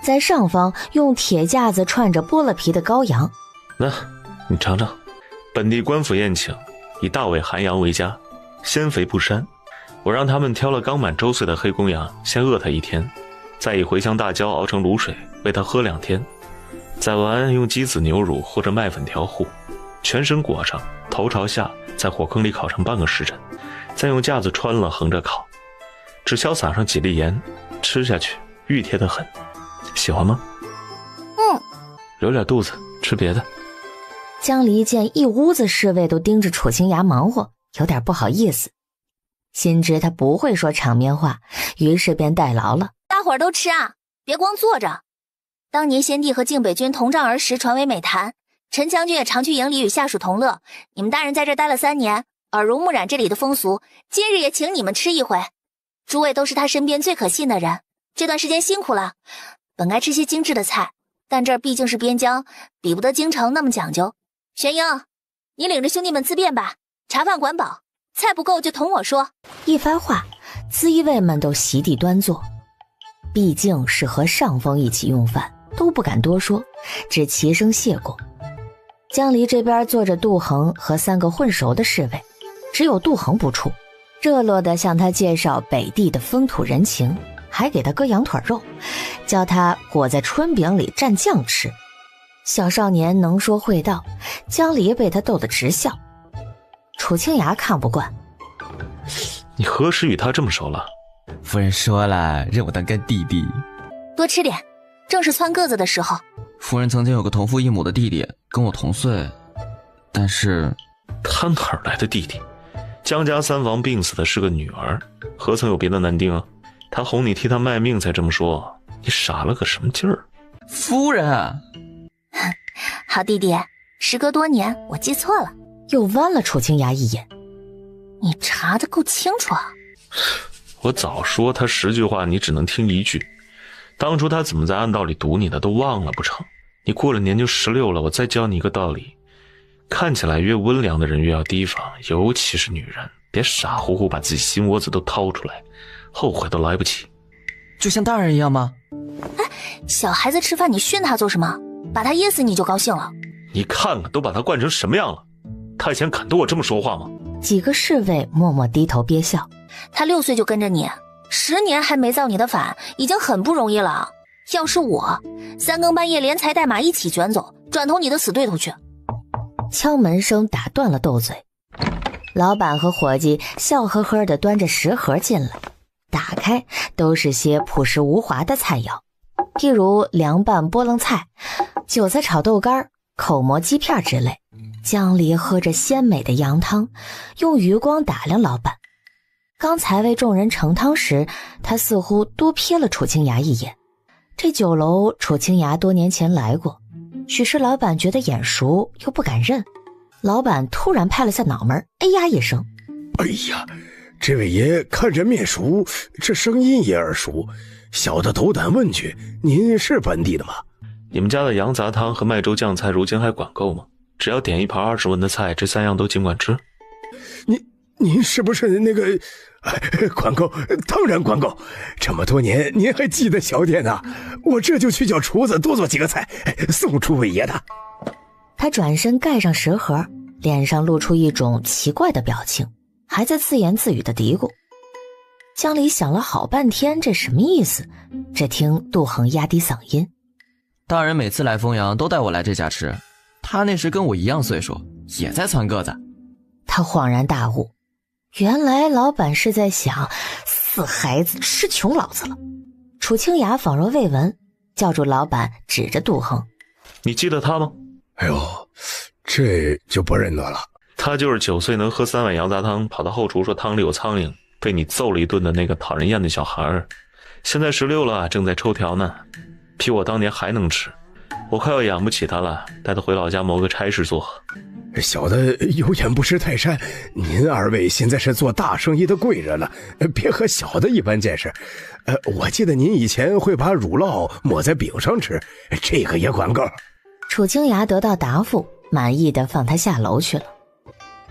Speaker 4: 在上方用铁架子串着剥了皮的羔羊。
Speaker 3: 那你尝尝，本地官府宴请，以大尾寒羊为佳，鲜肥不膻。我让他们挑了刚满周岁的黑公羊，先饿它1天，再以茴香大椒熬成卤水喂它喝2天，宰完用鸡子牛乳或者麦粉调糊，全身裹上，头朝下，在火坑里烤上半个时辰，再用架子穿了横着烤，只消撒上几粒盐，吃下去熨贴得很。喜欢吗？留点肚子吃别的。
Speaker 4: 江离见一屋子侍卫都盯着楚清雅忙活，有点不好意思，心知他不会说场面话，于是便代劳了。
Speaker 1: 大伙儿都吃啊，别光坐着。当年先帝和靖北军同帐而食，传为美谈。陈将军也常去营里与下属同乐。你们大人在这待了3年，耳濡目染这里的风俗，今日也请你们吃一回。诸位都是他身边最可信的人，这段时间辛苦了。本该吃些精致的菜，但这儿毕竟是边疆，比不得京城那么讲究。玄英，你领着兄弟们自便吧，茶饭管饱，菜不够就同我说。
Speaker 4: 一番话，资衣卫们都席地端坐，毕竟是和上峰一起用饭，都不敢多说，只齐声谢过。江离这边坐着杜恒和3个混熟的侍卫，只有杜恒不怵，热络地向他介绍北地的风土人情，还给他割羊腿肉，教他裹在春饼里蘸酱吃。小少年能说会道，江离被他逗得直笑。楚清雅看不惯，
Speaker 3: 你何时与他这么熟了？
Speaker 13: 夫人说了，认我当干弟弟。
Speaker 1: 多吃点，正是蹿个子的时候。
Speaker 13: 夫人曾经有个同父异母的弟弟，跟我同岁，但是
Speaker 3: 他哪儿来的弟弟？江家3房病死的是个女儿，何曾有别的男丁啊？他哄你替他卖命才这么说，你傻了个什么劲儿？
Speaker 13: 夫人，
Speaker 1: 好弟弟，时隔多年，我记错了。
Speaker 4: 又剜了楚清雅一眼。
Speaker 1: 你查得够清楚啊！
Speaker 3: 我早说他10句话你只能听1句，当初他怎么在暗道里堵你的都忘了不成？你过了年就16了，我再教你一个道理，看起来越温良的人越要提防，尤其是女人，别傻乎乎把自己心窝子都掏出来，后悔都来不及。
Speaker 13: 就像大人一样吗？
Speaker 1: 哎，小孩子吃饭你训他做什么？把他噎死你就高兴了？
Speaker 3: 你看看都把他惯成什么样了，他以前敢对我这么说话吗？
Speaker 4: 几个侍卫默默低头憋笑。
Speaker 1: 他6岁就跟着你，10年还没造你的反，已经很不容易了。要是我，3更半夜连财带马一起卷走，转投你的死对头去。
Speaker 4: 敲门声打断了斗嘴。老板和伙计笑呵呵地端着食盒进来，打开都是些朴实无华的菜肴，譬如凉拌波棱菜、韭菜炒豆干、口蘑鸡片之类。江离喝着鲜美的羊汤，用余光打量老板。刚才为众人盛汤时，他似乎多瞥了楚清雅一眼。这酒楼楚清雅多年前来过，许是老板觉得眼熟又不敢认。老板突然拍了下脑门，哎呀一声。
Speaker 18: 哎呀，这位爷看着面熟，这声音也耳熟，小的斗胆问句，您是本地的吗？
Speaker 3: 你们家的羊杂汤和麦粥酱菜如今还管够吗？只要点一盘20文的菜，这3样都尽管吃。
Speaker 18: 您是不是那个管够？当然管够，这么多年您还记得小店呢，我这就去叫厨子多做几个菜送诸位爷的。
Speaker 4: 他转身盖上食盒，脸上露出一种奇怪的表情，还在自言自语的嘀咕。江离想了好半天，这什么意思？只听杜恒压低嗓音：
Speaker 13: 大人每次来丰阳都带我来这家吃，他那时跟我一样岁数，也在蹿个子。
Speaker 4: 他恍然大悟，原来老板是在想死孩子吃穷老子了。楚清雅仿若未闻，叫住老板，指着杜恒：
Speaker 3: 你记得他吗？
Speaker 18: 哎呦，这就不认得了。
Speaker 3: 他就是9岁能喝3碗羊杂汤，跑到后厨说汤里有苍蝇，被你揍了一顿的那个讨人厌的小孩。现在16了，正在抽条呢，比我当年还能吃。我快要养不起他了，带他回老家谋个差事做。
Speaker 18: 小的有眼不识泰山，您2位现在是做大生意的贵人了，别和小的一般见识。我记得您以前会把乳酪抹在饼上吃，这个也管够。
Speaker 4: 楚清雅得到答复，满意的放他下楼去了。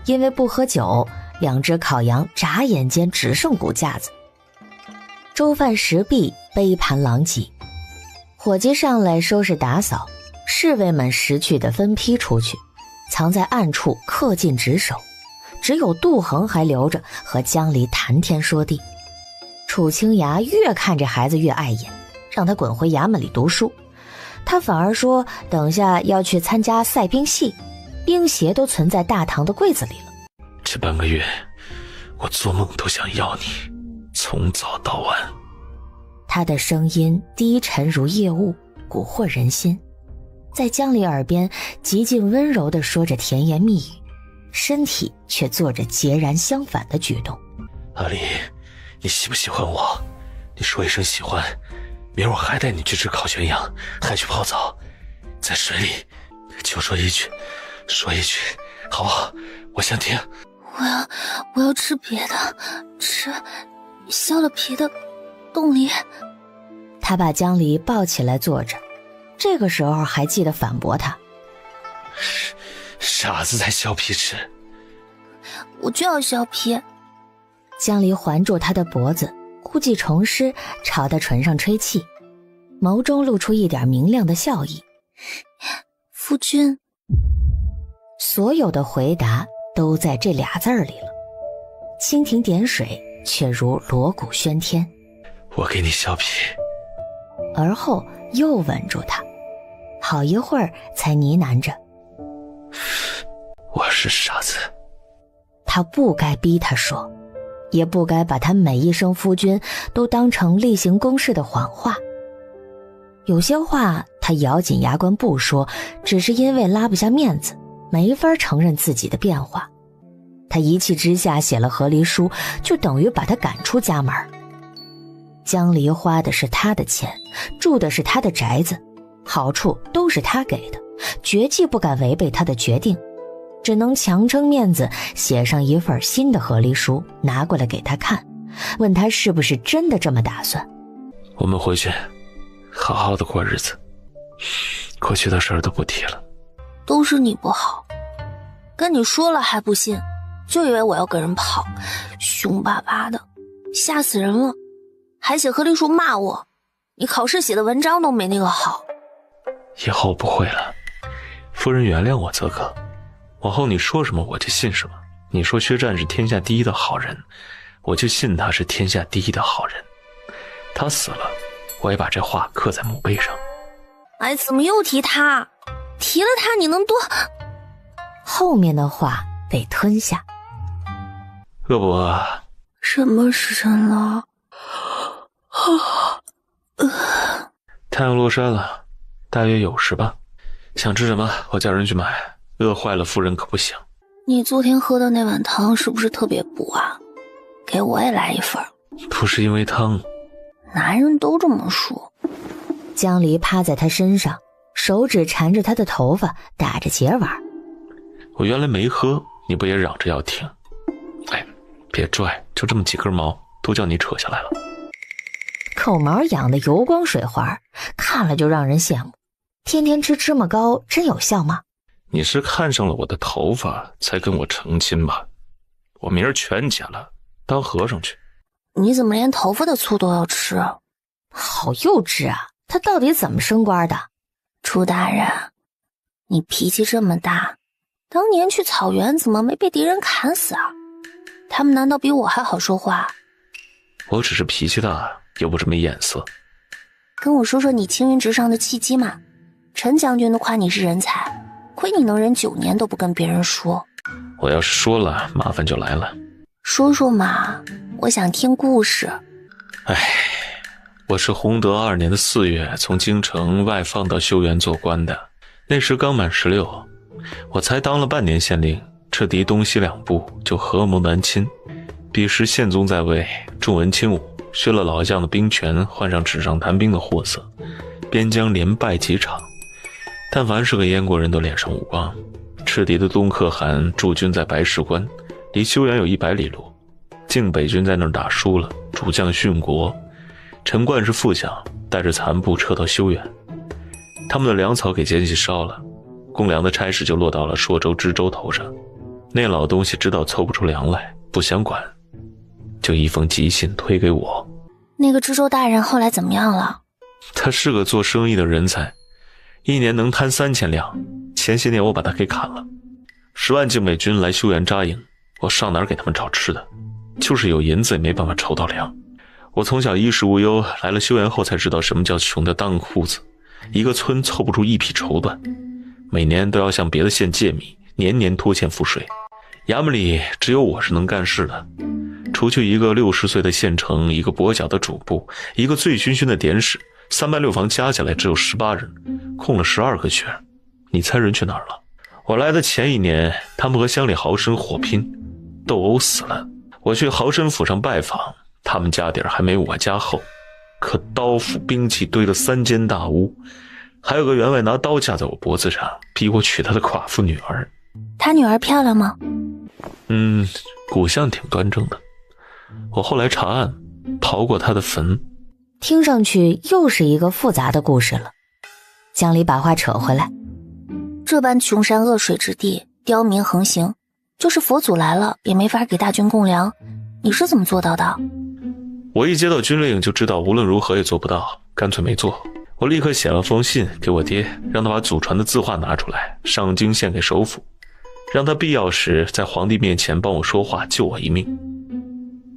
Speaker 4: 因为不喝酒，2只烤羊眨眼间只剩骨架子。粥饭食毕，杯盘狼藉。伙计上来收拾打扫，侍卫们识趣的分批出去，藏在暗处恪尽职守，只有杜恒还留着和江离谈天说地。楚清雅越看这孩子越碍眼，让他滚回衙门里读书。他反而说等下要去参加赛兵戏，兵鞋都存在大堂的柜子里了。
Speaker 3: 这半个月我做梦都想要你，从早到晚。
Speaker 4: 他的声音低沉如夜雾，蛊惑人心，在江离耳边极尽温柔地说着甜言蜜语，身体却做着截然相反的举动。
Speaker 3: 阿离，你喜不喜欢我？你说一声喜欢，明儿我还带你去吃烤全羊，还去泡澡，在水里，就说一句，好不好？我想听。
Speaker 11: 我要吃别的，吃削了皮的冻梨。
Speaker 4: 他把江离抱起来坐着，这个时候还记得反驳他：
Speaker 3: 傻子才削皮吃。
Speaker 11: 我就要削皮。
Speaker 4: 江离环住他的脖子，故技重施，朝他唇上吹气，眸中露出一点明亮的笑意。
Speaker 11: 夫君。
Speaker 4: 所有的回答都在这俩字里了，蜻蜓点水，却如锣鼓喧天。
Speaker 3: 我给你削皮。
Speaker 4: 而后又吻住他，好一会儿才呢喃着：
Speaker 3: 我是傻子。
Speaker 4: 他不该逼他说，也不该把他每一声夫君都当成例行公事的谎话。有些话他咬紧牙关不说，只是因为拉不下面子，没法承认自己的变化。他一气之下写了和离书，就等于把他赶出家门。江离花的是他的钱，住的是他的宅子，好处都是他给的，绝技不敢违背他的决定，只能强撑面子写上一份新的和离书，拿过来给他看，问他是不是真的这么打算。
Speaker 3: 我们回去好好的过日子，过去的事儿都不提了。
Speaker 11: 都是你不好，跟你说了还不信，就以为我要跟人跑，凶巴巴的，吓死人了。还写和离书骂我，你考试写的文章都没那个好。
Speaker 3: 以后不会了，夫人原谅我则个，往后你说什么我就信什么。你说薛战是天下第一的好人，我就信他是天下第一的好人。他死了，我也把这话刻在墓碑上。
Speaker 11: 哎，怎么又提他？提了他你能多……
Speaker 4: 后面的话被吞下。
Speaker 3: 饿不饿？
Speaker 10: 什么时辰了？
Speaker 3: 太阳落山了，大约有时吧。想吃什么，我叫人去买。饿坏了夫人可不行。
Speaker 1: 你昨天喝的那碗汤是不是特别补啊？给我也来一份。
Speaker 3: 不是因为汤。
Speaker 1: 男人都这么说。
Speaker 4: 江离趴在他身上，手指缠着他的头发，打着结玩。
Speaker 3: 我原来没喝，你不也嚷着要停？哎，别拽，就这么几根毛，都叫你扯下来了。
Speaker 4: 口毛养得油光水滑，看了就让人羡慕。天天吃芝麻糕真有效吗？
Speaker 3: 你是看上了我的头发才跟我成亲吧？我明儿全剪了，当和尚去。
Speaker 1: 你怎么连头发的醋都要吃？
Speaker 4: 好幼稚啊！他到底怎么升官的？
Speaker 1: 楚大人，你脾气这么大，当年去草原怎么没被敌人砍死啊？他们难道比我还好说话？
Speaker 3: 我只是脾气大，又不是没眼色。
Speaker 1: 跟我说说你青云直上的契机嘛。陈将军都夸你是人才，亏你能忍9年都不跟别人说。
Speaker 3: 我要是说了，麻烦就来了。
Speaker 1: 说说嘛，我想听故事。
Speaker 3: 我是弘德2年的4月从京城外放到修原做官的，那时刚满16，我才当了半年县令，彻敌东西2部就合谋南侵。彼时宪宗在位，重文轻武，削了老将的兵权，换上纸上谈兵的货色，边疆连败几场。但凡是个燕国人都脸上无光。赤敌的东可汗驻军在白石关，离修原有100里路，晋北军在那儿打输了，主将殉国。陈冠是副将，带着残部撤到修原，他们的粮草给奸细烧了，供粮的差事就落到了朔州、知州头上。那老东西知道凑不出粮来，不想管，就一封急信推给我。
Speaker 1: 那个知州大人后来怎么样了？
Speaker 3: 他是个做生意的人才，1年能摊3000两，前些年我把他给砍了。10万禁卫军来修原扎营，我上哪儿给他们找吃的？就是有银子也没办法筹到粮。我从小衣食无忧，来了修原后才知道什么叫穷的当裤子，一个村凑不出1匹绸缎，每年都要向别的县借米，年年拖欠赋税。衙门里只有我是能干事的，除去一个60岁的县丞，一个跛脚的主簿，一个醉醺醺的典史，3班6房加起来只有18人，空了12个缺。你猜人去哪儿了？我来的前1年，他们和乡里豪绅火拼，斗殴死了。我去豪绅府上拜访，他们家底儿还没我家厚，可刀斧兵器堆了3间大屋，还有个员外拿刀架在我脖子上，逼我娶他的寡妇女儿。
Speaker 1: 他女儿漂亮吗？
Speaker 3: 骨相挺端正的。我后来查案，刨过他的坟。
Speaker 4: 听上去又是一个复杂的故事了。江离把话扯回来，
Speaker 1: 这般穷山恶水之地，刁民横行，就是佛祖来了也没法给大军供粮，你是怎么做到的？
Speaker 3: 我一接到军令就知道无论如何也做不到，干脆没做。我立刻写了封信给我爹，让他把祖传的字画拿出来，上京献给首府，让他必要时在皇帝面前帮我说话，救我一命。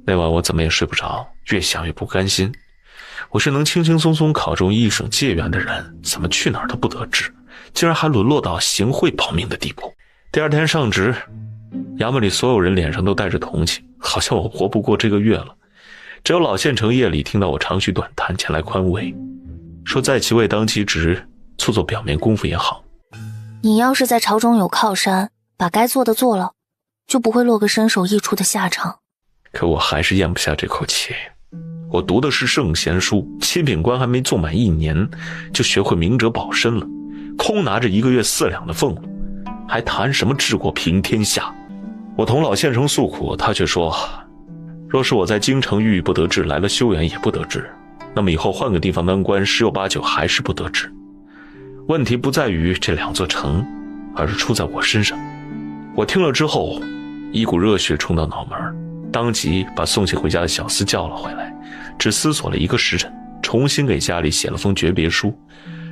Speaker 3: 那晚我怎么也睡不着，越想越不甘心。我是能轻轻松松考中1省解元的人，怎么去哪儿都不得志，竟然还沦落到行贿保命的地步。第2天上职，衙门里所有人脸上都带着同情，好像我活不过这个月了。只有老县丞夜里听到我长吁短叹，前来宽慰，说在其位当其职，做做表面功夫也好。
Speaker 1: 你要是在朝中有靠山，把该做的做了，就不会落个身首异处的下场。
Speaker 3: 可我还是咽不下这口气。我读的是圣贤书，7品官还没做满1年，就学会明哲保身了，空拿着1个月4两的俸禄，还谈什么治国平天下？我同老县丞诉苦，他却说，若是我在京城郁郁不得志，来了修原也不得志，那么以后换个地方当官，10有8九还是不得志。问题不在于这2座城，而是出在我身上。我听了之后，一股热血冲到脑门，当即把送信回家的小厮叫了回来，只思索了1个时辰，重新给家里写了封诀别书，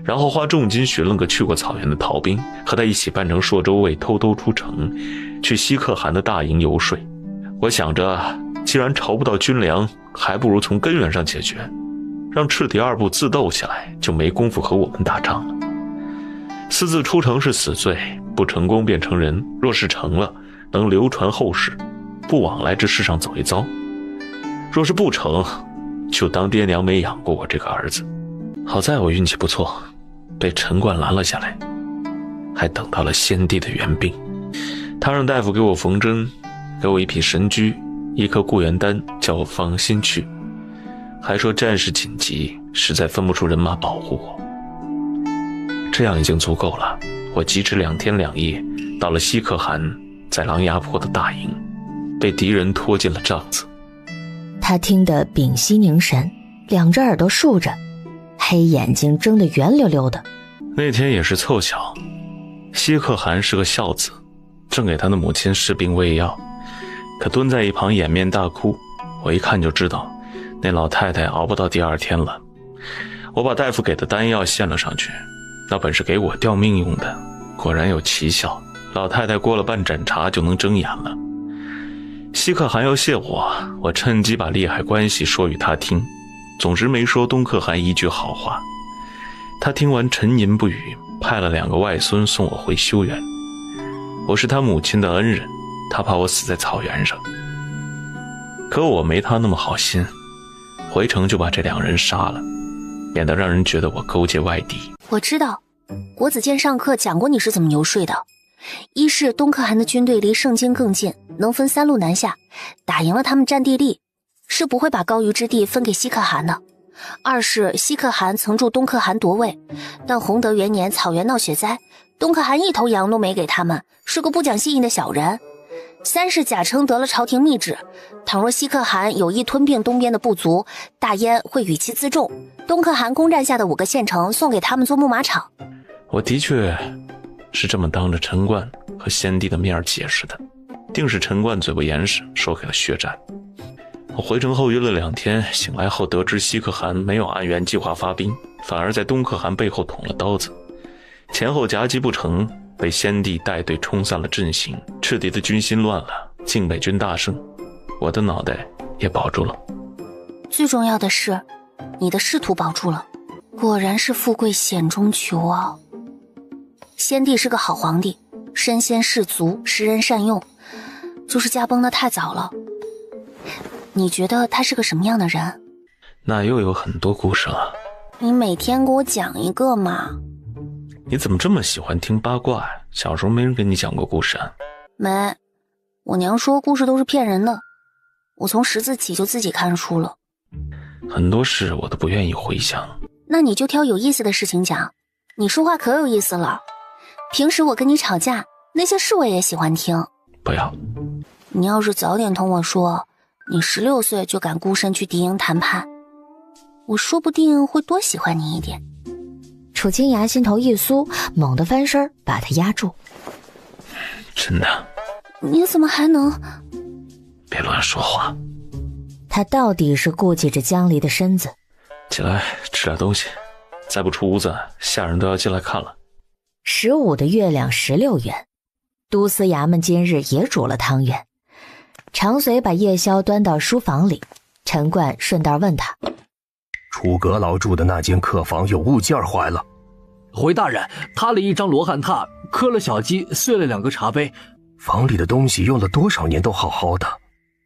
Speaker 3: 然后花重金寻了个去过草原的逃兵，和他一起扮成朔州卫，偷偷出城，去西可汗的大营游说。我想着，既然筹不到军粮，还不如从根源上解决，让赤敌2部自斗起来，就没工夫和我们打仗了。私自出城是死罪，不成功便成仁，若是成了，能流传后世，不往来之世上走一遭；若是不成，就当爹娘没养过我这个儿子。好在我运气不错，被陈冠拦了下来，还等到了先帝的援兵。他让大夫给我缝针，给我一匹神驹，一颗固元丹，叫我放心去，还说战事紧急，实在分不出人马保护我。这样已经足够了。我疾驰2天2夜，到了西可汗在琅琊坡的大营，被敌人拖进了帐子。
Speaker 4: 他听得屏息凝神，两只耳朵竖着，黑眼睛睁得圆溜溜的。
Speaker 3: 那天也是凑巧，西可汗是个孝子，正给他的母亲施病喂药，可蹲在一旁掩面大哭。我一看就知道那老太太熬不到第2天了。我把大夫给的丹药献了上去，那本是给我吊命用的，果然有奇效，老太太过了半盏茶就能睁眼了。西可汗要谢我，我趁机把利害关系说与他听，总之没说东可汗一句好话。他听完沉吟不语，派了2个外孙送我回修原。我是他母亲的恩人，他怕我死在草原上，可我没他那么好心，回城就把这2人杀了，免得让人觉得我勾结外敌。
Speaker 1: 我知道国子监上课讲过你是怎么游说的。一是东可汗的军队离盛京更近，能分3路南下，打赢了他们占地利，是不会把高于之地分给西可汗的。二是西可汗曾助东可汗夺位，但弘德元年草原闹雪灾，东可汗一头羊都没给他们，是个不讲信义的小人。三是贾称得了朝廷密旨，倘若西可汗有意吞并东边的部族，大燕会与其辎重，东可汗攻占下的5个县城送给他们做木马场。
Speaker 3: 我的确是这么当着陈冠和先帝的面解释的，定是陈冠嘴不严实，说给了血战。我回城后约了2天，醒来后得知西可汗没有按原计划发兵，反而在东可汗背后捅了刀子，前后夹击不成，被先帝带队冲散了阵型，赤敌的军心乱了，晋北军大胜，我的脑袋也保住了。
Speaker 1: 最重要的是你的仕途保住了，果然是富贵险中求啊。先帝是个好皇帝，身先士卒，识人善用，就是驾崩的太早了。你觉得他是个什么样的人？
Speaker 3: 那又有很多故事了。
Speaker 1: 你每天给我讲一个嘛。
Speaker 3: 你怎么这么喜欢听八卦呀？小时候没人跟你讲过故事啊？
Speaker 1: 没，我娘说故事都是骗人的，我从识字起就自己看书了。
Speaker 3: 很多事我都不愿意回想。
Speaker 1: 那你就挑有意思的事情讲，你说话可有意思了。平时我跟你吵架，那些事我也喜欢听。
Speaker 3: 不要。
Speaker 1: 你要是早点同我说，你16岁就敢孤身去敌营谈判，我说不定会多喜欢你一点。
Speaker 4: 楚清雅心头一酥，猛地翻身把他压住。
Speaker 3: 真的？
Speaker 1: 你怎么还能？
Speaker 3: 别乱说话。
Speaker 4: 他到底是顾忌着江离的身子。
Speaker 3: 起来吃点东西，再不出屋子，下人都要进来看了。
Speaker 4: 15的月亮16圆，都司衙门今日也煮了汤圆。常随把夜宵端到书房里，陈冠顺道问他：
Speaker 17: 楚阁老住的那间客房有物件坏了？
Speaker 2: 回大人，塌了一张罗汉榻，磕了小鸡，碎了2个茶杯。
Speaker 17: 房里的东西用了多少年都好好的，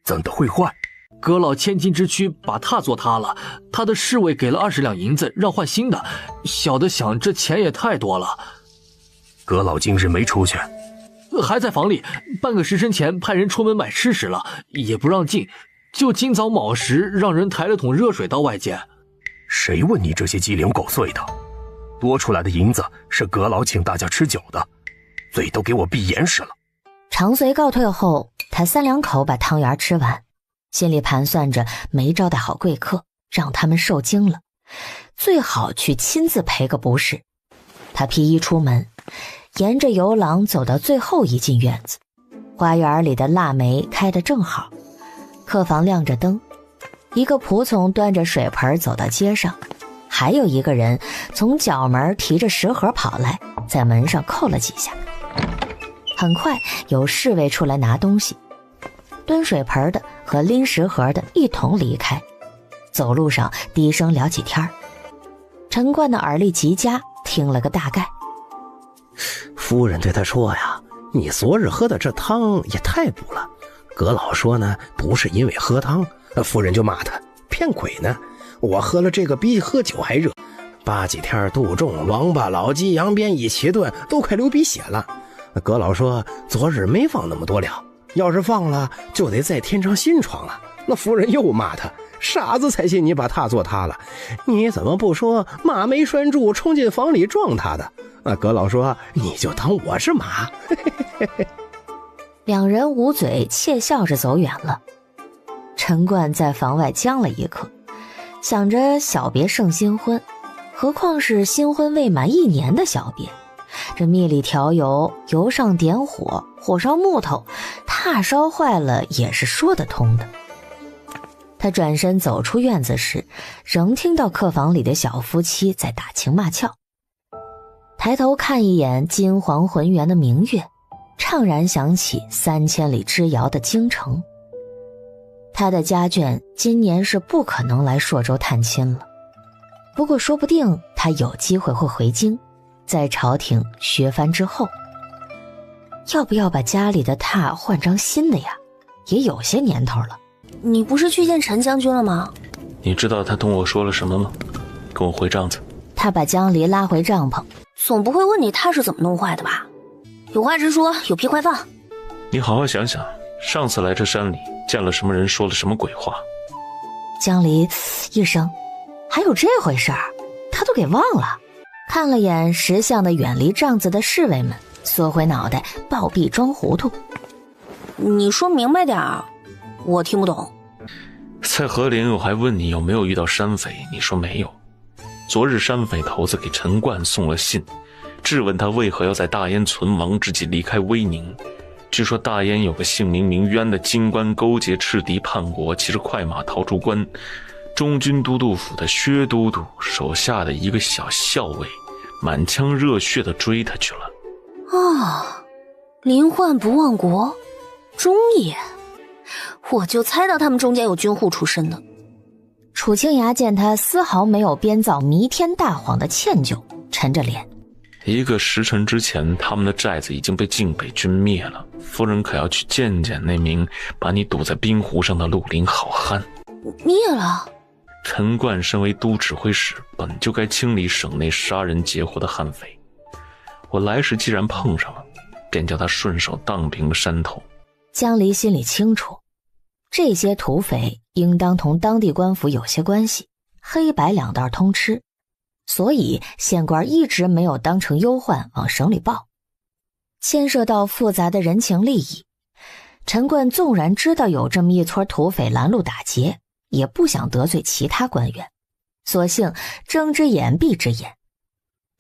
Speaker 17: 怎的会坏？
Speaker 2: 阁老千金之躯把榻做塌了，他的侍卫给了20两银子让换新的，小的想这钱也太多了。
Speaker 17: 阁老今日没出去？
Speaker 2: 还在房里，半个时辰前派人出门买吃食了，也不让进，就今早卯时让人抬了桶热水到外间。
Speaker 17: 谁问你这些鸡零狗碎的？多出来的银子是阁老请大家吃酒的，嘴都给我闭严实了。
Speaker 4: 常随告退后，他3两口把汤圆吃完，心里盘算着没招待好贵客，让他们受惊了，最好去亲自赔个不是。他披衣出门，沿着游廊走到最后一进院子，花园里的腊梅开得正好，客房亮着灯，一个仆从端着水盆走到街上，还有一个人从角门提着食盒跑来，在门上扣了几下。很快有侍卫出来拿东西，端水盆的和拎食盒的一同离开，走路上低声聊起天儿。陈冠的耳力极佳，听了个大概。
Speaker 18: 夫人对他说呀，你昨日喝的这汤也太补了。葛老说呢，不是因为喝汤，夫人就骂他骗鬼呢。我喝了这个比喝酒还热，8几天肚重，王八、老鸡、羊鞭一起炖，都快流鼻血了。葛老说昨日没放那么多料，要是放了就得再添上新床啊。那夫人又骂他，傻子才信你把他做塌了，你怎么不说马没拴住冲进房里撞他的？葛老说你就当我是马。
Speaker 4: 两人捂嘴窃笑着走远了。陈冠在房外僵了一刻，想着小别胜新婚，何况是新婚未满1年的小别，这蜜里调油，油上点火，火烧木头，炭烧坏了也是说得通的。他转身走出院子时，仍听到客房里的小夫妻在打情骂俏。抬头看一眼金黄浑圆的明月，怅然想起3000里之遥的京城。他的家眷今年是不可能来朔州探亲了，不过说不定他有机会会回京，在朝廷削藩之后。要不要把家里的榻换张新的呀？也有些年头了。
Speaker 1: 你不是去见陈将军了吗？
Speaker 3: 你知道他同我说了什么吗？跟我回帐子。
Speaker 4: 他把江离拉回帐篷，
Speaker 1: 总不会问你他是怎么弄坏的吧？有话直说，有屁快放。
Speaker 3: 你好好想想，上次来这山里见了什么人，说了什么鬼话？
Speaker 4: 江离一声，还有这回事儿，他都给忘了。看了眼识相的远离帐子的侍卫们，缩回脑袋，暴毙装糊涂。
Speaker 1: 你说明白点儿，我听不懂。
Speaker 3: 在河陵我还问你有没有遇到山匪，你说没有。昨日山匪头子给陈冠送了信，质问他为何要在大燕存亡之际离开威宁。据说大燕有个姓名名渊的京官勾结赤敌叛国，骑着快马逃出关，中军都督府的薛都督手下的一个小校尉满腔热血地追他去了。
Speaker 1: 临患不忘国，忠也。我就猜到他们中间有军户出身的。
Speaker 4: 楚清崖见他丝毫没有编造弥天大谎的歉疚，沉着脸。
Speaker 3: 1个时辰之前，他们的寨子已经被晋北军灭了。夫人可要去见见那名把你堵在冰湖上的绿林好汉。
Speaker 1: 灭了？
Speaker 3: 陈冠身为都指挥使，本就该清理省内杀人劫货的悍匪。我来时既然碰上了，便叫他顺手荡平了山头。
Speaker 4: 江离心里清楚，这些土匪应当同当地官府有些关系，黑白两道通吃，所以县官一直没有当成忧患往省里报，牵涉到复杂的人情利益。陈冠纵然知道有这么一撮土匪拦路打劫，也不想得罪其他官员，索性睁只眼闭只眼。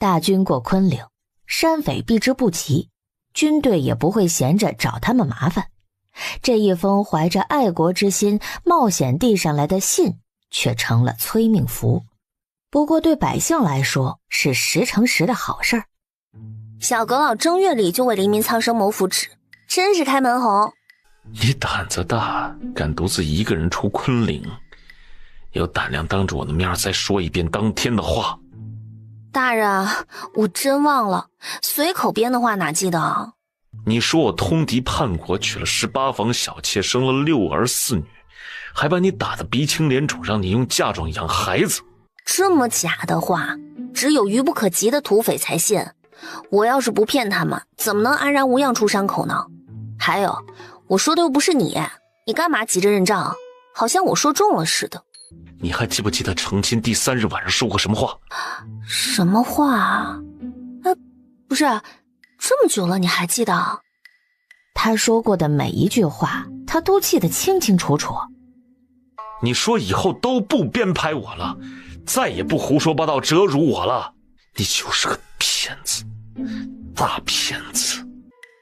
Speaker 4: 大军过昆岭，山匪避之不及，军队也不会闲着找他们麻烦。这一封怀着爱国之心冒险递上来的信，却成了催命符。不过对百姓来说是10成10的好事儿。
Speaker 1: 小阁老正月里就为黎民苍生谋福祉，真是开门红。
Speaker 3: 你胆子大，敢独自一个人出昆岭，有胆量当着我的面再说一遍当天的话。
Speaker 1: 大人，我真忘了，随口编的话哪记得。
Speaker 3: 你说我通敌叛国，娶了18房小妾，生了6儿4女，还把你打得鼻青脸肿，让你用嫁妆养孩子。
Speaker 1: 这么假的话，只有愚不可及的土匪才信。我要是不骗他们，怎么能安然无恙出山口呢？还有，我说的又不是你，你干嘛急着认账？好像我说中了似的。
Speaker 3: 你还记不记得成亲第3日晚上说过什么话？
Speaker 1: 什么话啊？不是，这么久了你还记得？
Speaker 4: 他说过的每一句话，他都记得清清楚楚。
Speaker 3: 你说以后都不编排我了，再也不胡说八道折辱我了，你就是个骗子，大骗子。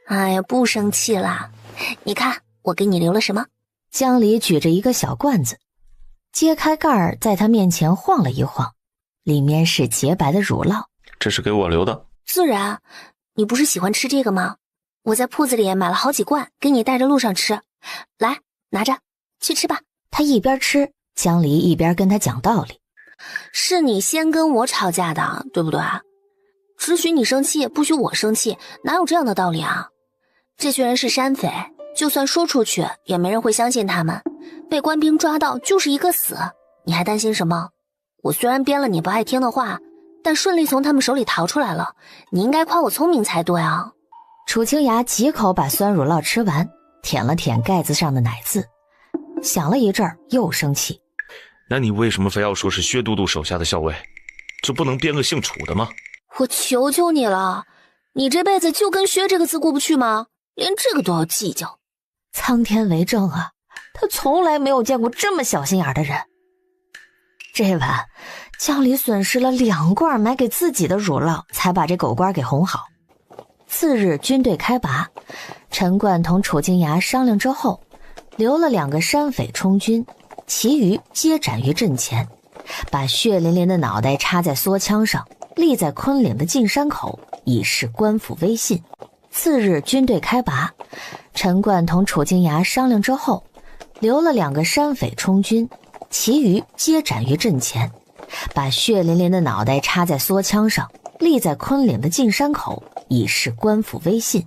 Speaker 1: 哎呀，不生气啦，你看我给你留了什么。
Speaker 4: 江离举着一个小罐子，揭开盖儿，在他面前晃了一晃，里面是洁白的乳酪。
Speaker 3: 这是给我留的。
Speaker 1: 自然，你不是喜欢吃这个吗？我在铺子里买了好几罐，给你带着路上吃。来，拿着，去吃吧。
Speaker 4: 他一边吃，江离一边跟他讲道理。
Speaker 1: 是你先跟我吵架的，对不对？只许你生气，不许我生气，哪有这样的道理啊？这群人是山匪，就算说出去也没人会相信他们，被官兵抓到就是一个死，你还担心什么？我虽然编了你不爱听的话，但顺利从他们手里逃出来了，你应该夸我聪明才对啊。
Speaker 4: 楚清雅几口把酸乳酪吃完，舔了舔盖子上的奶渍，想了一阵儿又生气。
Speaker 3: 那你为什么非要说是薛都督手下的校尉？就不能编个姓楚的吗？
Speaker 1: 我求求你了，你这辈子就跟薛这个字过不去吗？连这个都要计较。
Speaker 4: 苍天为证啊，他从来没有见过这么小心眼的人。这晚江离损失了2罐买给自己的乳酪，才把这狗官给哄好。次日军队开拔，陈冠同楚清雅商量之后，留了2个山匪充军，其余皆斩于阵前，把血淋淋的脑袋插在梭枪上，立在昆岭的进山口，以示官府威信。次日军队开拔，陈冠同楚清雅商量之后，留了2个山匪充军，其余皆斩于阵前，把血淋淋的脑袋插在梭枪上，立在昆岭的进山口，以示官府威信。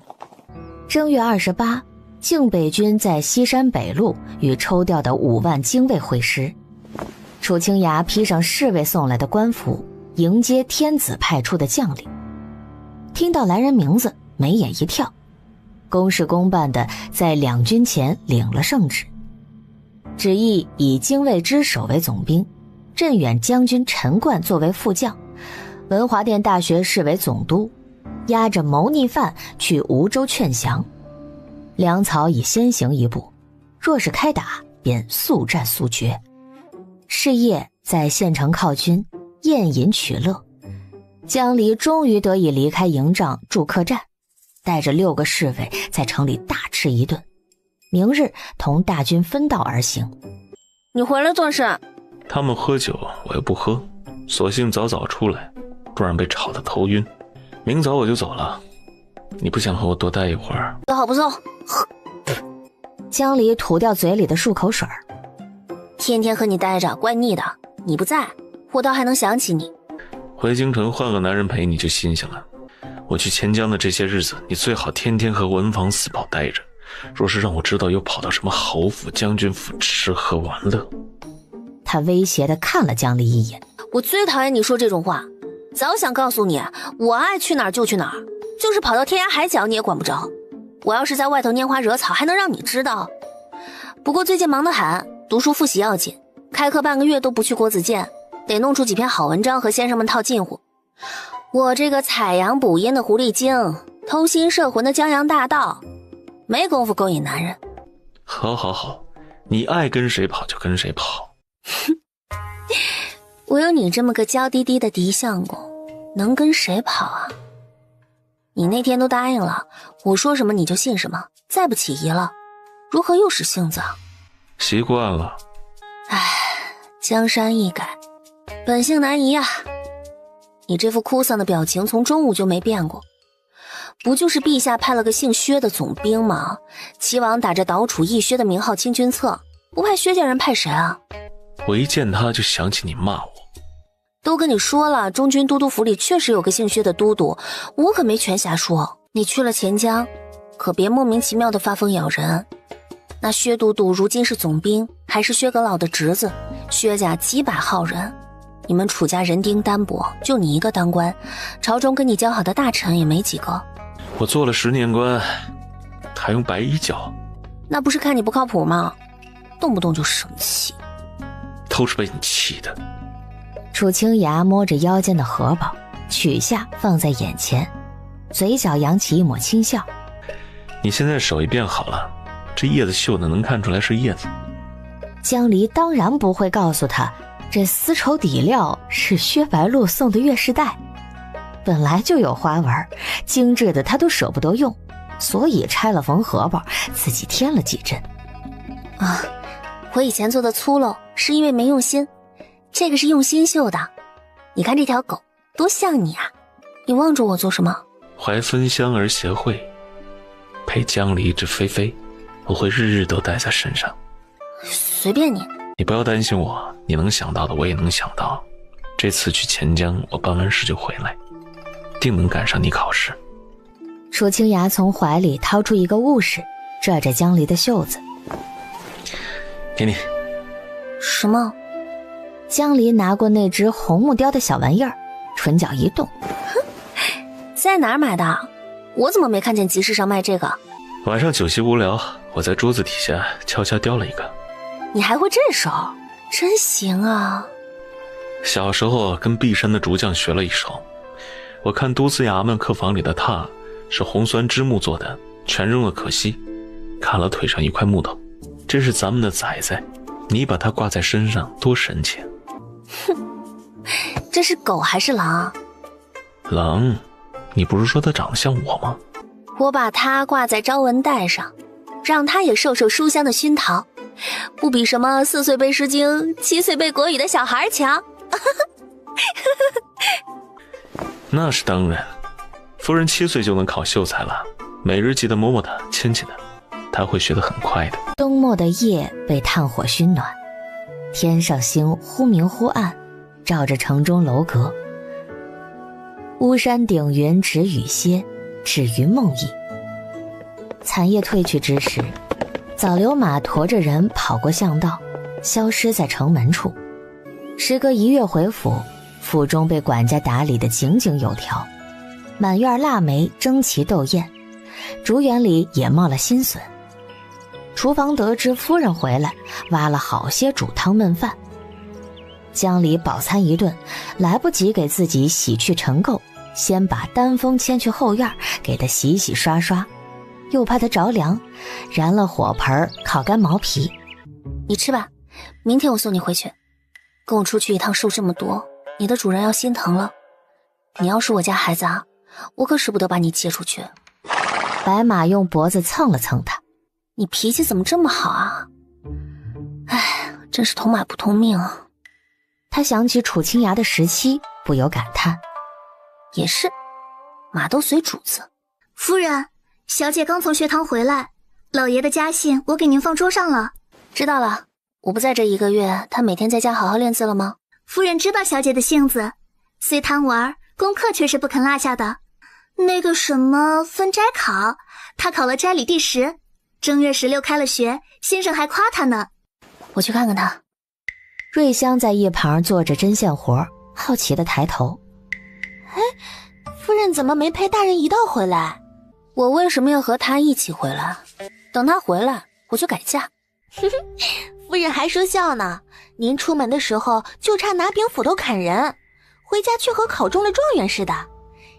Speaker 4: 正月28，靖北军在西山北路与抽调的5万精卫会师。楚清雅披上侍卫送来的官服，迎接天子派出的将领。听到来人名字，眉眼一跳，公事公办的在2军前领了圣旨，旨意以精卫之首为总兵，镇远将军陈冠作为副将，文华殿大学士为总督，押着谋逆犯去梧州劝降。粮草已先行一步，若是开打，便速战速决。是夜在县城犒军，宴饮取乐。江离终于得以离开营帐住客栈，带着6个侍卫在城里大吃一顿，明日同大军分道而行。
Speaker 1: 你回来做事？
Speaker 3: 他们喝酒，我又不喝，索性早早出来，不然被吵得头晕。明早我就走了，你不想和我多待一会儿？
Speaker 1: 走好不走？
Speaker 4: 江离吐掉嘴里的漱口水。
Speaker 1: 天天和你待着怪腻的，你不在我倒还能想起你。
Speaker 3: 回京城换个男人陪你就新鲜了。我去钱江的这些日子，你最好天天和文房四宝待着，若是让我知道又跑到什么侯府将军府吃喝玩乐。
Speaker 4: 他威胁地看了江离一眼。
Speaker 1: 我最讨厌你说这种话，早想告诉你，我爱去哪儿就去哪儿，就是跑到天涯海角你也管不着。我要是在外头拈花惹草，还能让你知道？不过最近忙得很，读书复习要紧，开课半个月都不去国子监，得弄出几篇好文章和先生们套近乎。我这个采阳补阴的狐狸精，偷心摄魂的江洋大盗，没工夫勾引男人。
Speaker 3: 好好好，你爱跟谁跑就跟谁跑。
Speaker 1: 我有你这么个娇滴滴的嫡相公，能跟谁跑啊？你那天都答应了，我说什么你就信什么，再不起疑了，如何又使性子啊？
Speaker 3: 习惯了。
Speaker 1: 唉，江山易改，本性难移啊。你这副哭丧的表情从中午就没变过，不就是陛下派了个姓薛的总兵吗？齐王打着捣楚义薛的名号清君侧，不派薛家人派谁啊？
Speaker 3: 我一见他就想起你骂我。
Speaker 1: 都跟你说了，中军都督府里确实有个姓薛的都督，我可没全瞎说。你去了钱江，可别莫名其妙的发疯咬人。那薛都督如今是总兵，还是薛阁老的侄子，薛家几百号人，你们楚家人丁单薄，就你一个当官，朝中跟你交好的大臣也没几个。
Speaker 3: 我做了10年官，还用白衣交？
Speaker 1: 那不是看你不靠谱吗？动不动就生气。
Speaker 3: 都是被你气的。
Speaker 4: 楚清雅摸着腰间的荷包，取下放在眼前，嘴角扬起一抹轻笑。
Speaker 3: 你现在手艺变好了，这叶子绣的能看出来是叶子。
Speaker 4: 江离当然不会告诉他，这丝绸底料是薛白鹿送的月事带，本来就有花纹，精致的他都舍不得用，所以拆了缝荷包，自己添了几针。
Speaker 1: 啊，我以前做的粗陋是因为没用心，这个是用心绣的。你看这条狗多像你啊，你望着我做什么？
Speaker 3: 怀芬香儿协会，陪江离之菲菲，我会日日都带在身上。
Speaker 1: 随便你。
Speaker 3: 你不要担心我，你能想到的我也能想到。这次去钱江，我办完事就回来。定能赶上你考试。
Speaker 4: 楚清雅从怀里掏出一个物事，拽着江离的袖子。
Speaker 3: 给你。
Speaker 1: 什么？
Speaker 4: 江离拿过那只红木雕的小玩意儿，唇角一动。
Speaker 1: 在哪儿买的？我怎么没看见集市上卖这个？
Speaker 3: 晚上酒席无聊，我在桌子底下悄悄雕了一个。
Speaker 1: 你还会这手，真行啊！
Speaker 3: 小时候跟璧山的竹匠学了一手。我看都司衙门客房里的榻是红酸枝木做的，全扔了可惜。看了腿上一块木头，这是咱们的崽崽，你把它挂在身上多神气。
Speaker 1: 哼，这是狗还是狼？
Speaker 3: 狼？你不是说它长得像我吗？
Speaker 1: 我把它挂在招文带上，让它也受受书香的熏陶，不比什么4岁背诗经7岁背国语的小孩强。
Speaker 3: 那是当然，夫人7岁就能考秀才了，每日记得摸摸她，亲亲她，她会学得很快的。
Speaker 4: 冬末的夜被炭火熏暖，天上星忽明忽暗，照着城中楼阁。巫山顶云止雨歇，止于梦呓。残夜退去之时，早流马驮着人跑过巷道，消失在城门处。时隔1月回府，府中被管家打理得井井有条，满院腊梅争奇斗艳，竹园里也冒了新笋。厨房得知夫人回来，挖了好些煮汤焖饭。江离饱餐一顿，来不及给自己洗去尘垢，先把丹枫牵去后院，给他洗洗刷刷，又怕他着凉，燃了火盆烤干毛皮。
Speaker 1: 你吃吧，明天我送你回去。跟我出去一趟受这么多，你的主人要心疼了。你要是我家孩子啊，我可舍不得把你接出去。
Speaker 4: 白马用脖子蹭了蹭他，
Speaker 1: 你脾气怎么这么好啊？唉，真是同马不同命啊。
Speaker 4: 他想起楚清雅的17，不由感叹。
Speaker 1: 也是，马都随主子。
Speaker 11: 夫人，小姐刚从学堂回来，老爷的家信我给您放桌上了。
Speaker 1: 知道了，我不在这1个月，他每天在家好好练字了吗？
Speaker 11: 夫人知道小姐的性子，虽贪玩，功课却是不肯落下的。那个什么分斋考，他考了斋里第10，正月16开了学，先生还夸他呢。
Speaker 1: 我去看看他。
Speaker 4: 瑞香在一旁做着针线活，好奇地抬头。
Speaker 22: 哎，夫人怎么没陪大人一道回来？
Speaker 1: 我为什么要和他一起回来？等他回来，我就改嫁。
Speaker 22: 夫人还说笑呢，您出门的时候就差拿柄斧头砍人，回家却和考中了状元似的，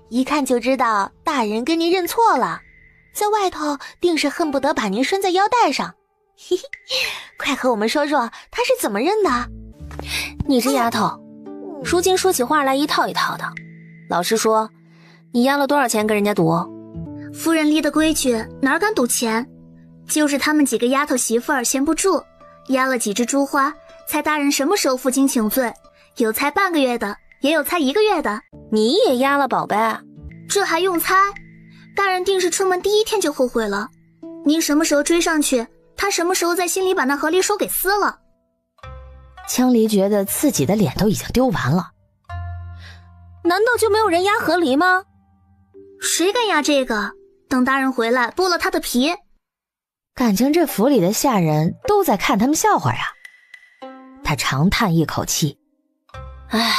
Speaker 22: 一看就知道大人跟您认错了，在外头定是恨不得把您拴在腰带上。嘿嘿，快和我们说说他是怎么认的？
Speaker 1: 你这丫头，如今说起话来一套一套的。老实说，你押了多少钱跟人家赌？
Speaker 11: 夫人立的规矩，哪敢赌钱？就是他们几个丫头媳妇儿闲不住，押了几只珠花，猜大人什么时候负荆请罪，有猜半个月的，也有猜1个月的。
Speaker 1: 你也押了宝贝？
Speaker 11: 这还用猜？大人定是出门第1天就后悔了。您什么时候追上去，他什么时候在心里把那和离手给撕了。
Speaker 4: 枪离觉得自己的脸都已经丢完了。
Speaker 1: 难道就没有人压和离吗？
Speaker 11: 谁敢压这个？等大人回来剥了他的皮。
Speaker 4: 感情这府里的下人都在看他们笑话呀。他长叹一口气，
Speaker 1: 唉，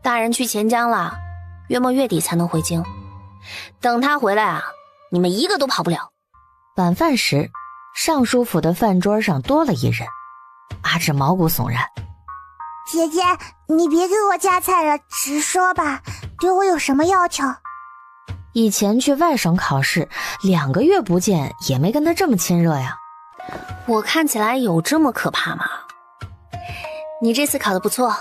Speaker 1: 大人去钱江了，约莫月底才能回京。等他回来啊，你们一个都跑不了。
Speaker 4: 晚饭时，尚书府的饭桌上多了一人。阿芷毛骨悚然。
Speaker 9: 姐姐，你别给我夹菜了，直说吧，对我有什么要求？
Speaker 4: 以前去外省考试，2个月不见也没跟他这么亲热呀。
Speaker 1: 我看起来有这么可怕吗？你这次考得不错，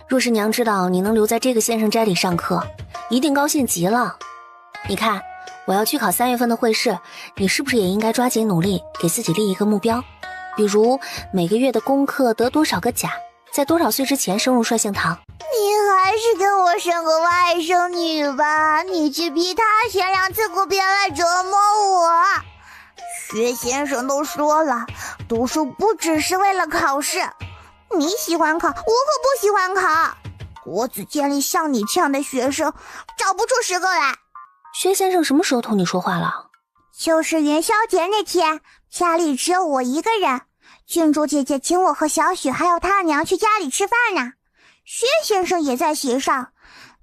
Speaker 1: 若是娘知道你能留在这个先生斋里上课，一定高兴极了。你看，我要去考3月份的会试，你是不是也应该抓紧努力，给自己立一个目标？比如每个月的功课得多少个甲，在多少岁之前升入率性堂。
Speaker 9: 你还是给我生个外甥女吧，你去逼他选2次股别来折磨我。薛先生都说了，读书不只是为了考试，你喜欢考，我可不喜欢考。国子监里像你这样的学生找不出10个来。
Speaker 1: 薛先生什么时候同你说话了？
Speaker 9: 就是元宵节那天，家里只有我一个人，郡主姐姐请我和小许还有她娘去家里吃饭呢。薛先生也在席上，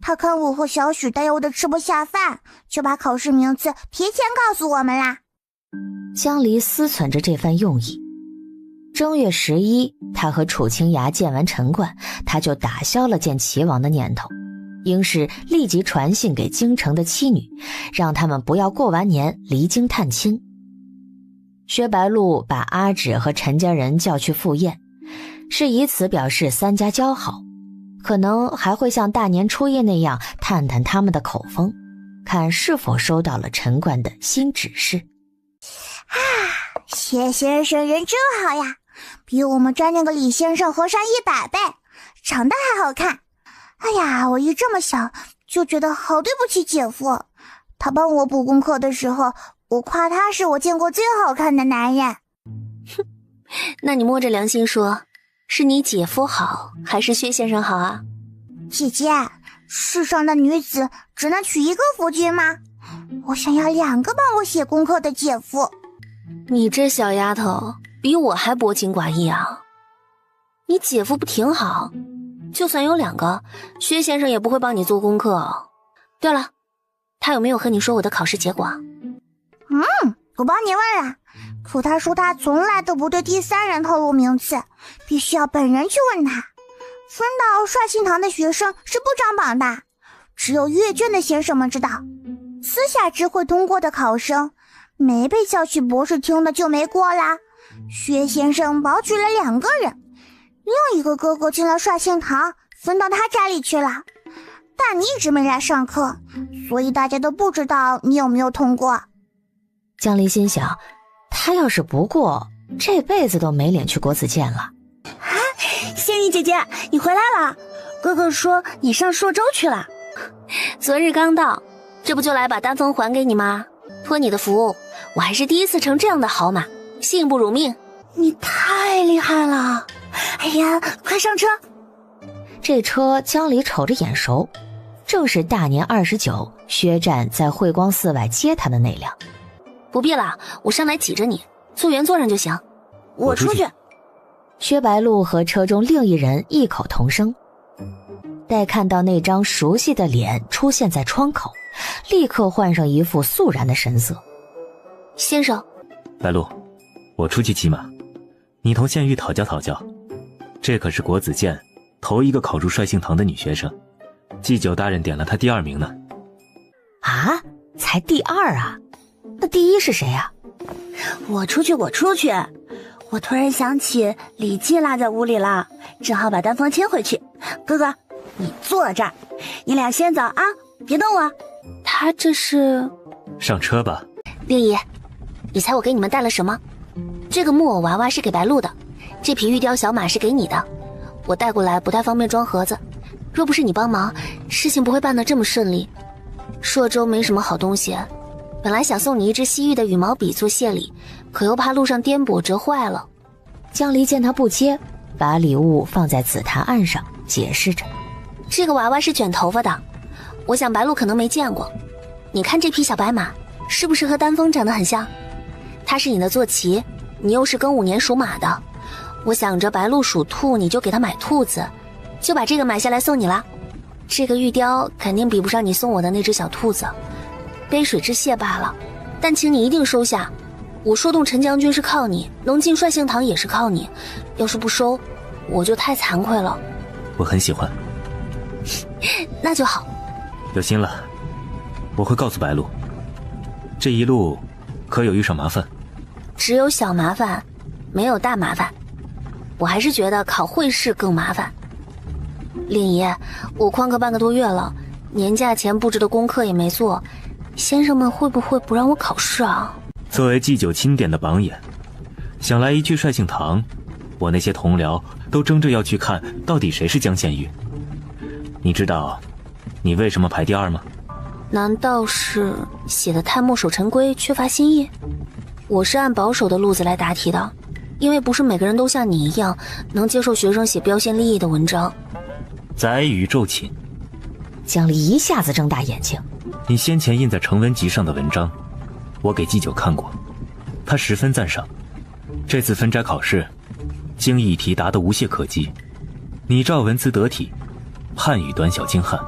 Speaker 9: 他看我和小许担忧的吃不下饭，就把考试名次提前告诉我们啦。
Speaker 4: 江离思忖着这番用意。正月11，他和楚清雅见完陈冠，他就打消了见齐王的念头。应是立即传信给京城的妻女，让他们不要过完年离京探亲。薛白鹿把阿芷和陈家人叫去赴宴，是以此表示3家交好，可能还会像大年初一那样探探他们的口风，看是否收到了陈冠的新指示。
Speaker 9: 薛先生人真好呀，比我们家那个李先生和善100倍，长得还好看。哎呀，我一这么想就觉得好对不起姐夫。他帮我补功课的时候，我夸他是我见过最好看的男人。
Speaker 1: 哼，那你摸着良心说，是你姐夫好还是薛先生好啊？
Speaker 9: 姐姐，世上的女子只能娶一个夫君吗？我想要2个帮我写功课的姐夫。
Speaker 1: 你这小丫头比我还薄情寡义啊！你姐夫不挺好？就算有2个，薛先生也不会帮你做功课。对了，他有没有和你说我的考试结果？
Speaker 9: 我帮你问了，可他说他从来都不对第3人透露名次，必须要本人去问他。分到帅庆堂的学生是不张榜的，只有阅卷的先生们知道。私下知会通过的考生，没被叫去博士厅的就没过啦。薛先生保举了2个人，另一个哥哥进了帅庆堂，分到他家里去了。但你一直没来上课，所以大家都不知道你有没有通过。
Speaker 4: 江离心想，他要是不过，这辈子都没脸去国子监了。
Speaker 8: 仙女姐姐，你回来了。哥哥说你上朔州去了。
Speaker 1: 昨日刚到，这不就来把丹枫还给你吗？托你的福，我还是第一次乘这样的好马，幸不辱命。
Speaker 8: 你太厉害了！哎呀，快上车！
Speaker 4: 这车江离瞅着眼熟，正是大年29薛战在慧光寺外接他的那辆。
Speaker 1: 不必了，我上来挤着你，坐原座上就行。
Speaker 8: 我出去。
Speaker 4: 薛白鹿和车中另一人异口同声。待看到那张熟悉的脸出现在窗口，立刻换上一副肃然的神色。
Speaker 1: 先生，
Speaker 12: 白鹿，我出去骑马，你同县尉讨教讨教。这可是国子监头一个考入帅庆堂的女学生，祭酒大人点了她第2名呢。
Speaker 4: 啊，才第2啊？那第1是谁啊？
Speaker 8: 我出去。我突然想起李记落在屋里了，正好把丹枫牵回去。哥哥，你坐这儿，你俩先走啊，别动我。
Speaker 1: 他这是……
Speaker 12: 上车吧。
Speaker 1: 令爷，你猜我给你们带了什么？这个木偶娃娃是给白鹿的，这匹玉雕小马是给你的。我带过来不太方便装盒子，若不是你帮忙，事情不会办得这么顺利。朔州没什么好东西，本来想送你一支西域的羽毛笔做谢礼，可又怕路上颠簸折坏了。
Speaker 4: 江离见他不接，把礼物放在紫檀案上，解释着：
Speaker 1: 这个娃娃是卷头发的，我想白鹿可能没见过。你看这匹小白马，是不是和丹枫长得很像？它是你的坐骑，你又是庚午年属马的，我想着白鹿属兔，你就给它买兔子，就把这个买下来送你了。这个玉雕肯定比不上你送我的那只小兔子，杯水之谢罢了，但请你一定收下。我说动陈将军是靠你，能进帅庆堂也是靠你，要是不收，我就太惭愧了。
Speaker 12: 我很喜欢。
Speaker 1: 那就好。
Speaker 12: 有心了，我会告诉白鹿。这一路可有遇上麻烦？
Speaker 1: 只有小麻烦，没有大麻烦。我还是觉得考会试更麻烦。令爷，我旷课半个多月了，年假前布置的功课也没做，先生们会不会不让我考试啊？
Speaker 12: 作为祭酒钦点的榜眼，想来一去帅庆堂，我那些同僚都争着要去看到底谁是江献玉。你知道你为什么排第2吗？
Speaker 1: 难道是写的太墨守成规，缺乏新意？我是按保守的路子来答题的，因为不是每个人都像你一样能接受学生写标新立异的文章。
Speaker 5: 载宇宙寝。
Speaker 4: 江离一下子睁大眼睛。
Speaker 5: 你先前印在成文集上的文章，我给祭酒看过，他十分赞赏。这次分斋考试，经义题答得无懈可击，拟照文辞得体，汉语短小精悍。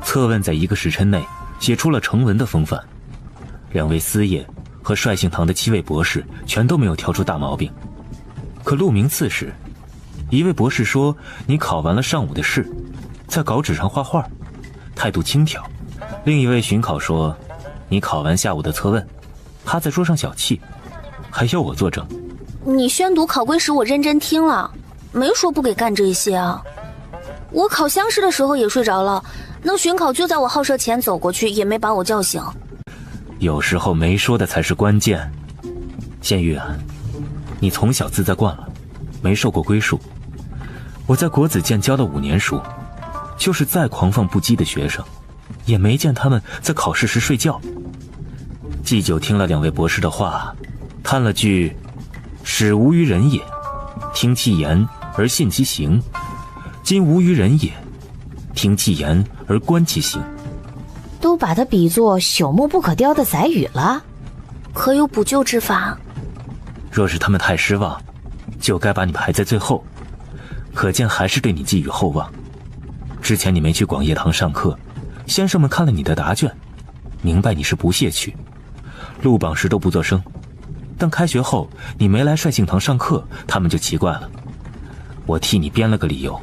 Speaker 5: 测问在1个时辰内写出了成文的风范。2位司业和率性堂的7位博士全都没有挑出大毛病。可录名次时，1位博士说你考完了上午的试，在稿纸上画画，态度轻佻。另一位巡考说你考完下午的测问，趴在桌上小气，还要我作证。
Speaker 1: 你宣读考规时我认真听了，没说不给干这些啊。我考乡试的时候也睡着了，那巡考就在我号舍前走过去，也没把我叫醒。
Speaker 5: 有时候没说的才是关键。县玉啊，你从小自在惯了，没受过归宿。我在国子监教了5年书，就是再狂放不羁的学生，也没见他们在考试时睡觉。祭酒听了2位博士的话，叹了句：“始无于人也，听其言而信其行；今无于人也，听其言而观其行。”
Speaker 4: 都把他比作朽木不可雕的载宇了，
Speaker 1: 可有补救之法？
Speaker 5: 若是他们太失望，就该把你排在最后，可见还是对你寄予厚望。之前你没去广业堂上课，先生们看了你的答卷，明白你是不屑去，录榜时都不作声。但开学后你没来率性堂上课，他们就奇怪了。我替你编了个理由，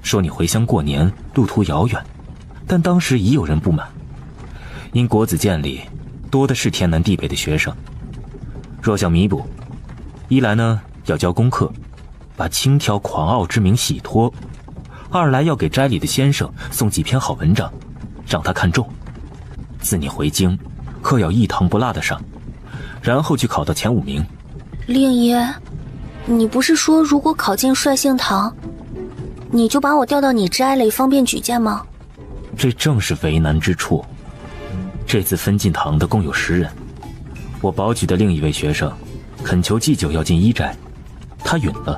Speaker 5: 说你回乡过年，路途遥远，但当时已有人不满。因国子监里多的是天南地北的学生，若想弥补，一来呢要教功课，把轻佻狂傲之名洗脱；二来要给斋里的先生送几篇好文章，让他看重。自你回京，课要一堂不落的上，然后去考到前5名。
Speaker 1: 令爷，你不是说如果考进率性堂，你就把我调到你斋里，方便举荐吗？
Speaker 5: 这正是为难之处。这次分进堂的共有10人，我保举的另一位学生恳求祭酒要进1斋，他允了。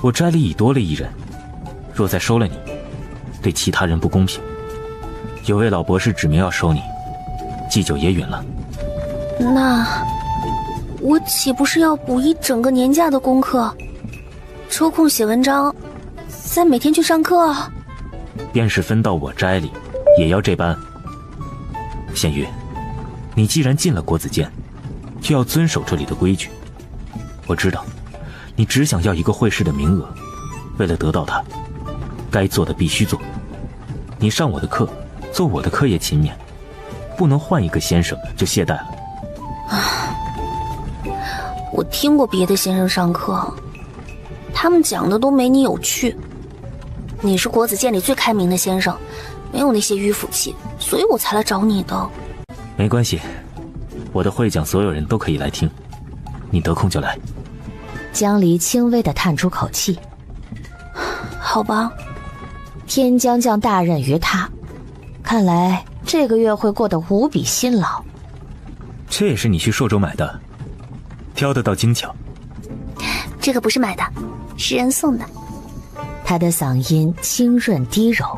Speaker 5: 我斋里已多了1人，若再收了你，对其他人不公平。有位老博士指明要收你，祭酒也允了。
Speaker 1: 那我岂不是要补1整个年假的功课，抽空写文章，再每天去上课？
Speaker 5: 便是分到我斋里，也要这般。县玉，你既然进了国子监，就要遵守这里的规矩。我知道你只想要一个会试的名额，为了得到它，该做的必须做。你上我的课，做我的课业勤勉，不能换一个先生就懈怠了。
Speaker 1: 我听过别的先生上课，他们讲的都没你有趣。你是国子监里最开明的先生，没有那些迂腐气，所以我才来找你的。
Speaker 5: 没关系，我的会讲所有人都可以来听，你得空就来。
Speaker 4: 江离轻微的叹出口气。
Speaker 1: 好吧，
Speaker 4: 天将降大任于他，看来这个月会过得无比辛劳。
Speaker 5: 这也是你去朔州买的，挑得到精巧。
Speaker 1: 这个不是买的，是人送的。
Speaker 4: 他的嗓音清润低柔，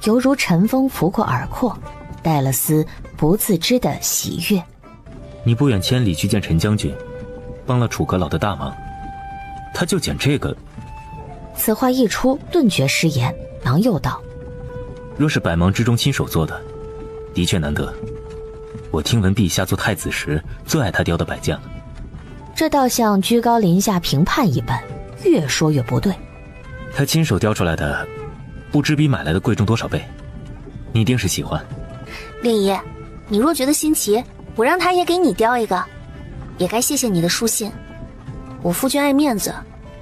Speaker 4: 犹如晨风拂过耳廓，带了丝不自知的喜悦。
Speaker 5: 你不远千里去见陈将军，帮了楚阁老的大忙，他就捡这个。
Speaker 4: 此话一出，顿觉失言，忙又道：
Speaker 5: 若是百忙之中亲手做的，的确难得。我听闻陛下做太子时最爱他雕的摆件了。
Speaker 4: 这倒像居高临下评判一般，越说越不对。
Speaker 5: 他亲手雕出来的，不知比买来的贵重多少倍，你一定是喜欢。
Speaker 1: 令爷，你若觉得新奇，我让他也给你雕一个，也该谢谢你的书信。我夫君爱面子，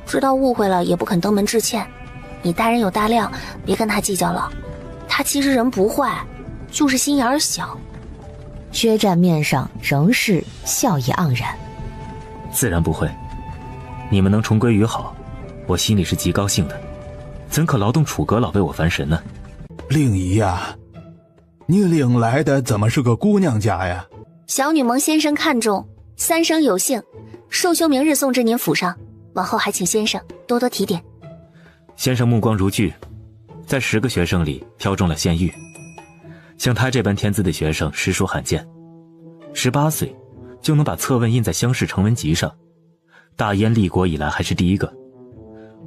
Speaker 1: 知道误会了也不肯登门致歉。你大人有大量，别跟他计较了。他其实人不坏，就是心眼小。
Speaker 4: 薛战面上仍是笑意盎然。
Speaker 5: 自然不会，你们能重归于好，我心里是极高兴的，怎可劳动楚阁老为我烦神呢？
Speaker 20: 令仪呀，你领来的怎么是个姑娘家呀？
Speaker 1: 小女蒙先生看重，3生有幸，寿休明日送至您府上，往后还请先生多多提点。
Speaker 5: 先生目光如炬，在10个学生里挑中了县狱。像他这般天资的学生实属罕见，18岁就能把策问印在乡试成文集上，大燕立国以来还是第一个。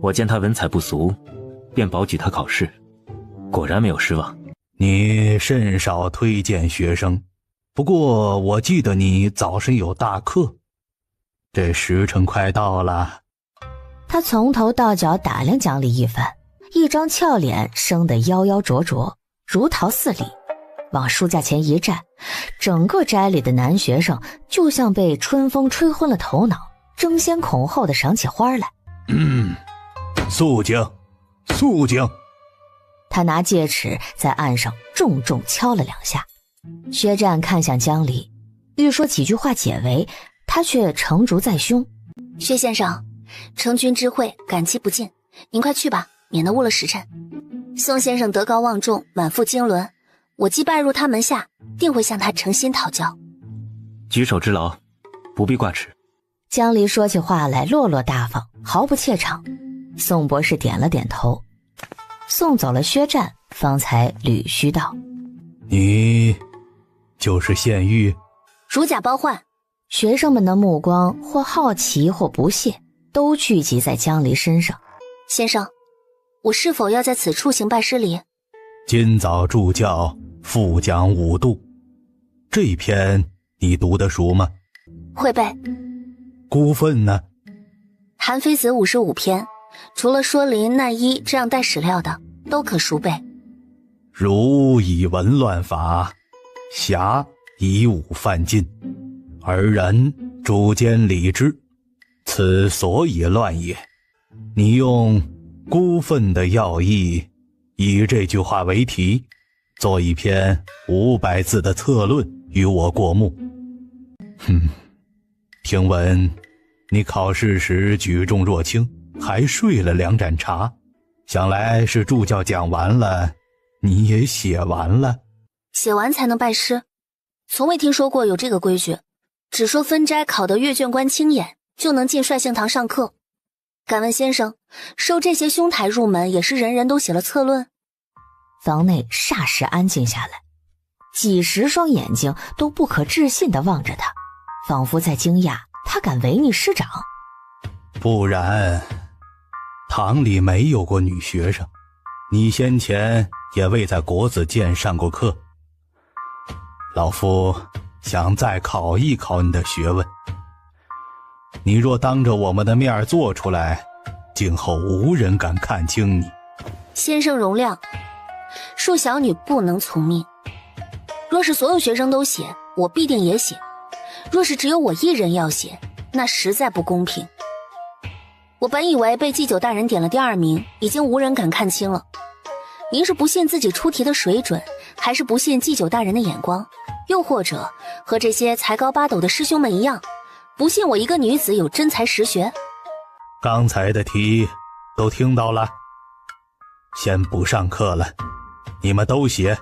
Speaker 5: 我见他文采不俗，便保举他考试，果然没有失望。
Speaker 20: 你甚少推荐学生，不过我记得你早晨有大课，这时辰快到了。
Speaker 4: 他从头到脚打量江离一番，一张俏脸生得妖妖灼灼，如桃似李，往书架前一站，整个斋里的男学生就像被春风吹昏了头脑，争先恐后的赏起花来。
Speaker 20: 肃静，肃静。
Speaker 4: 他拿戒尺在案上重重敲了2下。薛战看向江离，欲说几句话解围，他却成竹在胸。
Speaker 1: 薛先生，承君之惠，感激不尽，您快去吧，免得误了时辰。宋先生德高望重，满腹经纶，我既拜入他门下，定会向他诚心讨教。
Speaker 5: 举手之劳，不必挂齿。
Speaker 4: 江离说起话来落落大方，毫不怯场。宋博士点了点头，送走了薛战，方才捋须道：
Speaker 20: 你就是县狱？
Speaker 1: 如假包换。
Speaker 4: 学生们的目光或好奇或不屑，都聚集在江离身上。
Speaker 1: 先生，我是否要在此处行拜师礼？
Speaker 20: 今早助教复讲5度，这篇你读得熟吗？
Speaker 1: 会背。
Speaker 20: 孤愤呢？
Speaker 1: 韩非子55篇，除了说林、难一这样带史料的，都可熟背。
Speaker 20: 儒以文乱法，侠以武犯禁，而人主兼理之，此所以乱也。你用孤愤的要义，以这句话为题，做一篇500字的策论与我过目。听闻你考试时举重若轻，还睡了2盏茶，想来是助教讲完了，你也写完了。
Speaker 1: 写完才能拜师，从未听说过有这个规矩，只说分斋考得阅卷官清眼，就能进率性堂上课。敢问先生，受这些兄台入门，也是人人都写了策论？
Speaker 4: 房内霎时安静下来，几10双眼睛都不可置信地望着他，仿佛在惊讶他敢违逆师长。
Speaker 20: 不然，堂里没有过女学生，你先前也未在国子监上过课。老夫想再考一考你的学问，你若当着我们的面做出来，今后无人敢看轻你。
Speaker 1: 先生容量，恕小女不能从命。若是所有学生都写，我必定也写；若是只有我一人要写，那实在不公平。我本以为被祭酒大人点了第2名，已经无人敢看轻了。您是不信自己出题的水准，还是不信祭酒大人的眼光？又或者和这些才高8斗的师兄们一样，不信我一个女子有真才实学？
Speaker 20: 刚才的题都听到了，先不上课了，你们都写，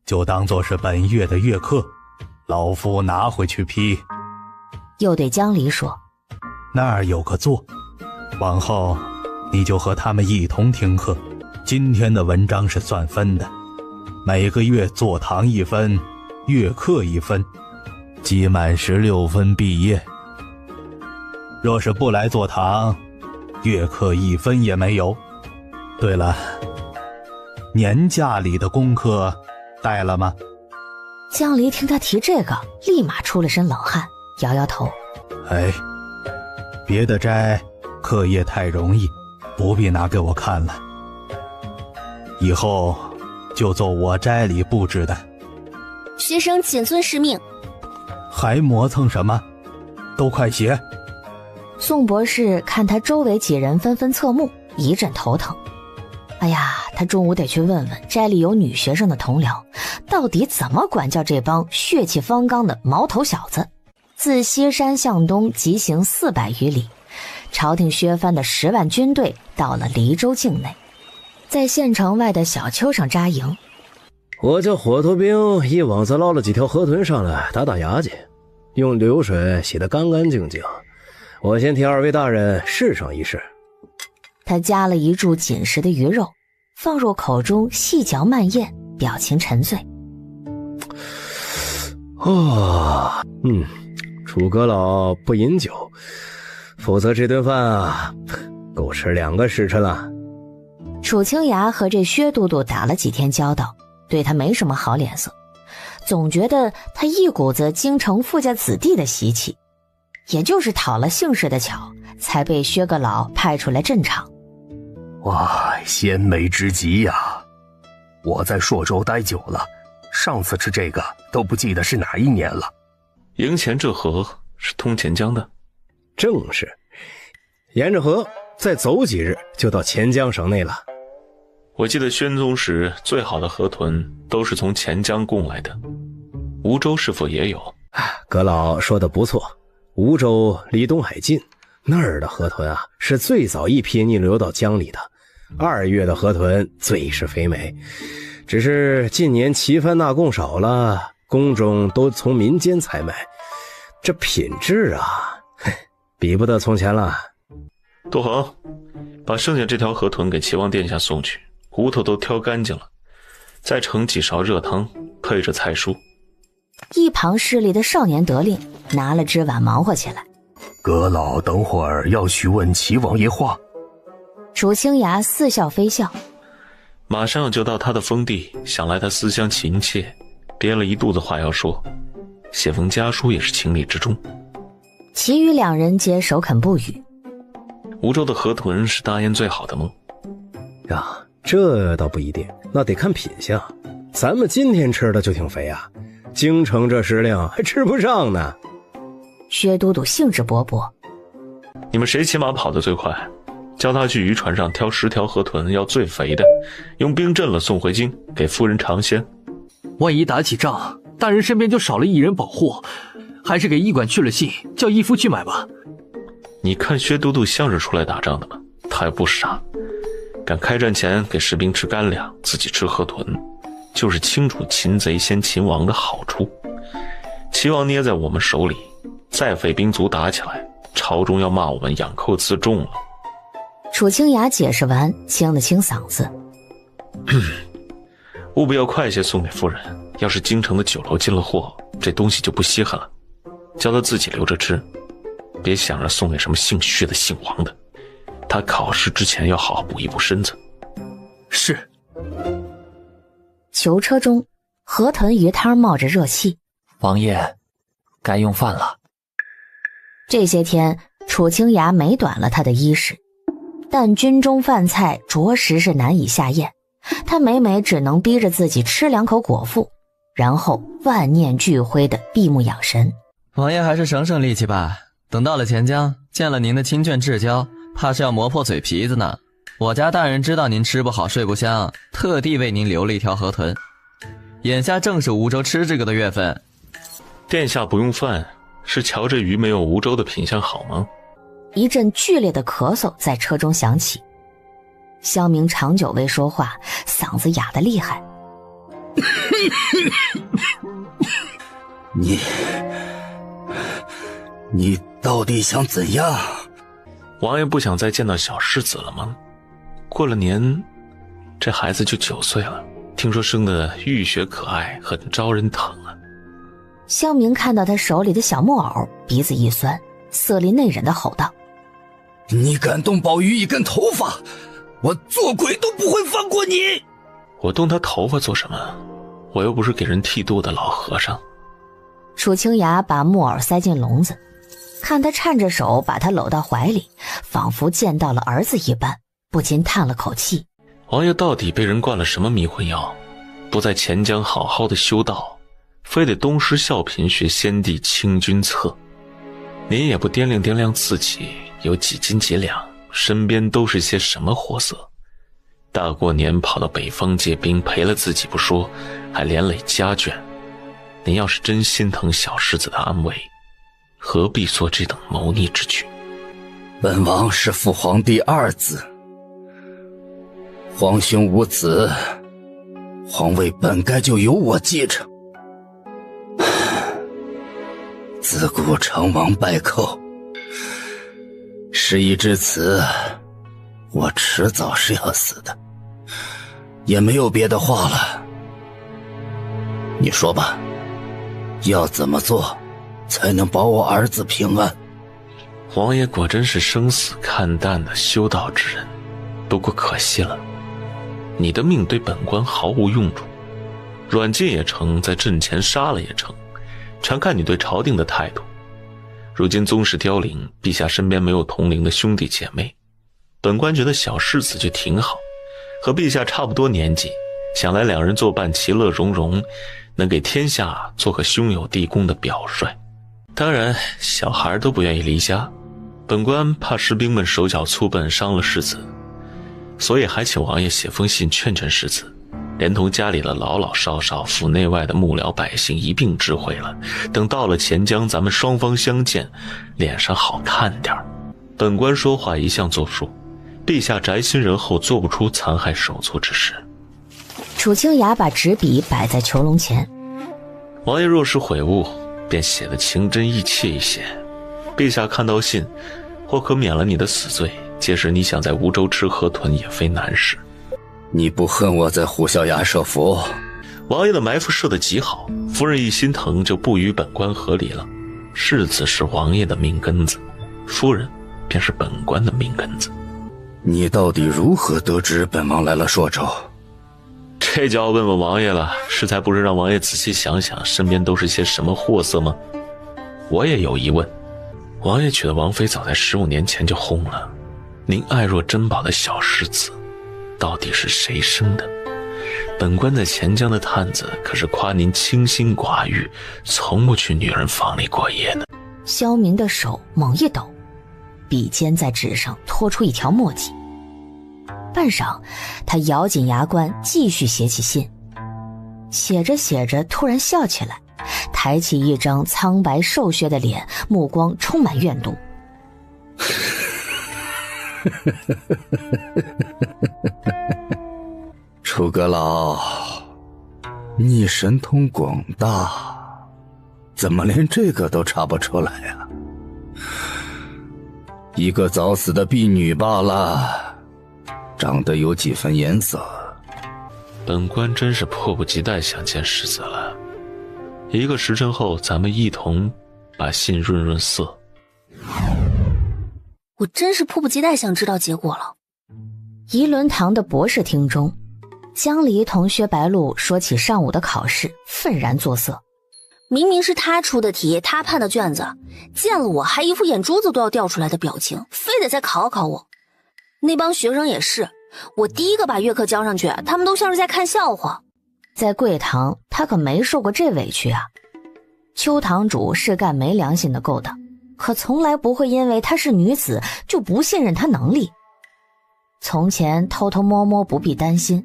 Speaker 20: 就当作是本月的月课，老夫拿回去批。
Speaker 4: 又对江离说：
Speaker 20: 那儿有个座，往后你就和他们一同听课。今天的文章是算分的，每个月坐堂1分，月课1分，积满16分毕业。若是不来坐堂，月课1分也没有。对了，年假里的功课带了吗？
Speaker 4: 江离听他提这个，立马出了身冷汗，摇摇头：
Speaker 20: 别的斋课业太容易，不必拿给我看了，以后就做我斋里布置的。
Speaker 1: 学生谨遵师命。
Speaker 20: 还磨蹭什么？都快写。
Speaker 4: 宋博士看他周围几人纷纷侧目，一阵头疼。哎呀，他中午得去问问斋里有女学生的同僚，到底怎么管教这帮血气方刚的毛头小子。自西山向东疾行400余里，朝廷削藩的10万军队到了黎州境内，在县城外的小丘上扎营。
Speaker 19: 我叫火头兵，一网子捞了几条河豚上来打打牙祭，用流水洗得干干净净。我先替2位大人试上一试。
Speaker 4: 他夹了一柱紧实的鱼肉，放入口中细嚼慢咽，表情沉醉。
Speaker 18: 楚阁老不饮酒，否则这顿饭啊，够吃2个时辰了。
Speaker 4: 楚清雅和这薛都督打了几天交道，对他没什么好脸色，总觉得他一股子京城富家子弟的习气，也就是讨了姓氏的巧，才被薛阁老派出来镇场。
Speaker 17: 哇，鲜美之极呀！我在朔州待久了，上次吃这个都不记得是哪一年了。
Speaker 3: 营前这河是通钱江的？
Speaker 18: 正是，沿着河再走几日就到钱江省内了。
Speaker 3: 我记得宣宗时最好的河豚都是从钱江供来的，梧州是否也有？
Speaker 18: 阁老说的不错，梧州离东海近，那儿的河豚啊是最早一批逆流到江里的，2月的河豚最是肥美。只是近年齐番纳贡少了，宫中都从民间采买，这品质啊，比不得从前了。
Speaker 3: 杜恒，把剩下这条河豚给齐王殿下送去，骨头都挑干净了，再盛几勺热汤，配着菜蔬。
Speaker 4: 一旁势力的少年得令，拿了只碗忙活起来。
Speaker 17: 阁老等会儿要去问齐王爷话。
Speaker 4: 楚清雅似笑非笑。
Speaker 3: 马上就到他的封地，想来他思乡情切，憋了一肚子话要说，写封家书也是情理之中。
Speaker 4: 其余2人皆首肯不语。
Speaker 3: 梧州的河豚是大燕最好的吗？
Speaker 18: 呀，这倒不一定，那得看品相。咱们今天吃的就挺肥啊，京城这食量还吃不上呢。
Speaker 4: 薛都督兴致勃勃。
Speaker 3: 你们谁骑马跑得最快？叫他去渔船上挑10条河豚，要最肥的，用冰镇了送回京，给夫人尝鲜。
Speaker 2: 万一打起仗，大人身边就少了一人保护，还是给驿馆去了信，叫义夫去买吧。
Speaker 3: 你看薛都督像是出来打仗的吗？他也不傻，敢开战前给士兵吃干粮，自己吃河豚，就是清楚擒贼先擒王的好处。齐王捏在我们手里，再匪兵卒打起来，朝中要骂我们养寇自重了。
Speaker 4: 楚清雅解释完，清了清嗓子。
Speaker 3: 务必要快些送给夫人，要是京城的酒楼进了货，这东西就不稀罕了，叫他自己留着吃，别想着送给什么姓薛的姓王的。他考试之前要好好补一补身子。
Speaker 2: 是。
Speaker 4: 囚车中，河豚鱼汤冒着热气。
Speaker 5: 王爷，该用饭了。
Speaker 4: 这些天，楚清雅美短了他的衣食，但军中饭菜着实是难以下咽，他每每只能逼着自己吃2口果腹，然后万念俱灰的闭目养神。
Speaker 13: 王爷还是省省力气吧，等到了钱江，见了您的亲眷至交，怕是要磨破嘴皮子呢。我家大人知道您吃不好睡不香，特地为您留了一条河豚。眼下正是梧州吃这个的月份。
Speaker 3: 殿下不用饭，是瞧这鱼没有梧州的品相好吗？
Speaker 4: 一阵剧烈的咳嗽在车中响起。萧明长久未说话，嗓子哑得厉害。
Speaker 15: 你到底想怎样？
Speaker 3: 王爷不想再见到小世子了吗？过了年，这孩子就9岁了，听说生得玉雪可爱，很招人疼啊。
Speaker 4: 萧明看到他手里的小木偶，鼻子一酸，色厉内荏地吼道：
Speaker 15: 你敢动宝玉一根头发，我做鬼都不会放过你！
Speaker 3: 我动他头发做什么？我又不是给人剃度的老和尚。
Speaker 4: 楚清雅把木偶塞进笼子，看他颤着手把他搂到怀里，仿佛见到了儿子一般，不禁叹了口气。
Speaker 3: 王爷到底被人灌了什么迷魂药？不在钱江好好的修道，非得东施效颦学先帝清君侧。您也不掂量掂量自己有几斤几两，身边都是些什么货色？大过年跑到北方借兵，赔了自己不说，还连累家眷。您要是真心疼小世子的安危，何必做这等谋逆之举？
Speaker 15: 本王是父皇第2子，皇兄无子，皇位本该就由我继承。自古成王败寇，事已至此，我迟早是要死的。也没有别的话了。你说吧，要怎么做才能保我儿子平安？
Speaker 3: 王爷果真是生死看淡的修道之人，不过可惜了，你的命对本官毫无用处，软禁也成，在阵前杀了也成，全看你对朝廷的态度。如今宗室凋零，陛下身边没有同龄的兄弟姐妹，本官觉得小世子就挺好，和陛下差不多年纪，想来两人作伴其乐融融，能给天下做个兄友弟恭的表率。当然小孩都不愿意离家，本官怕士兵们手脚粗笨伤了世子，所以还请王爷写封信劝劝世子，连同家里的老老少少、府内外的幕僚百姓一并知会了，等到了钱江，咱们双方相见，脸上好看点。本官说话一向作数，陛下宅心仁厚，做不出残害手足之事。
Speaker 4: 楚清雅把纸笔摆在囚笼前，
Speaker 3: 王爷若是悔悟，便写得情真意切一些，陛下看到信，或可免了你的死罪，届时你想在梧州吃河豚也非难事。
Speaker 15: 你不恨我在虎啸崖设伏？
Speaker 3: 王爷的埋伏设得极好，夫人一心疼就不与本官合理了。世子是王爷的命根子，夫人便是本官的命根子。
Speaker 15: 你到底如何得知本王来了朔州？
Speaker 3: 这就要问问王爷了，适才不是让王爷仔细想想身边都是些什么货色吗？我也有疑问，王爷娶的王妃早在15年前就轰了，您爱若珍宝的小世子到底是谁生的？本官在钱江的探子可是夸您清心寡欲，从不去女人房里过夜的。
Speaker 4: 萧明的手猛一抖，笔尖在纸上拖出一条墨迹。半晌，他咬紧牙关继续写起信，写着写着突然笑起来，抬起一张苍白瘦削的脸，目光充满怨毒。
Speaker 15: 楚阁老，你神通广大，怎么连这个都查不出来啊？一个早死的婢女罢了，长得有几分颜色。
Speaker 3: 本官真是迫不及待想见世子了，一个时辰后咱们一同把信润润色。
Speaker 1: 我真是迫不及待想知道结果了。
Speaker 4: 仪伦堂的博士厅中，江离同薛白露说起上午的考试，愤然作色。
Speaker 1: 明明是他出的题，他判的卷子，见了我还一副眼珠子都要掉出来的表情，非得再考考我。那帮学生也是，我第一个把月课交上去，他们都像是在看笑话。
Speaker 4: 在贵堂，他可没受过这委屈啊。邱堂主是干没良心的勾当，可从来不会因为她是女子就不信任她能力。从前偷偷摸摸不必担心，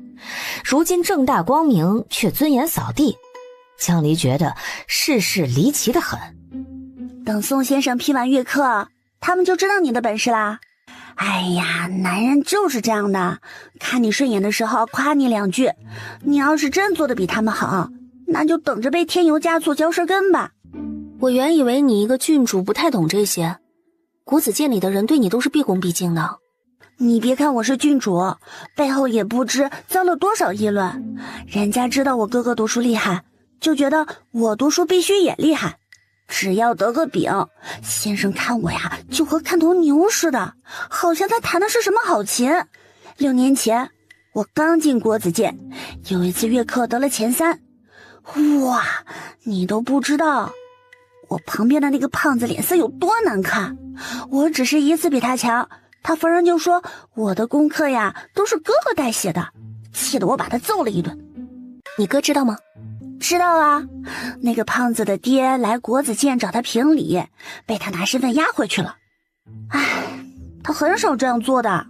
Speaker 4: 如今正大光明却尊严扫地。江离觉得世事离奇得很。
Speaker 8: 等宋先生批完月课，他们就知道你的本事啦。哎呀，男人就是这样的，看你顺眼的时候夸你两句，你要是真做得比他们好，那就等着被添油加醋嚼舌根吧。
Speaker 1: 我原以为你一个郡主不太懂这些，国子监里的人对你都是毕恭毕敬的。
Speaker 8: 你别看我是郡主，背后也不知遭了多少议论。人家知道我哥哥读书厉害，就觉得我读书必须也厉害。只要得个丙，先生看我呀就和看头牛似的，好像他弹的是什么好琴。6年前我刚进国子监，有一次月课得了前3。哇，你都不知道我旁边的那个胖子脸色有多难看。我只是一次比他强，他逢人就说我的功课呀都是哥哥代写的，气得我把他揍了一顿。
Speaker 1: 你哥知道吗？
Speaker 8: 知道啊，那个胖子的爹来国子监找他评理，被他拿身份押回去了。唉，他很少这样做的。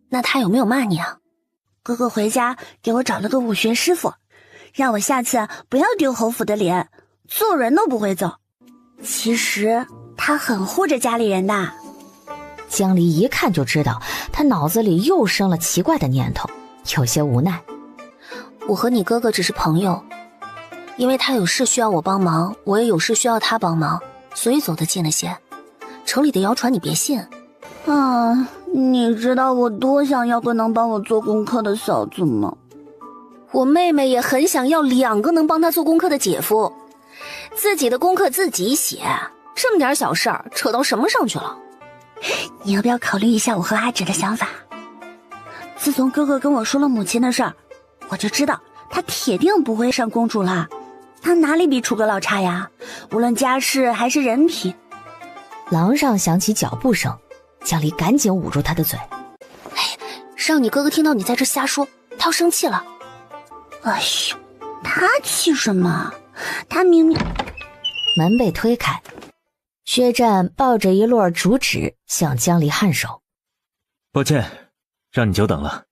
Speaker 1: 那他有没有骂你啊？
Speaker 8: 哥哥回家给我找了个武学师傅，让我下次不要丢侯府的脸，做人都不会走。其实他很护着家里人的。
Speaker 4: 江离一看就知道他脑子里又生了奇怪的念头，有些无奈。
Speaker 1: 我和你哥哥只是朋友，因为他有事需要我帮忙，我也有事需要他帮忙，所以走得近了些。城里的谣传你别信。
Speaker 8: 你知道我多想要个能帮我做功课的嫂子吗？
Speaker 10: 我妹妹也很想要2个能帮她做功课的姐夫，自己的功课自己写，这么点小事儿扯到什么上去了？
Speaker 8: 你要不要考虑一下我和阿芷的想法？自从哥哥跟我说了母亲的事儿，我就知道他铁定不会上公主了。他哪里比楚阁老差呀？无论家世还是人品。
Speaker 4: 廊上响起脚步声，江离赶紧捂住他的嘴。
Speaker 1: 让你哥哥听到你在这瞎说，他要生气了。
Speaker 8: 哎呦，他气什么？他明明……
Speaker 4: 门被推开，薛战抱着一摞竹纸向江离颔首。
Speaker 12: 抱歉，让你久等了。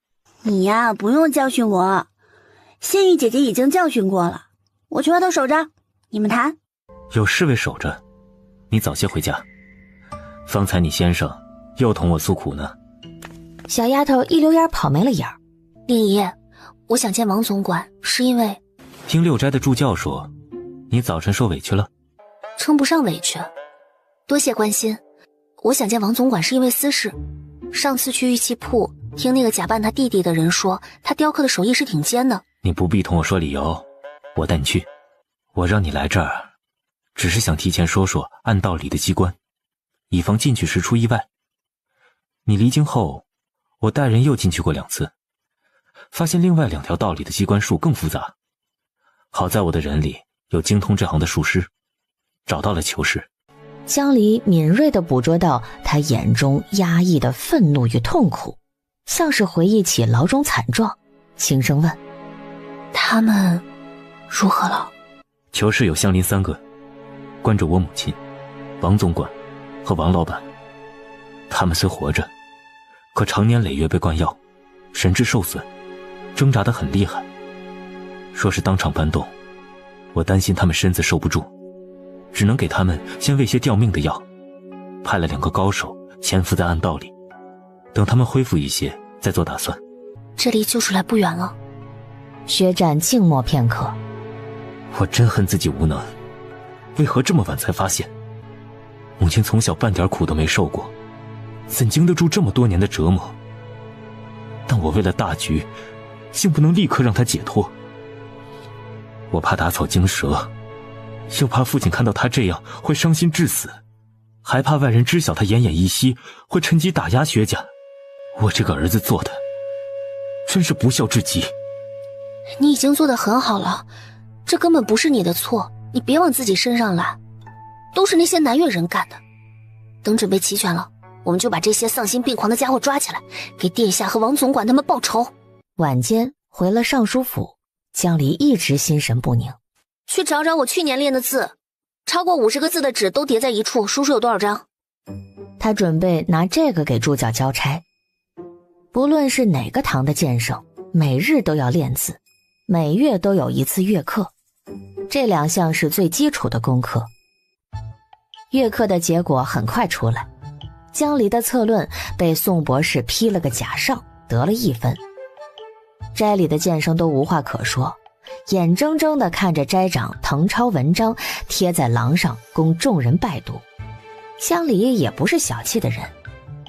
Speaker 8: 你呀，不用教训我，仙玉姐姐已经教训过了，我去外头守着，你们谈。
Speaker 12: 有侍卫守着，你早些回家。方才你先生又同我诉苦呢。
Speaker 4: 小丫头一溜烟跑没了影儿。
Speaker 1: 令姨，我想见王总管，是因为
Speaker 12: 听六斋的助教说，你早晨受委屈了。
Speaker 1: 称不上委屈，多谢关心。我想见王总管是因为私事。上次去玉器铺，听那个假扮他弟弟的人说，他雕刻的手艺是挺尖的。
Speaker 12: 你不必同我说理由，我带你去。我让你来这儿，只是想提前说说按道理的机关，以防进去时出意外。你离京后，我带人又进去过2次，发现另外2条道理的机关术更复杂。好在我的人里有精通这行的术师，找到了求是。
Speaker 4: 江离敏锐地捕捉到他眼中压抑的愤怒与痛苦，像是回忆起牢中惨状，轻声问：
Speaker 1: 他们如何了？
Speaker 12: 求是有相邻3个，关着我母亲、王总管和王老板。他们虽活着，可常年累月被灌药，神志受损，挣扎得很厉害。说是当场搬动，我担心他们身子受不住，只能给他们先喂些吊命的药，派了2个高手潜伏在暗道里，等他们恢复一些再做打算。
Speaker 1: 这离救出来不远了。
Speaker 4: 薛战静默片刻。
Speaker 12: 我真恨自己无能，为何这么晚才发现？母亲从小半点苦都没受过，怎经得住这么多年的折磨？但我为了大局，竟不能立刻让她解脱。我怕打草惊蛇，又怕父亲看到他这样会伤心致死，还怕外人知晓他奄奄一息会趁机打压薛家。我这个儿子做的真是不孝至极。
Speaker 1: 你已经做得很好了，这根本不是你的错，你别往自己身上揽，都是那些南越人干的。等准备齐全了，我们就把这些丧心病狂的家伙抓起来，给殿下和王总管他们报仇。
Speaker 4: 晚间回了尚书府，江离一直心神不宁。
Speaker 1: 去找找我去年练的字，超过50个字的纸都叠在一处，数数有多少张。
Speaker 4: 他准备拿这个给助教交差。不论是哪个堂的剑圣，每日都要练字，每月都有1次月课，这2项是最基础的功课。月课的结果很快出来，江离的策论被宋博士批了个假上，得了1分。斋里的剑圣都无话可说，眼睁睁地看着斋长誊抄文章贴在廊上供众人拜读。江离也不是小气的人，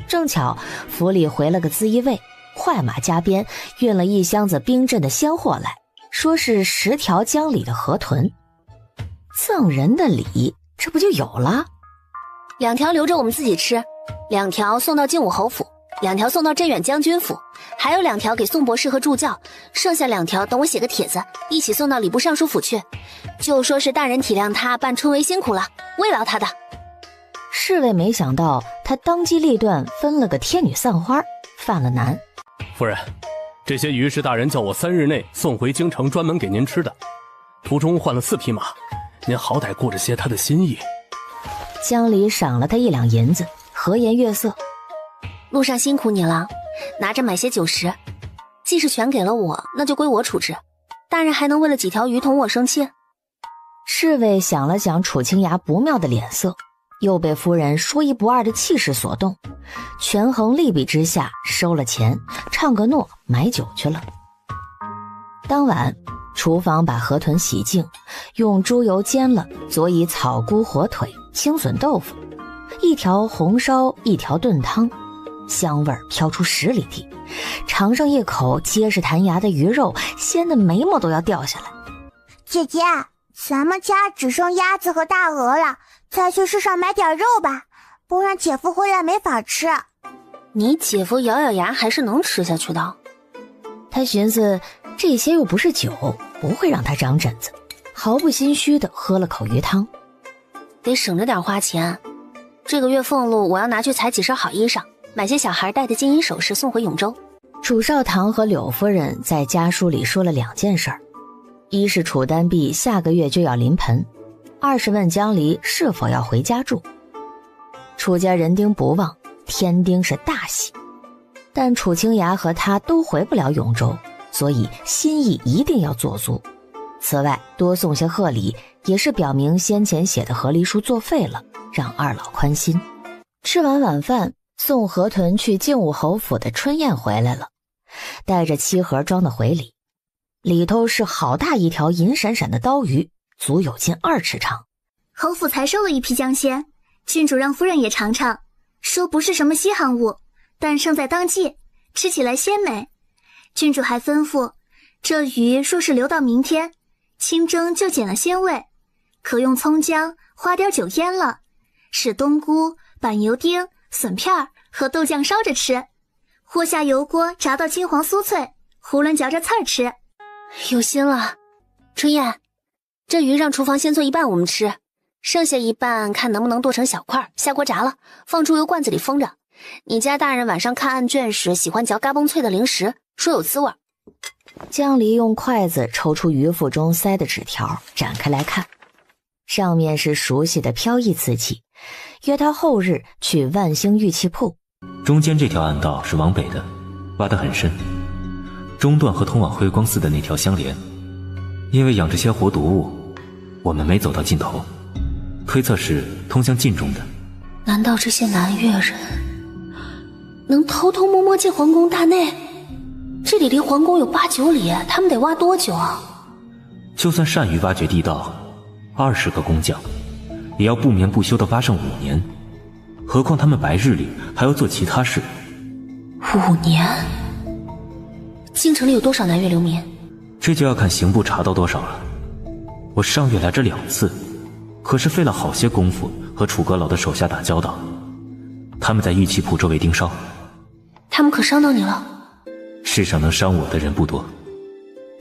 Speaker 4: 正巧府里回了个资议卫，快马加鞭运了1箱子冰镇的鲜货来，说是10条江里的河豚。赠人的礼，这不就有了
Speaker 1: ？2条留着我们自己吃，2条送到靖武侯府，2条送到镇远将军府，还有2条给宋博士和助教，剩下2条等我写个帖子，一起送到礼部尚书府去，就说是大人体谅他办春闱辛苦了，慰劳他的。
Speaker 4: 侍卫没想到他当机立断分了个天女散花，犯了难。
Speaker 6: 夫人，这些于氏大人叫我3日内送回京城，专门给您吃的。途中换了4匹马，您好歹顾着些他的心意。
Speaker 4: 江离赏了他1两银子，和颜悦色。
Speaker 1: 路上辛苦你了，拿着买些酒食，既是全给了我，那就归我处置。大人还能为了几条鱼同我生气？
Speaker 4: 侍卫想了想楚清雅不妙的脸色，又被夫人说一不二的气势所动，权衡利弊之下收了钱，唱个诺买酒去了。当晚厨房把河豚洗净，用猪油煎了，佐以草菇、火腿、青笋豆腐，1条红烧，1条炖汤。香味飘出10里地，尝上一口结实弹牙的鱼肉，鲜的眉毛都要掉下来。
Speaker 9: 姐姐，咱们家只剩鸭子和大鹅了，再去市上买点肉吧，不然姐夫回来没法吃。
Speaker 1: 你姐夫咬咬牙还是能吃下去的。
Speaker 4: 他寻思这些又不是酒，不会让他长疹子，毫不心虚地喝了口鱼汤。
Speaker 1: 得省着点花钱，这个月俸禄我要拿去裁几身好衣裳，买些小孩戴的金银首饰送回永州。
Speaker 4: 楚少棠和柳夫人在家书里说了2件事儿，一是楚丹碧下个月就要临盆，二是问江离是否要回家住。楚家人丁不旺，天丁是大喜，但楚清雅和他都回不了永州，所以心意一定要做足。此外多送些贺礼，也是表明先前写的和离书作废了，让二老宽心。吃完晚饭，送河豚去靖武侯府的春宴回来了，带着7盒装的回礼，里头是好大一条银闪闪的刀鱼，足有近2尺长。
Speaker 11: 侯府才收了一批江鲜，郡主让夫人也尝尝，说不是什么稀罕物，但胜在当季，吃起来鲜美。郡主还吩咐，这鱼若是留到明天，清蒸就减了鲜味，可用葱姜花雕酒腌了，使冬菇、板油丁、笋片和豆酱烧着吃，或下油锅炸到金黄酥脆，囫囵嚼着刺儿吃。
Speaker 1: 有心了。春燕，这鱼让厨房先做一半我们吃，剩下一半看能不能剁成小块，下锅炸了，放猪油罐子里封着。你家大人晚上看案卷时喜欢嚼嘎嘣脆的零食，说有滋味。
Speaker 4: 江离用筷子抽出鱼腹中塞的纸条，展开来看，上面是熟悉的飘逸瓷器，约他后日去万兴玉器铺。
Speaker 12: 中间这条暗道是往北的，挖得很深，中段和通往辉光寺的那条相连。因为养这些活毒物，我们没走到尽头，推测是通向晋中的。
Speaker 1: 难道这些南越人能偷偷摸摸进皇宫大内？这里离皇宫有8、9里，他们得挖多久啊？
Speaker 12: 就算善于挖掘地道，20个工匠也要不眠不休地挖上5年，何况他们白日里还要做其他事。
Speaker 1: 5年？京城里有多少南越流民？
Speaker 12: 这就要看刑部查到多少了。我上月来这2次，可是费了好些功夫和楚阁老的手下打交道。他们在玉器铺周围盯梢。
Speaker 1: 他们可伤到你了？
Speaker 12: 世上能伤我的人不多。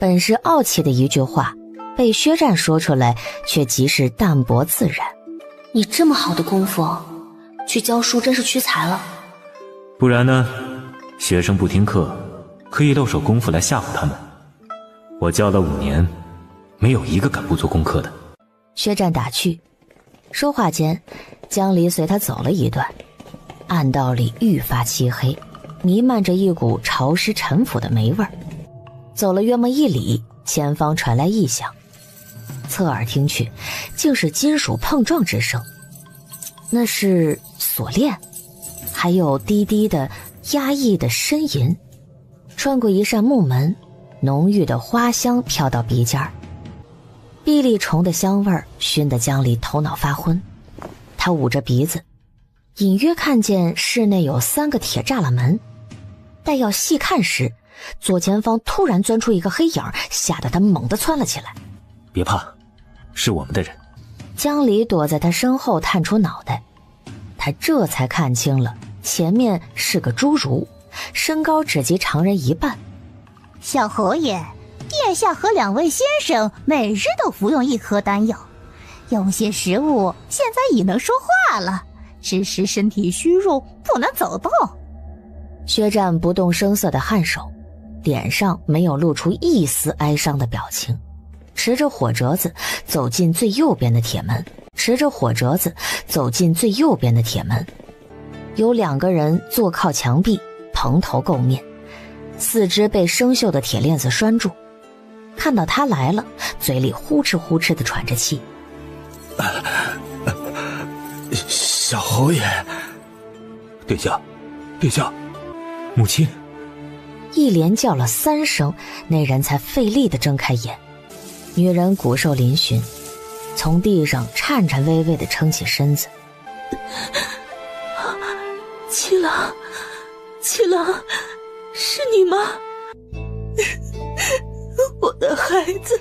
Speaker 4: 本是傲气的一句话，被薛战说出来，却极是淡泊自然。
Speaker 1: 你这么好的功夫，去教书真是屈才了。
Speaker 12: 不然呢？学生不听课，可以露手功夫来吓唬他们。我教了5年，没有一个敢不做功课的。
Speaker 4: 薛战打趣，说话间，江离随他走了一段，暗道里愈发漆黑，弥漫着一股潮湿陈腐的霉味儿。走了约莫1里，前方传来异响，侧耳听去，竟是金属碰撞之声。那是锁链，还有低低的压抑的呻吟。穿过一扇木门，浓郁的花香飘到鼻尖儿，碧丽虫的香味儿熏得江离头脑发昏。他捂着鼻子，隐约看见室内有3个铁栅栏门，待要细看时，左前方突然钻出一个黑影，吓得他猛地窜了起来。
Speaker 12: 别怕，是我们的人。
Speaker 4: 江离躲在他身后探出脑袋，他这才看清了，前面是个侏儒，身高只及常人1半。
Speaker 14: 小侯爷，殿下和2位先生每日都服用1颗丹药，有些食物现在已能说话了，只是身体虚弱，不能走动。
Speaker 4: 薛战不动声色地颔首，脸上没有露出一丝哀伤的表情，持着火折子走进最右边的铁门，有2个人坐靠墙壁，蓬头垢面，四肢被生锈的铁链子拴住。看到他来了，嘴里呼哧呼哧地喘着气。
Speaker 15: 小侯爷，
Speaker 20: 殿下，
Speaker 12: 母亲。
Speaker 4: 一连叫了3声，那人才费力地睁开眼。女人骨瘦嶙峋，从地上颤颤巍巍地撑起身子。
Speaker 10: 七郎，
Speaker 22: 七郎，是你吗？我的孩子。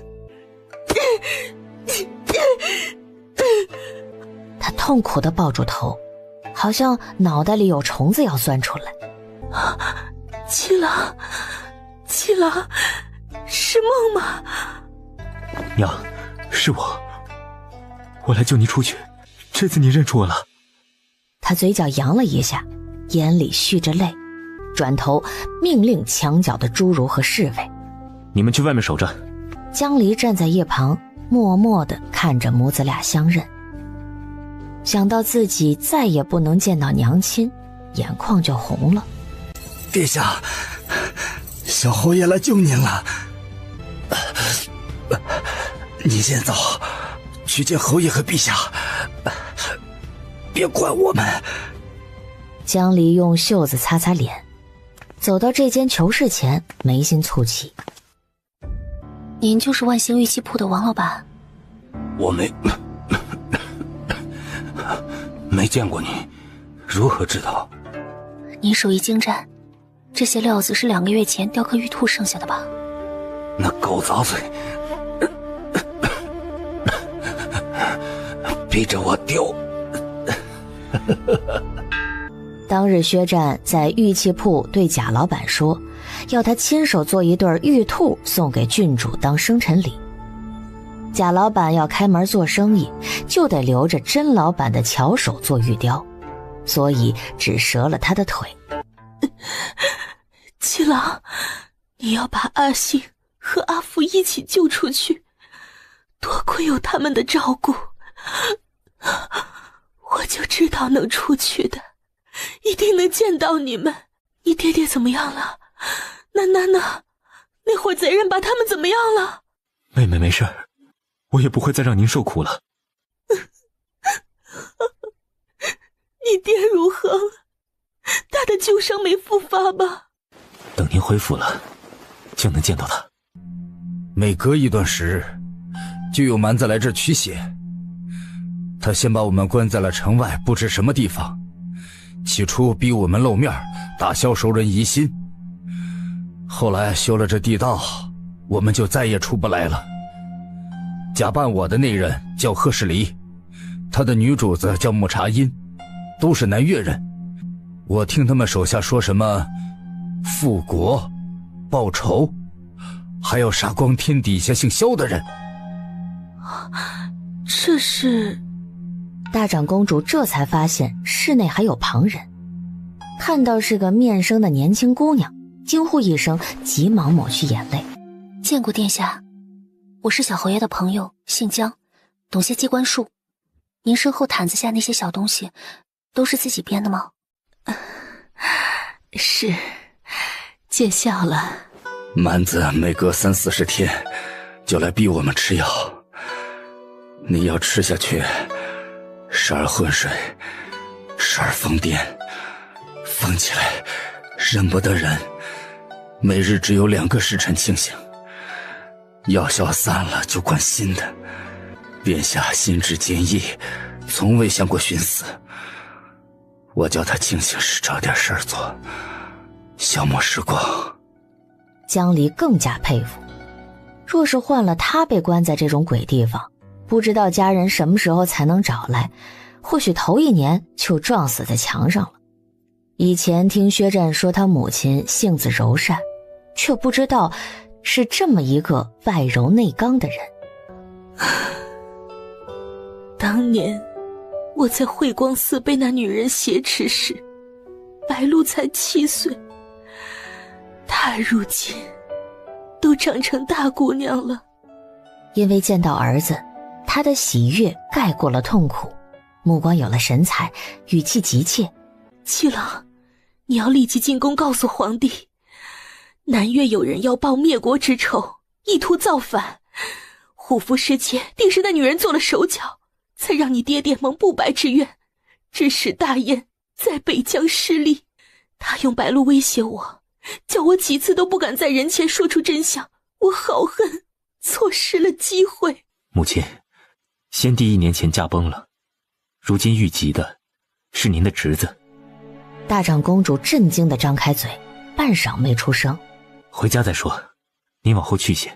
Speaker 4: 他痛苦地抱住头，好像脑袋里有虫子要钻出来。
Speaker 22: 七郎，七郎，是梦吗？
Speaker 5: 娘，是我来救你出去，这次你认出我了。
Speaker 4: 他嘴角扬了一下，眼里蓄着泪，转头命令墙角的侏儒和侍卫：
Speaker 5: 你们去外面守着。
Speaker 4: 江离站在一旁，默默地看着母子俩相认。想到自己再也不能见到娘亲，眼眶就红了。
Speaker 15: 殿下，小侯爷来救您了。你先走，去见侯爷和陛下，别管我们。
Speaker 4: 江离用袖子擦擦脸，走到这间囚室前，眉心蹙起。
Speaker 1: 您就是万兴玉器铺的王老板？
Speaker 16: 我没见过你，如何知道？
Speaker 1: 您手艺精湛，这些料子是2个月前雕刻玉兔剩下的吧？
Speaker 16: 那狗杂碎，逼着我雕。
Speaker 4: 当日薛战在玉器铺对贾老板说，要他亲手做一对玉兔送给郡主当生辰礼。贾老板要开门做生意，就得留着甄老板的巧手做玉雕，所以只折了他的腿。
Speaker 22: 七郎，你要把阿信和阿福一起救出去，多亏有他们的照顾，我就知道能出去的，一定能见到你们。你爹爹怎么样了？那伙贼人把他们怎么样了？
Speaker 5: 妹妹没事，我也不会再让您受苦了。
Speaker 22: 你爹如何了？他的旧伤没复发吧？
Speaker 5: 等您恢复了，就能见到他。
Speaker 15: 每隔一段时日，就有蛮子来这取血。他先把我们关在了城外不知什么地方，起初逼我们露面，打消熟人疑心。后来修了这地道，我们就再也出不来了。假扮我的那人叫贺世离，他的女主子叫木茶音，都是南越人。我听他们手下说什么复国、报仇，还要杀光天底下姓萧的人。
Speaker 22: 这是……
Speaker 4: 大长公主这才发现室内还有旁人，看到是个面生的年轻姑娘，惊呼一声，急忙抹去眼泪。
Speaker 1: 见过殿下，我是小侯爷的朋友，姓江，懂些机关术。您身后毯子下那些小东西，都是自己编的吗？
Speaker 22: 是，见笑了。
Speaker 15: 蛮子每隔30-40天就来逼我们吃药，你要吃下去，时而昏睡，时而疯癫，疯起来认不得人，每日只有2个时辰清醒。药效散了就灌新的。殿下心智坚毅，从未想过寻死。我叫他清醒时找点事儿做，消磨时光。
Speaker 4: 江离更加佩服，若是换了他被关在这种鬼地方，不知道家人什么时候才能找来，或许头1年就撞死在墙上了。以前听薛战说他母亲性子柔善，却不知道是这么一个外柔内刚的人。
Speaker 22: 当年我在慧光寺被那女人挟持时，白露才7岁，她如今都长成大姑娘了。
Speaker 4: 因为见到儿子，他的喜悦盖过了痛苦，目光有了神采，语气急切。
Speaker 22: 七郎，你要立即进宫告诉皇帝，南越有人要报灭国之仇，意图造反，虎符失窃定是那女人做了手脚，才让你爹爹蒙不白之冤，致使大燕在北疆失利。他用白鹿威胁我，叫我几次都不敢在人前说出真相，我好恨，错失了机会。
Speaker 5: 母亲，先帝1年前驾崩了，如今遇急的是您的侄子。
Speaker 4: 大长公主震惊地张开嘴，半晌没出声。
Speaker 12: 回家再说，你往后去些，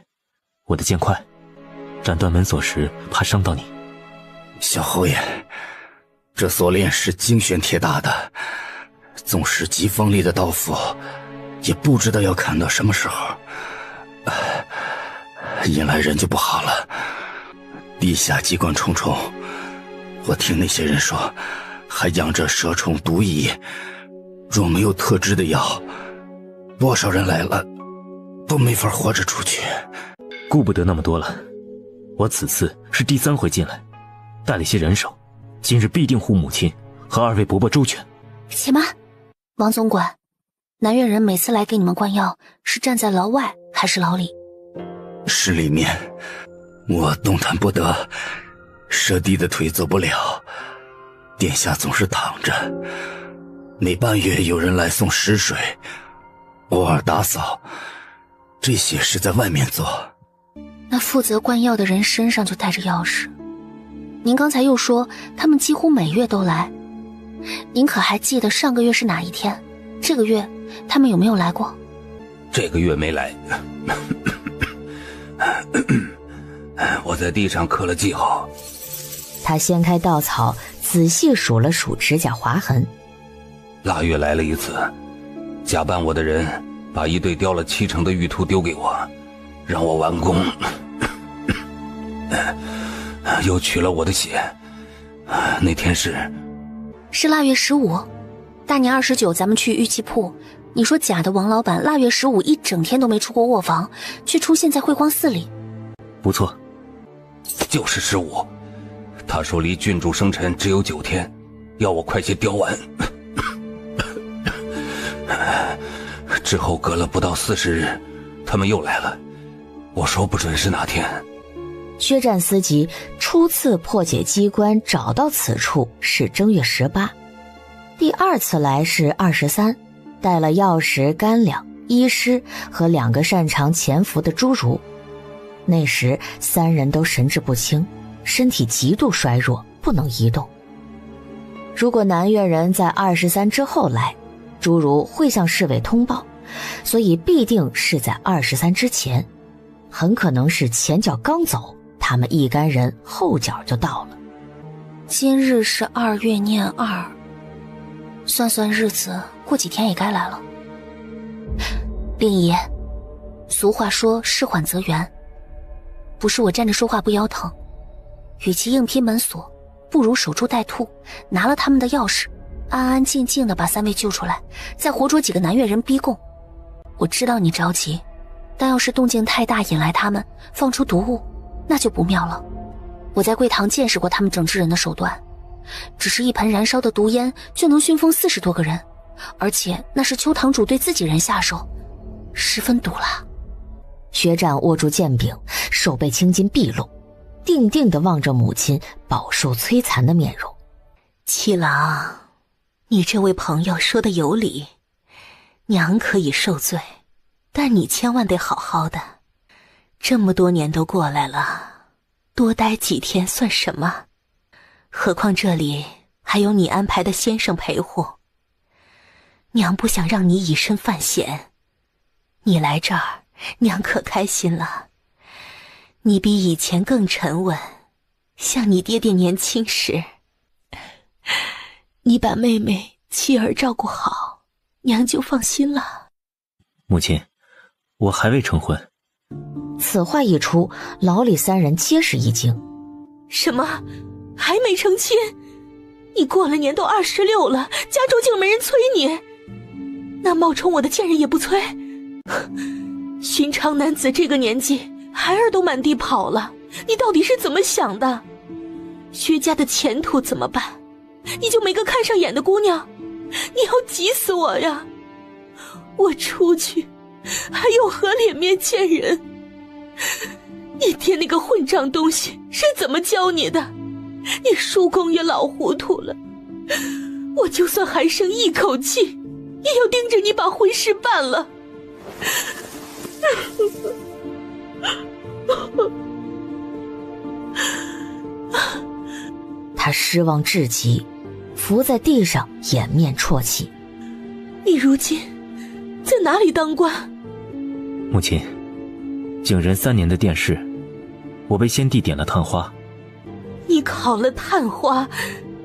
Speaker 12: 我的剑快，斩断门锁时怕伤到你。
Speaker 15: 小侯爷，这锁链是精选铁打的，纵使极锋利的刀斧，也不知道要砍到什么时候。引来人就不好了。地下机关重重，我听那些人说，还养着蛇虫毒蚁，若没有特制的药，多少人来了都没法活着出去。
Speaker 12: 顾不得那么多了，我此次是第3回进来，带了些人手，今日必定护母亲和2位伯伯周全。
Speaker 1: 且慢，王总管，南越人每次来给你们灌药，是站在牢外还是牢里？
Speaker 15: 是里面，我动弹不得，蛇弟的腿走不了，殿下总是躺着，每半月有人来送食水，偶尔打扫，这些是在外面做。
Speaker 1: 那负责灌药的人身上就带着钥匙，您刚才又说他们几乎每月都来，您可还记得上个月是哪一天？这个月他们有没有来过？
Speaker 7: 这个月没来。我在地上刻了记号。
Speaker 4: 他掀开稻草，仔细数了数指甲划痕。
Speaker 7: 腊月来了一次，假扮我的人把一对雕了7成的玉兔丢给我，让我完工，又取了我的血。那天是
Speaker 1: 腊月15，大年29咱们去玉器铺，你说假的王老板腊月15一整天都没出过卧房，却出现在慧光寺里。
Speaker 12: 不错，
Speaker 7: 就是15。他说离郡主生辰只有9天，要我快些雕完。之后隔了不到40日，他们又来了，我说不准是哪天。
Speaker 4: 薛战司机初次破解机关找到此处是正月18，第2次来是23，带了药食、干粮、医师和2个擅长潜伏的侏儒。那时3人都神志不清，身体极度衰弱，不能移动。如果南越人在23之后来，侏儒会向侍卫通报，所以必定是在23之前，很可能是前脚刚走，他们一干人后脚就到了。
Speaker 1: 今日是2月念2，算算日子，过几天也该来了。令爷，俗话说事缓则圆，不是我站着说话不腰疼，与其硬拼门锁，不如守株待兔，拿了他们的钥匙，安安静静地把3位救出来，再活捉几个南越人逼供。我知道你着急，但要是动静太大引来他们，放出毒物，那就不妙了。我在贵堂见识过他们整治人的手段，只是一盆燃烧的毒烟就能熏疯40多个人，而且那是邱堂主对自己人下手，十分毒辣。
Speaker 4: 薛战握住剑柄，手背青筋毕露，定定地望着母亲饱受摧残的面容。
Speaker 22: 七郎，你这位朋友说的有理，娘可以受罪，但你千万得好好的。这么多年都过来了，多待几天算什么？何况这里还有你安排的先生陪护，娘不想让你以身犯险。你来这儿，娘可开心了。你比以前更沉稳，像你爹爹年轻时。你把妹妹妻儿照顾好，娘就放心了。
Speaker 12: 母亲，我还未成婚。
Speaker 4: 此话一出，牢里3人皆是一惊。
Speaker 22: 什么？还没成亲？你过了年都26了，家中竟没人催你？那冒充我的贱人也不催？寻常男子这个年纪，孩儿都满地跑了，你到底是怎么想的？薛家的前途怎么办？你就没个看上眼的姑娘？你要急死我呀！我出去还有何脸面见人？你爹那个混账东西是怎么教你的？你叔公也老糊涂了，我就算还剩一口气，也要盯着你把婚事办了。
Speaker 4: 他失望至极，伏在地上掩面啜泣。
Speaker 22: 你如今在哪里当官？
Speaker 12: 母亲，景仁3年的殿试，我被先帝点了探花。
Speaker 22: 你考了探花，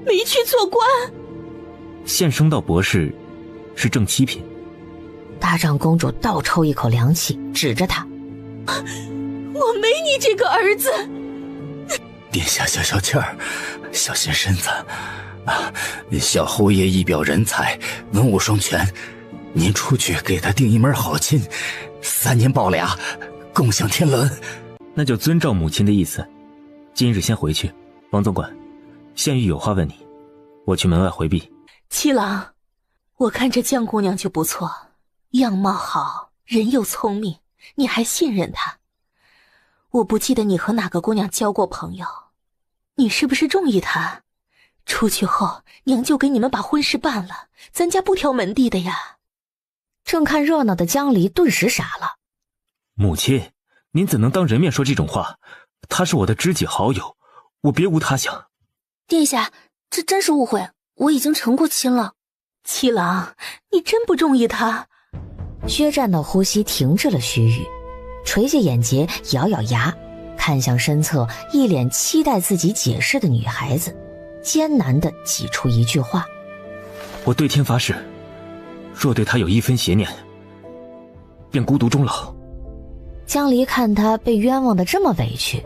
Speaker 22: 没去做官？
Speaker 12: 现升到博士，是正七品。
Speaker 4: 大长公主倒抽一口凉气，指着他：“
Speaker 22: 我没你这个儿子。”
Speaker 15: 殿下消消气儿，小心身子。小侯爷一表人才，文武双全，您出去给他定一门好亲，3年抱俩，共享天伦。
Speaker 12: 那就遵照母亲的意思，今日先回去。王总管，县狱有话问你，我去门外回避。
Speaker 22: 七郎，我看这江姑娘就不错，样貌好，人又聪明，你还信任她。我不记得你和哪个姑娘交过朋友，你是不是中意她？出去后，娘就给你们把婚事办了，咱家不挑门第的呀。
Speaker 4: 正看热闹的江离顿时傻了。
Speaker 12: 母亲，您怎能当人面说这种话？他是我的知己好友，我别无他想。
Speaker 1: 殿下，这真是误会，我已经成过亲了。
Speaker 22: 七郎，你真不中意他？
Speaker 4: 薛战的呼吸停滞了须臾，垂下眼睫，咬咬牙，看向身侧一脸期待自己解释的女孩子，艰难地挤出一句话：“
Speaker 12: 我对天发誓，若对他有1分邪念，便孤独终老。”
Speaker 4: 江离看他被冤枉得这么委屈，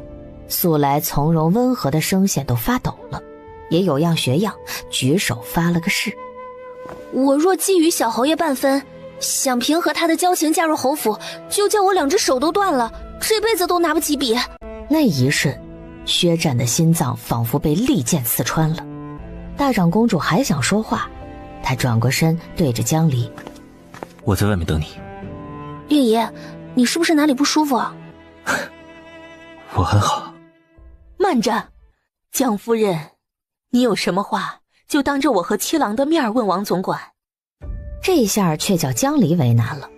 Speaker 4: 素来从容温和的声线都发抖了，也有样学样，举手发了个誓：“
Speaker 1: 我若觊觎小侯爷半分，想凭和他的交情嫁入侯府，就叫我2只手都断了，这辈子都拿不起笔。”
Speaker 4: 那一瞬，薛战的心脏仿佛被利剑刺穿了。大长公主还想说话，她转过身对着江离：“
Speaker 12: 我在外面等你。”
Speaker 1: 月爷，你是不是哪里不舒服啊？
Speaker 12: 我很好。
Speaker 22: 慢着，江夫人，你有什么话就当着我和七郎的面问王总管。
Speaker 4: 这下却叫江离为难了。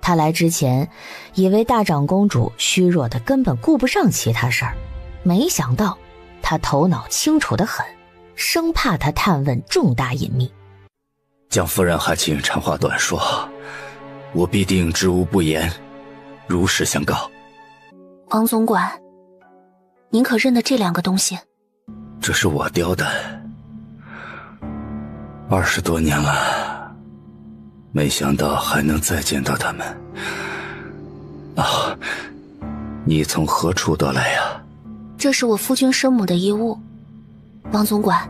Speaker 4: 他来之前以为大长公主虚弱的根本顾不上其他事儿，没想到他头脑清楚得很，生怕他探问重大隐秘。
Speaker 15: 江夫人还请长话短说，我必定知无不言，如实相告。
Speaker 1: 王总管，您可认得这2个东西？
Speaker 15: 这是我雕的，20多年了，没想到还能再见到他们。你从何处得来呀？
Speaker 1: 这是我夫君生母的遗物。王总管，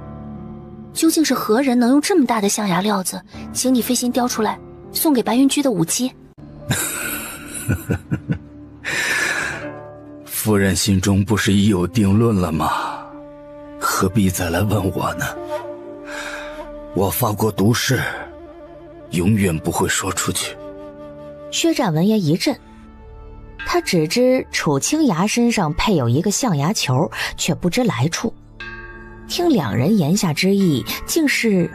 Speaker 1: 究竟是何人能用这么大的象牙料子，请你费心雕出来，送给白云居的舞姬？
Speaker 15: 夫人心中不是已有定论了吗？何必再来问我呢？我发过毒誓，永远不会说出去。
Speaker 4: 薛战闻言一震，他只知楚清崖身上配有一个象牙球，却不知来处。听2人言下之意，竟是……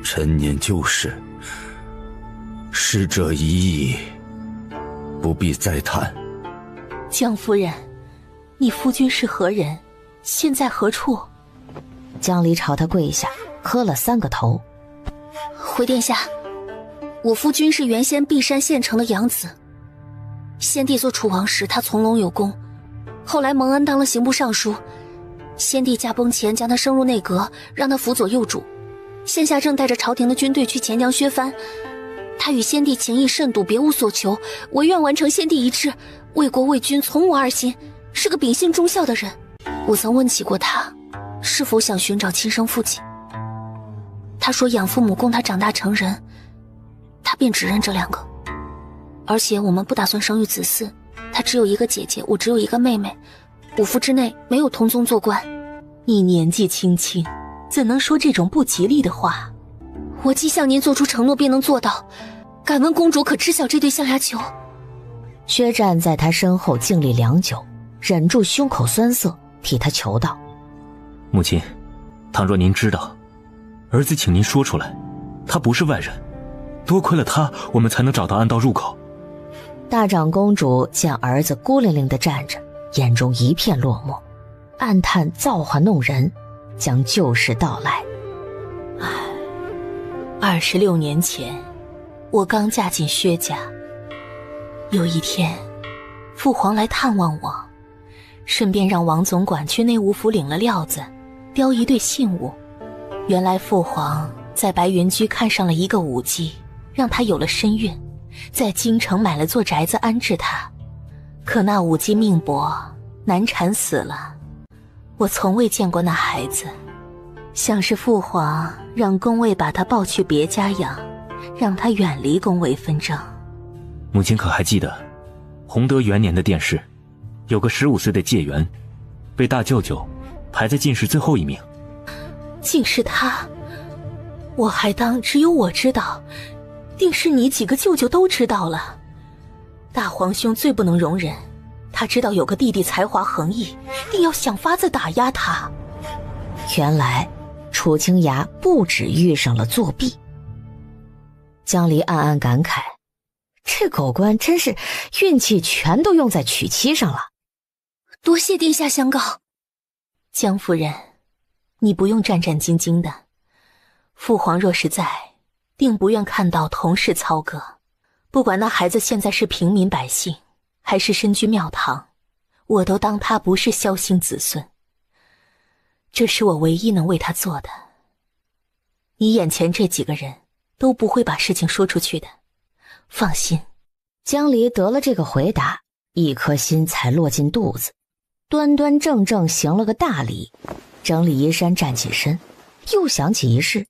Speaker 15: 陈年旧事，逝者已矣，不必再谈。
Speaker 22: 江夫人，你夫君是何人？现在何处？
Speaker 4: 江离朝他跪下，磕了3个头。
Speaker 1: 回殿下，我夫君是原先碧山县城的养子。先帝做楚王时，他从龙有功，后来蒙恩当了刑部尚书。先帝驾崩前，将他升入内阁，让他辅佐幼主。现下正带着朝廷的军队去前江削藩。他与先帝情谊甚笃，别无所求，唯愿完成先帝遗志，为国为君，从无二心，是个秉性忠孝的人。我曾问起过他，是否想寻找亲生父亲。他说养父母供他长大成人，他便只认这2个。而且我们不打算生育子嗣，他只有一个姐姐，我只有一个妹妹，5夫之内没有同宗做官。
Speaker 22: 你年纪轻轻，怎能说这种不吉利的话？
Speaker 1: 我既向您做出承诺，便能做到。敢问公主可知晓这对象牙球？
Speaker 4: 薛战在他身后静立良久，忍住胸口酸涩，替他求道：“
Speaker 12: 母亲，倘若您知道，儿子请您说出来，他不是外人，多亏了他，我们才能找到暗道入口。”
Speaker 4: 大长公主见儿子孤零零地站着，眼中一片落寞，暗叹造化弄人，将旧事道来。唉，
Speaker 22: 26年前，我刚嫁进薛家。有一天，父皇来探望我，顺便让王总管去内务府领了料子，雕一对信物。原来父皇在白云居看上了一个舞姬，让她有了身孕，在京城买了座宅子安置她。可那舞姬命薄，难产死了。我从未见过那孩子，想是父皇让宫卫把她抱去别家养，让她远离宫闱纷争。
Speaker 12: 母亲可还记得弘德元年的殿试，有个15岁的解元被大舅舅排在进士最后一名。
Speaker 22: 竟是他，我还当只有我知道，定是你几个舅舅都知道了。大皇兄最不能容忍，他知道有个弟弟才华横溢，定要想法子打压他。
Speaker 4: 原来楚清雅不止遇上了作弊。江离暗暗感慨，这狗官真是运气全都用在娶妻上了。
Speaker 1: 多谢殿下相告。
Speaker 22: 江夫人，你不用战战兢兢的，父皇若是在，定不愿看到同室操戈。不管那孩子现在是平民百姓，还是身居庙堂，我都当他不是萧姓子孙。这是我唯一能为他做的。你眼前这几个人都不会把事情说出去的，放心。
Speaker 4: 江离得了这个回答，一颗心才落进肚子，端端正正行了个大礼，整理衣衫站起身，又想起一事。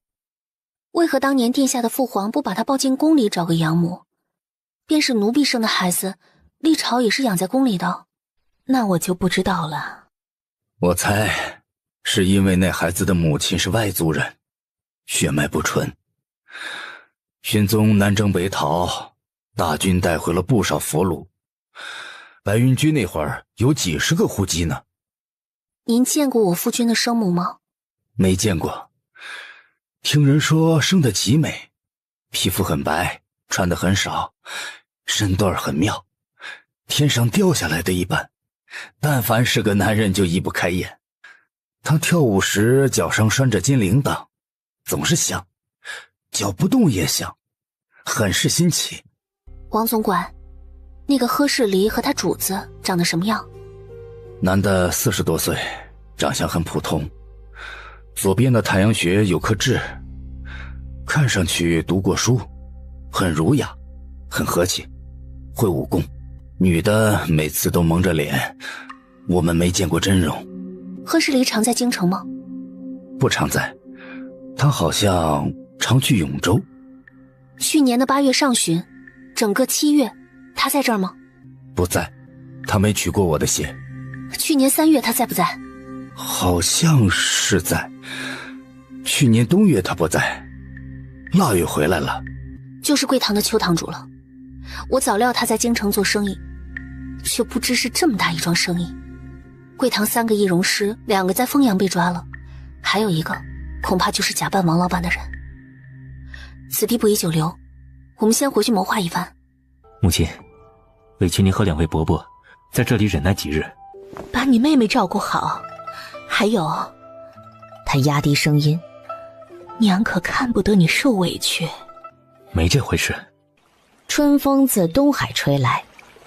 Speaker 1: 为何当年殿下的父皇不把他抱进宫里找个养母？便是奴婢生的孩子，历朝也是养在宫里的。
Speaker 22: 那我就不知道了。
Speaker 15: 我猜是因为那孩子的母亲是外族人，血脉不纯。玄宗南征北讨，大军带回了不少俘虏，白云居那会儿有几十个户籍呢。
Speaker 1: 您见过我夫君的生母吗？
Speaker 15: 没见过，听人说生得极美，皮肤很白，穿得很少，身段很妙，天上掉下来的一般，但凡是个男人就移不开眼。他跳舞时脚上拴着金铃铛，总是香，脚不动也香，很是新奇。
Speaker 1: 王总管，那个喝士离和他主子长得什么样？
Speaker 15: 男的40多岁，长相很普通，左边的太阳穴有颗痣，看上去读过书，很儒雅，很和气，会武功。女的每次都蒙着脸，我们没见过真容。
Speaker 1: 贺士离常在京城吗？
Speaker 15: 不常在，他好像常去永州。
Speaker 1: 去年的8月上旬，整个7月，他在这儿吗？
Speaker 15: 不在，他没取过我的血。
Speaker 1: 去年3月他在不在？
Speaker 15: 好像是在。去年冬月他不在，腊月回来了。
Speaker 1: 就是贵堂的邱堂主了。我早料他在京城做生意，却不知是这么大一桩生意。贵堂3个易容师，2个在丰阳被抓了，还有一个恐怕就是假扮王老板的人。此地不宜久留，我们先回去谋划一番。
Speaker 12: 母亲，委屈您和2位伯伯在这里忍耐几日，
Speaker 22: 把你妹妹照顾好。还有，
Speaker 4: 他压低声音，
Speaker 22: 娘可看不得你受委屈。
Speaker 12: 没这回事。
Speaker 4: 春风自东海吹来，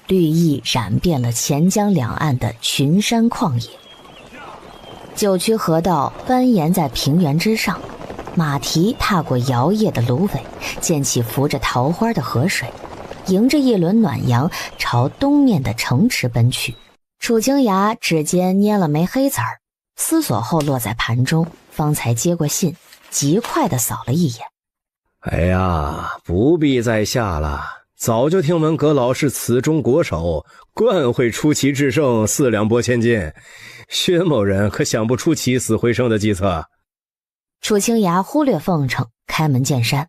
Speaker 4: 绿意染遍了钱江两岸的群山旷野。九曲河道蜿蜒在平原之上，马蹄踏过摇曳的芦苇，溅起浮着桃花的河水，迎着一轮暖阳朝东面的城池奔去。楚清雅指尖捏了枚黑子儿，思索后落在盘中，方才接过信，极快地扫了一眼。
Speaker 18: 哎呀，不必再下了，早就听闻阁老是此中国手，惯会出奇制胜，4两拨千斤。薛某人可想不出起死回生的计策。
Speaker 4: 楚清雅忽略奉承，开门见山。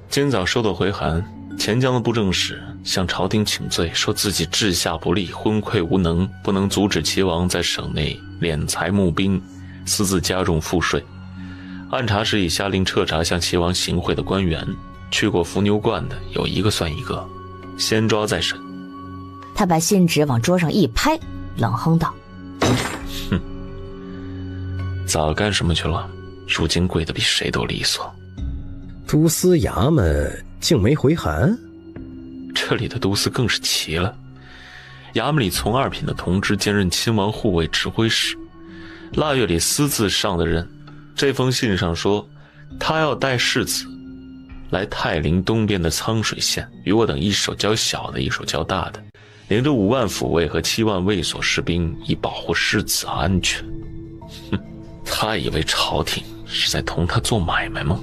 Speaker 3: 今早收到回函，钱江的布政使向朝廷请罪，说自己治下不力，昏聩无能，不能阻止齐王在省内敛财募兵，私自加重赋税。按察使已下令彻查向齐王行贿的官员，去过伏牛观的有一个算一个，先抓再审。
Speaker 4: 他把信纸往桌上一拍，冷哼道：
Speaker 3: 哼，早干什么去了？如今跪得比谁都利索。
Speaker 18: 都司衙门竟没回函？
Speaker 3: 这里的都司更是奇了。衙门里从二品的同知兼任亲王护卫指挥使，腊月里私自上的任。这封信上说，他要带世子来泰陵东边的苍水县，与我等一手交小的，一手交大的，领着5万抚卫和7万卫所士兵，以保护世子安全。他以为朝廷是在同他做买卖吗？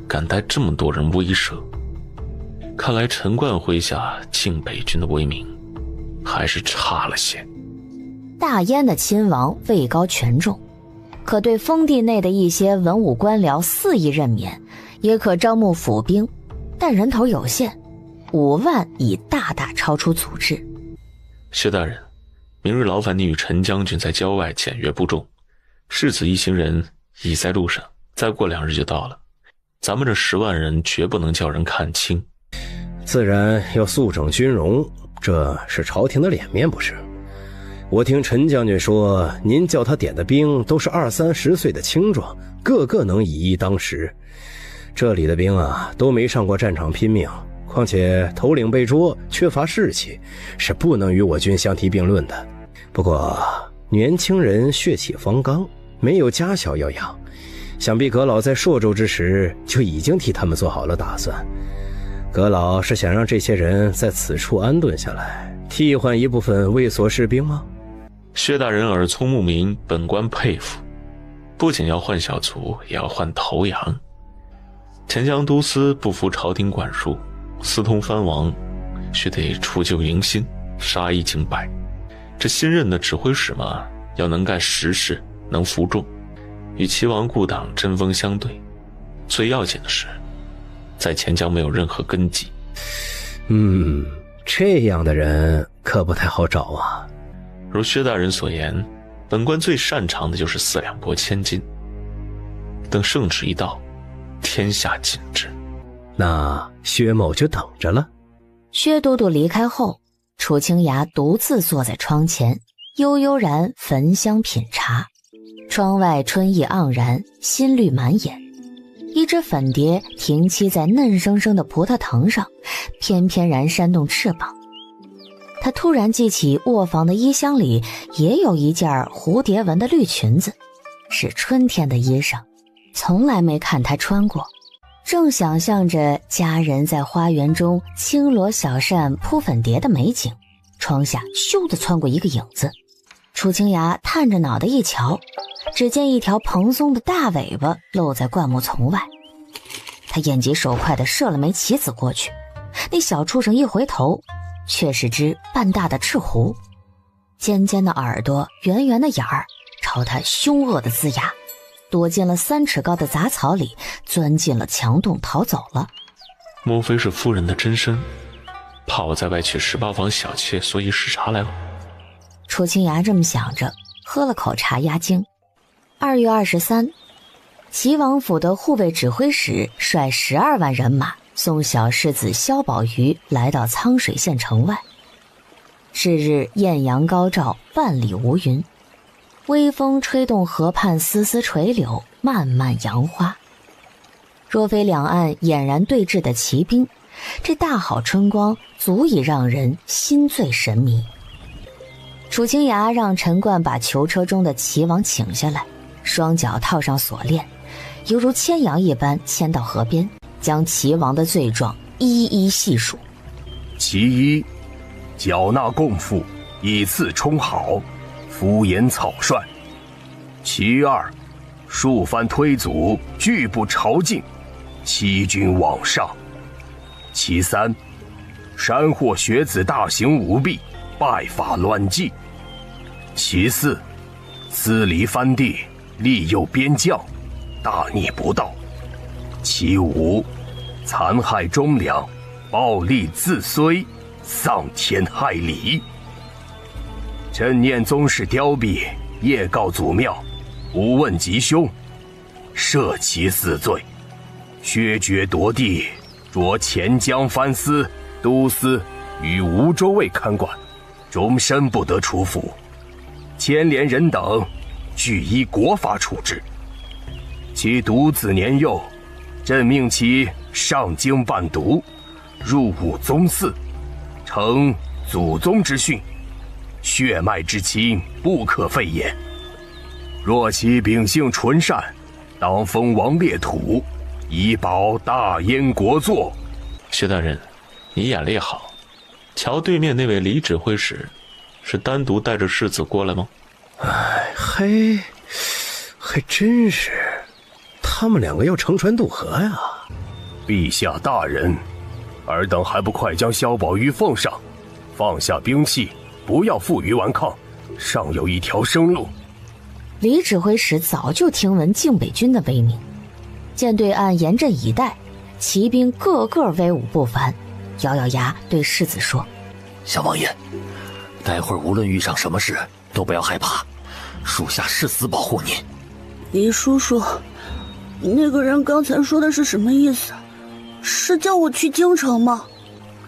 Speaker 3: 敢带这么多人威慑？看来陈冠麾下靖北军的威名还是差了些。
Speaker 4: 大燕的亲王位高权重，可对封地内的一些文武官僚肆意任免，也可招募府兵，但人头有限，5万已大大超出组织。
Speaker 3: 薛大人，明日劳烦你与陈将军在郊外检阅部众，世子一行人已在路上，再过2日就到了。咱们这10万人绝不能叫人看轻。
Speaker 18: 自然要肃整军容，这是朝廷的脸面，不是？我听陈将军说，您叫他点的兵都是20-30岁的青壮，个个能以一当十。这里的兵啊，都没上过战场拼命，况且头领被捉，缺乏士气，是不能与我军相提并论的。不过年轻人血气方刚，没有家小要养，想必阁老在朔州之时就已经替他们做好了打算。阁老是想让这些人在此处安顿下来，替换一部分卫所士兵吗？
Speaker 3: 薛大人耳聪目明，本官佩服。不仅要换小卒，也要换头羊。前江都司不服朝廷管束，私通藩王，须得除旧迎新，杀一儆百。这新任的指挥使嘛，要能干实事，能服众，与齐王故党针锋相对。最要紧的是，在前江没有任何根基。
Speaker 18: 这样的人可不太好找啊。
Speaker 3: 如薛大人所言，本官最擅长的就是4两拨千斤。等圣旨一到，天下尽知。
Speaker 18: 那薛某就等着了。
Speaker 4: 薛都督离开后，楚清雅独自坐在窗前，悠悠然焚香品茶。窗外春意盎然，新绿满眼。一只粉蝶停栖在嫩生生的葡萄藤上，翩翩然扇动翅膀。他突然记起卧房的衣箱里也有一件蝴蝶纹的绿裙子，是春天的衣裳，从来没看他穿过。正想象着家人在花园中轻罗小扇扑粉蝶的美景，窗下咻地窜过一个影子。楚清雅探着脑袋一瞧，只见一条蓬松的大尾巴露在灌木丛外。他眼疾手快地射了枚棋子过去，那小畜生一回头，却是只半大的赤狐，尖尖的耳朵，圆圆的眼儿，朝他凶恶的龇牙，躲进了3尺高的杂草里，钻进了墙洞逃走了。
Speaker 3: 莫非是夫人的真身？怕我在外娶18房小妾，所以视察来了。
Speaker 4: 楚清雅这么想着，喝了口茶压惊。2月23，齐王府的护卫指挥使率12万人马送小世子萧宝瑜来到苍水县城外。是日艳阳高照，万里无云，微风吹动河畔丝丝垂柳，漫漫杨花。若非两岸俨然对峙的骑兵，这大好春光足以让人心醉神迷。楚清雅让陈冠把囚车中的齐王请下来，双脚套上锁链，犹如牵羊一般牵到河边，将齐王的罪状一一细数。
Speaker 17: 其一，缴纳贡赋，以次充好，敷衍草率；其二，数番推阻，拒不朝觐，欺君罔上；其三，山获学子大行舞弊，败法乱纪；其四，私离藩地，利诱边将，大逆不道；其五，残害忠良，暴力自衰，丧天害理。朕念宗室凋敝，夜告祖庙，不问吉凶，赦其4罪，削爵夺地，着钱江藩司、都司与吴州卫看管，终身不得出府。牵连人等，俱依国法处置。其独子年幼，朕命其上京伴读，入伍宗嗣，承祖宗之训，血脉之亲不可废也。若其秉性纯善，当封王列土，以保大燕国祚。
Speaker 3: 薛大人，你眼力好，瞧对面那位李指挥使，是单独带着世子过来吗？
Speaker 18: 哎，还真是，他们两个要乘船渡河呀！
Speaker 17: 陛下大人，尔等还不快将萧宝玉奉上，放下兵器，不要负隅顽抗，尚有一条生路。
Speaker 4: 李指挥使早就听闻靖北军的威名，见对岸严阵以待，骑兵个个威武不凡，咬咬牙对世子说：“
Speaker 5: 小王爷，待会儿无论遇上什么事，都不要害怕，属下誓死保护你。”
Speaker 8: 李叔叔，那个人刚才说的是什么意思？是叫我去京城吗？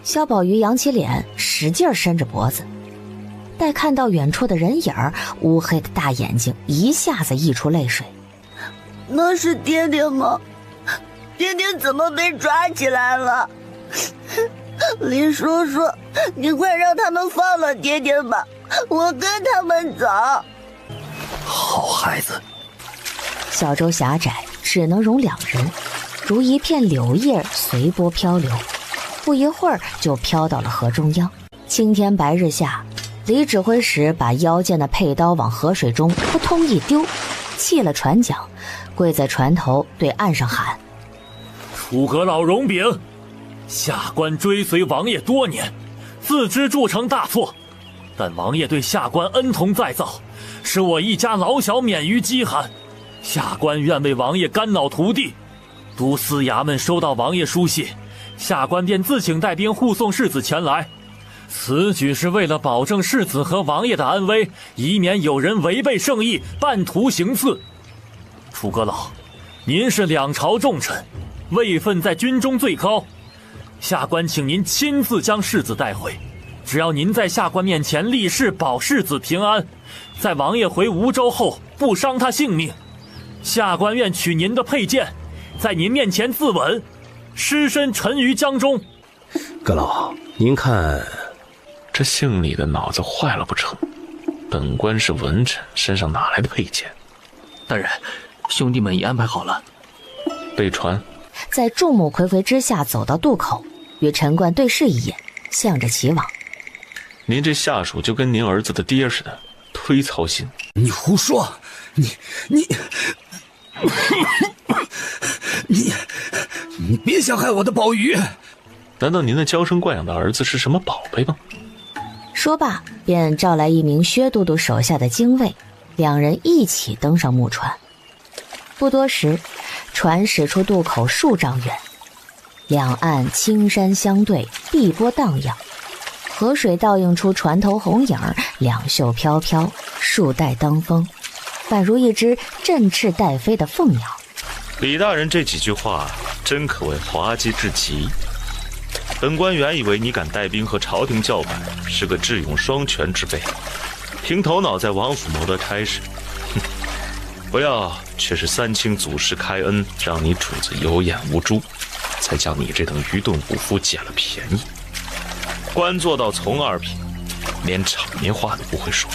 Speaker 4: 萧宝玉扬起脸，使劲伸着脖子。待看到远处的人影儿，乌黑的大眼睛一下子溢出泪水。
Speaker 8: 那是爹爹吗？爹爹怎么被抓起来了？李叔叔，你快让他们放了爹爹吧，我跟他们走。
Speaker 5: 好孩子。
Speaker 4: 小舟狭窄，只能容两人，如一片柳叶随波漂流，不一会儿就飘到了河中央。青天白日下，李指挥使把腰间的佩刀往河水中扑通一丢，弃了船桨，跪在船头对岸上喊：“
Speaker 5: 楚阁老容禀，下官追随王爷多年，自知铸成大错，但王爷对下官恩同再造，使我一家老小免于饥寒。下官愿为王爷肝脑涂地。都司衙门收到王爷书信，下官便自请带兵护送世子前来。此举是为了保证世子和王爷的安危，以免有人违背圣意，半途行刺。楚阁老，您是两朝重臣，位分在军中最高，下官请您亲自将世子带回。只要您在下官面前立誓保世子平安，在王爷回吴州后不伤他性命，下官愿取您的佩剑，在您面前自刎，尸身沉于江中。
Speaker 18: 阁老，您看，
Speaker 3: 这姓李的脑子坏了不成？本官是文臣，身上哪来的佩剑？
Speaker 2: 大人，兄弟们已安排好了。
Speaker 3: 备船。
Speaker 4: 在众目睽睽之下走到渡口，与陈冠对视一眼，向着齐往。
Speaker 3: 您这下属就跟您儿子的爹似的，忒操心。
Speaker 15: 你胡说！你别想害我的宝玉！
Speaker 3: 难道您那娇生惯养的儿子是什么宝贝吗？
Speaker 4: 说罢，便召来一名薛都督手下的精卫，两人一起登上木船。不多时，船驶出渡口数丈远，两岸青山相对，碧波荡漾，河水倒映出船头红影，两袖飘飘，树带当风，宛如一只振翅待飞的凤鸟。
Speaker 3: 李大人这几句话真可谓滑稽至极。本官原以为你敢带兵和朝廷叫板，是个智勇双全之辈，凭头脑在王府谋得差事，不料却是三清祖师开恩，让你主子有眼无珠，才将你这等愚钝武夫捡了便宜。官做到从二品，连场面话都不会说，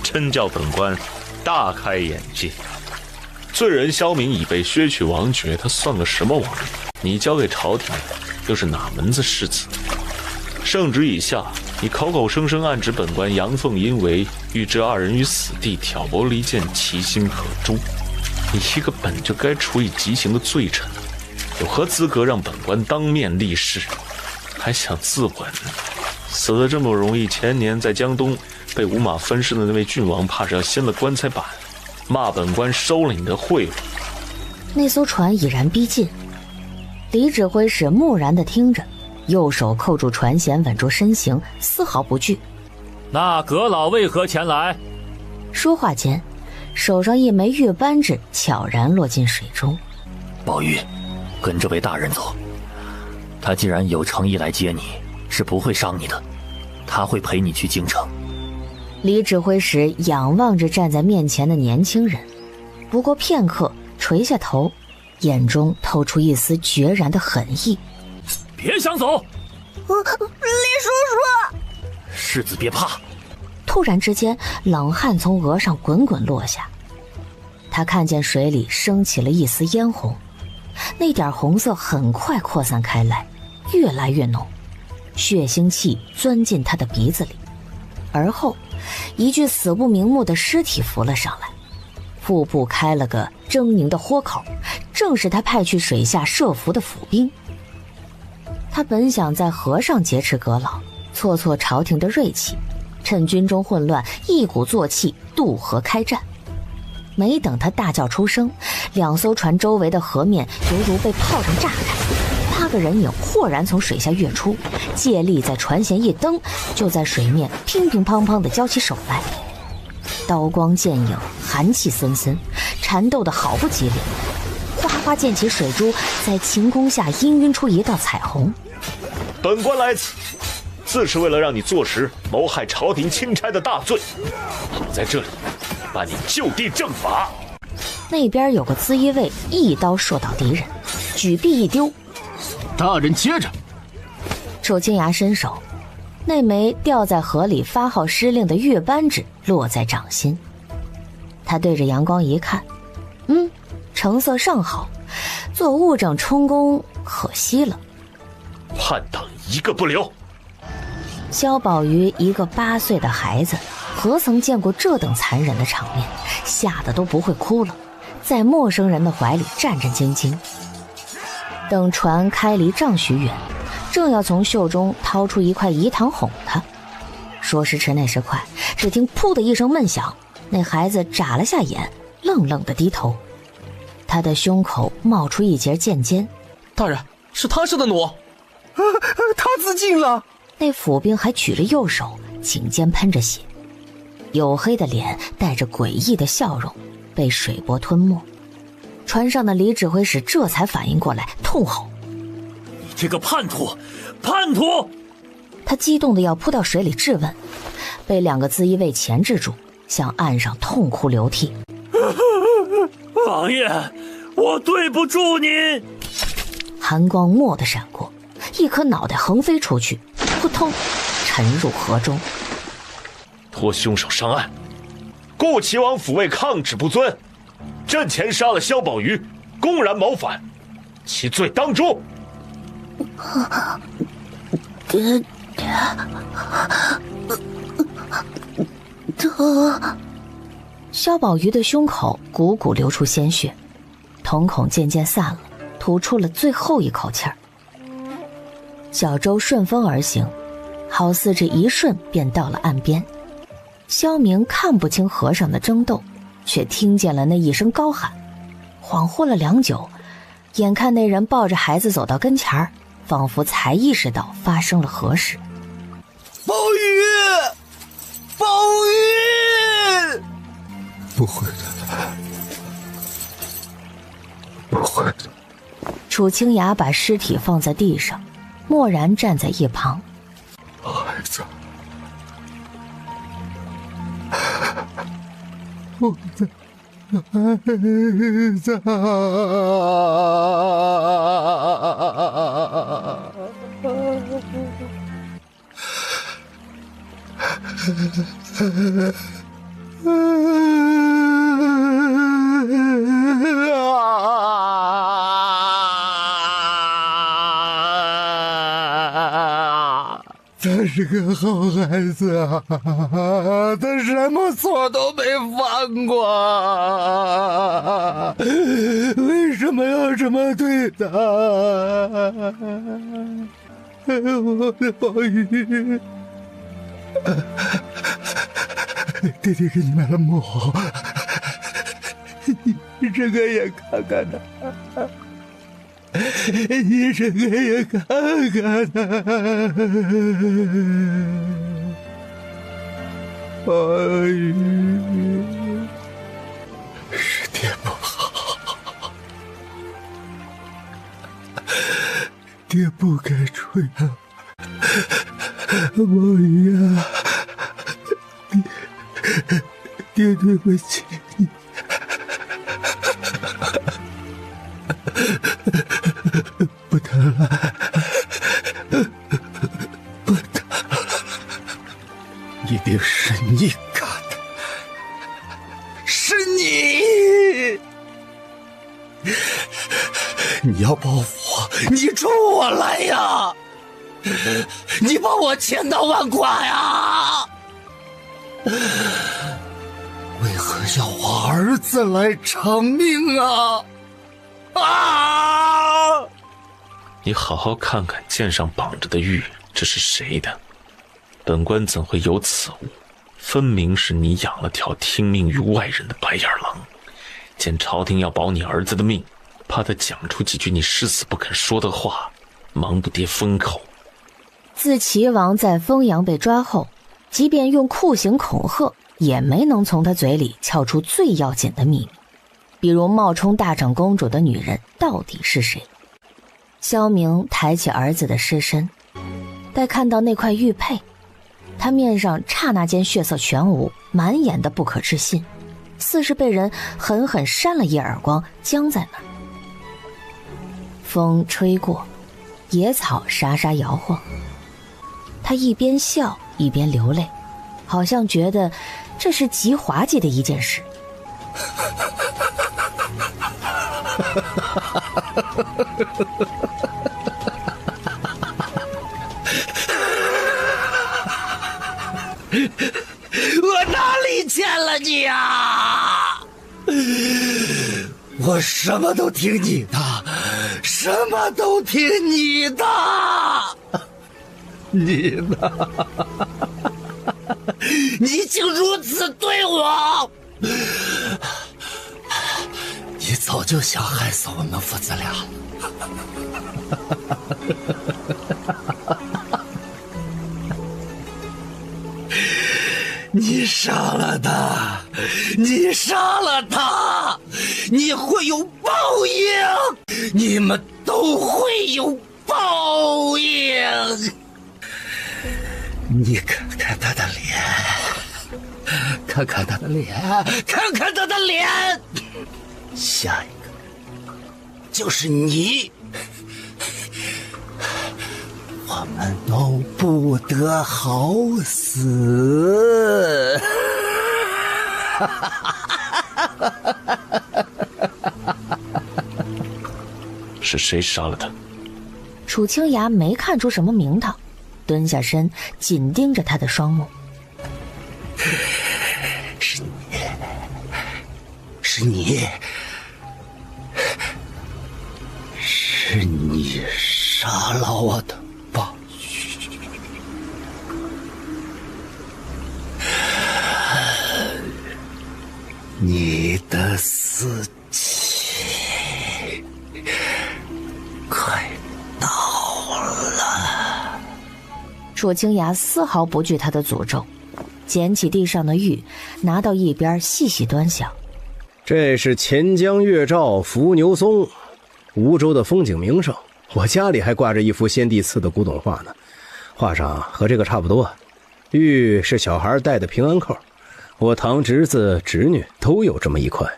Speaker 3: 真叫本官大开眼界。罪人萧明已被削去王爵，他算个什么王爷？你交给朝廷又是哪门子世子？圣旨已下，你口口声声暗指本官阳奉阴违，欲置二人于死地，挑拨离间，其心可诛。你一个本就该处以极刑的罪臣，有何资格让本官当面立誓？还想自刎？死得这么容易，前年在江东被五马分尸的那位郡王，怕是要掀了棺材板，骂本官收了你的贿赂。
Speaker 4: 那艘船已然逼近，李指挥使木然地听着，右手扣住船舷，稳住身形，丝毫不惧。
Speaker 5: 那阁老为何前来？
Speaker 4: 说话间，手上一枚玉扳指悄然落进水中。
Speaker 5: 宝玉，跟这位大人走，他既然有诚意来接你，是不会伤你的，他会陪你去京城。
Speaker 4: 李指挥使仰望着站在面前的年轻人，不过片刻，垂下头，眼中透出一丝决然的狠意。
Speaker 5: 别想走！
Speaker 9: 李叔叔，
Speaker 5: 世子别怕。
Speaker 4: 突然之间，冷汗从额上滚滚落下，他看见水里升起了一丝嫣红，那点红色很快扩散开来，越来越浓，血腥气钻进他的鼻子里。而后一具死不瞑目的尸体浮了上来，腹部开了个狰狞的豁口，正是他派去水下设伏的府兵。他本想在河上劫持阁老，挫挫朝廷的锐气，趁军中混乱一鼓作气渡河开战。没等他大叫出声，2艘船周围的河面犹如被炮仗炸开，8个人影豁然从水下跃出，借力在船舷一蹬，就在水面乒乒乓乓地交起手来。刀光剑影，寒气森森，缠斗得毫不激烈，哗哗溅起水珠，在晴空下氤氲出一道彩虹。
Speaker 3: 本官来此，自是为了让你坐实谋害朝廷钦差的大罪，好在这里办你就地正法。
Speaker 4: 那边有个资议卫一刀射倒敌人，举臂一丢，
Speaker 16: 大人接着。
Speaker 4: 楚清崖伸手，那枚掉在河里发号施令的月扳指落在掌心。他对着阳光一看，成色尚好，做物证充公可惜了，
Speaker 3: 叛党一个不留。
Speaker 4: 萧宝瑜一个8岁的孩子，何曾见过这等残忍的场面，吓得都不会哭了，在陌生人的怀里战战兢兢。等船开离丈许远，正要从袖中掏出一块饴糖哄他，说时迟那时快，只听噗的一声闷响，那孩子眨了下眼，愣愣地低头，他的胸口冒出一截剑尖。
Speaker 6: 大人，是他射的弩。
Speaker 17: 他自尽了。
Speaker 4: 那府兵还举着右手，颈间喷着血，黝黑的脸带着诡异的笑容，被水波吞没。船上的李指挥使这才反应过来，痛吼：“
Speaker 5: 你这个叛徒！叛徒！”
Speaker 4: 他激动的要扑到水里质问，被2个资议卫钳制住，向岸上痛哭流涕。
Speaker 5: 王爷，我对不住您。
Speaker 4: 寒光蓦地闪过，一颗脑袋横飞出去，扑通沉入河中。
Speaker 3: 拖凶手上岸，顾齐王府为抗旨不遵，阵前杀了萧宝瑜，公然谋反，其罪当诛。
Speaker 8: 爹，
Speaker 4: 萧宝瑜的胸口汩汩流出鲜血，瞳孔渐渐散了，吐出了最后一口气儿。小舟顺风而行，好似这一瞬便到了岸边。萧明看不清河上的争斗，却听见了那一声高喊，恍惚了良久，眼看那人抱着孩子走到跟前儿，仿佛才意识到发生了何事。
Speaker 15: 宝玉，宝玉，
Speaker 16: 不会的，不会的。
Speaker 4: 楚清雅把尸体放在地上，默然站在一旁。
Speaker 16: 孩子，我的孩子，他是个好孩子啊，他什么错都没犯过，为什么要这么对他？我的宝玉，爹爹给你买了木偶，你睁开眼看看他。你睁开眼看看他，宝玉，是爹不好，爹不该出洋，宝玉啊，爹对不起你。
Speaker 15: 要报复我，你冲我来呀！你把我千刀万剐呀！为何要我儿子来偿命啊？啊！
Speaker 3: 你好好看看剑上绑着的玉，这是谁的？本官怎会有此物？分明是你养了条听命于外人的白眼狼。见朝廷要保你儿子的命，怕他讲出几句你誓死不肯说的话，忙不迭封口。
Speaker 4: 自齐王在丰阳被抓后，即便用酷刑恐吓，也没能从他嘴里撬出最要紧的秘密，比如冒充大长公主的女人到底是谁。萧明抬起儿子的尸身，待看到那块玉佩，他面上刹那间血色全无，满眼的不可置信，似是被人狠狠扇了一耳光，僵在那儿。风吹过，野草沙沙摇晃，他一边笑一边流泪，好像觉得这是极滑稽的一件事。
Speaker 15: 我哪里欠了你啊？我什么都听你的，什么都听你的。你呢？你竟如此对我！你早就想害死我们父子俩。你杀了他，你杀了他，你会有报应，你们都会有报应。你看看他的脸，看看他的脸，看看他的脸，下一个就是你。我们都不得好死。
Speaker 3: 是谁杀了他？
Speaker 4: 楚清雅没看出什么名堂，蹲下身，紧盯着他的双目。
Speaker 15: 是你，是你，是你杀了我的宝玉。你的死期快到了。
Speaker 4: 楚清雅丝毫不惧他的诅咒，捡起地上的玉，拿到一边细细端详。
Speaker 18: 这是钱江月照伏牛松，梧州的风景名胜。我家里还挂着一幅先帝赐的古董画呢，画上和这个差不多。玉是小孩戴的平安扣，我堂侄子侄女都有这么一块，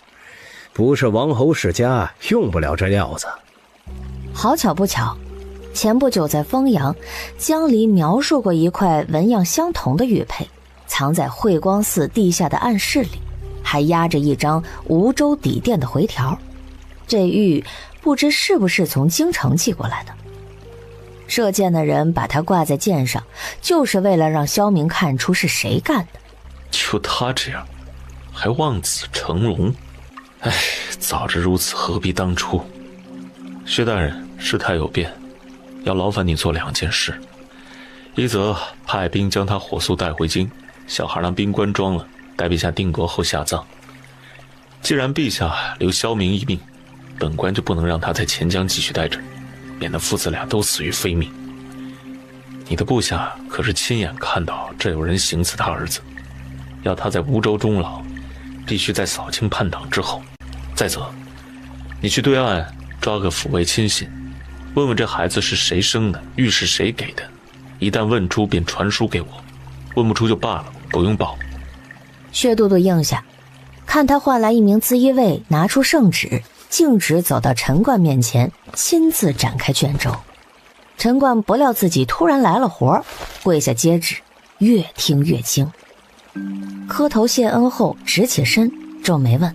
Speaker 18: 不是王侯世家用不了这料子。
Speaker 4: 好巧不巧，前不久在丰阳，江离描述过一块纹样相同的玉佩，藏在慧光寺地下的暗室里，还压着一张梧州底店的回条。这玉不知是不是从京城寄过来的。射箭的人把它挂在箭上，就是为了让萧明看出是谁干的。
Speaker 3: 就他这样，还望子成龙。唉，早知如此，何必当初？薛大人，事态有变，要劳烦你做2件事：一则派兵将他火速带回京，小孩让兵官装了，待陛下定国后下葬。既然陛下留萧明一命，本官就不能让他在钱江继续待着，免得父子俩都死于非命。你的部下可是亲眼看到这有人行刺他儿子，要他在梧州终老，必须在扫清叛党之后。再则，你去对岸抓个抚慰亲信，问问这孩子是谁生的，玉是谁给的，一旦问出便传书给我，问不出就罢了，不用报。
Speaker 4: 薛都督应下，看他唤来一名资衣卫，拿出圣旨，径直走到陈冠面前，亲自展开卷轴。陈冠不料自己突然来了活，跪下接旨，越听越惊，磕头谢恩后直起身，皱眉问：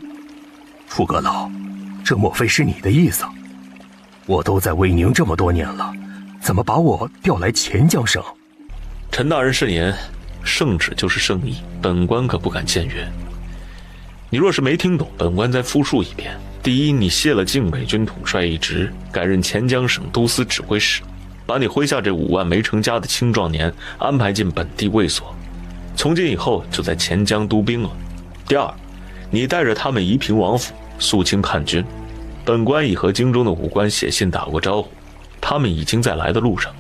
Speaker 17: 傅阁老，这莫非是你的意思？我都在威宁这么多年了，怎么把我调来钱江省？
Speaker 3: 陈大人慎言，圣旨就是圣意，本官可不敢僭越。你若是没听懂，本官再复述一遍。第一，你卸了靖北军统帅一职，改任钱江省都司指挥使，把你麾下这5万没成家的青壮年安排进本地卫所，从今以后就在钱江督兵了。第二，你带着他们移平王府，肃清叛军。本官已和京中的武官写信打过招呼，他们已经在来的路上，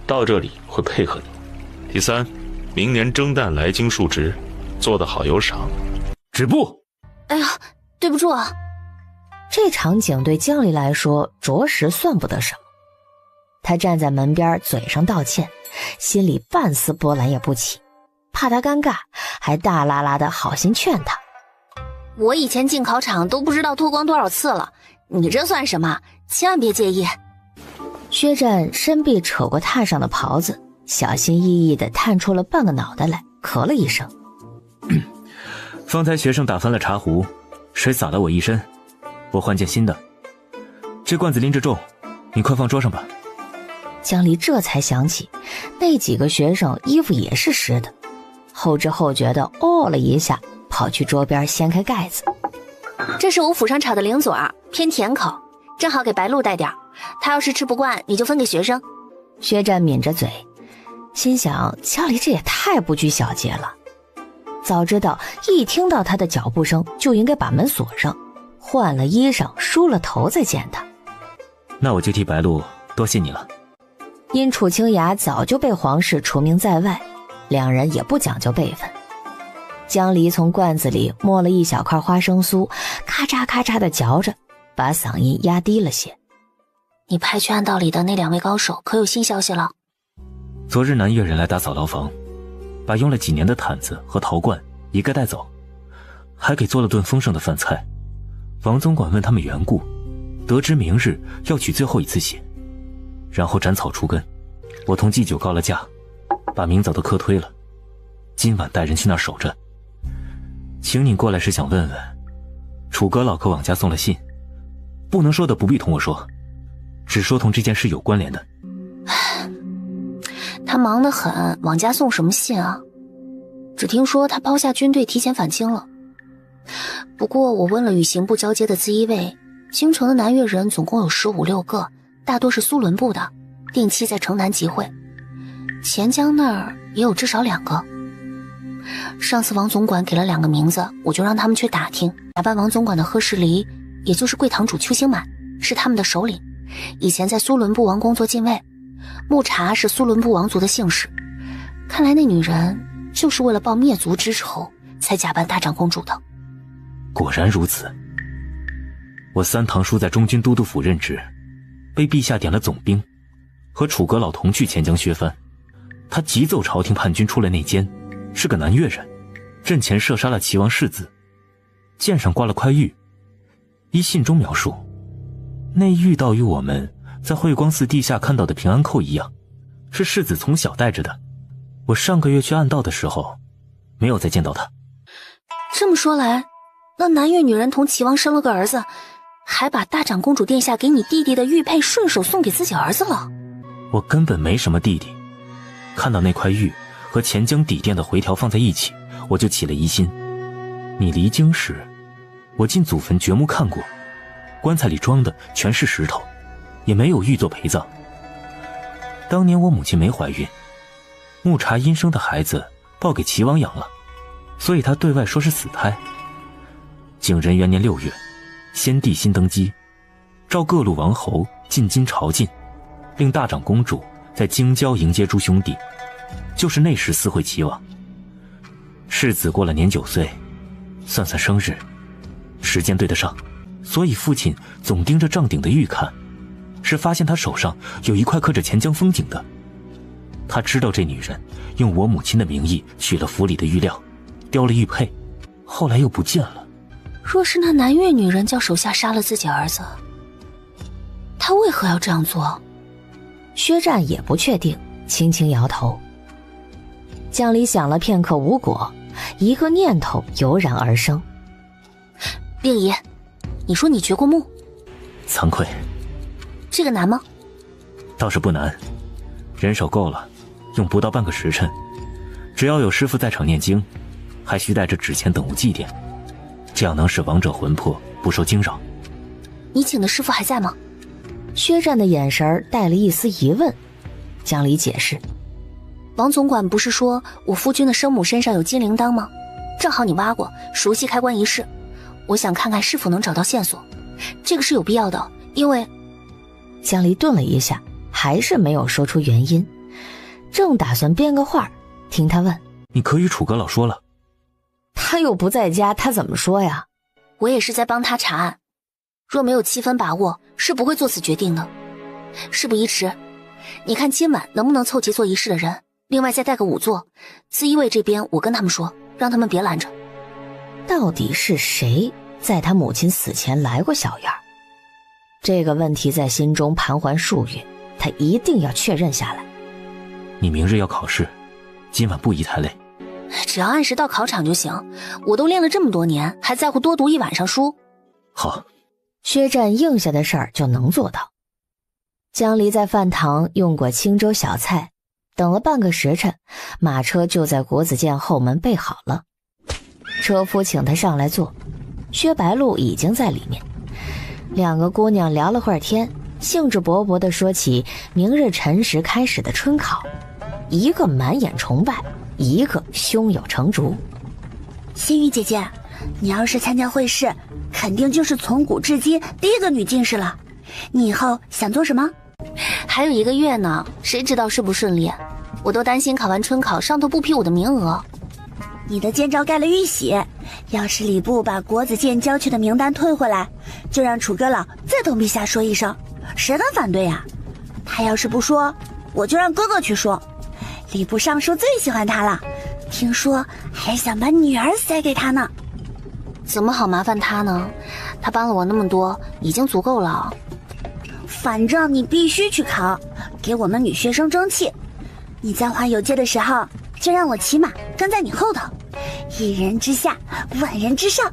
Speaker 3: 到这里会配合你。第三，明年征旦来京述职，做得好有赏。
Speaker 5: 止步！
Speaker 1: 哎呀，对不住啊。
Speaker 4: 这场景对江离来说着实算不得什么。他站在门边，嘴上道歉，心里半丝波澜也不起，怕他尴尬，还大拉拉的好心劝他。
Speaker 1: 我以前进考场都不知道脱光多少次了，你这算什么？千万别介意。
Speaker 4: 薛战身臂扯过榻上的袍子，小心翼翼地探出了半个脑袋来，咳了一声。
Speaker 12: 方才学生打翻了茶壶，水洒了我一身，我换件新的。这罐子拎着重，你快放桌上吧。
Speaker 4: 江离这才想起，那几个学生衣服也是湿的，后知后觉地哦了一下，跑去桌边掀开盖子。
Speaker 1: 这是我府上炒的零嘴，偏甜口，正好给白露带点，他要是吃不惯，你就分给学生。
Speaker 4: 薛战抿着嘴，心想江离这也太不拘小节了。早知道一听到他的脚步声就应该把门锁上，换了衣裳梳了头再见他。
Speaker 12: 那我就替白露多谢你了。
Speaker 4: 因楚清雅早就被皇室除名在外，两人也不讲究辈分。江离从罐子里摸了一小块花生酥，咔嚓咔嚓地嚼着，把嗓音压低了些。
Speaker 1: 你派去暗道里的那2位高手可有新消息了？
Speaker 12: 昨日南越人来打扫牢房，把用了几年的毯子和陶罐一概带走，还给做了顿丰盛的饭菜。王总管问他们缘故，得知明日要取最后一次血，然后斩草除根。我同祭酒告了假，把明早的课推了，今晚带人去那儿守着。请你过来是想问问，楚阁老给往家送了信，不能说的不必同我说，只说同这件事有关联的。
Speaker 1: 他忙得很，往家送什么信啊？只听说他抛下军队提前返京了。不过我问了与刑部交接的资一卫，京城的南越人总共有15、16个，大多是苏伦部的，定期在城南集会。钱江那儿也有至少2个。上次王总管给了2个名字，我就让他们去打听。假扮王总管的贺世离，也就是贵堂主邱兴满，是他们的首领，以前在苏伦部王宫做禁卫。木茶是苏伦部王族的姓氏，看来那女人就是为了报灭族之仇才假扮大长公主的。
Speaker 12: 果然如此。我3堂叔在中军都督府任职，被陛下点了总兵，和楚阁老同去钱江削藩。他急奏朝廷叛军出了内奸，是个南越人，阵前射杀了齐王世子，剑上挂了块玉。依信中描述，那玉倒与我们在慧光寺地下看到的平安扣一样，是世子从小带着的。我上个月去暗道的时候，没有再见到他。
Speaker 1: 这么说来，那南越女人同齐王生了个儿子，还把大长公主殿下给你弟弟的玉佩顺手送给自己儿子了。
Speaker 12: 我根本没什么弟弟，看到那块玉和钱江底殿的回条放在一起，我就起了疑心。你离京时，我进祖坟掘墓看过，棺材里装的全是石头，也没有玉做陪葬。当年我母亲没怀孕，木茶阴生的孩子抱给齐王养了，所以他对外说是死胎。景仁元年6月，先帝新登基，召各路王侯进京朝觐，令大长公主在京郊迎接诸兄弟，就是那时私会齐王。世子过了年9岁，算算生日，时间对得上，所以父亲总盯着帐顶的玉看，是发现他手上有一块刻着钱江风景的。他知道这女人用我母亲的名义取了府里的玉料，雕了玉佩，后来又不见了。
Speaker 1: 若是那南越女人叫手下杀了自己儿子，她为何要这样做？
Speaker 4: 薛战也不确定，轻轻摇头。江离想了片刻无果，一个念头油然而生。
Speaker 1: 令仪，你说你掘过墓？
Speaker 12: 惭愧。
Speaker 1: 这个难吗？
Speaker 12: 倒是不难，人手够了，用不到半个时辰。只要有师傅在场念经，还需带着纸钱等物祭奠，这样能使亡者魂魄不受惊扰。
Speaker 1: 你请的师傅还在吗？
Speaker 4: 薛战的眼神带了一丝疑问。江离解释，
Speaker 1: 王总管不是说我夫君的生母身上有金铃铛吗？正好你挖过，熟悉开关仪式，我想看看是否能找到线索。这个是有必要的，因为……
Speaker 4: 江离顿了一下，还是没有说出原因，正打算编个话，听他问：“
Speaker 12: 你可与楚阁老说了？”
Speaker 4: 他又不在家，他怎么说呀？
Speaker 1: 我也是在帮他查案，若没有7分把握，是不会做此决定的。事不宜迟，你看今晚能不能凑齐做仪式的人，另外再带个5座。自医卫这边我跟他们说，让他们别拦着。
Speaker 4: 到底是谁在他母亲死前来过小院？这个问题在心中盘桓数月，他一定要确认下来。
Speaker 12: 你明日要考试，今晚不宜太累。
Speaker 1: 只要按时到考场就行，我都练了这么多年，还在乎多读一晚上书？
Speaker 12: 好。
Speaker 4: 薛战应下的事儿就能做到。江离在饭堂用过清粥小菜，等了半个时辰，马车就在国子监后门备好了。车夫请他上来坐，薛白露已经在里面。2个姑娘聊了会儿天，兴致勃勃地说起明日辰时开始的春考，一个满眼崇拜，一个胸有成竹。
Speaker 8: 心雨姐姐，你要是参加会试，肯定就是从古至今第一个女进士了。你以后想做什么？
Speaker 1: 还有1个月呢，谁知道顺不顺利？我都担心考完春考上头不批我的名额。
Speaker 8: 你的监招盖了玉玺，要是礼部把国子监交去的名单退回来，就让楚阁老再同陛下说一声，谁能反对呀？他要是不说，我就让哥哥去说。礼部尚书最喜欢他了，听说还想把女儿塞给他呢。
Speaker 1: 怎么好麻烦他呢？他帮了我那么多，已经足够了。
Speaker 8: 反正你必须去考，给我们女学生争气。你在花游街的时候，就让我骑马跟在你后头，1人之下，万人之上。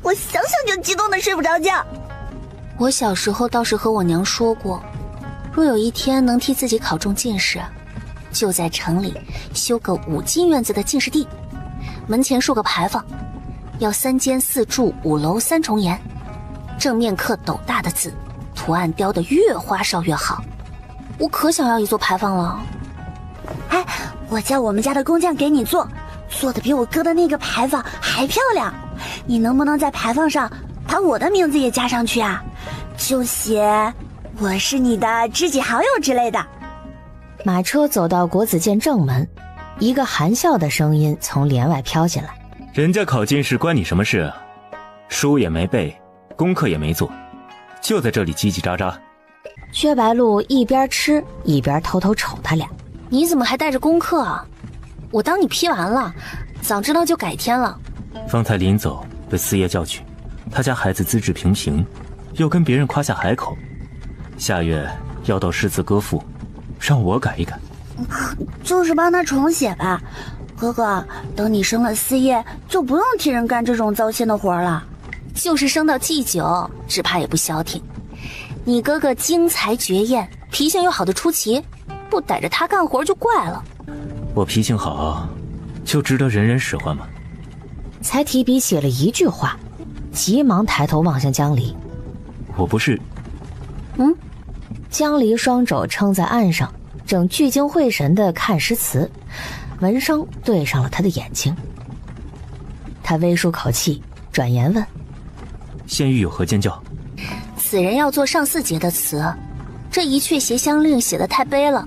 Speaker 8: 我想想就激动的睡不着觉。
Speaker 1: 我小时候倒是和我娘说过，若有一天能替自己考中进士，就在城里修个5进院子的进士第，门前竖个牌坊，要3间4柱5楼3重檐，正面刻斗大的字，图案雕得越花哨越好。我可想要一座牌坊了。
Speaker 8: 哎，我叫我们家的工匠给你做的比我哥的那个牌坊还漂亮。你能不能在牌坊上把我的名字也加上去啊？就写我是你的知己好友之类的。
Speaker 4: 马车走到国子监正门，一个含笑的声音从帘外飘进来：“
Speaker 12: 人家考进士关你什么事啊？书也没背，功课也没做，就在这里叽叽喳喳。”
Speaker 4: 薛白露一边吃一边偷偷瞅他俩：“
Speaker 1: 你怎么还带着功课啊？我当你批完了，早知道就改天了。”
Speaker 12: 方才临走被四爷叫去，他家孩子资质平平，又跟别人夸下海口，下月要到诗词歌赋，让我改一改。
Speaker 8: 就是帮他重写吧，哥哥，等你升了4爷，就不用替人干这种糟心的活了。
Speaker 1: 就是升到祭酒，只怕也不消停。你哥哥精才绝艳，脾性又好的出奇，不逮着他干活就怪了。
Speaker 12: 我脾性好，就值得人人使唤吗？
Speaker 4: 才提笔写了1句话，急忙抬头望向江离。
Speaker 12: 我不是……
Speaker 4: 江离双肘撑在案上，正聚精会神地看诗词，闻声对上了他的眼睛。他微舒口气，转言问：“
Speaker 12: 县狱有何监教？”
Speaker 1: 此人要做上4节的词，这一阙谐香令写得太悲了。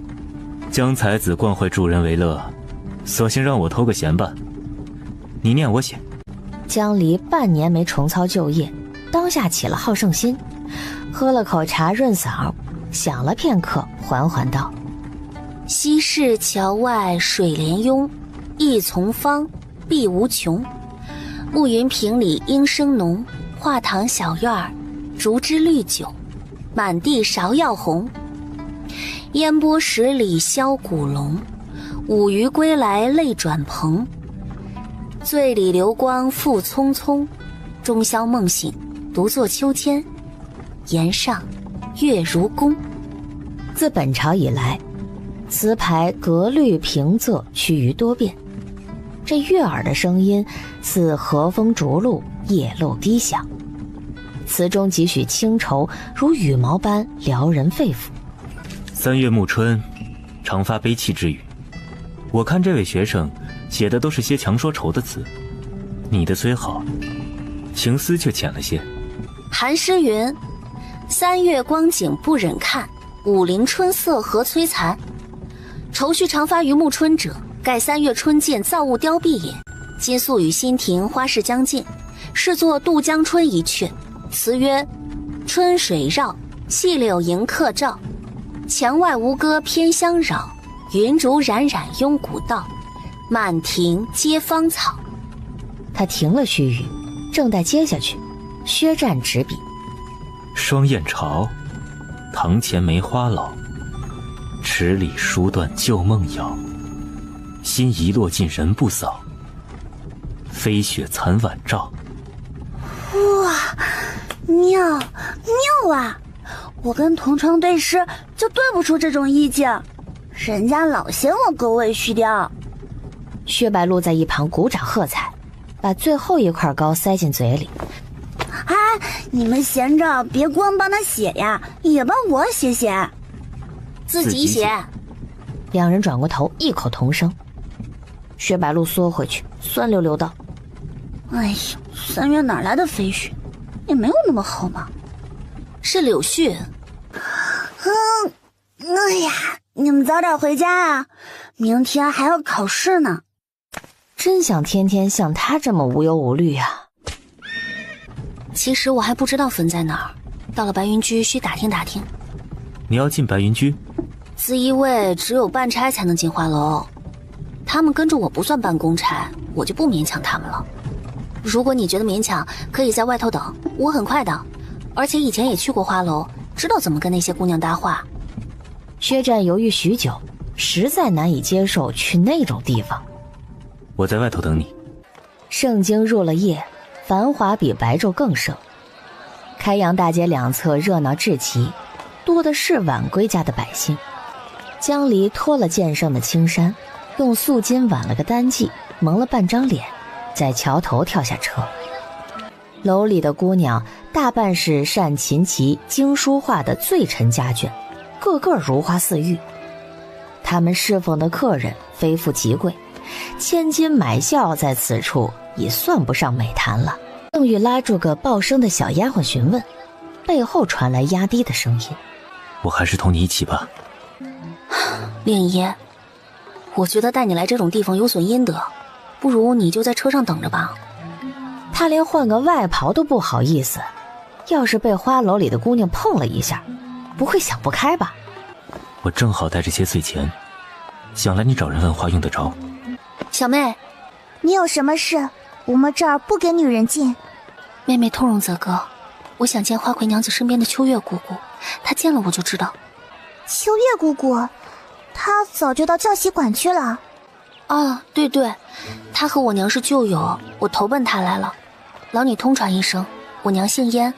Speaker 12: 江才子惯会助人为乐，索性让我偷个闲吧。你念我写。
Speaker 4: 江离半年没重操旧业，当下起了好胜心，喝了口茶润嗓，想了片刻，缓缓道：“
Speaker 1: 西市桥外水帘拥，一丛芳，碧无穷。暮云屏里莺声浓，画堂小院儿，竹枝绿酒，满地芍药红。烟波十里箫鼓聋，舞鱼归来泪转蓬。醉里流光复匆匆，终宵梦醒独坐秋千。檐上
Speaker 4: 月如宫。自本朝以来，词牌格律平仄趋于多变，这悦耳的声音似和风逐鹿，夜漏低响。词中几许清愁如羽毛般撩人肺腑。
Speaker 12: 3月暮春，常发悲戚之语。我看这位学生写的都是些强说愁的词，你的虽好，情思却浅了些。
Speaker 1: 寒诗云：“3月光景不忍看，武陵春色何摧残。愁绪常发于暮春者，盖3月春见造物凋敝也。今宿雨新停，花事将尽，是作渡江春一阙。词曰：春水绕，细柳迎客照。墙外吴歌偏相扰，云竹冉冉拥古道。满庭皆芳草。”
Speaker 4: 他停了须臾，正待接下去，薛战执笔：“
Speaker 12: 霜雁巢，堂前梅花老。池里书断旧梦遥。心遗落尽人不扫。飞雪残晚照。”
Speaker 8: 哇，妙啊！我跟同窗对诗就对不出这种意境，人家老嫌我狗尾续貂。
Speaker 4: 薛白鹿在一旁鼓掌喝彩，把最后一块糕塞进嘴里。
Speaker 8: 哎，你们闲着别光帮他写呀，也帮我写写。
Speaker 1: 自己写。
Speaker 4: 两人转过头，异口同声。薛白鹿缩回去，酸溜溜道：“
Speaker 8: 哎呀，3月哪来的飞絮？也没有那么好嘛。”
Speaker 1: 是柳絮。
Speaker 8: 哎呀，你们早点回家啊，明天还要考试呢。
Speaker 4: 真想天天像他这么无忧无虑啊。
Speaker 1: 其实我还不知道坟在哪儿，到了白云居需打听打听。
Speaker 12: 你要进白云居？
Speaker 1: 自一位只有办差才能进花楼，他们跟着我不算办公差，我就不勉强他们了。如果你觉得勉强，可以在外头等，我很快的。而且以前也去过花楼，知道怎么跟那些姑娘搭话。
Speaker 4: 薛战犹豫许久，实在难以接受去那种地方。
Speaker 12: 我在外头等你。
Speaker 4: 盛京入了夜，繁华比白昼更盛。开阳大街两侧热闹至极，多的是晚归家的百姓。江离脱了剑上的青衫，用素巾挽了个单髻，蒙了半张脸，在桥头跳下车。楼里的姑娘大半是善琴棋精书画的最沉家眷，个个如花似玉。他们侍奉的客人非富即贵，千金买笑在此处已算不上美谈了。邓玉拉住个报声的小丫鬟询问，背后传来压低的声音：“
Speaker 12: 我还是同你一起吧。”
Speaker 1: 令爷，我觉得带你来这种地方有损阴德，不如你就在车上等着吧。
Speaker 4: 他连换个外袍都不好意思，要是被花楼里的姑娘碰了一下，不会想不开吧？
Speaker 12: 我正好带着些碎钱，想来你找人问话用得着。
Speaker 1: 小妹，
Speaker 9: 你有什么事？我们这儿不给女人进。
Speaker 1: 妹妹通融则个，我想见花魁娘子身边的秋月姑姑，她见了我就知道。
Speaker 9: 秋月姑姑，她早就到教习馆去了。
Speaker 1: 啊，对对，她和我娘是旧友，我投奔她来了。劳你通传一声，我娘姓燕。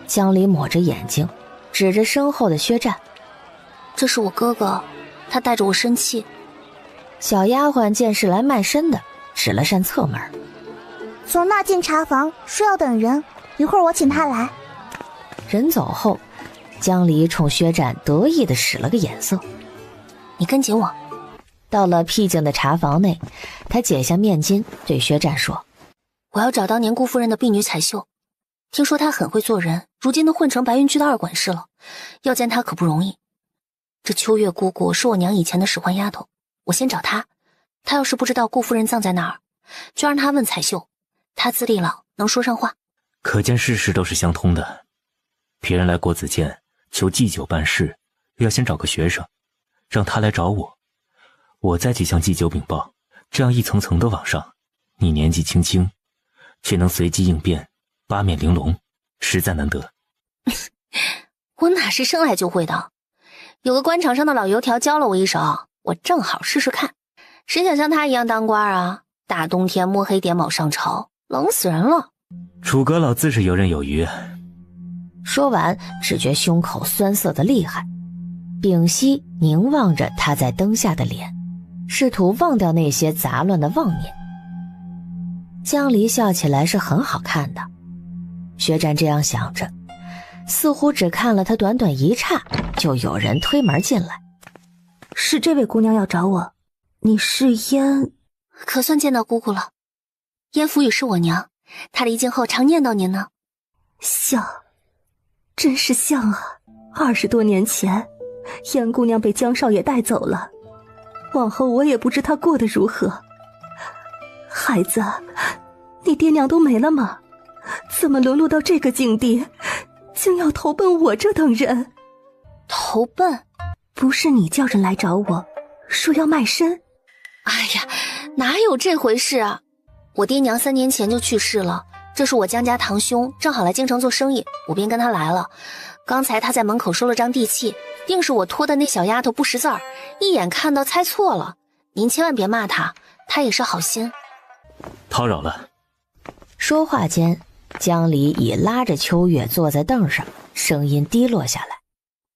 Speaker 4: 江离抹着眼睛，指着身后的薛战：“
Speaker 1: 这是我哥哥，他带着我生气。”
Speaker 4: 小丫鬟见是来卖身的，指了扇侧门：“
Speaker 9: 从那进茶房，说要等人，一会儿我请他来。”
Speaker 4: 人走后，江离冲薛战得意地使了个眼色：“
Speaker 1: 你跟紧我。”
Speaker 4: 到了僻静的茶房内，他解下面巾，对薛战说：“
Speaker 1: 我要找到年顾夫人的婢女彩绣，听说她很会做人，如今都混成白云居的二管事了，要见她可不容易。这秋月姑姑是我娘以前的使唤丫头，我先找她，她要是不知道顾夫人葬在哪儿，就让她问彩绣，她资历老，能说上话。”
Speaker 12: 可见事事都是相通的。别人来国子监求祭酒办事，要先找个学生，让他来找我，我再去向祭酒禀报，这样一层层的往上。你年纪轻轻，却能随机应变，八面玲珑，实在难得。
Speaker 1: 我哪是生来就会的，有个官场上的老油条教了我一手，我正好试试看。谁想像他一样当官啊？大冬天摸黑点卯上朝，冷死人了。
Speaker 12: 楚阁老自是游刃有余，
Speaker 4: 说完，只觉胸口酸涩的厉害，屏息凝望着他在灯下的脸，试图忘掉那些杂乱的妄念。江离笑起来是很好看的，薛战这样想着，似乎只看了他短短一刹，就有人推门进来。
Speaker 8: 是这位姑娘要找我，你是燕？
Speaker 1: 可算见到姑姑了。燕福宇是我娘，她离京后常念叨您呢。
Speaker 8: 像，真是像啊！20多年前，燕姑娘被江少爷带走了，往后我也不知她过得如何。孩子，你爹娘都没了吗？怎么沦落到这个境地，竟要投奔我这等人？
Speaker 1: 投奔？
Speaker 8: 不是你叫人来找我，说要卖身？
Speaker 1: 哎呀，哪有这回事啊！我爹娘3年前就去世了，这是我江家堂兄，正好来京城做生意，我便跟他来了。刚才他在门口收了张地契，定是我托的那小丫头不识字儿，一眼看到猜错了。您千万别骂他，他也是好心。
Speaker 12: 叨扰了。
Speaker 4: 说话间，江离已拉着秋月坐在凳上，声音低落下来。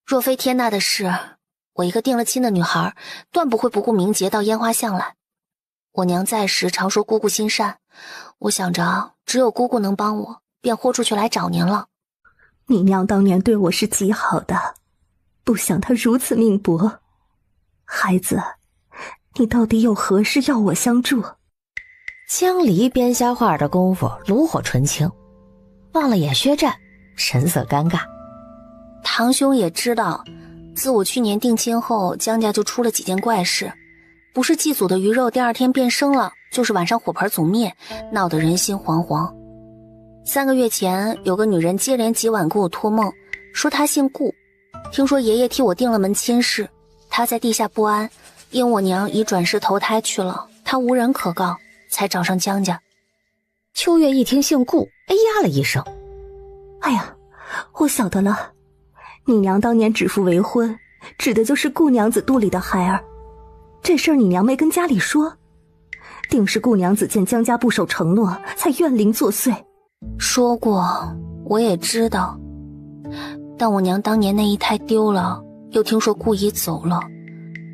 Speaker 1: 若非天大的事，我一个定了亲的女孩，断不会不顾名节到烟花巷来。我娘在时常说姑姑心善，我想着只有姑姑能帮我，便豁出去来找您了。
Speaker 8: 你娘当年对我是极好的，不想她如此命薄。孩子，你到底有何事要我相助？
Speaker 4: 江离编瞎话的功夫炉火纯青，望了眼薛战，神色尴尬。
Speaker 1: 堂兄也知道，自我去年定亲后，江家就出了几件怪事，不是祭祖的鱼肉第2天变生了，就是晚上火盆祖灭，闹得人心惶惶。3个月前，有个女人接连几晚给我托梦，说她姓顾，听说爷爷替我定了门亲事，她在地下不安，因我娘已转世投胎去了，她无人可告，才找上江家。
Speaker 4: 秋月一听姓顾，哎呀了一声。
Speaker 8: 哎呀，我晓得了，你娘当年指腹为婚，指的就是顾娘子肚里的孩儿。这事儿你娘没跟家里说，定是顾娘子见江家不守承诺，才怨灵作祟。
Speaker 1: 说过，我也知道，但我娘当年那一胎丢了，又听说顾姨走了，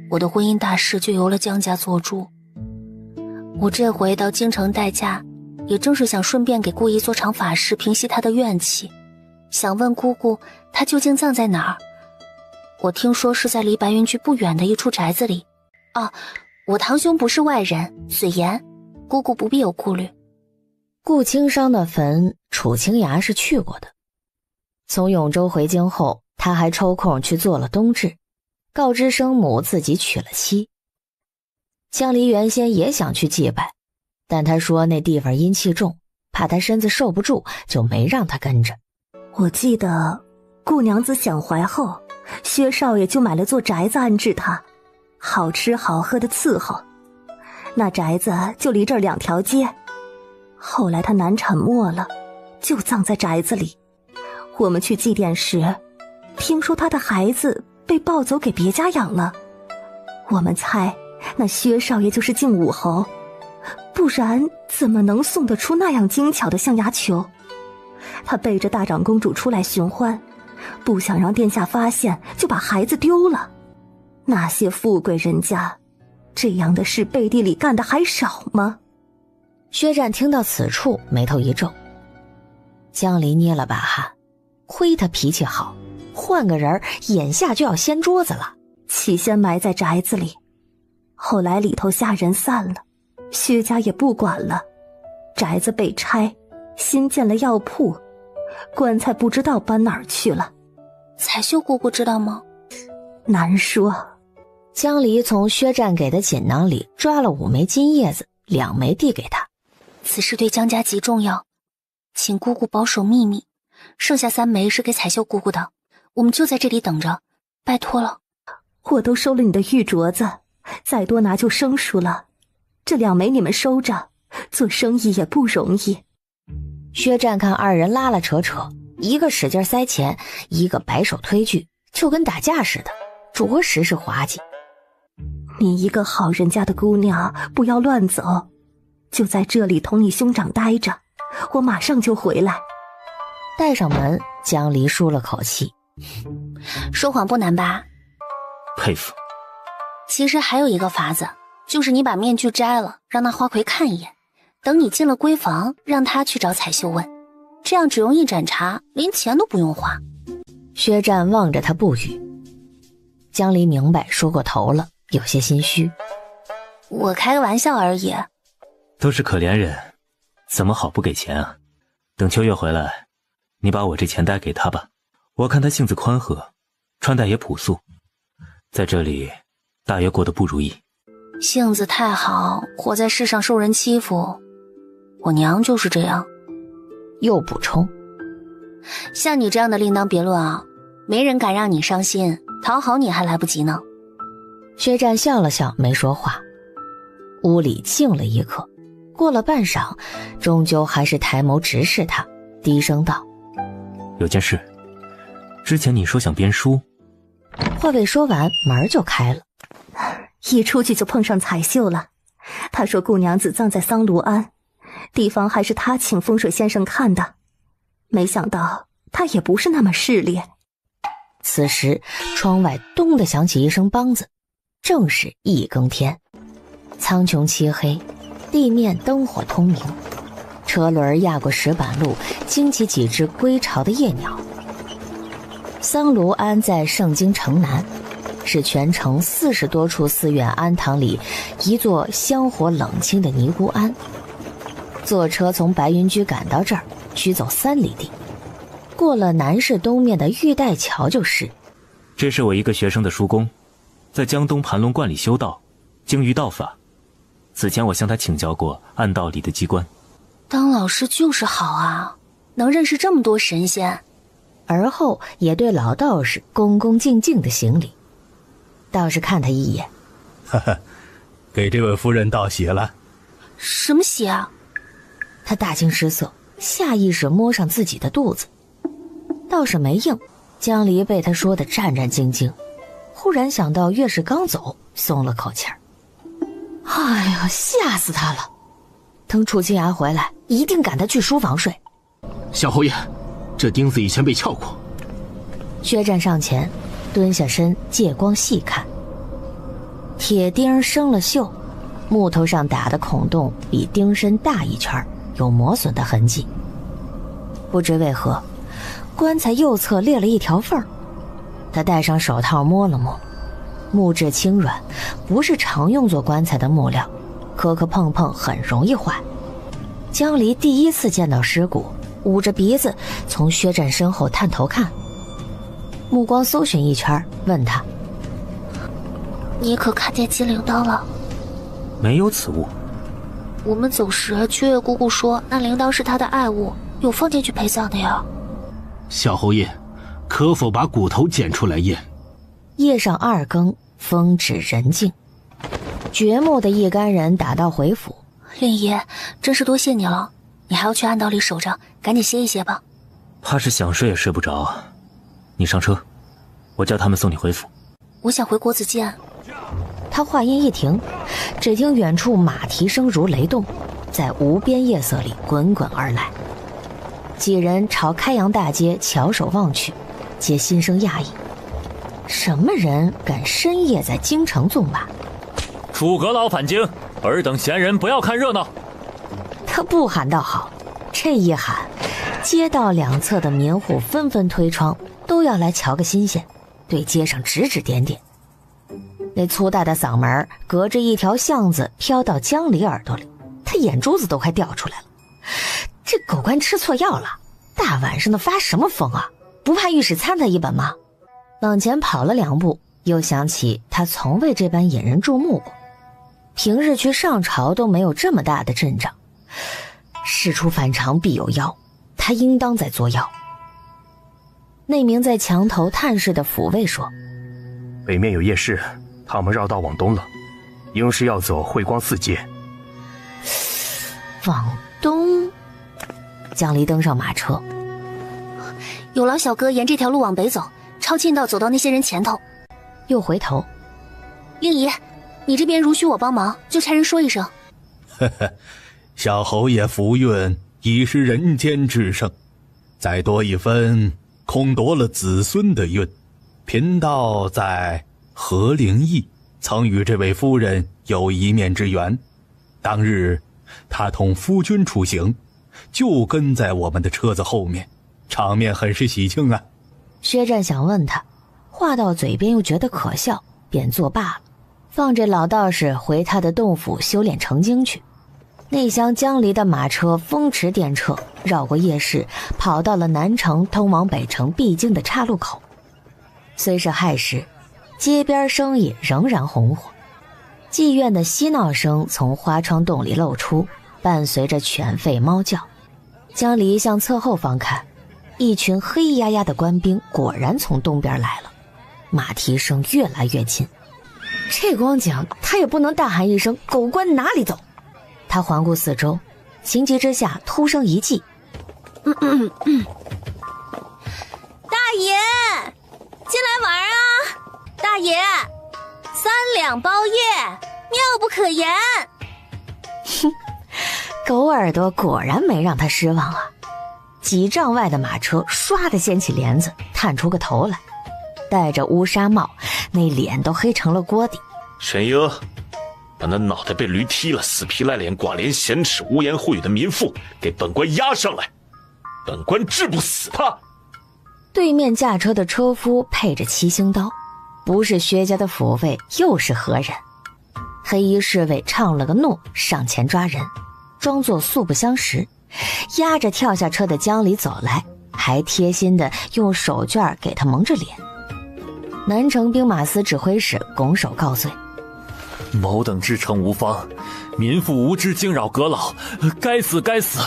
Speaker 1: 我的婚姻大事就由了江家做主。我这回到京城待嫁，也正是想顺便给顾姨做场法事，平息她的怨气。想问姑姑，她究竟葬在哪儿？我听说是在离白云居不远的一处宅子里。啊，我堂兄不是外人，嘴严，姑姑不必有顾虑。
Speaker 4: 顾青商的坟，楚清崖是去过的。从永州回京后，他还抽空去做了冬至，告知生母自己娶了妻。江离原先也想去祭拜，但他说那地方阴气重，怕他身子受不住，就没让他跟着。
Speaker 8: 我记得顾娘子享怀后，薛少爷就买了座宅子安置她，好吃好喝的伺候。那宅子就离这儿2条街。后来她难产没了，就葬在宅子里。我们去祭奠时，听说她的孩子被抱走给别家养了。我们猜那薛少爷就是靖武侯，不然怎么能送得出那样精巧的象牙球？他背着大长公主出来寻欢，不想让殿下发现，就把孩子丢了。那些富贵人家，这样的事背地里干的还少吗？
Speaker 4: 薛战听到此处，眉头一皱。江离捏了把汗，亏他脾气好，换个人眼下就要掀桌子了。
Speaker 8: 起先埋在宅子里，后来里头下人散了，薛家也不管了，宅子被拆，新建了药铺，棺材不知道搬哪儿去了。
Speaker 1: 彩绣姑姑知道吗？
Speaker 8: 难说。
Speaker 4: 江离从薛战给的锦囊里抓了5枚金叶子，2枚递给他。
Speaker 1: 此事对江家极重要，请姑姑保守秘密，剩下3枚是给彩绣姑姑的，我们就在这里等着，拜托了。
Speaker 8: 我都收了你的玉镯子，再多拿就生疏了，这2枚你们收着，做生意也不容易。
Speaker 4: 薛战看2人拉拉扯扯，一个使劲塞钱，一个摆手推拒，就跟打架似的，着实是滑稽。
Speaker 8: 你一个好人家的姑娘，不要乱走，就在这里同你兄长待着，我马上就回来。
Speaker 4: 带上门，江离舒了口气。
Speaker 1: 说谎不难吧？
Speaker 12: 佩服。
Speaker 1: 其实还有一个法子，就是你把面具摘了，让那花魁看一眼，等你进了闺房，让他去找彩绣问，这样只用一盏茶，连钱都不用花。
Speaker 4: 薛战望着他不语。江离明白说过头了，有些心虚。
Speaker 1: 我开个玩笑而已。
Speaker 12: 都是可怜人，怎么好不给钱啊？等秋月回来，你把我这钱袋给他吧。我看他性子宽和，穿戴也朴素，在这里大约过得不如意。
Speaker 1: 性子太好，活在世上受人欺负。我娘就是这样。
Speaker 4: 又补充，
Speaker 1: 像你这样的另当别论啊，没人敢让你伤心，讨好你还来不及呢。
Speaker 4: 薛战笑了笑，没说话。屋里静了一刻，过了半晌，终究还是抬眸直视他，低声道：
Speaker 12: 有件事，之前你说想编书。
Speaker 4: 话未说完，门就开了。
Speaker 19: 一出去就碰上彩绣了。他说顾娘子葬在桑庐庵，地方还是他请风水先生看的，没想到他也不是那么势利。
Speaker 4: 此时窗外咚地响起一声梆子，正是一更天。苍穹漆黑，地面灯火通明，车轮压过石板路，惊起几只归巢的夜鸟。桑庐庵在盛京城南，是全城40多处寺院庵堂里一座香火冷清的尼姑庵。坐车从白云居赶到这儿，需走3里地，过了南市东面的玉带桥就是。
Speaker 12: 这是我一个学生的叔公，在江东盘龙观里修道，精于道法。此前我向他请教过暗道里的机关。
Speaker 1: 当老师就是好啊，能认识这么多神仙。
Speaker 4: 而后也对老道士恭恭敬敬的行礼。道士看他一眼，
Speaker 20: 哈哈，给这位夫人道喜了。
Speaker 1: 什么喜啊？
Speaker 4: 他大惊失色，下意识摸上自己的肚子。道士没应，江离被他说得战战兢兢，忽然想到月氏刚走，松了口气儿。哎呀，吓死他了！等楚清崖回来，一定赶他去书房睡。
Speaker 16: 小侯爷，这钉子以前被撬过。
Speaker 4: 薛战上前，蹲下身，借光细看。铁钉生了锈，木头上打的孔洞比钉身大一圈，有磨损的痕迹。不知为何，棺材右侧裂了一条缝。他戴上手套摸了摸，木质轻软，不是常用作棺材的木料，磕磕碰碰很容易坏。江离第一次见到尸骨，捂着鼻子从薛战身后探头看，目光搜寻一圈，问他：
Speaker 1: 你可看见金铃铛了？
Speaker 12: 没有此物。
Speaker 1: 我们走时，秋月姑姑说那铃铛是她的爱物，有放进去陪葬的呀。
Speaker 16: 小侯爷，可否把骨头捡出来验？
Speaker 4: 夜上2更，风止人静，掘墓的一干人打道回府。
Speaker 1: 令爷，真是多谢你了，你还要去暗道里守着，赶紧歇一歇吧。
Speaker 12: 怕是想睡也睡不着，你上车，我叫他们送你回府。
Speaker 1: 我想回国子监。
Speaker 4: 他话音一停，只听远处马蹄声如雷动，在无边夜色里滚滚而来。几人朝开阳大街翘首望去，皆心生讶异：什么人敢深夜在京城纵马？
Speaker 5: 楚阁老返京，尔等闲人不要看热闹。
Speaker 4: 他不喊倒好，这一喊，街道两侧的民户纷纷推窗，都要来瞧个新鲜，对街上指指点点。那粗大的嗓门隔着一条巷子飘到江离耳朵里，他眼珠子都快掉出来了。这狗官吃错药了，大晚上的发什么疯啊？不怕御史参他一本吗？往前跑了2步，又想起他从未这般引人注目过，平日去上朝都没有这么大的阵仗。事出反常必有妖，他应当在作妖。那名在墙头探视的抚卫说：
Speaker 17: 北面有夜市，他们绕道往东了，应是要走慧光寺街。
Speaker 4: 往东？江离登上马车，
Speaker 1: 有劳小哥沿这条路往北走，抄近道走到那些人前头。
Speaker 4: 又回头：
Speaker 1: 令爷，你这边如需我帮忙，就差人说一声。
Speaker 20: 呵呵，小侯爷福运已是人间之盛。再多一分空夺了子孙的运。贫道在何灵义曾与这位夫人有一面之缘，当日他同夫君出行，就跟在我们的车子后面，场面很是喜庆啊。
Speaker 4: 薛战想问他，话到嘴边又觉得可笑，便作罢了，放着老道士回他的洞府修炼成精去。那厢江离的马车风驰电掣，绕过夜市，跑到了南城通往北城必经的岔路口。虽是亥时，街边生意仍然红火，妓院的嬉闹声从花窗洞里露出，伴随着犬吠猫叫。江离向侧后方看，一群黑压压的官兵果然从东边来了，马蹄声越来越近。这光景他也不能大喊一声狗官哪里走，他环顾四周，情急之下突声一计，
Speaker 10: 大爷进来玩啊！大爷，3两包夜，妙不可言。
Speaker 4: 哼，狗耳朵果然没让他失望啊！几丈外的马车唰地掀起帘子，探出个头来，戴着乌纱帽，那脸都黑成了锅底。
Speaker 3: 玄英，把那脑袋被驴踢了、死皮赖脸、寡廉鲜耻、污言秽语的民妇给本官押上来，本官治不死他。
Speaker 4: 对面驾车的车夫配着七星刀，不是薛家的府尉又是何人？黑衣侍卫唱了个诺，上前抓人，装作素不相识，压着跳下车的江离走来，还贴心的用手绢给他蒙着脸。南城兵马司指挥使拱手告罪：
Speaker 5: 某等知诚无方，民妇无知惊扰阁老，该死该死！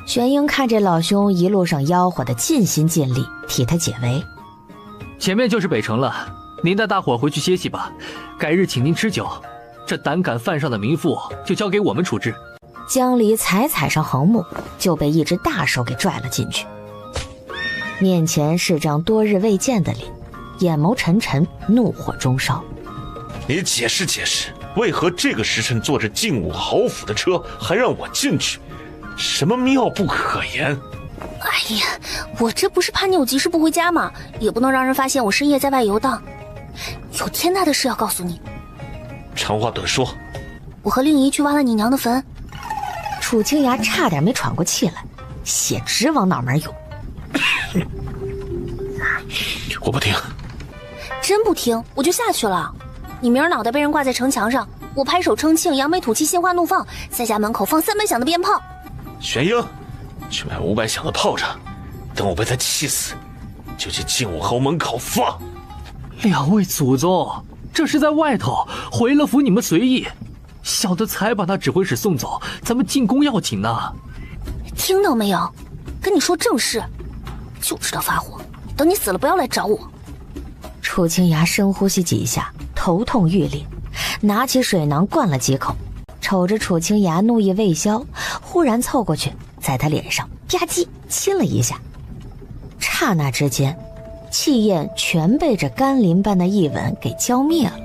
Speaker 4: 玄英看这老兄一路上吆喝的尽心尽力，替他解围。
Speaker 2: 前面就是北城了，您带大伙回去歇息吧，改日请您吃酒。这胆敢犯上的民妇就交给我们处置。
Speaker 4: 江离踩上横木，就被一只大手给拽了进去。面前是张多日未见的脸，眼眸沉沉，怒火中烧。
Speaker 3: 你解释解释，为何这个时辰坐着劲武豪府的车还让我进去？什么妙不可言？
Speaker 1: 哎呀，我这不是怕你有急事不回家吗？也不能让人发现我深夜在外游荡。有天大的事要告诉你。
Speaker 3: 长话短说。
Speaker 1: 我和令仪去挖了你娘的坟。
Speaker 4: 楚清雅差点没喘过气来，血直往脑门涌。
Speaker 3: 我不听。
Speaker 1: 真不听，我就下去了。你明儿脑袋被人挂在城墙上，我拍手称庆，扬眉吐气，心花怒放，在家门口放300响的鞭炮。
Speaker 3: 玄英，去买500响的炮仗，等我被他气死，就去劲武侯门口放。
Speaker 2: 两位祖宗，这是在外头，回了府你们随意。小的才把那指挥使送走，咱们进宫要紧呢。
Speaker 1: 听到没有？跟你说正事，就知道发火。等你死了，不要来找我。
Speaker 4: 楚清雅深呼吸几下，头痛欲裂，拿起水囊灌了几口。瞅着楚清雅怒意未消，忽然凑过去，在他脸上吧唧亲了一下。刹那之间，气焰全被这甘霖般的一吻给浇灭了。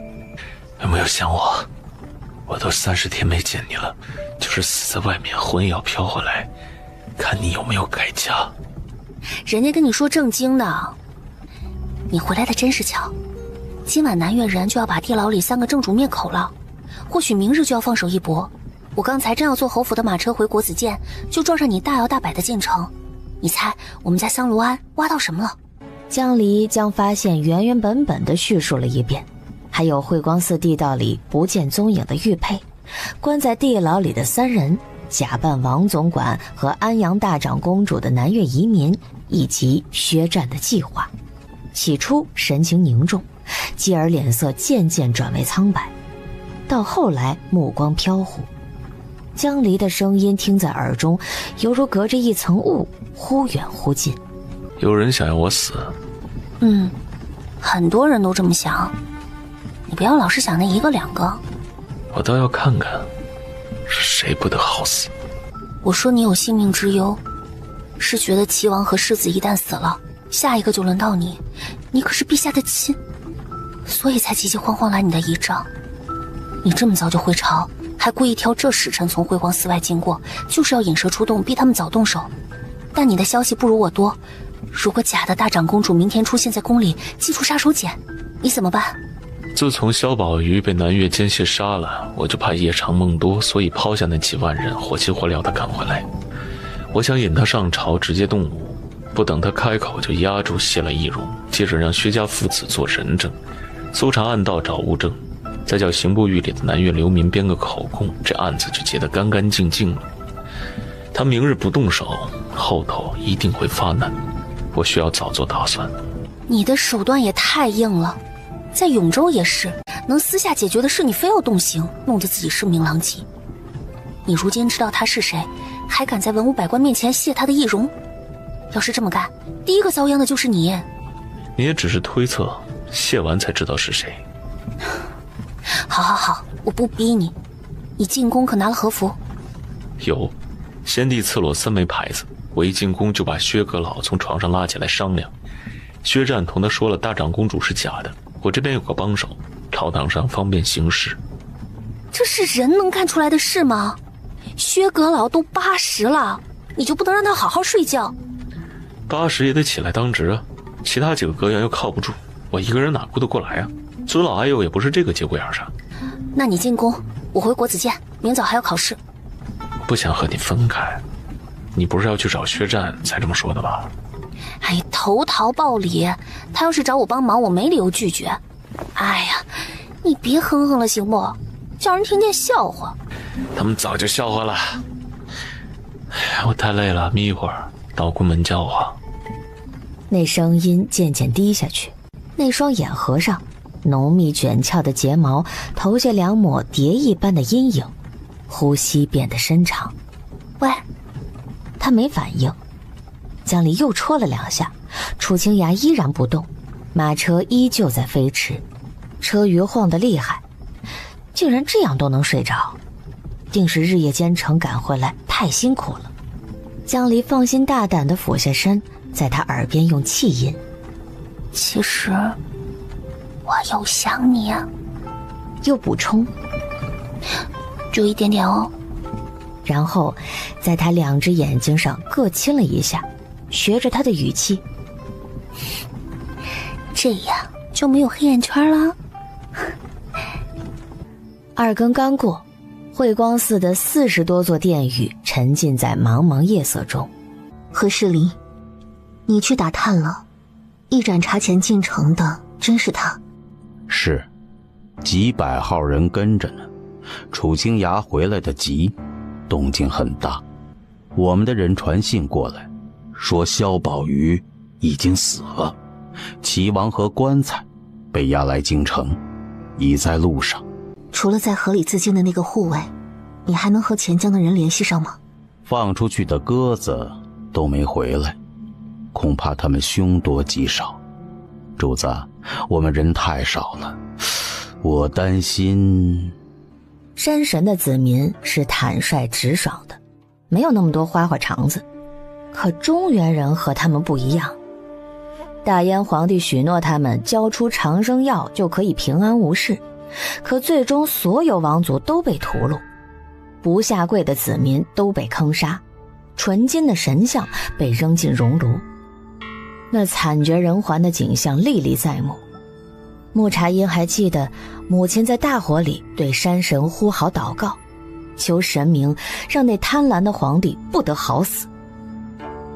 Speaker 3: 有没有想我？我都30天没见你了，就是死在外面，魂也要飘回来，看你有没有改嫁。
Speaker 1: 人家跟你说正经的，你回来的真是巧。今晚南岳人就要把地牢里3个正主灭口了，或许明日就要放手一搏。我刚才正要坐侯府的马车回国子监，就撞上你大摇大摆的进城。你猜我们家香炉庵挖到什么了？
Speaker 4: 江离将发现原原本本的叙述了一遍，还有慧光寺地道里不见踪影的玉佩，关在地牢里的3人，假扮王总管和安阳大长公主的南越移民，以及薛战的计划。起初神情凝重，继而脸色渐渐转为苍白，到后来目光飘忽。江离的声音听在耳中，犹如隔着一层雾，忽远忽近。
Speaker 3: 有人想要我死？
Speaker 1: 很多人都这么想。你不要老是想那1个2个。
Speaker 3: 我倒要看看是谁不得好死。
Speaker 1: 我说你有性命之忧，是觉得齐王和世子一旦死了，下一个就轮到你，你可是陛下的亲，所以才急急慌慌来你的仪仗。你这么早就回朝，还故意挑这时辰从辉煌寺外经过，就是要引蛇出洞，逼他们早动手。但你的消息不如我多。如果假的大长公主明天出现在宫里，祭出杀手锏，你怎么办？
Speaker 3: 自从萧宝玉被南岳奸细杀了，我就怕夜长梦多，所以抛下那几万人，火急火燎地赶回来。我想引他上朝，直接动武，不等他开口就压住谢了易容，接着让薛家父子做人证，搜查暗道找物证，再叫刑部狱里的南岳流民编个口供，这案子就结得干干净净了。他明日不动手，后头一定会发难，我需要早做打算。
Speaker 1: 你的手段也太硬了，在永州也是，能私下解决的事你非要动刑，弄得自己声名狼藉。你如今知道他是谁，还敢在文武百官面前谢他的易容？要是这么干，第一个遭殃的就是你。
Speaker 3: 你也只是推测，谢完才知道是谁。
Speaker 1: 好好好，我不逼你。你进宫可拿了和服？
Speaker 3: 有，先帝赐我3枚牌子，我一进宫就把薛阁老从床上拉起来商量。薛战同他说了大长公主是假的，我这边有个帮手，朝堂上方便行事。
Speaker 1: 这是人能干出来的事吗？薛阁老都80了，你就不能让他好好睡觉
Speaker 3: ？80也得起来当值啊，其他几个阁员又靠不住，我一个人哪顾得过来啊？尊老爱幼也不是这个节骨眼上。
Speaker 1: 那你进宫，我回国子监，明早还要考试。
Speaker 3: 不想和你分开，你不是要去找薛战才这么说的吧？
Speaker 1: 哎，投桃报李，他要是找我帮忙，我没理由拒绝。哎呀，你别哼哼了行不？叫人听见笑话。
Speaker 3: 他们早就笑话了。我太累了，眯一会儿，到宫门叫我。
Speaker 4: 那声音渐渐低下去，那双眼合上，浓密卷翘的睫毛投下2抹蝶一般的阴影，呼吸变得深长。
Speaker 1: 喂，
Speaker 4: 他没反应。江离又戳了2下，楚清雅依然不动，马车依旧在飞驰，车舆晃得厉害，竟然这样都能睡着，定是日夜兼程赶回来太辛苦了。江离放心大胆地俯下身，在他耳边用气音：
Speaker 1: 其实我有想你啊。
Speaker 4: 又补充：
Speaker 1: 就一点点哦。
Speaker 4: 然后在他2只眼睛上各亲了一下，学着他的语气：
Speaker 1: 这样就没有黑眼圈了。
Speaker 4: 2更刚过，慧光寺的40多座殿宇沉浸在茫茫夜色中。
Speaker 11: 何世林，你去打探了，一盏茶前进城的真是他？
Speaker 7: 是，几百号人跟着呢。楚清雅回来的急，动静很大。我们的人传信过来，说萧宝瑜已经死了，齐王和棺材被押来京城，已在路上。
Speaker 11: 除了在河里自尽的那个护卫，你还能和钱江的人联系上吗？
Speaker 7: 放出去的鸽子都没回来，恐怕他们凶多吉少。主子，我们人太少了，我担心。
Speaker 4: 山神的子民是坦率直爽的，没有那么多花花肠子。可中原人和他们不一样，大燕皇帝许诺他们交出长生药就可以平安无事，可最终所有王族都被屠戮，不下跪的子民都被坑杀，纯金的神像被扔进熔炉。那惨绝人寰的景象历历在目。木茶音还记得母亲在大火里对山神呼号祷告，求神明让那贪婪的皇帝不得好死。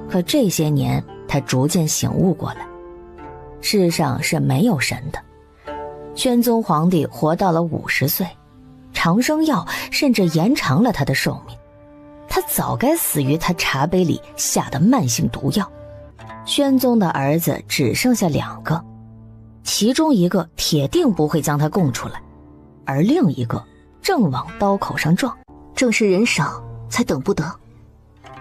Speaker 4: 可这些年他逐渐醒悟过来，世上是没有神的。宣宗皇帝活到了50岁，长生药甚至延长了他的寿命，他早该死于他茶杯里下的慢性毒药。宣宗的儿子只剩下2个，其中一个铁定不会将他供出来，而另一个正往刀口上撞。
Speaker 11: 正是人少才等不得，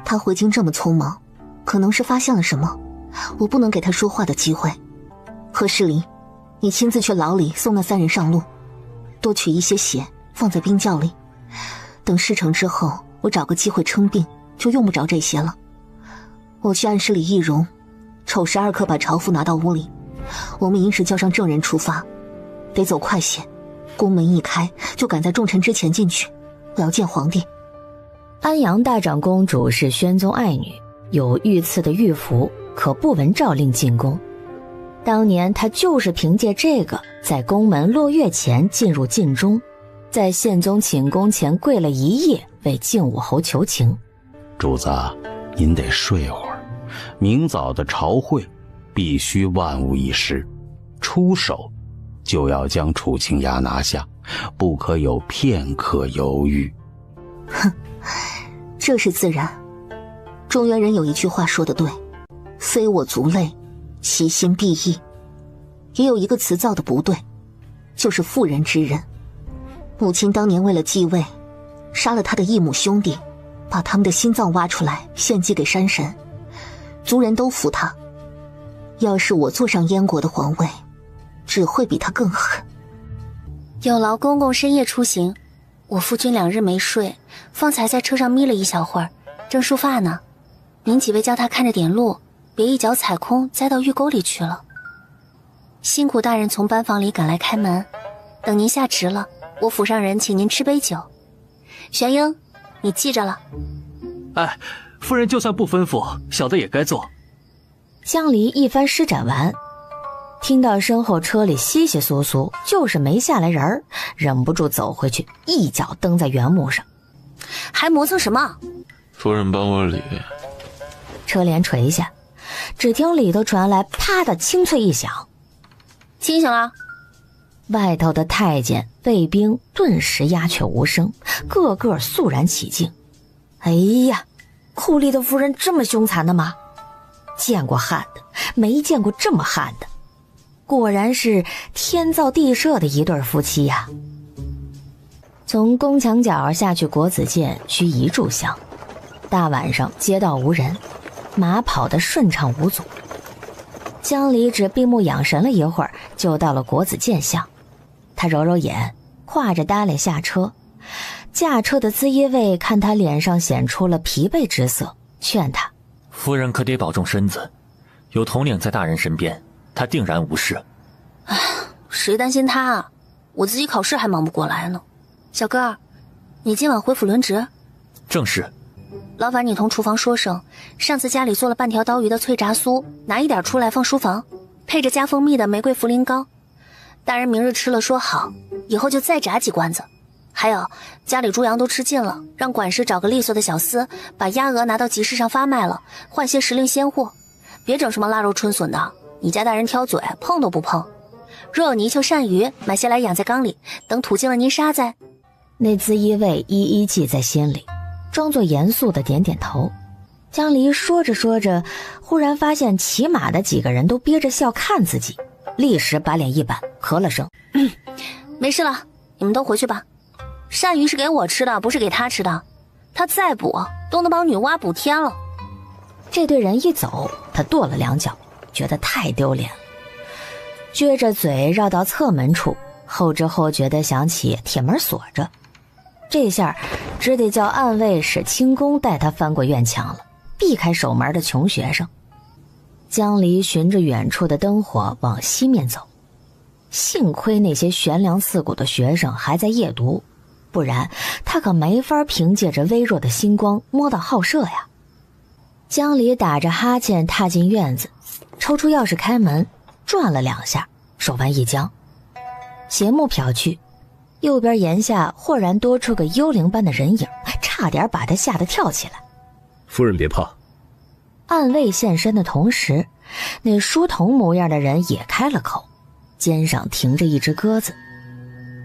Speaker 11: 他回京这么匆忙，可能是发现了什么，我不能给他说话的机会。何世林，你亲自去牢里送那3人上路，多取一些血放在冰窖里，等事成之后，我找个机会称病，就用不着这些了。我去暗室里易容，丑时2刻把朝服拿到屋里，我们临时叫上证人出发，得走快些，宫门一开就赶在众臣之前进去，我要见皇帝。
Speaker 4: 安阳大长公主是宣宗爱女，有御赐的御符，可不闻诏令进宫。当年他就是凭借这个，在宫门落月前进入禁中，在宪宗寝宫前跪了一夜，为靖武侯求情。
Speaker 7: 主子，您得睡会儿，明早的朝会必须万无一失，出手就要将楚清雅拿下，不可有片刻犹豫。
Speaker 11: 哼，这是自然。中原人有一句话说得对，非我族类，其心必异。也有一个词造的不对，就是妇人之仁。母亲当年为了继位，杀了他的异母兄弟，把他们的心脏挖出来献祭给山神，族人都服他。要是我坐上燕国的皇位，只会比他更狠。
Speaker 1: 有劳公公深夜出行，我夫君2日没睡，方才在车上眯了一小会儿，正梳发呢。您几位叫他看着点路，别一脚踩空栽到御沟里去了。辛苦大人从班房里赶来开门，等您下职了，我府上人请您吃杯酒。玄英，你记着了。
Speaker 2: 哎，夫人就算不吩咐，小的也该做。
Speaker 4: 江离一番施展完，听到身后车里稀稀疏疏，就是没下来人儿，忍不住走回去，一脚蹬在原木上。
Speaker 1: 还磨蹭什么？
Speaker 3: 夫人帮我理。
Speaker 4: 车帘垂下，只听里头传来啪的清脆一响。
Speaker 1: 清醒了。
Speaker 4: 外头的太监卫兵顿时鸦雀无声，个个肃然起敬。哎呀，库里的夫人这么凶残的吗？见过悍的，没见过这么悍的。果然是天造地设的一对夫妻呀。从宫墙角下去国子监需1炷香，大晚上街道无人，马跑得顺畅无阻。江离只闭目养神了一会儿，就到了国子监巷。他揉揉眼，挎着搭裢下车。驾车的资业卫看他脸上显出了疲惫之色，劝他：
Speaker 5: 夫人可得保重身子，有统领在大人身边，他定然无事。
Speaker 1: 谁担心他啊？我自己考试还忙不过来呢。小哥儿，你今晚回府轮值？
Speaker 5: 正是。
Speaker 1: 劳烦你同厨房说声，上次家里做了半条刀鱼的脆炸酥，拿一点出来放书房，配着加蜂蜜的玫瑰茯苓糕。大人明日吃了说好，以后就再炸几罐子。还有，家里猪羊都吃尽了，让管事找个利索的小厮，把鸭鹅拿到集市上发卖了，换些时令鲜货。别整什么腊肉春笋的，你家大人挑嘴，碰都不碰。若有泥鳅鳝鱼，买些来养在缸里，等土净了泥沙再。
Speaker 4: 那资业卫一一记在心里，装作严肃的点点头。江离说着说着，忽然发现骑马的几个人都憋着笑看自己，立时把脸一板，咳了声：
Speaker 1: 没事了，你们都回去吧。鳝鱼是给我吃的，不是给他吃的，他再补都能帮女娲补天了。
Speaker 4: 这队人一走，他跺了2脚，觉得太丢脸了，撅着嘴绕到侧门处，后知后觉地想起铁门锁着，这下只得叫暗卫使轻功带他翻过院墙了，避开守门的穷学生。江离循着远处的灯火往西面走，幸亏那些悬梁刺股的学生还在夜读，不然他可没法凭借着微弱的星光摸到号舍呀。江离打着哈欠踏进院子，抽出钥匙开门，转了2下，手腕一僵，斜目瞟去，右边檐下豁然多出个幽灵般的人影，差点把他吓得跳起来。
Speaker 6: 夫人别怕。
Speaker 4: 暗卫现身的同时，那书童模样的人也开了口，肩上停着一只鸽子。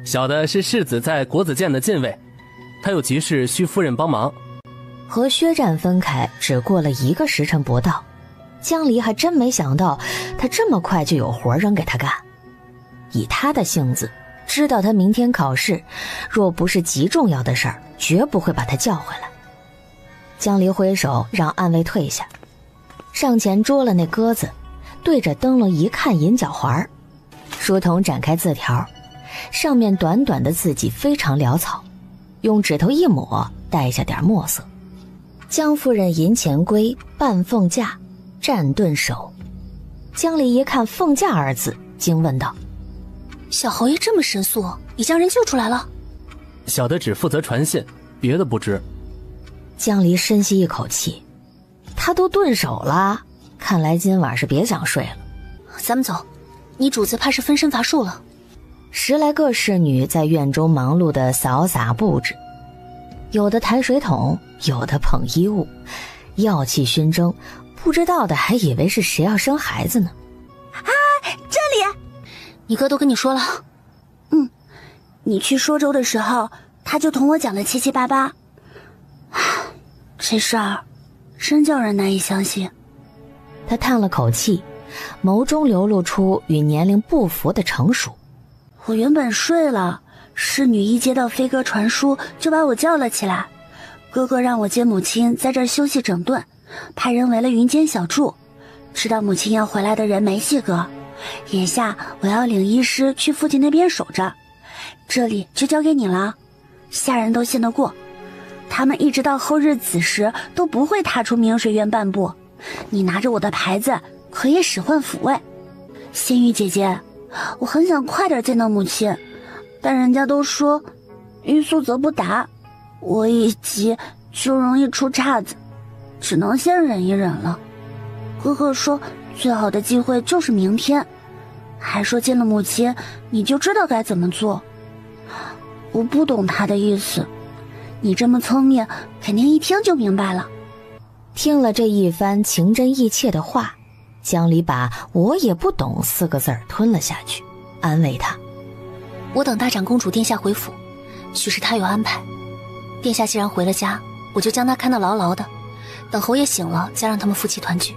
Speaker 6: 小的是世子在国子监的禁卫，他有急事需夫人帮忙。
Speaker 4: 和薛战分开只过了1个时辰不到，江离还真没想到他这么快就有活扔给他干。以他的性子，知道他明天考试，若不是极重要的事儿，绝不会把他叫回来。江离挥手让暗卫退下，上前捉了那鸽子，对着灯笼一看，银角环。书童展开字条，上面短短的字迹非常潦草，用指头一抹，带下点墨色。江夫人银钱龟，半凤驾，战顿首。江离一看凤驾2字，惊问道：
Speaker 1: 小侯爷这么神速，已将人救出来了？
Speaker 6: 小的只负责传信，别的不知。
Speaker 4: 江离深吸一口气，他都顿手了，看来今晚是别想睡了。
Speaker 1: 咱们走，你主子怕是分身乏术了。
Speaker 4: 10来个侍女在院中忙碌地扫洒布置，有的抬水桶，有的捧衣物，药气熏蒸，不知道的还以为是谁要生孩子呢。
Speaker 8: 啊，这里！
Speaker 1: 你哥都跟你说了？
Speaker 8: 你去说州的时候，他就同我讲的七七八八。这事儿真叫人难以相信。
Speaker 4: 他叹了口气，眸中流露出与年龄不符的成熟。
Speaker 8: 我原本睡了，侍女一接到飞鸽传书，就把我叫了起来。哥哥让我接母亲在这儿休息整顿，派人围了云间小筑，知道母亲要回来的人没几个。眼下我要领医师去父亲那边守着，这里就交给你了。下人都信得过，他们一直到后日子时都不会踏出明水院半步。你拿着我的牌子，可以使唤抚慰。仙玉姐姐，我很想快点见到母亲，但人家都说欲速则不达，我一急就容易出岔子，只能先忍一忍了。哥哥说最好的机会就是明天，还说见了母亲你就知道该怎么做。我不懂他的意思，你这么聪明，肯定一听就明白了。
Speaker 4: 听了这一番情真意切的话，江离把我也不懂4个字儿吞了下去，安慰他：
Speaker 1: 我等大长公主殿下回府，许是他有安排。殿下既然回了家，我就将他看得牢牢的，等侯爷醒了，再让他们夫妻团聚。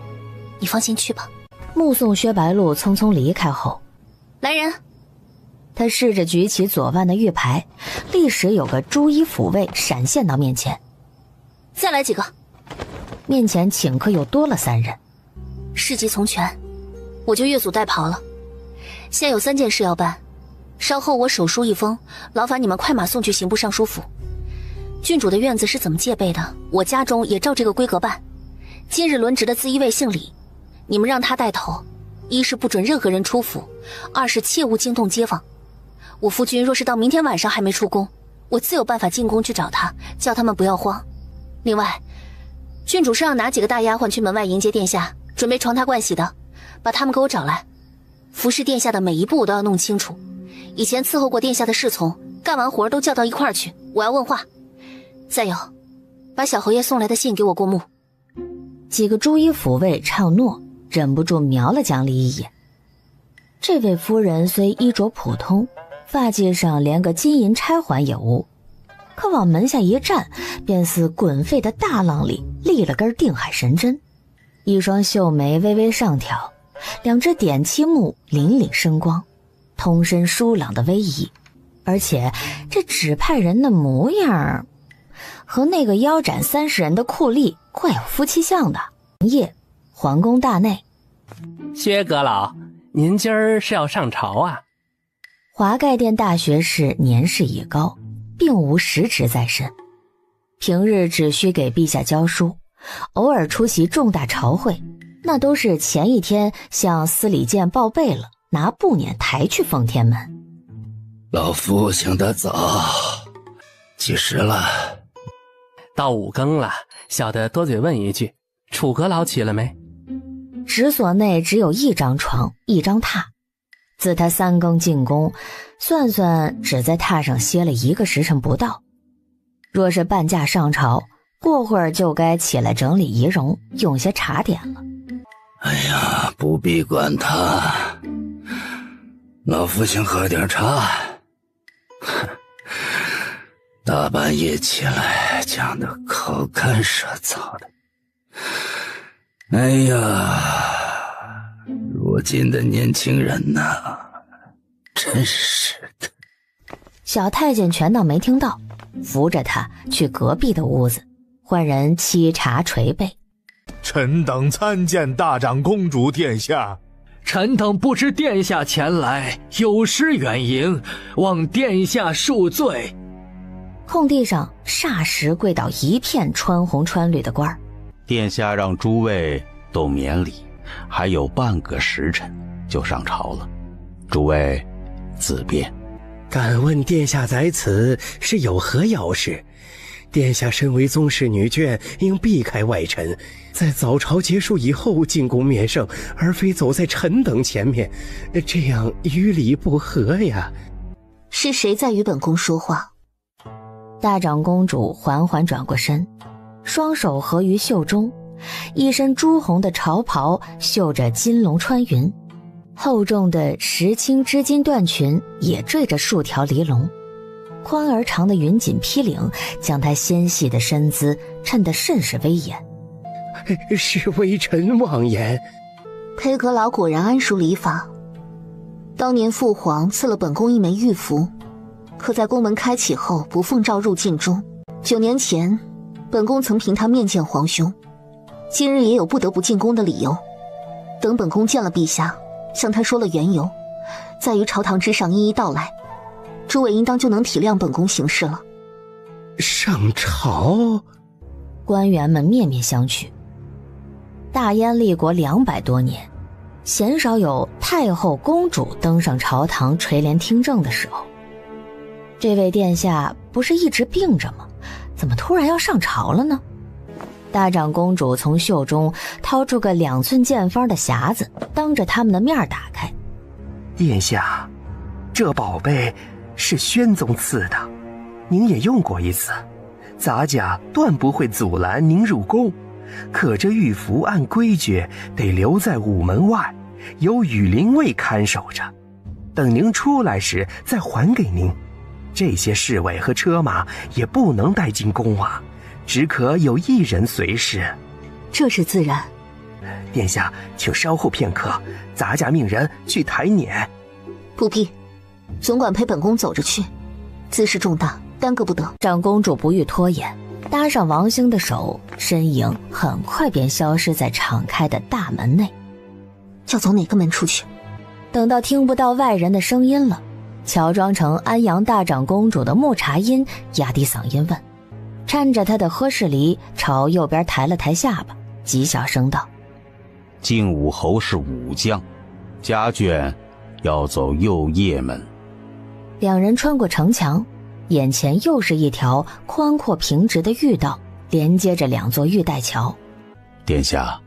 Speaker 1: 你放心去吧。
Speaker 4: 目送薛白鹿匆匆离开后，
Speaker 1: 来人！
Speaker 4: 他试着举起左腕的玉牌，立时有个朱衣抚卫闪现到面前。
Speaker 1: 再来几个。
Speaker 4: 面前顷刻又多了3人。
Speaker 1: 事急从权，我就越俎代庖了。现有3件事要办，稍后我手书一封，劳烦你们快马送去刑部尚书府。郡主的院子是怎么戒备的，我家中也照这个规格办。今日轮值的自一位姓李，你们让他带头，一是不准任何人出府，二是切勿惊动街坊。我夫君若是到明天晚上还没出宫，我自有办法进宫去找他，叫他们不要慌。另外，郡主是要拿几个大丫鬟去门外迎接殿下，准备床榻盥洗的，把他们给我找来。服侍殿下的每一步我都要弄清楚，以前伺候过殿下的侍从，干完活都叫到一块儿去，我要问话。再有，把小侯爷送来的信给我过目。
Speaker 4: 几个朱衣抚卫唱诺，忍不住瞄了江离一眼。这位夫人虽衣着普通，发髻上连个金银钗环也无，可往门下一站，便似滚沸的大浪里立了根定海神针。一双秀眉微微上挑，2只点漆目凛凛生光，通身疏朗的威仪。而且这指派人的模样和那个腰斩30人的酷吏怪有夫妻相的。夜，皇宫大内，
Speaker 6: 薛阁老，您今儿是要上朝啊？
Speaker 4: 华盖殿大学士年事已高，并无实职在身，平日只需给陛下教书，偶尔出席重大朝会，那都是前一天向司礼监报备了，拿布辇抬去奉天门。
Speaker 15: 老夫醒得早，几时了？
Speaker 6: 到5更了，小的多嘴问一句，楚阁老起了没？
Speaker 4: 直所内只有1张床1张榻，自他3更进宫，算算只在榻上歇了1个时辰不到。若是半驾上朝，过会儿就该起来整理仪容，用些茶点了。
Speaker 15: 哎呀，不必管他，老夫想喝点茶。大半夜起来讲得口干舌燥的。哎呀，如今的年轻人呐，真是的。
Speaker 4: 小太监全当没听到，扶着他去隔壁的屋子，唤人沏茶捶背。
Speaker 13: 臣等参见大长公主殿下。
Speaker 2: 臣等不知殿下前来，有失远迎，望殿下恕罪。
Speaker 4: 空地上霎时跪倒一片穿红穿绿的官儿。
Speaker 7: 殿下让诸位都免礼，还有半个时辰就上朝了，诸位自便。
Speaker 18: 敢问殿下在此是有何要事？殿下身为宗室女眷，应避开外臣，在早朝结束以后进宫面圣，而非走在臣等前面，这样与理不合呀。
Speaker 22: 是谁在与本宫说话？
Speaker 4: 大长公主缓缓转过身，双手合于袖中，一身朱红的朝袍绣着金龙穿云，厚重的石青织金缎裙也缀着数条离龙，宽而长的云锦披领将她纤细的身姿衬得甚是威严。
Speaker 18: 是微臣妄言。
Speaker 22: 裴阁老果然谙熟礼法。当年父皇赐了本宫一枚玉符，可在宫门开启后不奉诏入禁中。9年前，本宫曾凭他面见皇兄，今日也有不得不进宫的理由。等本宫见了陛下，向他说了缘由，再于朝堂之上一一道来，诸位应当就能体谅本宫行事了。
Speaker 18: 上朝？
Speaker 4: 官员们面面相觑。大燕立国200多年，鲜少有太后、公主登上朝堂垂帘听政的时候。这位殿下不是一直病着吗？怎么突然要上朝了呢？大长公主从袖中掏出个2寸见方的匣子，当着他们的面打开。
Speaker 17: 殿下，这宝贝是宣宗赐的，您也用过一次，咱家断不会阻拦您入宫。可这玉符按规矩得留在午门外，由羽林卫看守着，等您出来时再还给您。这些侍卫和车马也不能带进宫啊，只可有1人随侍。
Speaker 22: 这是自然。
Speaker 17: 殿下，请稍后片刻，咱家命人去抬辇。
Speaker 22: 不必，总管陪本宫走着去，姿事重大，耽搁不得。
Speaker 4: 长公主不欲拖延，搭上王兴的手，身影很快便消失在敞开的大门内。
Speaker 22: 要走哪个门出去？
Speaker 4: 等到听不到外人的声音了，乔装成安阳大长公主的木茶音压低嗓音问，搀着她的喝士离朝右边抬了抬下巴，极小声道：
Speaker 7: 靖武侯是武将，家眷要走右掖门。
Speaker 4: 2人穿过城墙，眼前又是一条宽阔平直的御道，连接着2座玉带桥。
Speaker 7: 殿下，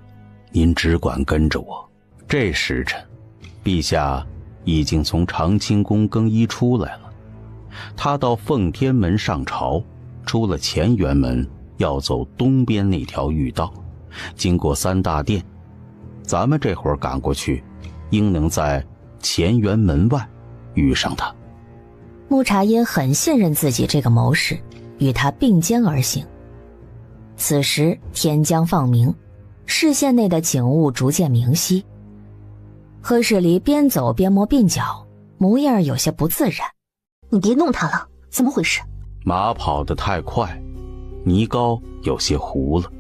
Speaker 7: 您只管跟着我。这时辰，陛下已经从长清宫更衣出来了。他到奉天门上朝，出了乾元门，要走东边那条御道，经过3大殿。咱们这会儿赶过去，应能在乾元门外遇上他。
Speaker 4: 木茶音很信任自己这个谋士，与他并肩而行。此时天将放明，视线内的景物逐渐明晰。贺世离边走边摸鬓角，模样有些不自然。
Speaker 22: 你别弄他了，怎么回事？
Speaker 7: 马跑得太快，泥膏有些糊了。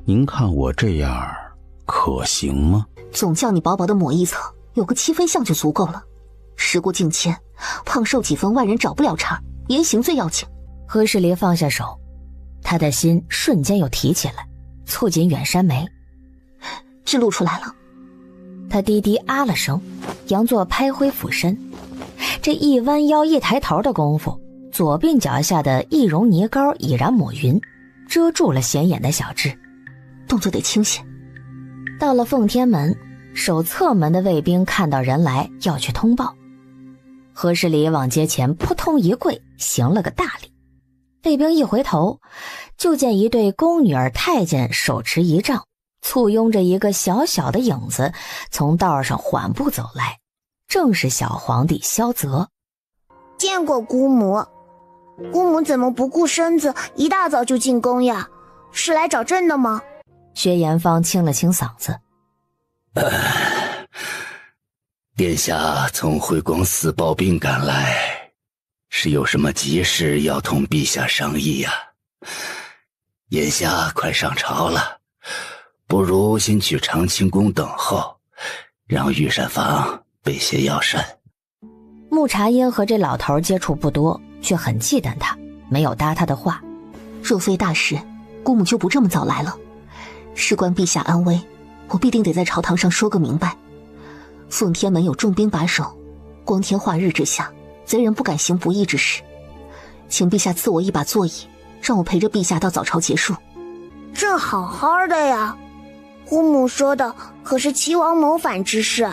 Speaker 7: 您看我这样可行吗？
Speaker 22: 总叫你薄薄的抹一层，有个7分像就足够了。时过境迁，胖瘦几分外人找不了茬，言行最要紧。
Speaker 4: 贺世离放下手，他的心瞬间又提起来，蹙紧远山眉。
Speaker 22: 这露出来了。
Speaker 4: 他低低啊了声，佯作拍挥俯身。这一弯腰一抬头的功夫，左鬓脚下的一绒泥膏已然抹匀，遮住了显眼的小痣。
Speaker 22: 动作得清些。
Speaker 4: 到了奉天门，守侧门的卫兵看到人来，要去通报。何世礼往阶前扑通一跪，行了个大礼。卫兵一回头，就见一对宫女儿太监手持仪仗，簇拥着一个小小的影子从道上缓步走来，正是小皇帝萧泽。
Speaker 9: 见过姑母，姑母怎么不顾身子，一大早就进宫呀？是来找朕的吗？
Speaker 4: 薛延芳清了清嗓子。
Speaker 15: 殿下从惠光寺抱病赶来，是有什么急事要同陛下商议呀？眼下快上朝了，不如先去长清宫等候，让御膳房备些药膳。
Speaker 4: 木茶音和这老头接触不多，却很忌惮他，没有搭他的话。
Speaker 22: 若非大事，姑母就不这么早来了。事关陛下安危，我必定得在朝堂上说个明白。奉天门有重兵把守，光天化日之下，贼人不敢行不义之事。请陛下赐我一把座椅，
Speaker 11: 让我陪着陛下到早朝结束。
Speaker 8: 正好好的呀，姑母说的可是齐王谋反之事，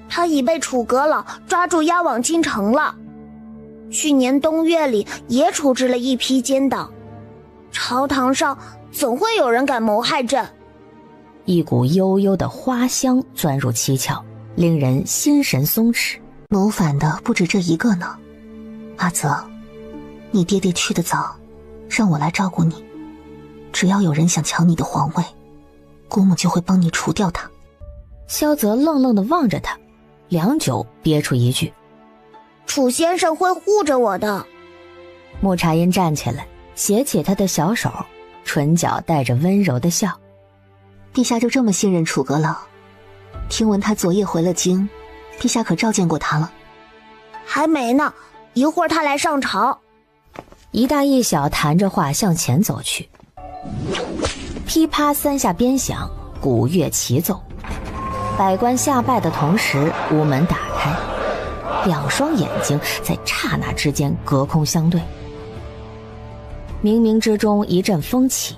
Speaker 8: 他已被楚阁老抓住押往京城了。去年冬月里也处置了一批奸党，朝堂上怎会有人敢谋害朕？
Speaker 4: 一股悠悠的花香钻入七窍，令人心神松弛。
Speaker 11: 谋反的不止这一个呢。阿泽，你爹爹去得早，让我来照顾你。只要有人想抢你的皇位，姑母就会帮你除掉他。
Speaker 4: 萧泽愣愣地望着他，良久憋出一句：
Speaker 8: 楚先生会护着我的。
Speaker 4: 穆茶音站起来，携起他的小手，唇角带着温柔的笑。
Speaker 11: 陛下就这么信任楚阁老？听闻他昨夜回了京，陛下可召见过他了？
Speaker 8: 还没呢，一会儿他来上朝。
Speaker 4: 一大一小谈着话向前走去，噼啪三下鞭响，鼓乐齐奏。百官下拜的同时，屋门打开，两双眼睛在刹那之间隔空相对。冥冥之中一阵风起，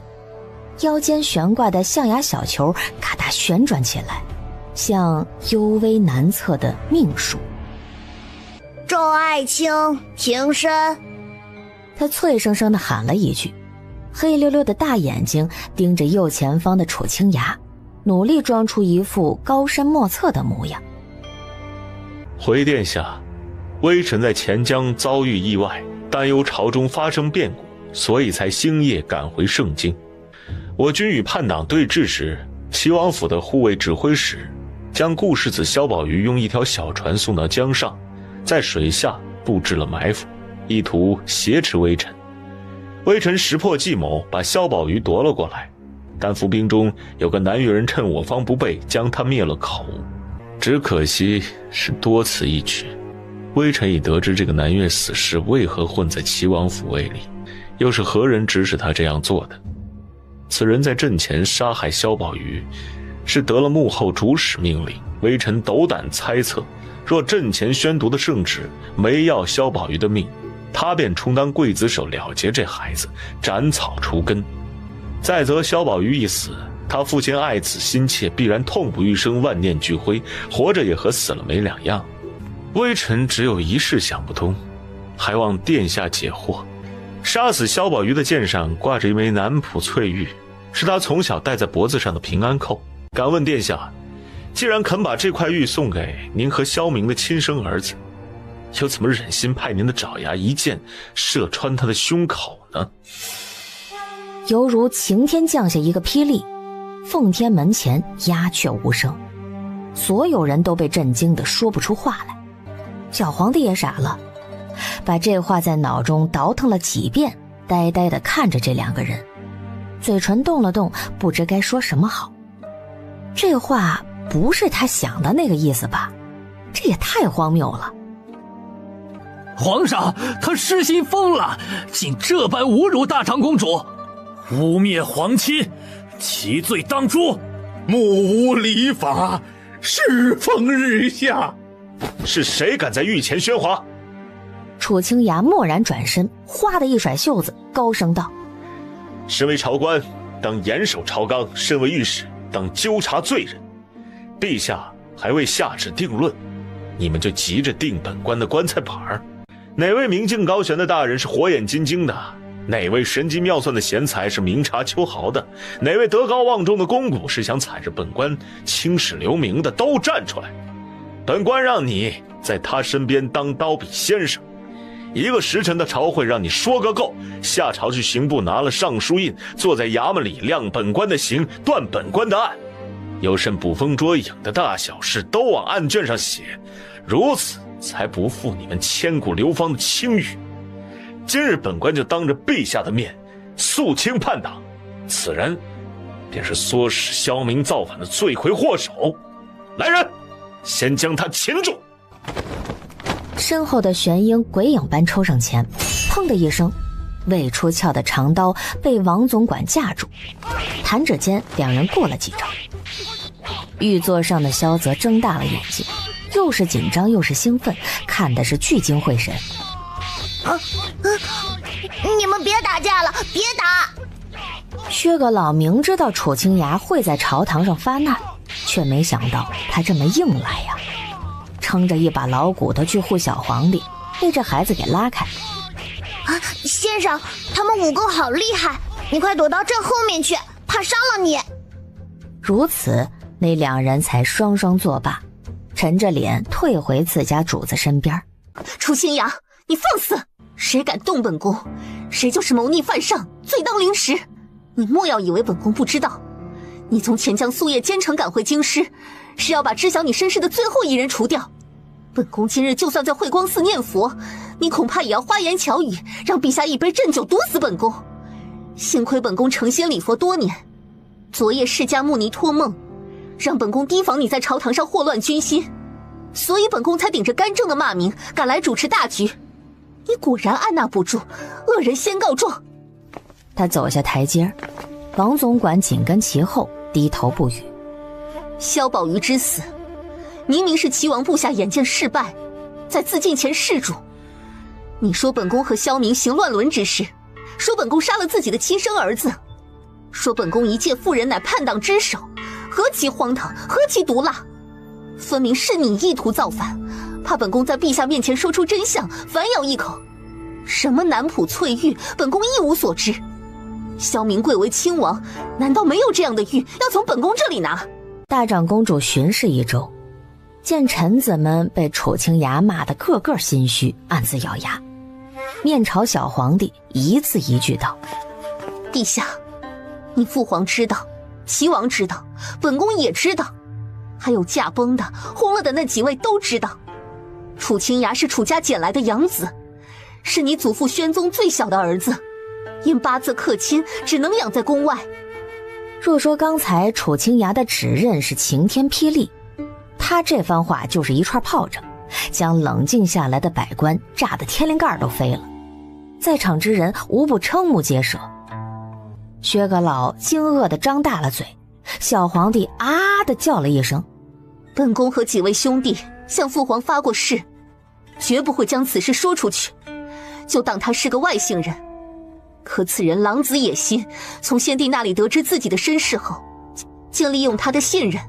Speaker 4: 腰间悬挂的象牙小球咔嗒旋转起来，像幽微难测的命数。
Speaker 8: 众爱卿平身。
Speaker 4: 他脆生生地喊了一句，黑溜溜的大眼睛盯着右前方的楚清雅，努力装出一副高深莫测的模样。
Speaker 3: 回殿下，微臣在钱江遭遇意外，担忧朝中发生变故，所以才星夜赶回盛京。我军与叛党对峙时，齐王府的护卫指挥使将顾世子萧宝瑜用一条小船送到江上，在水下布置了埋伏，意图挟持微臣。微臣识破计谋，把萧宝瑜夺了过来，但伏兵中有个南越人趁我方不备，将他灭了口。只可惜是多此一举。微臣已得知这个南越死士为何混在齐王府卫里，又是何人指使他这样做的。此人在阵前杀害萧宝瑜，是得了幕后主使命令。微臣斗胆猜测，若阵前宣读的圣旨没要萧宝瑜的命，他便充当刽子手了结这孩子，斩草除根。再则萧宝瑜一死，他父亲爱子心切，必然痛不欲生，万念俱灰，活着也和死了没两样。微臣只有一事想不通，还望殿下解惑。杀死萧宝瑜的剑上挂着一枚南浦翠玉，是他从小戴在脖子上的平安扣。敢问殿下，既然肯把这块玉送给您和萧明的亲生儿子，又怎么忍心派您的爪牙一剑射穿他的胸口呢？
Speaker 4: 犹如晴天降下一个霹雳，奉天门前鸦雀无声，所有人都被震惊得说不出话来。小皇帝也傻了，把这话在脑中倒腾了几遍，呆呆地看着这两个人，嘴唇动了动，不知该说什么好。这话不是他想的那个意思吧？这也太荒谬了。
Speaker 2: 皇上，他失心疯了，竟这般侮辱大长公主，
Speaker 5: 污蔑皇亲，其罪当诛。
Speaker 16: 目无礼法，世风日下。
Speaker 3: 是谁敢在御前喧哗？
Speaker 4: 楚清雅蓦然转身，哗的一甩袖子，高声道：
Speaker 3: 身为朝官，当严守朝纲；身为御史，当纠察罪人。陛下还未下旨定论，你们就急着定本官的棺材板儿？哪位明镜高悬的大人是火眼金睛的？哪位神机妙算的贤才是明察秋毫的？哪位德高望重的公主是想踩着本官青史留名的？都站出来！本官让你在他身边当刀笔先生，一个时辰的朝会让你说个够。下朝去刑部拿了上书印，坐在衙门里量本官的刑，断本官的案，有甚捕风捉影的大小事都往案卷上写，如此才不负你们千古流芳的清誉。今日本官就当着陛下的面肃清叛党，此人便是唆使萧明造反的罪魁祸首。来人，先将他擒住！
Speaker 4: 身后的玄鹰鬼影般抽上前，砰的一声，未出鞘的长刀被王总管架住，弹指间两人过了几招。玉座上的萧泽睁大了眼睛，又是紧张又是兴奋，看的是聚精会神。
Speaker 9: 你们别打架了，别打！
Speaker 4: 薛阁老明知道楚清雅会在朝堂上发难，却没想到他这么硬来呀，撑着一把老骨头去护小皇帝，被这孩子给拉开。
Speaker 9: 啊，先生，他们武功好厉害，你快躲到这后面去，怕伤了你。
Speaker 4: 如此，那两人才双双作罢，沉着脸退回自家主子身边。
Speaker 22: 楚清雅，你放肆！谁敢动本宫，谁就是谋逆犯上，罪当凌迟。你莫要以为本宫不知道，你从前将苏叶奸臣赶回京师，是要把知晓你身世的最后一人除掉。本宫今日就算在慧光寺念佛，你恐怕也要花言巧语，让陛下一杯鸩酒毒死本宫。幸亏本宫诚心礼佛多年，昨夜释迦牟尼托梦，让本宫提防你在朝堂上祸乱军心，所以本宫才顶着干政的骂名赶来主持大局。你果然按捺不住，恶人先告状。
Speaker 4: 他走下台阶，王总管紧跟其后，低头不语。
Speaker 22: 萧宝瑜之死，明明是齐王部下眼见事败，在自尽前示主。你说本宫和萧明行乱伦之事，说本宫杀了自己的亲生儿子，说本宫一介妇人乃叛党之首，何其荒唐，何其毒辣！分明是你意图造反，怕本宫在陛下面前说出真相，反咬一口。什么南浦翠玉，本宫一无所知。萧明贵为亲王，难道没有这样的玉要从本宫这里拿？
Speaker 4: 大长公主巡视一周，见臣子们被楚清雅骂得个个心虚，暗自咬牙，面朝小皇帝一字一句道：
Speaker 22: 陛下，你父皇知道，齐王知道，本宫也知道，还有驾崩的轰了的那几位都知道。楚清雅是楚家捡来的养子，是你祖父宣宗最小的儿子，因八字克亲，只能养在宫外。
Speaker 4: 若说刚才楚清雅的指认是晴天霹雳，他这番话就是一串炮仗，将冷静下来的百官炸得天灵盖都飞了。在场之人无不瞠目结舌。薛阁老惊愕地张大了嘴，小皇帝啊地叫了一声。
Speaker 22: 本宫和几位兄弟向父皇发过誓，绝不会将此事说出去，就当他是个外姓人。可此人狼子野心，从先帝那里得知自己的身世后，竟利用他的信任，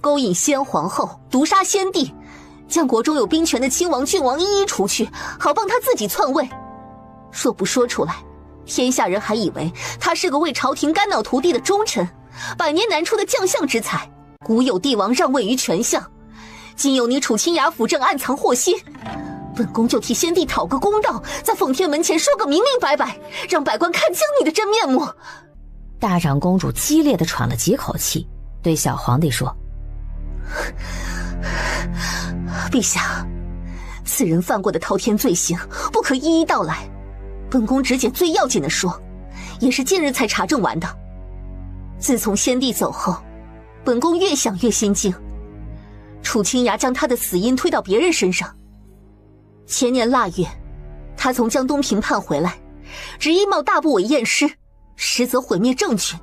Speaker 22: 勾引先皇后，毒杀先帝，将国中有兵权的亲王郡王一一除去，好帮他自己篡位。若不说出来，天下人还以为他是个为朝廷肝脑涂地的忠臣，百年难出的将相之才，古有帝王让位于权相，今有你楚清雅辅政暗藏祸心，本宫就替先帝讨个公道，在奉天门前说个明明白白，让百官看清你的真面目。
Speaker 4: 大长公主激烈地喘了几口气，对小皇帝说：
Speaker 22: 陛下，此人犯过的滔天罪行不可一一道来，本宫只捡最要紧的说，也是近日才查证完的。自从先帝走后，本宫越想越心惊，楚清雅将他的死因推到别人身上。前年腊月，他从江东平叛回来，只因冒大部委验尸，实则毁灭政权。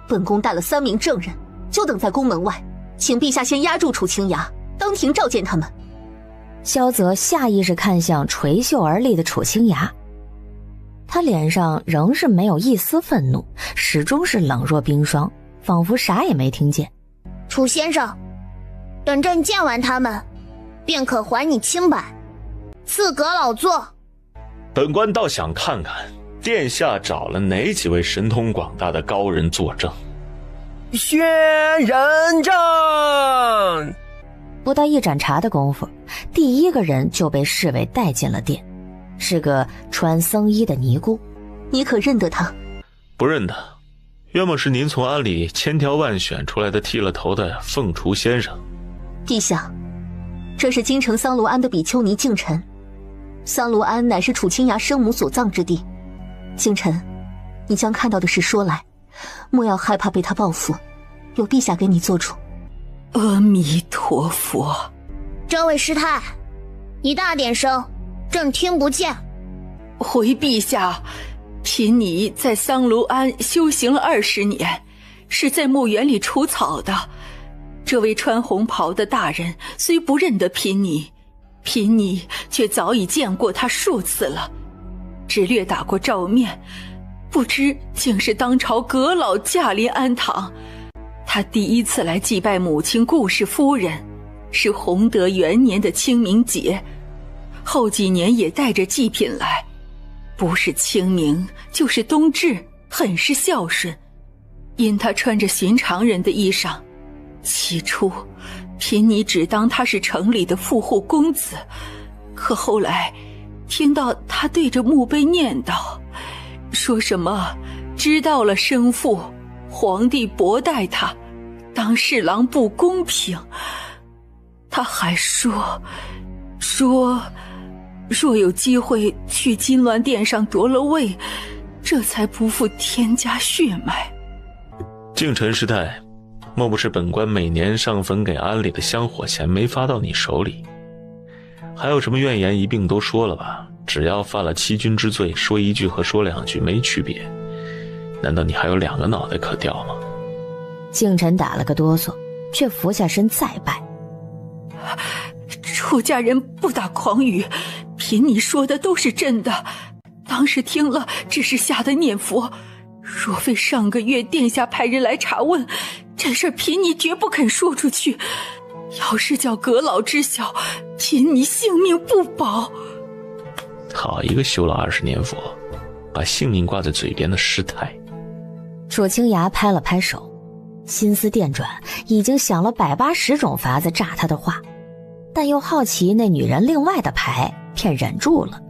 Speaker 22: 本宫带了3名证人，就等在宫门外，请陛下先押住楚清雅，当庭召见他们。
Speaker 4: 萧泽下意识看向垂袖而立的楚清雅，他脸上仍是没有一丝愤怒，始终是冷若冰霜，仿佛啥也没听见。
Speaker 9: 楚先生，等朕见完他们，便可还你清白。赐阁老坐。
Speaker 3: 本官倒想看看殿下找了哪几位神通广大的高人作证。
Speaker 6: 宣仁正。
Speaker 4: 不到一盏茶的功夫，第一个人就被侍卫带进了殿，是个穿僧衣的尼姑。
Speaker 22: 你可认得他？
Speaker 3: 不认得，要么是您从庵里千挑万选出来的剃了头的凤雏先生。
Speaker 22: 陛下，这是京城桑罗庵的比丘尼净尘。桑罗庵乃是楚清雅生母所葬之地，净尘，你将看到的事说来，莫要害怕被他报复，有陛下给你做主。
Speaker 14: 阿弥陀佛。
Speaker 9: 这位师太，你大点声，朕听不见。
Speaker 14: 回陛下，贫尼在桑卢庵修行了20年，是在墓园里除草的。这位穿红袍的大人虽不认得贫尼，贫尼却早已见过他数次了。只略打过照面，不知竟是当朝阁老驾临安堂。他第一次来祭拜母亲顾氏夫人，是弘德元年的清明节，后几年也带着祭品来，不是清明就是冬至，很是孝顺。因他穿着寻常人的衣裳，起初贫尼只当他是城里的富户公子，可后来听到他对着墓碑念叨，说什么知道了生父，皇帝薄待他，当侍郎不公平。他还说若有机会去金銮殿上夺了位，这才不负天家血脉。
Speaker 3: 靖辰时代，莫不是本官每年上坟给安里的香火钱没发到你手里？还有什么怨言一并都说了吧，只要犯了欺君之罪，说一句和说两句没区别。难道你还有2个脑袋可掉吗？
Speaker 4: 靖辰打了个哆嗦，却俯下身再拜。
Speaker 14: 楚家人不打诳语，凭你说的都是真的。当时听了只是吓得念佛，若非上个月殿下派人来查问，这事凭你绝不肯说出去。要是叫阁老知晓，凭你性命不保。
Speaker 3: 好一个修了20年佛，把性命挂在嘴边的师太。
Speaker 4: 楚清崖拍了拍手，心思电转，已经想了180种法子炸他的话，但又好奇那女人另外的牌，便忍住了。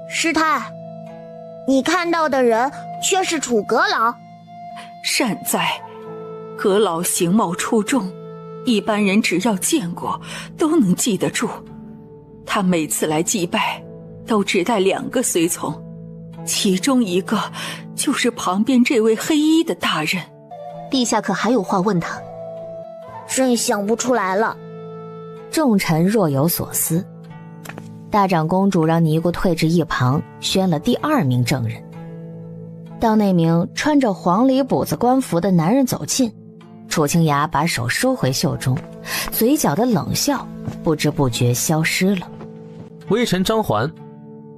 Speaker 9: 师太，你看到的人却是楚阁老？
Speaker 14: 善哉，阁老形貌出众，一般人只要见过都能记得住。他每次来祭拜都只带2个随从，其中一个就是旁边这位黑衣的大人。
Speaker 22: 陛下可还有话问他？
Speaker 9: 真想不出来了。
Speaker 4: 众臣若有所思。大长公主让尼姑退至一旁，宣了第2名证人。当那名穿着黄里补子官服的男人走近，楚清崖把手收回袖中，嘴角的冷笑不知不觉消失了。
Speaker 19: 微臣张环，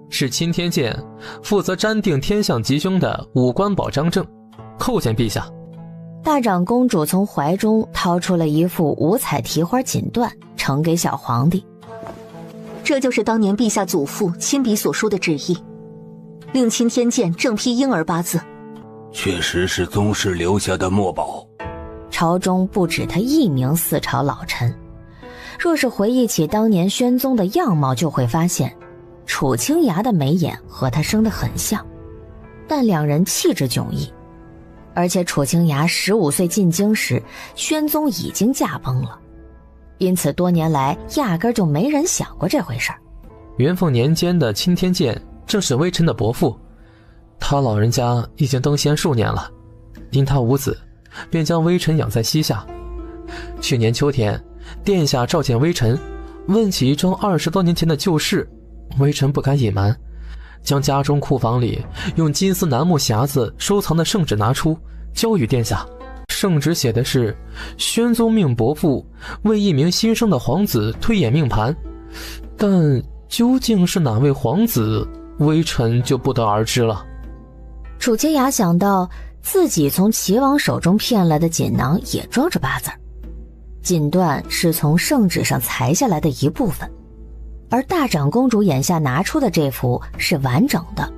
Speaker 19: 是钦天监负责占定天象吉凶的武官保张正，叩见陛下。
Speaker 4: 大长公主从怀中掏出了一副五彩提花锦缎，呈给小皇帝。
Speaker 22: 这就是当年陛下祖父亲笔所书的旨意，令钦天监正批婴儿8字。
Speaker 21: 确实是宗室留下的墨宝。
Speaker 4: 朝中不止他一名4朝老臣，若是回忆起当年宣宗的样貌，就会发现楚清崖的眉眼和他生得很像，但2人气质迥异。而且楚清崖15岁进京时，宣宗已经驾崩了，因此多年来压根就没人想过这回事儿。
Speaker 19: 元凤年间的钦天监正是微臣的伯父，他老人家已经登仙数年了，因他无子，便将微臣养在膝下。去年秋天，殿下召见微臣，问起一桩20多年前的旧事，微臣不敢隐瞒，将家中库房里用金丝楠木匣子收藏的圣旨拿出，交与殿下。圣旨写的是宣宗命伯父为一名新生的皇子推演命盘，但究竟是哪位皇子，微臣就不得而知了。
Speaker 4: 楚清崖想到自己从齐王手中骗来的锦囊也装着8字，锦缎是从圣旨上裁下来的一部分，而大长公主眼下拿出的这幅是完整的，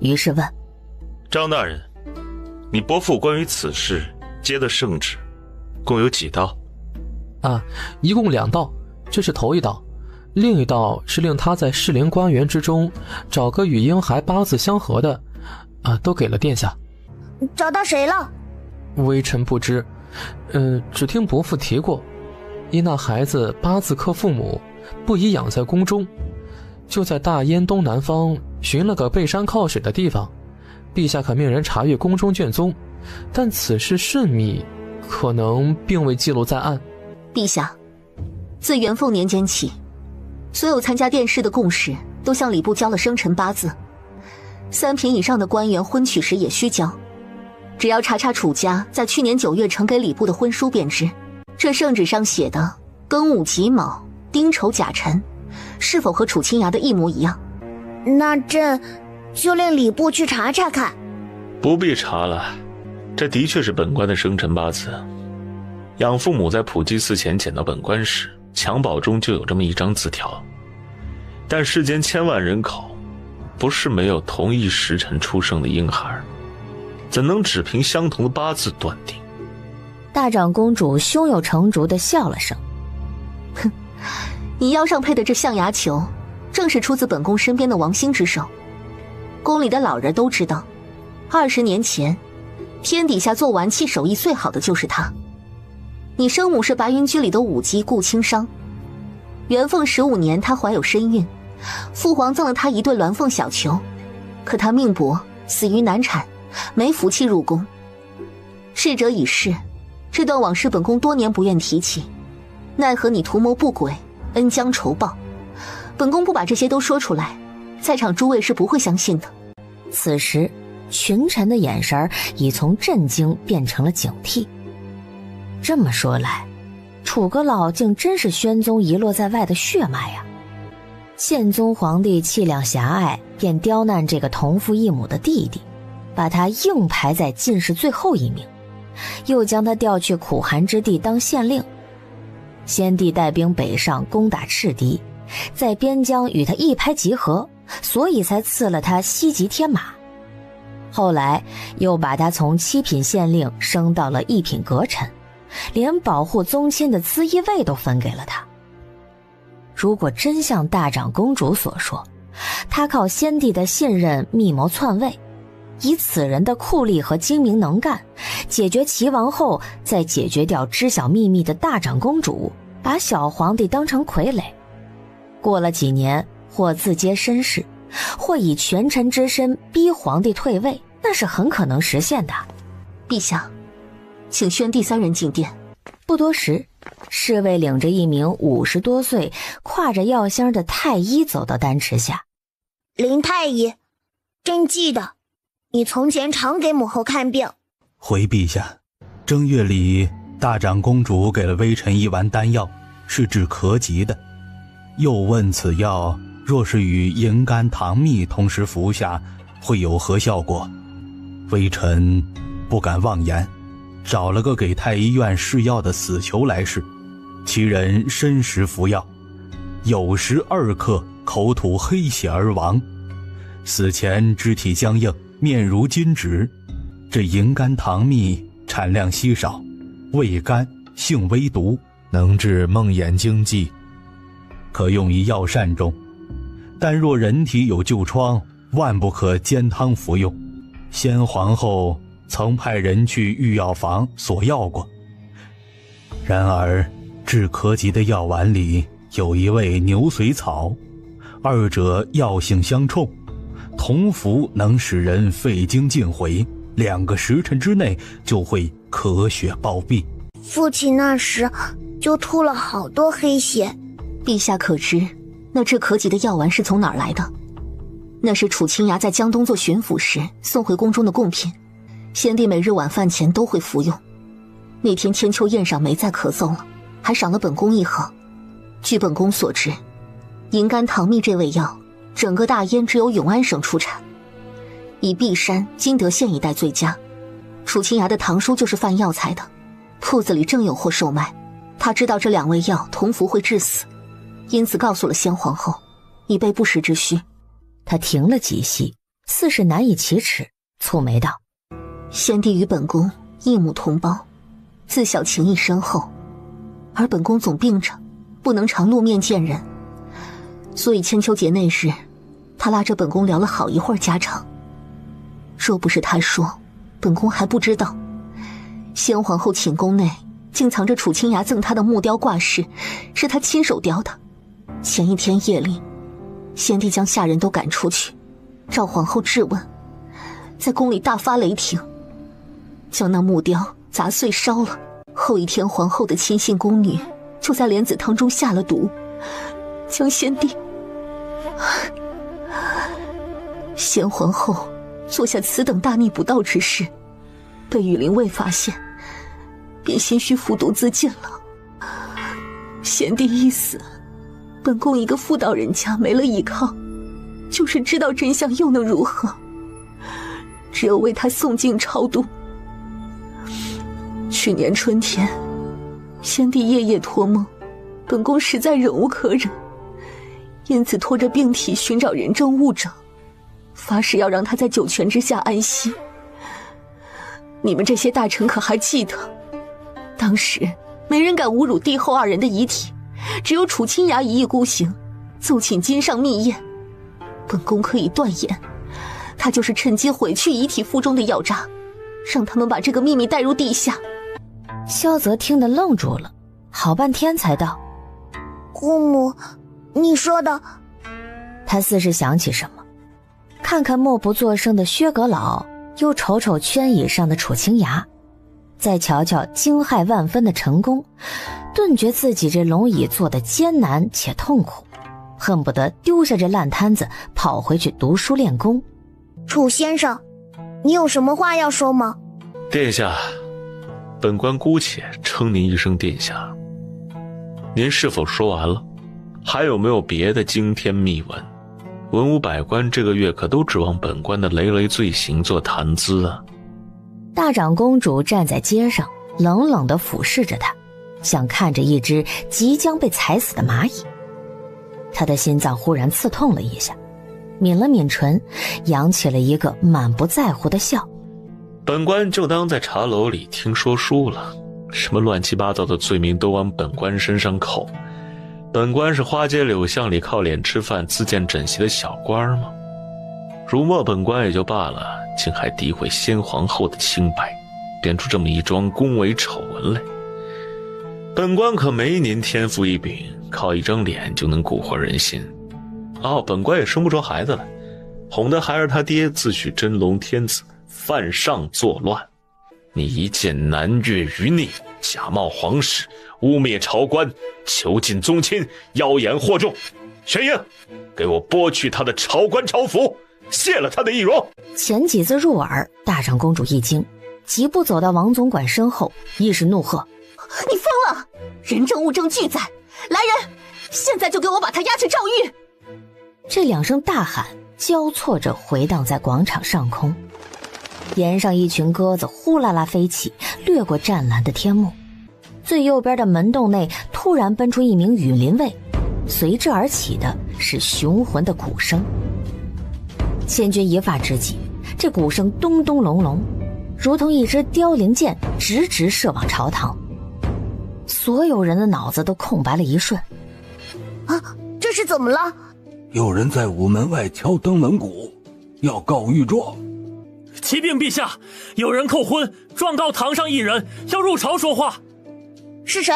Speaker 4: 于是问：
Speaker 3: 张大人，你伯父关于此事接的圣旨共有几道？
Speaker 19: 一共2道，这是头一道，另一道是令他在适龄官员之中找个与婴孩8字相合的，都给了殿下。
Speaker 9: 找到谁了？
Speaker 19: 微臣不知，只听伯父提过，因那孩子8字克父母，不宜养在宫中，就在大燕东南方寻了个背山靠水的地方，陛下可命人查阅宫中卷宗，但此事甚密，可能并未记录在案。
Speaker 22: 陛下，自元凤年间起，所有参加殿试的贡士都向礼部交了生辰8字，3品以上的官员婚娶时也需交。只要查查楚家在去年9月呈给礼部的婚书便知，这圣旨上写的庚午己卯丁丑甲辰是否和楚清崖的一模一样。
Speaker 9: 那朕
Speaker 8: 就令礼部去查查看。
Speaker 3: 不必查了，这的确是本官的生辰八字。养父母在普济寺前捡到本官时，襁褓中就有这么一张字条。但世间千万人口，不是没有同一时辰出生的婴孩，怎能只凭相同的八字断定？
Speaker 4: 大长公主胸有成竹地笑了声，
Speaker 22: 哼，你腰上配的这象牙球，正是出自本宫身边的王星之手。宫里的老人都知道，20年前，天底下做玩器手艺最好的就是他。你生母是白云居里的舞姬顾清商，元凤15年，她怀有身孕，父皇赠了她一对鸾凤小球，可她命薄，死于难产，没福气入宫。逝者已逝，这段往事本宫多年不愿提起，奈何你图谋不轨，恩将仇报，本宫不把这些都说出来，在场诸位是不会相信的。
Speaker 4: 此时群臣的眼神已从震惊变成了警惕。这么说来，楚阁老竟真是宣宗遗落在外的血脉呀！宪宗皇帝气量狭隘，便刁难这个同父异母的弟弟，把他硬排在进士最后一名，又将他调去苦寒之地当县令。先帝带兵北上攻打赤狄，在边疆与他一拍即合，所以才赐了他西级天马。后来又把他从7品县令升到了1品阁臣，连保护宗亲的资议尉都分给了他。如果真像大长公主所说，他靠先帝的信任密谋篡位，以此人的酷吏和精明能干，解决齐王后，再解决掉知晓秘密的大长公主，把小皇帝当成傀儡。过了几年，或自揭身世，或以权臣之身逼皇帝退位，那是很可能实现的。
Speaker 22: 陛下，请宣帝3人进殿。
Speaker 4: 不多时，侍卫领着一名50多岁、挎着药箱的太医走到丹池下。
Speaker 8: 林太医，朕记得你从前常给母后看病。
Speaker 7: 回陛下，正月里大长公主给了微臣一丸丹药，是治咳疾的。又问此药若是与银甘糖蜜同时服下，会有何效果？微臣不敢妄言，找了个给太医院试药的死囚来试，其人申时服药，酉时2刻口吐黑血而亡，死前肢体僵硬，面如金纸。这银甘糖蜜产量稀少，味甘，性微毒，能治梦魇惊悸，可用于药膳中。但若人体有旧疮，万不可煎汤服用。先皇后曾派人去御药房索药过，然而治咳疾的药丸里有一味牛髓草，二者药性相冲，同服能使人肺经尽毁，2个时辰之内就会咳血暴毙。
Speaker 8: 父亲那时就吐了好多黑血。
Speaker 22: 陛下可知那治咳疾的药丸是从哪儿来的？那是楚清雅在江东做巡抚时送回宫中的贡品，先帝每日晚饭前都会服用。那天千秋宴上没再咳嗽了，还赏了本宫1盒。据本宫所知，银甘糖蜜这味药，整个大燕只有永安省出产，以璧山、金德县一带最佳。楚清雅的堂叔就是贩药材的，铺子里正有货售卖。他知道这2味药同服会致死，因此告诉了先皇后，以备不时之需。
Speaker 4: 他停了几息，似是难以启齿，蹙眉道：
Speaker 22: 先帝与本宫一母同胞，自小情谊深厚，而本宫总病着，不能常露面见人，所以千秋节那日，他拉着本宫聊了好一会儿家常。若不是他说，本宫还不知道，先皇后寝宫内竟藏着楚清雅赠她的木雕挂饰，是她亲手雕的。前一天夜里，先帝将下人都赶出去，召皇后质问，在宫里大发雷霆，将那木雕砸碎烧了。后一天，皇后的亲信宫女就在莲子汤中下了毒，将先帝。先皇后做下此等大逆不道之事，被羽林卫发现，便心虚服毒自尽了。先帝一死，本宫一个妇道人家没了依靠，就是知道真相又能如何？只有为他诵经超度。去年春天，先帝夜夜托梦，本宫实在忍无可忍，因此拖着病体寻找人证物证，发誓要让他在九泉之下安息。你们这些大臣可还记得，当时没人敢侮辱帝后二人的遗体，只有楚清雅一意孤行，奏请金上密验。本宫可以断言，他就是趁机毁去遗体腹中的药渣，让他们把这个秘密带入地下。
Speaker 4: 萧泽听得愣住了，好半天才道：
Speaker 9: 姑母，你说的。
Speaker 4: 他似是想起什么，看看默不作声的薛阁老，又瞅瞅圈椅上的楚清雅，再瞧瞧惊骇万分的陈宫，顿觉自己这龙椅坐得艰难且痛苦，恨不得丢下这烂摊子跑回去读书练功。
Speaker 9: 楚先生，你有什么话要说吗？
Speaker 3: 殿下，本官姑且称您一声殿下。您是否说完了？还有没有别的惊天秘闻？文武百官这个月可都指望本官的累累罪行做谈资啊。
Speaker 4: 大长公主站在街上，冷冷地俯视着他，像看着一只即将被踩死的蚂蚁。他的心脏忽然刺痛了一下，抿了抿唇，扬起了一个满不在乎的笑。
Speaker 3: 本官就当在茶楼里听说书了，什么乱七八糟的罪名都往本官身上扣。本官是花街柳巷里靠脸吃饭自荐枕席的小官吗？辱没本官也就罢了，竟还诋毁先皇后的清白，编出这么一桩宫闱丑闻来。本官可没您天赋异禀，靠一张脸就能蛊惑人心。本官也生不出孩子来，哄得孩儿他爹自诩真龙天子，犯上作乱。你一剑南越于逆，假冒皇室，污蔑朝官，囚禁宗亲，妖言惑众。玄英，给我剥去他的朝官朝服，卸了他的易容。
Speaker 4: 前几字入耳，大长公主一惊，疾步走到王总管身后，一时怒喝：
Speaker 22: 你疯了！人证物证俱在，来人，现在就给我把他押去诏狱！
Speaker 4: 这两声大喊交错着回荡在广场上空，檐上一群鸽子呼啦啦飞起，掠过湛蓝的天幕。最右边的门洞内突然奔出一名羽林卫，随之而起的是雄浑的鼓声。千钧一发之际，这鼓声咚咚隆隆，如同一支凋零箭，直直射往朝堂。所有人的脑子都空白了一瞬。
Speaker 9: 这是怎么了？
Speaker 21: 有人在午门外敲登门鼓，要告御状。
Speaker 5: 启禀陛下，有人扣婚，状告堂上一人，要入朝说话。
Speaker 9: 是谁？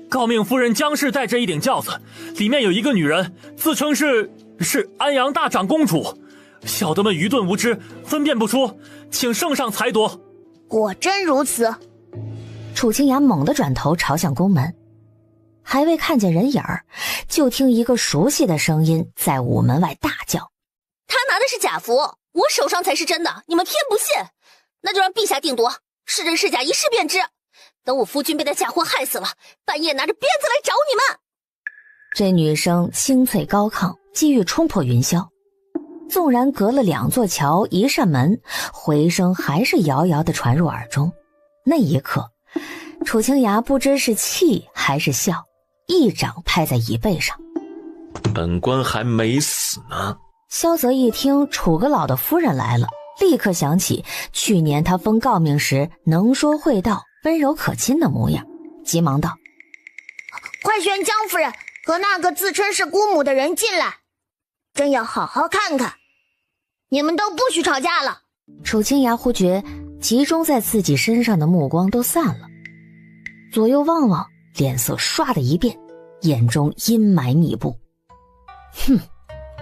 Speaker 5: 诰命夫人江氏带着一顶轿子，里面有一个女人，自称是安阳大长公主。小的们愚钝无知，分辨不出，请圣上裁夺。
Speaker 9: 果真如此。
Speaker 4: 楚清雅猛地转头朝向宫门，还未看见人影儿，就听一个熟悉的声音在午门外大叫：
Speaker 1: 他拿的是假符，我手上才是真的，你们偏不信，那就让陛下定夺，是真是假一试便知。等我夫君被他假货害死了，半夜拿着鞭子来找你们。
Speaker 4: 这女声清脆高亢，几欲冲破云霄。纵然隔了两座桥一扇门，回声还是遥遥地传入耳中。那一刻，楚清雅不知是气还是笑，一掌拍在椅背上。
Speaker 3: 本官还没死呢。
Speaker 4: 萧泽一听楚阁老的夫人来了，立刻想起去年他封诰命时能说会道，温柔可亲的模样，急忙道：
Speaker 9: 快宣江夫人和那个自称是姑母的人进来，朕要好好看看。你们都不许吵架了。
Speaker 4: 楚清雅忽觉集中在自己身上的目光都散了，左右望望，脸色唰的一变，眼中阴霾密布。哼，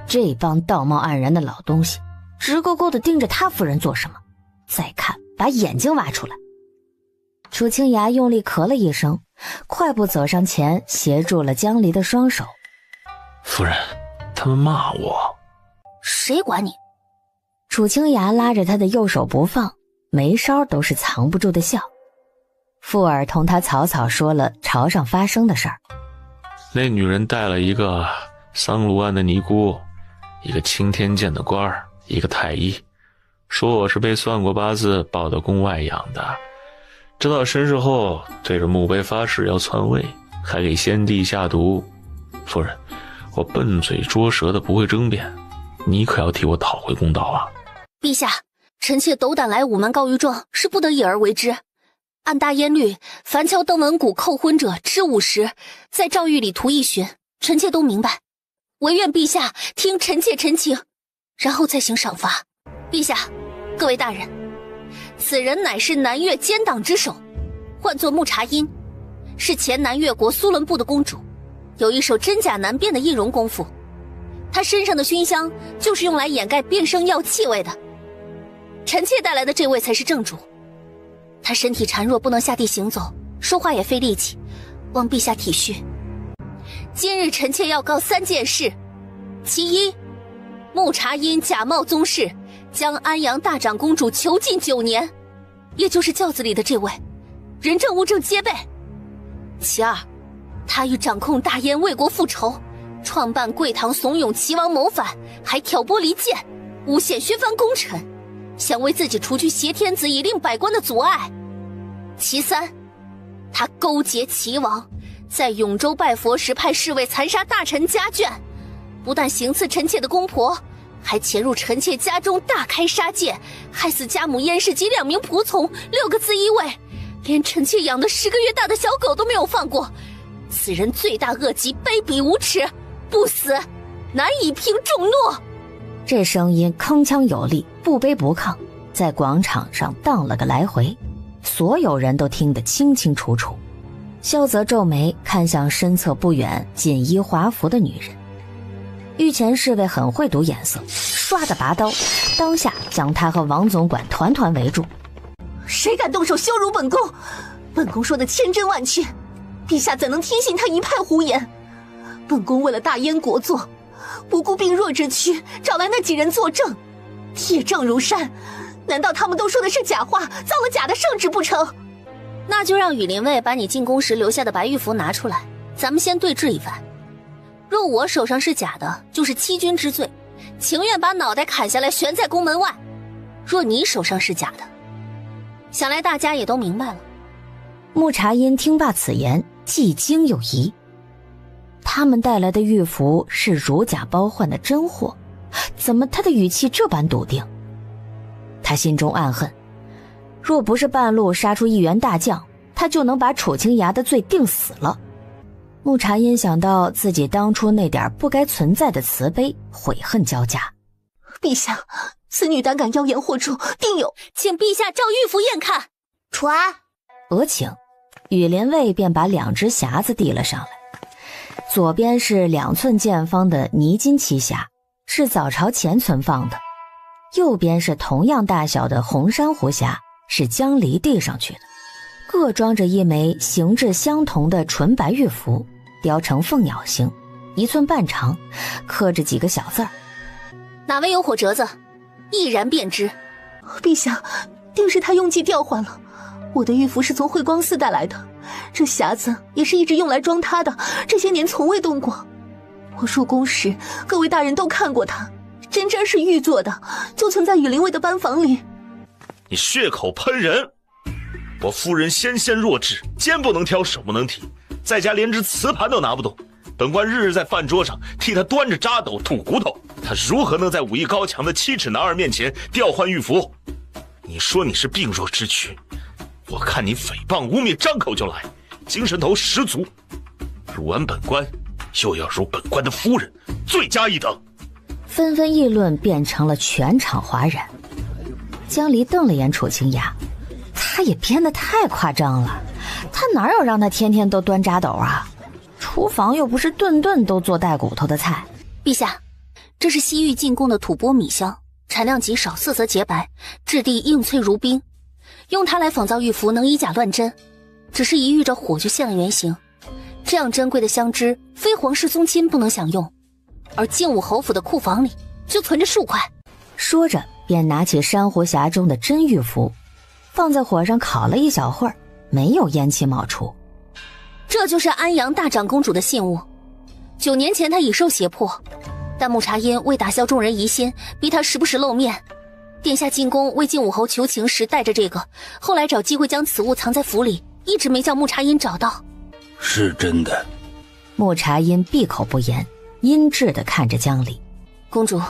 Speaker 4: 这帮道貌岸然的老东西，直勾勾地盯着他夫人做什么？再看，把眼睛挖出来。楚清雅用力咳了一声，快步走上前，协助了江离的双手。
Speaker 3: 夫人，他们骂我。
Speaker 1: 谁管你？
Speaker 4: 楚清雅拉着他的右手不放，眉梢都是藏不住的笑。富尔同他草草说了朝上发生的事儿。
Speaker 3: 那女人带了一个桑庐庵的尼姑，一个青天监的官儿，一个太医，说我是被算过八字抱到宫外养的。知道身世后，对着墓碑发誓要篡位，还给先帝下毒。夫人，我笨嘴拙舌的不会争辩，你可要替我讨回公道啊！
Speaker 1: 陛下，臣妾斗胆来午门告御状，是不得已而为之。按大燕律，凡敲登闻鼓扣婚者知50，在诏狱里图一巡，臣妾都明白。唯愿陛下听臣妾陈情，然后再行赏罚。陛下，各位大人，此人乃是南越奸党之首，唤作木茶音，是前南越国苏伦部的公主，有一手真假难辨的易容功夫。她身上的熏香就是用来掩盖变声药气味的。臣妾带来的这位才是正主，她身体孱弱，不能下地行走，说话也费力气，望陛下体恤。今日臣妾要告3件事，其一，木茶因假冒宗室，将安阳大长公主囚禁9年，也就是轿子里的这位，人证物证皆备。其二，他欲掌控大燕为国复仇，创办贵堂怂恿齐王谋反，还挑拨离间，诬陷削藩功臣，想为自己除去挟天子以令百官的阻碍。其三，他勾结齐王，在永州拜佛时派侍卫残杀大臣家眷，不但行刺臣妾的公婆，还潜入臣妾家中大开杀戒，害死家母燕氏及2名仆从，6个自衣卫，连臣妾养的10个月大的小狗都没有放过。此人罪大恶极，卑鄙无耻，不死难以平众怒。
Speaker 4: 这声音铿锵有力，不卑不亢，在广场上荡了个来回，所有人都听得清清楚楚。萧泽皱眉看向身侧不远锦衣华服的女人，御前侍卫很会读眼色，唰的拔刀，当下将他和王总管团团围住。
Speaker 10: 谁敢动手羞辱本宫？本宫说的千真万确，陛下怎能听信他一派胡言？本宫为了大燕国祚，不顾病弱之躯，找来那几人作证，铁证如山。难道他们都说的是假话，造了假的圣旨不成？
Speaker 1: 那就让羽林卫把你进宫时留下的白玉符拿出来，咱们先对质一番。若我手上是假的，就是欺君之罪，情愿把脑袋砍下来悬在宫门外；若你手上是假的，想来大家也都明白了。
Speaker 4: 木茶因听罢此言，既惊又疑。他们带来的玉符是如假包换的真货，怎么他的语气这般笃定？他心中暗恨，若不是半路杀出一员大将，他就能把楚清崖的罪定死了。木茶因想到自己当初那点不该存在的慈悲，悔恨交加。
Speaker 10: 陛下，此女胆敢妖言惑众，定有，
Speaker 1: 请陛下照玉符验看。
Speaker 8: 传。
Speaker 4: 额请，羽林卫便把2只匣子递了上来。左边是2寸见方的泥金漆匣，是早朝前存放的；右边是同样大小的红珊瑚匣，是江离递上去的。各装着一枚形制相同的纯白玉符，雕成凤鸟形，1寸半长，刻着几个小字儿。
Speaker 1: 哪位有火折子，一然便知。
Speaker 10: 陛下，定是他用计调换了。我的玉符是从慧光寺带来的，这匣子也是一直用来装它的，这些年从未动过。我入宫时，各位大人都看过它，真是玉做的，就存在羽林卫的班房里。
Speaker 3: 你血口喷人！我夫人纤纤弱质，肩不能挑，手不能提，在家连只瓷盘都拿不动。本官日日在饭桌上替他端着渣斗吐骨头，他如何能在武艺高强的7尺男儿面前调换玉符？你说你是病弱之躯，我看你诽谤污蔑，张口就来，精神头十足。辱完本官，又要辱本官的夫人，罪加一等。
Speaker 4: 纷纷议论变成了全场哗然。江离瞪了眼楚清雅，他也编得太夸张了，他哪有让他天天都端渣斗啊？厨房又不是顿顿都做带骨头的菜。
Speaker 1: 陛下，这是西域进贡的吐蕃米香，产量极少，色泽洁白，质地硬脆如冰，用它来仿造玉符能以假乱真，只是一遇着火就现了原形。这样珍贵的香脂，非皇室宗亲不能享用，而靖武侯府的库房里就存着数块。
Speaker 4: 说着便拿起珊瑚匣中的真玉符，放在火上烤了一小会儿，没有烟气冒出。
Speaker 1: 这就是安阳大长公主的信物。9年前她已受胁迫，但穆茶因为打消众人疑心，逼他时不时露面。殿下进宫为晋武侯求情时带着这个，后来找机会将此物藏在府里，一直没叫穆茶因找到。
Speaker 21: 是真的。
Speaker 4: 穆茶因闭口不言，阴鸷地看着江离。
Speaker 1: 公主，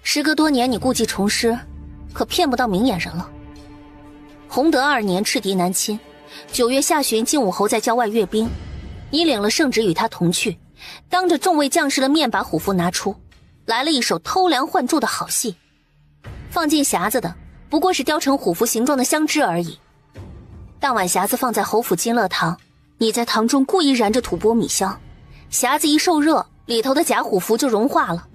Speaker 1: 时隔多年，你故技重施，可骗不到明眼人了。弘德2年赤敌南侵，9月下旬，晋武侯在郊外阅兵，你领了圣旨与他同去，当着众位将士的面把虎符拿出，来了一手偷梁换柱的好戏。放进匣子的不过是雕成虎符形状的香枝而已。当晚匣子放在侯府金乐堂，你在堂中故意燃着吐蕃米香，匣子一受热，里头的假虎符就融化了。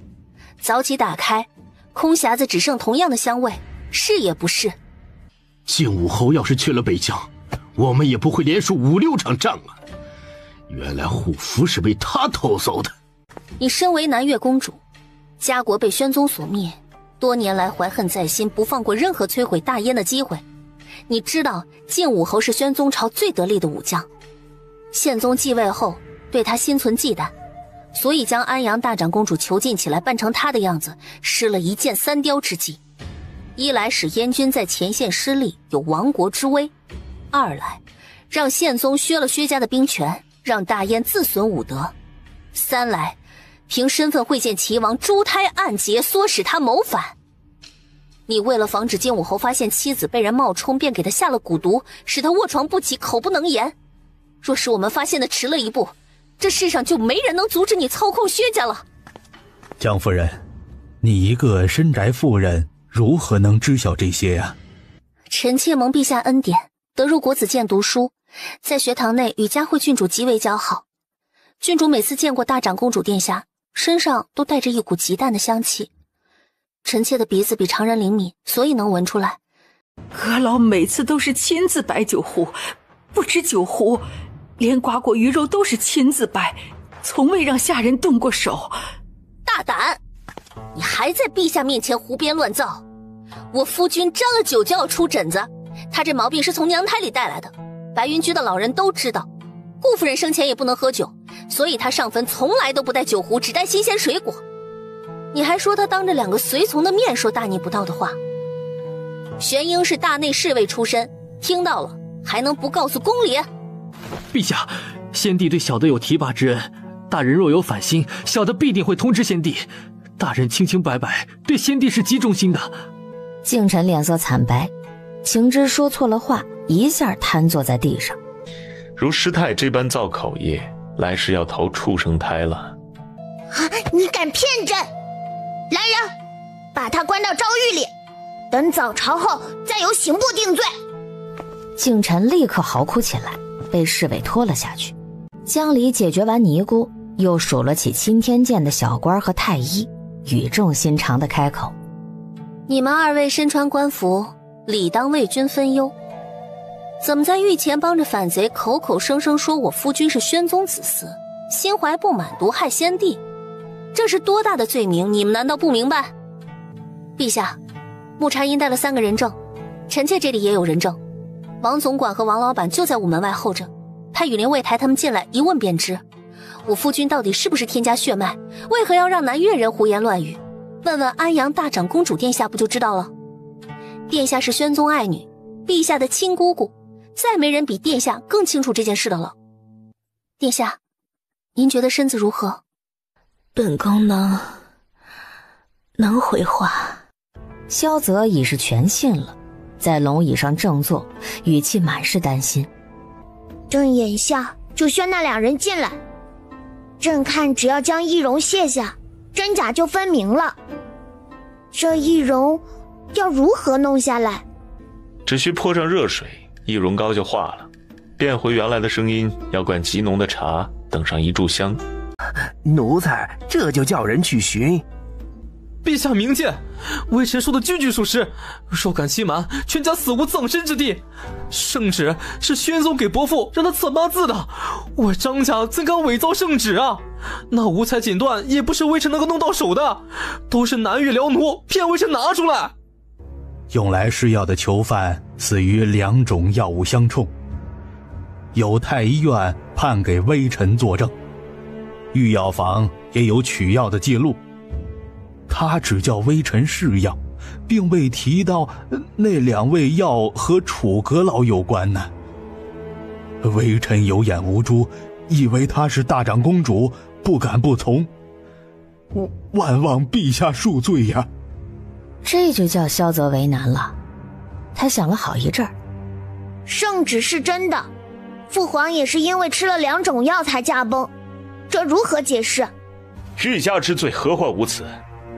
Speaker 1: 早起打开，空匣子只剩同样的香味，是也不是。
Speaker 16: 晋武侯要是去了北疆，我们也不会连输5、6场仗啊！原来虎符是被他偷走的。
Speaker 1: 你身为南越公主，家国被宣宗所灭，多年来怀恨在心，不放过任何摧毁大燕的机会。你知道晋武侯是宣宗朝最得力的武将，宪宗继位后对他心存忌惮，所以将安阳大长公主囚禁起来，扮成他的样子，施了一箭3雕之计。一来使燕军在前线失利，有亡国之危；二来让宪宗削了薛家的兵权，让大燕自损武德；三来凭身份会见齐王，诛胎暗结，唆使他谋反。你为了防止晋武侯发现妻子被人冒充，便给他下了蛊毒，使他卧床不起，口不能言。若是我们发现的迟了一步，这世上就没人能阻止你操控薛家了。
Speaker 13: 江夫人，你一个深宅妇人，如何能知晓这些呀？
Speaker 1: 臣妾蒙陛下恩典，得入国子监读书，在学堂内与嘉惠郡主极为交好。郡主每次见过大长公主殿下，身上都带着一股极淡的香气。臣妾的鼻子比常人灵敏，所以能闻出来。
Speaker 14: 阁老每次都是亲自摆酒壶，不止酒壶，连刮过鱼肉都是亲自摆，从未让下人动过手。
Speaker 1: 大胆！你还在陛下面前胡编乱造。我夫君沾了酒就要出疹子，他这毛病是从娘胎里带来的，白云居的老人都知道。顾夫人生前也不能喝酒，所以他上坟从来都不带酒壶，只带新鲜水果。你还说他当着2个随从的面说大逆不道的话。玄英是大内侍卫出身，听到了还能不告诉宫里？
Speaker 2: 陛下，先帝对小的有提拔之恩，大人若有反心，小的必定会通知先帝。大人清清白白，对先帝是极忠心的。
Speaker 4: 靖臣脸色惨白，情知说错了话，一下瘫坐在地上。
Speaker 3: 如师太这般造口业，来世要投畜生胎了。
Speaker 9: 啊！你敢骗朕！来人，把他关到诏狱里，等早朝后再由刑部定罪。
Speaker 4: 靖臣立刻嚎哭起来，被侍卫拖了下去。江离解决完尼姑，又数了起钦天监的小官和太医，语重心长地开口：
Speaker 1: 你们2位身穿官服，理当为君分忧，怎么在狱前帮着反贼，口口声声说我夫君是宣宗子嗣，心怀不满，毒害先帝？这是多大的罪名，你们难道不明白？陛下，穆茶因带了3个人证，臣妾这里也有人证，王总管和王老板就在午门外候着，派羽林卫抬他们进来，一问便知。我夫君到底是不是天家血脉？为何要让南越人胡言乱语？问问安阳大长公主殿下不就知道了？殿下是宣宗爱女，陛下的亲姑姑，再没人比殿下更清楚这件事的了。殿下，您觉得身子如何？
Speaker 11: 本宫能回话。
Speaker 4: 萧泽已是全信了，在龙椅上正坐，语气满是担心。
Speaker 9: 朕眼下就宣那2人进来，朕看只要将易容卸下，真假就分明了。这易容要如何弄下来？
Speaker 3: 只需泼上热水，易容膏就化了，变回原来的声音，要灌极浓的茶，等上1炷香。
Speaker 17: 奴才这就叫人去寻。
Speaker 19: 陛下明鉴，微臣说的句句属实，若敢欺瞒，全家死无葬身之地。圣旨是宣宗给伯父让他赐8字的，我张家怎敢伪造圣旨啊？那五彩锦缎也不是微臣能够弄到手的，都是南越辽奴骗微臣拿出来。
Speaker 13: 用来施药的囚犯死于2种药物相冲，有太医院判给微臣作证。御药房也有取药的记录。他只叫微臣试药，并未提到那2味药和楚阁老有关呢。微臣有眼无珠，以为她是大长公主，不敢不从。万望陛下恕罪呀！
Speaker 4: 这就叫萧泽为难了。他想了好一阵儿，
Speaker 9: 圣旨是真的，父皇也是因为吃了2种药才驾崩，这如何解释？
Speaker 3: 欲加之罪，何患无辞？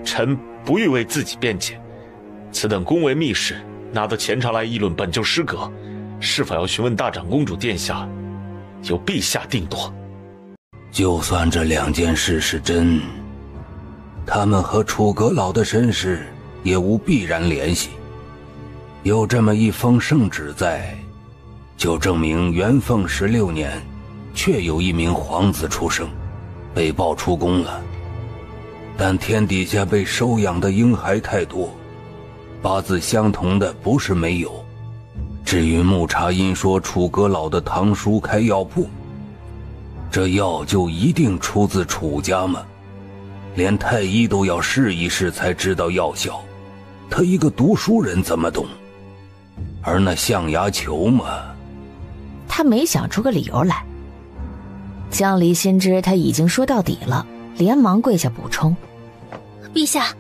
Speaker 3: 臣不欲为自己辩解，此等宫闱秘事，拿到前朝来议论，本就失格。是否要询问大长公主殿下，由陛下定夺。
Speaker 21: 就算这2件事是真，他们和楚阁老的身世也无必然联系。有这么一封圣旨在，就证明元凤16年确有一名皇子出生，被报出宫了。但天底下被收养的婴孩太多，八字相同的不是没有。至于穆茶因说楚阁老的堂叔开药铺，这药就一定出自楚家吗？连太医都要试一试才知道药效，他一个读书人怎么懂？而那象牙球嘛，
Speaker 4: 他没想出个理由来。江离心知他已经说到底了，连忙跪下补充：
Speaker 1: 陛下，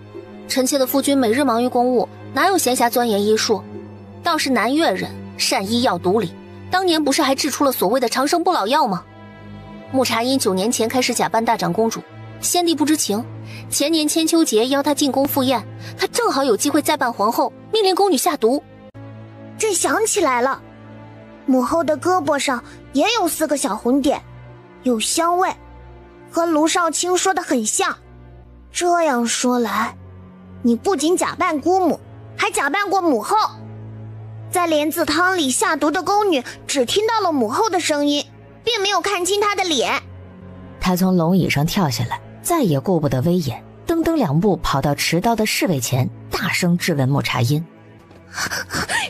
Speaker 1: 臣妾的夫君每日忙于公务，哪有闲暇钻研医术？倒是南越人善医药毒理，当年不是还制出了所谓的长生不老药吗？穆茶因9年前开始假扮大长公主，先帝不知情，前年千秋节邀她进宫赴宴，她正好有机会再扮皇后，命令宫女下毒。
Speaker 9: 朕想起来了，母后的胳膊上也有4个小红点，有香味，和卢少卿说的很像。这样说来，你不仅假扮姑母，还假扮过母后。在莲子汤里下毒的宫女只听到了母后的声音，并没有看清她的脸。
Speaker 4: 他从龙椅上跳下来，再也顾不得威严，噔噔2步跑到持刀的侍卫前，大声质问穆茶因：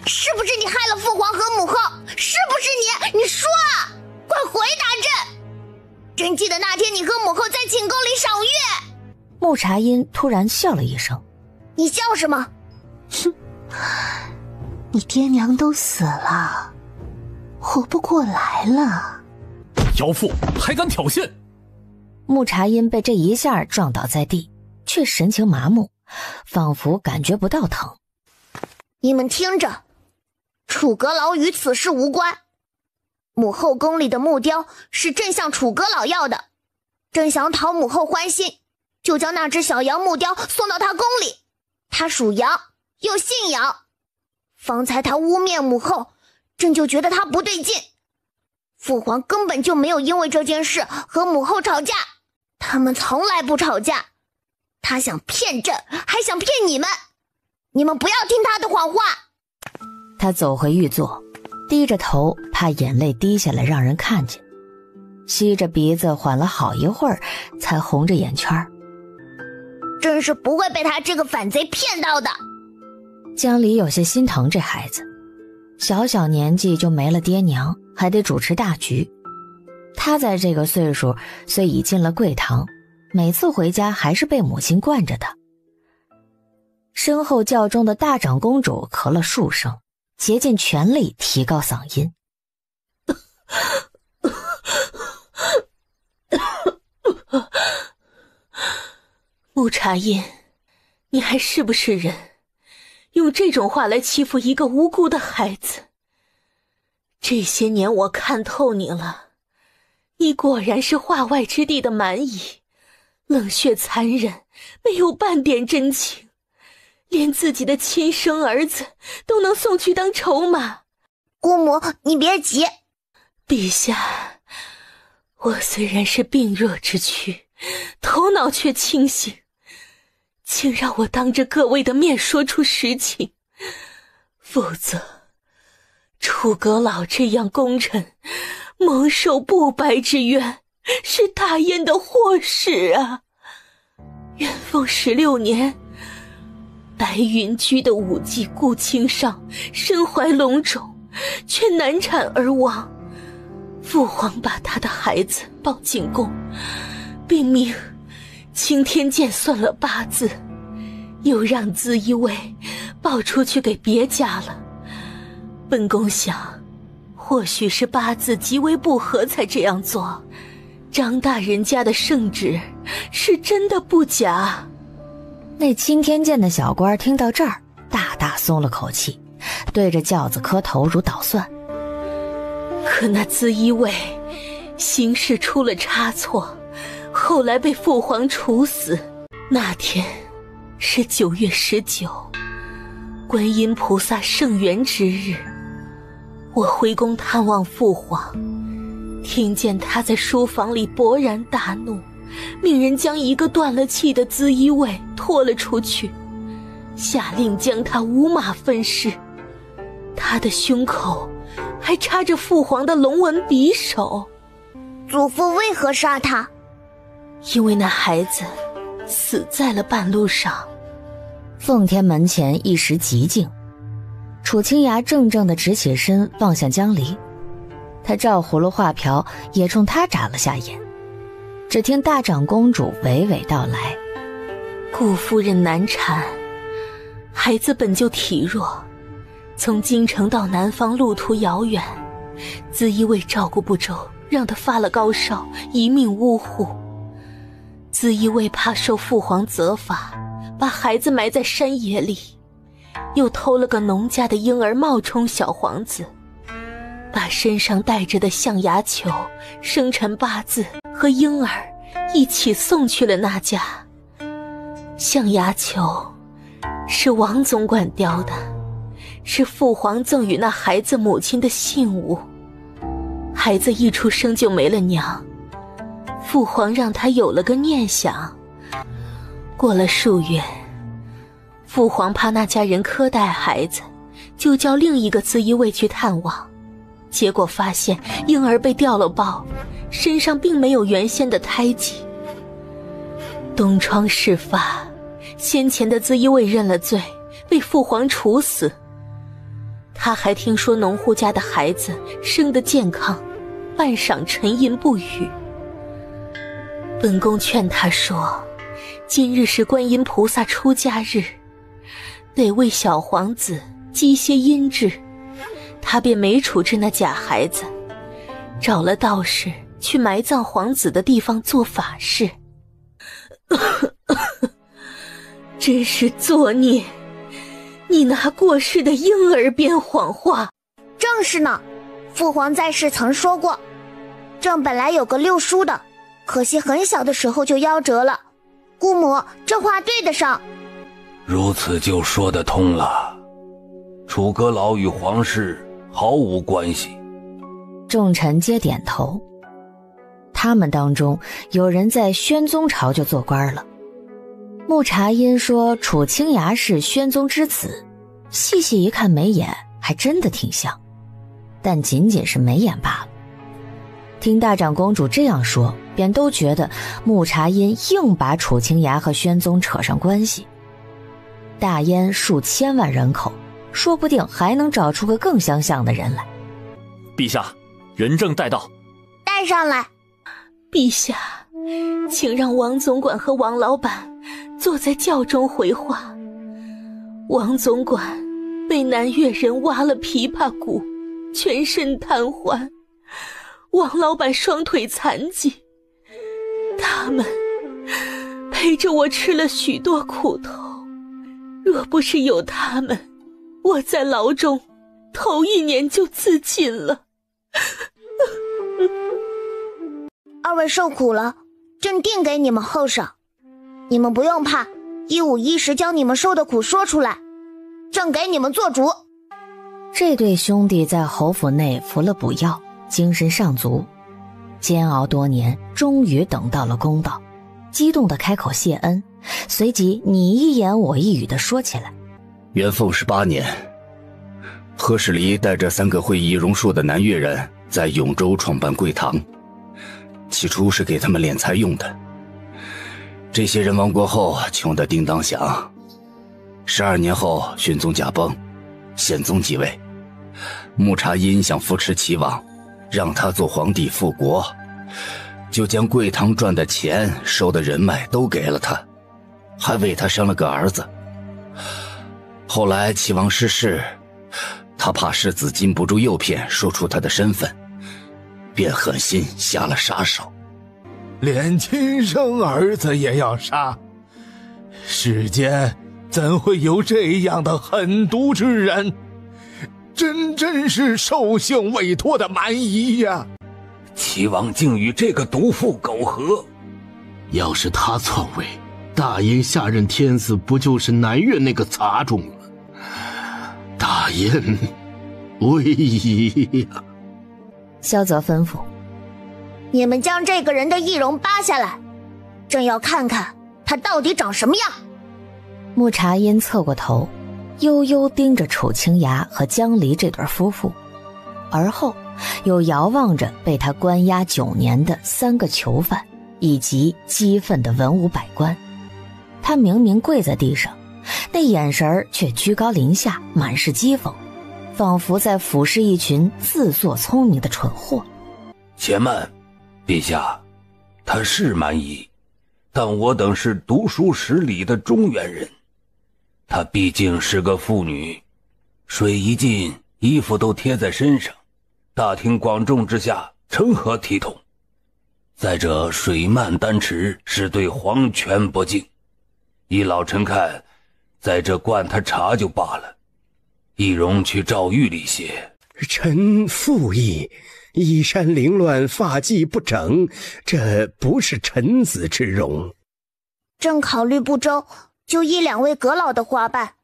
Speaker 9: 是不是你害了父皇和母后？是不是你？你说啊，快回答朕！朕记得那天你和母后在寝宫里赏月。
Speaker 4: 穆茶因突然笑了一声：
Speaker 9: 你笑什么？
Speaker 8: 哼，你爹娘都死了，活不过来了。
Speaker 2: 妖妇还敢挑衅！
Speaker 4: 穆茶因被这一下撞倒在地，却神情麻木，仿佛感觉不到疼。
Speaker 9: 你们听着，楚阁老与此事无关。母后宫里的木雕是朕向楚阁老要的，朕想讨母后欢心，就将那只小羊木雕送到他宫里。他属羊，又姓杨。方才他污蔑母后，朕就觉得他不对劲。父皇根本就没有因为这件事和母后吵架，他们从来不吵架。他想骗朕，还想骗你们。你们不要听他的谎话。
Speaker 4: 他走回御座，低着头，怕眼泪滴下来让人看见，吸着鼻子缓了好一会儿，才红着眼圈。
Speaker 9: 朕是不会被他这个反贼骗到的。
Speaker 4: 江离有些心疼这孩子，小小年纪就没了爹娘，还得主持大局。他在这个岁数虽已进了贵堂，每次回家还是被母亲惯着的。身后教中的大长公主咳了数声，竭尽全力提高嗓音：
Speaker 22: 穆茶因，你还是不是人？用这种话来欺负一个无辜的孩子。这些年我看透你了，你果然是化外之地的蛮夷，冷血残忍，没有半点真情，连自己的亲生儿子都能送去当筹码。
Speaker 9: 姑母，你别急。
Speaker 22: 陛下，我虽然是病弱之躯，头脑却清醒，请让我当着各位的面说出实情，否则楚阁老这样功臣蒙受不白之冤，是大燕的祸始啊！元凤16年，白云居的武技顾清上身怀龙种，却难产而亡。父皇把他的孩子抱进宫，并命青天剑算了八字，又让资一卫报出去给别家了。本宫想，或许是八字极为不合才这样做。张大人家的圣旨是真的不假。
Speaker 4: 那青天剑的小官听到这儿，大大松了口气，对着轿子磕头如捣蒜。
Speaker 22: 可那资一卫行事出了差错，后来被父皇处死。那天是9月19，观音菩萨圣元之日。我回宫探望父皇，听见他在书房里勃然大怒，命人将一个断了气的资一卫拖了出去，下令将他五马分尸。他的胸口还插着父皇的龙纹匕首。
Speaker 9: 祖父为何杀他？
Speaker 22: 因为那孩子死在了半路上。
Speaker 4: 奉天门前一时寂静，楚清雅怔怔地直起身望向江离，他照葫芦画瓢也冲他眨了下眼。只听大长公主娓娓道来：
Speaker 22: 顾夫人难产，孩子本就体弱，从京城到南方路途遥远，资一卫照顾不周，让他发了高烧，一命呜呼。资一卫怕受父皇责罚，把孩子埋在山野里，又偷了个农家的婴儿冒充小皇子，把身上带着的象牙球、生辰八字和婴儿一起送去了那家。象牙球是王总管雕的，是父皇赠予那孩子母亲的信物。孩子一出生就没了娘，父皇让他有了个念想。过了数月，父皇怕那家人苛待孩子，就叫另一个资一卫去探望，结果发现婴儿被掉了包，身上并没有原先的胎记。东窗事发，先前的资一卫认了罪，被父皇处死。他还听说农户家的孩子生得健康，半晌沉吟不语。本宫劝他说，今日是观音菩萨出家日，得为小皇子积些阴质，他便没处置那假孩子，找了道士去埋葬皇子的地方做法事。真是作孽，你拿过世的婴儿编谎话。
Speaker 9: 正是呢，父皇在世曾说过，朕本来有个六叔的，可惜很小的时候就夭折了。姑母，这话对得上。
Speaker 21: 如此就说得通了，楚阁老与皇室毫无关系。
Speaker 4: 众臣皆点头。他们当中有人在宣宗朝就做官了。穆茶因说楚清雅是宣宗之子，细细一看眉眼还真的挺像，但仅仅是眉眼罢了。听大长公主这样说，便都觉得穆茶因硬把楚清雅和宣宗扯上关系。大燕数千万人口，说不定还能找出个更相像的人来。
Speaker 5: 陛下，人证带到。
Speaker 9: 带上来。
Speaker 22: 陛下，请让王总管和王老板坐在轿中回话。王总管被南越人挖了琵琶骨，全身瘫痪，王老板双腿残疾，他们陪着我吃了许多苦头，若不是有他们，我在牢中头1年就自尽了。
Speaker 9: 二位受苦了，朕定给你们厚赏。你们不用怕，1五1十将你们受的苦说出来，朕给你们做主。
Speaker 4: 这对兄弟在侯府内服了补药，精神尚足，煎熬多年，终于等到了公道，激动地开口谢恩，随即你一言我一语地说起来。
Speaker 12: 元凤18年，贺世离带着3个会仪容术的南越人在永州创办贵堂，起初是给他们敛财用的。这些人亡国后穷得叮当响。12年后宣宗驾崩，宪宗即位，穆茶因想扶持齐王，让他做皇帝复国，就将贵堂赚的钱、收的人脉都给了他，还为他生了个儿子。后来齐王失势，他怕世子禁不住诱骗，说出他的身份，便狠心下了杀手。
Speaker 13: 连亲生儿子也要杀，世间怎会有这样的狠毒之人？真是兽性未脱的蛮夷呀！
Speaker 21: 齐王竟与这个毒妇苟合，
Speaker 16: 要是他篡位，大燕下任天子不就是南越那个杂种吗？大燕危矣呀！
Speaker 4: 萧泽吩咐：
Speaker 9: 你们将这个人的易容扒下来，朕要看看他到底长什么样。
Speaker 4: 穆茶音侧过头，悠悠盯着楚清雅和江离这对夫妇，而后又遥望着被他关押9年的3个囚犯以及激愤的文武百官。他明明跪在地上，那眼神却居高临下，满是讥讽，仿佛在俯视一群自作聪明的蠢货。
Speaker 21: 且慢，陛下，他是蛮夷，但我等是读书识礼的中原人。她毕竟是个妇女，水一进，衣服都贴在身上，大庭广众之下，成何体统？再者，水漫丹池是对皇权不敬，依老臣看，在这灌他茶就罢了，易容去诏狱里写。
Speaker 18: 臣附议，衣衫凌乱，发髻不整，这不是臣子之容。
Speaker 9: 朕考虑不周，就依2位阁老的话办。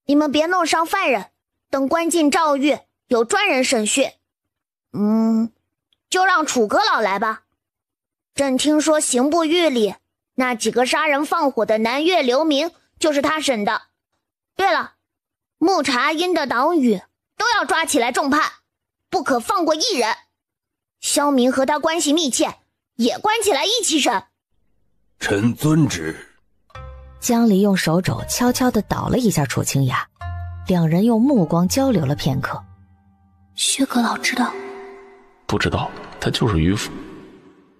Speaker 9: 你们别弄伤犯人，等关进诏狱，有专人审讯。就让楚阁老来吧。朕听说刑部狱里那几个杀人放火的南越流民就是他审的。对了，穆茶音的党羽都要抓起来重判，不可放过一人。萧明和他关系密切，也关起来一起审。
Speaker 21: 臣遵旨。
Speaker 4: 江离用手肘悄悄地捣了一下楚清雅，两人用目光交流了片刻。
Speaker 1: 薛阁老知道？
Speaker 3: 不知道，他就是迂腐。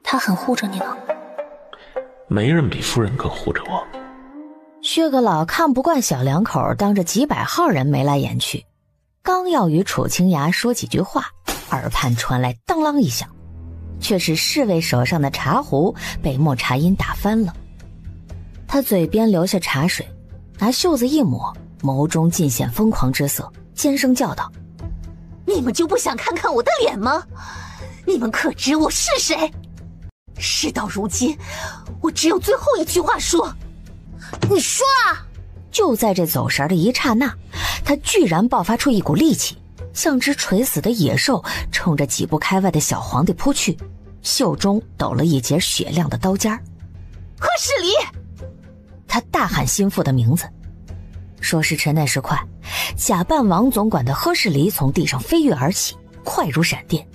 Speaker 1: 他很护着你呢。
Speaker 3: 没人比夫人更护着我。
Speaker 4: 薛阁老看不惯小两口当着几百号人眉来眼去，刚要与楚清雅说几句话，耳畔传来当啷一响，却是侍卫手上的茶壶被莫茶音打翻了。他嘴边留下茶水，拿袖子一抹，眸中尽显疯狂之色，尖声叫道：
Speaker 22: 你们就不想看看我的脸吗？你们可知我是谁？事到如今，我只有最后一句话说。
Speaker 9: 你说啊！
Speaker 4: 就在这走神的一刹那，他居然爆发出一股力气，像只垂死的野兽，冲着几步开外的小皇帝扑去，袖中抖了一截雪亮的刀尖。
Speaker 22: 贺世礼！
Speaker 4: 他大喊心腹的名字。说时迟那时快，假扮王总管的贺世礼从地上飞跃而起，快如闪电。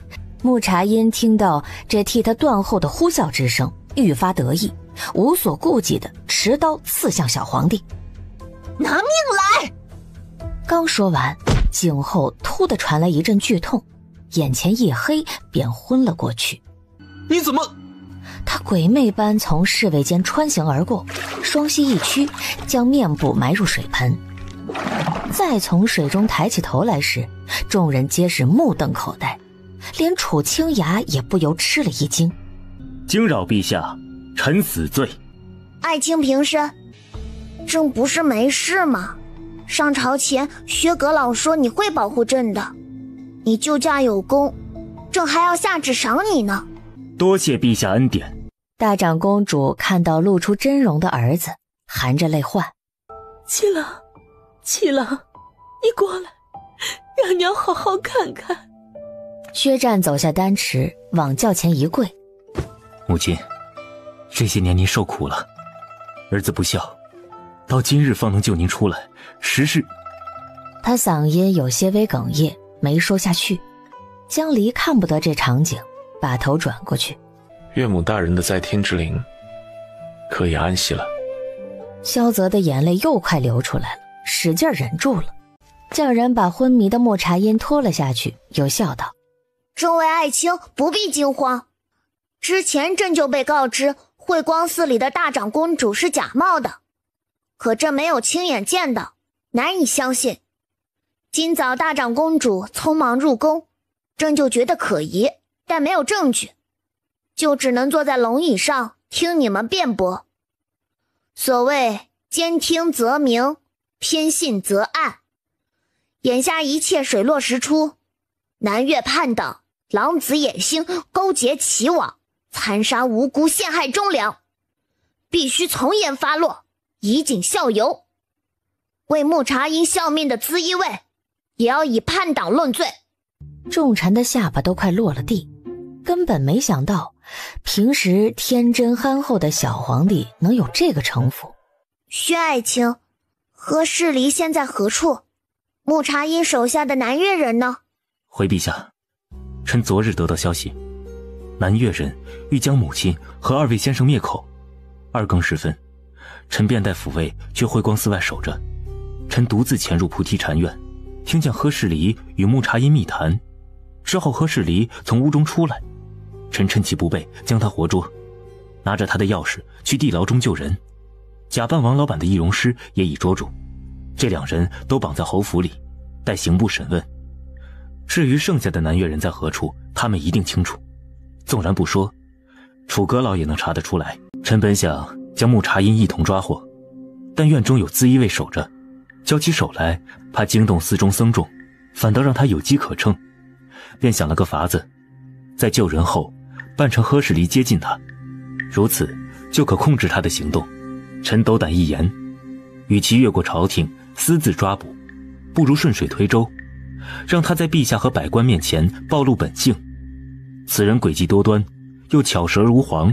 Speaker 4: 穆茶音听到这替他断后的呼啸之声，愈发得意，无所顾忌地持刀刺向小皇帝。
Speaker 22: 拿命来！
Speaker 4: 刚说完，颈后突地传来一阵剧痛，眼前一黑，便昏了过去。
Speaker 19: 你怎么？
Speaker 4: 他鬼魅般从侍卫间穿行而过，双膝一屈，将面部埋入水盆。再从水中抬起头来时，众人皆是目瞪口呆，连楚清雅也不由吃了一惊。
Speaker 20: 惊扰陛下，臣死罪。
Speaker 9: 爱卿平身。朕不是没事吗？上朝前薛阁老说你会保护朕的，你救驾有功，朕还要下旨赏你呢。
Speaker 20: 多谢陛下恩典。
Speaker 4: 大长公主看到露出真容的儿子，含着泪唤：
Speaker 14: 七郎，七郎，你过来，让娘好好看看。
Speaker 4: 薛战走下丹池，往轿前一跪：
Speaker 20: 母亲，这些年您受苦了，儿子不孝，到今日方能救您出来，实是……
Speaker 4: 他嗓音有些微哽咽，没说下去。江离看不得这场景，把头转过去：
Speaker 3: 岳母大人的在天之灵可以安息了。
Speaker 4: 萧泽的眼泪又快流出来了，使劲忍住了，叫人把昏迷的莫茶音拖了下去，又笑道：
Speaker 9: 众位爱卿不必惊慌，
Speaker 8: 之前朕就被告知慧光寺里的大长公主是假冒的，可朕没有亲眼见到，难以相信。今早大长公主匆忙入宫，朕就觉得可疑，但没有证据，就只能坐在龙椅上听你们辩驳。所谓兼听则明，偏信则暗，眼下一切水落石出，南越叛党、狼子野心勾结齐网，残杀无辜，陷害忠良，必须从严发落，以儆效尤。为穆茶因效命的资一卫，也要以叛党论罪。
Speaker 4: 众臣的下巴都快落了地，根本没想到平时天真憨厚的小皇帝能有这个城府。
Speaker 8: 薛爱卿，和氏离现在何处？穆茶因手下的南越人呢？
Speaker 20: 回陛下，臣昨日得到消息，南越人欲将母亲和2位先生灭口。2更时分，臣便带抚卫去慧光寺外守着。臣独自潜入菩提禅院，听见和氏离与穆茶因密谈。之后和氏离从屋中出来，臣趁其不备将他活捉，拿着他的钥匙去地牢中救人。假扮王老板的易容师也已捉住，这2人都绑在侯府里，待刑部审问。至于剩下的南越人在何处，他们一定清楚。纵然不说，楚阁老也能查得出来。臣本想将穆茶因一同抓获，但院中有资一卫守着，交起手来怕惊动寺中僧众，反倒让他有机可乘，便想了个法子，在救人后扮成和氏离接近他，如此就可控制他的行动。臣斗胆一言，与其越过朝廷私自抓捕，不如顺水推舟，让他在陛下和百官面前暴露本性。此人诡计多端，又巧舌如簧，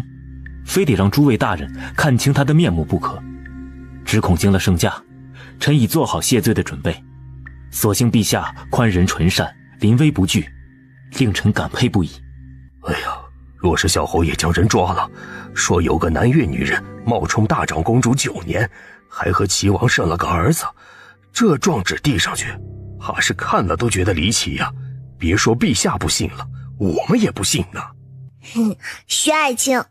Speaker 20: 非得让诸位大人看清他的面目不可。只恐惊了圣驾，臣已做好谢罪的准备。所幸陛下宽仁纯善，临危不惧，令臣感佩不已。
Speaker 17: 哎呀，若是小侯爷将人抓了，说有个南越女人冒充大长公主9年，还和齐王生了个儿子，这状纸递上去，怕是看了都觉得离奇呀。别说陛下不信了，我们也不信呢。
Speaker 8: 薛爱卿，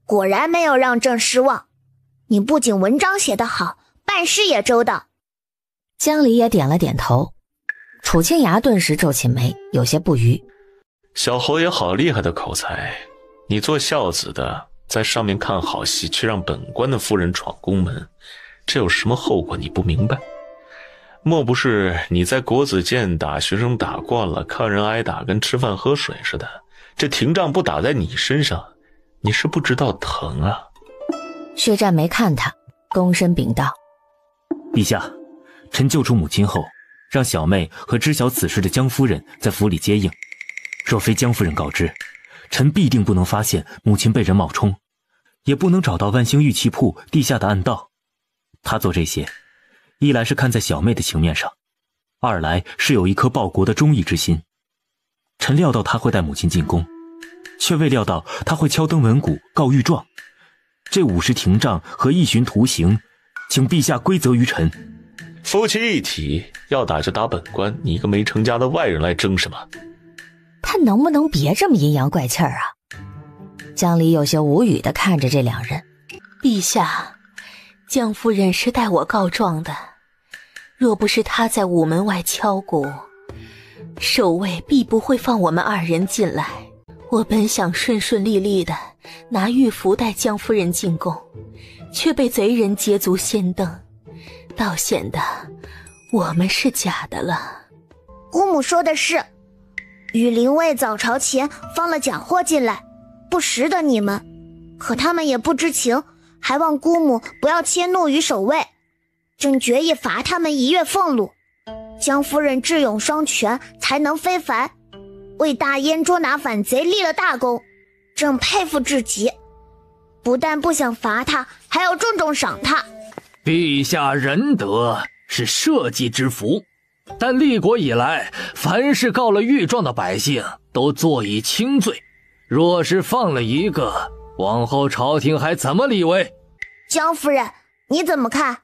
Speaker 8: 果然没有让朕失望。你不仅文章写得好，办事也周到。
Speaker 4: 江离也点了点头。楚清雅顿时皱起眉，有些不愉。
Speaker 3: 小侯爷好厉害的口才，你做孝子的在上面看好戏，却让本官的夫人闯宫门，这有什么后果你不明白？莫不是你在国子监打学生打惯了，看人挨打跟吃饭喝水似的，这廷杖不打在你身上，你是不知道疼啊。
Speaker 4: 薛战没看他，躬身禀道：
Speaker 20: 陛下，臣救出母亲后，让小妹和知晓此事的江夫人在府里接应。若非江夫人告知，臣必定不能发现母亲被人冒充，也不能找到万兴玉器铺地下的暗道。他做这些，一来是看在小妹的情面上，二来是有一颗报国的忠义之心。臣料到他会带母亲进宫，却未料到他会敲登文鼓告御状。这50廷杖和1巡徒刑，请陛下归责于臣。
Speaker 3: 夫妻一体，要打就打本官，你一个没成家的外人来争什么？
Speaker 4: 他能不能别这么阴阳怪气儿啊？江离有些无语地看着这2人。
Speaker 22: 陛下，江夫人是代我告状的，若不是她在午门外敲鼓，守卫必不会放我们2人进来。我本想顺顺利利的拿玉符带江夫人进宫，却被贼人捷足先登，倒显得我们是假的了。
Speaker 8: 姑母说的是，羽林卫早朝前放了假货进来，不识得你们，可他们也不知情，还望姑母不要迁怒于守卫。朕决意罚他们1月俸禄。江夫人智勇双全，才能非凡，为大燕捉拿反贼立了大功，朕佩服至极。不但不想罚他，还要重重赏他。
Speaker 2: 陛下仁德是社稷之福，但立国以来，凡是告了御状的百姓都坐以轻罪，若是放了一个，往后朝廷还怎么理为？
Speaker 8: 江夫人，你怎么看？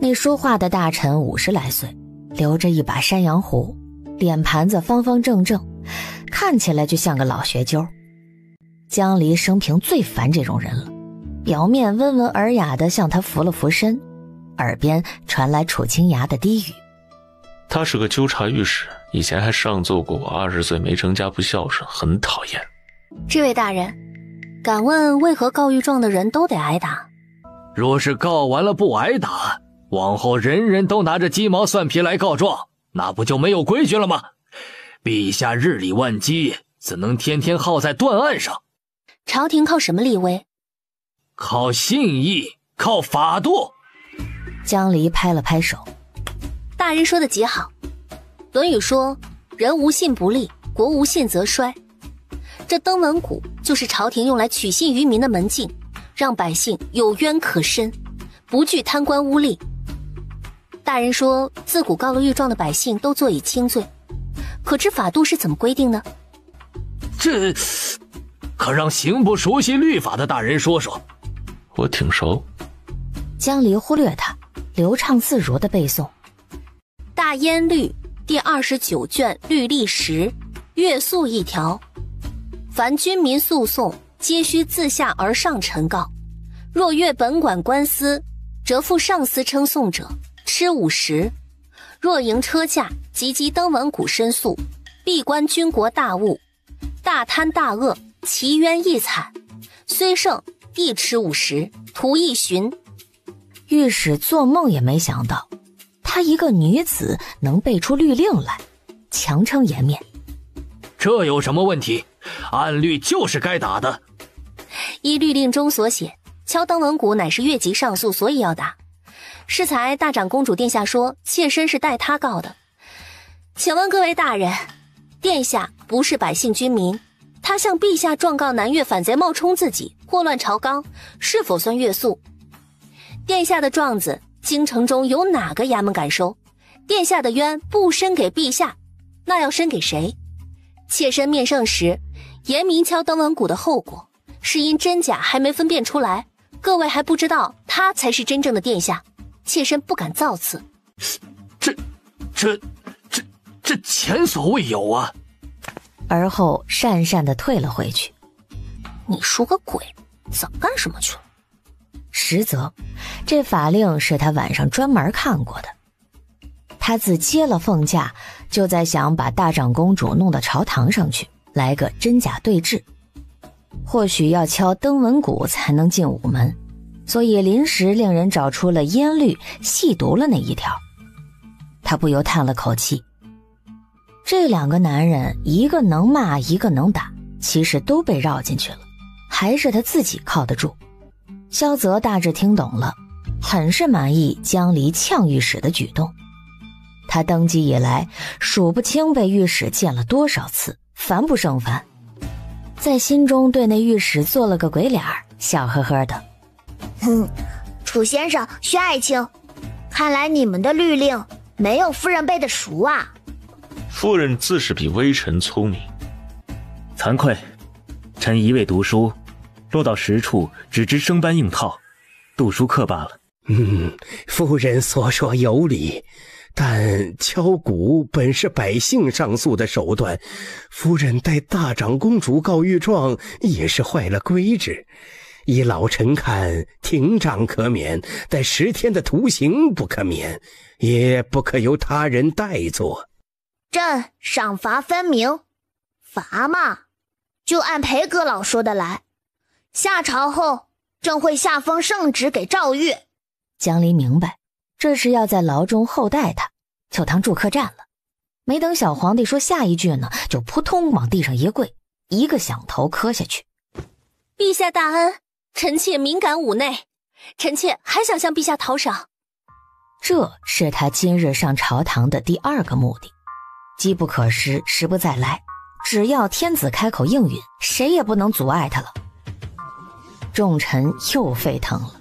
Speaker 4: 那说话的大臣50来岁，留着一把山羊胡，脸盘子方方正正，看起来就像个老学究。江离生平最烦这种人了，表面温文尔雅地向他扶了扶身，耳边传来楚清雅的低语：
Speaker 3: 他是个纠察御史，以前还上奏过我20岁没成家不孝顺，很讨厌。
Speaker 1: 这位大人，敢问为何告御状的人都得挨打？
Speaker 2: 若是告完了不挨打，往后人人都拿着鸡毛蒜皮来告状，那不就没有规矩了吗？陛下日理万机，怎能天天耗在断案上？
Speaker 1: 朝廷靠什么立威？
Speaker 2: 靠信义，靠法度。
Speaker 4: 江离拍了拍手：
Speaker 1: 大人说的极好。论语说，人无信不立，国无信则衰。这登文谷就是朝廷用来取信于民的门径，让百姓有冤可伸，不惧贪官污吏。大人说，自古告了御状的百姓都坐以轻罪，可知法度是怎么规定呢？
Speaker 2: 这可让刑部熟悉律法的大人说说。
Speaker 3: 我挺熟。
Speaker 4: 江离忽略他，流畅自如的背诵：
Speaker 1: 大燕律第29卷律例10，越诉一条，凡军民诉讼，皆须自下而上陈告。若越本管官司，则负上司称讼者，吃50；若迎车驾，及登文谷申诉，必关军国大务，大贪大恶，其冤亦惨，虽胜亦吃50，徒一寻。
Speaker 4: 御史做梦也没想到，她一个女子能背出律令来，强撑颜面。
Speaker 2: 这有什么问题？按律就是该打的。
Speaker 1: 依律令中所写，敲登文谷乃是越级上诉，所以要打。适才大长公主殿下说，妾身是代他告的。请问各位大人，殿下不是百姓军民，他向陛下状告南越反贼冒充自己，祸乱朝纲，是否算越诉？殿下的状子，京城中有哪个衙门敢收？殿下的冤不伸给陛下，那要伸给谁？妾身面圣时，严明敲登文谷的后果，是因真假还没分辨出来，各位还不知道他才是真正的殿下，妾身不敢造次。
Speaker 2: 这前所未有啊！
Speaker 4: 而后讪讪地退了回去。
Speaker 1: 你说个鬼，早干什么去了？
Speaker 4: 实则这法令是他晚上专门看过的。他自接了凤驾，就在想把大长公主弄到朝堂上去，来个真假对质。或许要敲登文谷才能进午门，所以临时令人找出了燕律，细读了那一条。他不由叹了口气，这两个男人，一个能骂，一个能打，其实都被绕进去了，还是他自己靠得住。萧泽大致听懂了，很是满意江离呛御史的举动。他登基以来，数不清被御史见了多少次，烦不胜烦，在心中对那御史做了个鬼脸，笑呵呵的。
Speaker 9: 楚先生需爱卿，看来你们的律令没有夫人背的熟啊。
Speaker 3: 夫人自是比微臣聪明。
Speaker 20: 惭愧，臣一味读书，落到实处只知生搬硬套，读书客罢了。
Speaker 18: 夫人所说有理，但敲鼓本是百姓上诉的手段，夫人带大长公主告御状也是坏了规矩。依老臣看，廷杖可免，但10天的徒刑不可免，也不可由他人代作。
Speaker 9: 朕赏罚分明，罚嘛，就按裴阁老说的来。下朝后，朕会下封圣旨给赵玉。
Speaker 4: 江离明白，这是要在牢中厚待他，就当助客站了。没等小皇帝说下一句呢，就扑通往地上一跪，一个响头磕下去。
Speaker 1: 陛下大恩，臣妾敏感妩内，臣妾还想向陛下讨赏。
Speaker 4: 这是他今日上朝堂的第2个目的。机不可失，时不再来，只要天子开口应允，谁也不能阻碍他了。众臣又沸腾了，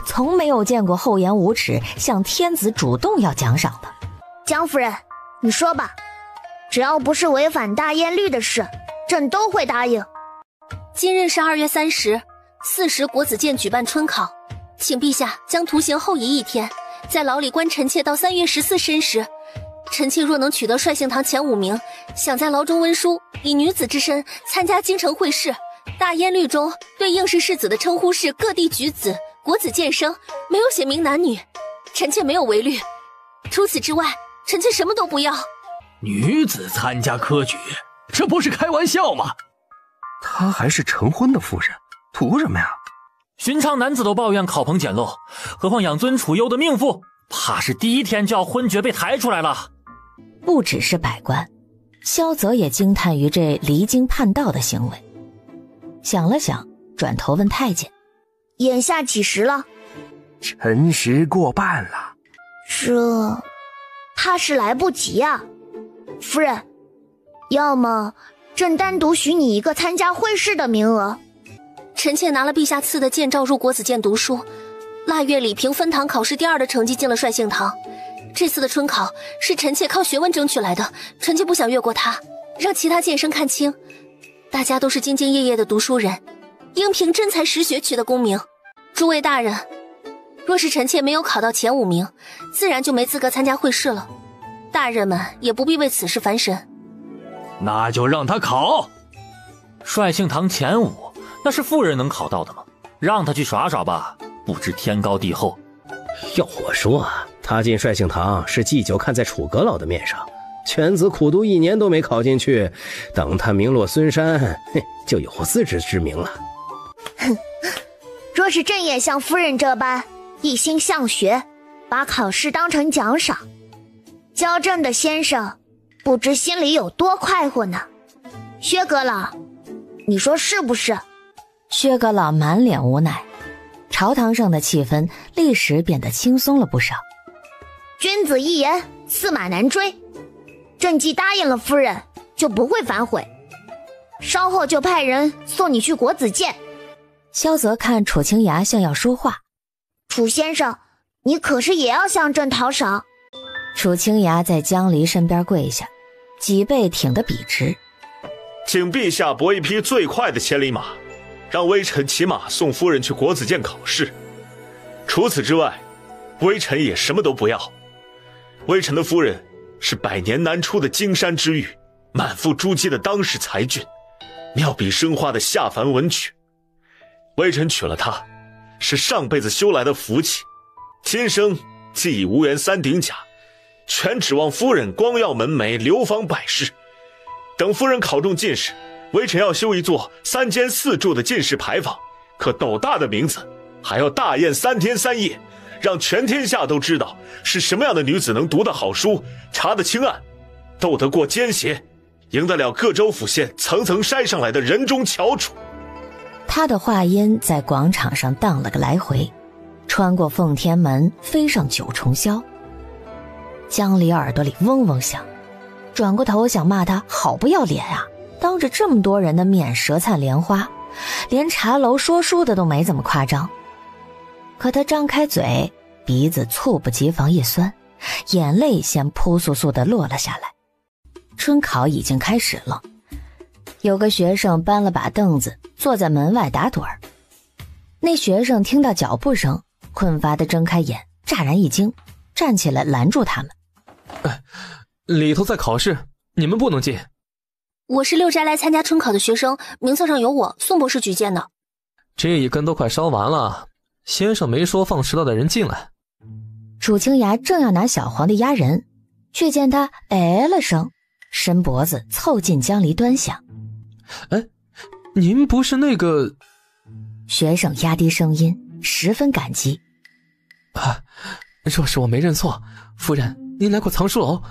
Speaker 4: 从没有见过厚颜无耻向天子主动要奖赏的。
Speaker 9: 江夫人，你说吧，只要不是违反大燕律的事，朕都会答应。
Speaker 1: 今日是2月30，40国子监举办春考，请陛下将徒刑后移1天，在牢里关臣妾到3月14申时。臣妾若能取得率性堂前5名，想在牢中温书，以女子之身参加京城会试，
Speaker 10: 大烟律中对应氏世子的称呼是各地举子、国子监生，没有写明男女。臣妾没有违律，除此之外，臣妾什么都不要。
Speaker 2: 女子参加科举，这不是开玩笑吗？
Speaker 17: 她还是成婚的夫人，图什么呀？
Speaker 5: 寻常男子都抱怨考棚简陋，何况养尊处优的命妇，怕是第一天就要昏厥被抬出来了。
Speaker 4: 不只是百官，萧泽也惊叹于这离经叛道的行为。想了想，转头问太监：“
Speaker 8: 眼下几时了？”“
Speaker 17: 辰时过半了。”“
Speaker 8: 这，怕是来不及啊。夫人，要么朕单独许你一个参加会试的名额。”
Speaker 10: 臣妾拿了陛下赐的建诏入国子监读书，腊月里凭分堂考试第2的成绩进了率性堂。这次的春考是臣妾靠学问争取来的，臣妾不想越过它，让其他监生看清。大家都是兢兢业业的读书人，应凭真才实学取得功名。诸位大人，若是臣妾没有考到前5名，自然就没资格参加会试了。大人们也不必为此事烦神。
Speaker 2: 那就让他考。
Speaker 5: 率性堂前5，那是妇人能考到的吗？让他去耍耍吧，不知天高地厚。
Speaker 18: 要我说啊，他进率性堂是祭酒看在楚阁老的面上，犬子苦读1年都没考进去，等他名落孙山，就有自知之明了。
Speaker 8: 哼，若是朕也像夫人这般一心向学，把考试当成奖赏，教朕的先生不知心里有多快活呢。薛阁老，你说是不是？
Speaker 4: 薛阁老满脸无奈，朝堂上的气氛立时变得轻松了不少。
Speaker 8: 君子一言，驷马难追。朕既答应了夫人，就不会反悔。稍后就派人送你去国子监。
Speaker 4: 萧泽看楚清雅像要说话，
Speaker 8: 楚先生，你可是也要向朕讨赏。
Speaker 4: 楚清雅在江离身边跪下，脊背挺得笔直。
Speaker 3: 请陛下拨一匹最快的千里马，让微臣骑马送夫人去国子监考试。除此之外，微臣也什么都不要。微臣的夫人是100年难出的金山之玉，满腹珠玑的当世才俊，妙笔生花的下凡文曲。微臣娶了她，是上辈子修来的福气，今生既已无缘3顶甲，全指望夫人光耀门楣，流芳百世。等夫人考中进士，微臣要修一座3间4柱的进士牌坊，可斗大的名字，还要大宴3天3夜，让全天下都知道是什么样的女子能读得好书，查得清案，斗得过奸邪，赢得了各州府县层层筛上来的人中翘楚。
Speaker 4: 他的话音在广场上荡了个来回，穿过奉天门，飞上9重霄。江离耳朵里嗡嗡响，转过头想骂他好不要脸啊，当着这么多人的面舌灿莲花，连茶楼说书的都没这么夸张。可他张开嘴，鼻子猝不及防一酸，眼泪先扑簌簌地落了下来。春考已经开始了，有个学生搬了把凳子坐在门外打盹儿。那学生听到脚步声，困乏地睁开眼，乍然一惊，站起来拦住他们。
Speaker 19: 里头在考试，你们不能进。
Speaker 10: 我是六斋来参加春考的学生，名册上有我，宋博士举荐的。
Speaker 19: 这一根都快烧完了，先生没说放迟到的人进来。
Speaker 4: 楚清雅正要拿小黄的压人，却见他哎了声，伸脖子凑近江离端详。
Speaker 19: 哎，您不是那个……
Speaker 4: 学生压低声音，十分感激。
Speaker 19: 若是我没认错，夫人您来过藏书楼，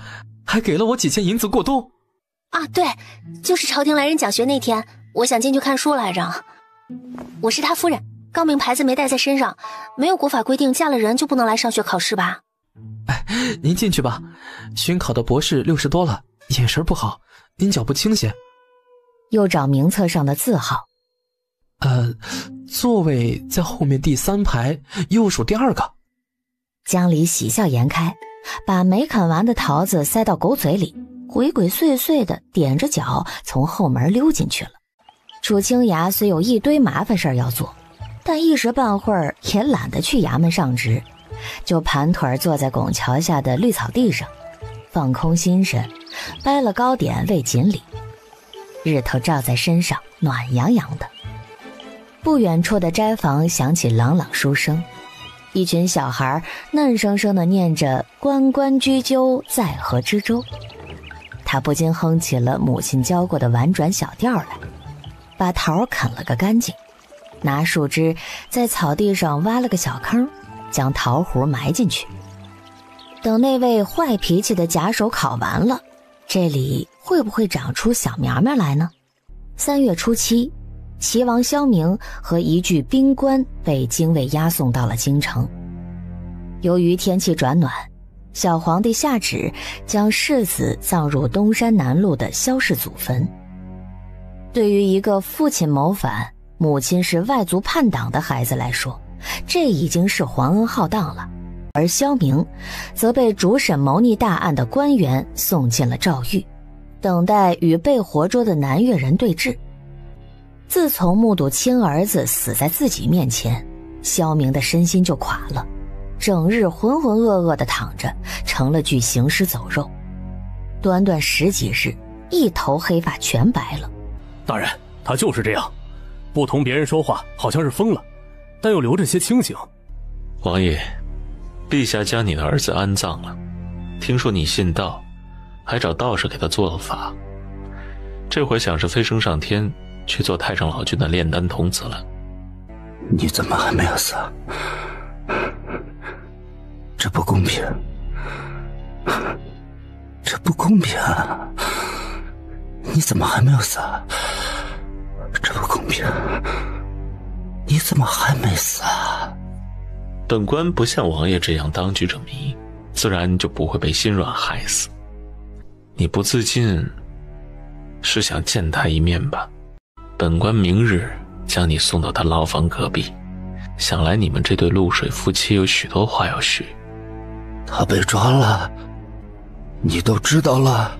Speaker 19: 还给了我几千银子过冬。
Speaker 10: 啊，对，就是朝廷来人讲学那天，我想进去看书来着。我是他夫人，诰命牌子没带在身上，没有国法规定嫁了人就不能来上学考试吧？
Speaker 19: 您进去吧，巡考的博士60多了，眼神不好，您脚步轻些。
Speaker 4: 又找名册上的字号。
Speaker 19: 座位在后面第3排右数第2个。
Speaker 4: 江离喜笑颜开，把没啃完的桃子塞到狗嘴里，鬼鬼祟祟的踮着脚从后门溜进去了。楚清雅虽有一堆麻烦事要做，但一时半会儿也懒得去衙门上职，就盘腿坐在拱桥下的绿草地上，放空心神，掰了糕点喂锦鲤。日头照在身上，暖洋洋的。不远处的斋房响起朗朗书声，一群小孩嫩生生地念着“关关雎鸠，在河之洲”。他不禁哼起了母亲教过的婉转小调来，把桃啃了个干净，拿树枝在草地上挖了个小坑，将桃核埋进去。等那位坏脾气的假手烤完了，这里会不会长出小苗苗来呢？3月初7，齐王萧明和一具兵官被精卫押送到了京城。由于天气转暖，小皇帝下旨将世子葬入东山南路的萧氏祖坟。对于一个父亲谋反，母亲是外族叛党的孩子来说，这已经是皇恩浩荡了。而萧明则被主审谋逆大案的官员送进了诏狱，等待与被活捉的南越人对峙。自从目睹亲儿子死在自己面前，萧明的身心就垮了，整日浑浑噩噩地躺着，成了具行尸走肉。短短10几日，一头黑发全白了。
Speaker 6: 大人，他就是这样，不同别人说话，好像是疯了，但又留着些清醒。
Speaker 3: 王爷，陛下将你的儿子安葬了，听说你信道，还找道士给他做了法，这回想是飞升上天，去做太上老君的炼丹童子了。
Speaker 12: 你怎么还没有死？这不公平，这不公平！你怎么还没有死？这不公平！你怎么还没死？
Speaker 3: 本官不像王爷这样当局者迷，自然就不会被心软害死。你不自尽，是想见他一面吧？本官明日将你送到他牢房隔壁，想来你们这对露水夫妻有许多话要叙。
Speaker 12: 他被抓了，你都知道了？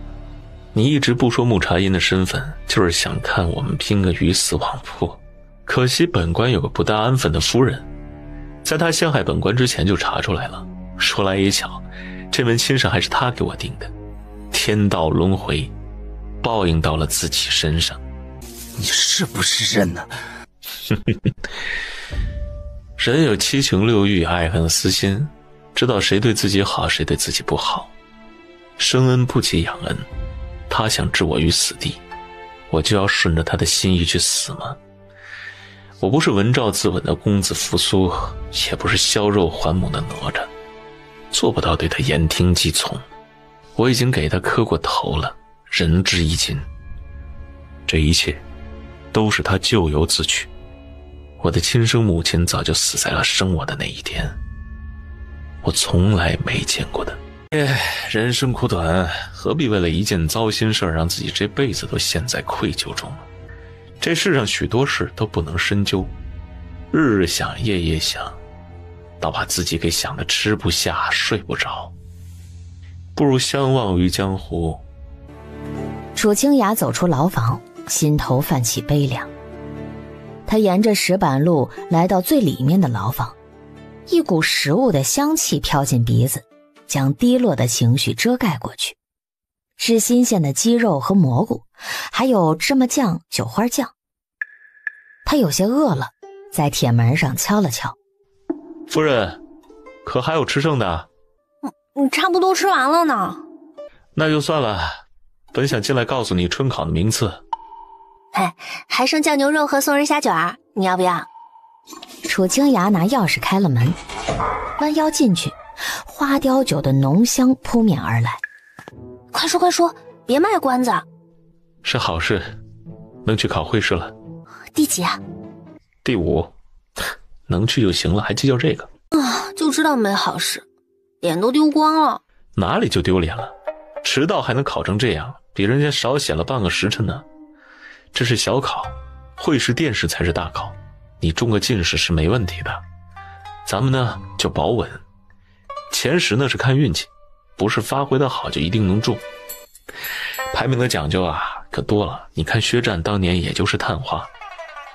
Speaker 3: 你一直不说穆茶音的身份，就是想看我们拼个鱼死网破。可惜本官有个不大安分的夫人，在他陷害本官之前就查出来了。说来也巧，这门亲事还是他给我定的。天道轮回，报应到了自己身上。
Speaker 12: 你是不是人呢？
Speaker 3: 人有七情六欲，爱恨私心，知道谁对自己好，谁对自己不好。生恩不及养恩，他想置我于死地，我就要顺着他的心意去死吗？我不是文昭自刎的公子扶苏，也不是削肉还母的哪吒，做不到对他言听计从。我已经给他磕过头了，仁至义尽。这一切都是他咎由自取。我的亲生母亲早就死在了生我的那一天，我从来没见过的。人生苦短，何必为了一件糟心事让自己这辈子都陷在愧疚中？这世上许多事都不能深究，日日想，夜夜想，倒把自己给想得吃不下睡不着，不如相忘于江湖。
Speaker 4: 楚清雅走出牢房，心头泛起悲凉。他沿着石板路来到最里面的牢房，一股食物的香气飘进鼻子，将低落的情绪遮盖过去。是新鲜的鸡肉和蘑菇，还有芝麻酱、韭花酱。他有些饿了，在铁门上敲了敲。
Speaker 3: 夫人，可还有吃剩的？
Speaker 10: 差不多吃完了呢。
Speaker 3: 那就算了，本想进来告诉你春考的名次。
Speaker 1: 还剩酱牛肉和松仁虾卷，你要不要？
Speaker 4: 楚清雅拿钥匙开了门，弯腰进去，花雕酒的浓香扑面而来。
Speaker 1: 快说快说，别卖关子。
Speaker 3: 是好事，能去考会试了。
Speaker 1: 第几啊？
Speaker 3: 第5，能去就行了，还计较这个？
Speaker 1: 就知道没好事，脸都丢光了。
Speaker 3: 哪里就丢脸了？迟到还能考成这样，比人家少写了半个时辰呢。这是小考，会试殿试才是大考，你中个进士是没问题的。咱们呢就保稳，前10呢是看运气，不是发挥的好就一定能中。排名的讲究啊可多了，你看薛战当年也就是探花，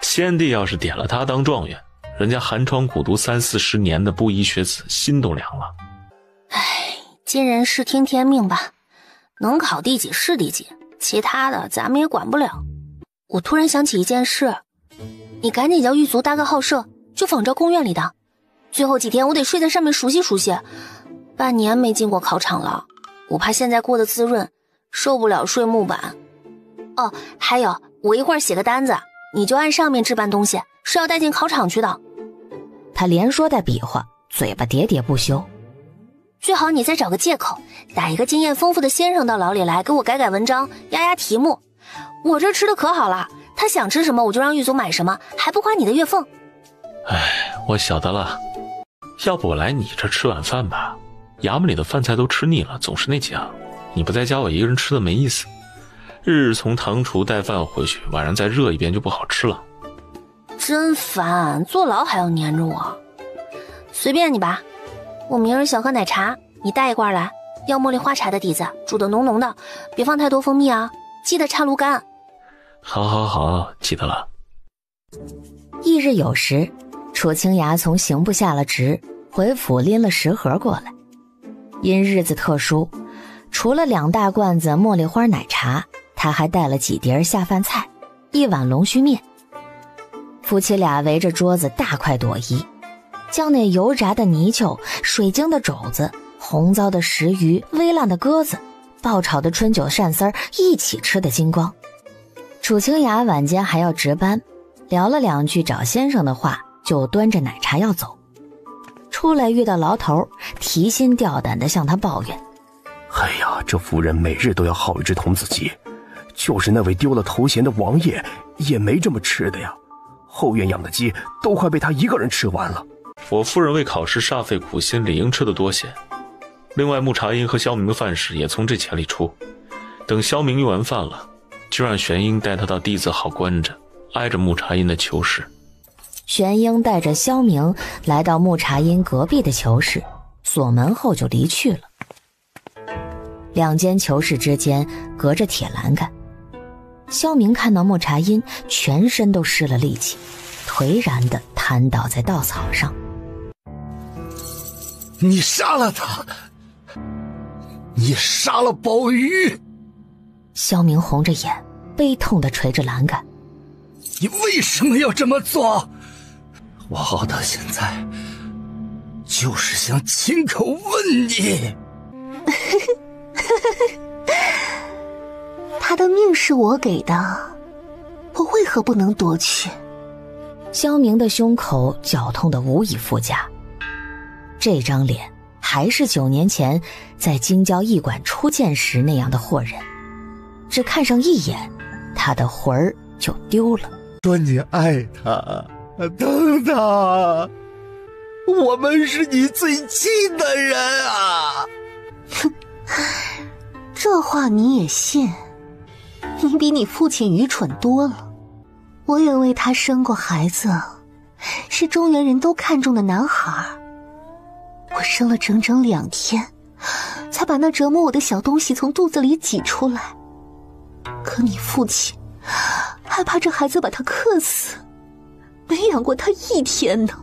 Speaker 3: 先帝要是点了他当状元，人家寒窗苦读30-40年的布衣学子心都凉了。
Speaker 1: 尽人事听天命吧，能考第几是第几，其他的咱们也管不了。我突然想起一件事，你赶紧叫狱卒搭个号舍，就仿照宫院里的。最后几天我得睡在上面熟悉熟悉，半年没进过考场了，我怕现在过得滋润，受不了睡木板。哦，还有，我一会儿写个单子，你就按上面置办东西，是要带进考场去的。
Speaker 4: 他连说带比划，嘴巴喋喋不休。
Speaker 1: 最好你再找个借口，打一个经验丰富的先生到牢里来，给我改改文章，压压题目。我这吃的可好了，他想吃什么我就让狱卒买什么，还不花你的月俸。
Speaker 3: 哎，我晓得了，要不我来你这吃晚饭吧？衙门里的饭菜都吃腻了，总是那几样，你不在家我一个人吃的没意思。日日从堂厨带饭回去，晚上再热一遍就不好吃了。
Speaker 1: 真烦，坐牢还要黏着我。随便你吧，我明儿想喝奶茶，你带一罐来，要茉莉花茶的底子，煮的浓浓的，别放太多蜂蜜啊，记得插芦柑。
Speaker 3: 好，记得了。
Speaker 4: 翌日有时，楚清雅从刑部下了职，回府拎了食盒过来。因日子特殊，除了2大罐子茉莉花奶茶，他还带了几碟下饭菜，1碗龙须面。夫妻俩围着桌子大快朵颐，将那油炸的泥鳅、水晶的肘子、红糟的石鱼、微烂的鸽子、爆炒的春韭鳝丝一起吃得精光。楚清雅晚间还要值班，聊了2句找先生的话，就端着奶茶要走。出来遇到牢头，提心吊胆地向他抱怨：
Speaker 17: 哎呀，这夫人每日都要耗一只童子鸡，就是那位丢了头衔的王爷也没这么吃的呀。后院养的鸡都快被他一个人吃完了。
Speaker 3: 我夫人为考试煞费苦心，理应吃得多些。另外，穆茶英和萧明的饭食也从这钱里出。等萧明用完饭了，就让玄英带他到地字号关着，挨着穆茶英的囚室。
Speaker 4: 玄英带着萧明来到穆茶英隔壁的囚室，锁门后就离去了。2间囚室之间隔着铁栏杆。萧明看到穆茶英全身都失了力气，颓然地瘫倒在稻草上。
Speaker 18: 你杀了他，你杀了宝玉！
Speaker 4: 萧明红着眼，悲痛地捶着栏杆。
Speaker 18: 你为什么要这么做？我熬到现在就是想亲口问你。
Speaker 8: 他的命是我给的，我为何不能夺去？
Speaker 4: 萧明的胸口绞痛得无以复加。这张脸还是9年前在京郊驿馆初见时那样的豁人，只看上一眼，他的魂儿就丢了。
Speaker 18: 说你爱他，疼他，我们是你最亲的人啊！
Speaker 8: 哼，这话你也信？你比你父亲愚蠢多了。我也为他生过孩子，是中原人都看中的男孩。我生了整整2天，才把那折磨我的小东西从肚子里挤出来。可你父亲害怕这孩子把他克死，没养过他1天呢。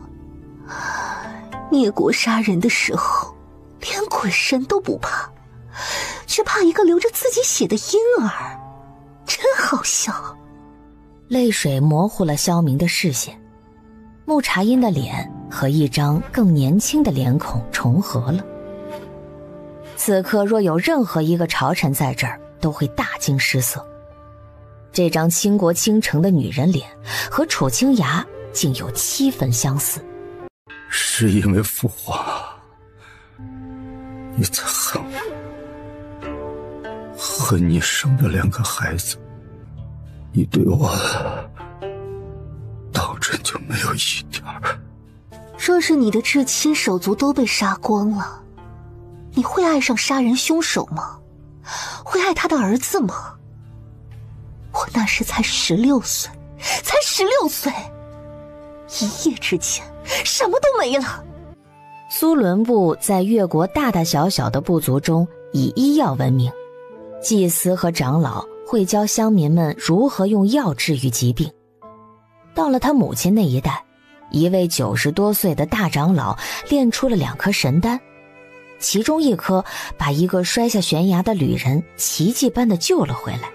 Speaker 8: 灭国杀人的时候，连鬼神都不怕，却怕一个流着自己血的婴儿，真好笑。
Speaker 4: 泪水模糊了萧明的视线，穆茶英的脸和一张更年轻的脸孔重合了。此刻若有任何一个朝臣在这儿，都会大惊失色。这张倾国倾城的女人脸和楚清雅竟有7分相似。
Speaker 18: 是因为父皇，你才恨我，恨你生的2个孩子，你对我当真就没有一点儿。
Speaker 8: 若是你的至亲手足都被杀光了，你会爱上杀人凶手吗？会爱他的儿子吗？我那时才16岁，才16岁，一夜之间什么都没了。
Speaker 4: 苏伦部在越国大大小小的部族中以医药闻名，祭司和长老会教乡民们如何用药治愈疾病。到了他母亲那一代，一位90多岁的大长老炼出了2颗神丹，其中1颗把一个摔下悬崖的旅人奇迹般的救了回来，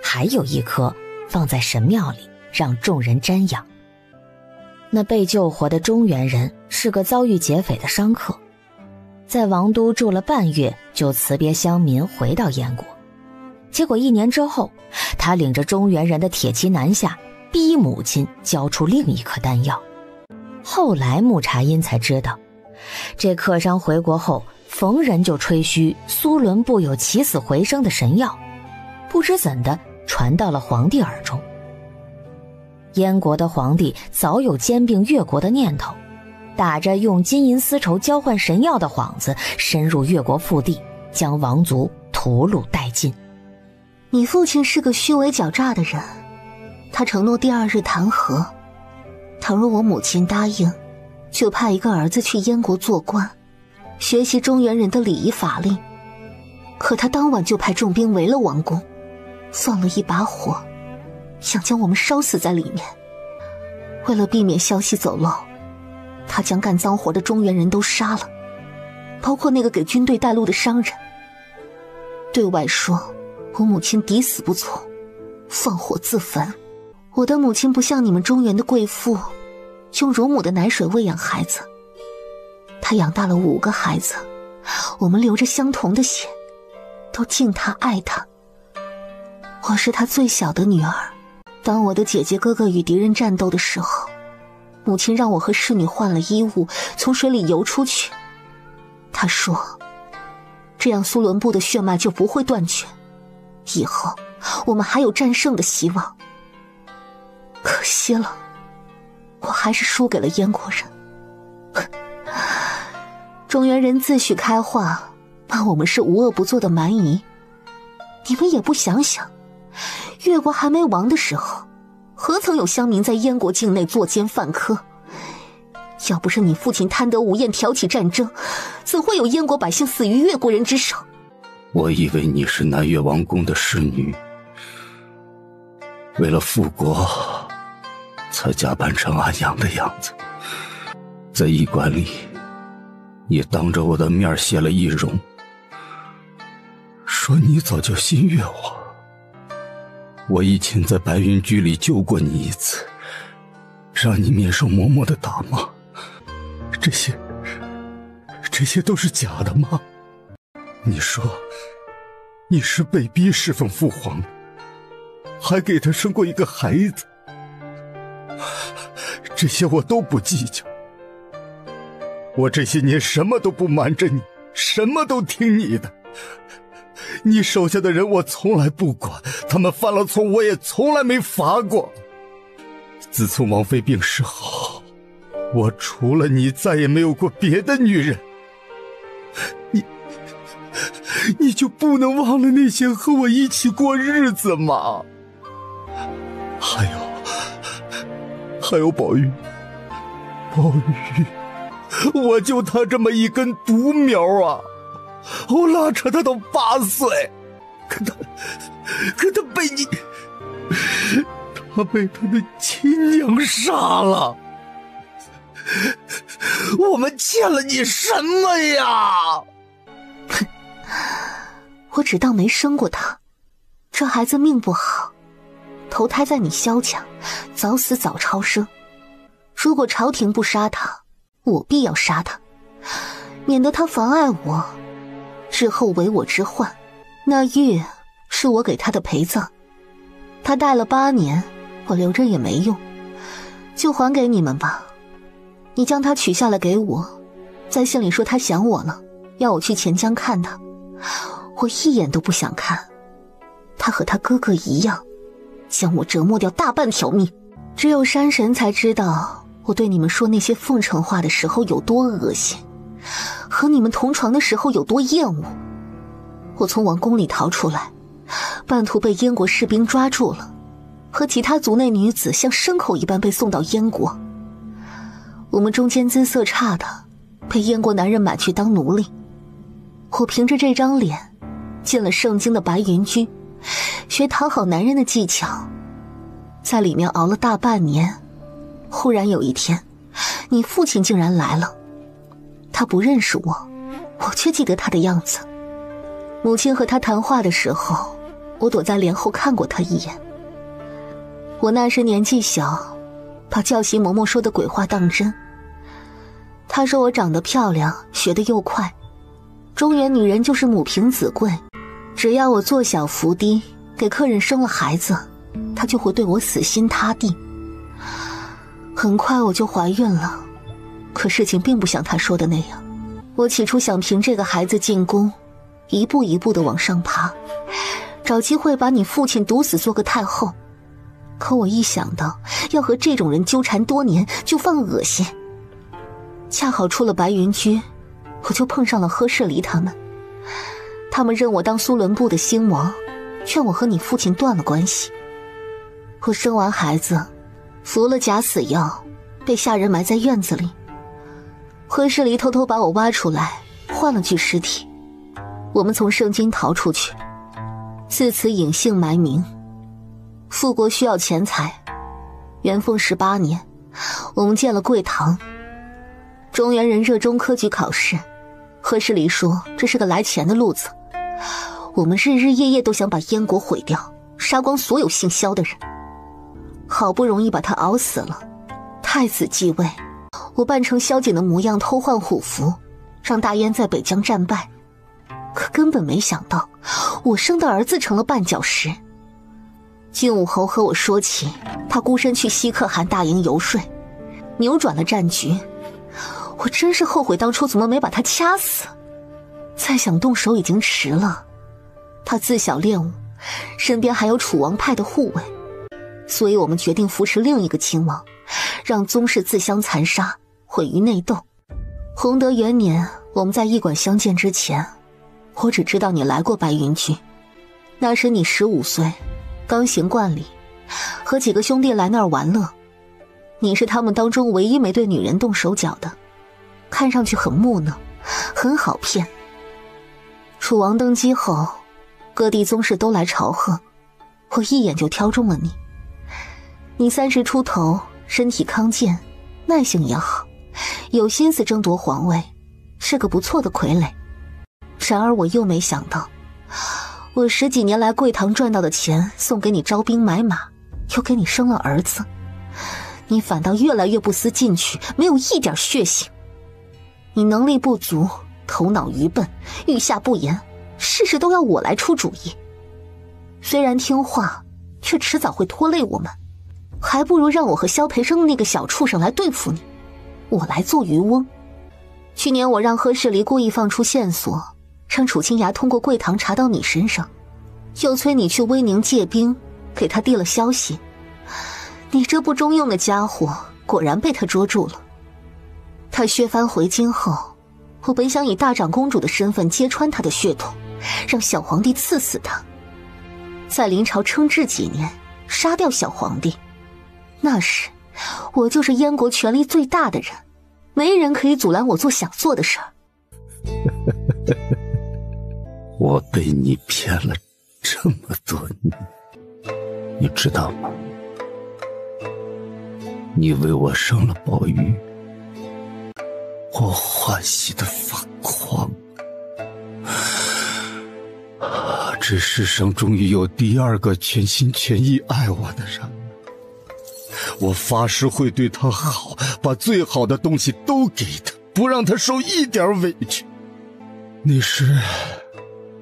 Speaker 4: 还有1颗放在神庙里让众人瞻仰。那被救活的中原人是个遭遇劫匪的商客，在王都住了半月，就辞别乡民回到燕国。结果1年之后，他领着中原人的铁骑南下，逼母亲交出另一颗丹药。后来穆茶因才知道，这客商回国后，逢人就吹嘘苏伦部有起死回生的神药，不知怎的传到了皇帝耳中。燕国的皇帝早有兼并越国的念头，打着用金银丝绸交换神药的幌子，深入越国腹地，将王族屠戮殆尽。
Speaker 11: 你父亲是个虚伪狡诈的人，他承诺第2日谈和，倘若我母亲答应，就派一个儿子去燕国做官，学习中原人的礼仪法令。可他当晚就派重兵围了王宫，放了一把火，想将我们烧死在里面。为了避免消息走漏，他将干脏活的中原人都杀了，包括那个给军队带路的商人。对外说我母亲抵死不从，放火自焚。我的母亲不像你们中原的贵妇，用乳母的奶水喂养孩子，她养大了5个孩子，我们流着相同的血，都敬她爱她。我是她最小的女儿，当我的姐姐哥哥与敌人战斗的时候，母亲让我和侍女换了衣物，从水里游出去。她说，这样苏伦部的血脉就不会断绝，以后我们还有战胜的希望。可惜了，我还是输给了燕国人。中原人自诩开化，骂我们是无恶不作的蛮夷。你们也不想想，越国还没亡的时候，何曾有乡民在燕国境内作奸犯科？要不是你父亲贪得无厌挑起战争，怎会有燕国百姓死于越国人之手？
Speaker 12: 我以为你是南越王宫的侍女，为了复国才假扮成安阳的样子，在驿馆里也当着我的面谢了易容，说你早就心悦我。我以前在白云居里救过你一次，让你免受嬷嬷的打骂，这些都是假的吗？你说你是被逼侍奉父皇，还给他生过一个孩子，这些我都不计较。我这些年什么都不瞒着你，什么都听你的。你手下的人我从来不管，他们犯了错我也从来没罚过。自从王妃病逝后，我除了你再也没有过别的女人。你就不能忘了那些和我一起过日子吗？还有宝玉，我就他这么一根独苗啊，我拉扯他到8岁，可他被他的亲娘杀了。我们欠了你什么呀？
Speaker 11: 我只当没生过他，这孩子命不好，投胎在你萧家，早死早超生。如果朝廷不杀他，我必要杀他，免得他妨碍我，日后为我之患。那玉是我给他的陪葬，他戴了8年，我留着也没用，就还给你们吧。你将他取下来给我，在信里说他想我了，要我去钱江看他。我一眼都不想看，他和他哥哥一样，将我折磨掉大半条命。只有山神才知道我对你们说那些奉承话的时候有多恶心，和你们同床的时候有多厌恶。我从王宫里逃出来，半途被燕国士兵抓住了，和其他族内女子像牲口一般被送到燕国。我们中间姿色差的被燕国男人买去当奴隶，我凭着这张脸进了圣经的白云居，学讨好男人的技巧，在里面熬了大半年。忽然有一天，你父亲竟然来了，他不认识我，我却记得他的样子。母亲和他谈话的时候，我躲在帘后看过他一眼。我那时年纪小，
Speaker 4: 把教习嬷嬷说的鬼话当真。她说我长得漂亮，学得又快，中原女人就是母凭子贵，只要我做小伏低，给客人生了孩子，她就会对我死心塌地。很快我就怀孕了，可事情并不像她说的那样。我起初想凭这个孩子进宫，一步一步地往上爬，找机会把你父亲毒死做个太后。可我一想到要和这种人纠缠多年，就犯恶心。恰好出了白云居，我就碰上了喝世离他们。他们认我当苏伦部的兴王，劝我和你父亲断了关系。我生完孩子，服了假死药，被下人埋在院子里。喝世离偷偷把我挖出来，换了具尸体。我们从盛京逃出去，自此隐姓埋名。复国需要钱财，元丰18年，我们建了贵堂。中原人热衷科举考试，贺世离说这是个来钱的路子。我们日日夜夜都想把燕国毁掉，杀光所有姓萧的人。好不容易把他熬死了，太子继位，我扮成萧瑾的模样偷换虎符，让大燕在北疆战败。可根本没想到，我生的儿子成了绊脚石。晋武侯和我说起他孤身去西可汗大营游说，扭转了战局。我真是后悔当初怎么没把他掐死，再想动手已经迟了。他自小练武，身边还有楚王派的护卫，所以我们决定扶持另一个亲王，让宗室自相残杀，毁于内斗。弘德元年，我们在驿馆相见之前，我只知道你来过白云居。那时你15岁，刚行冠礼，和几个兄弟来那儿玩乐。你是他们当中唯一没对女人动手脚的，看上去很木讷，很好骗。楚王登基后，各地宗室都来朝贺，我一眼就挑中了你。你30出头，身体康健，耐性也好，有心思争夺皇位，是个不错的傀儡。然而我又没想到，我10几年来贵堂赚到的钱送给你招兵买马，又给你生了儿子，你反倒越来越不思进取，没有一点血性。你能力不足，头脑愚笨，御下不严，事事都要我来出主意。虽然听话，却迟早会拖累我们，还不如让我和萧培生那个小畜生来对付你，我来做渔翁。去年我让贺世离故意放出线索，让楚清崖通过贵堂查到你身上，又催你去威宁借兵，给他递了消息。你这不中用的家伙果然被他捉住了。他削藩回京后，我本想以大长公主的身份揭穿他的血统，让小皇帝赐死他，在临朝称制几年，杀掉小皇帝。那时我就是燕国权力最大的人，没人可以阻拦我做想做的事儿。
Speaker 12: 我被你骗了这么多年，你知道吗？你为我生了宝玉，我欢喜的发狂。这世上终于有第2个全心全意爱我的人了，我发誓会对他好，把最好的东西都给他，不让他受一点委屈。那时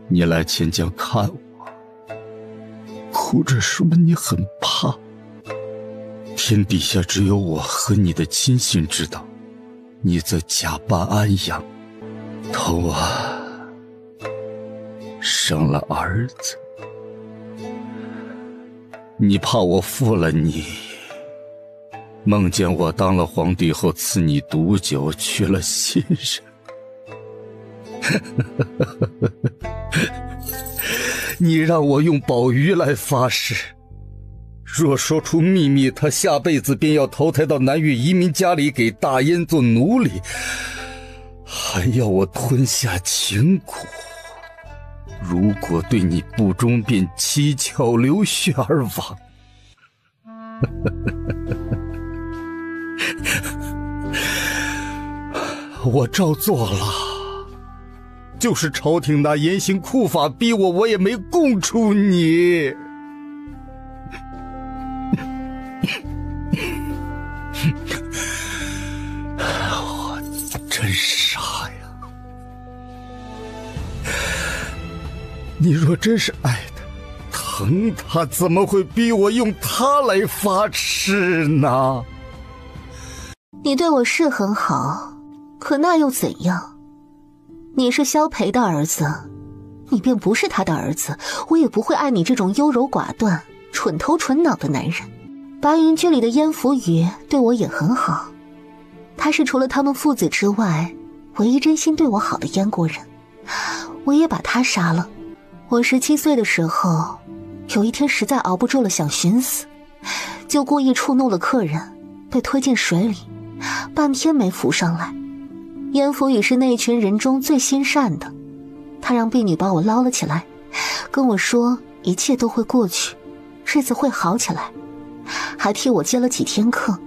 Speaker 12: 你来钱江看我，哭着说你很怕，天底下只有我和你的亲信知道你在假扮安阳，头生了儿子。你怕我负了你，梦见我当了皇帝后赐你毒酒，娶了新人。你让我用宝玉来发誓，若说出秘密，他下辈子便要投胎到南越移民家里给大燕做奴隶，还要我吞下情蛊。如果对你不忠，便七窍流血而亡。我照做了，就是朝廷拿严刑酷法逼我，我也没供出你。你若真是爱他、疼他，怎么会逼我用他来发誓呢？
Speaker 4: 你对我是很好，可那又怎样？你是萧培的儿子，你便不是他的儿子，我也不会爱你这种优柔寡断、蠢头蠢脑的男人。白云居里的燕福宇对我也很好，他是除了他们父子之外唯一真心对我好的燕国人，我也把他杀了。我17岁的时候，有一天实在熬不住了，想寻死，就故意触怒了客人，被推进水里，半天没浮上来。燕福宇是那一群人中最心善的，他让婢女把我捞了起来，跟我说一切都会过去，日子会好起来，还替我接了几天课。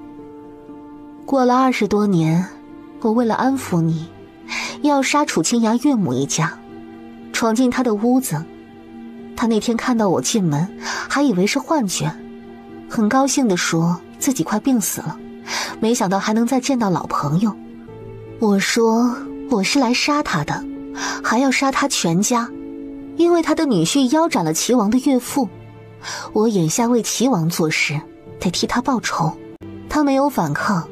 Speaker 4: 过了20多年，我为了安抚你，要杀楚清崖岳母一家，闯进他的屋子。他那天看到我进门，还以为是幻觉，很高兴地说自己快病死了，没想到还能再见到老朋友。我说我是来杀他的，还要杀他全家，因为他的女婿腰斩了齐王的岳父，我眼下为齐王做事，得替他报仇。他没有反抗，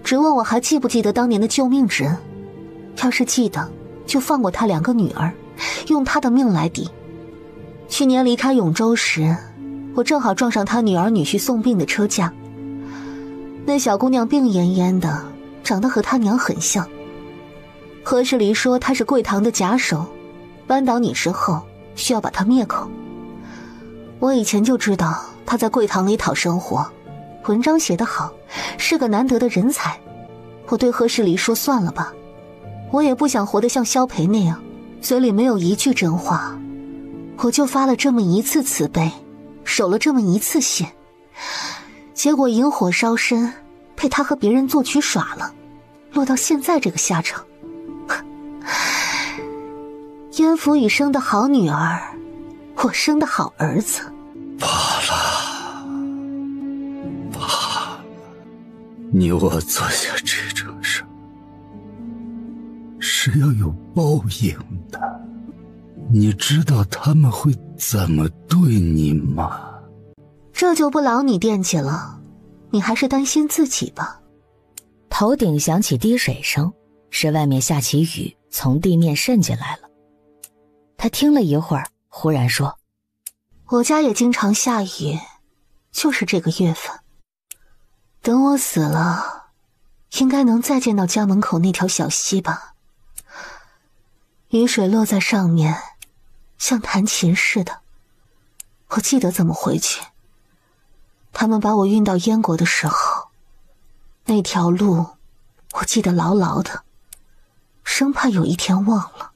Speaker 4: 只问我还记不记得当年的救命之恩，要是记得就放过他2个女儿，用他的命来抵。去年离开永州时，我正好撞上他女儿女婿送病的车架，那小姑娘病恹恹的，长得和他娘很像。何世离说他是贵堂的假手，扳倒你之后需要把他灭口。我以前就知道他在贵堂里讨生活，文章写得好，是个难得的人才。我对何世离说算了吧，我也不想活得像萧培那样，嘴里没有一句真话。我就发了这么一次慈悲，守了这么一次信，结果引火烧身，被他和别人做曲耍了，落到现在这个下场。燕福宇生的好女儿，我生的好儿子。
Speaker 12: 罢了，你我做下这种事是要有报应的。你知道他们会怎么对你吗？
Speaker 4: 这就不劳你惦记了，你还是担心自己吧。头顶响起滴水声，是外面下起雨，从地面渗进来了。他听了一会儿，忽然说：我家也经常下雨，就是这个月份。等我死了，应该能再见到家门口那条小溪吧。雨水落在上面，像弹琴似的。我记得怎么回去。他们把我运到燕国的时候，那条路我记得牢牢的，生怕有一天忘了。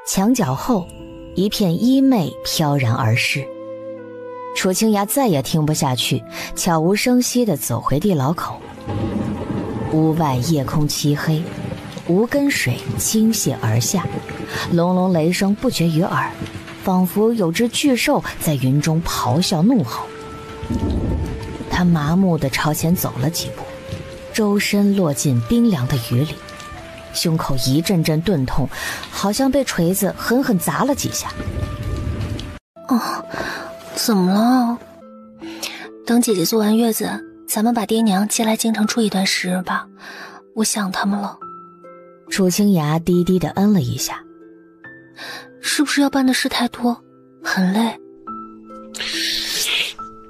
Speaker 4: 墙角后，一片衣袂飘然而逝。楚清崖再也听不下去，悄无声息地走回地牢口。屋外夜空漆黑，无根水倾泻而下，隆隆雷声不绝于耳，仿佛有只巨兽在云中咆哮怒吼。他麻木地朝前走了几步，周身落进冰凉的雨里，胸口一阵阵钝痛，好像被锤子狠狠砸了几下。
Speaker 1: 怎么了？等姐姐坐完月子，咱们把爹娘接来京城住一段时日吧，我想他们了。
Speaker 4: 楚清崖低低地嗯了一下。
Speaker 1: 是不是要办的事太多，很累？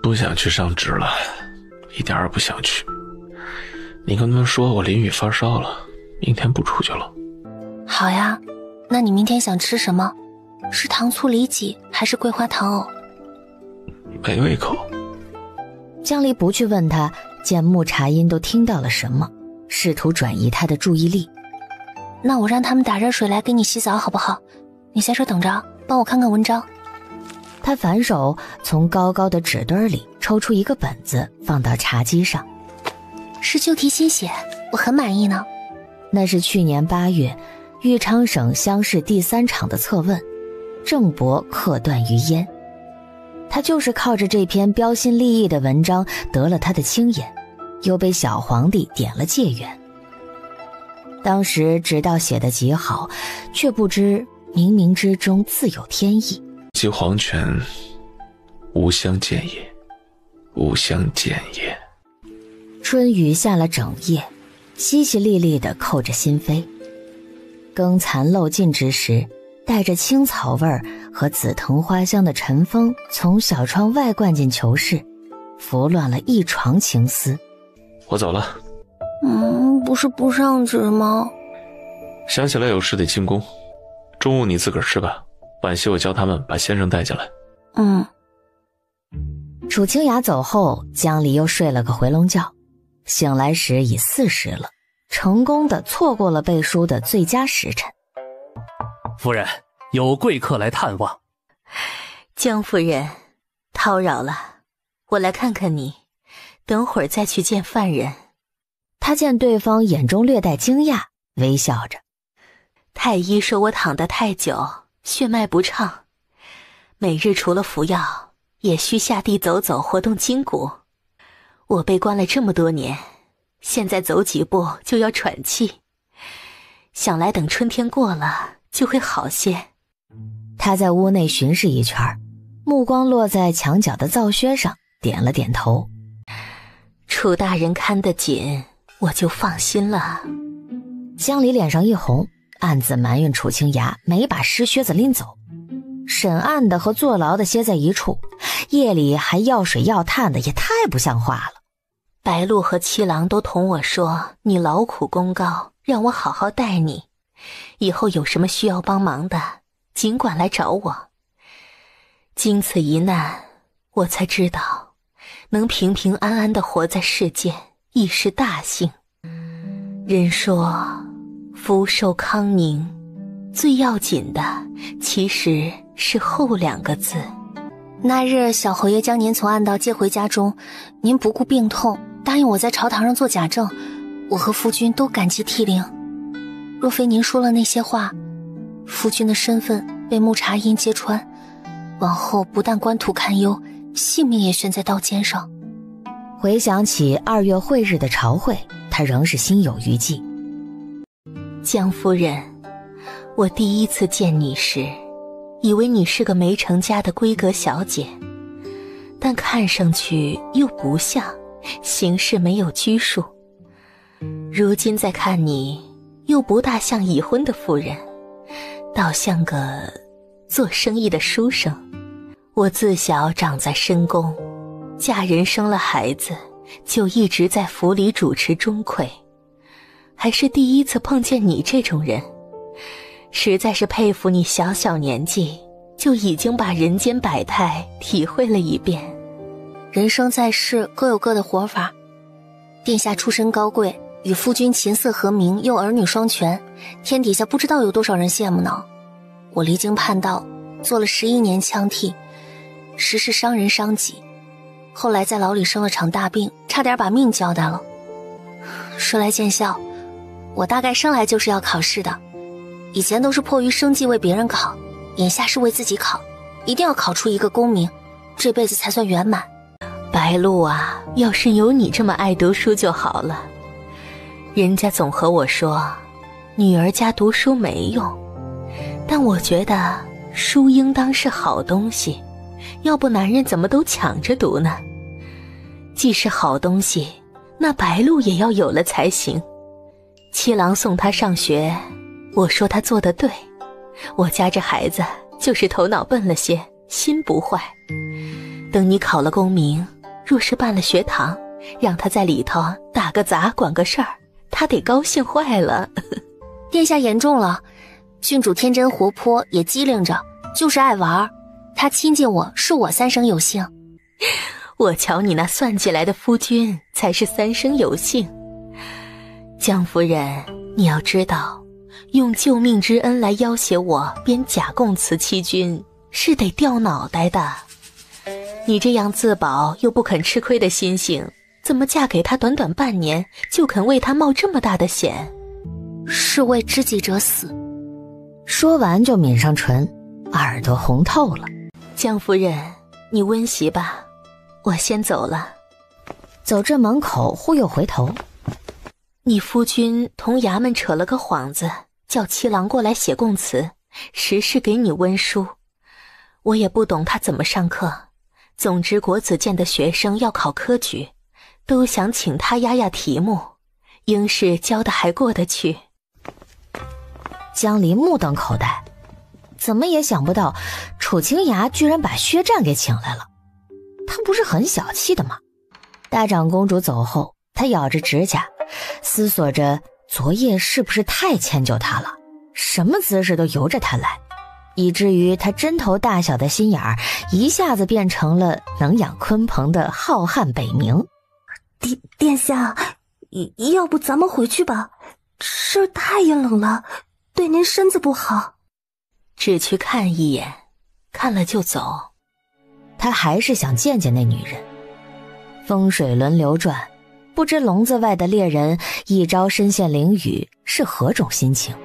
Speaker 3: 不想去上职了，一点儿不想去。你跟他们说我淋雨发烧了，明天不出去了。
Speaker 1: 好呀，那你明天想吃什么？是糖醋里脊还是桂花糖藕？
Speaker 3: 没胃口。
Speaker 4: 江离不去问他，见穆茶音都听到了什么，试图转移他的注意力。
Speaker 1: 那我让他们打热水来给你洗澡好不好？你在这等着，帮我看看文章。
Speaker 4: 他反手从高高的纸堆里抽出一个本子，放到茶几上。
Speaker 1: 是旧题新写，我很满意呢。
Speaker 4: 那是去年8月豫昌省乡试第3场的测问，郑伯克段于鄢。他就是靠着这篇标新立异的文章得了他的青眼，又被小皇帝点了解元。当时知道写得极好，却不知冥冥之中自有天意。
Speaker 3: 即黄泉，无相见也，无相见也。
Speaker 4: 春雨下了整夜，淅淅沥沥地扣着心扉。更残漏尽之时，带着青草味儿和紫藤花香的晨风从小窗外灌进囚室，拂乱了一床情丝。
Speaker 3: 我走了。
Speaker 1: 不是不上职吗？
Speaker 3: 想起来有事得进宫，中午你自个儿吃吧，晚些我叫他们把先生带进来。
Speaker 4: 楚清雅走后，江离又睡了个回笼觉，醒来时已4时了，成功的错过了背书的最佳时辰。
Speaker 6: 夫人，有贵客来探望。
Speaker 22: 江夫人，叨扰了，我来看看你，等会儿再去见犯人。
Speaker 4: 他见对方眼中略带惊讶，微笑着。
Speaker 22: 太医说我躺得太久，血脉不畅，每日除了服药，也需下地走走，活动筋骨。我被关了这么多年，现在走几步就要喘气，想来等春天过了就会好些。
Speaker 4: 他在屋内巡视一圈，目光落在墙角的皂靴上，点了点头。
Speaker 22: 楚大人看得紧，我就放心了。
Speaker 4: 江离脸上一红，暗自埋怨楚清雅没把湿靴子拎走。审案的和坐牢的歇在一处，夜里还要水要炭的，也太不像话了。
Speaker 22: 白鹿和七郎都同我说，你劳苦功高，让我好好待你，以后有什么需要帮忙的，尽管来找我。经此一难，我才知道，能平平安安地活在世间，亦是大幸。人说，福寿康宁，最要紧的其实是后2个字。
Speaker 1: 那日小侯爷将您从暗道接回家中，您不顾病痛，答应我在朝堂上做假证，我和夫君都感激涕零。若非您说了那些话，夫君的身份被木茶阴揭穿，往后不但官途堪忧，性命也悬在刀尖上。
Speaker 4: 回想起2月会日的朝会，他仍是心有余悸。
Speaker 22: 江夫人，我第一次见你时，以为你是个没成家的闺阁小姐，但看上去又不像，行事没有拘束。如今再看你，又不大像已婚的妇人，倒像个做生意的书生。我自小长在深宫，嫁人生了孩子，就一直在府里主持钟馗，还是第一次碰见你这种人，实在是佩服你小小年纪就已经把人间百态体会了一遍。
Speaker 1: 人生在世各有各的活法，殿下出身高贵，与夫君琴瑟和鸣，又儿女双全，天底下不知道有多少人羡慕呢。我离经叛道，做了11年枪替，实是伤人伤己，后来在牢里生了场大病，差点把命交代了。说来见笑，我大概生来就是要考试的，以前都是迫于生计为别人考，眼下是为自己考，一定要考出一个功名，这辈子才算圆满。
Speaker 22: 白鹿啊，要是有你这么爱读书就好了。人家总和我说，女儿家读书没用，但我觉得书应当是好东西，要不男人怎么都抢着读呢？既是好东西，那白鹿也要有了才行。七郎送她上学，我说他做得对，我家这孩子就是头脑笨了些，心不坏。等你考了功名，若是办了学堂，让他在里头打个杂管个事儿，他得高兴坏了。
Speaker 1: 殿下言重了，郡主天真活泼，也机灵着，就是爱玩，他亲近我是我3生有幸。
Speaker 22: 我瞧你那算计来的夫君才是3生有幸。江夫人，你要知道，用救命之恩来要挟我编假供词欺君，是得掉脑袋的。你这样自保又不肯吃亏的心性，怎么嫁给他短短半年就肯为他冒这么大的险？
Speaker 1: 是为知己者死。
Speaker 4: 说完就抿上唇，耳朵红透了。
Speaker 22: 江夫人，你温习吧，我先走了。
Speaker 4: 走至门口，忽又回头。
Speaker 22: 你夫君同衙门扯了个幌子，叫七郎过来写供词，时时给你温书。我也不懂他怎么上课，总之国子监的学生要考科举，都想请他压压题目，应是教的还过得去。
Speaker 4: 江离目瞪口呆，怎么也想不到楚清雅居然把薛战给请来了。他不是很小气的吗？大长公主走后，他咬着指甲，思索着昨夜是不是太迁就他了，什么姿势都由着他来，以至于他针头大小的心眼儿一下子变成了能养鲲鹏的浩瀚北冥。
Speaker 8: 殿下，要不咱们回去吧，这儿太阴冷了，对您身子不好。
Speaker 22: 只去看一眼，看了就走。
Speaker 4: 他还是想见见那女人。风水轮流转，不知笼子外的猎人一朝身陷囹圄是何种心情。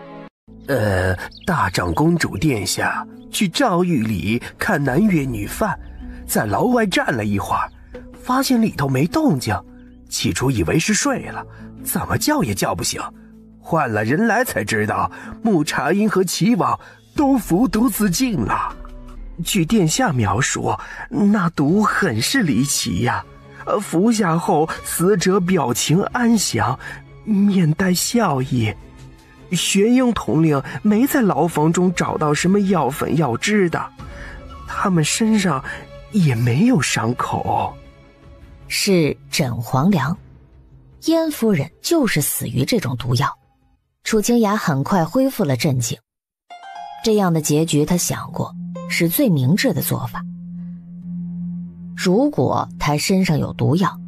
Speaker 17: 大长公主殿下去诏狱里看南越女犯，在牢外站了一会儿，发现里头没动静，起初以为是睡了，怎么叫也叫不醒，换了人来才知道木茶音和齐王都服毒自尽了。据殿下描述，那毒很是离奇呀。服下后，死者表情安详，面带笑意。玄英统领没在牢房中找到什么药粉药汁的，他们身上也没有伤口。
Speaker 4: 是枕黄粱，燕夫人就是死于这种毒药。楚清雅很快恢复了镇静，这样的结局她想过，是最明智的做法。如果他身上有毒药，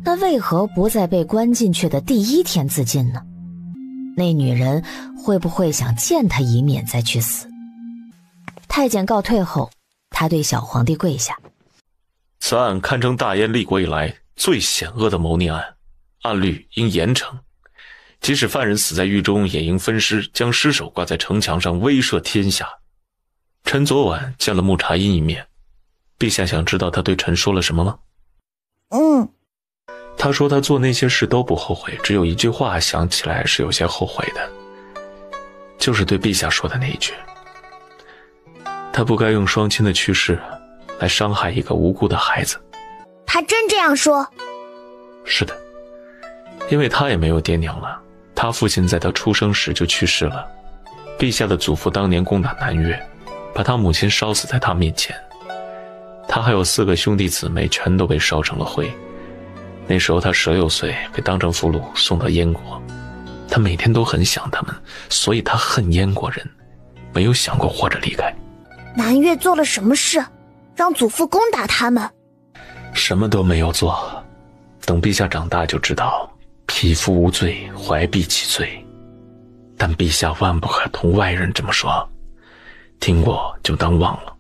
Speaker 4: 那为何不在被关进去的第一天自尽呢？那女人会不会想见他一面再去死？太监告退后，他对小皇帝跪下。
Speaker 3: 此案堪称大燕立国以来最险恶的谋逆案，按律应严惩。即使犯人死在狱中，也应分尸，将尸首挂在城墙上，威慑天下。臣昨晚见了木茶音一面，陛下想知道他对臣说了什么吗？他说他做那些事都不后悔，只有一句话想起来是有些后悔的，就是对陛下说的那一句，他不该用双亲的去世来伤害一个无辜的孩子。
Speaker 9: 他真这样说？
Speaker 3: 是的，因为他也没有爹娘了，他父亲在他出生时就去世了。陛下的祖父当年攻打南越，把他母亲烧死在他面前，他还有4个兄弟姊妹全都被烧成了灰。那时候他16岁，被当成俘虏送到燕国。他每天都很想他们，所以他恨燕国人，没有想过活着离开。
Speaker 9: 南越做了什么事，让祖父攻打他们？
Speaker 3: 什么都没有做，等陛下长大就知道，匹夫无罪，怀璧其罪。但陛下万不可同外人这么说，听过就当忘了。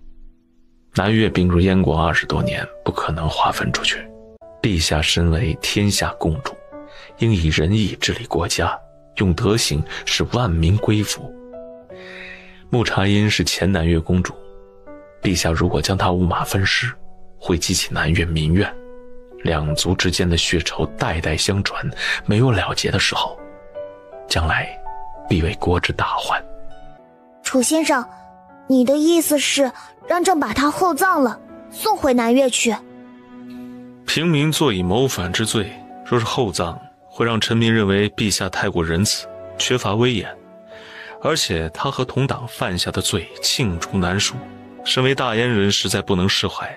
Speaker 3: 南越并入燕国20多年，不可能划分出去。陛下身为天下共主，应以仁义治理国家，用德行使万民归服。木茶音是前南越公主，陛下如果将她五马分尸，会激起南越民怨，两族之间的血仇代代相传，没有了结的时候，将来必为国之大患。
Speaker 9: 楚先生，你的意思是让朕把他厚葬了，送回南越去？
Speaker 3: 平民坐以谋反之罪，若是厚葬，会让臣民认为陛下太过仁慈，缺乏威严，而且他和同党犯下的罪罄竹难书，身为大燕人实在不能释怀。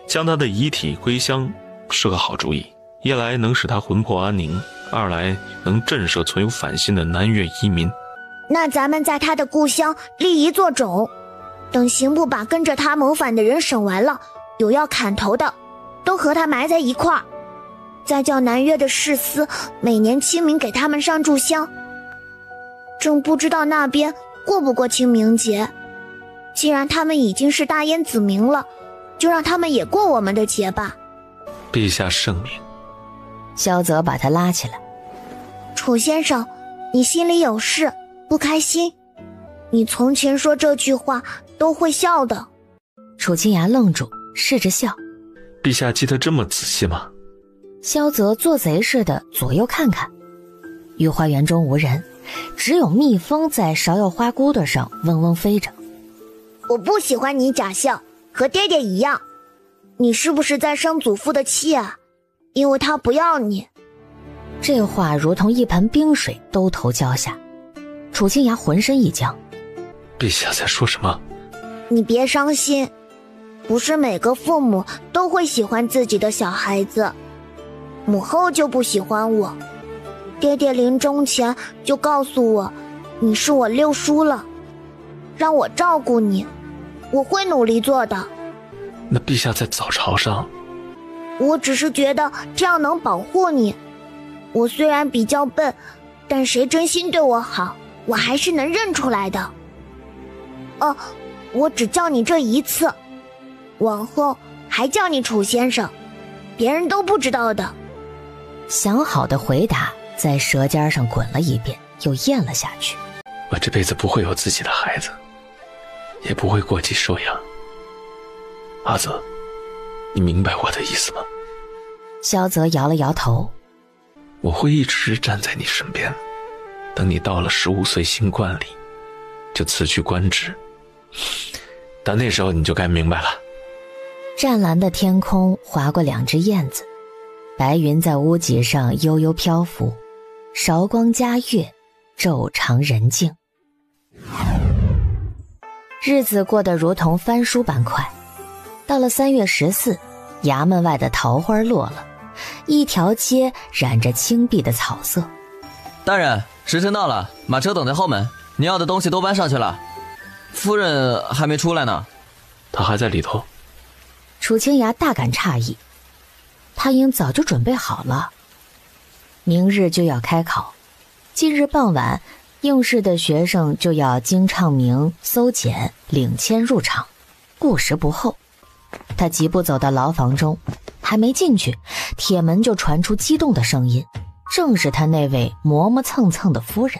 Speaker 3: 将他的遗体归乡是个好主意，一来能使他魂魄安宁，二来能震慑存有反心的南越移民。
Speaker 9: 那咱们在他的故乡立一座冢，等刑部把跟着他谋反的人审完了，有要砍头的都和他埋在一块儿，再叫南越的士司每年清明给他们上炷香。朕不知道那边过不过清明节，既然他们已经是大燕子民了，就让他们也过我们的节吧。
Speaker 3: 陛下圣明。
Speaker 4: 萧泽把他拉起来。
Speaker 9: 楚先生，你心里有事不开心，你从前说这句话都会笑的。
Speaker 4: 楚清雅愣住，试着笑。
Speaker 3: 陛下记得这么仔细吗？
Speaker 4: 萧泽做贼似的左右看看，御花园中无人，只有蜜蜂在芍药花骨朵上嗡嗡飞着。
Speaker 8: 我不喜欢你假笑，和爹爹一样。你是不是在生祖父的气啊？因为他不要你。
Speaker 4: 这话如同一盆冰水兜头浇下，楚清雅浑身一僵。
Speaker 3: 陛下在说什么？
Speaker 8: 你别伤心，不是每个父母都会喜欢自己的小孩子。母后就不喜欢我，爹爹临终前就告诉我，你是我六叔了，让我照顾你，我会努力做的。
Speaker 3: 那陛下在早朝上，
Speaker 8: 我只是觉得这样能保护你。我虽然比较笨，但谁真心对我好，我还是能认出来的。我只叫你这一次，往后还叫你楚先生，别人都不知道的。
Speaker 4: 想好的回答在舌尖上滚了一遍，又咽了下去。
Speaker 3: 我这辈子不会有自己的孩子，也不会过继收养。阿泽，你明白我的意思吗？
Speaker 4: 萧泽摇了摇头。
Speaker 3: 我会一直站在你身边，等你到了15岁新冠里，就辞去官职。到那时候你就该明白了。
Speaker 4: 湛蓝的天空划过2只燕子，白云在屋脊上悠悠漂浮，韶光佳悦，昼长人静。日子过得如同翻书般快。到了3月14，衙门外的桃花落了，一条街染着青碧的草色。
Speaker 7: 大人，时辰到了，马车等在后门，你要的东西都搬上去了。夫人还没出来呢。
Speaker 3: 她还在里头。
Speaker 4: 楚清雅大感诧异，他应早就准备好了。明日就要开考，今日傍晚，应试的学生就要经唱名、搜检、领签入场，顾时不候。他疾步走到牢房中，还没进去，铁门就传出激动的声音，正是他那位磨磨蹭蹭的夫人。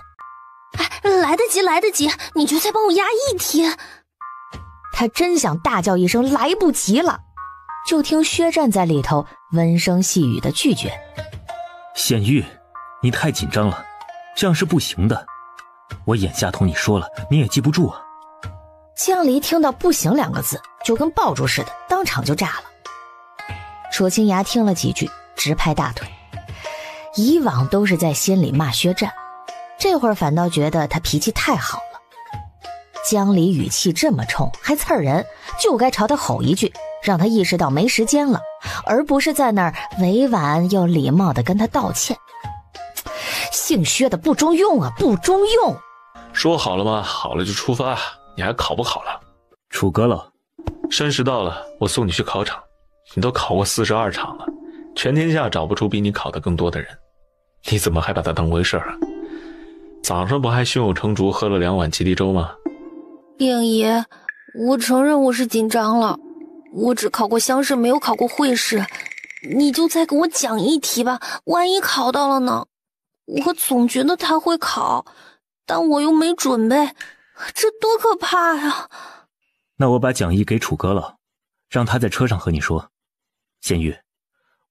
Speaker 11: 来得及，来得及，你就再帮我压一天。
Speaker 4: 他真想大叫一声来不及了，就听薛战在里头温声细语的拒绝。
Speaker 20: 显玉，你太紧张了，这样是不行的。我眼下同你说了，你也记不住啊。
Speaker 4: 江离听到不行2个字，就跟爆竹似的，当场就炸了。楚清雅听了几句，直拍大腿。以往都是在心里骂薛战，这会儿反倒觉得他脾气太好了。江离语气这么冲，还刺人，就该朝他吼一句，让他意识到没时间了，而不是在那儿委婉又礼貌地跟他道歉。姓薛的不中用啊，不中用！
Speaker 3: 说好了吗？好了就出发，你还考不考了？
Speaker 20: 楚阁老，
Speaker 3: 申时到了，我送你去考场。你都考过42场了，全天下找不出比你考得更多的人，你怎么还把它当回事啊？早上不还胸有成竹喝了2碗吉利粥吗？
Speaker 1: 令爷，我承认我是紧张了，我只考过乡试，没有考过会试，你就再给我讲一题吧，万一考到了呢？我总觉得他会考，但我又没准备，这多可怕呀！
Speaker 20: 那我把讲义给楚阁老，让他在车上和你说。县玉，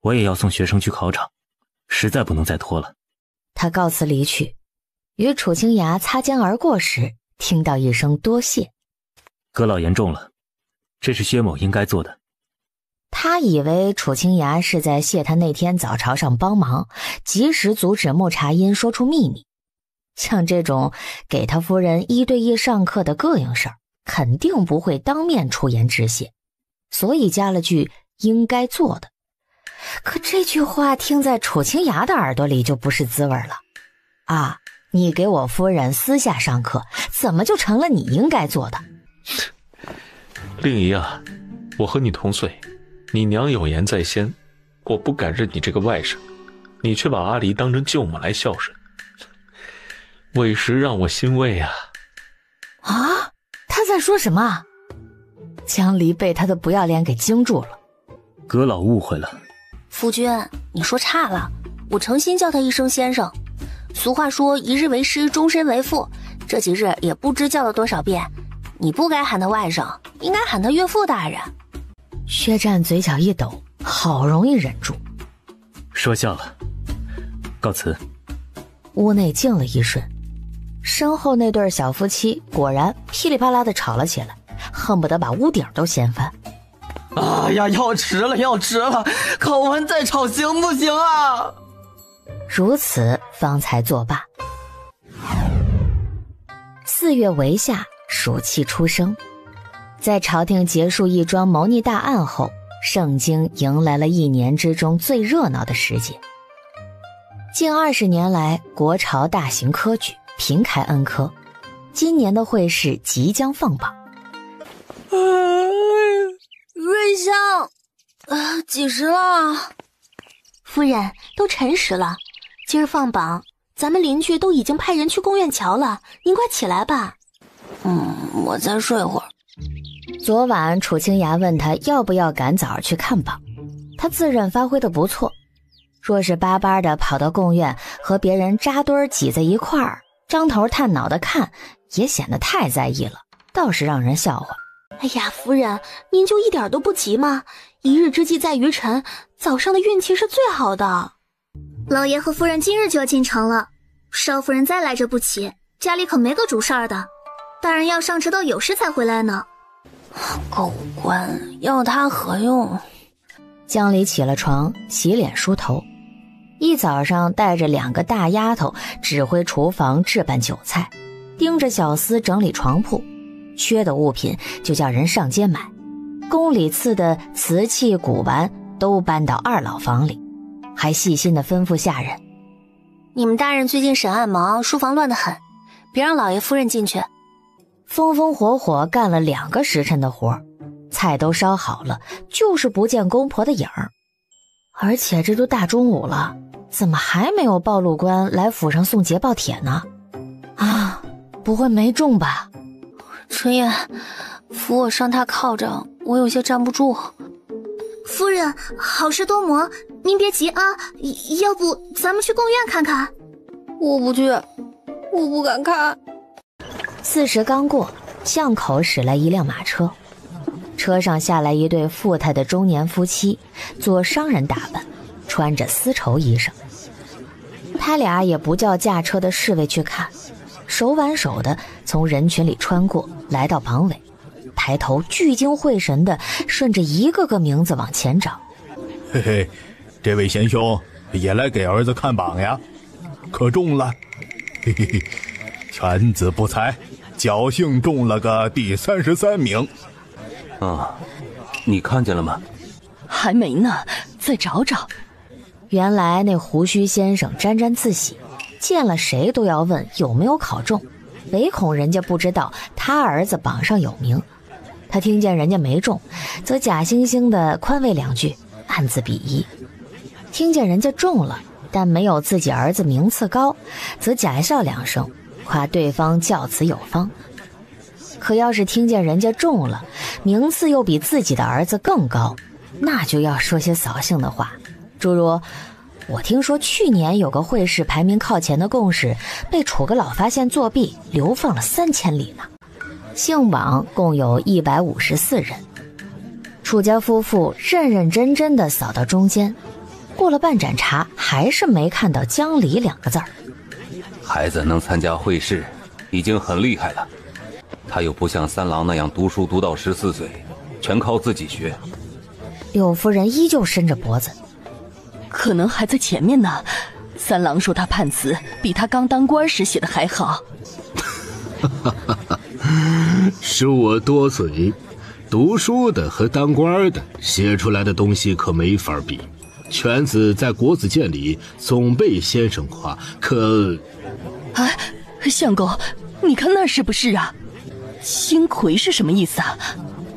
Speaker 20: 我也要送学生去考场，实在不能再拖了。
Speaker 4: 他告辞离去，与楚清雅擦肩而过时，听到一声多谢。
Speaker 20: 阁老言重了，这是薛某应该做的。
Speaker 4: 他以为楚清雅是在谢他那天早朝上帮忙，及时阻止穆茶音说出秘密。像这种给他夫人1对1上课的膈应事儿，肯定不会当面出言致谢，所以加了句应该做的。可这句话听在楚清雅的耳朵里就不是滋味了。啊，你给我夫人私下上课，怎么就成了你应该做的？
Speaker 3: 令仪啊，我和你同岁，你娘有言在先，我不敢认你这个外甥，你却把阿离当成舅母来孝顺，委实让我欣慰啊！
Speaker 4: 啊，他在说什么？江离被他的不要脸给惊住了。
Speaker 20: 阁老误会了，
Speaker 1: 夫君，你说差了，我诚心叫他一声先生。俗话说一日为师，终身为父，这几日也不知叫了多少遍，你不该喊他外甥，应该喊他岳父大人。
Speaker 4: 薛战嘴角一抖，好容易忍住，
Speaker 20: 说笑了，告辞。
Speaker 4: 屋内静了一瞬，身后那对小夫妻果然噼里啪啦的吵了起来，恨不得把屋顶都掀翻。
Speaker 7: 哎呀，要迟了，烤完再炒行不行啊？
Speaker 4: 如此方才作罢。4月为夏，暑气初生，在朝廷结束一桩谋逆大案后，盛京迎来了1年之中最热闹的时节。近20年来，国朝大型科举频开恩科，今年的会试即将放榜。
Speaker 10: 瑞香，几时了？
Speaker 22: 夫人，都辰时了，今儿放榜，咱们邻居都已经派人去贡院瞧了，您快起来吧。
Speaker 10: 我再睡会儿。
Speaker 4: 昨晚楚清雅问他要不要赶早去看榜，他自认发挥的不错，若是巴巴的跑到贡院和别人扎堆挤在一块儿，张头探脑的看，也显得太在意了，倒是让人笑话。
Speaker 22: 哎呀，夫人，您就一点都不急吗？一日之计在于晨，早上的运气是最好的。
Speaker 11: 老爷和夫人今日就要进城了，少夫人再来这不起，家里可没个主事儿的，大人要上直到酉时才回来呢。
Speaker 1: 狗官要他何用？
Speaker 4: 江离起了床，洗脸梳头，一早上带着2个大丫头指挥厨房置办酒菜，盯着小厮整理床铺，缺的物品就叫人上街买，宫里赐的瓷器古玩都搬到2老房里，还细心地吩咐下人：
Speaker 1: 你们大人最近审案忙，书房乱得很，别让老爷夫人进去。
Speaker 4: 风风火火干了2个时辰的活，菜都烧好了，就是不见公婆的影儿。而且这都大中午了，怎么还没有报路官来府上送捷报帖呢？啊，不会没中吧？
Speaker 1: 春燕，扶我上榻靠着，我有些站不住。
Speaker 11: 夫人，好事多磨，您别急啊，要不咱们去贡院看看？
Speaker 10: 我不去，我不敢看。
Speaker 4: 4时刚过，巷口驶来一辆马车，车上下来一对富态的中年夫妻，做商人打扮，穿着丝绸衣裳。他俩也不叫驾车的侍卫去看，手挽手的从人群里穿过，来到榜尾，抬头聚精会神的顺着一个个名字往前找。
Speaker 13: 嘿嘿，这位贤兄也来给儿子看榜呀？可中了？嘿嘿嘿，犬子不才，侥幸中了个第33名。
Speaker 20: 啊，你看见了吗？
Speaker 15: 还没呢，再找找。
Speaker 4: 原来那胡须先生沾沾自喜，见了谁都要问有没有考中，唯恐人家不知道他儿子榜上有名。他听见人家没中，则假惺惺的宽慰2句，暗自鄙夷；听见人家中了，但没有自己儿子名次高，则假笑2声，夸对方教子有方。可要是听见人家中了，名次又比自己的儿子更高，那就要说些扫兴的话，诸如我听说去年有个会试排名靠前的贡士被楚阁老发现作弊，流放了3000里呢。姓网共有154人。楚家夫妇认认真真地扫到中间，过了半盏茶，还是没看到江离2个字儿。
Speaker 21: 孩子能参加会试已经很厉害了，他又不像三郎那样读书读到14岁，全靠自己学。
Speaker 4: 柳夫人依旧伸着脖子，
Speaker 15: 可能还在前面呢。三郎说他判词比他刚当官时写的还好。
Speaker 16: 是我多嘴，读书的和当官的写出来的东西可没法比。犬子在国子监里总被先生夸，可……
Speaker 15: 啊，相公，你看那是不是啊？金魁是什么意思啊？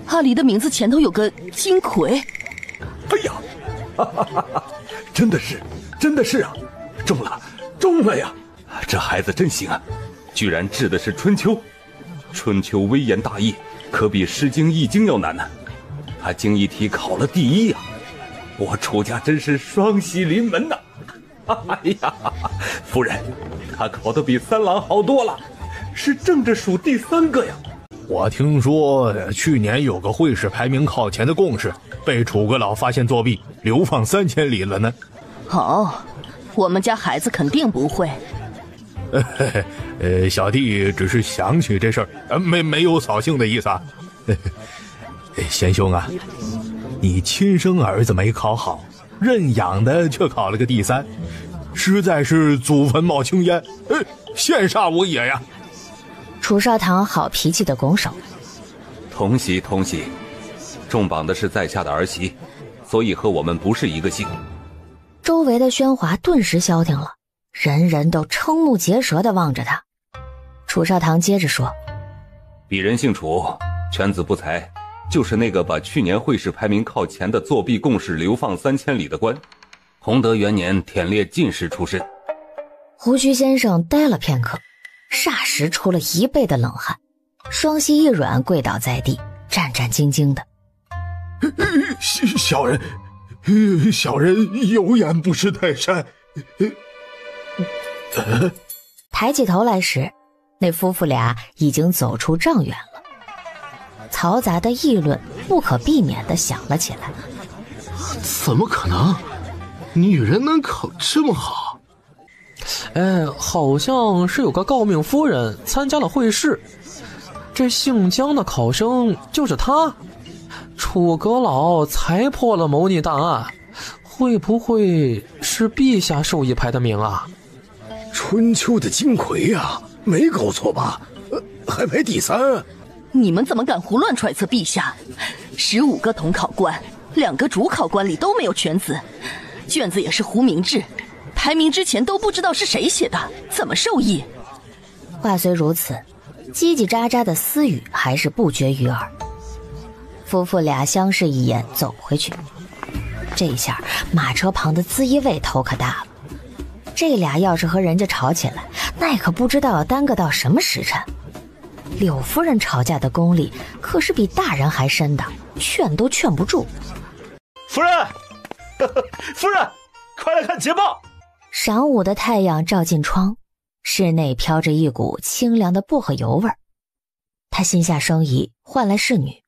Speaker 15: 阿离的名字前头有个金魁。
Speaker 13: 哎呀，哈哈哈哈，真的是啊，中了呀！
Speaker 21: 这孩子真行啊，居然治的是春秋。春秋微言大义，可比诗经易经要难呢。他经义题考了第1呀，我楚家真是双喜临门呐！哎呀，夫人，他考得比三郎好多了，是政治署第3个呀。
Speaker 13: 我听说去年有个会试排名靠前的贡士被楚阁老发现作弊，流放3000里了呢。
Speaker 15: 哦，我们家孩子肯定不会。
Speaker 13: 小弟只是想起这事儿，没有扫兴的意思啊。贤兄啊，你亲生儿子没考好，认养的却考了个第3，实在是祖坟冒青烟，羡煞我也呀。
Speaker 4: 楚少棠好脾气的拱手，
Speaker 2: 同喜同喜，中榜的是在下的儿媳，所以和我们不是一个姓。
Speaker 4: 周围的喧哗顿时消停了，人人都瞠目结舌地望着他。楚少棠接着说，
Speaker 2: 鄙人姓楚，犬子不才，就是那个把去年会试排名靠前的作弊共事流放3000里的官，弘德元年忝列进士出身。
Speaker 4: 胡须先生呆了片刻，霎时出了1背的冷汗，双膝一软，跪倒在地，战战兢兢的。
Speaker 13: 小人有眼不识泰山。
Speaker 4: 抬起头来时，那夫妇俩已经走出丈远了。嘈杂的议论不可避免地响了起来。
Speaker 16: 怎么可能？女人能考这么好？
Speaker 19: 好像是有个诰命夫人参加了会试，这姓姜的考生就是她。楚阁老才破了谋逆大案，会不会是陛下授意排的名啊？
Speaker 18: 春秋的金魁啊，没搞错吧？还排第3。
Speaker 15: 你们怎么敢胡乱揣测陛下？15个统考官，2个主考官里都没有犬子，卷子也是胡明制，排名之前都不知道是谁写的，怎么授意？
Speaker 4: 话虽如此，叽叽喳喳的私语还是不绝于耳。夫妇俩相视一眼，走回去。这下马车旁的资一卫头可大了，这俩要是和人家吵起来，那可不知道要耽搁到什么时辰。柳夫人吵架的功力可是比大人还深的，劝都劝不住。
Speaker 3: 夫人，夫人，快来看捷报！
Speaker 4: 晌午的太阳照进窗，室内飘着一股清凉的薄荷油味儿。他心下生疑，唤来侍女。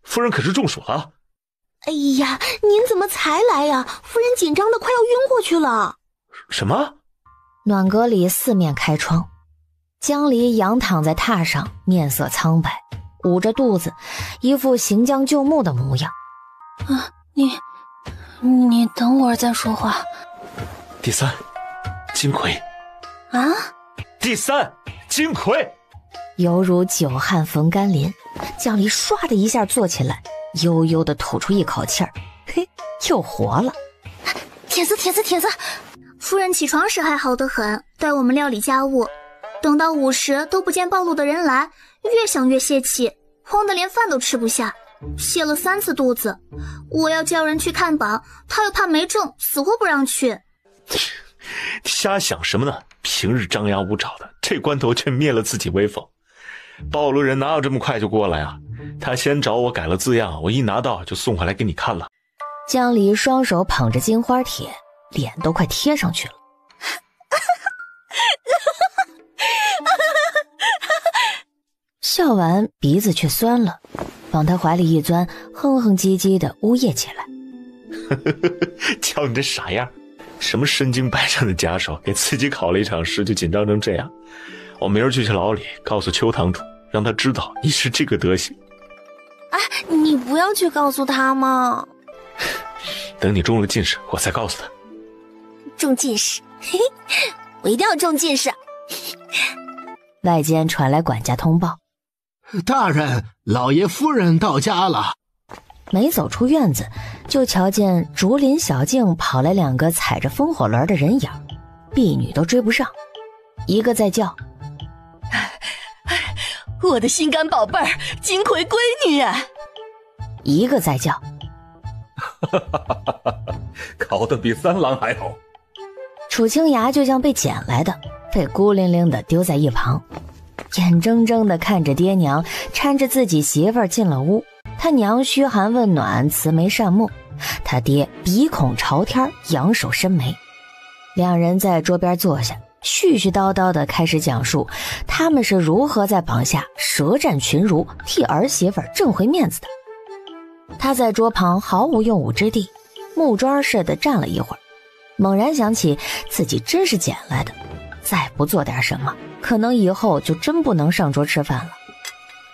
Speaker 3: 夫人可是中暑了？
Speaker 22: 哎呀，您怎么才来呀？夫人紧张的快要晕过去了。
Speaker 3: 什么？
Speaker 4: 暖阁里四面开窗，江离仰躺在榻上，面色苍白，捂着肚子，一副行将就木的模样。
Speaker 1: 你等会儿再说话。
Speaker 3: 第3，金魁。
Speaker 1: 啊？
Speaker 3: 第3，金魁。
Speaker 4: 犹如久旱逢甘霖，江离唰的一下坐起来，悠悠地吐出一口气儿，嘿，又活了。
Speaker 11: 帖子，夫人起床时还好得很，带我们料理家务，等到午时都不见暴露的人来，越想越泄气，慌得连饭都吃不下，泻了3次肚子。我要叫人去看榜，他又怕没证，死活不让去。
Speaker 3: 瞎想什么呢？平日张牙舞爪的，这关头却灭了自己威风。暴露人哪有这么快就过来啊？他先找我改了字样，我一拿到就送回来给你看了。
Speaker 4: 江离双手捧着金花帖，脸都快贴上去了。笑完鼻子却酸了，往他怀里一钻，哼哼唧唧的呜咽起来。
Speaker 3: 瞧你这傻样，什么身经百战的家手，给自己考了一场试就紧张成这样。我明儿就去牢里告诉邱堂主，让他知道你是这个德行。
Speaker 10: 你不要去告诉他嘛。
Speaker 3: 等你中了进士，我再告诉他。
Speaker 10: 中进士，嘿嘿，我一定要中进士。
Speaker 4: 外间传来管家通报：
Speaker 16: 大人，老爷夫人到家了。
Speaker 4: 没走出院子，就瞧见竹林小径跑来2个踩着风火轮的人影，婢女都追不上，一个在叫：
Speaker 15: 我的心肝宝贝儿，金魁闺女啊！
Speaker 4: 一个在叫：
Speaker 2: 考得比3郎还好。
Speaker 4: 楚清雅就像被捡来的，被孤零零的丢在一旁，眼睁睁的看着爹娘搀着自己媳妇儿进了屋。他娘嘘寒问暖，慈眉善目，他爹鼻孔朝天，仰首伸眉。2人在桌边坐下，絮絮叨叨地开始讲述他们是如何在榜下舌战群儒，替儿媳妇挣回面子的。他在桌旁毫无用武之地，木桩似的站了一会儿，猛然想起自己真是捡来的，再不做点什么，可能以后就真不能上桌吃饭了。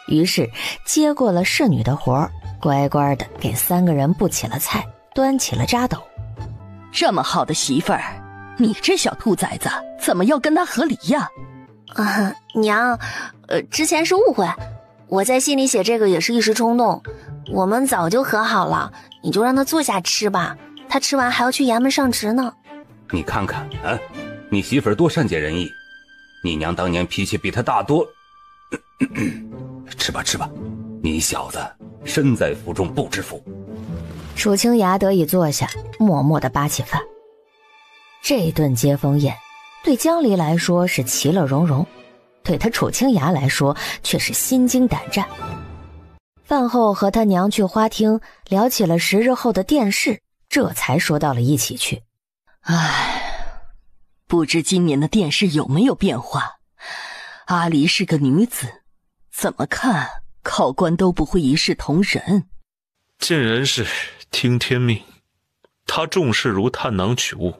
Speaker 4: 于是接过了侍女的活，乖乖的给3个人布起了菜，端起了扎斗。
Speaker 15: 这么好的媳妇儿，你这小兔崽子怎么要跟他和离呀？
Speaker 1: 娘，之前是误会，我在信里写这个也是一时冲动，我们早就和好了，你就让他坐下吃吧，他吃完还要去衙门上职呢。
Speaker 2: 你看看啊，你媳妇儿多善解人意，你娘当年脾气比她大多。吃吧吃吧，你小子身在福中不知福。
Speaker 4: 楚清雅得以坐下，默默地扒起饭。这顿接风宴对江离来说是其乐融融，对他楚清雅来说却是心惊胆战。饭后和他娘去花厅聊起了10日后的殿试，这才说到了一起去。
Speaker 15: 不知今年的殿试有没有变化？阿离是个女子，怎么看考官都不会一视同仁。
Speaker 3: 尽人事，听天命。他重视如探囊取物，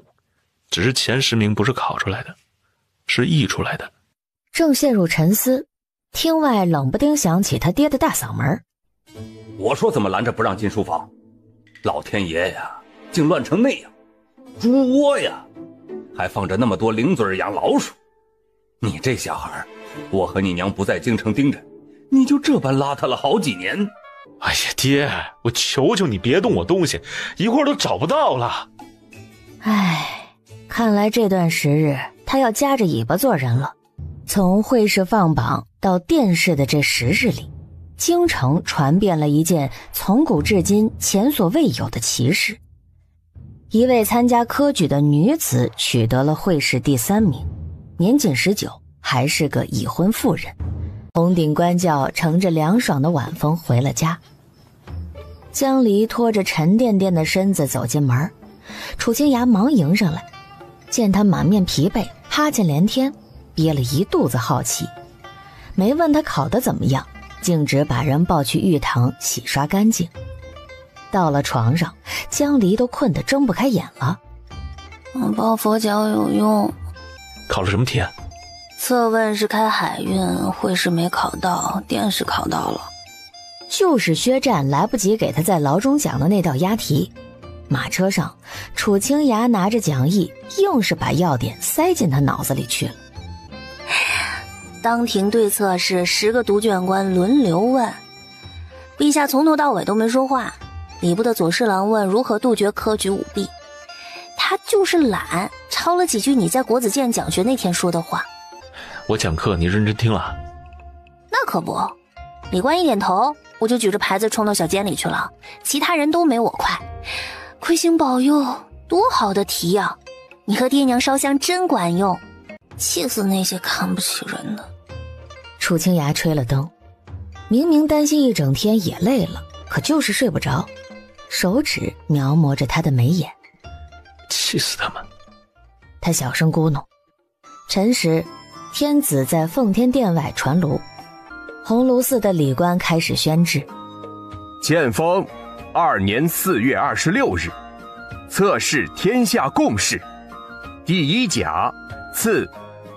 Speaker 3: 只是前10名不是考出来的，是译出来的。
Speaker 4: 正陷入沉思，厅外冷不丁响起他爹的大嗓门：
Speaker 2: 我说怎么拦着不让进书房？老天爷呀，竟乱成那样！猪窝呀，还放着那么多零嘴养老鼠！你这小孩，我和你娘不在京城盯着，你就这般邋遢了好几年。
Speaker 3: 哎呀，爹，我求求你别动我东西，一会儿都找不到了。
Speaker 4: 看来这段时日他要夹着尾巴做人了。从会试放榜到殿试的这10日里，京城传遍了一件从古至今前所未有的奇事。一位参加科举的女子取得了会试第3名，年仅19，还是个已婚妇人。红顶官轿乘着凉爽的晚风回了家。江离拖着沉甸甸的身子走进门，楚清雅忙迎上来，见他满面疲惫，哈欠连天，憋了一肚子好奇，没问他考得怎么样，径直把人抱去浴堂洗刷干净。到了床上，江离都困得睁不开眼了。
Speaker 1: 抱佛脚有用。
Speaker 3: 考了什么题啊？
Speaker 1: 测问是开海运，会试没考到，殿试考到了。
Speaker 4: 就是薛战来不及给他在牢中讲的那道押题。马车上，楚清雅拿着讲义，硬是把要点塞进他脑子里去了。
Speaker 1: 当庭对策是10个读卷官轮流问，陛下从头到尾都没说话。礼部的左侍郎问如何杜绝科举舞弊，他就是懒，抄了几句你在国子监讲学那天说的话。
Speaker 3: 我讲课你认真听了？
Speaker 1: 那可不，李官一点头，我就举着牌子冲到小间里去了，其他人都没我快。魁星保佑，多好的题呀！你和爹娘烧香真管用，气死那些看不起人的。
Speaker 4: 楚清雅吹了灯，明明担心一整天也累了，可就是睡不着，手指描摹着他的眉眼。
Speaker 3: 气死他们！
Speaker 4: 他小声咕哝。辰时，天子在奉天殿外传炉，鸿胪寺的礼官开始宣制。
Speaker 17: 建丰2年4月26日，测试天下共试，第1甲赐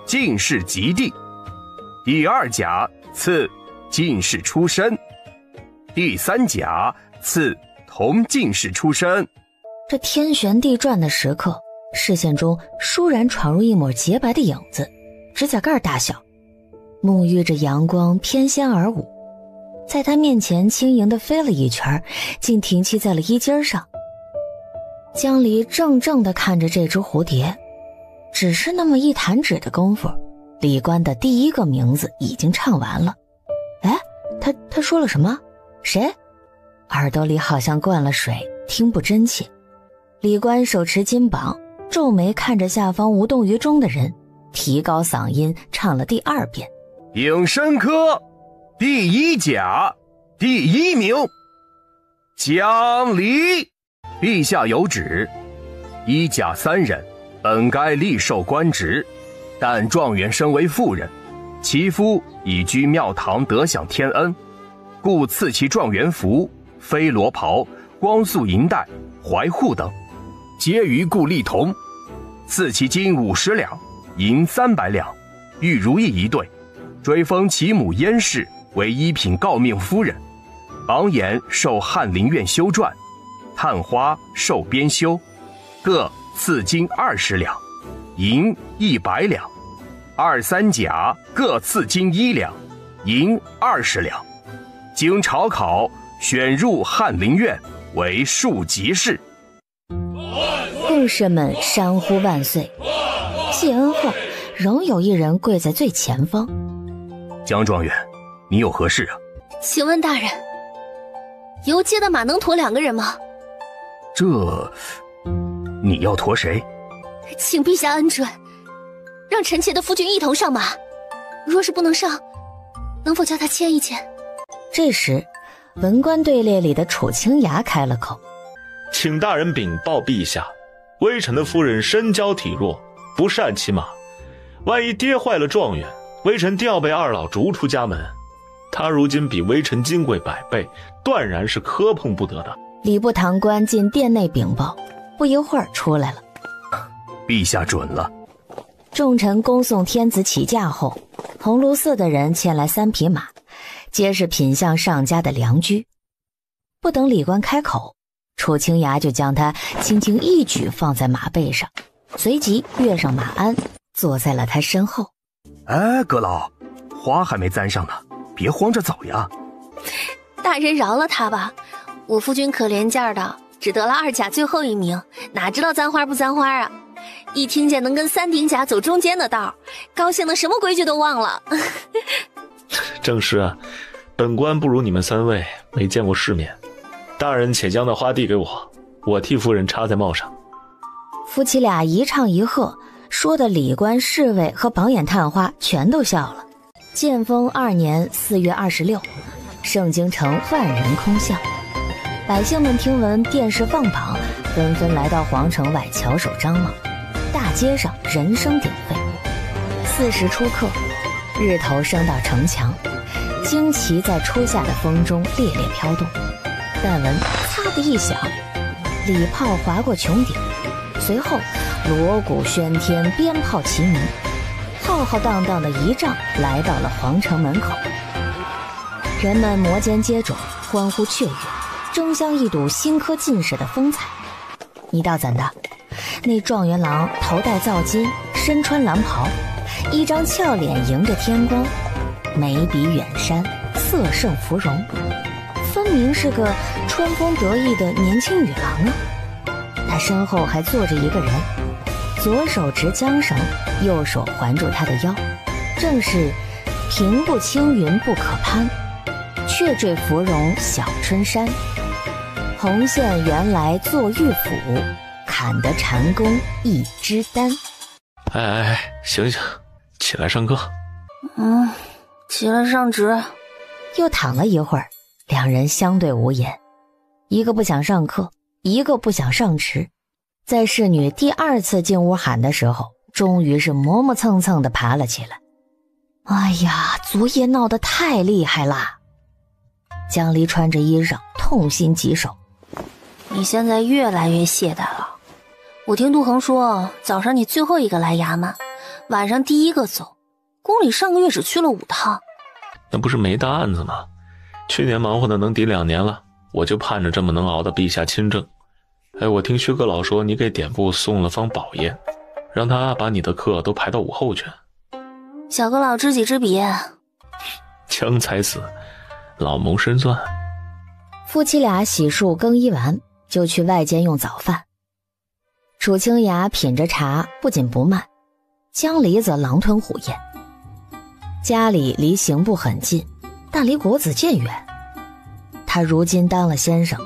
Speaker 17: 进士及第，第2甲赐进士出身，第3甲赐同进士出身。
Speaker 4: 这天旋地转的时刻，视线中倏然闯入一抹洁白的影子，指甲盖大小，沐浴着阳光翩跹而舞，在他面前轻盈地飞了一圈，竟停栖在了衣襟上。江离怔怔地看着这只蝴蝶，只是那么一弹指的功夫，李官的第1个名字已经唱完了。他说了什么？谁？耳朵里好像灌了水，听不真切。李官手持金榜，皱眉看着下方无动于衷的人，提高嗓音唱了第2遍。
Speaker 17: 应申科第1甲第1名，江离。陛下有旨，1甲3人本该立受官职，但状元身为妇人，其夫已居庙堂得享天恩，故赐其状元服、飞罗袍、光素银带、怀护等，皆于故立同，赐其金50两，银300两；玉如意1对，追封其母燕氏为一品诰命夫人。榜眼受翰林院修撰，探花受编修，各赐金20两，银100两。2、3甲各赐金1两，银20两。经朝考，选入翰林院为庶吉士。
Speaker 4: 贡士们山呼万岁。谢恩后，仍有一人跪在最前方。
Speaker 17: 江状元，你有何事啊？
Speaker 11: 请问大人，游街的马能驮2个人吗？
Speaker 17: 你要驮谁？
Speaker 11: 请陛下恩准，让臣妾的夫君一同上马。若是不能上，能否叫他牵一牵？
Speaker 4: 这时，文官队列里的楚清雅开了口：
Speaker 3: 请大人禀报陛下，微臣的夫人身娇体弱，不善骑马，万一跌坏了状元，微臣定要被二老逐出家门。她如今比微臣金贵100倍，断然是磕碰不得的。
Speaker 4: 礼部堂官进殿内禀报，不一会儿出来了。
Speaker 17: 陛下准了。
Speaker 4: 众臣恭送天子起驾后，鸿胪寺的人牵来3匹马，皆是品相上佳的良驹。不等礼官开口，楚清雅就将他轻轻一举放在马背上，随即跃上马鞍，坐在了他身后。
Speaker 17: 哎，阁老，花还没簪上呢，别慌着走呀。
Speaker 11: 大人饶了他吧，我夫君可怜劲的，只得了2甲最后1名，哪知道簪花不簪花啊！一听见能跟3顶甲走中间的道，高兴的什么规矩都忘了。
Speaker 3: 正是啊，本官不如你们3位，没见过世面。大人且将那花递给我，我替夫人插在帽上。
Speaker 4: 夫妻俩一唱一和，说的礼官、侍卫和榜眼探花全都笑了。建丰2年4月26，盛京城万人空巷，百姓们听闻电视放榜，纷纷来到皇城外翘首张望。大街上人声鼎沸。4时出客，日头升到城墙，旌旗在初夏的风中猎猎飘动。但闻擦的一响，礼炮划过穹顶，随后锣鼓喧天，鞭炮齐鸣，浩浩荡荡的仪仗来到了皇城门口。人们摩肩接踵，欢呼雀跃，争相一睹新科进士的风采。你道怎的？那状元郎头戴皂巾，身穿蓝袍，一张俏脸迎着天光，眉比远山，色胜芙蓉，分明是个春风得意的年轻女郎啊。他身后还坐着一个人，左手执缰绳，右手环住他的腰，正是平步青云不可攀，却坠芙蓉小春山。红线原来做玉斧，砍得蟾宫一枝丹。
Speaker 3: 哎，醒醒，起来上课。
Speaker 11: 起来上职。
Speaker 4: 又躺了一会儿，两人相对无言，一个不想上课，一个不想上职。在侍女第2次进屋喊的时候，终于是磨磨蹭蹭地爬了起来。哎呀，昨夜闹得太厉害啦！江离穿着衣裳，痛心疾首。
Speaker 11: 你现在越来越懈怠了。我听杜恒说，早上你最后一个来衙门，晚上第一个走。宫里上个月只去了5趟。
Speaker 3: 那不是没大案子吗？去年忙活的能抵2年了，我就盼着这么能熬的陛下亲政。哎，我听薛阁老说你给典部送了方宝爷，让他把你的课都排到午后去。
Speaker 11: 小阁老知己知彼。
Speaker 3: 江才子，老谋深算。
Speaker 4: 夫妻俩洗漱更衣完，就去外间用早饭。楚清雅品着茶，不紧不慢，江离则狼吞虎咽。家里离刑部很近，但离国子监远。他如今当了先生，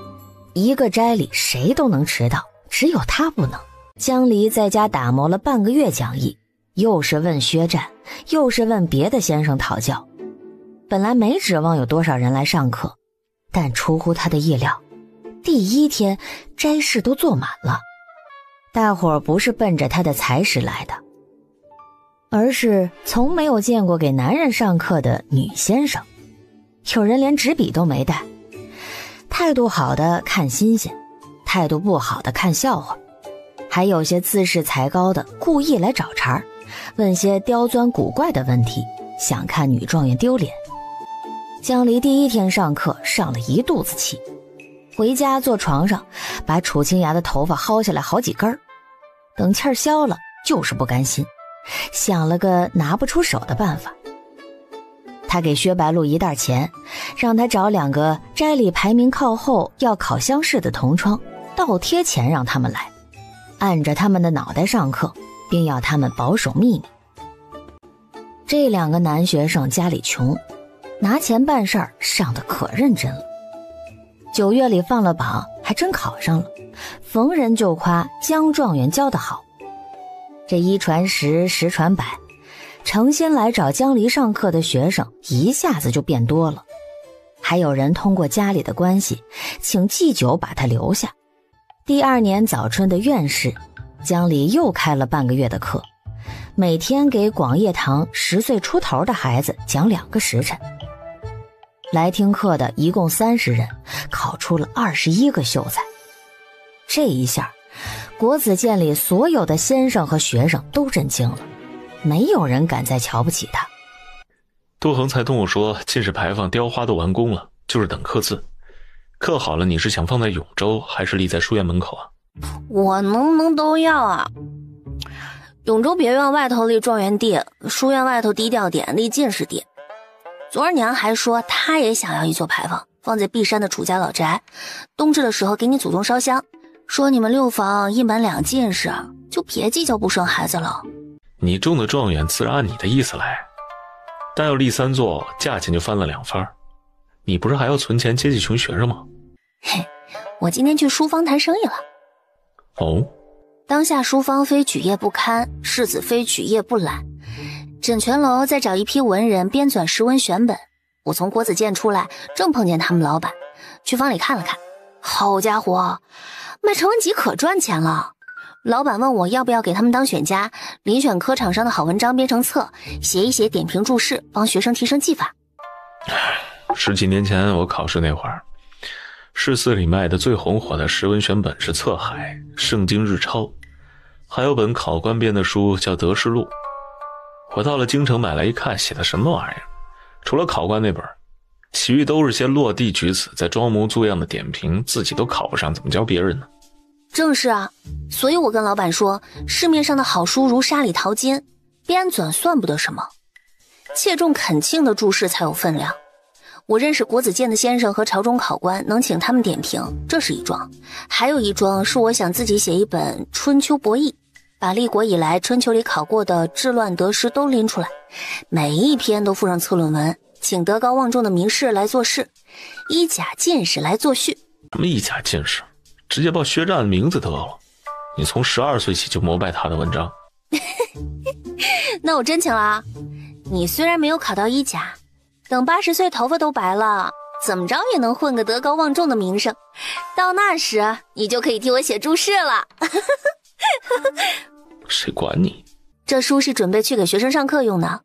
Speaker 4: 一个斋里谁都能迟到，只有他不能。江离在家打磨了半个月讲义，又是问薛战，又是问别的先生讨教。本来没指望有多少人来上课，但出乎他的意料，第1天斋室都坐满了。大伙儿不是奔着他的才识来的，而是从没有见过给男人上课的女先生。有人连纸笔都没带，态度好的看新鲜，态度不好的看笑话，还有些自视才高的故意来找茬，问些刁钻古怪的问题，想看女状元丢脸。江离第一天上课上了一肚子气，回家坐床上把楚清雅的头发薅下来好几根儿，等气儿消了就是不甘心，想了个拿不出手的办法。他给薛白露一袋钱，让他找2个斋里排名靠后要考乡试的同窗，倒贴钱让他们来，按着他们的脑袋上课，并要他们保守秘密。这2个男学生家里穷，拿钱办事儿上得可认真了。9月里放了榜，还真考上了，逢人就夸江状元教得好。这1传10，10传100，诚心来找江离上课的学生一下子就变多了，还有人通过家里的关系请祭酒把他留下。第2年早春的院试，江离又开了半个月的课，每天给广业堂10岁出头的孩子讲2个时辰。来听课的一共30人，考出了21个秀才。这一下，国子监里所有的先生和学生都震惊了，没有人敢再瞧不起他。
Speaker 3: 杜恒才跟我说，进士牌坊雕花都完工了，就是等刻字。刻好了，你是想放在永州，还是立在书院门口啊？
Speaker 10: 我能不能都要啊？永州别院外头立状元地，书院外头低调点立进士地。昨儿娘还说她也想要一座牌坊，放在碧山的楚家老宅，冬至的时候给你祖宗烧香，说你们6房1满2进士，就别计较不生孩子了。
Speaker 3: 你中的状元自然按你的意思来，但要立3座，价钱就翻了2番。你不是还要存钱接济穷学生吗？
Speaker 10: 嘿，我今天去书坊谈生意了。
Speaker 3: 哦，
Speaker 10: 当下书坊非举业不堪，世子非举业不懒。枕泉楼在找一批文人编纂诗文选本，我从国子监出来，正碰见他们老板，去坊里看了看。好家伙，卖成文集可赚钱了。老板问我要不要给他们当选家，遴选科场上的好文章编成册，写一写点评注释，帮学生提升技法。
Speaker 3: 10几年前我考试那会儿，市肆里卖的最红火的诗文选本是《册海》《圣经日抄》，还有本考官编的书叫《得失录》。我到了京城买来一看，写的什么玩意儿？除了考官那本，其余都是些落地举子在装模作样的点评，自己都考不上，怎么教别人呢？
Speaker 10: 正是啊，所以我跟老板说，市面上的好书如沙里淘金，编纂算不得什么，切中恳请的注释才有分量。我认识国子监的先生和朝中考官，能请他们点评，这是一桩。还有一桩是我想自己写一本春秋博弈，把立国以来春秋里考过的治乱得失都拎出来，每一篇都附上策论文，请德高望重的名士来作事，一甲进士来作序。
Speaker 3: 什么一甲进士？直接报薛战的名字得了。你从12岁起就膜拜他的文章。
Speaker 10: 那我真请了啊！你虽然没有考到1甲，等80岁头发都白了，怎么着也能混个德高望重的名声。到那时，你就可以替我写注释了。
Speaker 3: 谁管你？
Speaker 10: 这书是准备去给学生上课用的。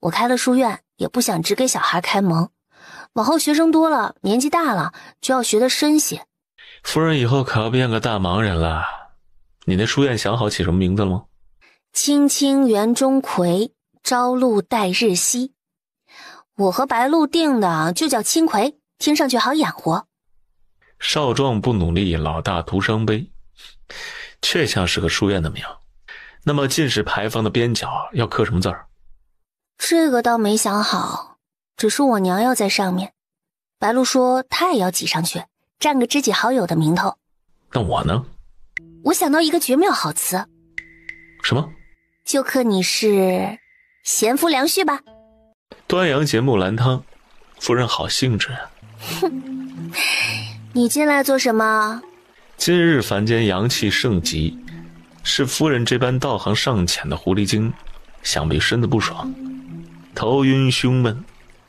Speaker 10: 我开了书院，也不想只给小孩开蒙。往后学生多了，年纪大了，就要学得深些。
Speaker 3: 夫人以后可要变个大忙人了。你那书院想好起什么名字了吗？
Speaker 10: 青青园中葵，朝露待日晞。我和白露定的就叫青葵，听上去好养活。
Speaker 3: 少壮不努力，老大徒伤悲，确像是个书院的名。那么进士牌坊的边角要刻什么字儿？
Speaker 10: 这个倒没想好，只是我娘要在上面。白露说她也要挤上去，占个知己好友的名头。
Speaker 3: 那我呢？
Speaker 10: 我想到一个绝妙好词。
Speaker 3: 什么？
Speaker 10: 就刻你是贤夫良婿吧。
Speaker 3: 端阳节木兰汤，夫人好兴致啊。
Speaker 10: 哼，你进来做什么？
Speaker 3: 今日凡间阳气盛极，是夫人这般道行尚浅的狐狸精，想必身子不爽，头晕胸闷，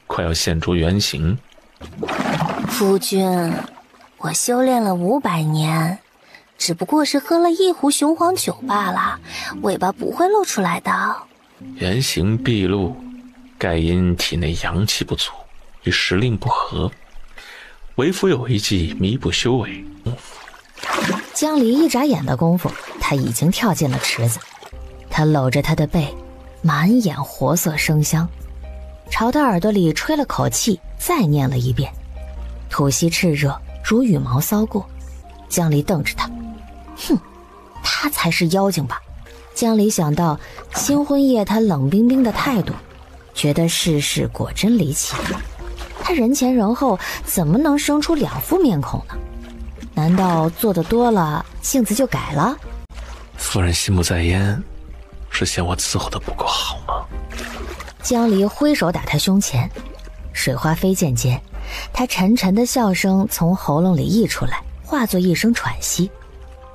Speaker 3: 快要现出原形。
Speaker 10: 夫君，我修炼了500年，只不过是喝了1壶雄黄酒罢了，尾巴不会露出来的。
Speaker 3: 原形毕露，盖因体内阳气不足，与时令不合。为夫有一计弥补修为。
Speaker 4: 江离一眨眼的功夫，他已经跳进了池子。他搂着他的背，满眼活色生香，朝他耳朵里吹了口气，再念了一遍，吐息炽热，如羽毛骚过。江离瞪着他，哼，他才是妖精吧？江离想到新婚夜他冷冰冰的态度，觉得世事果真离奇。他人前人后怎么能生出两副面孔呢？难道做得多了性子就改了？
Speaker 3: 夫人心不在焉，是嫌我伺候的不够好吗？
Speaker 4: 江离挥手打他胸前，水花飞溅间，他沉沉的笑声从喉咙里溢出来，化作一声喘息。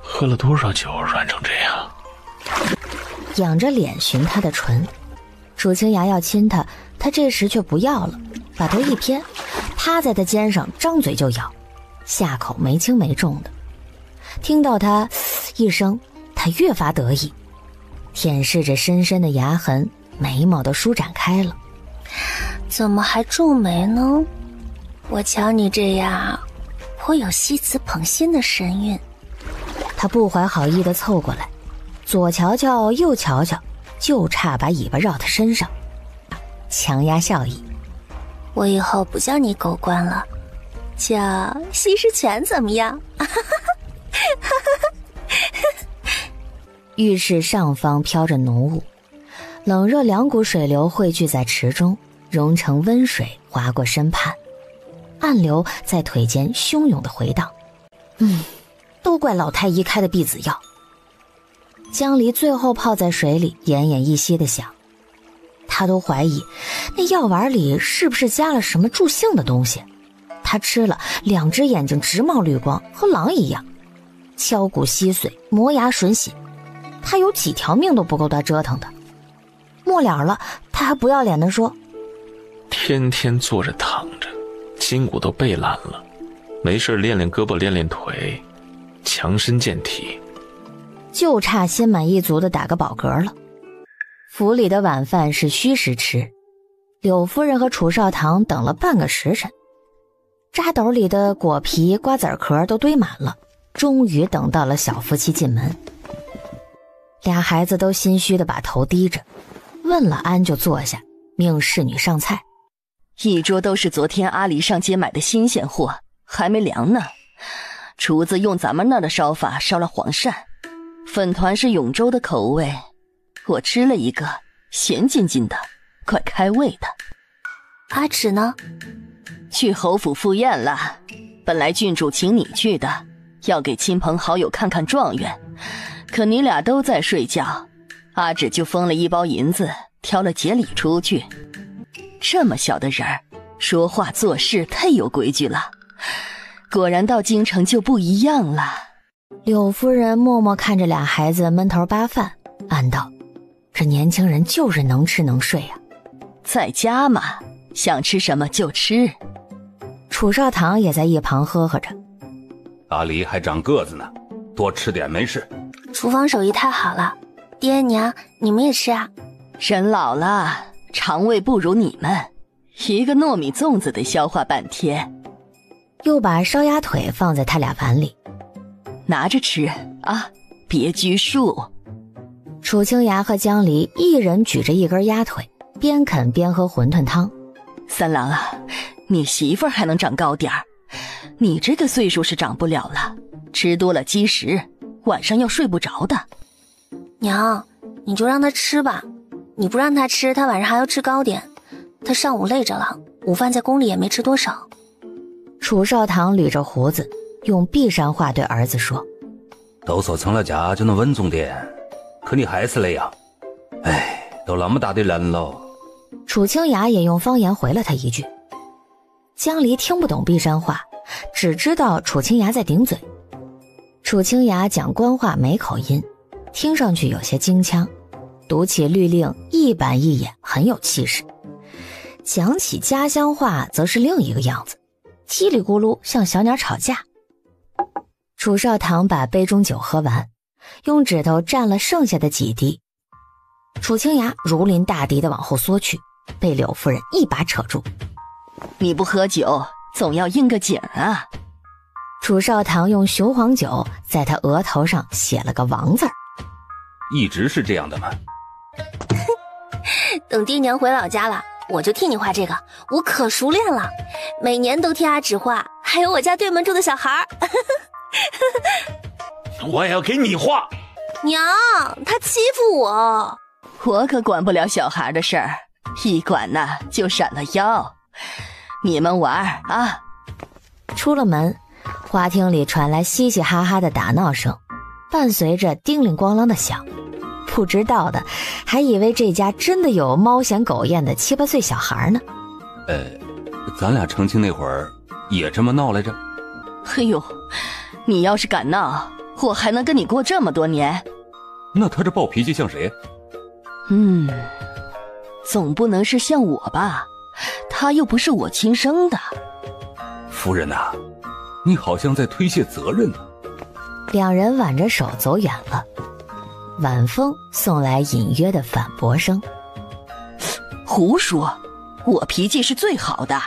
Speaker 3: 喝了多少酒软成这样？
Speaker 4: 仰着脸寻他的唇，楚清雅要亲他，他这时却不要了，把头一偏，趴在他肩上张嘴就咬，下口没轻没重的。听到他一声，他越发得意，舔舐着深深的牙痕，眉毛都舒展开了。
Speaker 1: 怎么还皱眉呢？我瞧你这样颇有西子捧心的神韵。
Speaker 4: 他不怀好意地凑过来，左瞧瞧右瞧瞧，就差把尾巴绕他身上，强压笑意。
Speaker 1: 我以后不叫你狗官了，叫西施泉怎么样？
Speaker 4: 浴室上方飘着浓雾，冷热两股水流汇聚在池中，融成温水划过身畔，暗流在腿间汹涌地回荡。都怪老太医开的避子药。江离最后泡在水里，奄奄一息地想，他都怀疑那药丸里是不是加了什么助兴的东西。他吃了，两只眼睛直冒绿光，和狼一样，敲骨吸髓，磨牙吮血，他有几条命都不够他折腾的。末了了，他还不要脸地说，
Speaker 3: 天天坐着躺着，筋骨都背烂了，没事练练胳膊练练腿，强身健体，
Speaker 4: 就差心满意足地打个饱嗝了。府里的晚饭是虚时吃，柳夫人和楚少棠等了半个时辰，扎斗里的果皮瓜子壳都堆满了，终于等到了小夫妻进门。俩孩子都心虚地把头低着，问了安就坐下，命侍女上菜。
Speaker 15: 一桌都是昨天阿离上街买的新鲜货，还没凉呢。厨子用咱们那儿的烧法烧了黄鳝，粉团是永州的口味，我吃了一个，咸津津的，怪开胃的。
Speaker 1: 阿芷呢？
Speaker 15: 去侯府赴宴了，本来郡主请你去的，要给亲朋好友看看状元，可你俩都在睡觉，阿芷就封了1包银子，挑了节礼出去。这么小的人儿，说话做事太有规矩了，果然到京城就不一样了。
Speaker 4: 柳夫人默默看着俩孩子闷头扒饭，暗道：这年轻人就是能吃能睡啊。
Speaker 15: 在家嘛，想吃什么就吃。
Speaker 4: 楚少棠也在一旁呵呵着：
Speaker 2: 阿离还长个子呢，多吃点没事。
Speaker 1: 厨房手艺太好了，爹娘你们也吃啊。
Speaker 15: 人老了，肠胃不如你们，一个糯米粽子得消化半天。
Speaker 4: 又把烧鸭腿放在他俩碗里，
Speaker 15: 拿着吃啊，别拘束。
Speaker 4: 楚清雅和江离一人举着一根鸭腿，边啃边喝馄饨汤。
Speaker 15: 三郎啊，你媳妇儿还能长高点儿，你这个岁数是长不了了，吃多了积食，晚上要睡不着的。
Speaker 1: 娘，你就让她吃吧，你不让她吃，她晚上还要吃糕点，她上午累着了，午饭在宫里也没吃多少。
Speaker 4: 楚少棠捋着胡子，用璧山话对儿子说：
Speaker 2: 都说成了家就能稳重点，可你还是那样，哎，都那么大的人了。
Speaker 4: 楚清雅也用方言回了他一句。江离听不懂璧山话，只知道楚清雅在顶嘴。楚清雅讲官话没口音，听上去有些京腔，读起律令一板一眼，很有气势。讲起家乡话则是另一个样子，叽里咕噜像小鸟吵架。楚少棠把杯中酒喝完，用指头蘸了剩下的几滴。楚清雅如临大敌地往后缩去，被柳夫人一把扯住。
Speaker 15: 你不喝酒，总要应个景啊。
Speaker 4: 楚少棠用雄黄酒在他额头上写了个王字儿。
Speaker 2: 一直是这样的吗？
Speaker 1: 等爹娘回老家了，我就替你画这个，我可熟练了，每年都替阿芷画，还有我家对门住的小孩。
Speaker 3: 我也要给你画。
Speaker 1: 娘，他欺负我。
Speaker 15: 我可管不了小孩的事儿，一管呢就闪了腰。你们玩啊！
Speaker 4: 出了门，花厅里传来嘻嘻哈哈的打闹声，伴随着叮铃咣啷的响。不知道的还以为这家真的有猫嫌狗厌的7、8岁小孩呢。
Speaker 2: 咱俩成亲那会儿也这么闹来着？
Speaker 15: 哎呦，你要是敢闹，我还能跟你过这么多年。
Speaker 2: 那他这暴脾气像谁？
Speaker 15: 总不能是像我吧？他又不是我亲生的。
Speaker 2: 夫人呐，你好像在推卸责任呢。
Speaker 4: 两人挽着手走远了，晚风送来隐约的反驳声。
Speaker 15: 胡说，我脾气是最好的。